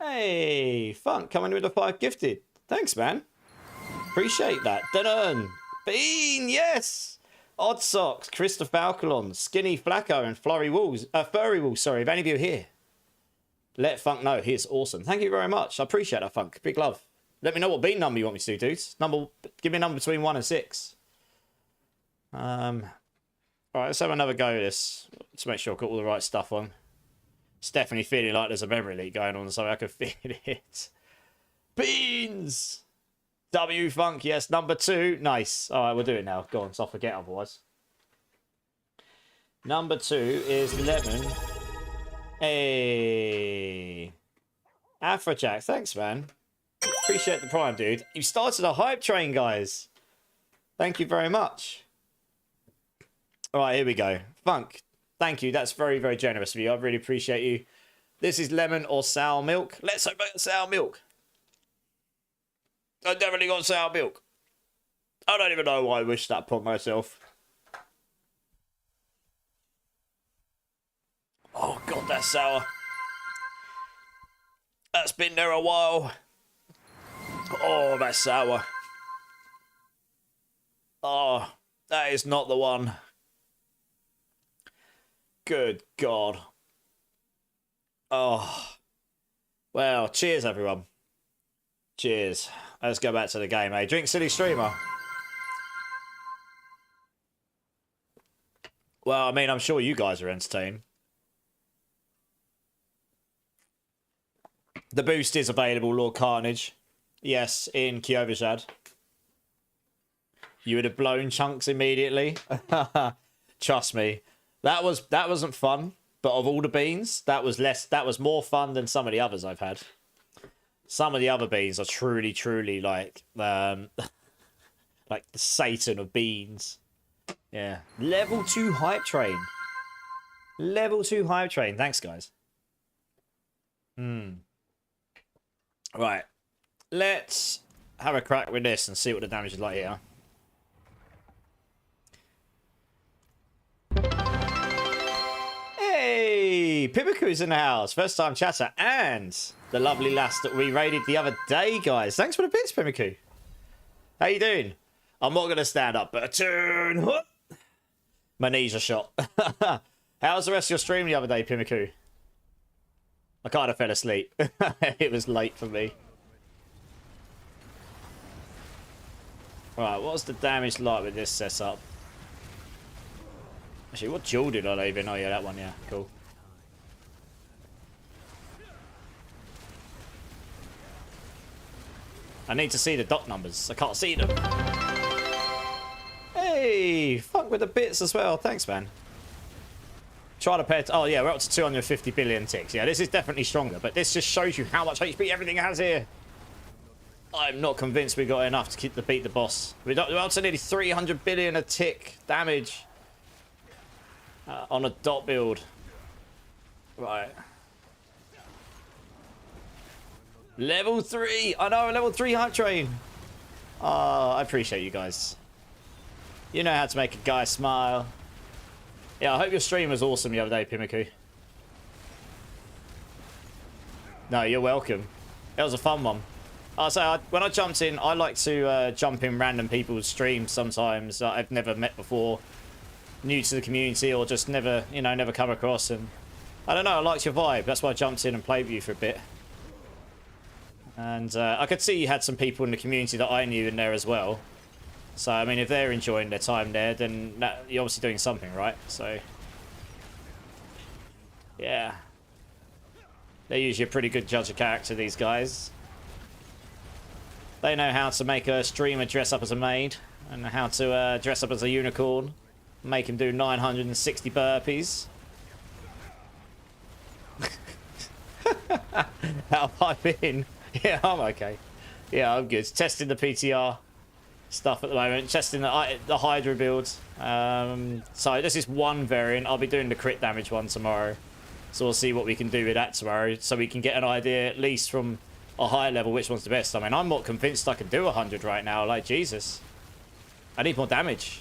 Hey, Funk, coming with a 5 gifted. Thanks, man. Appreciate that. Dun-dun. Bean, yes! Odd Socks, Christopher Falcon, Skinny Flacco, and Furry Wolves. Sorry, if any of you are here, let Funk know. He's awesome. Thank you very much. I appreciate that, Funk. Big love. Let me know what bean number you want me to do, dudes. Give me a number between 1 and 6. All right, let's have another go at this. Let's make sure I've got all the right stuff on. It's definitely feeling like there's a memory leak going on, so I can feel it. Beans! W Funk, yes, number 2. Nice. All right, we'll do it now. Go on, so I'll forget otherwise. Number 2 is Lemon. Hey. Afrojack, thanks, man. Appreciate the prime, dude. You started a hype train, guys. Thank you very much. All right, here we go. Funk, thank you. That's very, very generous of you. I really appreciate you. This is lemon or sour milk. Let's hope I get sour milk. I definitely got sour milk. I don't even know why I wish that upon myself. Oh, God, that's sour. That's been there a while. Oh, that's sour. Oh, that is not the one. Good God. Oh. Well, cheers, everyone. Cheers. Let's go back to the game, eh? Drink City Streamer. Well, I mean, I'm sure you guys are entertained. The boost is available, Lord Carnage. Yes, in Kyovashad. You would have blown chunks immediately. Trust me. That wasn't fun, but of all the beans, that was more fun than some of the others I've had. Some of the other beans are truly, truly like like the Satan of beans. Yeah. Level 2 hype train. Level 2 hype train. Thanks, guys. Right. Let's have a crack with this and see what the damage is like here. Hey, Pimaku's in the house. First time chatter. And the lovely lass that we raided the other day, guys. Thanks for the bits, Pimaku. How you doing? I'm not going to stand up, but a turn. My knees are shot. How was the rest of your stream the other day, Pimaku? I kind of fell asleep. It was late for me. Right, what's the damage like with this setup? Actually, what jewel did I leave in? Oh, yeah, that one, yeah. Cool. I need to see the dot numbers. I can't see them. Hey, fuck with the bits as well. Thanks, man. Try to pay. Oh, yeah, we're up to 250 billion ticks. Yeah, this is definitely stronger, but this just shows you how much HP everything has here. I'm not convinced we got enough to beat the boss. We're up to nearly 300 billion a tick damage on a dot build. Right. Level 3. I know, level 3 hype train. I appreciate you guys. You know how to make a guy smile. Yeah, I hope your stream was awesome the other day, Pimaku. No, you're welcome. It was a fun one. When I jumped in, I like to jump in random people's streams sometimes that I've never met before, new to the community, or just never come across. And I don't know, I liked your vibe. That's why I jumped in and played with you for a bit. And I could see you had some people in the community that I knew in there as well. So, I mean, if they're enjoying their time there, then you're obviously doing something, right? So, yeah. They're usually a pretty good judge of character, these guys. They know how to make a streamer dress up as a maid, and how to dress up as a unicorn, make him do 960 burpees. How have I been? Yeah, I'm okay. Yeah, I'm good. Testing the PTR stuff at the moment, testing the Hydra build. So this is one variant. I'll be doing the crit damage one tomorrow, so we'll see what we can do with that tomorrow, so we can get an idea at least from a higher level which one's the best. I mean, I'm not convinced I can do 100 right now. Like, Jesus, I need more damage.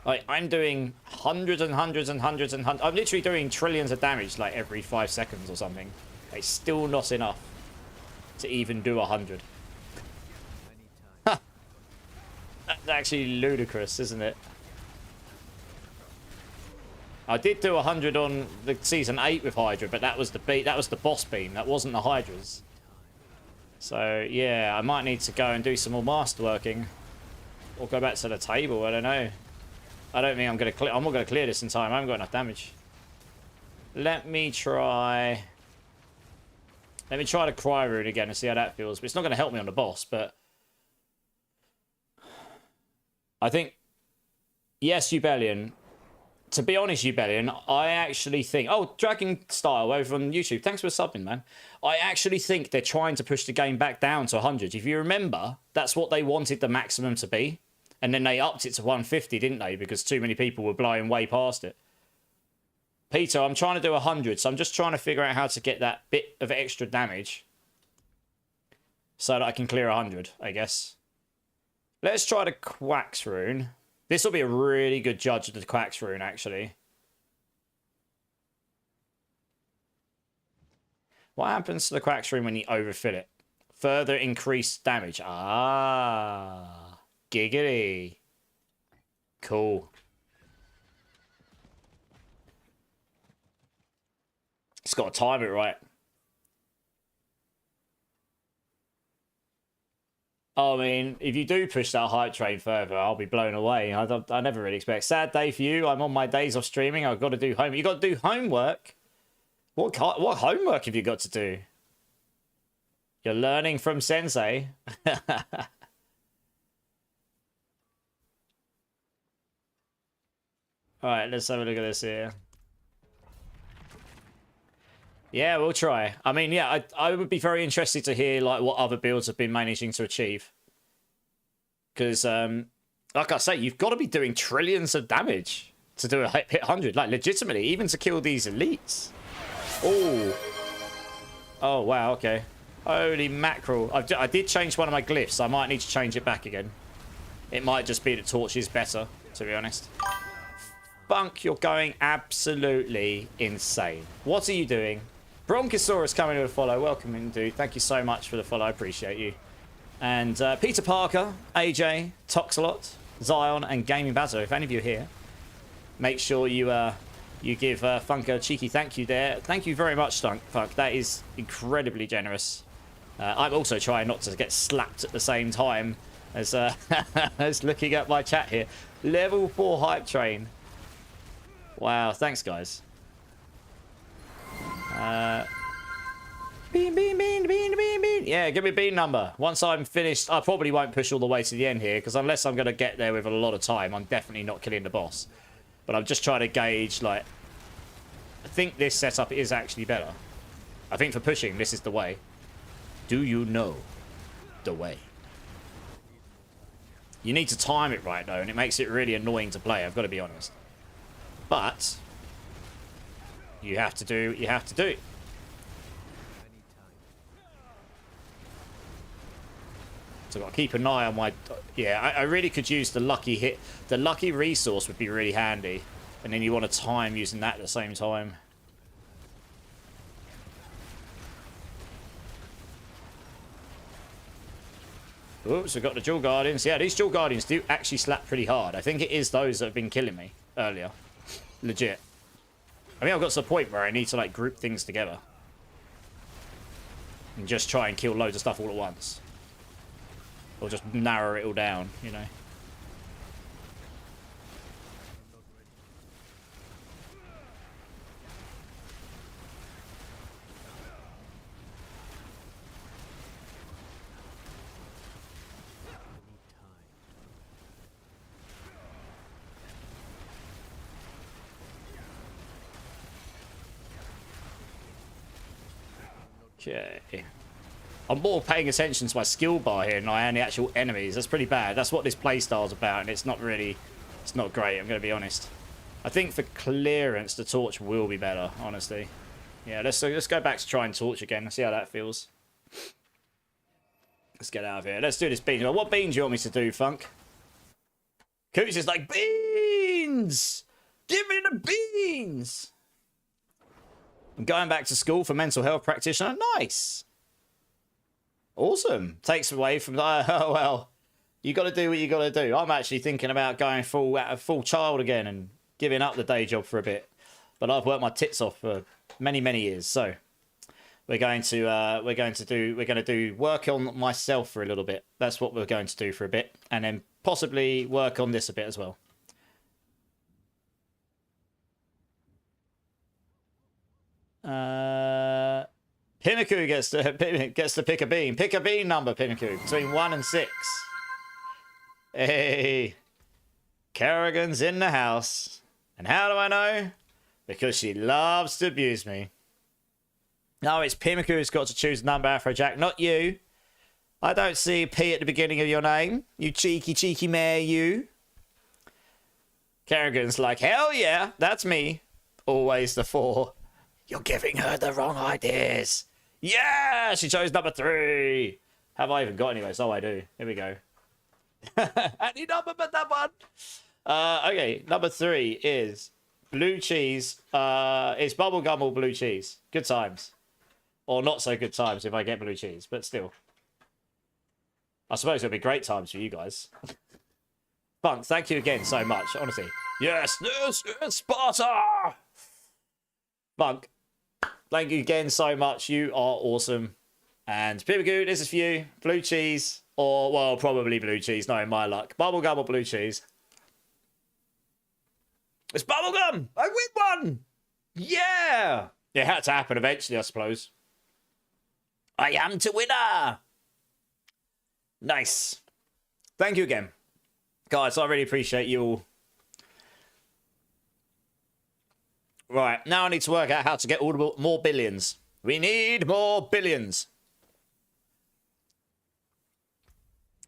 Like, I'm doing hundreds and hundreds and hundreds and hundreds. I'm literally doing trillions of damage like every 5 seconds or something. It's still not enough to even do 100. actually ludicrous, isn't it? I did do 100 on the season 8 with Hydra, but that was the boss beam. That wasn't the Hydras. So yeah, I might need to go and do some more masterworking, or go back to the table. I don't know. I don't think I'm gonna clear. I'm not gonna clear this in time. I haven't got enough damage. Let me try the Cry Rune again and see how that feels. But it's not gonna help me on the boss. But I think yes, Ubellion. To be honest, Ubellion, I actually think... Oh, Dragon Style over on YouTube. Thanks for subbing, man. I actually think they're trying to push the game back down to 100. If you remember, that's what they wanted the maximum to be. And then they upped it to 150, didn't they? Because too many people were blowing way past it. Peter, I'm trying to do 100, so I'm just trying to figure out how to get that bit of extra damage so that I can clear 100, I guess. Let's try the Quax Rune. This will be a really good judge of the Quax Rune, actually. What happens to the Quax Rune when you overfill it? Further increased damage. Ah, giggity. Cool. It's got to time it right. I mean, if you do push that hype train further, I'll be blown away. I never really expect. Sad day for you. I'm on my days off streaming. I've got to do homework. You got to do homework? What homework have you got to do? You're learning from Sensei. Alright, let's have a look at this here. Yeah, we'll try. I mean, yeah, I would be very interested to hear like what other builds have been managing to achieve. Because, like I say, you've got to be doing trillions of damage to do a hit 100. Like, legitimately, even to kill these elites. Oh. Oh, wow, okay. Holy mackerel. I did change one of my glyphs. I might need to change it back again. It might just be that Torch is better, to be honest. Bunk, you're going absolutely insane. What are you doing? Bronchosaurus coming with a follow. Welcome in, dude. Thank you so much for the follow. I appreciate you. And Peter Parker, AJ, Toxalot, Zion, and Gaming Bazo. If any of you are here, make sure you you give Funk a cheeky thank you there. Thank you very much, Funk. That is incredibly generous. I'm also trying not to get slapped at the same time as, as looking at my chat here. Level 4 hype train. Wow, thanks, guys. Bean, bean, bean, bean, bean, bean. Yeah, give me bean number. Once I'm finished, I probably won't push all the way to the end here, because unless I'm going to get there with a lot of time, I'm definitely not killing the boss. But I'm just trying to gauge, like... I think this setup is actually better. I think for pushing, this is the way. Do you know the way? You need to time it right, though, and it makes it really annoying to play, I've got to be honest. But... you have to do what you have to do. So I've got to keep an eye on my... yeah, I really could use the lucky hit. The lucky resource would be really handy. And then you want to time using that at the same time. Oops, we've got the Jewel Guardians. Yeah, these Jewel Guardians do actually slap pretty hard. I think it is those that have been killing me earlier. Legit. I mean, I've got to the point where I need to, like, group things together. And just try and kill loads of stuff all at once. Or just narrow it all down, you know. Okay. I'm more paying attention to my skill bar here than I am the actual enemies. That's pretty bad. That's what this playstyle's about, and it's not really... it's not great, I'm going to be honest. I think for clearance, the Torch will be better, honestly. Yeah, let's go back to try and Torch again. Let's see how that feels. Let's get out of here. Let's do this bean. What bean do you want me to do, Funk? Coots is like, beans! Give me the beans! I'm going back to school for mental health practitioner. Nice! Awesome. Takes away from... oh, well. You got to do what you got to do. I'm actually thinking about going full child again and giving up the day job for a bit. But I've worked my tits off for many years, so we're going to do work on myself for a little bit. That's what we're going to do for a bit, and then possibly work on this a bit as well. Pimmiku gets to pick a bean. Pick a bean number, Pimmiku, between 1 and 6. Hey, Kerrigan's in the house. And how do I know? Because she loves to abuse me. No, it's Pimmiku who's got to choose a number, Afrojack, not you. I don't see P at the beginning of your name. You cheeky mare, you. Kerrigan's like, hell yeah, that's me. Always the 4. You're giving her the wrong ideas. Yeah, she chose number 3. Have I even got any? Oh, I do. Here we go. Any number but that one. Okay, number 3 is blue cheese. It's bubblegum or blue cheese. Good times. Or not so good times if I get blue cheese, but still. I suppose it'll be great times for you guys. Funk, thank you again so much, honestly. Yes, Sparta! Funk, thank you again so much. You are awesome. And Pimmiku, this is for you. Blue cheese, or, well, probably blue cheese, knowing my luck. Bubblegum or blue cheese. It's bubblegum! I win one! Yeah! It had to happen eventually, I suppose. I am the winner! Nice. Thank you again. Guys, I really appreciate you all. Right, now I need to work out how to get all the more billions. We need more billions.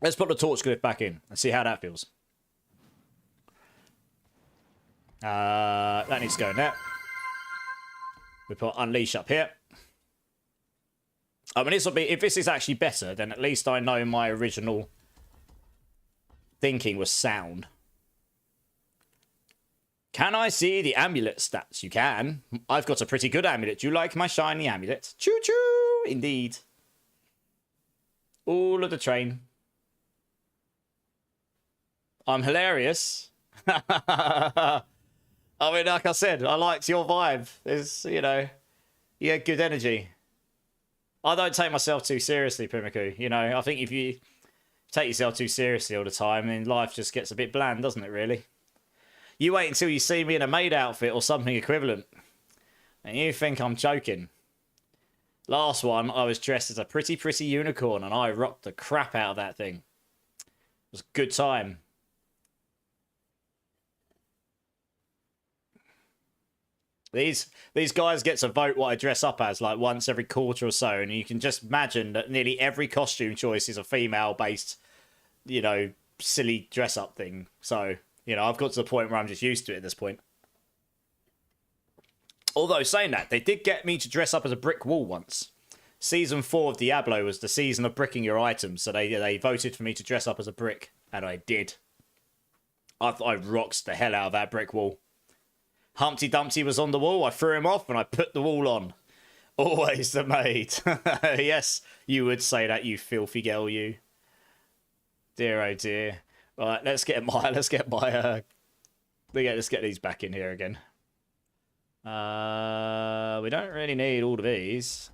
Let's put the torch glyph back in and see how that feels. That needs to go in there. We put unleash up here. I mean, this will be, if this is actually better, then at least I know my original thinking was sound. Can I see the amulet stats? You can. I've got a pretty good amulet. Do you like my shiny amulet? Choo-choo! Indeed. All of the train. I'm hilarious. I mean, like I said, I liked your vibe. There's, you know, you had good energy. I don't take myself too seriously, Pimmiku. You know, I think if you take yourself too seriously all the time, then life just gets a bit bland, doesn't it, really? You wait until you see me in a maid outfit or something equivalent, and you think I'm joking. Last one, I was dressed as a pretty unicorn, and I rocked the crap out of that thing. It was a good time. These guys get to vote what I dress up as, like, once every quarter or so, and you can just imagine that nearly every costume choice is a female-based, you know, silly dress-up thing. So, you know, I've got to the point where I'm just used to it at this point. Although, saying that, they did get me to dress up as a brick wall once. Season 4 of Diablo was the season of bricking your items, so they voted for me to dress up as a brick, and I did. I rocked the hell out of that brick wall. Humpty Dumpty was on the wall, I threw him off, and I put the wall on. Always the maid. Yes, you would say that, you filthy girl, you. Dear, oh dear. Right, let's get these back in here again. We don't really need all of these.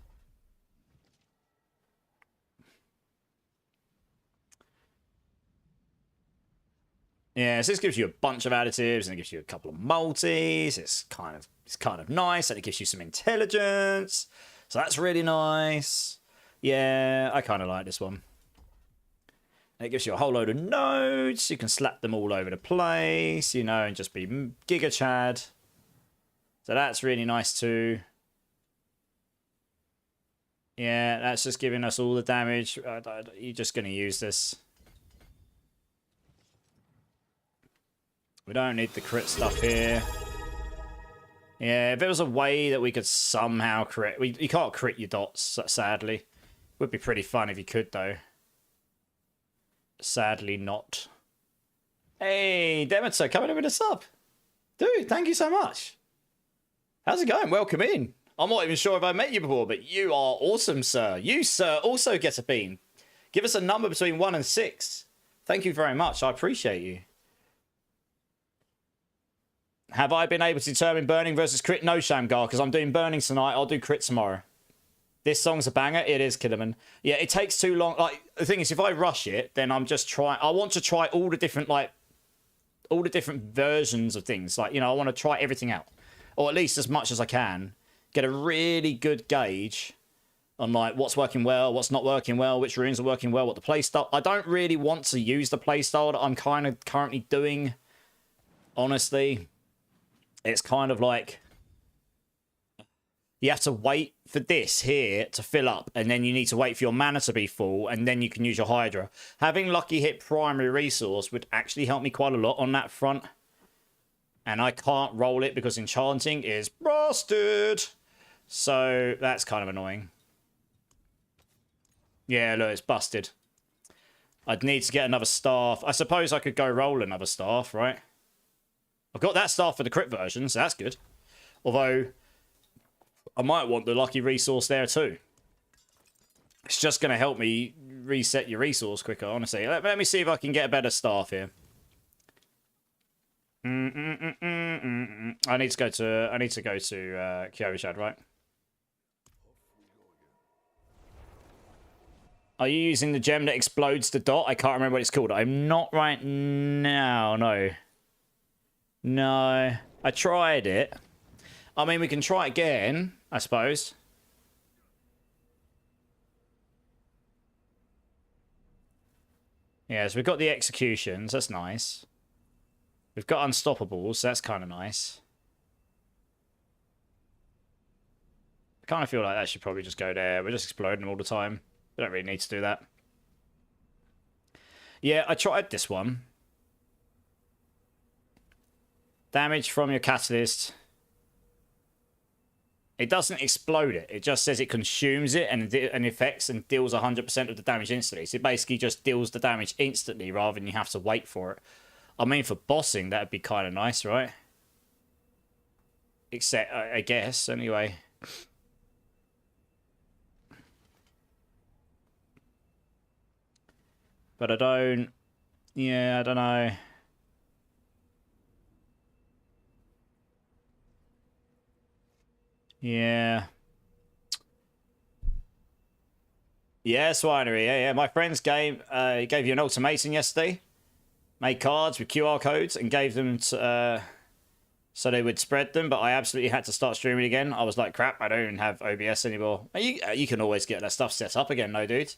Yeah, so this gives you a bunch of additives, and it gives you a couple of multis. It's kind of nice, and it gives you some intelligence. So that's really nice. Yeah, I kind of like this one. And it gives you a whole load of nodes. You can slap them all over the place, you know, and just be Giga Chad. So that's really nice too. Yeah, that's just giving us all the damage. You're just going to use this. We don't need the crit stuff here. Yeah, if there was a way that we could somehow crit... You can't crit your dots, sadly. Would be pretty fun if you could, though. Sadly not. Hey, Demeter, coming over to sub. Dude, thank you so much. How's it going? Welcome in. I'm not even sure if I met you before, but you are awesome, sir. You, sir, also get a bean. Give us a number between 1 and 6. Thank you very much. I appreciate you. Have I been able to determine burning versus crit? No, Shamgar, because I'm doing burning tonight. I'll do crit tomorrow. This song's a banger. It is, Killerman. Yeah, it takes too long. Like, the thing is, if I rush it, then I'm just trying. I want to try all the different, like, all the different versions of things. Like, you know, I want to try everything out. Or at least as much as I can. Get a really good gauge on, like, what's working well, what's not working well, which runes are working well, what the playstyle. I don't really want to use the playstyle that I'm kind of currently doing. Honestly. It's kind of like... You have to wait for this here to fill up, and then you need to wait for your mana to be full, and then you can use your Hydra. Having Lucky Hit primary resource would actually help me quite a lot on that front. And I can't roll it because enchanting is busted. So that's kind of annoying. Yeah, look, it's busted. I'd need to get another staff. I suppose I could go roll another staff, right? I've got that staff for the crit version, so that's good. Although... I might want the lucky resource there too. It's just going to help me reset your resource quicker, honestly. Let me see if I can get a better staff here. I need to go to Kiyoshad, right? Are you using the gem that explodes the dot? I can't remember what it's called. I'm not right now, no. No. I tried it. I mean, we can try again, I suppose. Yeah, so we've got the executions. That's nice. We've got unstoppables. So that's kind of nice. I kind of feel like that should probably just go there. We're just exploding them all the time. We don't really need to do that. Yeah, I tried this one. Damage from your catalyst. It doesn't explode it. It just says it consumes it and affects and deals 100% of the damage instantly. So it basically just deals the damage instantly rather than you have to wait for it. I mean, for bossing, that'd be kind of nice, right? Except, I guess, anyway. But I don't... Yeah, I don't know. Yeah. Yeah, Swinery. Yeah. My friend's game gave you an ultimatum yesterday. Made cards with QR codes and gave them to, so they would spread them, but I absolutely had to start streaming again. I was like, crap, I don't even have OBS anymore. You can always get that stuff set up again, no, dude.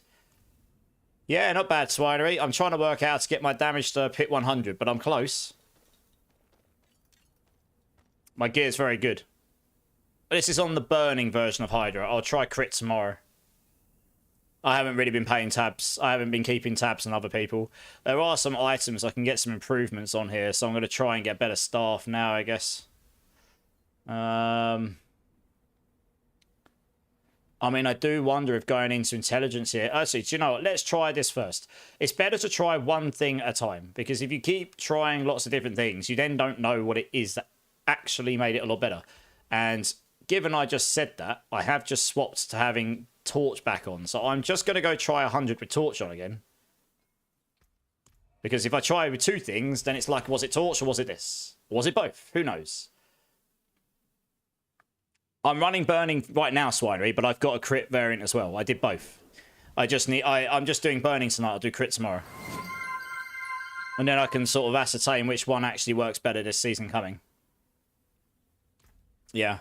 Yeah, not bad, Swinery. I'm trying to work out to get my damage to pit 100, but I'm close. My gear's very good. This is on the burning version of Hydra. I'll try crit tomorrow. I haven't really been paying tabs. I haven't been keeping tabs on other people. There are some items I can get some improvements on here, so I'm going to try and get better staff now, I guess. I mean, I do wonder if going into intelligence here... Actually, do you know what? Let's try this first. It's better to try one thing at a time, because if you keep trying lots of different things, you then don't know what it is that actually made it a lot better. And... given I just said that, I have just swapped to having Torch back on. So I'm just going to go try 100 with Torch on again. Because if I try with two things, then it's like, was it Torch or was it this? Or was it both? Who knows? I'm running Burning right now, Swinery, but I've got a crit variant as well. I did both. I'm just doing Burning tonight. I'll do crit tomorrow. And then I can sort of ascertain which one actually works better this season coming. Yeah.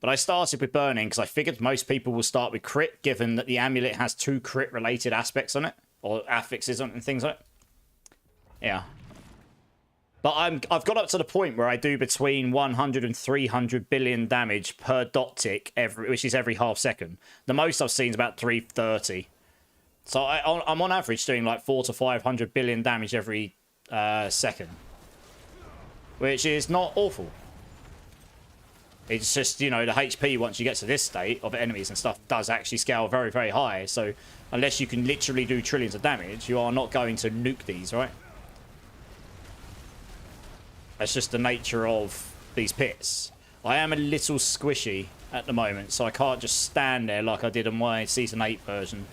But I started with Burning because I figured most people will start with crit, given that the amulet has 2 crit-related aspects on it, or affixes on it and things like it. Yeah. But I've got up to the point where I do between 100 and 300 billion damage per dot tick, which is every half second. The most I've seen is about 330. So I'm on average doing like 400 to 500 billion damage every second, which is not awful. It's just, you know, the HP, once you get to this state of enemies and stuff, does actually scale very, very high. So unless you can literally do trillions of damage, you are not going to nuke these, right? That's just the nature of these pits. I am a little squishy at the moment, so I can't just stand there like I did on my Season 8 version.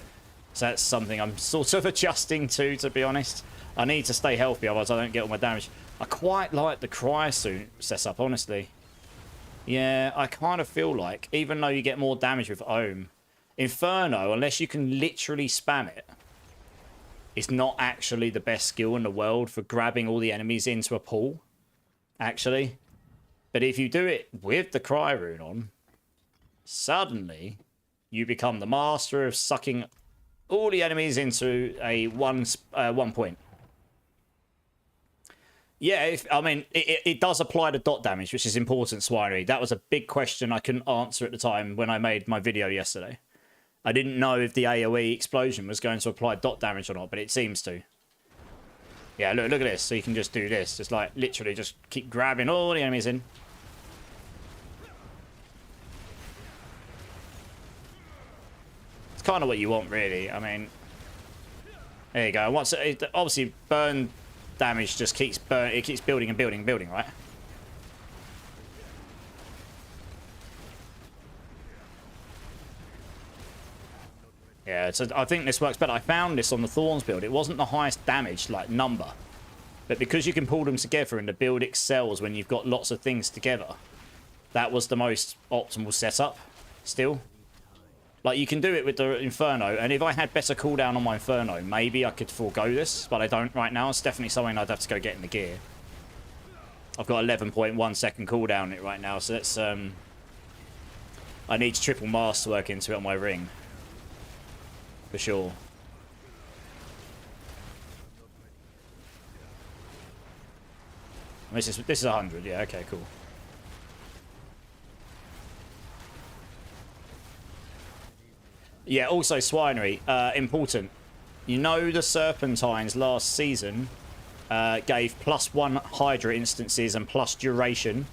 So that's something I'm sort of adjusting to be honest. I need to stay healthy, otherwise I don't get all my damage. I quite like the cryosuit setup, honestly. Yeah, I kind of feel like, even though you get more damage with Ohm, Inferno, unless you can literally spam it, it's not actually the best skill in the world for grabbing all the enemies into a pool, actually. But if you do it with the Cry Rune on, suddenly you become the master of sucking all the enemies into a one point. Yeah, I mean, it does apply to dot damage, which is important, Swinery. That was a big question I couldn't answer at the time when I made my video yesterday. I didn't know if the AoE explosion was going to apply dot damage or not, but it seems to. Yeah, look at this. So you can just do this. Just like, literally just keep grabbing all the enemies in. It's kind of what you want, really. I mean, there you go. Once it, obviously, burn damage just keeps it keeps building and building and building, right? Yeah, so I think this works better. I found this on the Thorns build. It wasn't the highest damage, like, number. But because you can pull them together and the build excels when you've got lots of things together, that was the most optimal setup, still. Like, you can do it with the Inferno, and if I had better cooldown on my Inferno, maybe I could forego this, but I don't right now. It's definitely something I'd have to go get in the gear. I've got 11.1 second cooldown on it right now, so that's, I need triple masterwork into it on my ring. For sure. This is 100, yeah, okay, cool. Yeah, also Swinery, important. You know the Serpentines last season gave +1 Hydra instances and plus duration.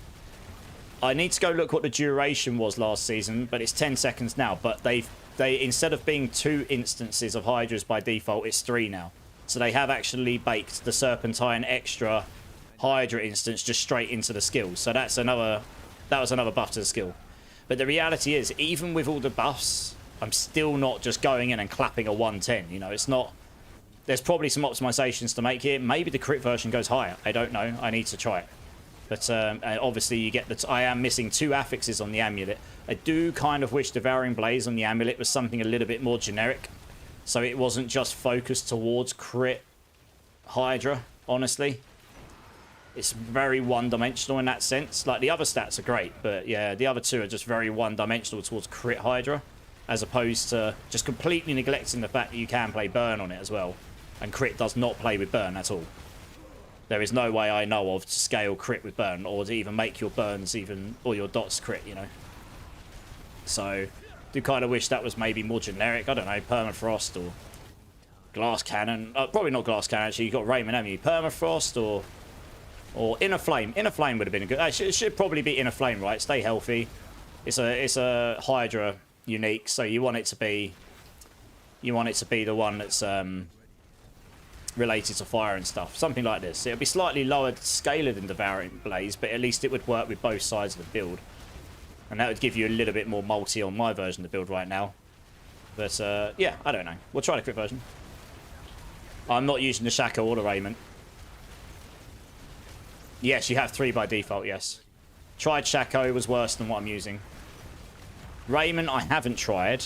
I need to go look what the duration was last season, but it's 10 seconds now. But they instead of being 2 instances of Hydras by default, it's 3 now. So they have actually baked the Serpentine extra Hydra instance just straight into the skill. So that was another buff to the skill. But the reality is, even with all the buffs, I'm still not just going in and clapping a 110. You know, it's not. There's probably some optimizations to make here. Maybe the crit version goes higher. I don't know. I need to try it. But obviously, you get that. I am missing 2 affixes on the amulet. I do kind of wish Devouring Blaze on the amulet was something a little bit more generic, so it wasn't just focused towards crit Hydra. Honestly, it's very one-dimensional in that sense. Like, the other stats are great, but yeah, the other 2 are just very one-dimensional towards crit Hydra, as opposed to just completely neglecting the fact that you can play burn on it as well, and crit does not play with burn at all. There is no way I know of to scale crit with burn, or to even make your burns even, or your dots crit, you know. So, do kind of wish that was maybe more generic. I don't know, permafrost or glass cannon. Probably not glass cannon, actually. You've got Raymond, haven't you? Permafrost or Inner Flame. Inner Flame would have been a good. Actually, it should probably be Inner Flame, right? Stay healthy. It's a Hydra unique, so you want it to be the one that's related to fire and stuff, something like this. It'll be slightly lower scaler than Devouring Blaze, but at least it would work with both sides of the build, and that would give you a little bit more multi on my version of the build right now. But yeah, I don't know, we'll try the crit version. I'm not using the Shaco or the Raiment. Yes, you have 3 by default. Yes, tried Shaco, was worse than what I'm using. Raiment I haven't tried,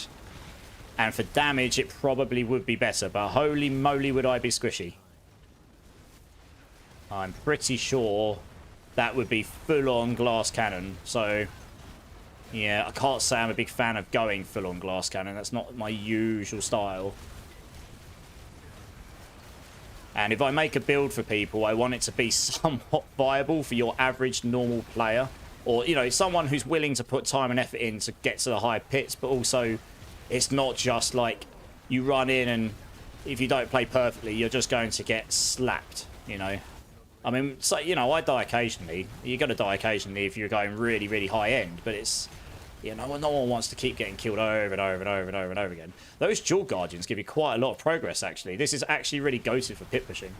and for damage, it probably would be better, but holy moly would I be squishy. I'm pretty sure that would be full-on glass cannon, so yeah, I can't say I'm a big fan of going full-on glass cannon. That's not my usual style. And if I make a build for people, I want it to be somewhat viable for your average normal player, or, you know, someone who's willing to put time and effort in to get to the high pits, but also it's not just like you run in and if you don't play perfectly, you're just going to get slapped, you know. I mean, so, you know, I die occasionally. You're going to die occasionally if you're going really, really high end, but it's, you know, no one wants to keep getting killed over and over and over and over and over again. Those Jewel Guardians give you quite a lot of progress, actually. This is actually really go-to for pit pushing.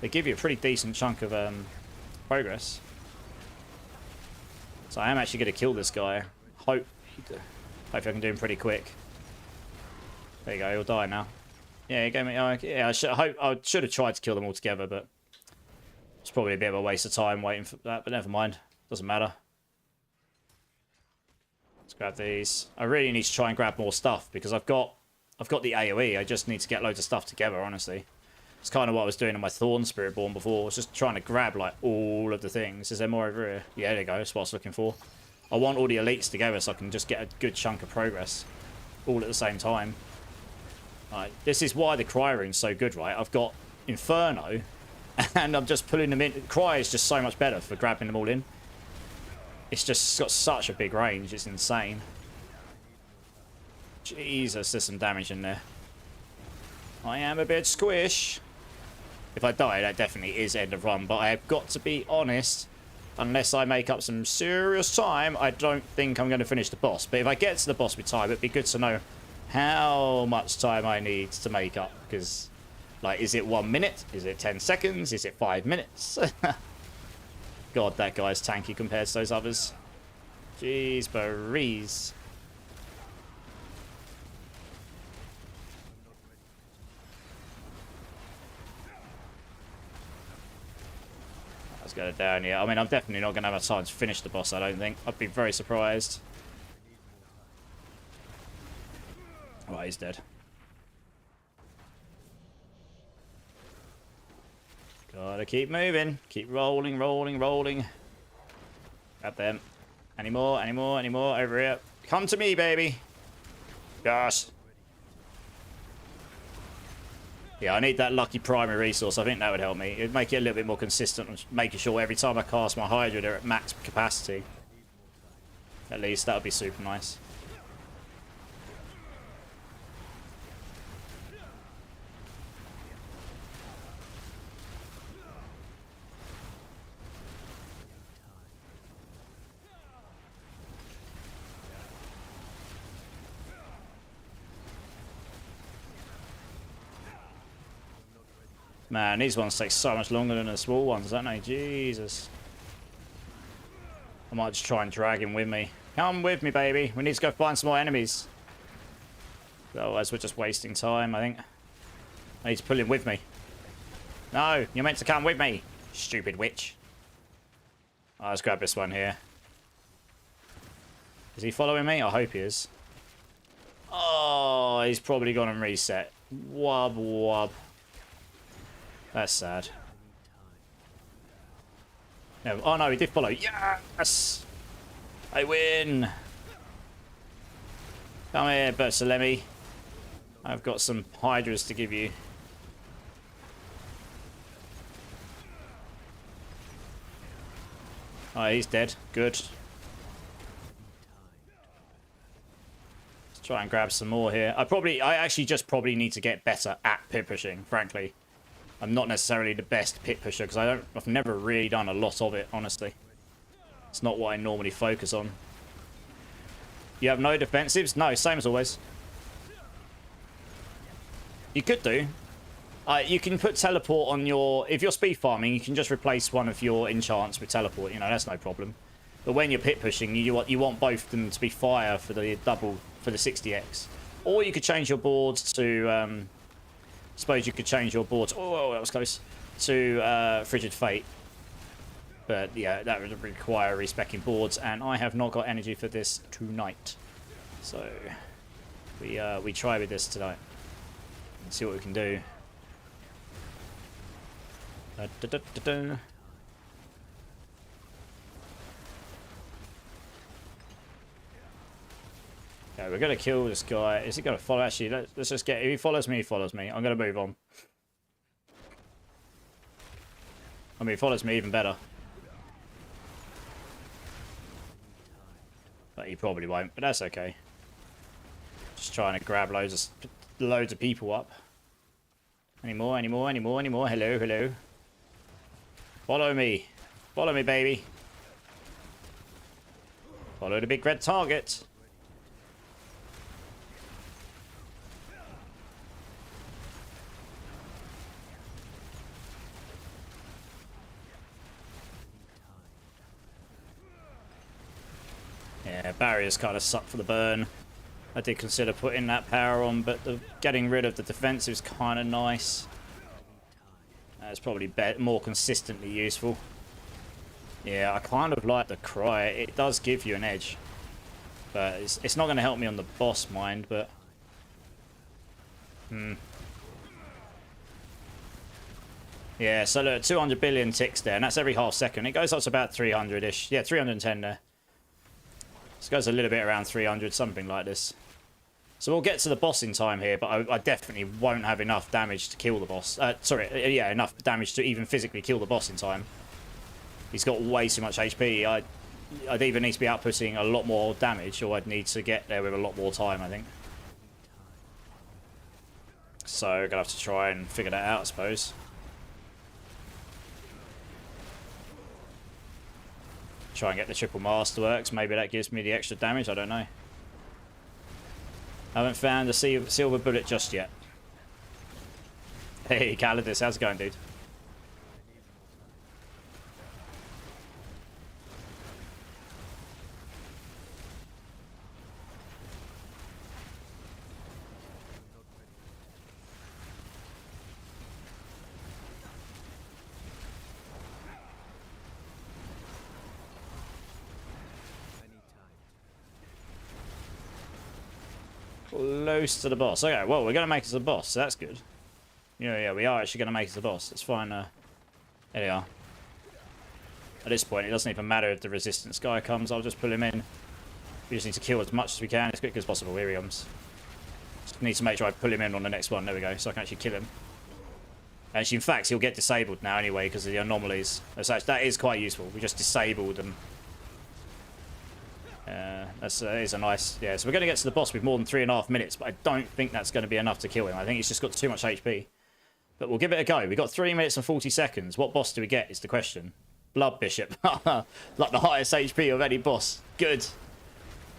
They give you a pretty decent chunk of progress. So I am actually going to kill this guy. Hopefully I can do him pretty quick. There you go, he'll die now. Yeah, he gave me. Yeah, I should have tried to kill them all together, but it's probably a bit of a waste of time waiting for that. But never mind. Doesn't matter. Let's grab these. I really need to try and grab more stuff because I've got the AoE. I just need to get loads of stuff together. Honestly, it's kind of what I was doing in my Thorn Spiritborn before. I was just trying to grab like all of the things. Is there more over here? Yeah, there you go. That's what I was looking for. I want all the elites together so I can just get a good chunk of progress all at the same time. Right, this is why the Cry Room's so good, right? I've got Inferno, and I'm just pulling them in. Cry is just so much better for grabbing them all in. It's just got such a big range, it's insane. Jesus, there's some damage in there. I am a bit squish. If I die, that definitely is end of run, but I have got to be honest. Unless I make up some serious time, I don't think I'm going to finish the boss. But if I get to the boss with time, it'd be good to know how much time I need to make up. Because, like, is it 1 minute? Is it 10 seconds? Is it 5 minutes? God, that guy's tanky compared to those others. Jeez, Barreeze. Let's get it down here. I mean, I'm definitely not going to have time to finish the boss, I don't think. I'd be very surprised. Right, he's dead. Gotta keep moving. Keep rolling, rolling, rolling. Grab them. Any more, any more, any more? Over here. Come to me, baby. Gosh. Yeah, I need that lucky primary resource. I think that would help me. It'd make it a little bit more consistent, making sure every time I cast my Hydra, they're at max capacity. At least, that would be super nice. Man, these ones take so much longer than the small ones, don't they? Jesus. I might just try and drag him with me. Come with me, baby. We need to go find some more enemies. Otherwise, we're just wasting time, I think. I need to pull him with me. No, you're meant to come with me, stupid witch. Oh, let's grab this one here. Is he following me? I hope he is. Oh, he's probably gone and reset. Wub, wub. That's sad. No, oh no, he did follow. Yes! I win! Come here, Bersalemi. I've got some Hydras to give you. Oh, he's dead. Good. Let's try and grab some more here. I actually just probably need to get better at pit pushing, frankly. I'm not necessarily the best pit pusher because I've never really done a lot of it, honestly. It's not what I normally focus on. You have no defensives? No, same as always. You could do. You can put teleport on your... If you're speed farming, you can just replace one of your enchants with teleport. You know, that's no problem. But when you're pit pushing, you want both of them to be fire for the double, for the 60x. Or you could change your boards to... suppose you could change your boards. Oh, that was close. To Frigid Fate. But yeah, that would require respecking boards, and I have not got energy for this tonight. So we try with this tonight and see what we can do. Okay, we're gonna kill this guy. Is he gonna follow? Actually, let's just get. If he follows me, he follows me. I'm gonna move on. I mean, he follows me even better. But he probably won't. But that's okay. Just trying to grab loads of people up. Any more? Any more? Any more? Any more? Hello, hello. Follow me. Follow me, baby. Follow the big red target. Yeah, barriers kind of suck for the burn. I did consider putting that power on, but getting rid of the defensive is kind of nice. It's probably more consistently useful. Yeah, I kind of like the cry. It does give you an edge. But it's not going to help me on the boss, mind, but... Yeah, so look, 200 billion ticks there, and that's every half second. It goes up to about 300-ish. Yeah, 310 there. This goes a little bit around 300, something like this. So we'll get to the boss in time here, but I definitely won't have enough damage to kill the boss. Sorry, yeah, enough damage to even physically kill the boss in time. He's got way too much HP. I'd either need to be outputting a lot more damage, or I'd need to get there with a lot more time, I think. So, we're going to have to try and figure that out, I suppose. Try and get the triple masterworks. Maybe that gives me the extra damage, I don't know. I haven't found the silver bullet just yet. Hey, Calidus, how's it going, dude? Close to the boss. Okay, well, we're going to make it to the boss, so that's good. Yeah, we are actually going to make it to the boss. It's fine. There we are. At this point, it doesn't even matter if the resistance guy comes. I'll just pull him in. We just need to kill as much as we can, as quick as possible. Here he comes. Just need to make sure I pull him in on the next one. There we go, so I can actually kill him. Actually, in fact, he'll get disabled now anyway because of the anomalies. That is quite useful. We just disabled them. That is a nice... Yeah, so we're going to get to the boss with more than 3.5 minutes, but I don't think that's going to be enough to kill him. I think he's just got too much HP. But we'll give it a go. We've got 3 minutes and 40 seconds. What boss do we get is the question. Blood Bishop. Like the highest HP of any boss. Good.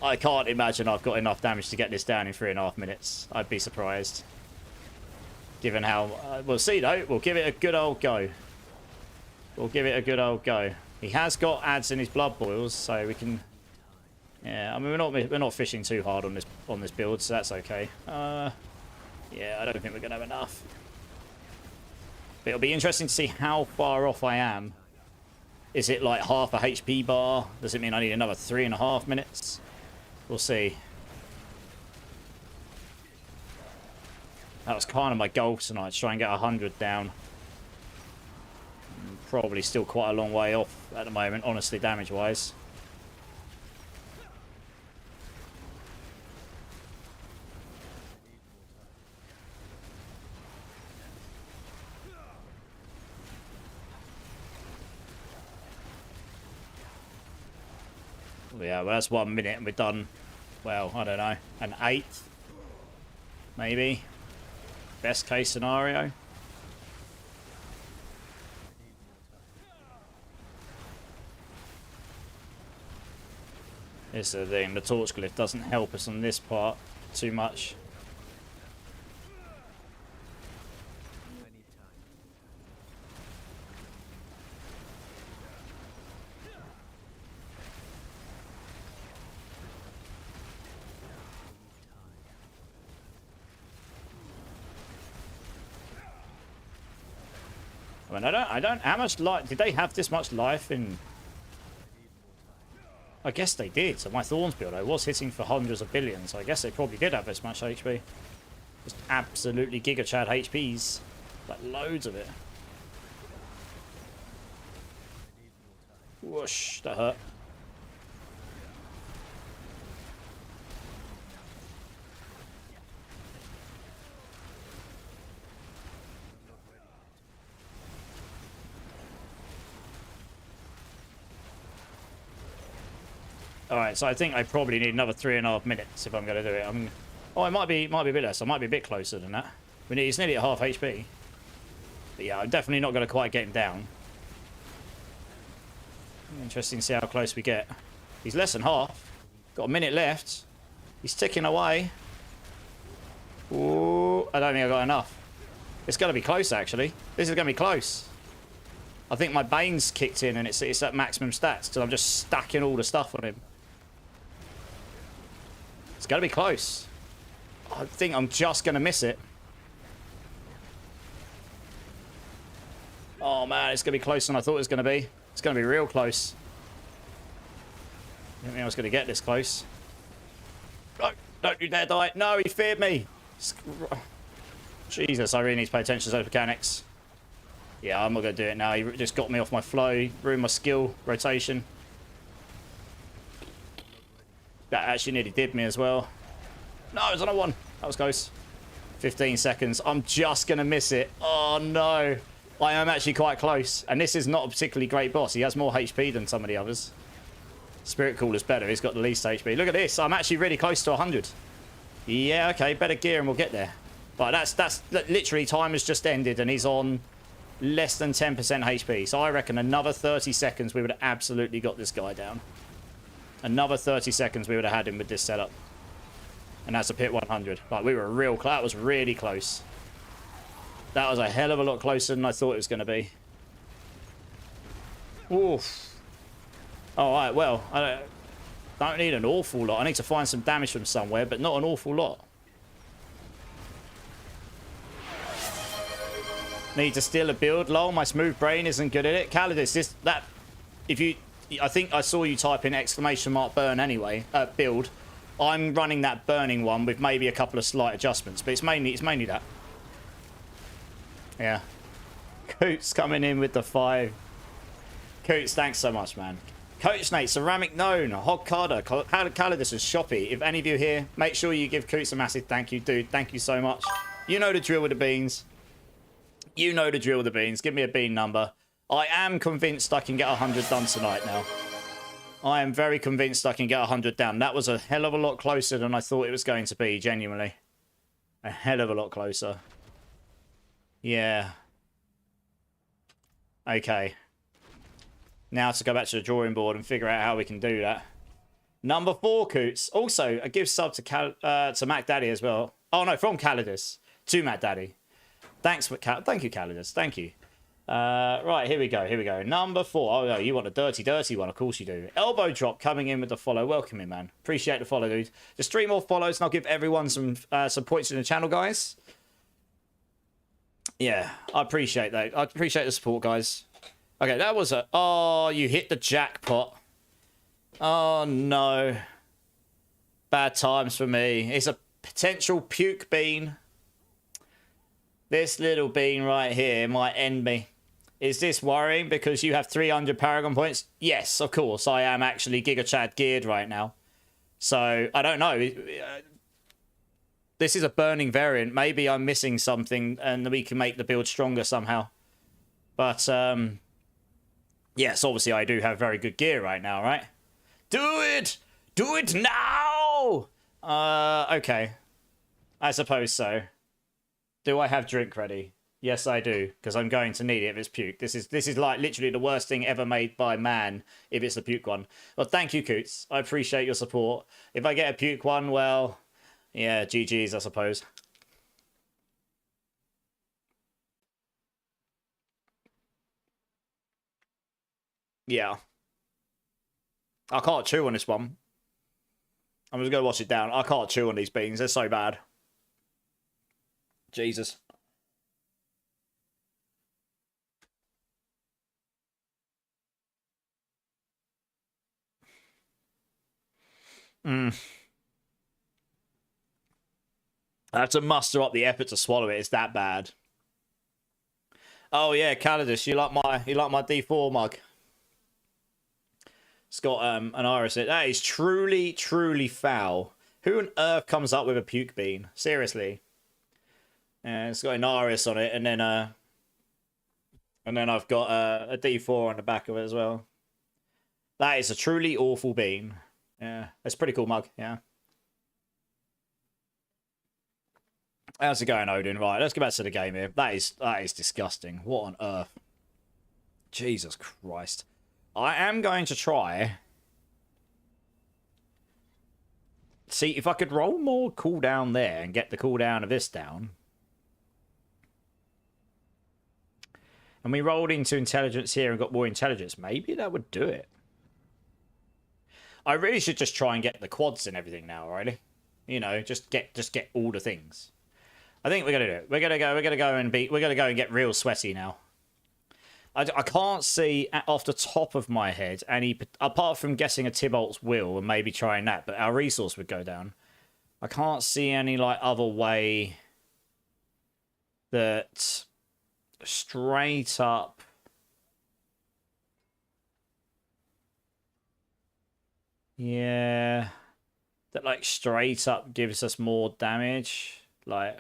I can't imagine I've got enough damage to get this down in 3.5 minutes. I'd be surprised. Given how... we'll see, though. We'll give it a good old go. We'll give it a good old go. He has got ads in his blood boils, so we can... Yeah, I mean we're not fishing too hard on this build, so that's okay. Yeah, I don't think we're gonna have enough. But it'll be interesting to see how far off I am. Is it like half a HP bar? Does it mean I need another 3.5 minutes? We'll see. That was kind of my goal tonight, to try and get 100 down. Probably still quite a long way off at the moment, honestly, damage-wise. Yeah, well, that's 1 minute and we're done. Well, I don't know, an 8th, maybe. Best case scenario. This is the thing, the torch glyph doesn't help us on this part too much. I mean, I don't, how much life, did they have this much life in? I guess they did. So my Thorns build, I was hitting for hundreds of billions. So I guess they probably did have this much HP. Just absolutely Giga Chad HPs. Like loads of it. Whoosh, that hurt. Alright, so I think I probably need another 3.5 minutes if I'm going to do it. Oh, it might be a bit less. I might be a bit closer than that. He's nearly at half HP. But yeah, I'm definitely not going to quite get him down. Interesting to see how close we get. He's less than half. Got a minute left. He's ticking away. Ooh, I don't think I got enough. It's going to be close, actually. This is going to be close. I think my Bane's kicked in and it's at maximum stats, so I'm just stacking all the stuff on him. It's going to be close. I think I'm just going to miss it. Oh, man, it's going to be closer than I thought it was going to be. It's going to be real close. I didn't think I was going to get this close. No, don't you dare die. No, he feared me. Jesus, I really need to pay attention to those mechanics. Yeah, I'm not going to do it now. He just got me off my flow. He ruined my skill rotation. That actually nearly did me as well. No, it was another one. That was close. 15 seconds. I'm just going to miss it. Oh, no. I am actually quite close. And this is not a particularly great boss. He has more HP than some of the others. Spirit Cooler's better. He's got the least HP. Look at this. I'm actually really close to 100. Yeah, okay. Better gear and we'll get there. But that's literally time has just ended and he's on less than 10% HP. So I reckon another 30 seconds we would have absolutely got this guy down. Another 30 seconds we would have had him with this setup. And that's a pit 100. Like, we were real close. That was really close. That was a hell of a lot closer than I thought it was going to be. Oof. Alright, well, I don't need an awful lot. I need to find some damage from somewhere, but not an awful lot. Need to steal a build. Lol, my smooth brain isn't good at it. Calidus, I think I saw you type in ! burn anyway. Build. I'm running that burning one with maybe a couple of slight adjustments, but it's mainly that. Yeah. Coots coming in with the 5. Coots, thanks so much, man. Coach Nate, Ceramic Known, Hog Carter, Calidus is Shoppy. If any of you here, make sure you give Coots a massive thank you, dude. Thank you so much. You know the drill with the beans. You know the drill with the beans. Give me a bean number. I am convinced I can get 100 done tonight now. I am very convinced I can get 100 down. That was a hell of a lot closer than I thought it was going to be, genuinely. A hell of a lot closer. Yeah. Okay. Now to go back to the drawing board and figure out how we can do that. Number 4, Coots. Also, a gift sub to Mac Daddy as well. Oh, no, from Calidus to Mac Daddy. Thanks for thank you, Calidus. Thank you. Right, here we go. Here we go. Number 4. Oh, no, you want a dirty one. Of course you do. Elbow Drop coming in with the follow. Welcome in, man. Appreciate the follow, dude. Just 3 more follows and I'll give everyone some points in the channel, guys. Yeah, I appreciate that. I appreciate the support, guys. Okay, that was a... Oh, you hit the jackpot. Oh, no. Bad times for me. It's a potential puke bean. This little bean right here might end me. Is this worrying because you have 300 Paragon points? Yes, of course. I am actually Giga Chad geared right now. So, I don't know. This is a burning variant. Maybe I'm missing something and we can make the build stronger somehow. But, yes, obviously I do have very good gear right now, right? Do it! Do it now! Okay. I suppose so. Do I have drink ready? Yes, I do, because I'm going to need it if it's puke. This is like literally the worst thing ever made by man if it's the puke one. Well, thank you, Coots. I appreciate your support. If I get a puke one, well, yeah, GG's, I suppose. Yeah. I can't chew on this one. I'm just going to wash it down. I can't chew on these beans. They're so bad. Jesus. I have to muster up the effort to swallow it. It's that bad. Oh yeah, Calidus, you like my D4 mug? It's got an iris in it. That is truly, truly foul. Who on earth comes up with a puke bean? Seriously. It's got an iris on it, and then I've got a D4 on the back of it as well. That is a truly awful bean. Yeah, it's a pretty cool mug. Yeah. How's it going, Odin? Right, let's get back to the game here. That is disgusting. What on earth? Jesus Christ. I am going to try. See if I could roll more cooldown there and get the cooldown of this down. And we rolled into intelligence here and got more intelligence. Maybe that would do it. I really should just try and get the quads and everything now, really. You know, just get all the things. I think we're gonna do it. We're gonna go and get real sweaty now. I can't see off the top of my head any, apart from guessing a Tybalt's will and maybe trying that, but our resource would go down. I can't see any like other way that straight up that like straight up gives us more damage. Like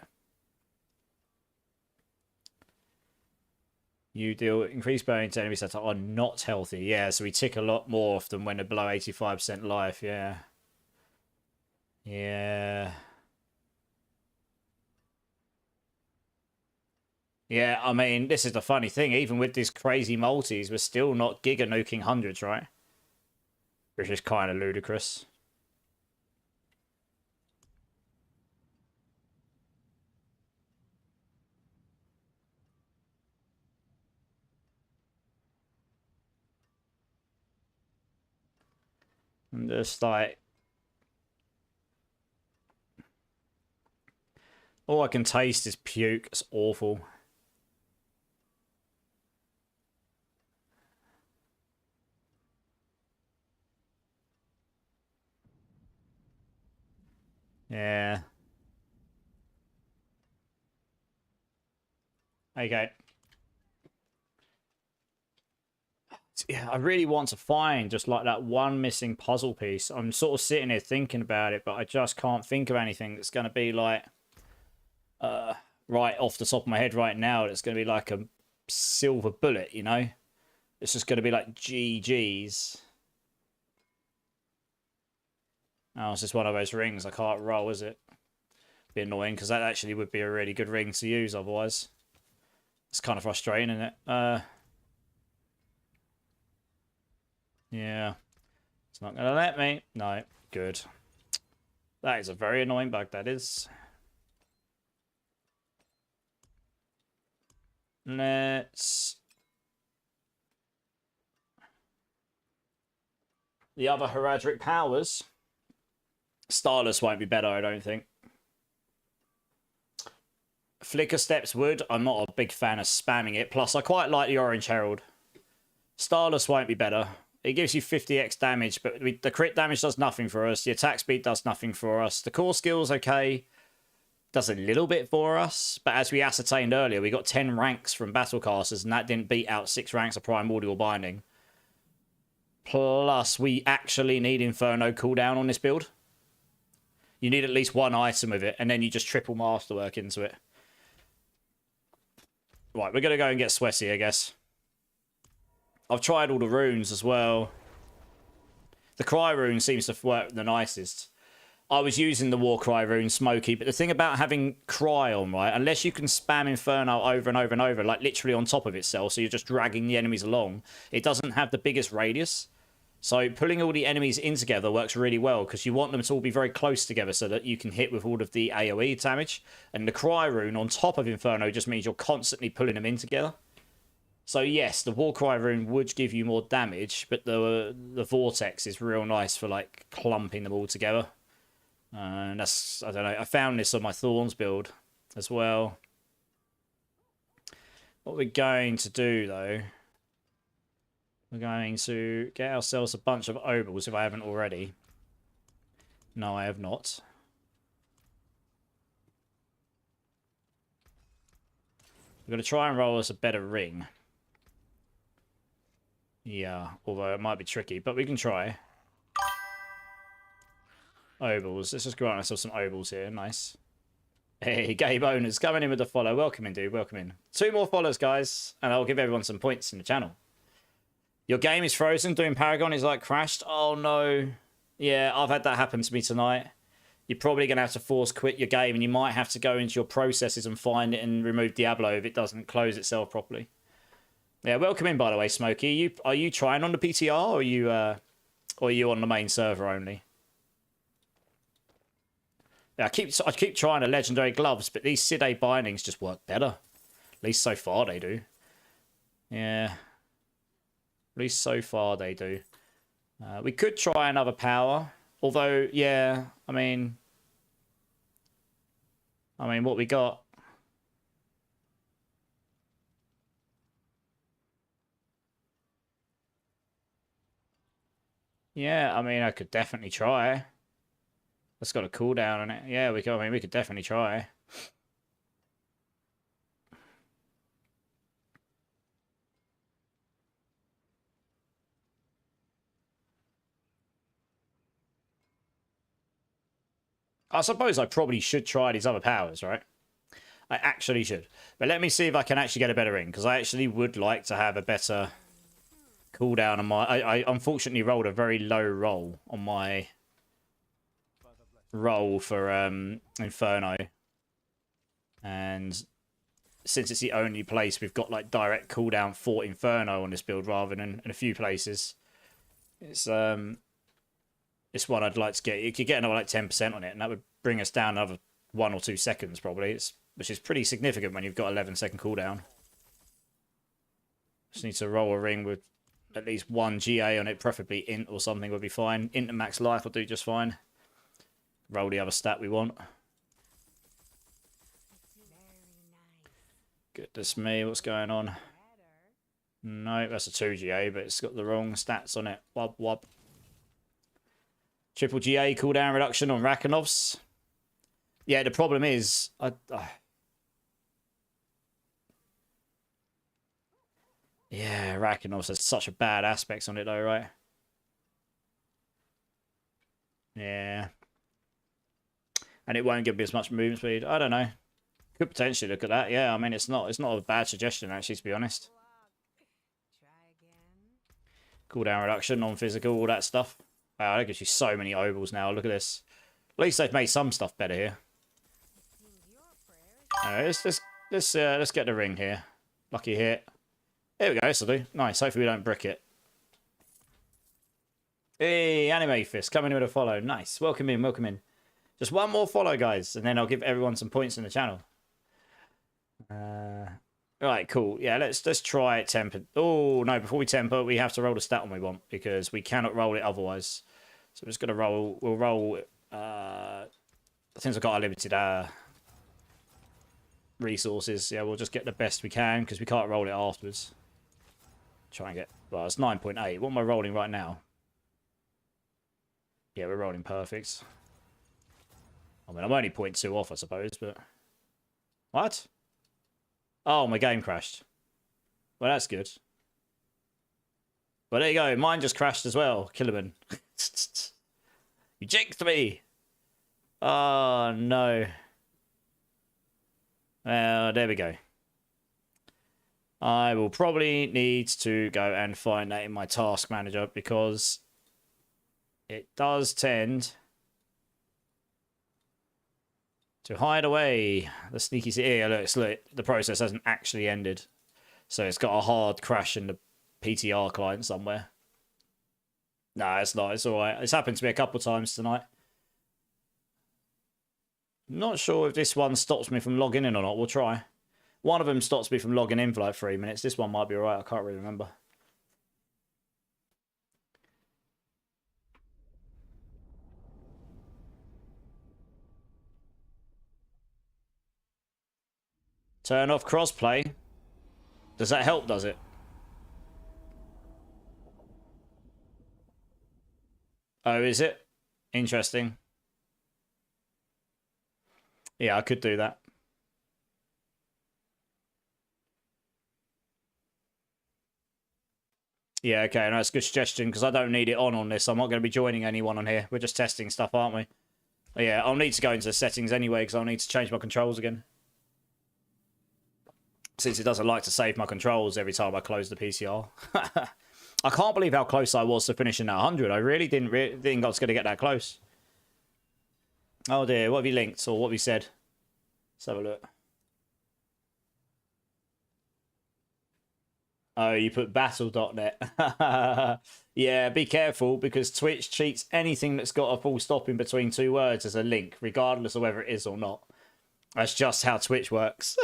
you deal increased burning to enemies that are not healthy. Yeah, so we tick a lot more often when they're below 85% life. Yeah. Yeah. Yeah, I mean, this is the funny thing. Even with these crazy multis, we're still not giga nuking hundreds, right? Which is kind of ludicrous. And just like, all I can taste is puke. It's awful. Yeah. Okay. Yeah, I really want to find just like that one missing puzzle piece. I'm sort of sitting here thinking about it, but I just can't think of anything that's going to be like right off the top of my head right now. It's going to be like a silver bullet, you know? It's just going to be like GG's. Oh, it's just one of those rings I can't roll, is it? Be annoying because that actually would be a really good ring to use otherwise. It's kind of frustrating, isn't it? Yeah. It's not going to let me. No. Good. That is a very annoying bug, that is. Let's... The other Heraldric powers. Starless won't be better, I don't think. Flicker Steps would. I'm not a big fan of spamming it. Plus, I quite like the Orange Herald. Starless won't be better. It gives you 50x damage, but the crit damage does nothing for us. The attack speed does nothing for us. The core skill's okay. Does a little bit for us. But as we ascertained earlier, we got 10 ranks from Battlecasters, and that didn't beat out 6 ranks of Primordial Binding. Plus, we actually need Inferno cooldown on this build. You need at least one item of it, and then you just triple Masterwork into it. Right, we're going to go and get sweaty, I guess. I've tried all the runes as well. The Cry rune seems to work the nicest. I was using the Warcry rune, Smoky, but the thing about having Cry on, right, unless you can spam Inferno over and over and over, like literally on top of itself, so you're just dragging the enemies along, it doesn't have the biggest radius. So pulling all the enemies in together works really well because you want them to all be very close together so that you can hit with all of the AoE damage. And the Cry rune on top of Inferno just means you're constantly pulling them in together. So yes, the Warcry rune would give you more damage, but the Vortex is real nice for like clumping them all together. And that's, I don't know, I found this on my Thorns build as well. What we're going to do though, we're going to get ourselves a bunch of Obels if I haven't already. No, I have not. We're going to try and roll us a better ring. Yeah, although it might be tricky, but we can try. Obels. Let's just grant ourselves some Obels here. Nice. Hey, Gabe Owners coming in with a follow. Welcome in, dude. Welcome in. 2 more follows, guys, and I'll give everyone some points in the channel. Your game is frozen. Doing Paragon is like crashed. Oh, no. Yeah, I've had that happen to me tonight. You're probably going to have to force quit your game, and you might have to go into your processes and find it and remove Diablo if it doesn't close itself properly. Yeah, welcome in, by the way, Smokey. Are you trying on the PTR, or are you on the main server only? Yeah, I keep trying the legendary gloves, but these Side bindings just work better. At least so far they do. Yeah. At least so far they do. We could try another power. Although, yeah, I mean, I mean, what we got? Yeah, I mean, I could definitely try. That's got a cooldown on it. Yeah, we could. I mean, we could definitely try. I suppose I probably should try these other powers, right? I actually should. But let me see if I can actually get a better ring, because I actually would like to have a better cooldown on my... I unfortunately rolled a very low roll on my roll for Inferno. And since it's the only place we've got like direct cooldown for Inferno on this build rather than in a few places, it's one I'd like to get. You could get another like 10% on it, and that would bring us down another 1 or 2 seconds probably. Which is pretty significant when you've got 11-second cooldown. Just need to roll a ring with at least 1 GA on it, preferably int or something would be fine. Int and max life will do just fine. Roll the other stat we want. Goodness me, what's going on? No, that's a 2 GA, but it's got the wrong stats on it. Wub wub. Triple GA cooldown reduction on Rakenovs. Yeah, the problem is... Yeah, Rakenovs has such a bad aspects on it though, right? Yeah. And it won't give me as much movement speed. I don't know. Could potentially look at that. Yeah, I mean, it's not a bad suggestion, actually, to be honest. Cooldown reduction, non-physical, all that stuff. Wow, that gives you so many ovals now. Look at this. At least they've made some stuff better here. Let's get the ring here. Lucky hit. There we go, this'll do. Nice, hopefully we don't brick it. Hey, Anime Fist, coming in with a follow. Nice, welcome in, welcome in. Just one more follow, guys, and then I'll give everyone some points in the channel. Right, cool. Yeah, let's try it tempered. Oh, no, before we temper, we have to roll the stat one we want, because we cannot roll it otherwise. So we're just going to roll, we'll roll, since I've got unlimited resources, yeah, we'll just get the best we can, because we can't roll it afterwards. Try and get, well, it's 9.8. What am I rolling right now? Yeah, we're rolling perfect. I mean, I'm only 0.2 off, I suppose, but... What? Oh, my game crashed. Well, that's good. Well, there you go. Mine just crashed as well. Killerman. You jinxed me! Oh, no. Well, there we go. I will probably need to go and find that in my task manager because it does tend to hide away the sneaky... Here, look, the process hasn't actually ended. So it's got a hard crash in the PTR client somewhere. No, it's not. It's alright. It's happened to me a couple times tonight. Not sure if this one stops me from logging in or not. We'll try. One of them stops me from logging in for like 3 minutes. This one might be alright. I can't really remember. Turn off crossplay. Does that help, does it? Oh, is it? Interesting. Yeah, I could do that. Yeah, okay, no, that's a good suggestion, because I don't need it on this. I'm not going to be joining anyone on here. We're just testing stuff, aren't we? Yeah, I'll need to go into the settings anyway, because I'll need to change my controls again. Since it doesn't like to save my controls every time I close the PCR. I can't believe how close I was to finishing that 100. I really didn't think I was going to get that close. Oh dear, what have you linked, or what have you said? Let's have a look. Oh, you put battle.net. Yeah, be careful, because Twitch treats anything that's got a full stop in between 2 words as a link, regardless of whether it is or not. That's just how Twitch works.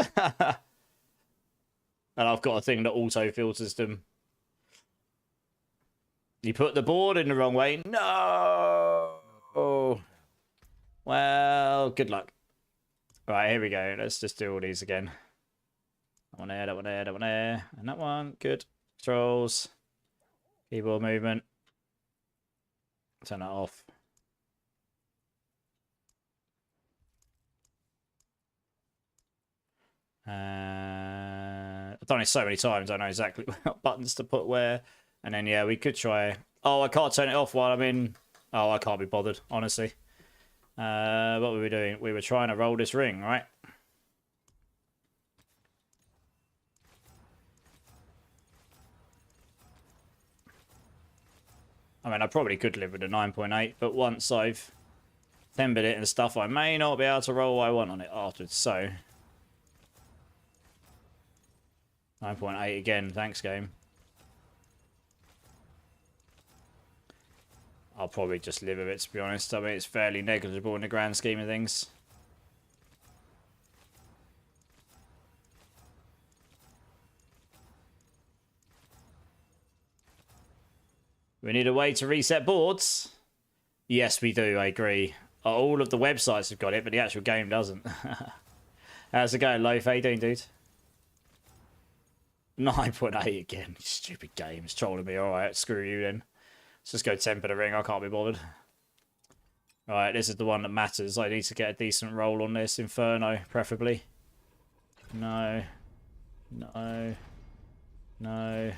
And I've got a thing that auto-filters them. You put the board in the wrong way? No! Oh. Well, good luck. Right, here we go. Let's just do all these again. That one there, that one there, that one there. And that one. Good. Controls. Keyboard movement. Turn that off. I've done it so many times, I know exactly what buttons to put where. And then, yeah, we could try... Oh, I can't turn it off while I'm in... Oh, I can't be bothered, honestly. What were we doing? We were trying to roll this ring, right? I mean, I probably could live with a 9.8, but once I've tempered it and stuff, I may not be able to roll what I want on it afterwards, so... 9.8 again, thanks game. I'll probably just live with it, to be honest. I mean, it's fairly negligible in the grand scheme of things. We need a way to reset boards. Yes, we do, I agree. All of the websites have got it, but the actual game doesn't. How's it going, Loaf? How you doing, dude? 9.8 again. You stupid game. It's trolling me. Alright, screw you then. Let's just go temper the ring. I can't be bothered. Alright, this is the one that matters. I need to get a decent roll on this. Inferno, preferably. No. No. No.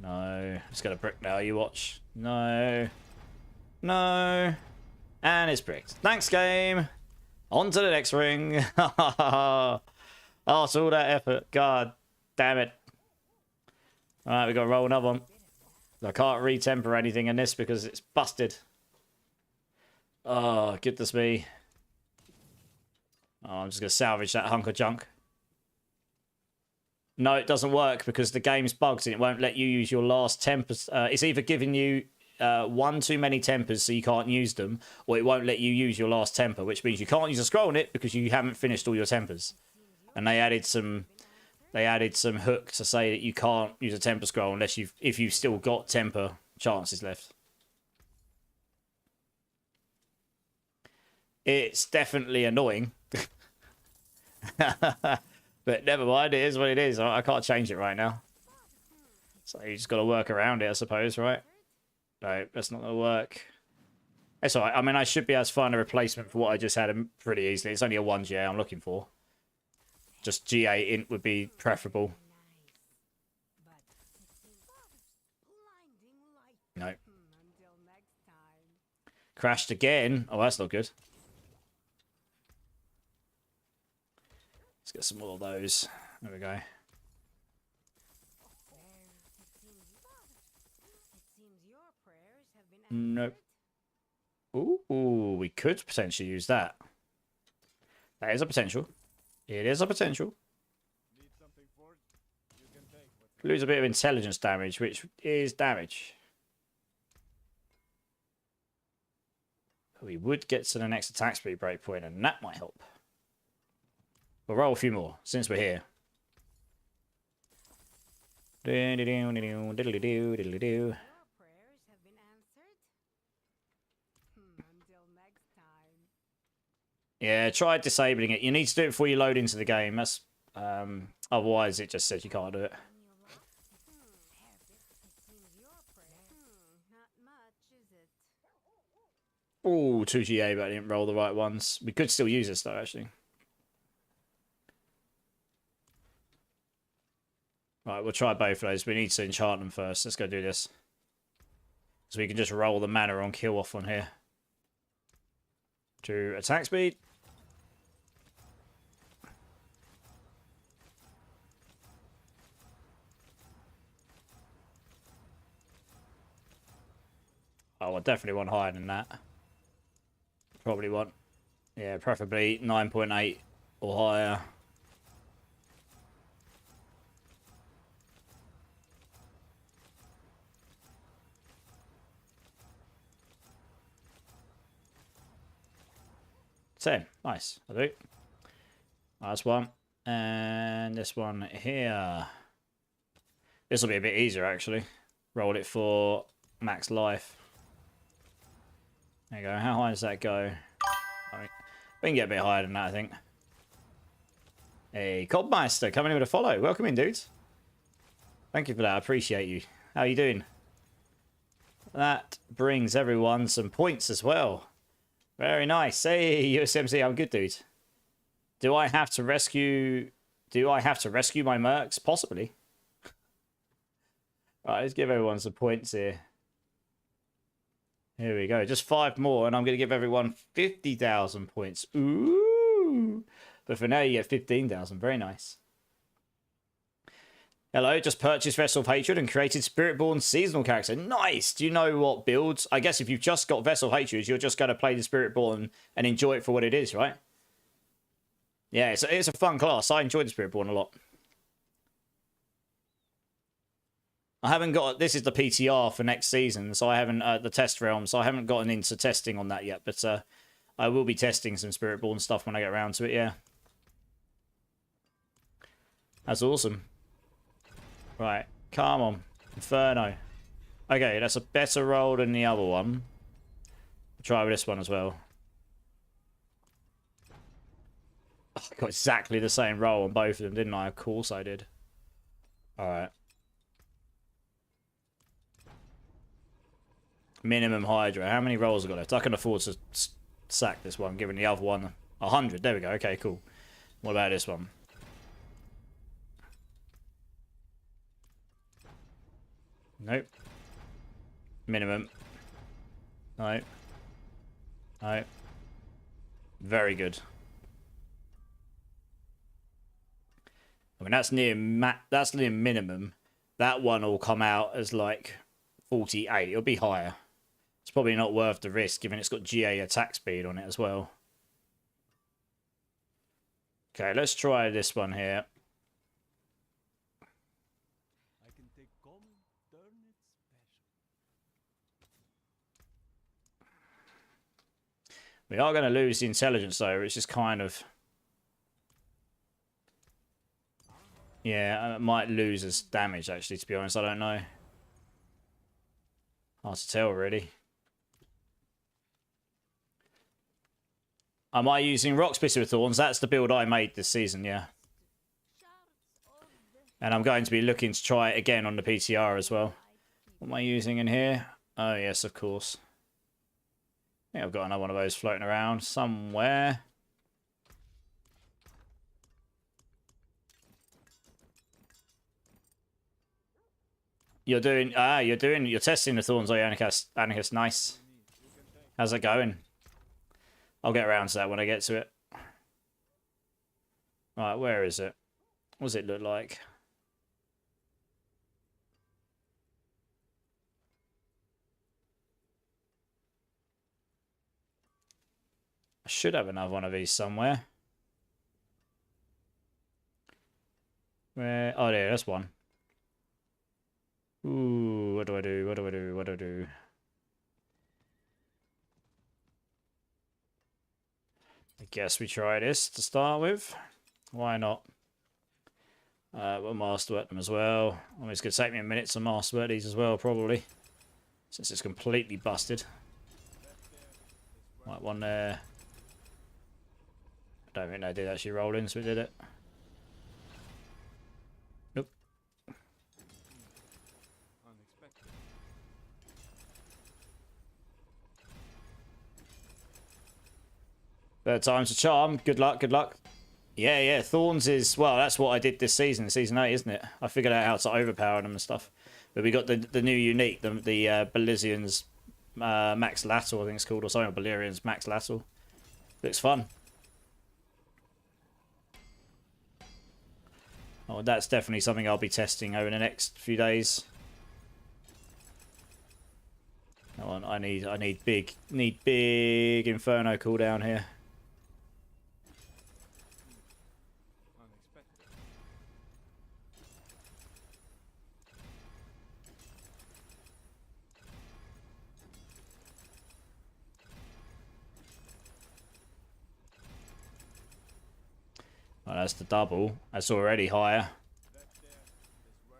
No. It's got a brick now, you watch. No. No. And it's bricked. Thanks, game. On to the next ring. After all that effort. God damn it. Alright, we got to roll another one. I can't retemper anything in this because it's busted. Oh, goodness me. Oh, I'm just going to salvage that hunk of junk. No, it doesn't work because the game's bugged and it won't let you use your last tempers. It's either giving you one too many tempers so you can't use them, or it won't let you use your last temper, which means you can't use a scroll on it because you haven't finished all your tempers. And they added some hook to say that you can't use a temper scroll unless if you've still got temper chances left. It's definitely annoying. But never mind, it is what it is. I can't change it right now. So you just got to work around it, I suppose, right? No, that's not going to work. It's alright. I mean, I should be able to find a replacement for what I just had pretty easily. It's only a 1 GA I'm looking for. Just GA int would be preferable. No. Crashed again. Oh, that's not good. Let's get some more of those. There we go. Nope. Ooh, we could potentially use that. That is a potential. It is a potential. Lose a bit of intelligence damage, which is damage. We would get to the next attack speed breakpoint, and that might help. We'll roll a few more, since we're here. Yeah, try disabling it. You need to do it before you load into the game. That's otherwise it just says you can't do it. Oh, 2 GA, but I didn't roll the right ones. We could still use this though, actually. Right, we'll try both of those. We need to enchant them first. Let's go do this. So we can just roll the mana on kill off on here. To attack speed. Oh, I definitely want higher than that. Probably want, yeah, preferably 9.8 or higher. Same, nice. I do. Last one, and this one here. This will be a bit easier actually. Roll it for max life. There you go. How high does that go? I mean, we can get a bit higher than that, I think. Hey, Cobmeister coming in with a follow. Welcome in, dudes. Thank you for that. I appreciate you. How are you doing? That brings everyone some points as well. Very nice. Hey, USMC, I'm good, dude. Do I have to rescue my mercs? Possibly. Right, let's give everyone some points here. Here we go. Just 5 more, and I'm going to give everyone 50,000 points. Ooh. But for now, you get 15,000. Very nice. Hello, just purchased Vessel of Hatred and created Spiritborn seasonal character. Nice! Do you know what builds? I guess if you've just got Vessel of Hatred, you're just going to play the Spiritborn and enjoy it for what it is, right? Yeah, it's a fun class. I enjoyed the Spiritborn a lot. I haven't got... This is the PTR for next season, so I haven't... the test realm, so I haven't gotten into testing on that yet, but I will be testing some Spiritborn stuff when I get around to it, yeah. That's awesome. Right, come on. Inferno. Okay, that's a better roll than the other one. I'll try with this one as well. Oh, I got exactly the same roll on both of them, didn't I? Of course I did. Alright. Minimum Hydra. How many rolls have I got left? I can afford to sack this one, given the other one 100. There we go. Okay, cool. What about this one? Nope. Minimum. Nope. Nope. Very good. I mean, that's near minimum. That one will come out as like 48. It'll be higher. It's probably not worth the risk, given it's got GA attack speed on it as well. Okay, let's try this one here. We are going to lose the intelligence, though, which is kind of... Yeah, I might lose as damage, actually, to be honest. I don't know. Hard to tell, really. Am I using Rock Splitter with Thorns? That's the build I made this season, yeah. And I'm going to be looking to try it again on the PTR as well. What am I using in here? Oh, yes, of course. I think I've got another one of those floating around somewhere. You're testing the Thorns, are you, Anarchist? Nice. How's it going? I'll get around to that when I get to it. Right, where is it? What does it look like? I should have another one of these somewhere. Where? Oh, there, that's one. Ooh, what do I do? What do I do? What do I do? I guess we try this to start with. Why not? We'll masterwork them as well. I mean, it's going to take me a minute to masterwork these as well, probably. Since it's completely busted. Right, one there. I don't think they did actually roll in, so we did it. Nope. Third time's a charm. Good luck, good luck. Yeah, yeah, Thorns is... Well, that's what I did this season, Season 8, isn't it? I figured out how to overpower them and stuff. But we got the new unique, the Belizian's Max Lateral, I think it's called, or something, or Balerian's Max Lateral. Looks fun. Oh, that's definitely something I'll be testing over the next few days. Come on, I need big Inferno cooldown here. Well, that's the double. That's already higher.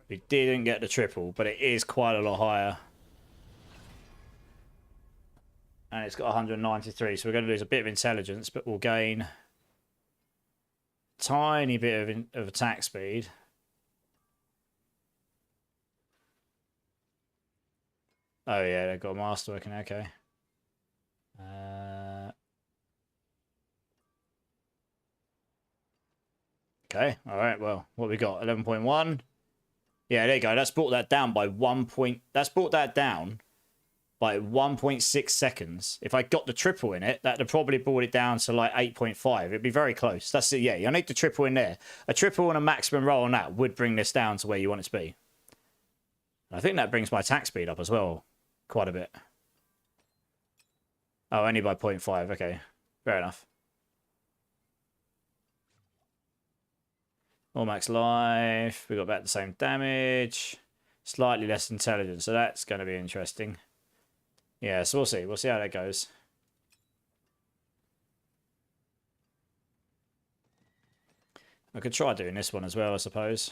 We didn't get the triple, but it is quite a lot higher. And it's got 193, so we're going to lose a bit of intelligence, but we'll gain tiny bit of attack speed. Oh yeah, they've got a master working. Okay. Okay. All right. Well, what we got? 11.1. Yeah, there you go. That's brought that down by 1 point. That's brought that down by 1.6 seconds. If I got the triple in it, that'd have probably brought it down to like 8.5. It'd be very close. That's it. Yeah, you need the triple in there. A triple and a maximum roll on that would bring this down to where you want it to be. I think that brings my attack speed up as well, quite a bit. Oh, only by 0.5. Okay, fair enough. All max life. We got about the same damage. Slightly less intelligence, so that's going to be interesting. Yeah, so we'll see. We'll see how that goes. I could try doing this one as well, I suppose.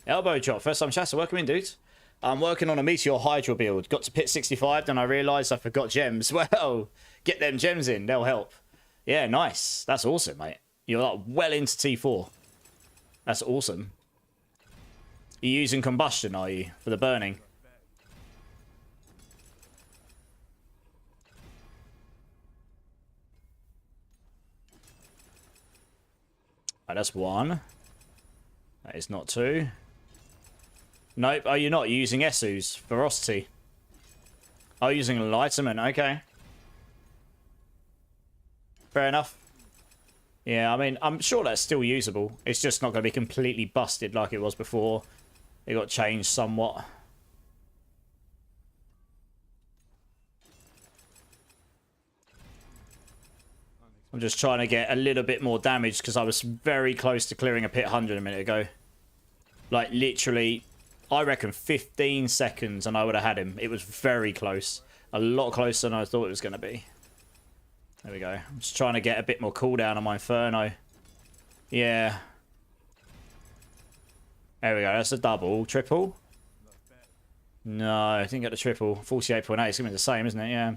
Elbow chop. First time Shasta. Welcome in, dudes. I'm working on a Meteor Hydra build. Got to pit 65, then I realised I forgot gems. Well, get them gems in. They'll help. Yeah, nice. That's awesome, mate. You're like well into T4. That's awesome. You're using combustion, are you, for the burning? Right, that's 1. That is not 2. Nope. Oh, you're not. You're using Esu's ferocity. Oh, you're using enlightenment. Okay. Fair enough. Yeah, I mean, I'm sure that's still usable. It's just not going to be completely busted like it was before. It got changed somewhat. I'm just trying to get a little bit more damage because I was very close to clearing a pit 100 a minute ago. Like, literally, I reckon 15 seconds and I would have had him. It was very close. A lot closer than I thought it was going to be. There we go. I'm just trying to get a bit more cooldown on my Inferno. Yeah. There we go. That's a double. Triple? No, I didn't get the triple. 48.8. It's going to be the same, isn't it? Yeah.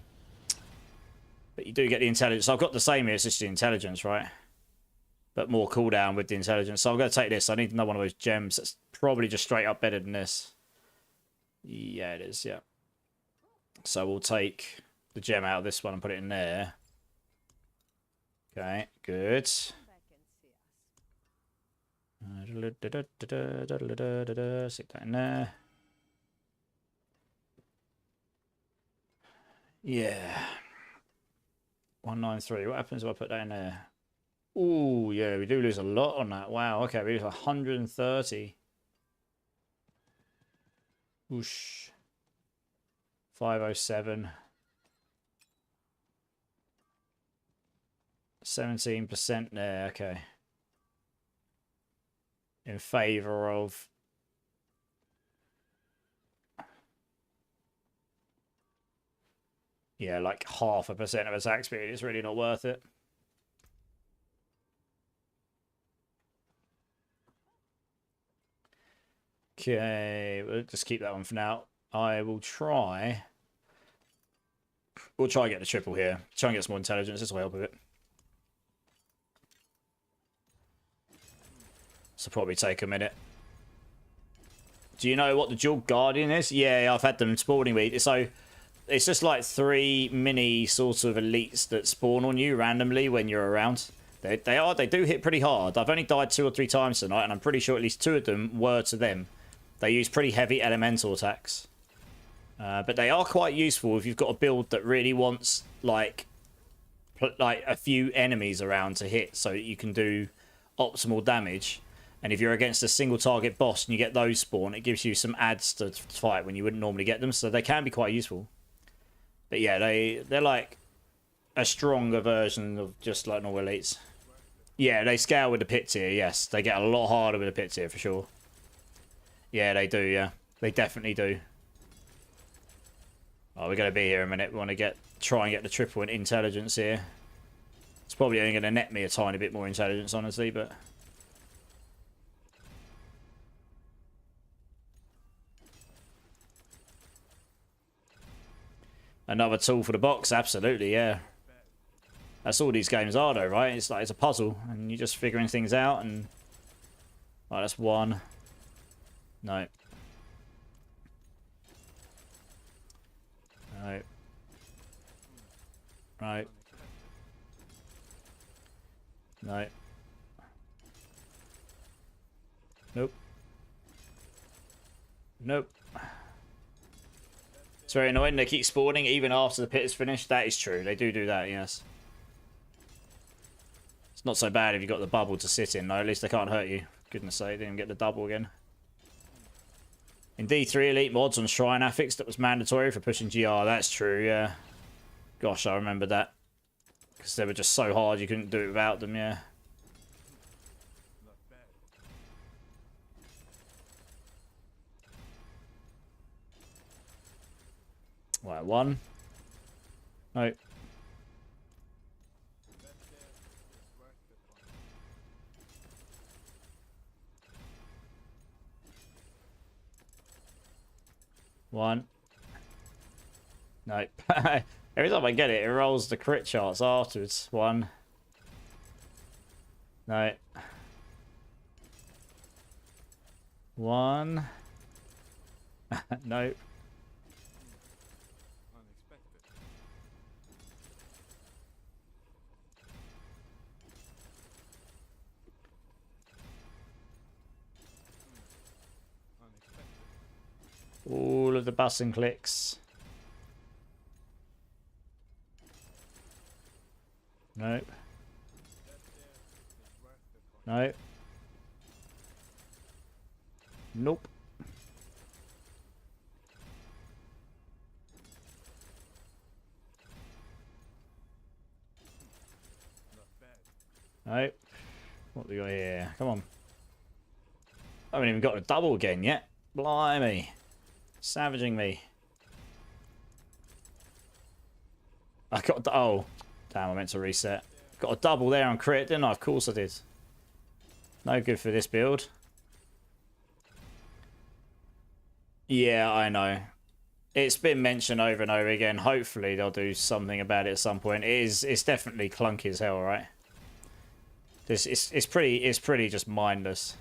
But you do get the intelligence. I've got the same here. It's just the intelligence, right? But more cooldown with the intelligence. So I'm going to take this. I need another one of those gems. That's probably just straight up better than this. Yeah, it is. Yeah. So we'll take the gem out of this one and put it in there. Okay, good. Stick that in there. Yeah. 193. What happens if I put that in there? Ooh, yeah, we do lose a lot on that. Wow, okay, we lose 130. Whoosh. 507. 17% there, okay. In favour of... Yeah, like 0.5% of attack speed. It's really not worth it. Okay, we'll just keep that one for now. I will try... We'll try and get the triple here. Try and get some more intelligence. This will help with it. So probably take a minute. Do you know what the dual guardian is? Yeah, I've had them spawning me. So it's just like 3 mini sort of elites that spawn on you randomly when you're around. They do hit pretty hard. I've only died 2 or 3 times tonight, and I'm pretty sure at least 2 of them were to them. They use pretty heavy elemental attacks. But they are quite useful if you've got a build that really wants like a few enemies around to hit so that you can do optimal damage. And if you're against a single target boss and you get those spawn, it gives you some adds to fight when you wouldn't normally get them. So they can be quite useful. But yeah, they're like a stronger version of just like normal elites. Yeah, they scale with the pit tier, yes. They get a lot harder with the pit tier for sure. Yeah, they do, yeah. They definitely do. Oh, we're going to be here a minute. We want to try and get the triple in intelligence here. It's probably only going to net me a tiny bit more intelligence, honestly, but... Another tool for the box, absolutely, yeah. That's all these games are, though, right? It's like it's a puzzle, and you're just figuring things out. And right, that's one. No. No. Right. No. Nope. Nope. It's very annoying they keep spawning even after the pit is finished. That is true. They do that, yes. It's not so bad if you've got the bubble to sit in, though. At least they can't hurt you. Goodness sake, they didn't get the double again. In D3 Elite mods on Shrine Affix that was mandatory for pushing GR. That's true, yeah. Gosh, I remember that. Because they were just so hard you couldn't do it without them, yeah. Right, one. No. One. No. Every time I get it, it rolls the crit charts afterwards. One. No. One. Nope. All of the button clicks. Nope. Nope. Nope. Nope. What do we got here? Come on. I haven't even got a double again yet. Blimey. Savaging me. I got... Oh. Damn, I meant to reset. Got a double there on crit, didn't I? Of course I did. No good for this build. Yeah, I know. It's been mentioned over and over again. Hopefully they'll do something about it at some point. It's definitely clunky as hell, right? It's pretty just mindless.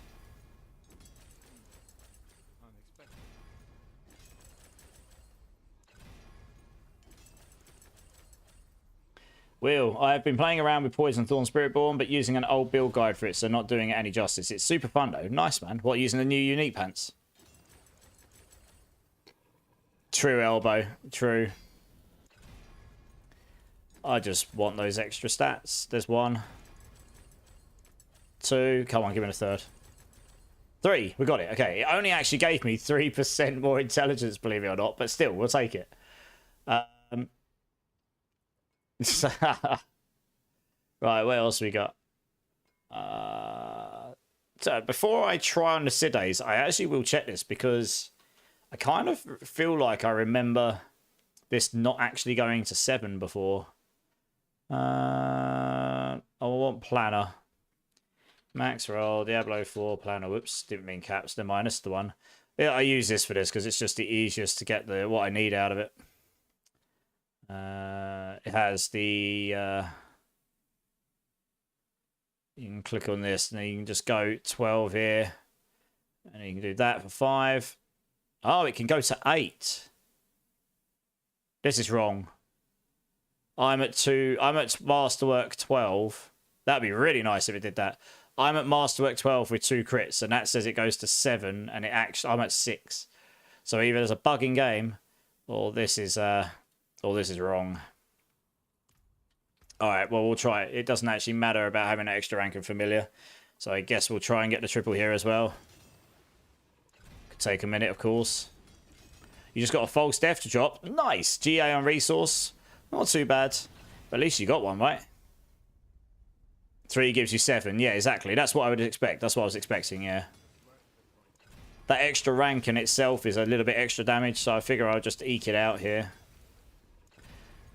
Will, I have been playing around with Poison Thorn Spiritborn, but using an old build guide for it, so not doing it any justice. It's super fun though. Nice, man. What, using the new unique pants? True, Elbow. True. I just want those extra stats. There's one. Two. Come on, give me a third. Three. We got it. Okay. It only actually gave me 3% more intelligence, believe it or not, but still, we'll take it. Right, what else we got? So before I try on the Sidays, I actually will check this because I kind of feel like I remember this not actually going to 7 before. I want planner. Max roll, Diablo 4 planner. Whoops, didn't mean caps. They're minus the one. Yeah, I use this for this because it's just the easiest to get the what I need out of it. It has the you can click on this and then you can just go 12 here and you can do that for 5. Oh, it can go to 8. This is wrong. I'm at Masterwork 12. That'd be really nice if it did that. I'm at Masterwork 12 with 2 crits and that says it goes to 7 and it actually I'm at 6. So either there's a bug in game or this is wrong. Alright, well, we'll try it. It doesn't actually matter about having an extra rank and familiar. So I guess we'll try and get the triple here as well. Could take a minute, of course. You just got a false death to drop. Nice! GA on resource. Not too bad. But at least you got one, right? 3 gives you 7. Yeah, exactly. That's what I would expect. That's what I was expecting, yeah. That extra rank in itself is a little bit extra damage, so I figure I'll just eke it out here.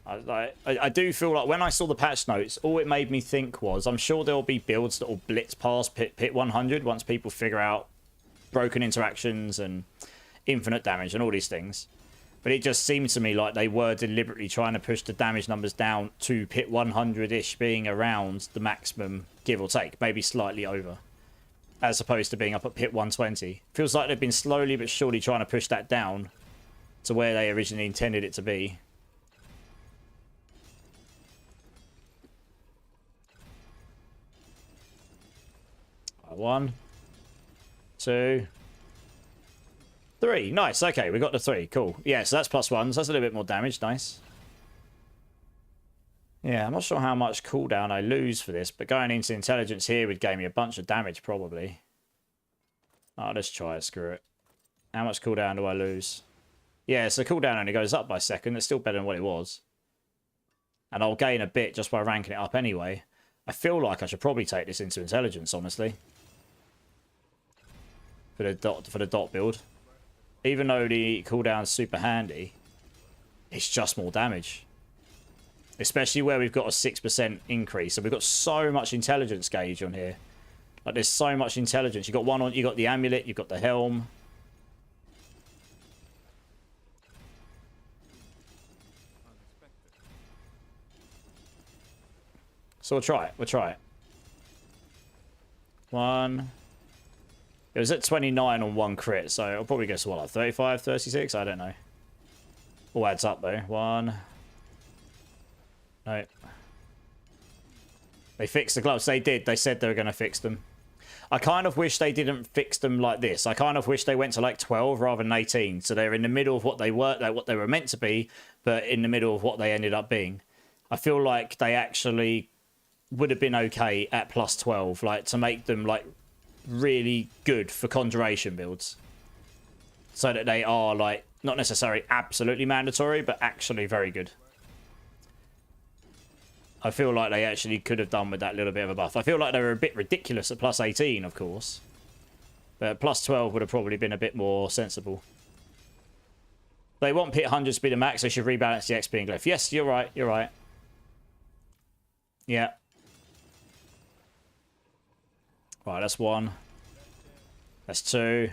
I do feel like when I saw the patch notes, all it made me think was, I'm sure there'll be builds that will blitz past pit 100 once people figure out broken interactions and infinite damage and all these things. But it just seemed to me like they were deliberately trying to push the damage numbers down to pit 100-ish being around the maximum, give or take, maybe slightly over, as opposed to being up at pit 120. Feels like they've been slowly but surely trying to push that down to where they originally intended it to be. Right, 1, 2, 3. Nice. Okay, we got the 3. Cool. Yeah, so that's +1. So that's a little bit more damage. Nice. Yeah, I'm not sure how much cooldown I lose for this, but going into intelligence here would gain me a bunch of damage, probably. Oh, let's try it. Screw it. How much cooldown do I lose? Yeah, so cooldown only goes up by a second. It's still better than what it was. And I'll gain a bit just by ranking it up anyway. I feel like I should probably take this into intelligence, honestly. For the dot build. Even though the cooldown's super handy, it's just more damage. Especially where we've got a 6% increase. So we've got so much intelligence gauge on here. Like, there's so much intelligence. You've got one on, you got the amulet, you've got the helm. So we'll try it. We'll try it. 1. It was at 29 on 1 crit, so it'll probably go to what, like 35, 36? I don't know. All adds up though. 1. No. They fixed the gloves. They did. They said they were going to fix them. I kind of wish they didn't fix them like this. I kind of wish they went to like 12 rather than 18. So they're in the middle of what they were, like what they were meant to be, but in the middle of what they ended up being. I feel like they actually would have been okay at +12, like to make them like really good for conjuration builds, so that they are like not necessarily absolutely mandatory, but actually very good. I feel like they actually could have done with that little bit of a buff. I feel like they were a bit ridiculous at +18, of course, but +12 would have probably been a bit more sensible. They want pit 100 speed and max. They should rebalance the XP and glyph. Yes, you're right. You're right. Yeah. Right, that's 1. That's 2.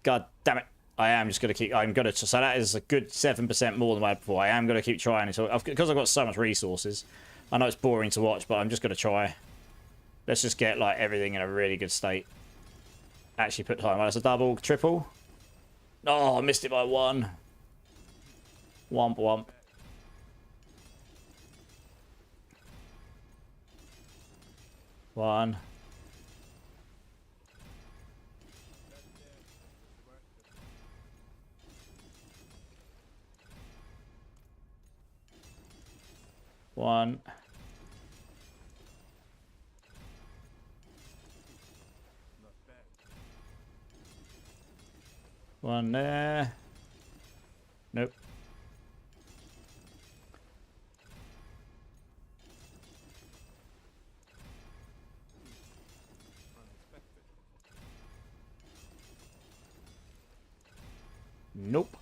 God damn it. I am just going to keep... I'm going to... So that is a good 7% more than I had before. I am going to keep trying. Because I've got so much resources. I know it's boring to watch, but I'm just going to try. Let's just get like everything in a really good state. Actually put time. That's a double, triple. Oh, I missed it by 1. Womp womp. One. One. One there. Nope. Nope.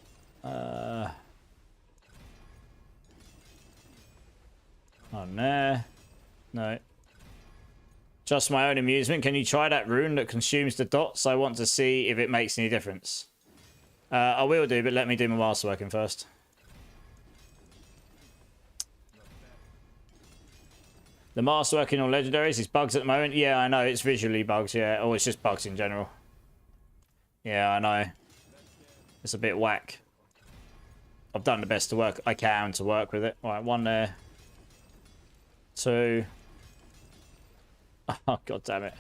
On there. No. Just my own amusement. Can you try that rune that consumes the dots? I want to see if it makes any difference. I will do, but let me do my masterworking first. The masterworking on legendaries is bugs at the moment. Yeah, I know. It's visually bugs, yeah. Or it's just bugs in general. Yeah, I know. It's a bit whack. I've done the best I can to work with it. All right, 1 there. 2. Oh, god damn it.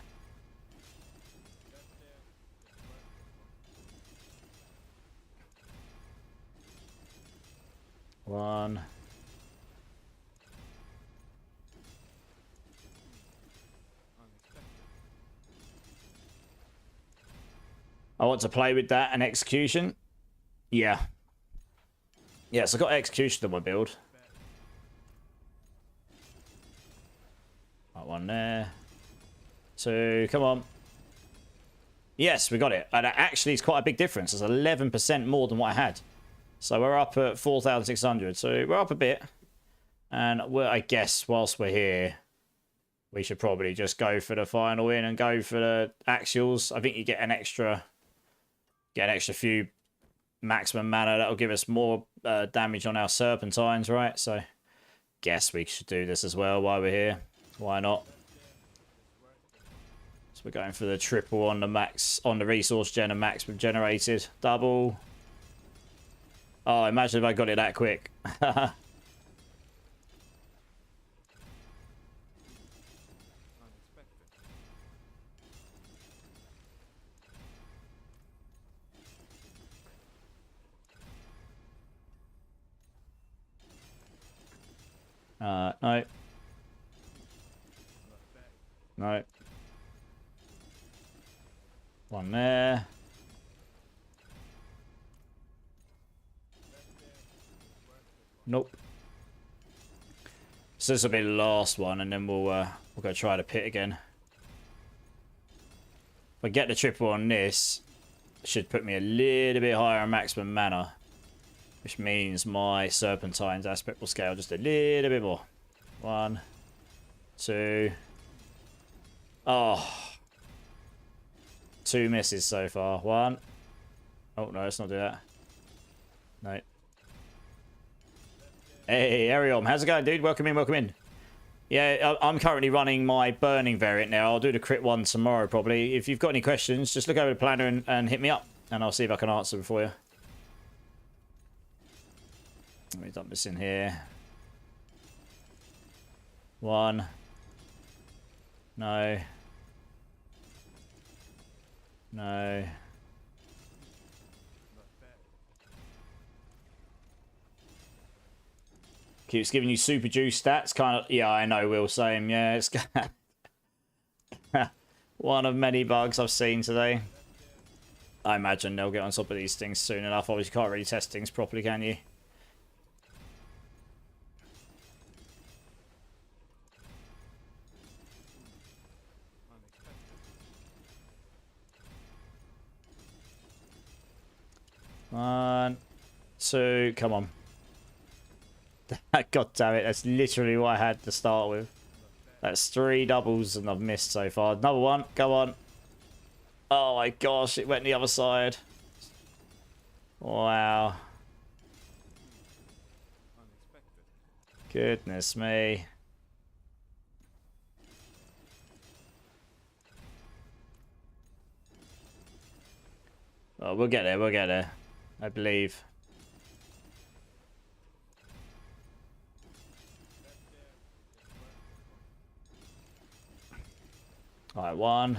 One. I want to play with that and execution. Yeah. Yes, I got execution on my build. Right, 1 there. 2, come on. Yes, we got it. And actually, it's quite a big difference. It's 11% more than what I had. So we're up at 4,600. So we're up a bit. And I guess whilst we're here, we should probably just go for the final win and go for the axials. I think you get an extra few maximum mana. That'll give us more damage on our serpentines, right? So guess we should do this as well while we're here. Why not? So we're going for the triple on the max, on the resource gen and max we've generated. Double. Oh, imagine if I got it that quick. No. No. One there. Nope. So this will be the last one, and then we'll go try the pit again. If I get the triple on this, it should put me a little bit higher on maximum mana, which means my serpentine's aspect will scale just a little bit more. 1, 2. Oh. 2 misses so far. 1. Oh, no, let's not do that. No. Hey, Ariom, how's it going, dude? Welcome in, welcome in. Yeah, I'm currently running my burning variant now. I'll do the crit one tomorrow, probably. If you've got any questions, just look over the planner and hit me up, and I'll see if I can answer them for you. Let me dump this in here. 1. No. No. Keeps giving you super juice stats. Kind of, yeah, I know, Will. Same. Yeah, it's one of many bugs I've seen today. I imagine they'll get on top of these things soon enough. Obviously, you can't really test things properly, can you? One, 2, come on. God damn it, that's literally what I had to start with. That's 3 doubles and I've missed so far. Another one, go on. Oh my gosh, it went the other side. Wow. Goodness me. Oh, we'll get there, we'll get there. I believe. Alright, 1,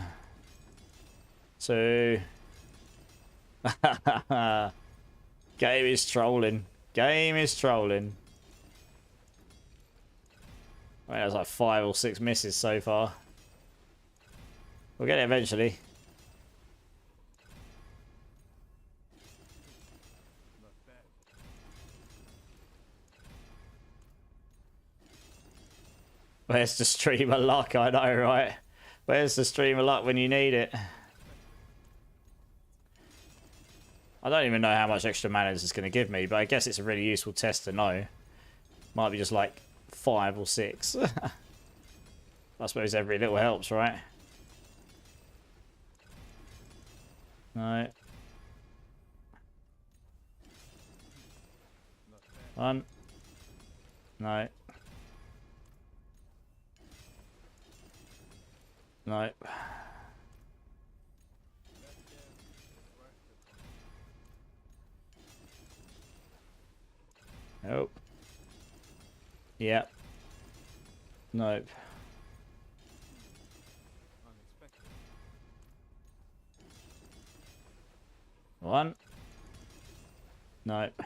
2. Game is trolling. Game is trolling. I mean, that's like 5 or 6 misses so far. We'll get it eventually. Where's the stream of luck? I know, right? Where's the stream of luck when you need it? I don't even know how much extra mana this is going to give me, but I guess it's a really useful test to know. Might be just like 5 or 6. I suppose every little helps, right? No. 1. No. No. Nope. Yep. Nope. One. Nope.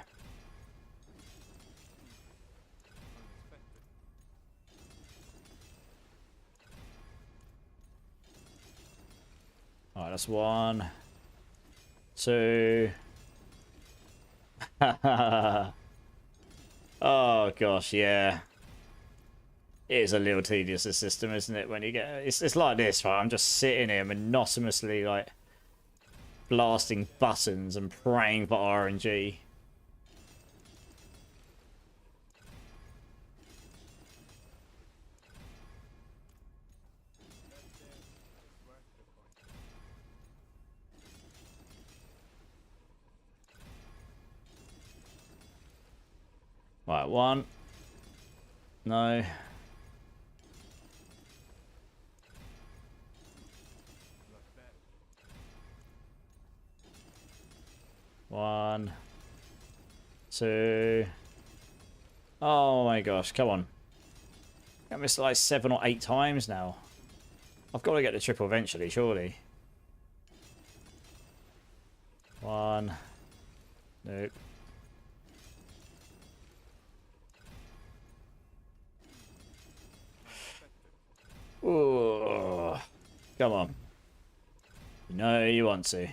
Alright, that's 1, 2. Oh gosh, yeah. It is a little tedious, this system, isn't it? When you get it's like this, right? I'm just sitting here monotonously like blasting buttons and praying for RNG. Right, one. No. One. Two. Oh my gosh, come on. I missed like 7 or 8 times now. I've got to get the triple eventually, surely. One. Nope. Ooh. Come on. You know you want to.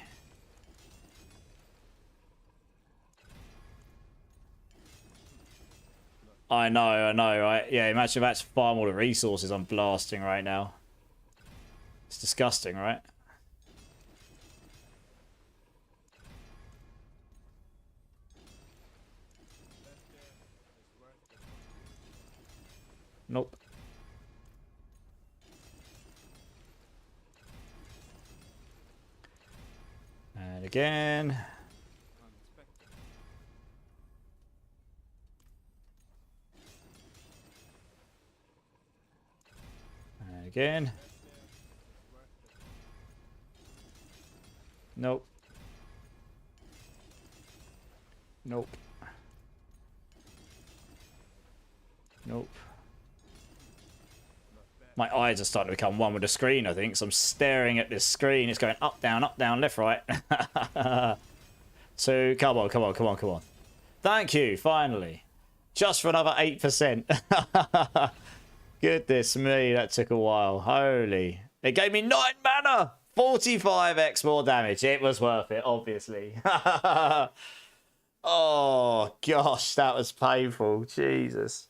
I know, right? Yeah, imagine that's farm all the resources I'm blasting right now. It's disgusting, right? Nope. And again. And again. Nope. Nope. Nope. My eyes are starting to become one with the screen, I think. So I'm staring at this screen. It's going up, down, left, right. So, come on. Thank you, finally. Just for another 8%. Goodness me, that took a while. Holy. It gave me 9 mana! 45x more damage. It was worth it, obviously. Oh, gosh, that was painful. Jesus.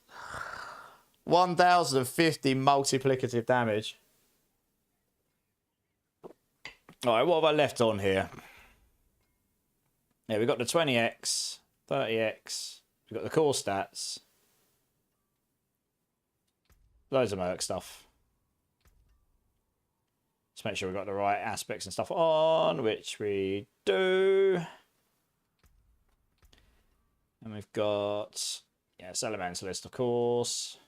1050 multiplicative damage. Alright, what have I left on here? Yeah, we've got the 20x, 30x. We've got the core stats. Loads of merc stuff. Let's make sure we've got the right aspects and stuff on, which we do. And we've got, yes, Elementalist, of course.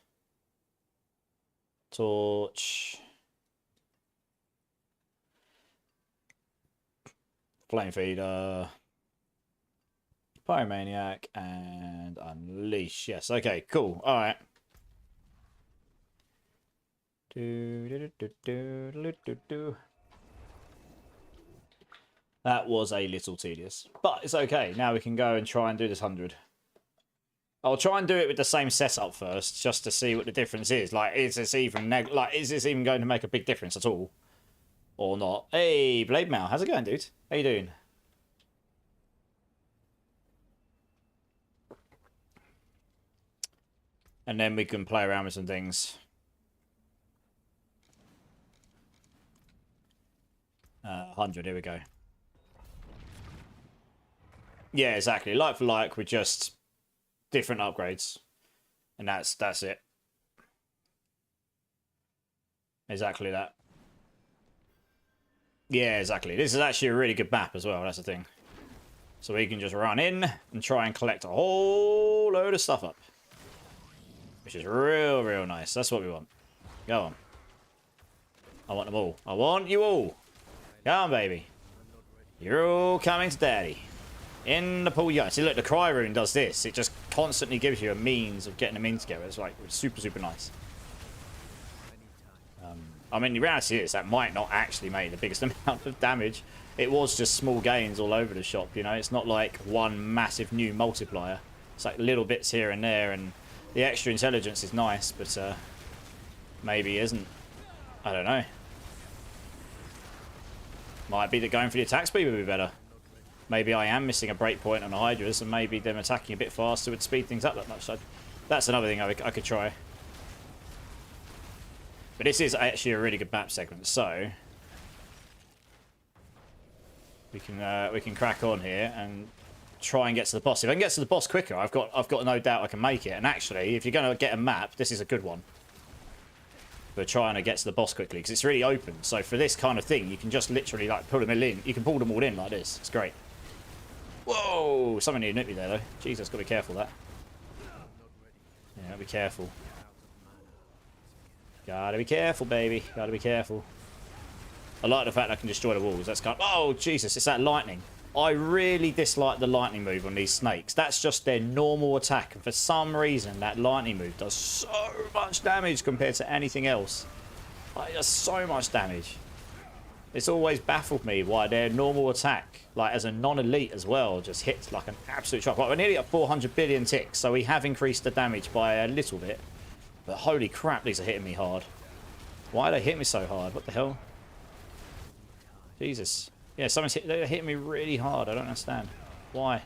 Torch. Flame Feeder. Pyromaniac. And Unleash. Yes, okay, cool. Alright. That was a little tedious. But it's okay. Now we can go and try and do this 100. I'll try and do it with the same setup first, just to see what the difference is. Like, is this even is this even going to make a big difference at all, or not? Hey, Blade Mail, how's it going, dude? How you doing? And then we can play around with some things. 100. Here we go. Yeah, exactly. Like for like, with just different upgrades, and that's it. Exactly that. Yeah, exactly. This is actually a really good map as well. That's the thing. So we can just run in and try and collect a whole load of stuff up, which is real nice. That's what we want. Go on. I want them all. I want you all. Come on, baby. You're all coming to daddy. In the pool, yeah. See, look, the Cry Rune does this. It just constantly gives you a means of getting them in together. It's like super nice. I mean, the reality is that might not actually make the biggest amount of damage. It was just small gains all over the shop, you know. It's not like one massive new multiplier. It's like little bits here and there, and the extra intelligence is nice, but maybe isn't. I don't know. Might be that going for the attack speed would be better. Maybe I am missing a breakpoint on the Hydras, and maybe them attacking a bit faster would speed things up that much. So that's another thing I could try. But this is actually a really good map segment, so we can crack on here and try and get to the boss. If I can get to the boss quicker, I've got no doubt I can make it. And actually, if you're going to get a map, this is a good one. We're trying to get to the boss quickly because it's really open. So for this kind of thing, you can just literally like pull them in. You can pull them all in like this. It's great. Whoa! Someone nearly nipped me there though. Jesus, got to be careful of that. Gotta be careful. Gotta be careful, baby. Gotta be careful. I like the fact I can destroy the walls. That's kind of... Oh, Jesus, it's that lightning. I really dislike the lightning move on these snakes. That's just their normal attack. And for some reason, that lightning move does so much damage compared to anything else. Like, it does so much damage. It's always baffled me why their normal attack, like as a non-elite as well, just hits like an absolute truck. Like, we're nearly at 400 billion ticks, so we have increased the damage by a little bit. But holy crap, these are hitting me hard. Why do they hit me so hard? What the hell? Jesus. Yeah, they're hitting me really hard. I don't understand. Why?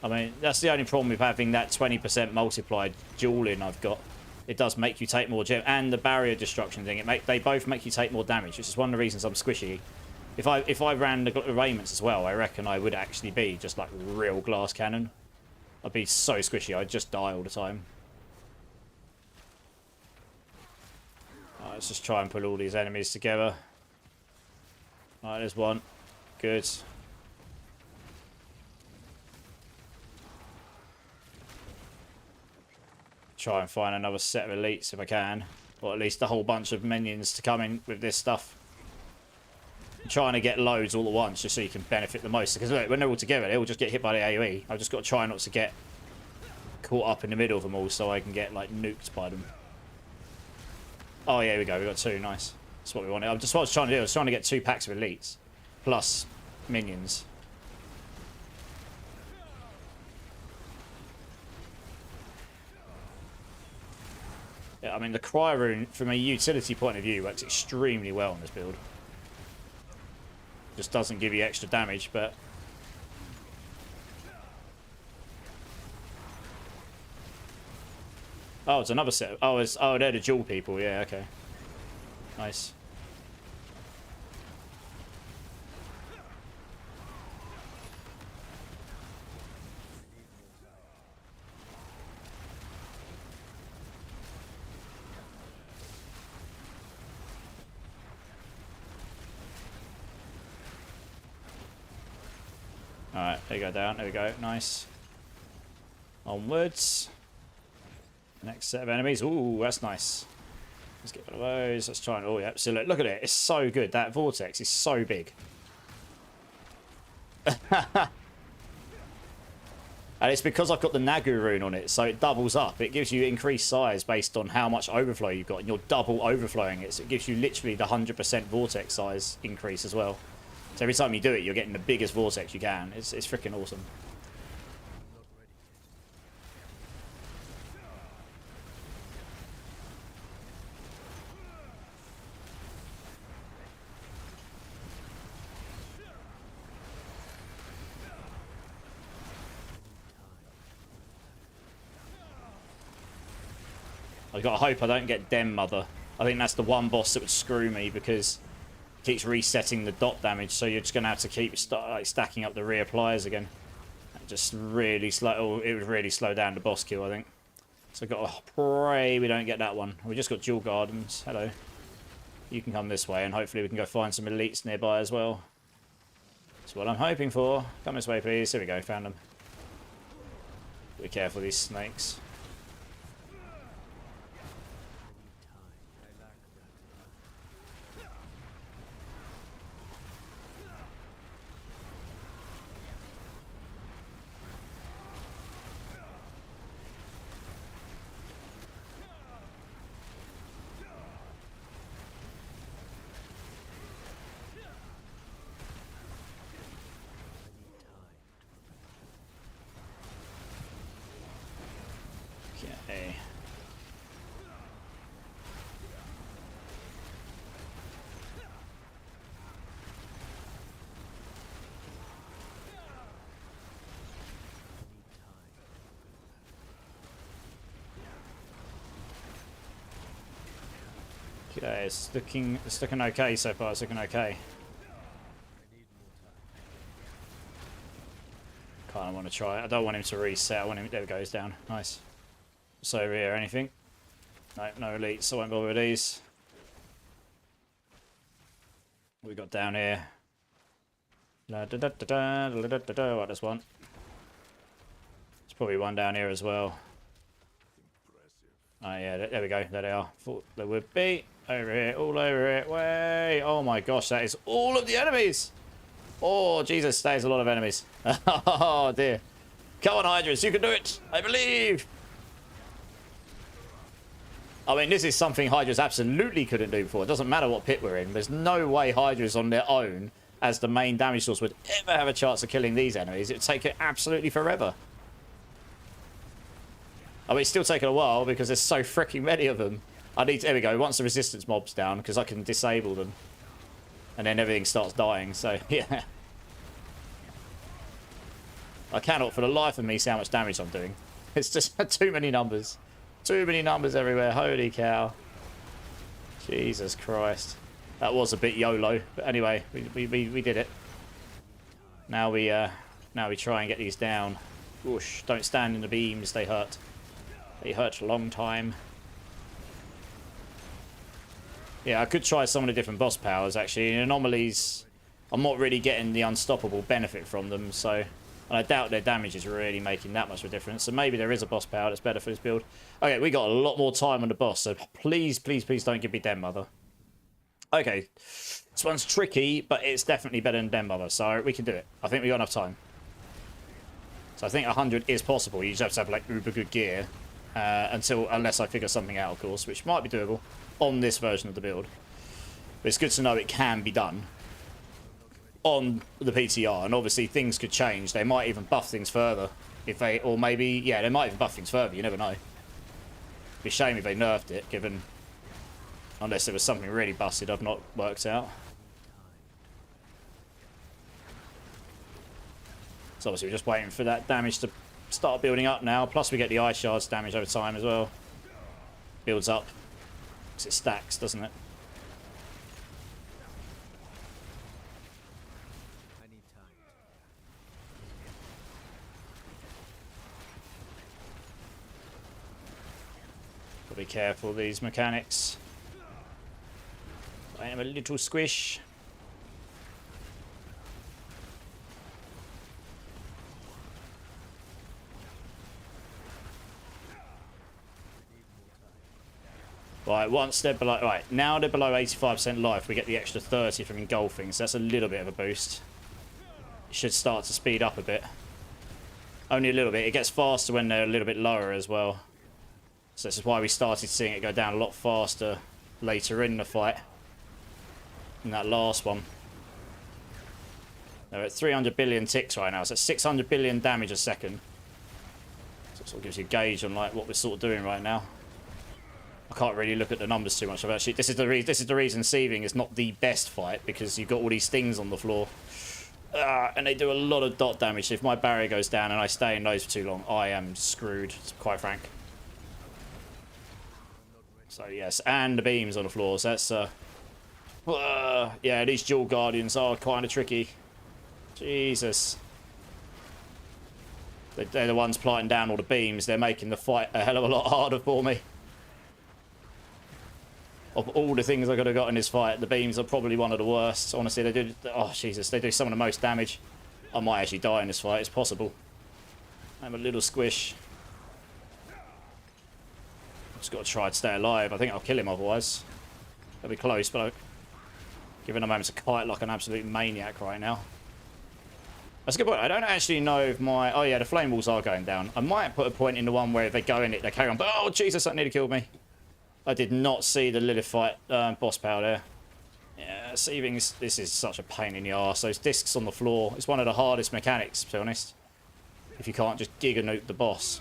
I mean, that's the only problem with having that 20% multiplied dueling I've got. It does make you take more gem, and the barrier destruction thing. They both make you take more damage, which is one of the reasons I'm squishy. If I ran the arraignments as well, I reckon I would actually be just like real glass cannon. I'd be so squishy. I'd just die all the time. Right, let's just try and put all these enemies together. Alright, there's one. Good. Try and find another set of elites if I can. Or at least a whole bunch of minions to come in with this stuff. I'm trying to get loads all at once just so you can benefit the most. Because look, when they're all together, they all just get hit by the AoE. I've just got to try not to get caught up in the middle of them all so I can get like nuked by them. Oh, yeah, here we go. We got two. Nice. That's what we wanted. That's what I was trying to do. I was trying to get 2 packs of elites. Plus minions. Yeah, I mean, the Cry Rune, from a utility point of view, works extremely well on this build. Just doesn't give you extra damage, but... Oh, it's another set. Oh, they're the dual people. Yeah, okay. Nice. Alright, there you go, down. There we go. Nice. Onwards. Next set of enemies. Ooh, that's nice. Let's get one of those. Let's try and... Oh, yeah. So look at it. It's so good. That vortex is so big. And it's because I've got the Nagu rune on it, so it doubles up. It gives you increased size based on how much overflow you've got, and you're double overflowing it. So it gives you literally the 100% vortex size increase as well. So every time you do it, you're getting the biggest vortex you can. It's freaking awesome. I've got to hope I don't get Dem Mother. I think that's the one boss that would screw me because it keeps resetting the dot damage, so you're just going to have to keep stacking up the reappliers again. That just really slow. It would really slow down the boss kill, I think. So I've got to pray we don't get that one. We just got dual gardens. Hello. You can come this way, and hopefully we can go find some elites nearby as well. That's what I'm hoping for. Come this way, please. Here we go. Found them. Be careful of these snakes. Okay. Okay, it's looking okay so far. It's looking okay. Kind of want to try it. I don't want him to reset. I want him. There we go. He's down. Nice. So over here, anything? No, no elites. So I won't bother with these. What we got down here? What does one? There's probably one down here as well. Oh, yeah, there we go. There they are. Thought there would be. Over here, all over it. Way. Oh, my gosh, that is all of the enemies. Oh, Jesus, that is a lot of enemies. Oh, dear. Come on, Hydras, you can do it. I believe. I mean, this is something Hydras absolutely couldn't do before. It doesn't matter what pit we're in. There's no way Hydras on their own as the main damage source would ever have a chance of killing these enemies. It would take it absolutely forever. I mean, it's still taking a while because there's so freaking many of them. I need to, there we go. Once the resistance mob's down, because I can disable them. And then everything starts dying, so yeah. I cannot for the life of me see how much damage I'm doing. It's just too many numbers. Too many numbers everywhere. Holy cow. Jesus Christ. That was a bit YOLO. But anyway, we did it. Now we try and get these down. Whoosh. Don't stand in the beams. They hurt. They hurt a long time. Yeah, I could try some of the different boss powers, actually. In anomalies, I'm not really getting the unstoppable benefit from them, so... And I doubt their damage is really making that much of a difference. So maybe there is a boss power that's better for this build. Okay, we got a lot more time on the boss, so please, please, please don't give me Den Mother. Okay, this one's tricky, but it's definitely better than Den Mother, so we can do it. I think we got enough time. So I think 100 is possible. You just have to have, like, uber good gear. Unless I figure something out, of course, which might be doable on this version of the build. But it's good to know it can be done on the PTR, and obviously things could change. They might even buff things further if they, or maybe, yeah, they might even buff things further. You never know. It'd be a shame if they nerfed it, given, unless there was something really busted I've not worked out. So obviously we're just waiting for that damage to start building up now. Plus we get the ice shards damage over time as well. Builds up. Because it stacks, doesn't it? Gotta be careful of these mechanics. I am a little squish. Right, once they're below, right, now they're below 85% life, we get the extra 30 from engulfing, so that's a little bit of a boost. It should start to speed up a bit. Only a little bit. It gets faster when they're a little bit lower as well. So this is why we started seeing it go down a lot faster later in the fight. In that last one. They're at 300 billion ticks right now, so it's 600 billion damage a second. So it sort of gives you a gauge on like what we're sort of doing right now. I can't really look at the numbers too much. This is the reason Sieving is not the best fight, because you've got all these things on the floor, and they do a lot of dot damage. So if my barrier goes down and I stay in those for too long, I am screwed. To be quite frank. So yes, and the beams on the floor. So that's yeah, these dual guardians are kind of tricky. Jesus, they're the ones planting down all the beams. They're making the fight a hell of a lot harder for me. Of all the things I could have got in this fight, the beams are probably one of the worst. Honestly, they do... Oh, Jesus. They do some of the most damage. I might actually die in this fight. It's possible. I'm a little squish. Just got to try to stay alive. I think I'll kill him otherwise. That'll be close, but given I'm having to kite like an absolute maniac right now. That's a good point. I don't actually know if my... Oh, yeah, the flame walls are going down. I might put a point in the one where if they go in it, they carry on. But, oh, Jesus, that nearly killed me. I did not see the Lilithite boss power there. Yeah, Sievings, this is such a pain in the arse. Those discs on the floor, it's one of the hardest mechanics, to be honest. If you can't just giga nuke the boss.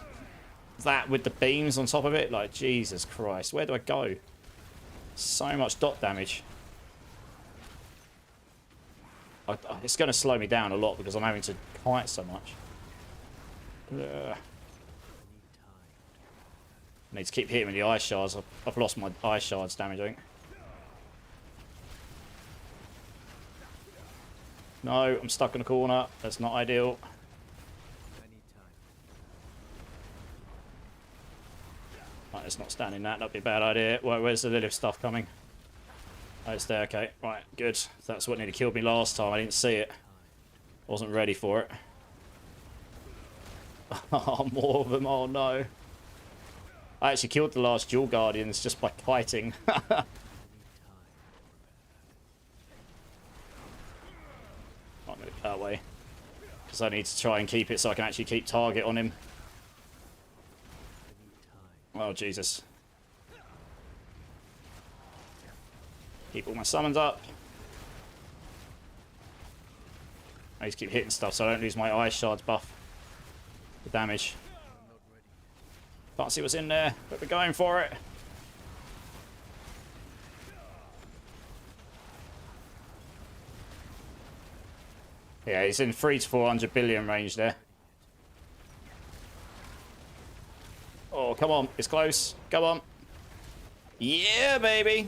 That with the beams on top of it, like, Jesus Christ. Where do I go? So much dot damage. It's going to slow me down a lot because I'm having to kite so much. Ugh. I need to keep hitting with the ice shards. I've lost my ice shards damage, I think. No, I'm stuck in a corner. That's not ideal. Right, let's not stand in that. That'd be a bad idea. Where's the Lilith stuff coming? Oh, it's there. Okay, right, good. That's what nearly killed me last time. I didn't see it. Wasn't ready for it. Oh, more of them. Oh, no. I actually killed the last Dual Guardians just by kiting. I'll move that way. Because I need to try and keep it so I can actually keep target on him. Oh, Jesus. Keep all my summons up. I need to keep hitting stuff so I don't lose my Ice Shards buff. The damage. Can't see what's in there, but we're going for it. Yeah, he's in 3 to 400 billion range there. Oh, come on. It's close. Come on. Yeah, baby.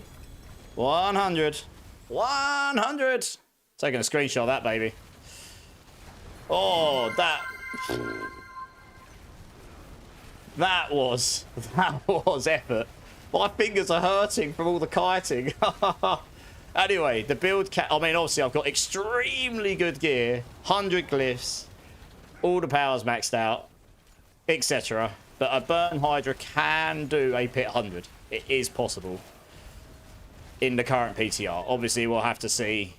100. 100. Taking a screenshot of that, baby. Oh, that was effort. My fingers are hurting from all the kiting. Anyway, the build I mean, obviously, I've got extremely good gear, 100 glyphs, all the powers maxed out, etc. But a Burn Hydra can do a pit 100. It is possible in the current PTR. Obviously, we'll have to see.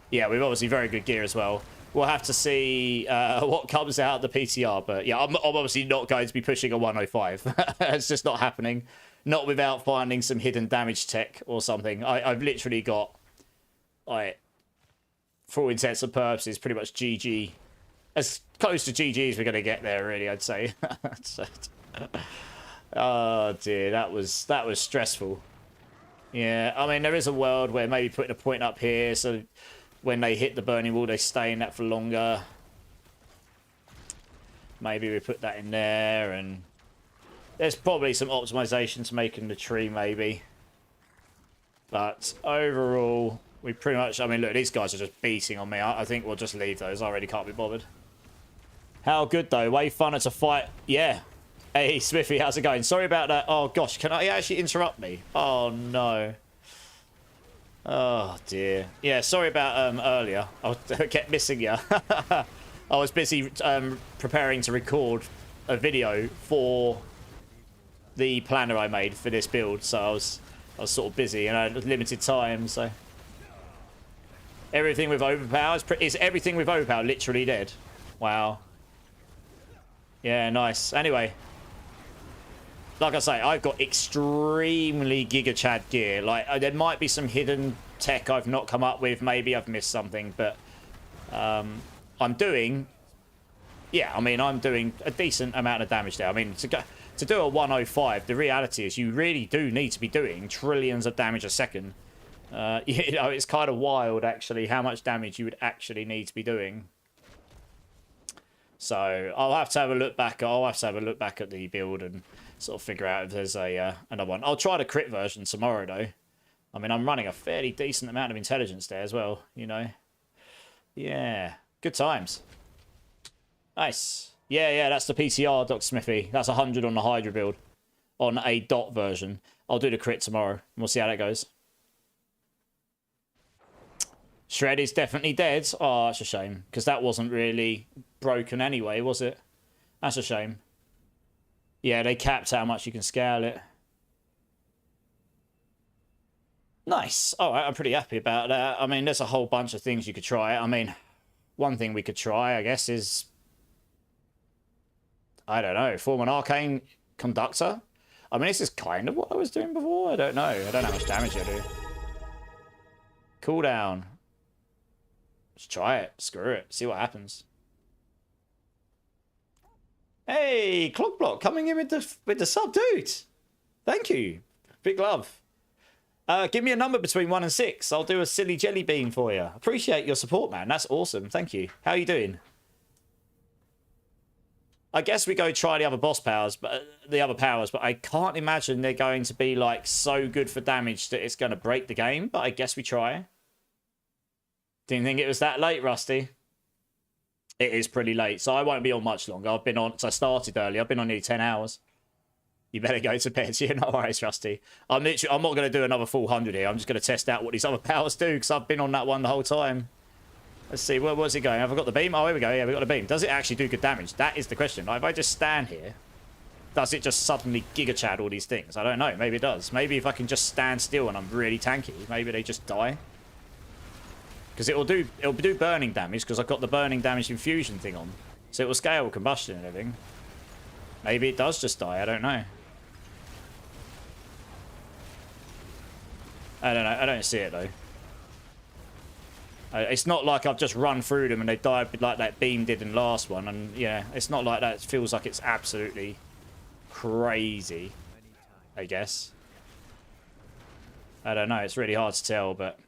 Yeah, we've obviously very good gear as well. We'll have to see what comes out of the PTR. But yeah, I'm obviously not going to be pushing a 105. It's just not happening. Not without finding some hidden damage tech or something. I've literally got, like, for all intents and purposes, pretty much GG. As close to GG as we're going to get there, really, I'd say. Oh, dear. That was stressful. Yeah, I mean, there is a world where maybe putting a point up here, so when they hit the burning wall, they stay in that for longer. Maybe we put that in there, and there's probably some optimization to making the tree, maybe. But overall, we pretty much... I mean, look, these guys are just beating on me. I think we'll just leave those. I really can't be bothered. How good, though. Way funner to fight. Yeah. Hey, Smithy, how's it going? Sorry about that. Oh, gosh. Can I actually interrupt me? Oh, no. Oh, dear. Yeah, sorry about earlier. I kept missing you. I was busy preparing to record a video for the planner I made for this build, so I was sort of busy and I had limited time. So everything with overpower is everything with overpower literally dead. Wow. Yeah, nice. Anyway, like I say, I've got extremely Giga Chad gear. Like, there might be some hidden tech I've not come up with. Maybe I've missed something, but I'm doing... Yeah, I mean, I'm doing a decent amount of damage there. I mean, to do a 105, the reality is you really do need to be doing trillions of damage a second. You know, it's kind of wild, actually, how much damage you would actually need to be doing. So I'll have to have a look back. I'll have to have a look back at the build and sort of figure out if there's a another one. I'll try the crit version tomorrow, though. I mean, I'm running a fairly decent amount of intelligence there as well, you know. Yeah, good times. Nice. Yeah, that's the PTR, Dr. Smithy. That's 100 on the Hydra build. On a dot version. I'll do the crit tomorrow. And we'll see how that goes. Shred is definitely dead. Oh, that's a shame. Because that wasn't really broken anyway, was it? That's a shame. Yeah, they capped how much you can scale it. Nice. Alright, I'm pretty happy about that. I mean, there's a whole bunch of things you could try. I mean, one thing we could try, I guess, is... I don't know, form an arcane conductor. I mean, this is kind of what I was doing before. I don't know. I don't know how much damage I do. Cooldown. Let's try it. Screw it. See what happens. Hey, Clock Block coming in with the sub, dude. Thank you. Big love. Give me a number between 1 and 6. I'll do a silly jelly bean for you. Appreciate your support, man. That's awesome. Thank you. How are you doing? I guess we go try the other boss powers, but I can't imagine they're going to be like so good for damage that it's going to break the game. But I guess we try. Didn't think it was that late, Rusty. It is pretty late, so I won't be on much longer. I've been on, so I started early. I've been on nearly 10 hours. You better go to bed. Yeah, no worries, Rusty. I'm not going to do another full 100 here. I'm just going to test out what these other powers do because I've been on that one the whole time. Let's see, where's it going? Have I got the beam? Oh, here we go. Yeah, we got the beam. Does it actually do good damage? That is the question. If I just stand here does it just suddenly Giga Chad all these things? I don't know. Maybe it does. Maybe if I can just stand still and I'm really tanky, maybe they just die. Because it'll do burning damage because I've got the burning damage infusion thing on. So it will scale combustion and everything. Maybe it does just die. I don't know. I don't know. I don't see it though. It's not like I've just run through them and they died like that beam did in the last one. And yeah, it's not like that. It feels like it's absolutely crazy, I guess. I don't know. It's really hard to tell, but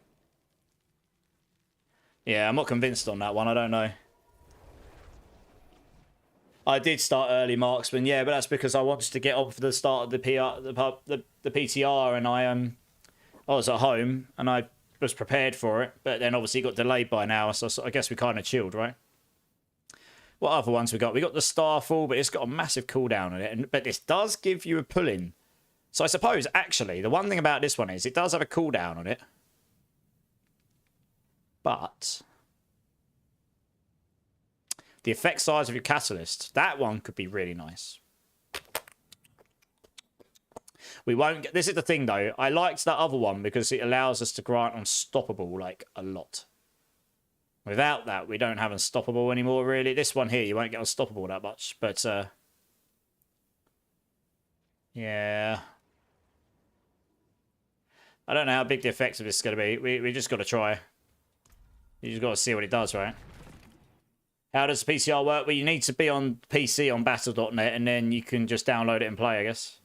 yeah, I'm not convinced on that one. I don't know. I did start early marksman, yeah, but that's because I wanted to get on for the start of the PTR, and I was at home and I was prepared for it, but then obviously it got delayed by an hour, so I guess we kind of chilled, right? What other ones we got? We got the Starfall, but it's got a massive cooldown on it, but this does give you a pull-in. So I suppose, actually, the one thing about this one is it does have a cooldown on it, but the effect size of your catalyst, that one could be really nice. We won't get, this is the thing though, I liked that other one because it allows us to grant unstoppable like a lot. Without that, we don't have unstoppable anymore really. This one here, you won't get unstoppable that much, but yeah. I don't know how big the effects of this is going to be. We just got to try. You just got to see what it does, right? How does PTR work? Well, you need to be on PC on battle.net and then you can just download it and play, I guess.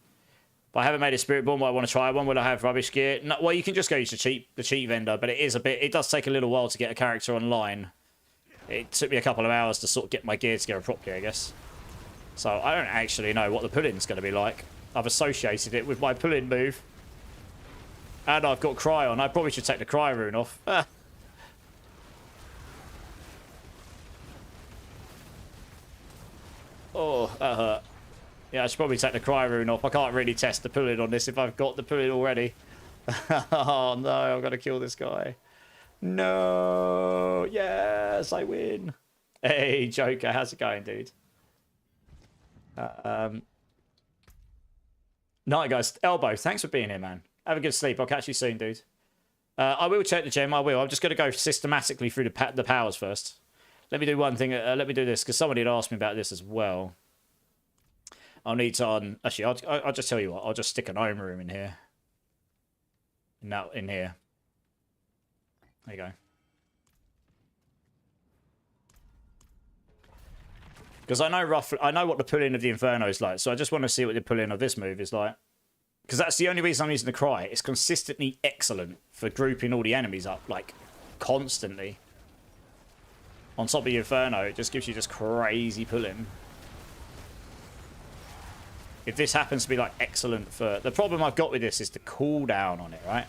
But I haven't made a Spirit Bomb, but I want to try one. Will I have rubbish gear? No, well, you can just go use the cheat vendor, but it does take a little while to get a character online. It took me a couple of hours to sort of get my gear together properly, I guess. So I don't actually know what the pull-in's going to be like. I've associated it with my pull-in move. And I've got Cry on. I probably should take the Cry rune off. Oh, that hurt. Yeah, I should probably take the Cry rune off. I can't really test the pull-in on this if I've got the pull-in already. Oh, no, I've got to kill this guy. No. Yes, I win. Hey, Joker, how's it going, dude? Night, guys. Elbow, thanks for being here, man. Have a good sleep. I'll catch you soon, dude. I will check the gem. I will. I'm just going to go systematically through the powers first. Let me do one thing. Let me do this because somebody had asked me about this as well. I'll need to actually, I'll just tell you what. I'll just stick an Ohm room in here. In here. There you go. Because I know what the pull-in of the Inferno is like, so I just want to see what the pull-in of this move is like. Because that's the only reason I'm using the Cry. It's consistently excellent for grouping all the enemies up, like, constantly. On top of the Inferno, it just gives you this crazy pull-in. If this happens to be, like, excellent for... The problem I've got with this is the cooldown on it, right?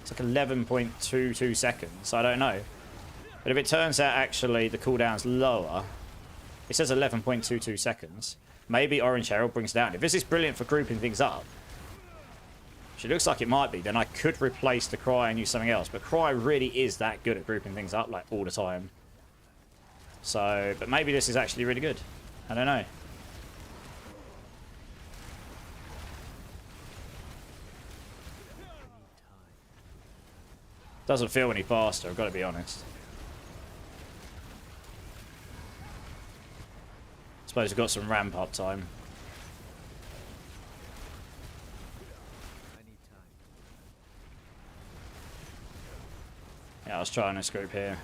It's like 11.22 seconds. I don't know. But if it turns out, actually, the cooldown's lower... It says 11.22 seconds. Maybe Orange Herald brings it down. If this is brilliant for grouping things up, which it looks like it might be, then I could replace the Cry and use something else. But Cry really is that good at grouping things up, like, all the time. So, but maybe this is actually really good. I don't know. Doesn't feel any faster, I've got to be honest. Suppose we've got some ramp up time. Yeah, I was trying this group here.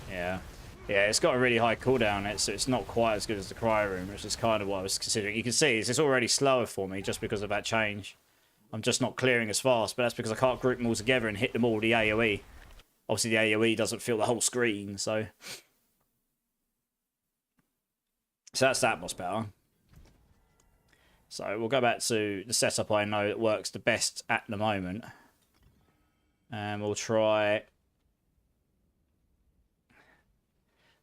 Yeah. Yeah, it's got a really high cooldown, so it's not quite as good as the Cry Room, which is kind of what I was considering. You can see it's already slower for me just because of that change. I'm just not clearing as fast, but that's because I can't group them all together and hit them all with the AoE. Obviously, the AoE doesn't fill the whole screen, so... So that's that much better. So we'll go back to the setup I know that works the best at the moment. And we'll try...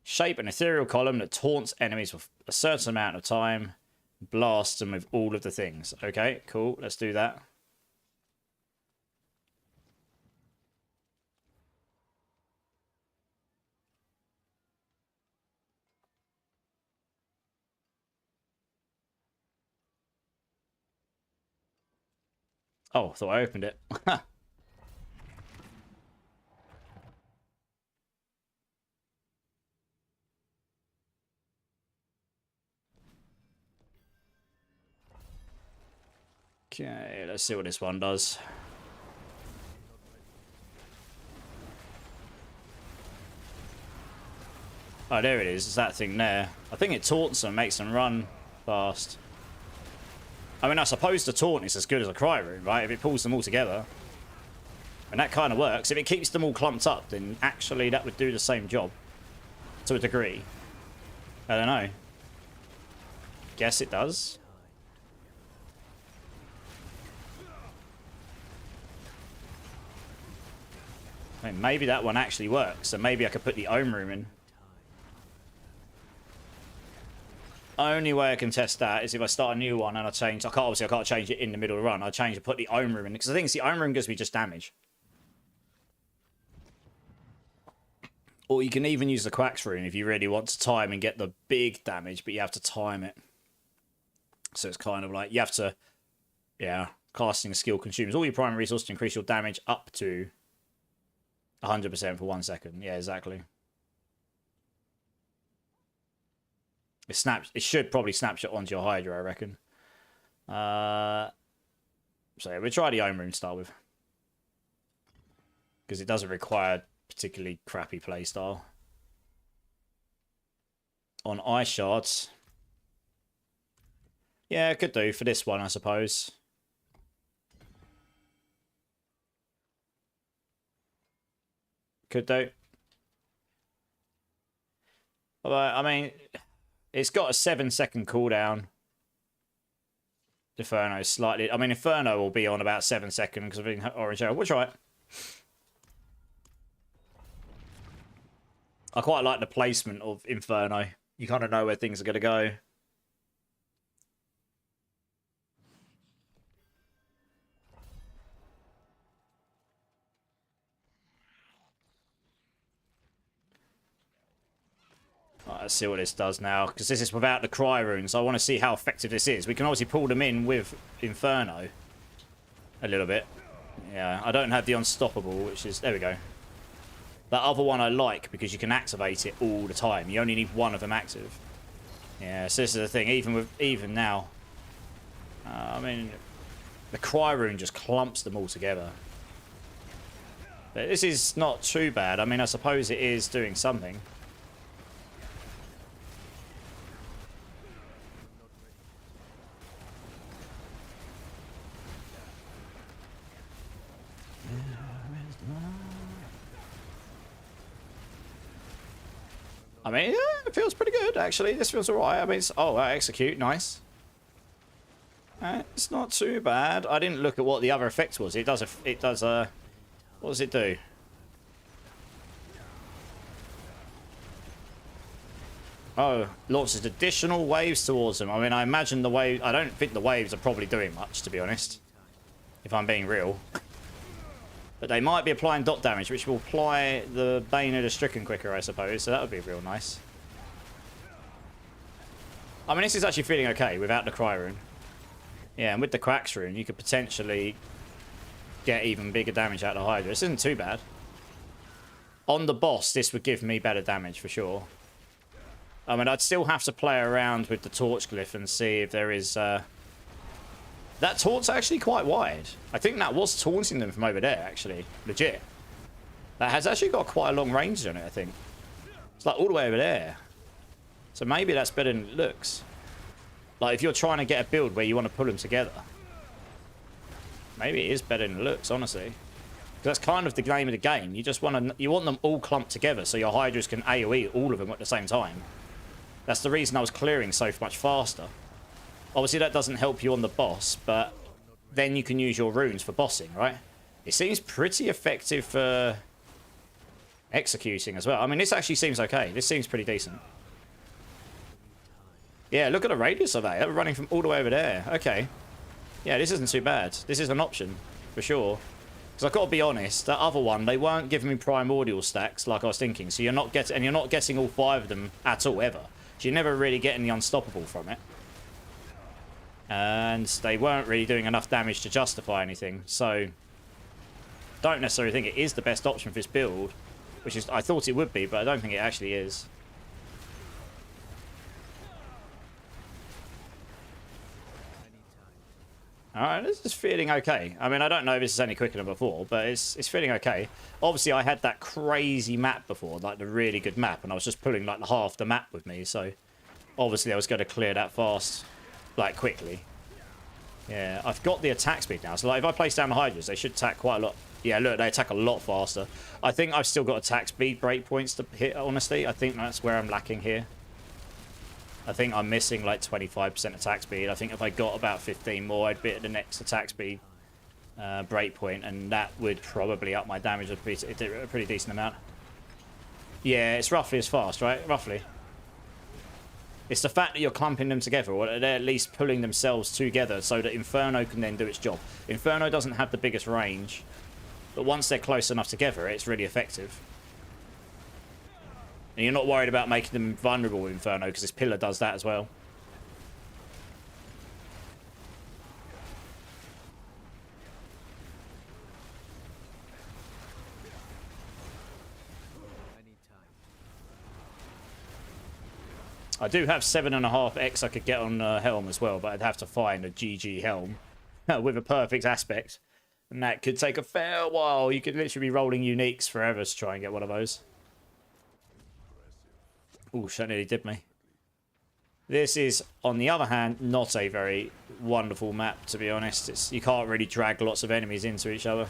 Shape an ethereal column that taunts enemies for a certain amount of time. Blast them with all of the things. Okay, cool. Let's do that. Oh, thought I opened it. Okay, let's see what this one does. Oh, there it is. It's that thing there. I think it taunts them, makes them run fast. I mean, I suppose the taunt is as good as a cry rune, right? If it pulls them all together. And that kind of works. If it keeps them all clumped up, then actually that would do the same job. To a degree. I don't know. Guess it does. I mean, maybe that one actually works. So maybe I could put the Ohm Room in. Only way I can test that is if I start a new one and I change. Obviously I can't change it in the middle of the run. I change and put the Ohm Room in because I think it's the Ohm Room gives me just damage. Or you can even use the Quacks Rune if you really want to time and get the big damage, but you have to time it. So it's kind of like you have to, yeah, casting a skill consumes all your primary resources to increase your damage up to 100% for 1 second. Yeah, exactly. It should probably snapshot onto your Hydra, I reckon. So yeah, we'll try the Ohm Room to start with. Because it doesn't require particularly crappy playstyle. On Ice Shards. Yeah, it could do for this one, I suppose. Could do. Although, I mean, it's got a 7-second cooldown. Inferno slightly. I mean, Inferno will be on about 7 seconds because of being Orange Arrow. We'll try it. I quite like the placement of Inferno. You kind of know where things are going to go. Right, let's see what this does now, because this is without the Cry Runes. I want to see how effective this is. We can obviously pull them in with Inferno a little bit. Yeah, I don't have the Unstoppable, which is... There we go. That other one I like, because you can activate it all the time. You only need one of them active. Yeah, so this is the thing. Even now... I mean... The Cry Rune just clumps them all together. But this is not too bad. I mean, I suppose it is doing something. I mean, yeah, it feels pretty good, actually. This feels alright. I mean, it's... Oh, execute. Nice. It's not too bad. I didn't look at what the other effect was. It does... What does it do? Oh, launches additional waves towards them. I mean, I imagine the wave... I don't think the waves are probably doing much, to be honest. If I'm being real. But they might be applying dot damage, which will apply the Bane of the Stricken quicker, I suppose. So that would be real nice. I mean, this is actually feeling okay without the Cry Rune. Yeah, and with the Quacks Rune, you could potentially get even bigger damage out of the Hydra. This isn't too bad. On the boss, this would give me better damage for sure. I mean, I'd still have to play around with the Torch Glyph and see if there is... That taunt's actually quite wide. I think that was taunting them from over there, actually. Legit. That has actually got quite a long range on it, I think. It's like all the way over there. So maybe that's better than it looks. Like, if you're trying to get a build where you want to pull them together. Maybe it is better than it looks, honestly. That's kind of the name of the game. You just want them all clumped together so your Hydras can AoE all of them at the same time. That's the reason I was clearing so much faster. Obviously, that doesn't help you on the boss, but then you can use your runes for bossing, right? It seems pretty effective for executing as well. I mean, this actually seems okay. This seems pretty decent. Yeah, look at the radius of that. They're running from all the way over there. Okay. Yeah, this isn't too bad. This is an option, for sure. Because I've got to be honest, that other one, they weren't giving me primordial stacks like I was thinking. So you're not getting all 5 of them at all, ever. So you're never really getting the unstoppable from it. and they weren't really doing enough damage to justify anything. So don't necessarily think it is the best option for this build, which is I thought it would be, but I don't think it actually is. Alright, this is feeling okay. I mean, I don't know if this is any quicker than before, but it's feeling okay. Obviously, I had that crazy map before, like the really good map, and I was just pulling like half the map with me, so obviously I was going to clear that fast, like quickly. Yeah, I've got the attack speed now, so like if I place down the Hydras, they should attack quite a lot. Yeah, look, they attack a lot faster. I think I've still got attack speed breakpoints to hit, honestly. I think that's where I'm lacking here. I think I'm missing like 25% attack speed. I think if I got about 15 more, I'd be at the next attack speed breakpoint, and that would probably up my damage a pretty decent amount. Yeah, it's roughly as fast, right? Roughly. It's the fact that you're clumping them together, or they're at least pulling themselves together so that Inferno can then do its job. Inferno doesn't have the biggest range, but once they're close enough together, it's really effective. And you're not worried about making them vulnerable with Inferno, because this pillar does that as well. I do have 7.5x I could get on Helm as well, but I'd have to find a GG Helm with a perfect aspect. And that could take a fair while. You could literally be rolling uniques forever to try and get one of those. Ooh, that nearly did me. This is, on the other hand, not a very wonderful map, to be honest. You can't really drag lots of enemies into each other.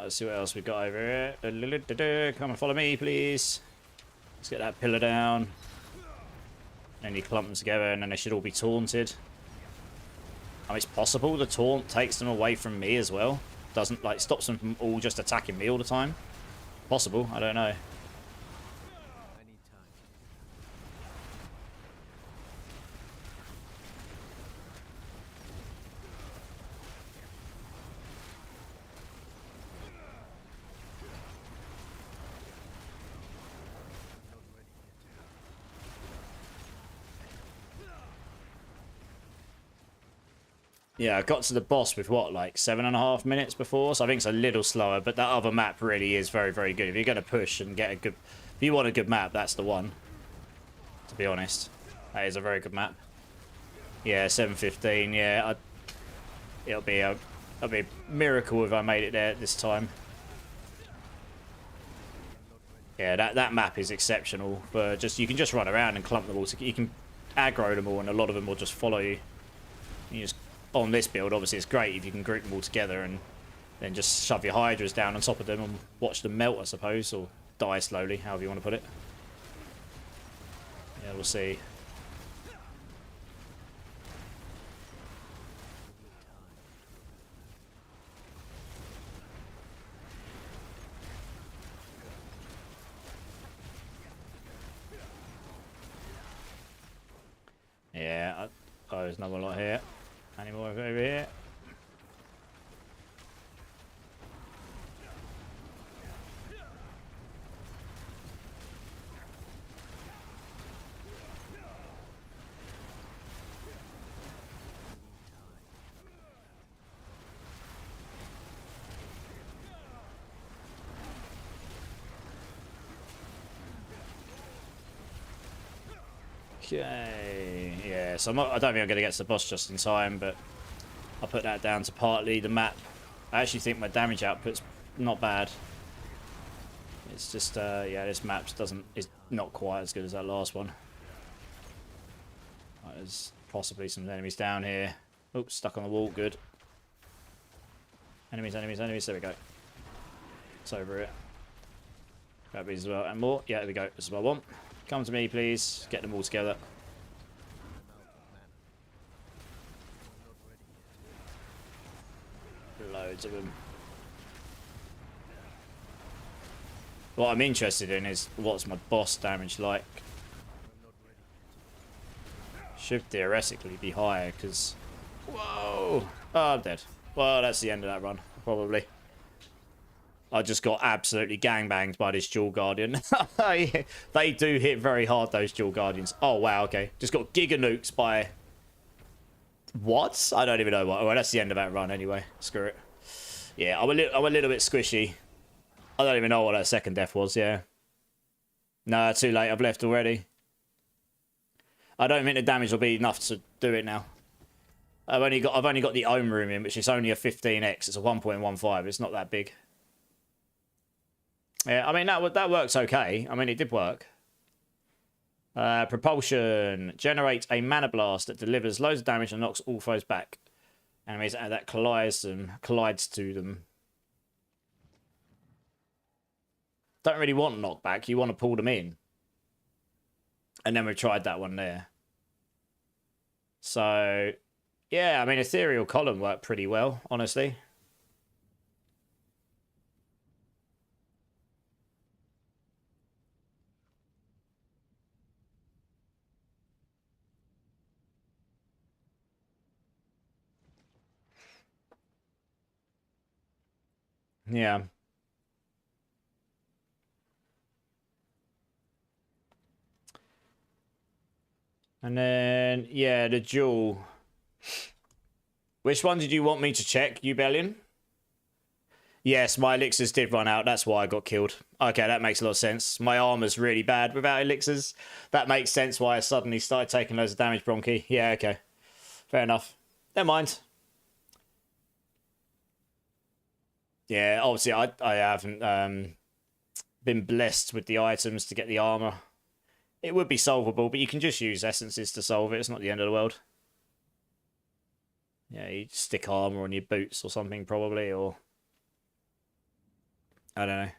Let's see what else we got over here. Come and follow me, please. Let's get that pillar down. Then you clump them together, and then they should all be taunted. I mean, it's possible the taunt takes them away from me as well. Doesn't, like, stops them from all just attacking me all the time. Possible, I don't know. Yeah, I got to the boss with, what, like 7.5 minutes before? So I think it's a little slower, but that other map really is very, very good. If you're going to push and get a good... If you want a good map, that's the one. To be honest. That is a very good map. Yeah, 7:15, yeah. It'll be a miracle if I made it there this time. Yeah, that map is exceptional. But just you can just run around and clump them all. You can aggro them all, and a lot of them will just follow you. You just... On this build, obviously, it's great if you can group them all together and then just shove your Hydras down on top of them and watch them melt, I suppose, or die slowly, however you want to put it. Yeah, we'll see. Yeah, oh, there's another lot here. Any more over here? Okay, yeah, so I don't think I'm going to get to the boss just in time, but I'll put that down to partly the map. I actually think my damage output's not bad. It's just, yeah, this map is not quite as good as that last one. Right, there's possibly some enemies down here. Oops, stuck on the wall, good. Enemies, enemies, enemies, there we go. It's over it. Grab these as well, and more. Yeah, there we go, this is what I want. Come to me, please. Get them all together. Loads of them. What I'm interested in is what's my boss damage like. Should theoretically be higher because... Whoa! Oh, I'm dead. Well, that's the end of that run, probably. I just got absolutely gangbanged by this Dual Guardian. They do hit very hard, those Dual Guardians. Oh, wow, okay. Just got Giga Nukes by... What? I don't even know what. Well, that's the end of that run anyway. Screw it. Yeah, I'm a little bit squishy. I don't even know what that second death was, yeah. No, too late. I've left already. I don't think the damage will be enough to do it now. I've only got the Ohm room in, which is only a 15x. It's a 1.15. It's not that big. Yeah, I mean, that works okay. I mean, it did work. Propulsion. Generate a mana blast that delivers loads of damage and knocks all foes back. Enemies that collides to them. Don't really want knockback. You want to pull them in. And then we tried that one there. So, yeah, I mean, Ethereal Column worked pretty well, honestly. Yeah. And then, yeah, the Duel. Which one did you want me to check, Ubellion? Yes, my elixirs did run out. That's why I got killed. Okay, that makes a lot of sense. My armor's really bad without elixirs. That makes sense why I suddenly started taking loads of damage, Bronchi. Yeah, okay. Fair enough. Never mind. Yeah, obviously I haven't been blessed with the items to get the armor. It would be solvable, but you can just use essences to solve it. It's not the end of the world. Yeah, you stick armor on your boots or something probably, or... I don't know.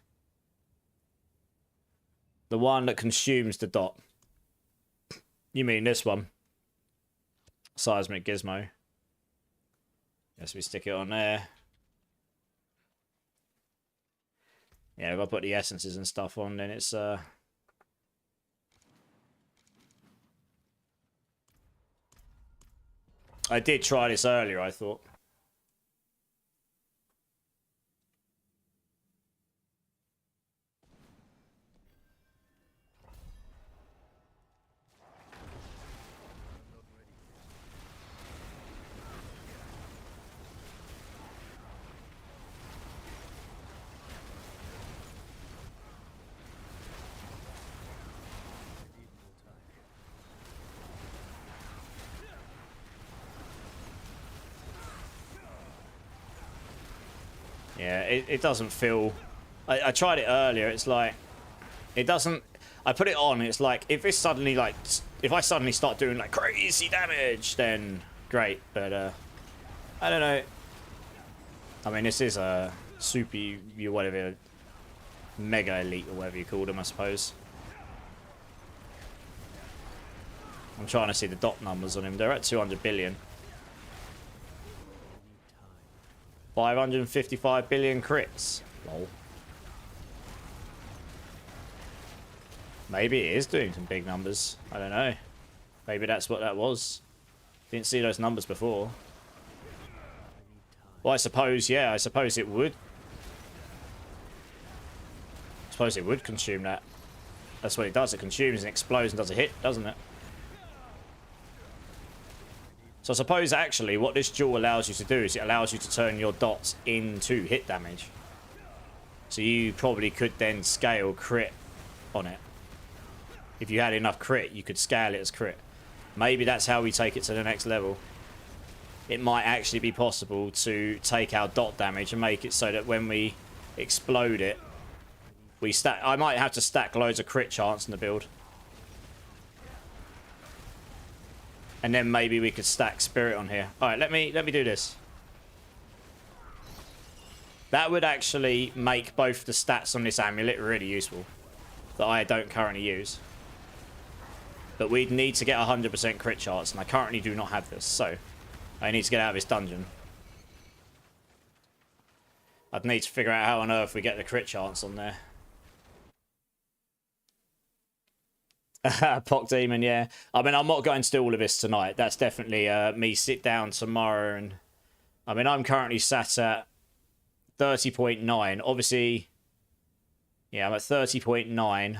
The one that consumes the dot. You mean this one? Seismic Gizmo. Yes, we stick it on there. Yeah, if I put the essences and stuff on, then it's... I did try this earlier, I thought. Yeah, it doesn't feel... I tried it earlier, it's like... It doesn't... I put it on, it's like, if it's suddenly like... If I suddenly start doing like crazy damage, then great, but I don't know. I mean, this is a super, whatever, mega elite or whatever you call them, I suppose. I'm trying to see the dot numbers on him. They're at 200 billion. 555 billion crits. Lol. Maybe it is doing some big numbers. I don't know. Maybe that's what that was. Didn't see those numbers before. Well, I suppose, yeah, I suppose it would. I suppose it would consume that. That's what it does. It consumes and explodes and does a hit, doesn't it? So I suppose actually what this duel allows you to do is it allows you to turn your dots into hit damage. So you probably could then scale crit on it. If you had enough crit, you could scale it as crit. Maybe that's how we take it to the next level. It might actually be possible to take our dot damage and make it so that when we explode it, we stack... I might have to stack loads of crit chance in the build. And then maybe we could stack spirit on here. Alright, let me do this. That would actually make both the stats on this amulet really useful. That I don't currently use. But we'd need to get 100% crit chance, and I currently do not have this, so I need to get out of this dungeon. I'd need to figure out how on earth we get the crit chance on there. Pock Demon, yeah. I mean, I'm not going to do all of this tonight. That's definitely me sit down tomorrow. And I mean, I'm currently sat at 30.9. Obviously, yeah, I'm at 30.9.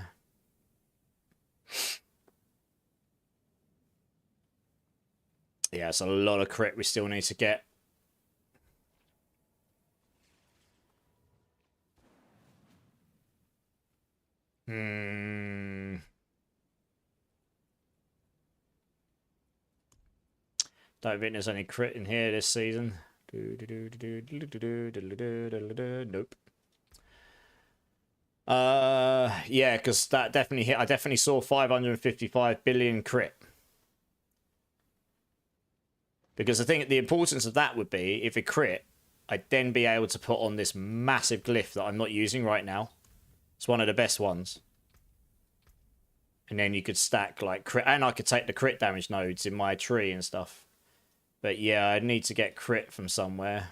Yeah, it's a lot of crit we still need to get. Don't think there's any crit in here this season. Nope. Yeah, because that definitely hit. I definitely saw 555 billion crit. Because I think the importance of that would be, if it crit, I'd then be able to put on this massive glyph that I'm not using right now. It's one of the best ones. And then you could stack like crit, and I could take the crit damage nodes in my tree and stuff. But yeah, I'd need to get crit from somewhere.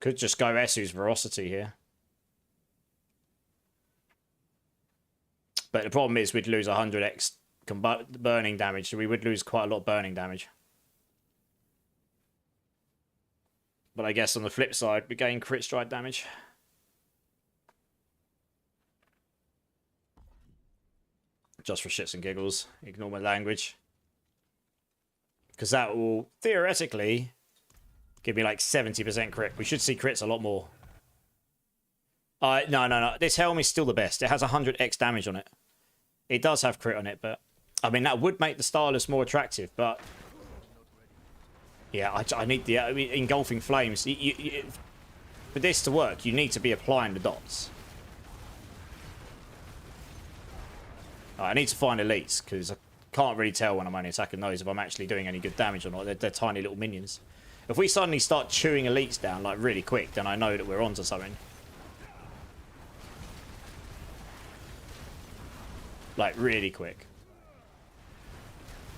Could just go Esu's Veracity here. But the problem is we'd lose 100x burning damage, so we would lose quite a lot of burning damage. But I guess on the flip side, we gain crit strike damage. Just for shits and giggles. Ignore my language. Because that will, theoretically, give me like 70% crit. We should see crits a lot more. No. This helm is still the best. It has 100x damage on it. It does have crit on it, but... I mean, that would make the stylus more attractive, but... Yeah, I need the engulfing flames. For this to work, you need to be applying the dots. I need to find elites, because I can't really tell when I'm only attacking those if I'm actually doing any good damage or not. They're tiny little minions. If we suddenly start chewing elites down like really quick, then I know that we're onto something. Like really quick.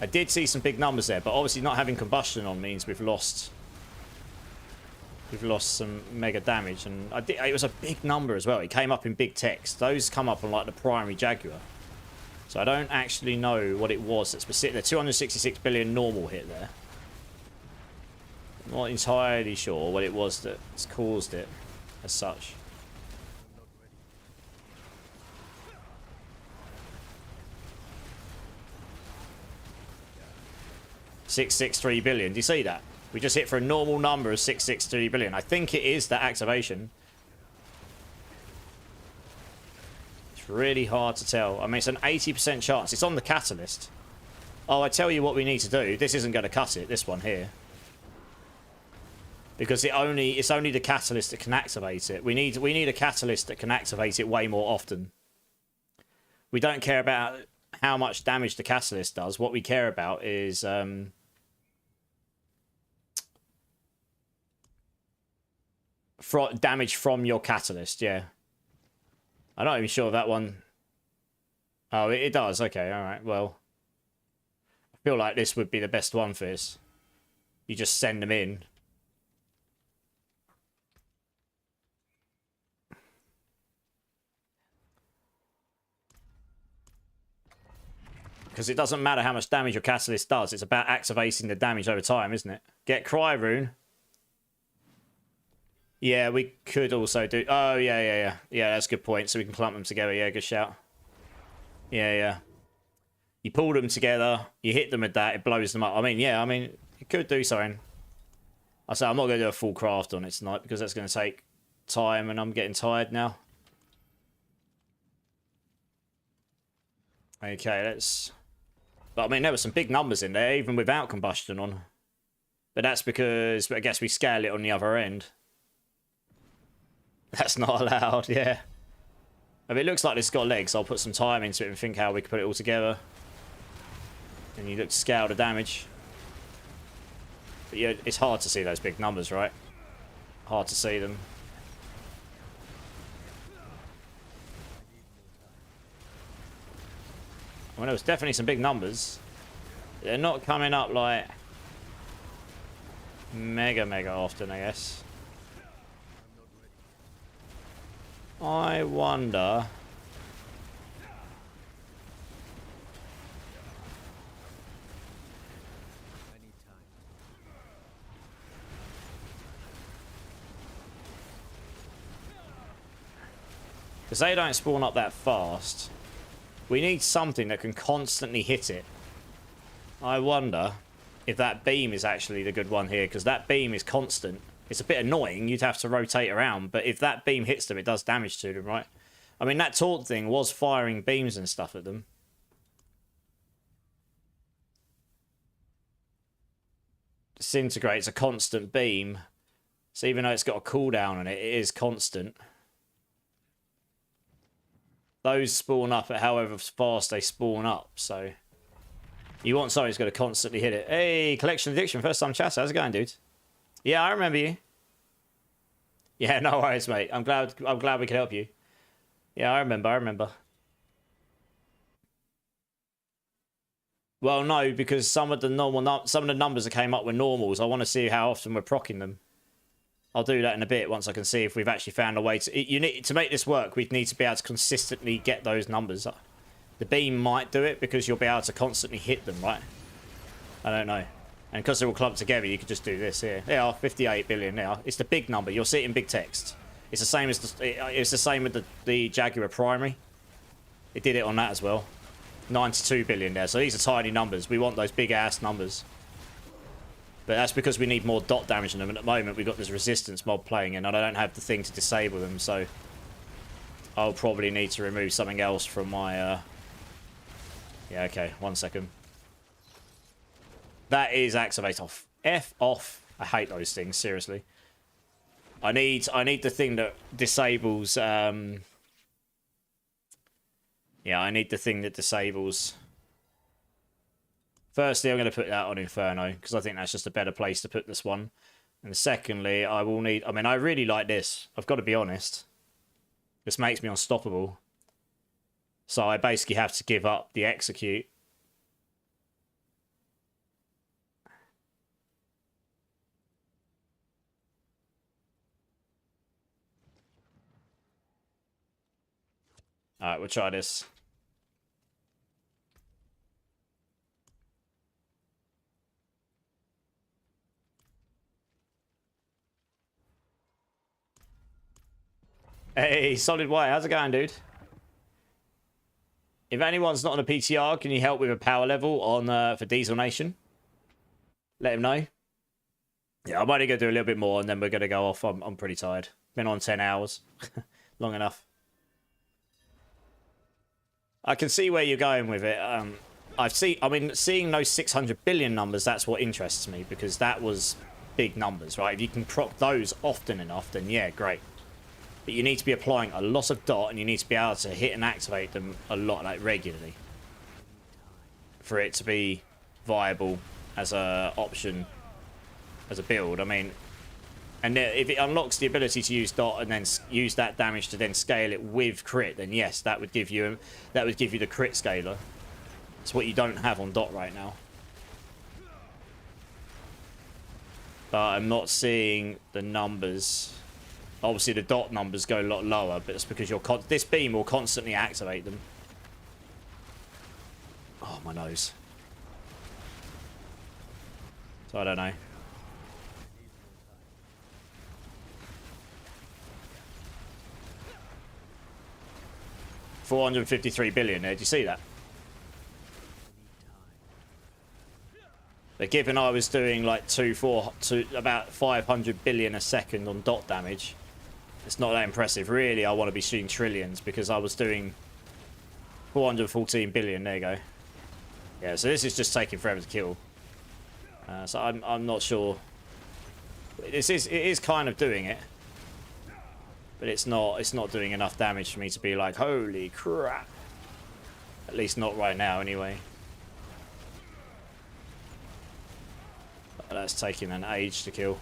I did see some big numbers there, but obviously not having combustion on means we've lost some mega damage. And it was a big number as well. It came up in big text. Those come up on like the primary Jaguar. So I don't actually know what it was that's specific. The 266 billion normal hit there. I'm not entirely sure what it was that's caused it as such. 663 billion. Do you see that? We just hit for a normal number of 663 billion. I think it is that activation. It's really hard to tell. I mean, it's an 80% chance. It's on the catalyst. Oh, I tell you what we need to do. This isn't going to cut it, this one here. Because it's only the catalyst that can activate it. We need a catalyst that can activate it way more often. We don't care about how much damage the catalyst does. What we care about is damage from your catalyst, yeah. I'm not even sure of that one. Oh, it does. Okay, alright, well. I feel like this would be the best one for this. You just send them in. Because it doesn't matter how much damage your catalyst does. It's about activating the damage over time, isn't it? Get Cry Rune. Yeah, we could also do... Oh, yeah. Yeah, that's a good point. So we can clump them together. Yeah, good shout. Yeah. You pull them together. You hit them with that. It blows them up. I mean, yeah, you could do something. I say I'm not going to do a full craft on it tonight because that's going to take time and I'm getting tired now. Okay, let's... But I mean, there were some big numbers in there, even without combustion on. But that's because, I guess we scale it on the other end. That's not allowed, yeah. If it looks like it's got legs, I'll put some time into it and think how we can put it all together. And you look to scale the damage. But yeah, it's hard to see those big numbers, right? Hard to see them. I mean, there was definitely some big numbers. They're not coming up like... mega often, I guess. I wonder... because they don't spawn up that fast. We need something that can constantly hit it. I wonder if that beam is actually the good one here, because that beam is constant. It's a bit annoying, you'd have to rotate around, but if that beam hits them, it does damage to them, right? I mean, that taunt thing was firing beams and stuff at them. Disintegrate's a constant beam. So even though it's got a cooldown on it, it is constant. Those spawn up at however fast they spawn up, so... You want something that's going to constantly hit it. Hey, Collection Addiction, first time chatter. How's it going, dude? Yeah, I remember you. Yeah, no worries, mate. I'm glad we could help you. Yeah, I remember. Well, no, because some of the numbers that came up were normals. I want to see how often we're proccing them. I'll do that in a bit once I can see if we've actually found a way to... You need to make this work, we'd need to be able to consistently get those numbers up. The beam might do it because you'll be able to constantly hit them, right? I don't know. And because they're all clumped together, you could just do this here. They are 58 billion now. It's the big number. You'll see it in big text. It's the same as it's the same with the Jaguar primary. It did it on that as well. 92 billion there. So these are tiny numbers. We want those big ass numbers. But that's because we need more dot damage in them. And at the moment, we've got this resistance mob playing, and I don't have the thing to disable them. So I'll probably need to remove something else from my... Yeah, okay. 1 second. That is activate off. F off. I hate those things, seriously. I need the thing that disables... Yeah, I need the thing that disables... Firstly, I'm going to put that on Inferno, because I think that's just a better place to put this one. And secondly, I will need... I mean, I really like this. I've got to be honest. This makes me unstoppable. So I basically have to give up the execute. Alright, we'll try this. Hey, Solid White, how's it going, dude? If anyone's not on a PTR, can you help with a power level on for Diesel Nation? Let him know. Yeah, I'm only going to do a little bit more and then we're going to go off. I'm pretty tired. Been on 10 hours. Long enough. I can see where you're going with it. Seeing those 600 billion numbers, that's what interests me, because that was big numbers, right? If you can proc those often enough, then yeah, great. But you need to be applying a lot of dot, and you need to be able to hit and activate them a lot, like regularly, for it to be viable as a option, as a build. I mean, and if it unlocks the ability to use dot and then use that damage to then scale it with crit, then yes, that would give you the crit scaler. It's what you don't have on dot right now. But I'm not seeing the numbers. Obviously, the dot numbers go a lot lower, but it's because this beam will constantly activate them. Oh, my nose. So I don't know. $453 billion there. Did you see that? But given I was doing like about 500 billion a second on dot damage, it's not that impressive. Really, I want to be shooting trillions because I was doing 414 billion. There you go. Yeah, so this is just taking forever to kill. So I'm not sure. It is kind of doing it, but it's not doing enough damage for me to be like, holy crap. At least not right now, anyway. But that's taking an age to kill.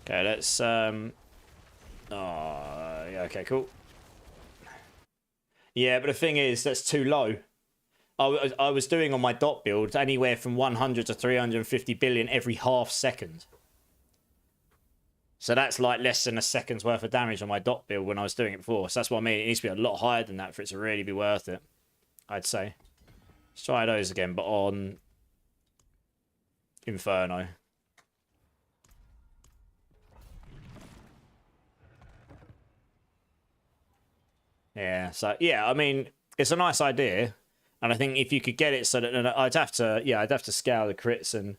Okay, let's yeah, okay, cool. Yeah, but the thing is, that's too low. I was doing on my dot build anywhere from 100 to 350 billion every half second. So that's like less than a second's worth of damage on my dot build when I was doing it before. So that's what I mean. It needs to be a lot higher than that for it to really be worth it, I'd say. Let's try those again, but on Inferno. Yeah, so yeah, I mean, it's a nice idea. And I think if you could get it so that I'd have to scale the crits, and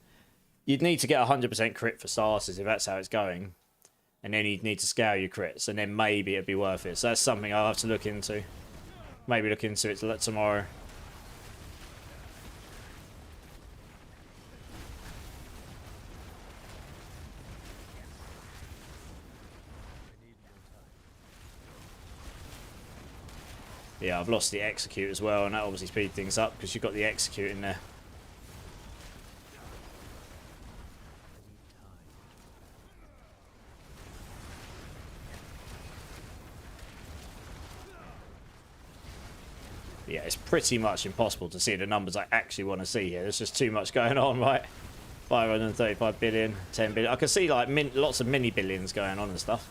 you'd need to get 100% crit for starters if that's how it's going. And then you'd need to scale your crits, and then maybe it'd be worth it. So that's something I'll have to look into. Maybe look into it tomorrow. Yeah, I've lost the execute as well, and that obviously speeds things up because you've got the execute in there. Yeah, it's pretty much impossible to see the numbers I actually want to see here. There's just too much going on, right? 535 billion, 10 billion. I can see like lots of mini billions going on and stuff.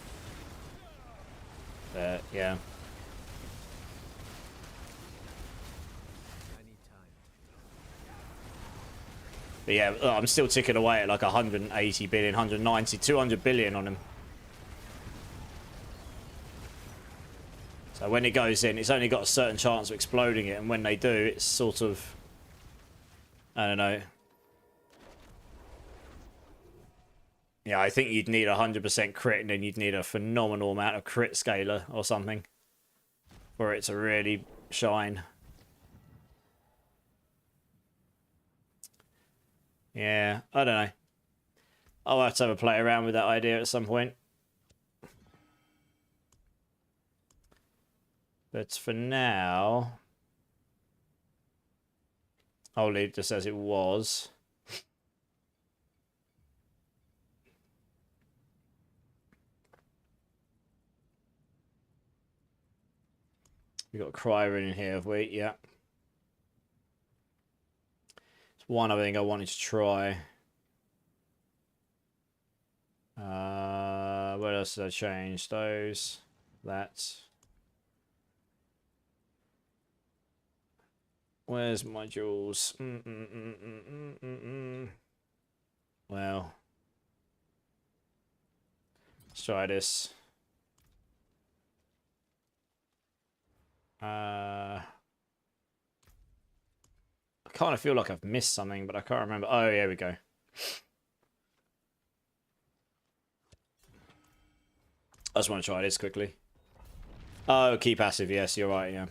But yeah. But yeah, I'm still ticking away at like 180 billion, 190, 200 billion on him. So when it goes in, it's only got a certain chance of exploding it, and when they do, it's sort of, I don't know. Yeah, I think you'd need 100% crit, and then you'd need a phenomenal amount of crit scaler or something for it to really shine. Yeah, I don't know. I'll have to have a play around with that idea at some point. But for now, I'll leave this as it was. We've got Cryer in here, have we? Yeah. It's one other thing I wanted to try. What else did I change? Those. That. Where's my jewels? Well. Let's try this. I kind of feel like I've missed something, but I can't remember. Oh, here we go. I just want to try this quickly. Oh, key passive. Yes, you're right. Yeah.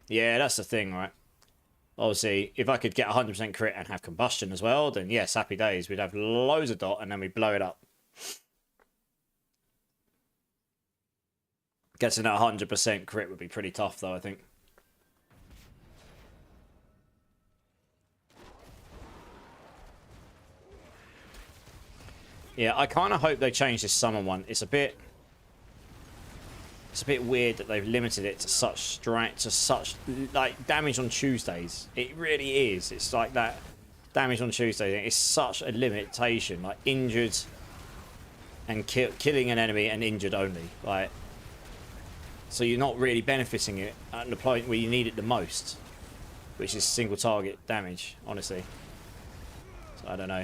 Yeah, that's the thing, right? Obviously, if I could get 100% crit and have combustion as well, then yes, happy days. We'd have loads of dot, and then we blow it up. Getting that 100% crit would be pretty tough, though, I think. Yeah, I kind of hope they change this summon one. It's a bit weird that they've limited it to such like damage on Tuesdays. It really is. It's like that damage on Tuesday. It's such a limitation. Like injured and killing an enemy and injured only. Like, so you're not really benefiting it at the point where you need it the most, which is single target damage. Honestly, so I don't know.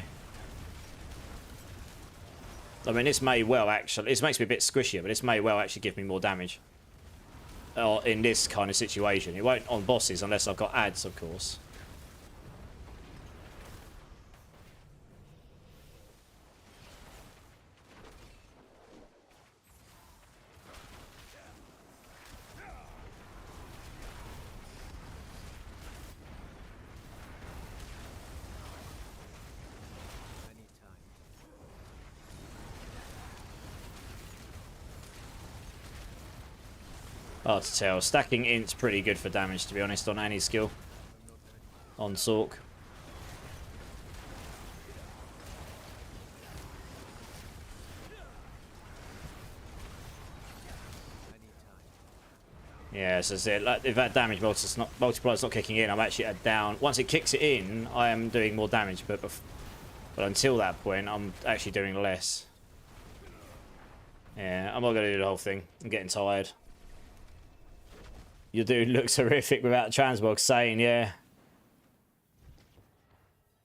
I mean, this may well actually... This makes me a bit squishier, but this may well actually give me more damage. In this kind of situation. It won't on bosses unless I've got ads, of course. Hard to tell. Stacking int's pretty good for damage, to be honest, on any skill. On Sork. Yeah, so that's it. Like, if that damage multiplier's not kicking in, I'm actually at down. Once it kicks it in, I am doing more damage, but until that point, I'm actually doing less. Yeah, I'm not going to do the whole thing. I'm getting tired. Your dude looks horrific without transmog saying, yeah.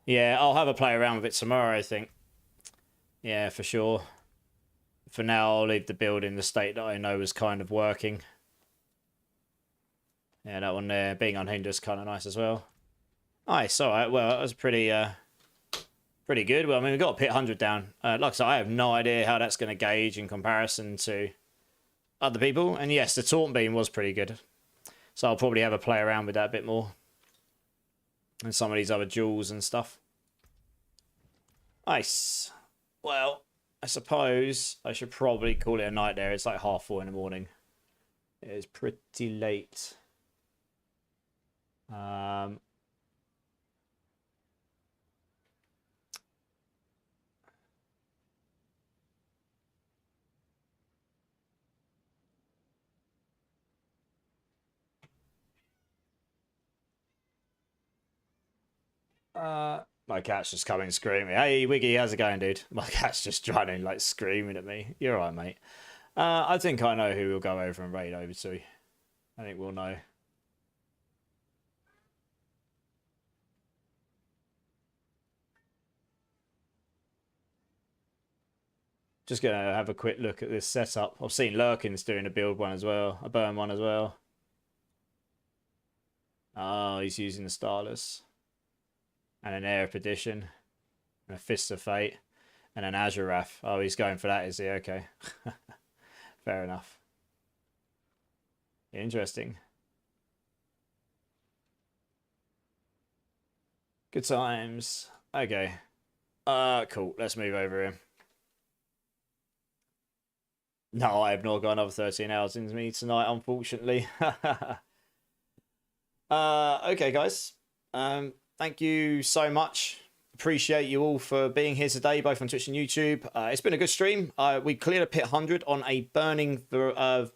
Yeah, I'll have a play around with it tomorrow, I think. Yeah, for sure. For now, I'll leave the build in the state that I know is kind of working. Yeah, that one there, being unhindered, is kind of nice as well. Nice, alright, well, that was pretty pretty good. Well, I mean, we got a pit 100 down. Like I said, I have no idea how that's going to gauge in comparison to other people. And yes, the taunt beam was pretty good. So I'll probably have a play around with that a bit more. And some of these other jewels and stuff. Nice. Well, I suppose I should probably call it a night there. It's like 4:30 in the morning. It is pretty late. My cat's just coming screaming. Hey, Wiggy, how's it going, dude? My cat's just running, like, screaming at me. You're right, mate. I think I know who we'll go over and raid over to. I think we'll know. Just going to have a quick look at this setup. I've seen Lurkin's doing a build one as well. A burn one as well. Oh, he's using the Starless. And an Air Edition. And a Fist of Fate. And an Azurath. Oh, he's going for that, is he? Okay. Fair enough. Interesting. Good times. Okay. Cool. Let's move over here. No, I have not got another 13 hours into me tonight, unfortunately. Okay, guys. Thank you so much. Appreciate you all for being here today, both on Twitch and YouTube. It's been a good stream. We cleared a pit 100 on a burning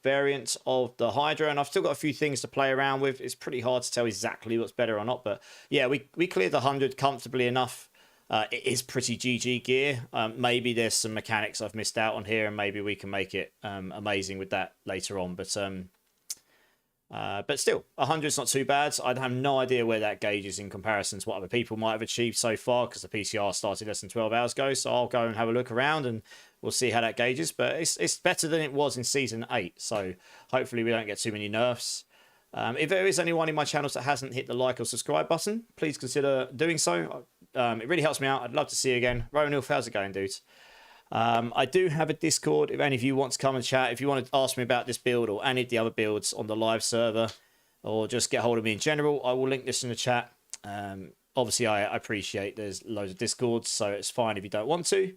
variant of the Hydra, and I've still got a few things to play around with. It's pretty hard to tell exactly what's better or not, but yeah, we cleared the 100 comfortably enough. It is pretty GG gear. Maybe there's some mechanics I've missed out on here, and maybe we can make it amazing with that later on. But still, 100's not too bad. I have no idea where that gauges in comparison to what other people might have achieved so far, because the PTR started less than 12 hours ago. So I'll go and have a look around, and we'll see how that gauges. But it's better than it was in Season 8. So hopefully we don't get too many nerfs. If there is anyone in my channels that hasn't hit the like or subscribe button, please consider doing so. It really helps me out. I'd love to see you again. Rowan, how's it going, dudes? I do have a Discord if any of you want to come and chat. If you want to ask me about this build or any of the other builds on the live server, or just get hold of me in general, I will link this in the chat. Obviously, I appreciate there's loads of Discords, so it's fine if you don't want to.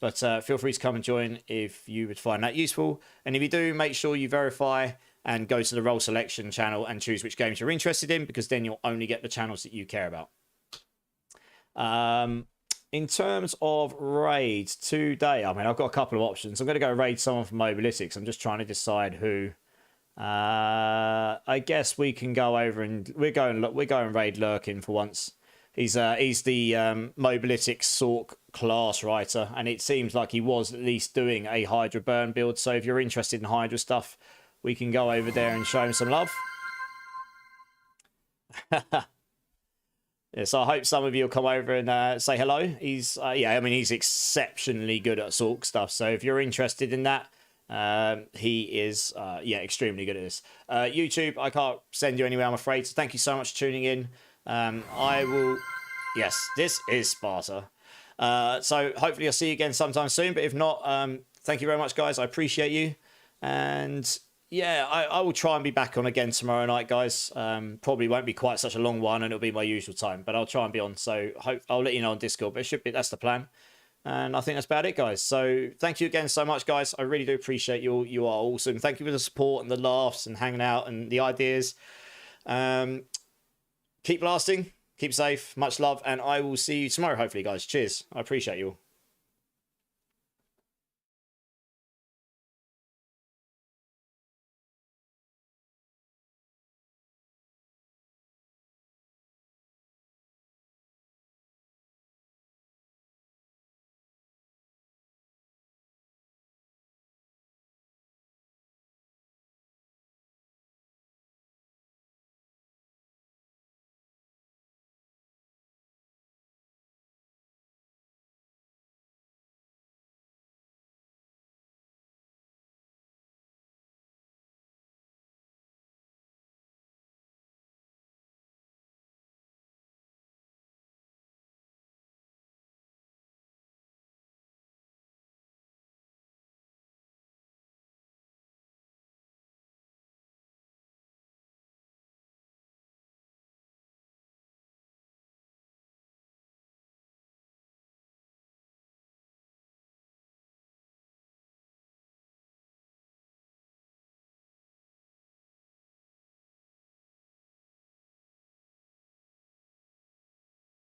But feel free to come and join if you would find that useful. And if you do, make sure you verify and go to the role selection channel and choose which games you're interested in, because then you'll only get the channels that you care about. In terms of raids today, I mean, I've got a couple of options. I'm going to go raid someone from Mobalytics. I'm just trying to decide who. I guess we can go over and we're going raid Lurkin for once. He's the Mobalytics Sork class writer, and it seems like he was at least doing a Hydra burn build. So if you're interested in Hydra stuff, we can go over there and show him some love. Yeah, so I hope some of you will come over and say hello. He's he's exceptionally good at Sork stuff. So if you're interested in that, he is extremely good at this. YouTube, I can't send you anywhere, I'm afraid. So thank you so much for tuning in. I will. Yes, this is Sparta. So hopefully I'll see you again sometime soon. But if not, thank you very much, guys. I appreciate you. And yeah, I will try and be back on again tomorrow night, guys. Probably won't be quite such a long one, and it'll be my usual time, but I'll try and be on. So I'll let you know on Discord, but that's the plan. And I think that's about it, guys. So thank you again so much, guys. I really do appreciate you all. You are awesome. Thank you for the support and the laughs and hanging out and the ideas. Keep lasting, keep safe, much love, and I will see you tomorrow, hopefully, guys. Cheers. I appreciate you all.